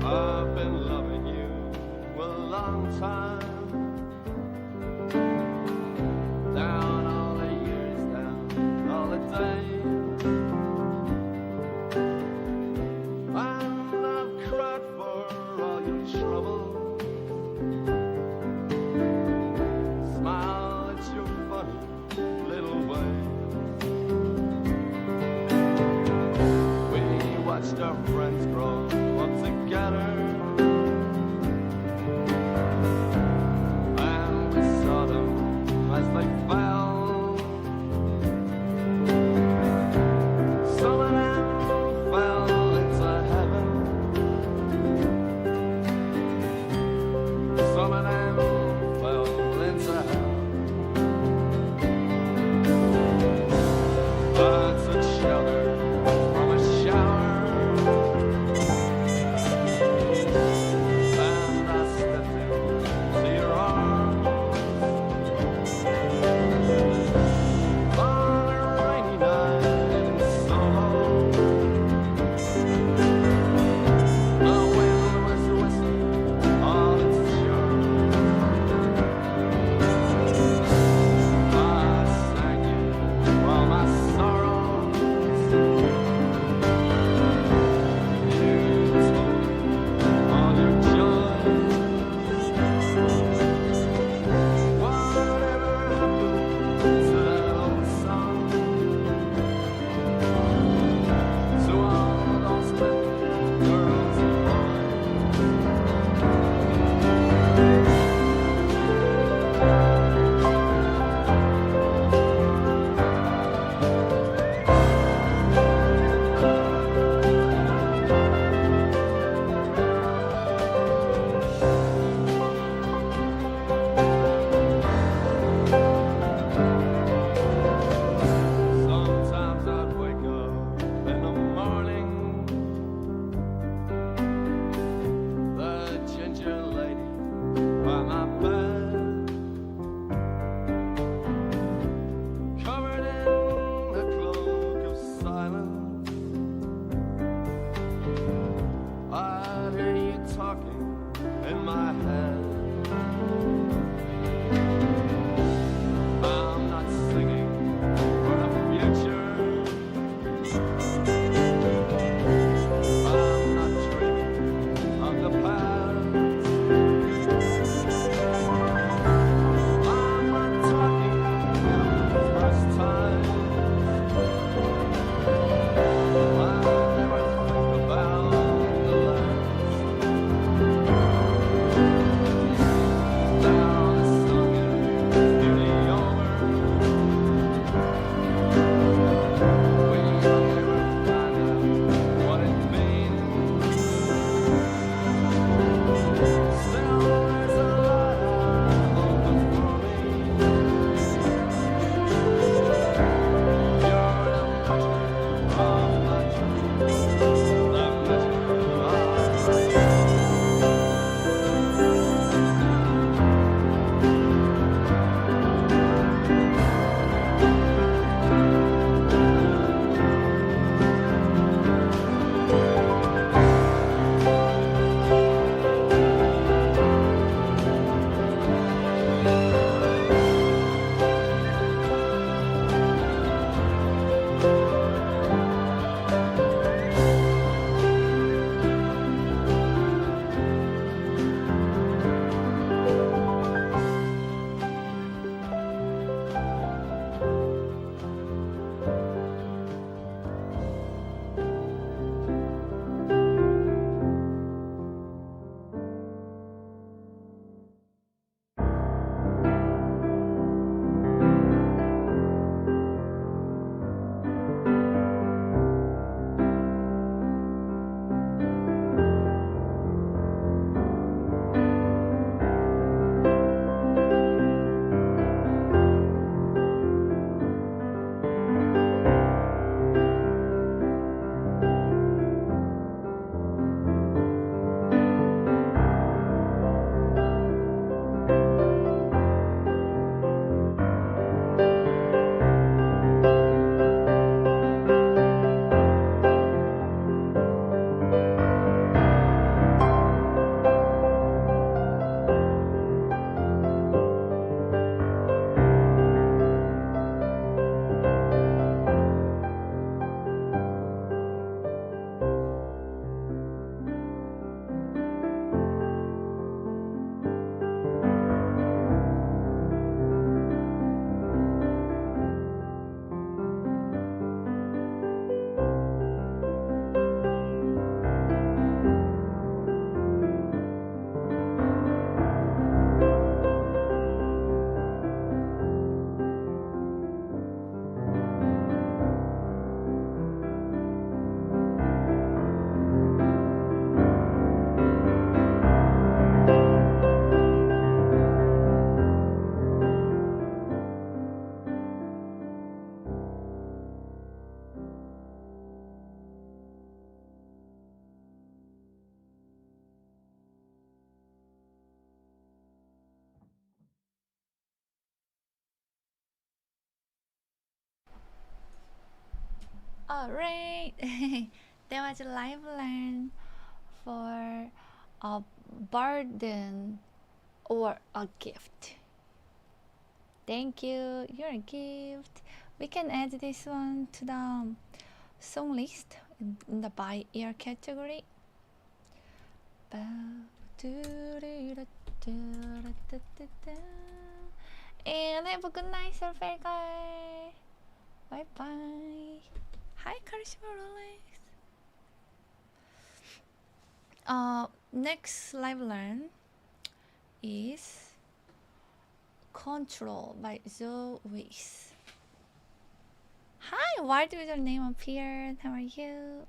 I've been loving you a long time. Down all the years, down all the days. And I've cried for all your trouble. Smile at your funny little ways. We watched our friends grow up together. And we saw them as they fell. Some of them fell into heaven. Some of them fell into hell. Birds that shelter from a shower. And I stepped into your arms. Alright, that was live learn for a burden or a gift. Thank you, you're a gift. We can add this one to the song list in the by ear category. And have a good night, surfer guy. Bye bye. Hi, Charisma Rolex. Next live learn is Control by Zoe. Hi, why did your name appear? How are you?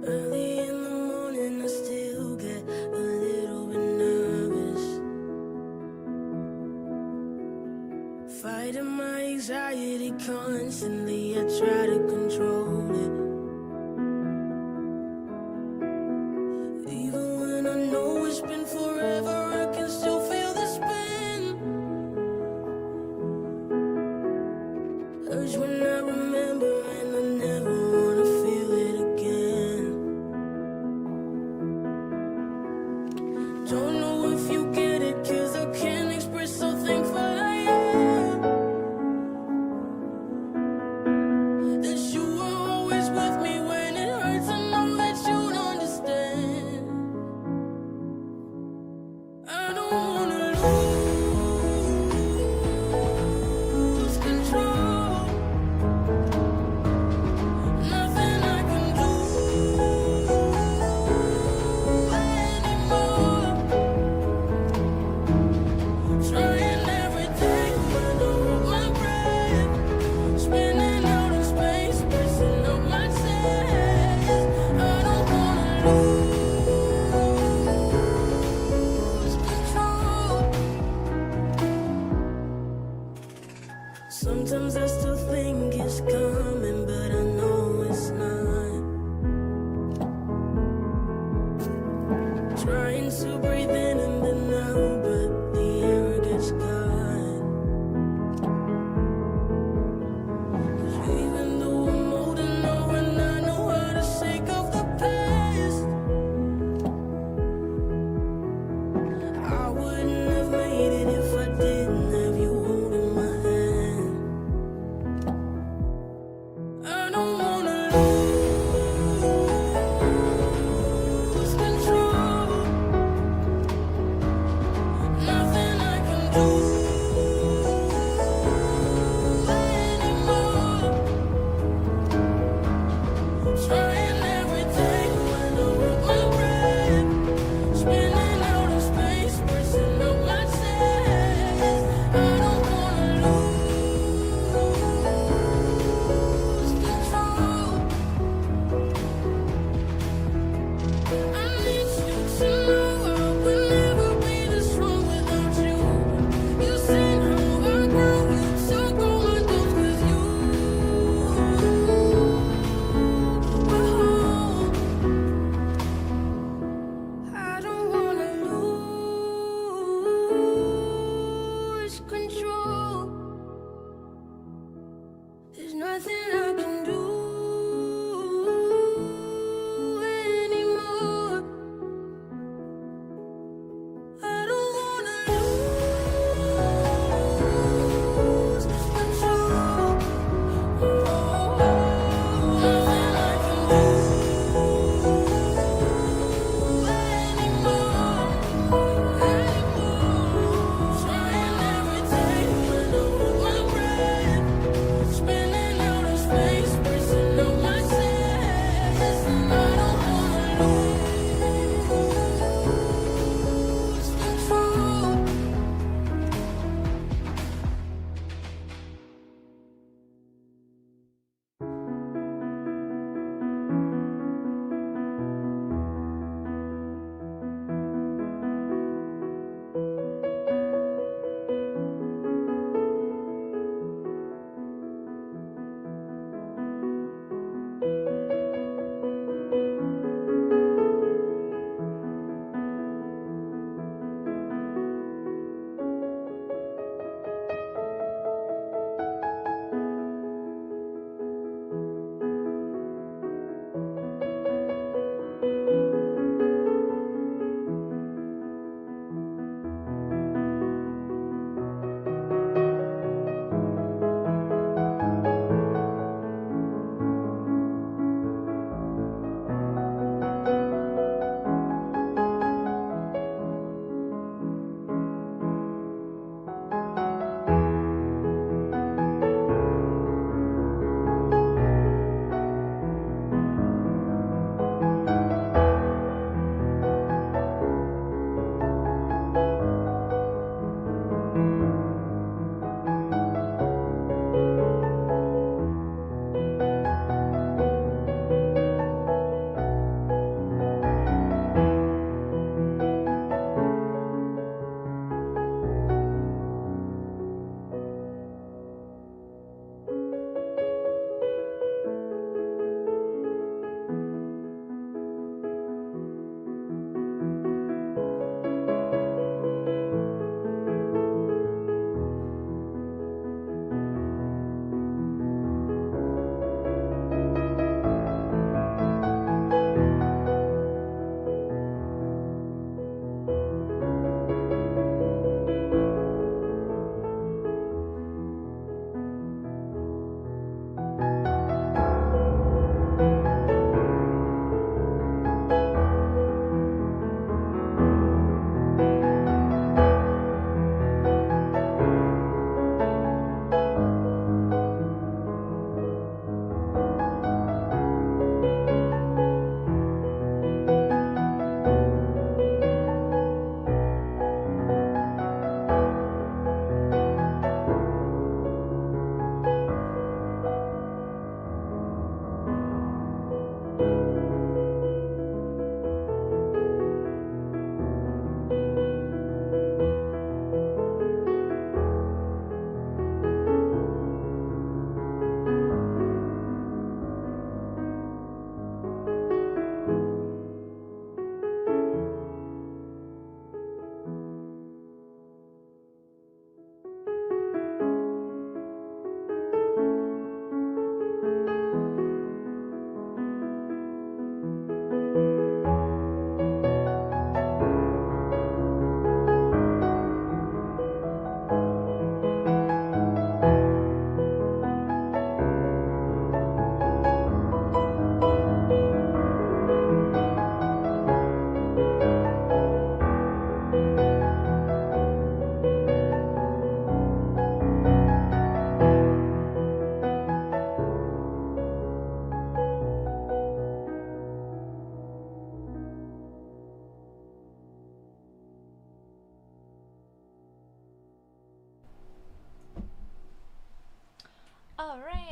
Early in the morning, I still get a little bit nervous. Fighting my anxiety constantly, I try to control it. Even when I know it's been forever, I can still feel the spin. Urge when I remember, and I never wanna feel it again. Don't know if you get it, 'cause I can't express how thankful I am that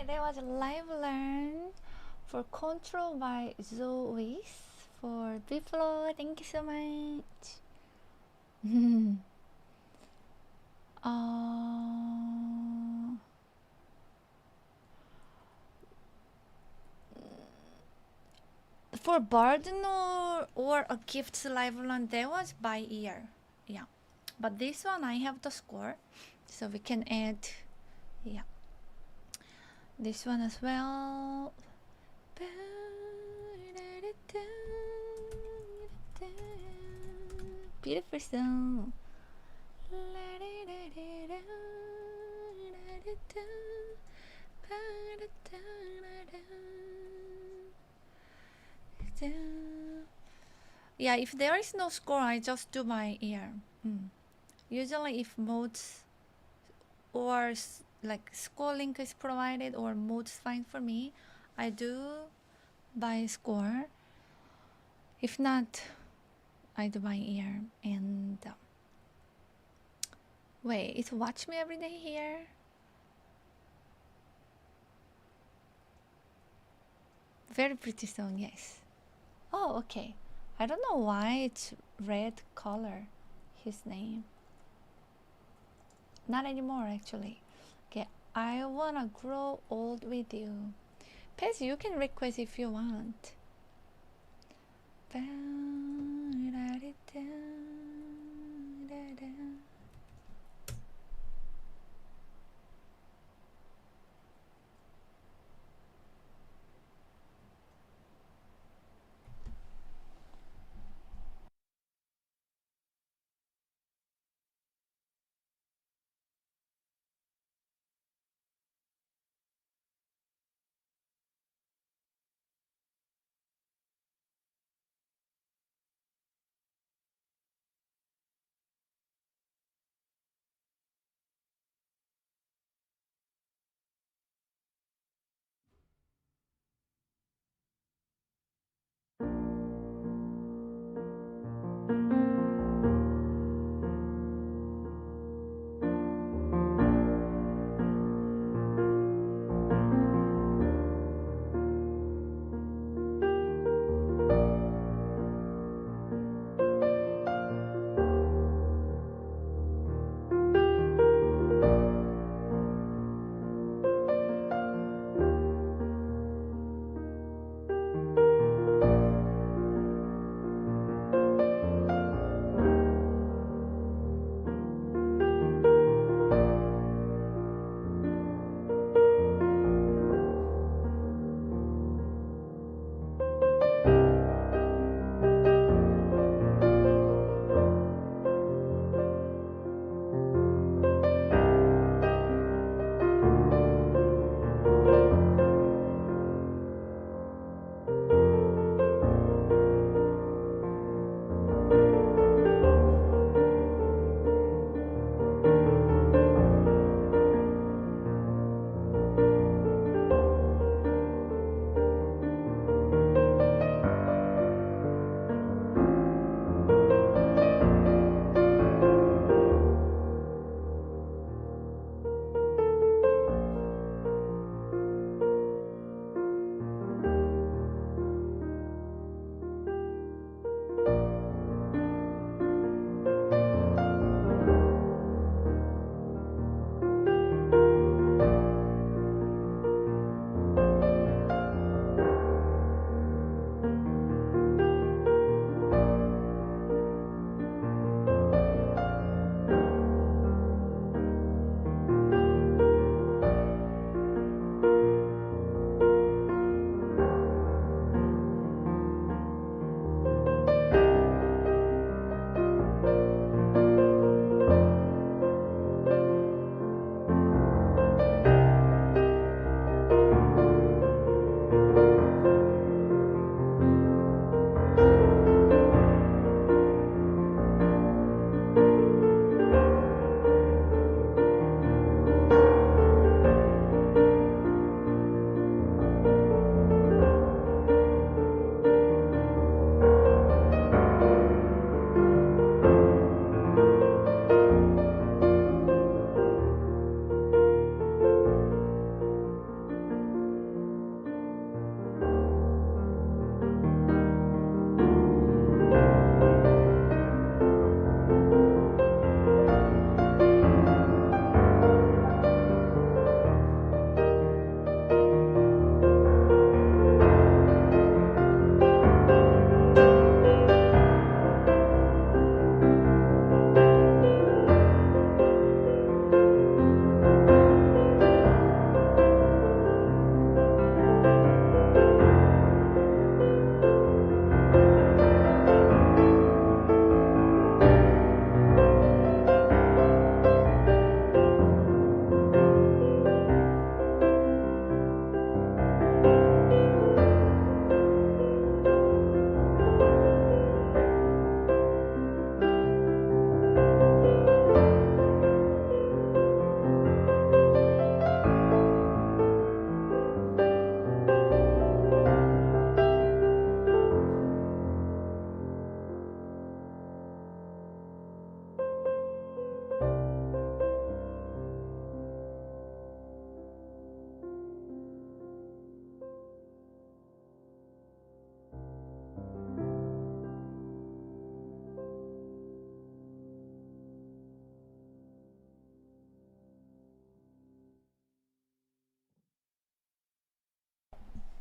Okay, that was live learn for control by Zoe for Biflo. Thank you so much. uh, for burden or a gift live learn, that was by year. Yeah, but this one I have the score, so we can add. Yeah, this one as well. Beautiful song. Yeah, if there is no score, I just do my ear. Usually, if modes or like score link is provided or modes fine for me, I do by score. If not, I do by ear. And wait, it's watch me every day here. Very pretty song, yes. Oh, okay. I don't know why it's red color, his name. Not anymore, actually. Okay, I wanna grow old with you. Pez, you can request if you want.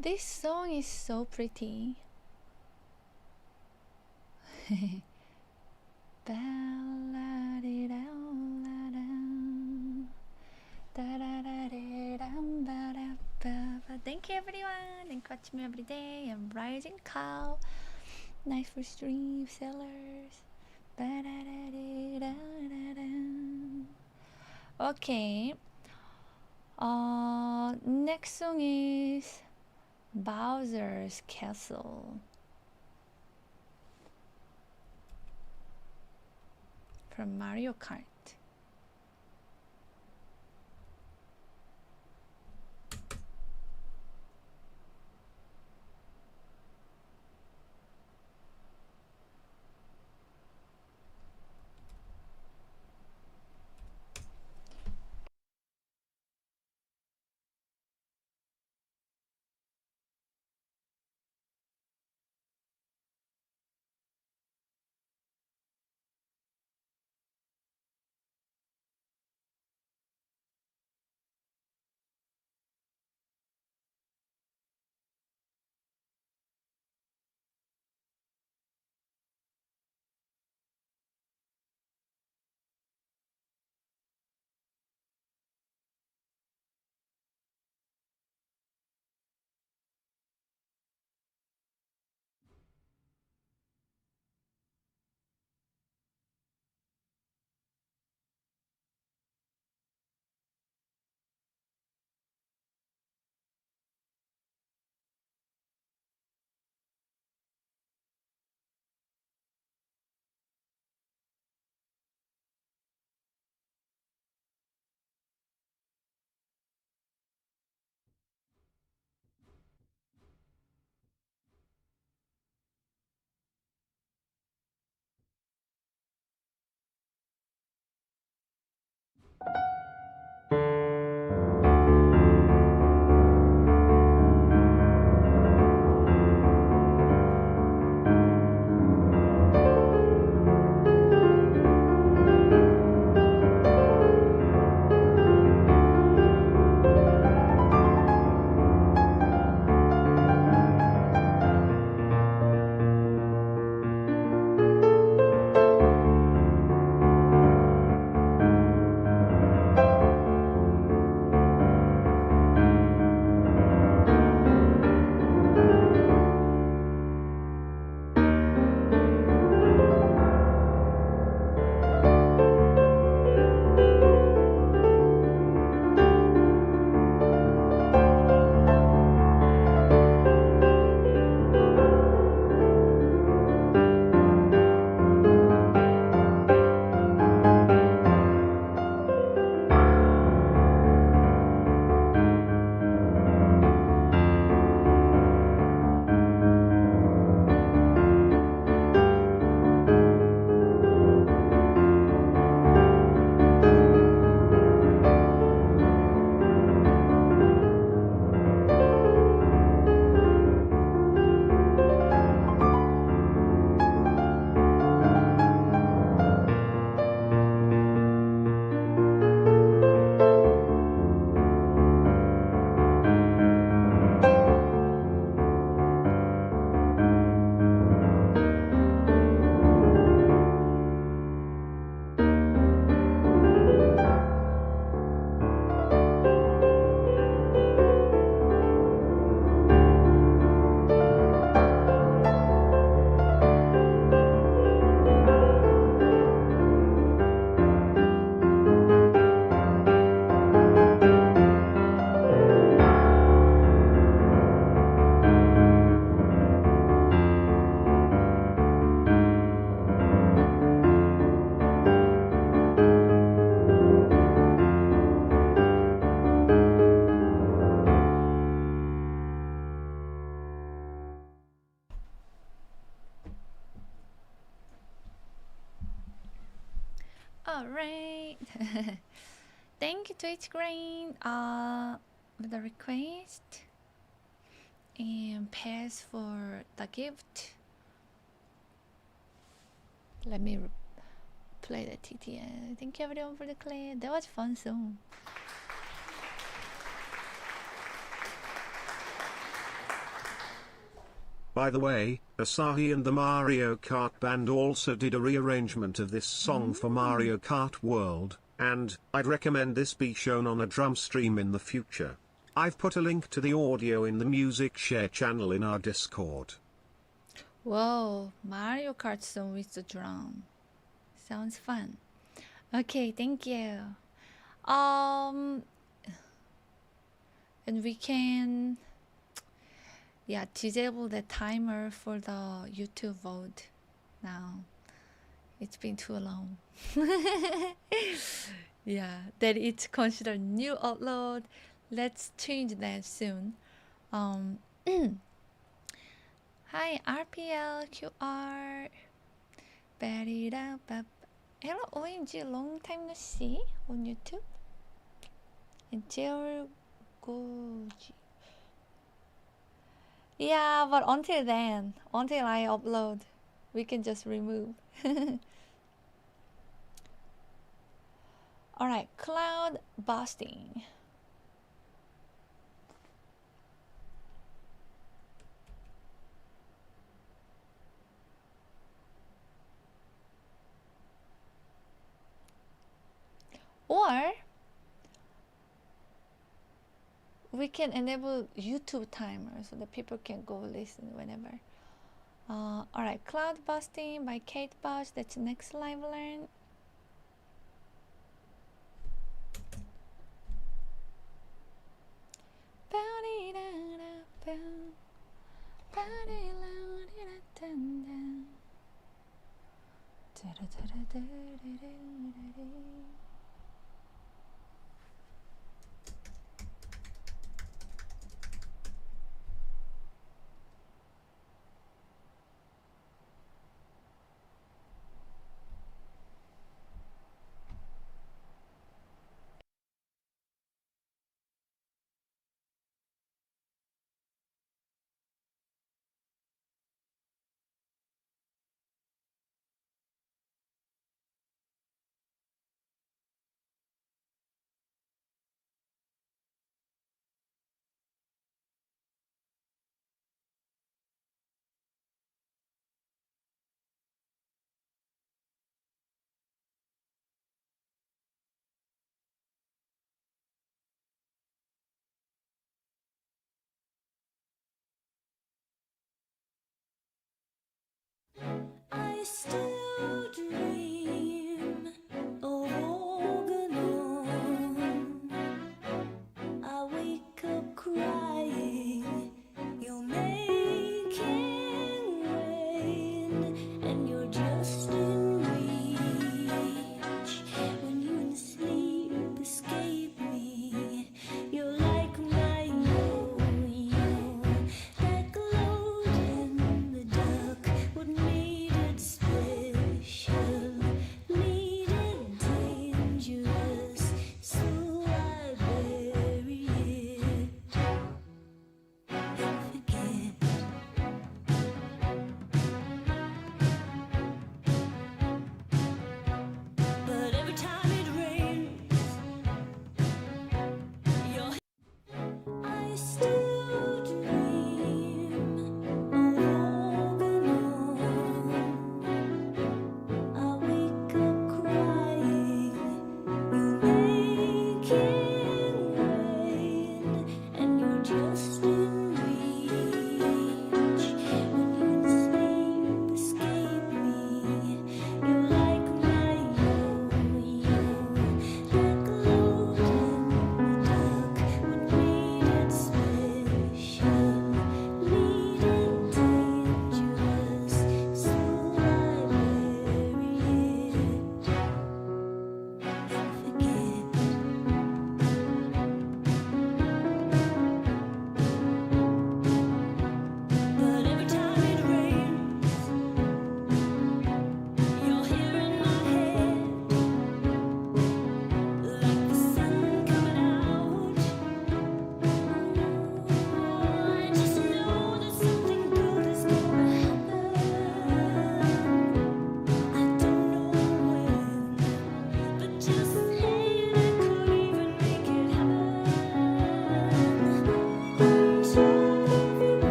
This song is so pretty. Thank you everyone. Thank you for watching me every day. I'm Rising Cow. Nice for stream sellers. Okay. Next song is Bowser's Castle from Mario Kart. Alright. Thank you Twitch Green for the request and pass for the gift. Let me play the TTN. Thank you everyone for the clay. That was fun song. By the way, Asahi and the Mario Kart band also did a rearrangement of this song for Mario Kart World, and I'd recommend this be shown on a drum stream in the future. I've put a link to the audio in the music share channel in our Discord. Whoa, Mario Kart song with the drum. Sounds fun. Okay, thank you. And we can disable the timer for the YouTube vote now. It's been too long. That it's considered new upload. Let's change that soon. Hi, RPL QR. Hello, OMG, long time no see on YouTube. And Goji. Yeah, but until then, until I upload, we can just remove. Alright, cloud busting. Or we can enable YouTube timer so that people can go listen whenever. Alright, Cloud Busting by Kate Bush. That's next live learn. I still dream of Organon. I wake up crying, you're making rain, and you're just in reach. When you in sleep escape me, you're like my yo-yo that glowed in the dark. What made it special?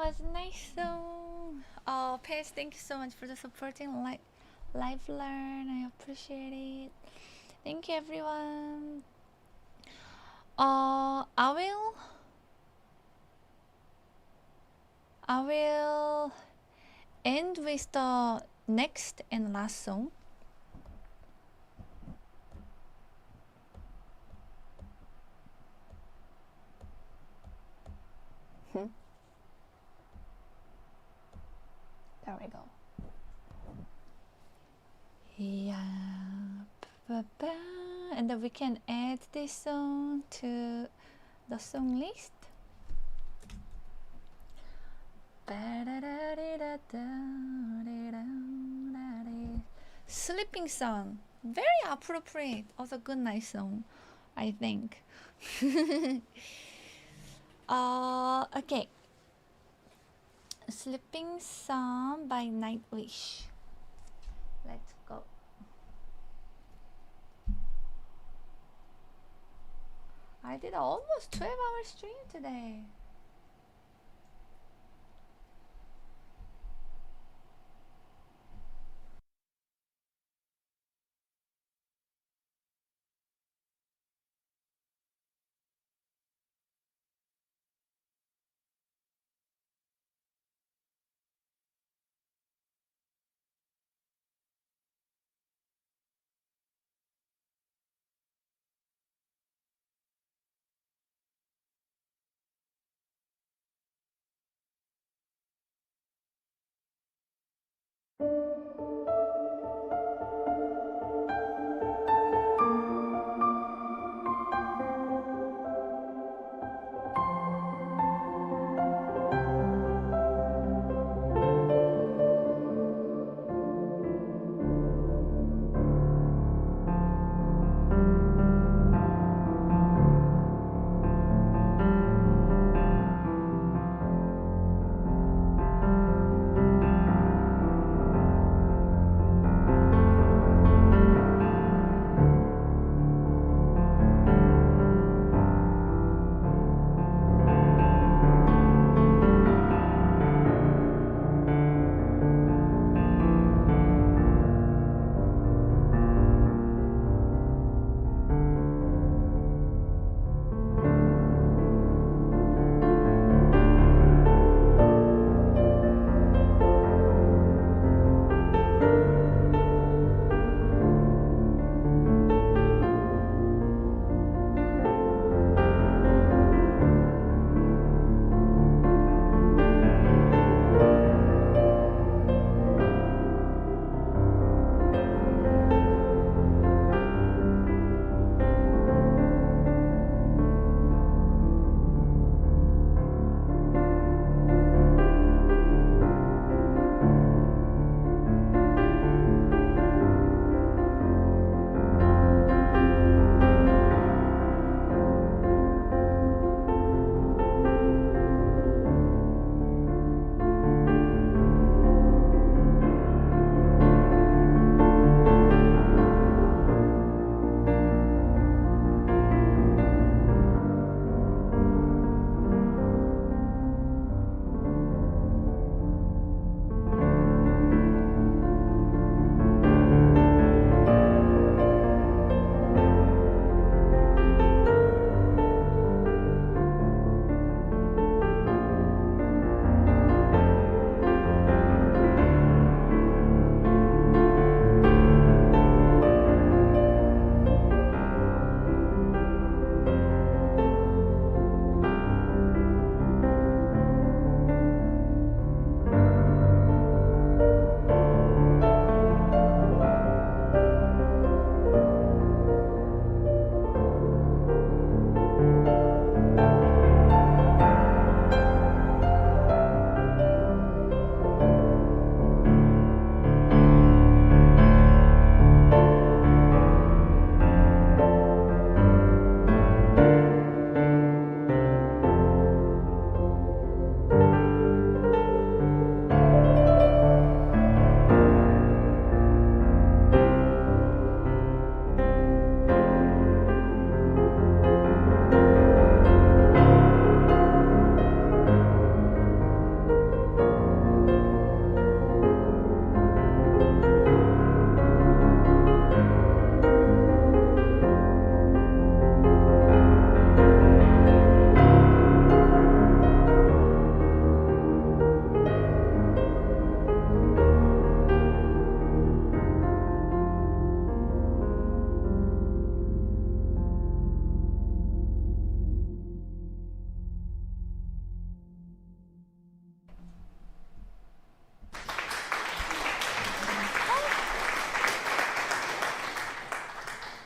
was nice song. Oh, Paige, thank you so much for the supporting livelearn. I appreciate it. Thank you, everyone. I will end with the next and last song. There we go. Yeah, and then we can add this song to the song list. Sleeping song, very appropriate. Also good night song, I think. Okay. Sleeping song by Nightwish. Let's go. I did almost 12-hour stream today.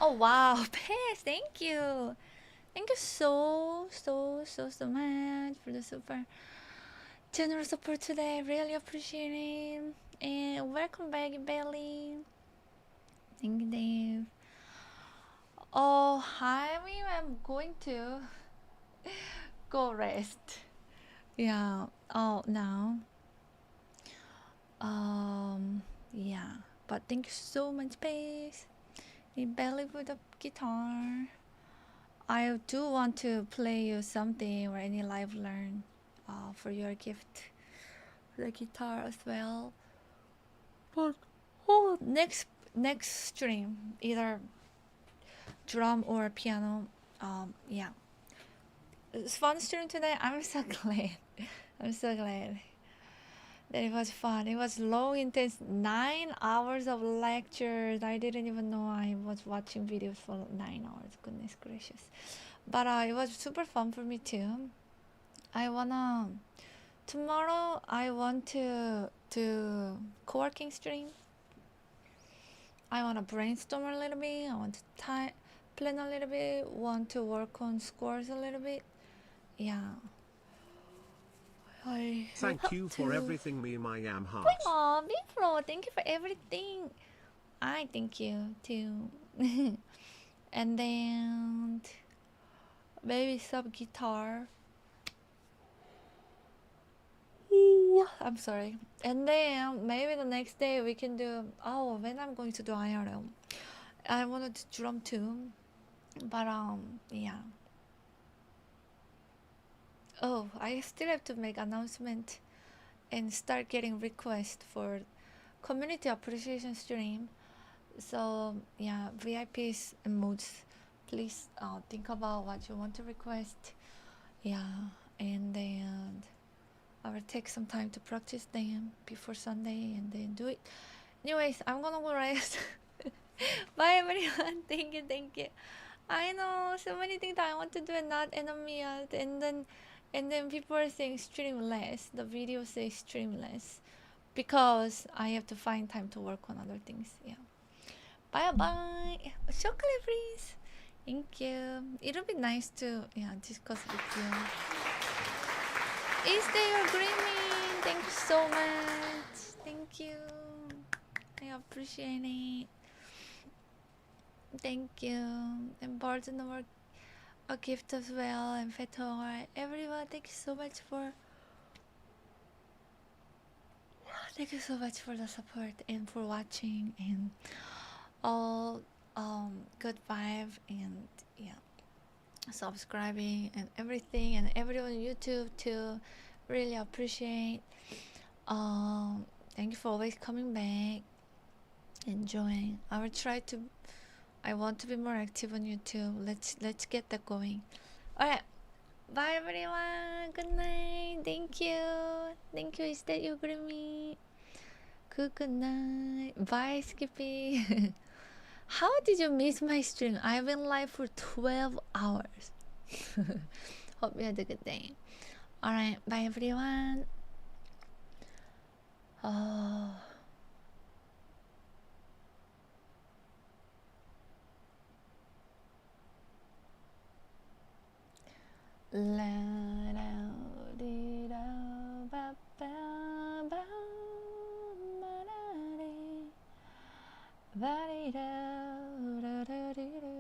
Oh wow, Pass, thank you. Thank you so much for the super generous support today. Really appreciate it. And welcome back, Belly. Thank you, Dave. Oh, I'm going to go rest. Yeah. Oh, now. Yeah. But thank you so much, Pace. Belly with the guitar. I do want to play you something or any live learn for your gift. The guitar as well. But next stream, either drum or piano. Yeah. It's fun stream today. I'm so glad. I'm so glad that it was fun. It was low intense 9 hours of lectures. I didn't even know I was watching videos for 9 hours. Goodness gracious. But it was super fun for me too. Tomorrow I want to do co-working stream. I want to brainstorm a little bit. I want to plan a little bit. Want to work on scores a little bit. Yeah. Thank you for everything, me and my heart. Aw, Bifro, thank you for everything. I thank you too. And then maybe some guitar. Ooh, I'm sorry. And then maybe the next day we can do. Oh, when I'm going to do IRL, I wanted to drum too, but yeah. Oh, I still have to make announcement and start getting requests for community appreciation stream. So yeah, VIPs and moods, please think about what you want to request. Yeah, and then I will take some time to practice them before Sunday and then do it. Anyways, I'm gonna go rest. Bye everyone. Thank you. I know so many things that I want to do and not enemy yet, and then people are saying stream less. The video says stream less because I have to find time to work on other things. Yeah. Bye. Chocolate please. Thank you. It'll be nice to discuss with you. Is there your Grimmy? Thank you so much. Thank you. I appreciate it. Thank you. And Barton over a gift as well, and Fetor. Everyone, thank you so much for the support and for watching and all good vibe and subscribing and everything, and everyone on YouTube too. Really appreciate. Thank you for always coming back, enjoying. I want to be more active on YouTube. Let's get that going. Alright. Bye everyone. Good night. Thank you. Is that you, Grimmy? Good night. Bye, Skippy. How did you miss my stream? I've been live for 12 hours. Hope you had a good day. Alright, bye everyone. Oh. La da dee da ba ba ba ba da dee ba dee da da da dee da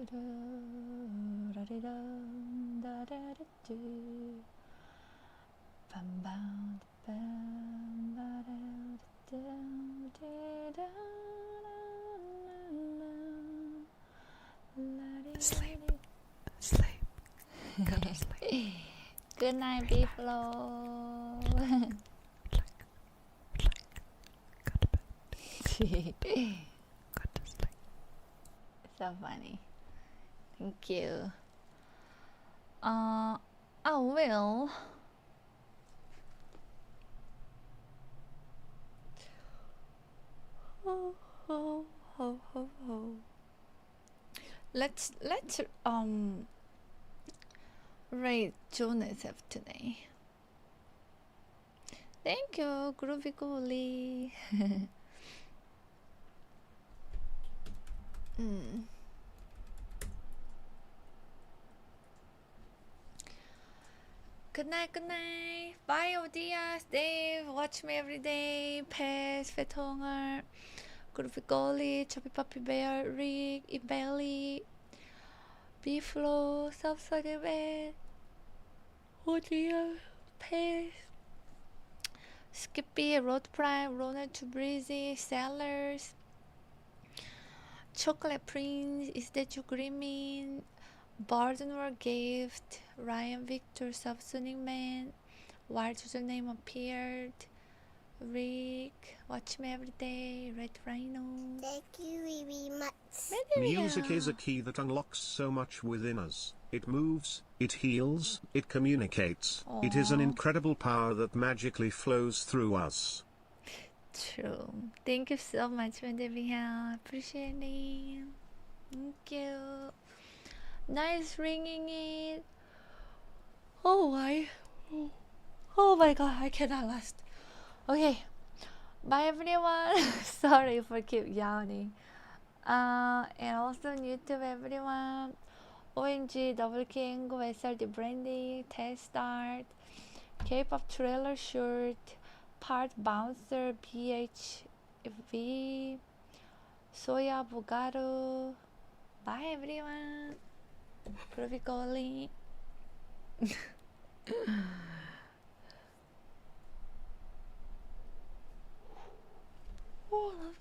da dee da da da dee bam bam bam ba da da dee da la sleep. Go to sleep. Good night, Beeflo. So funny. Thank you. I will. Let's rate Jonas F today. Thank you, Groovy Goalie. Good night, good night. Bye, Diaz, Dave, watch me every day. Pez, Fetonger, Groovy Golly, Choppy Puppy Bear, Rick, Ibelli, Beeflo, Subside Bed, Diaz, Pez, Skippy, Road Prime, Ronald to Breezy, Sellers, Chocolate Prince, Is That You Grimming, Bardenwar Gift, Ryan Victor, Subsonic Man, Wild Username Appeared, Rick, Watch Me Every Day, Red Rhino. Thank you very much. Music is a key that unlocks so much within us. It moves, it heals, it communicates. It is an incredible power that magically flows through us. True. Thank you so much, Wendevian. Appreciate it. Thank you. Nice ringing it. Oh my god, I cannot last. Okay. Bye everyone. Sorry for keep yawning. And also on YouTube everyone. OMG, Double King, SRD Branding, Test Start, K-pop trailer shirt, Part Bouncer, BHV, Soya Bugaro. Bye everyone. Groovy Golly.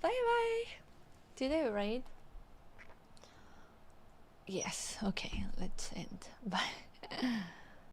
Bye bye. Did I write? Yes. Okay. Let's end. Bye.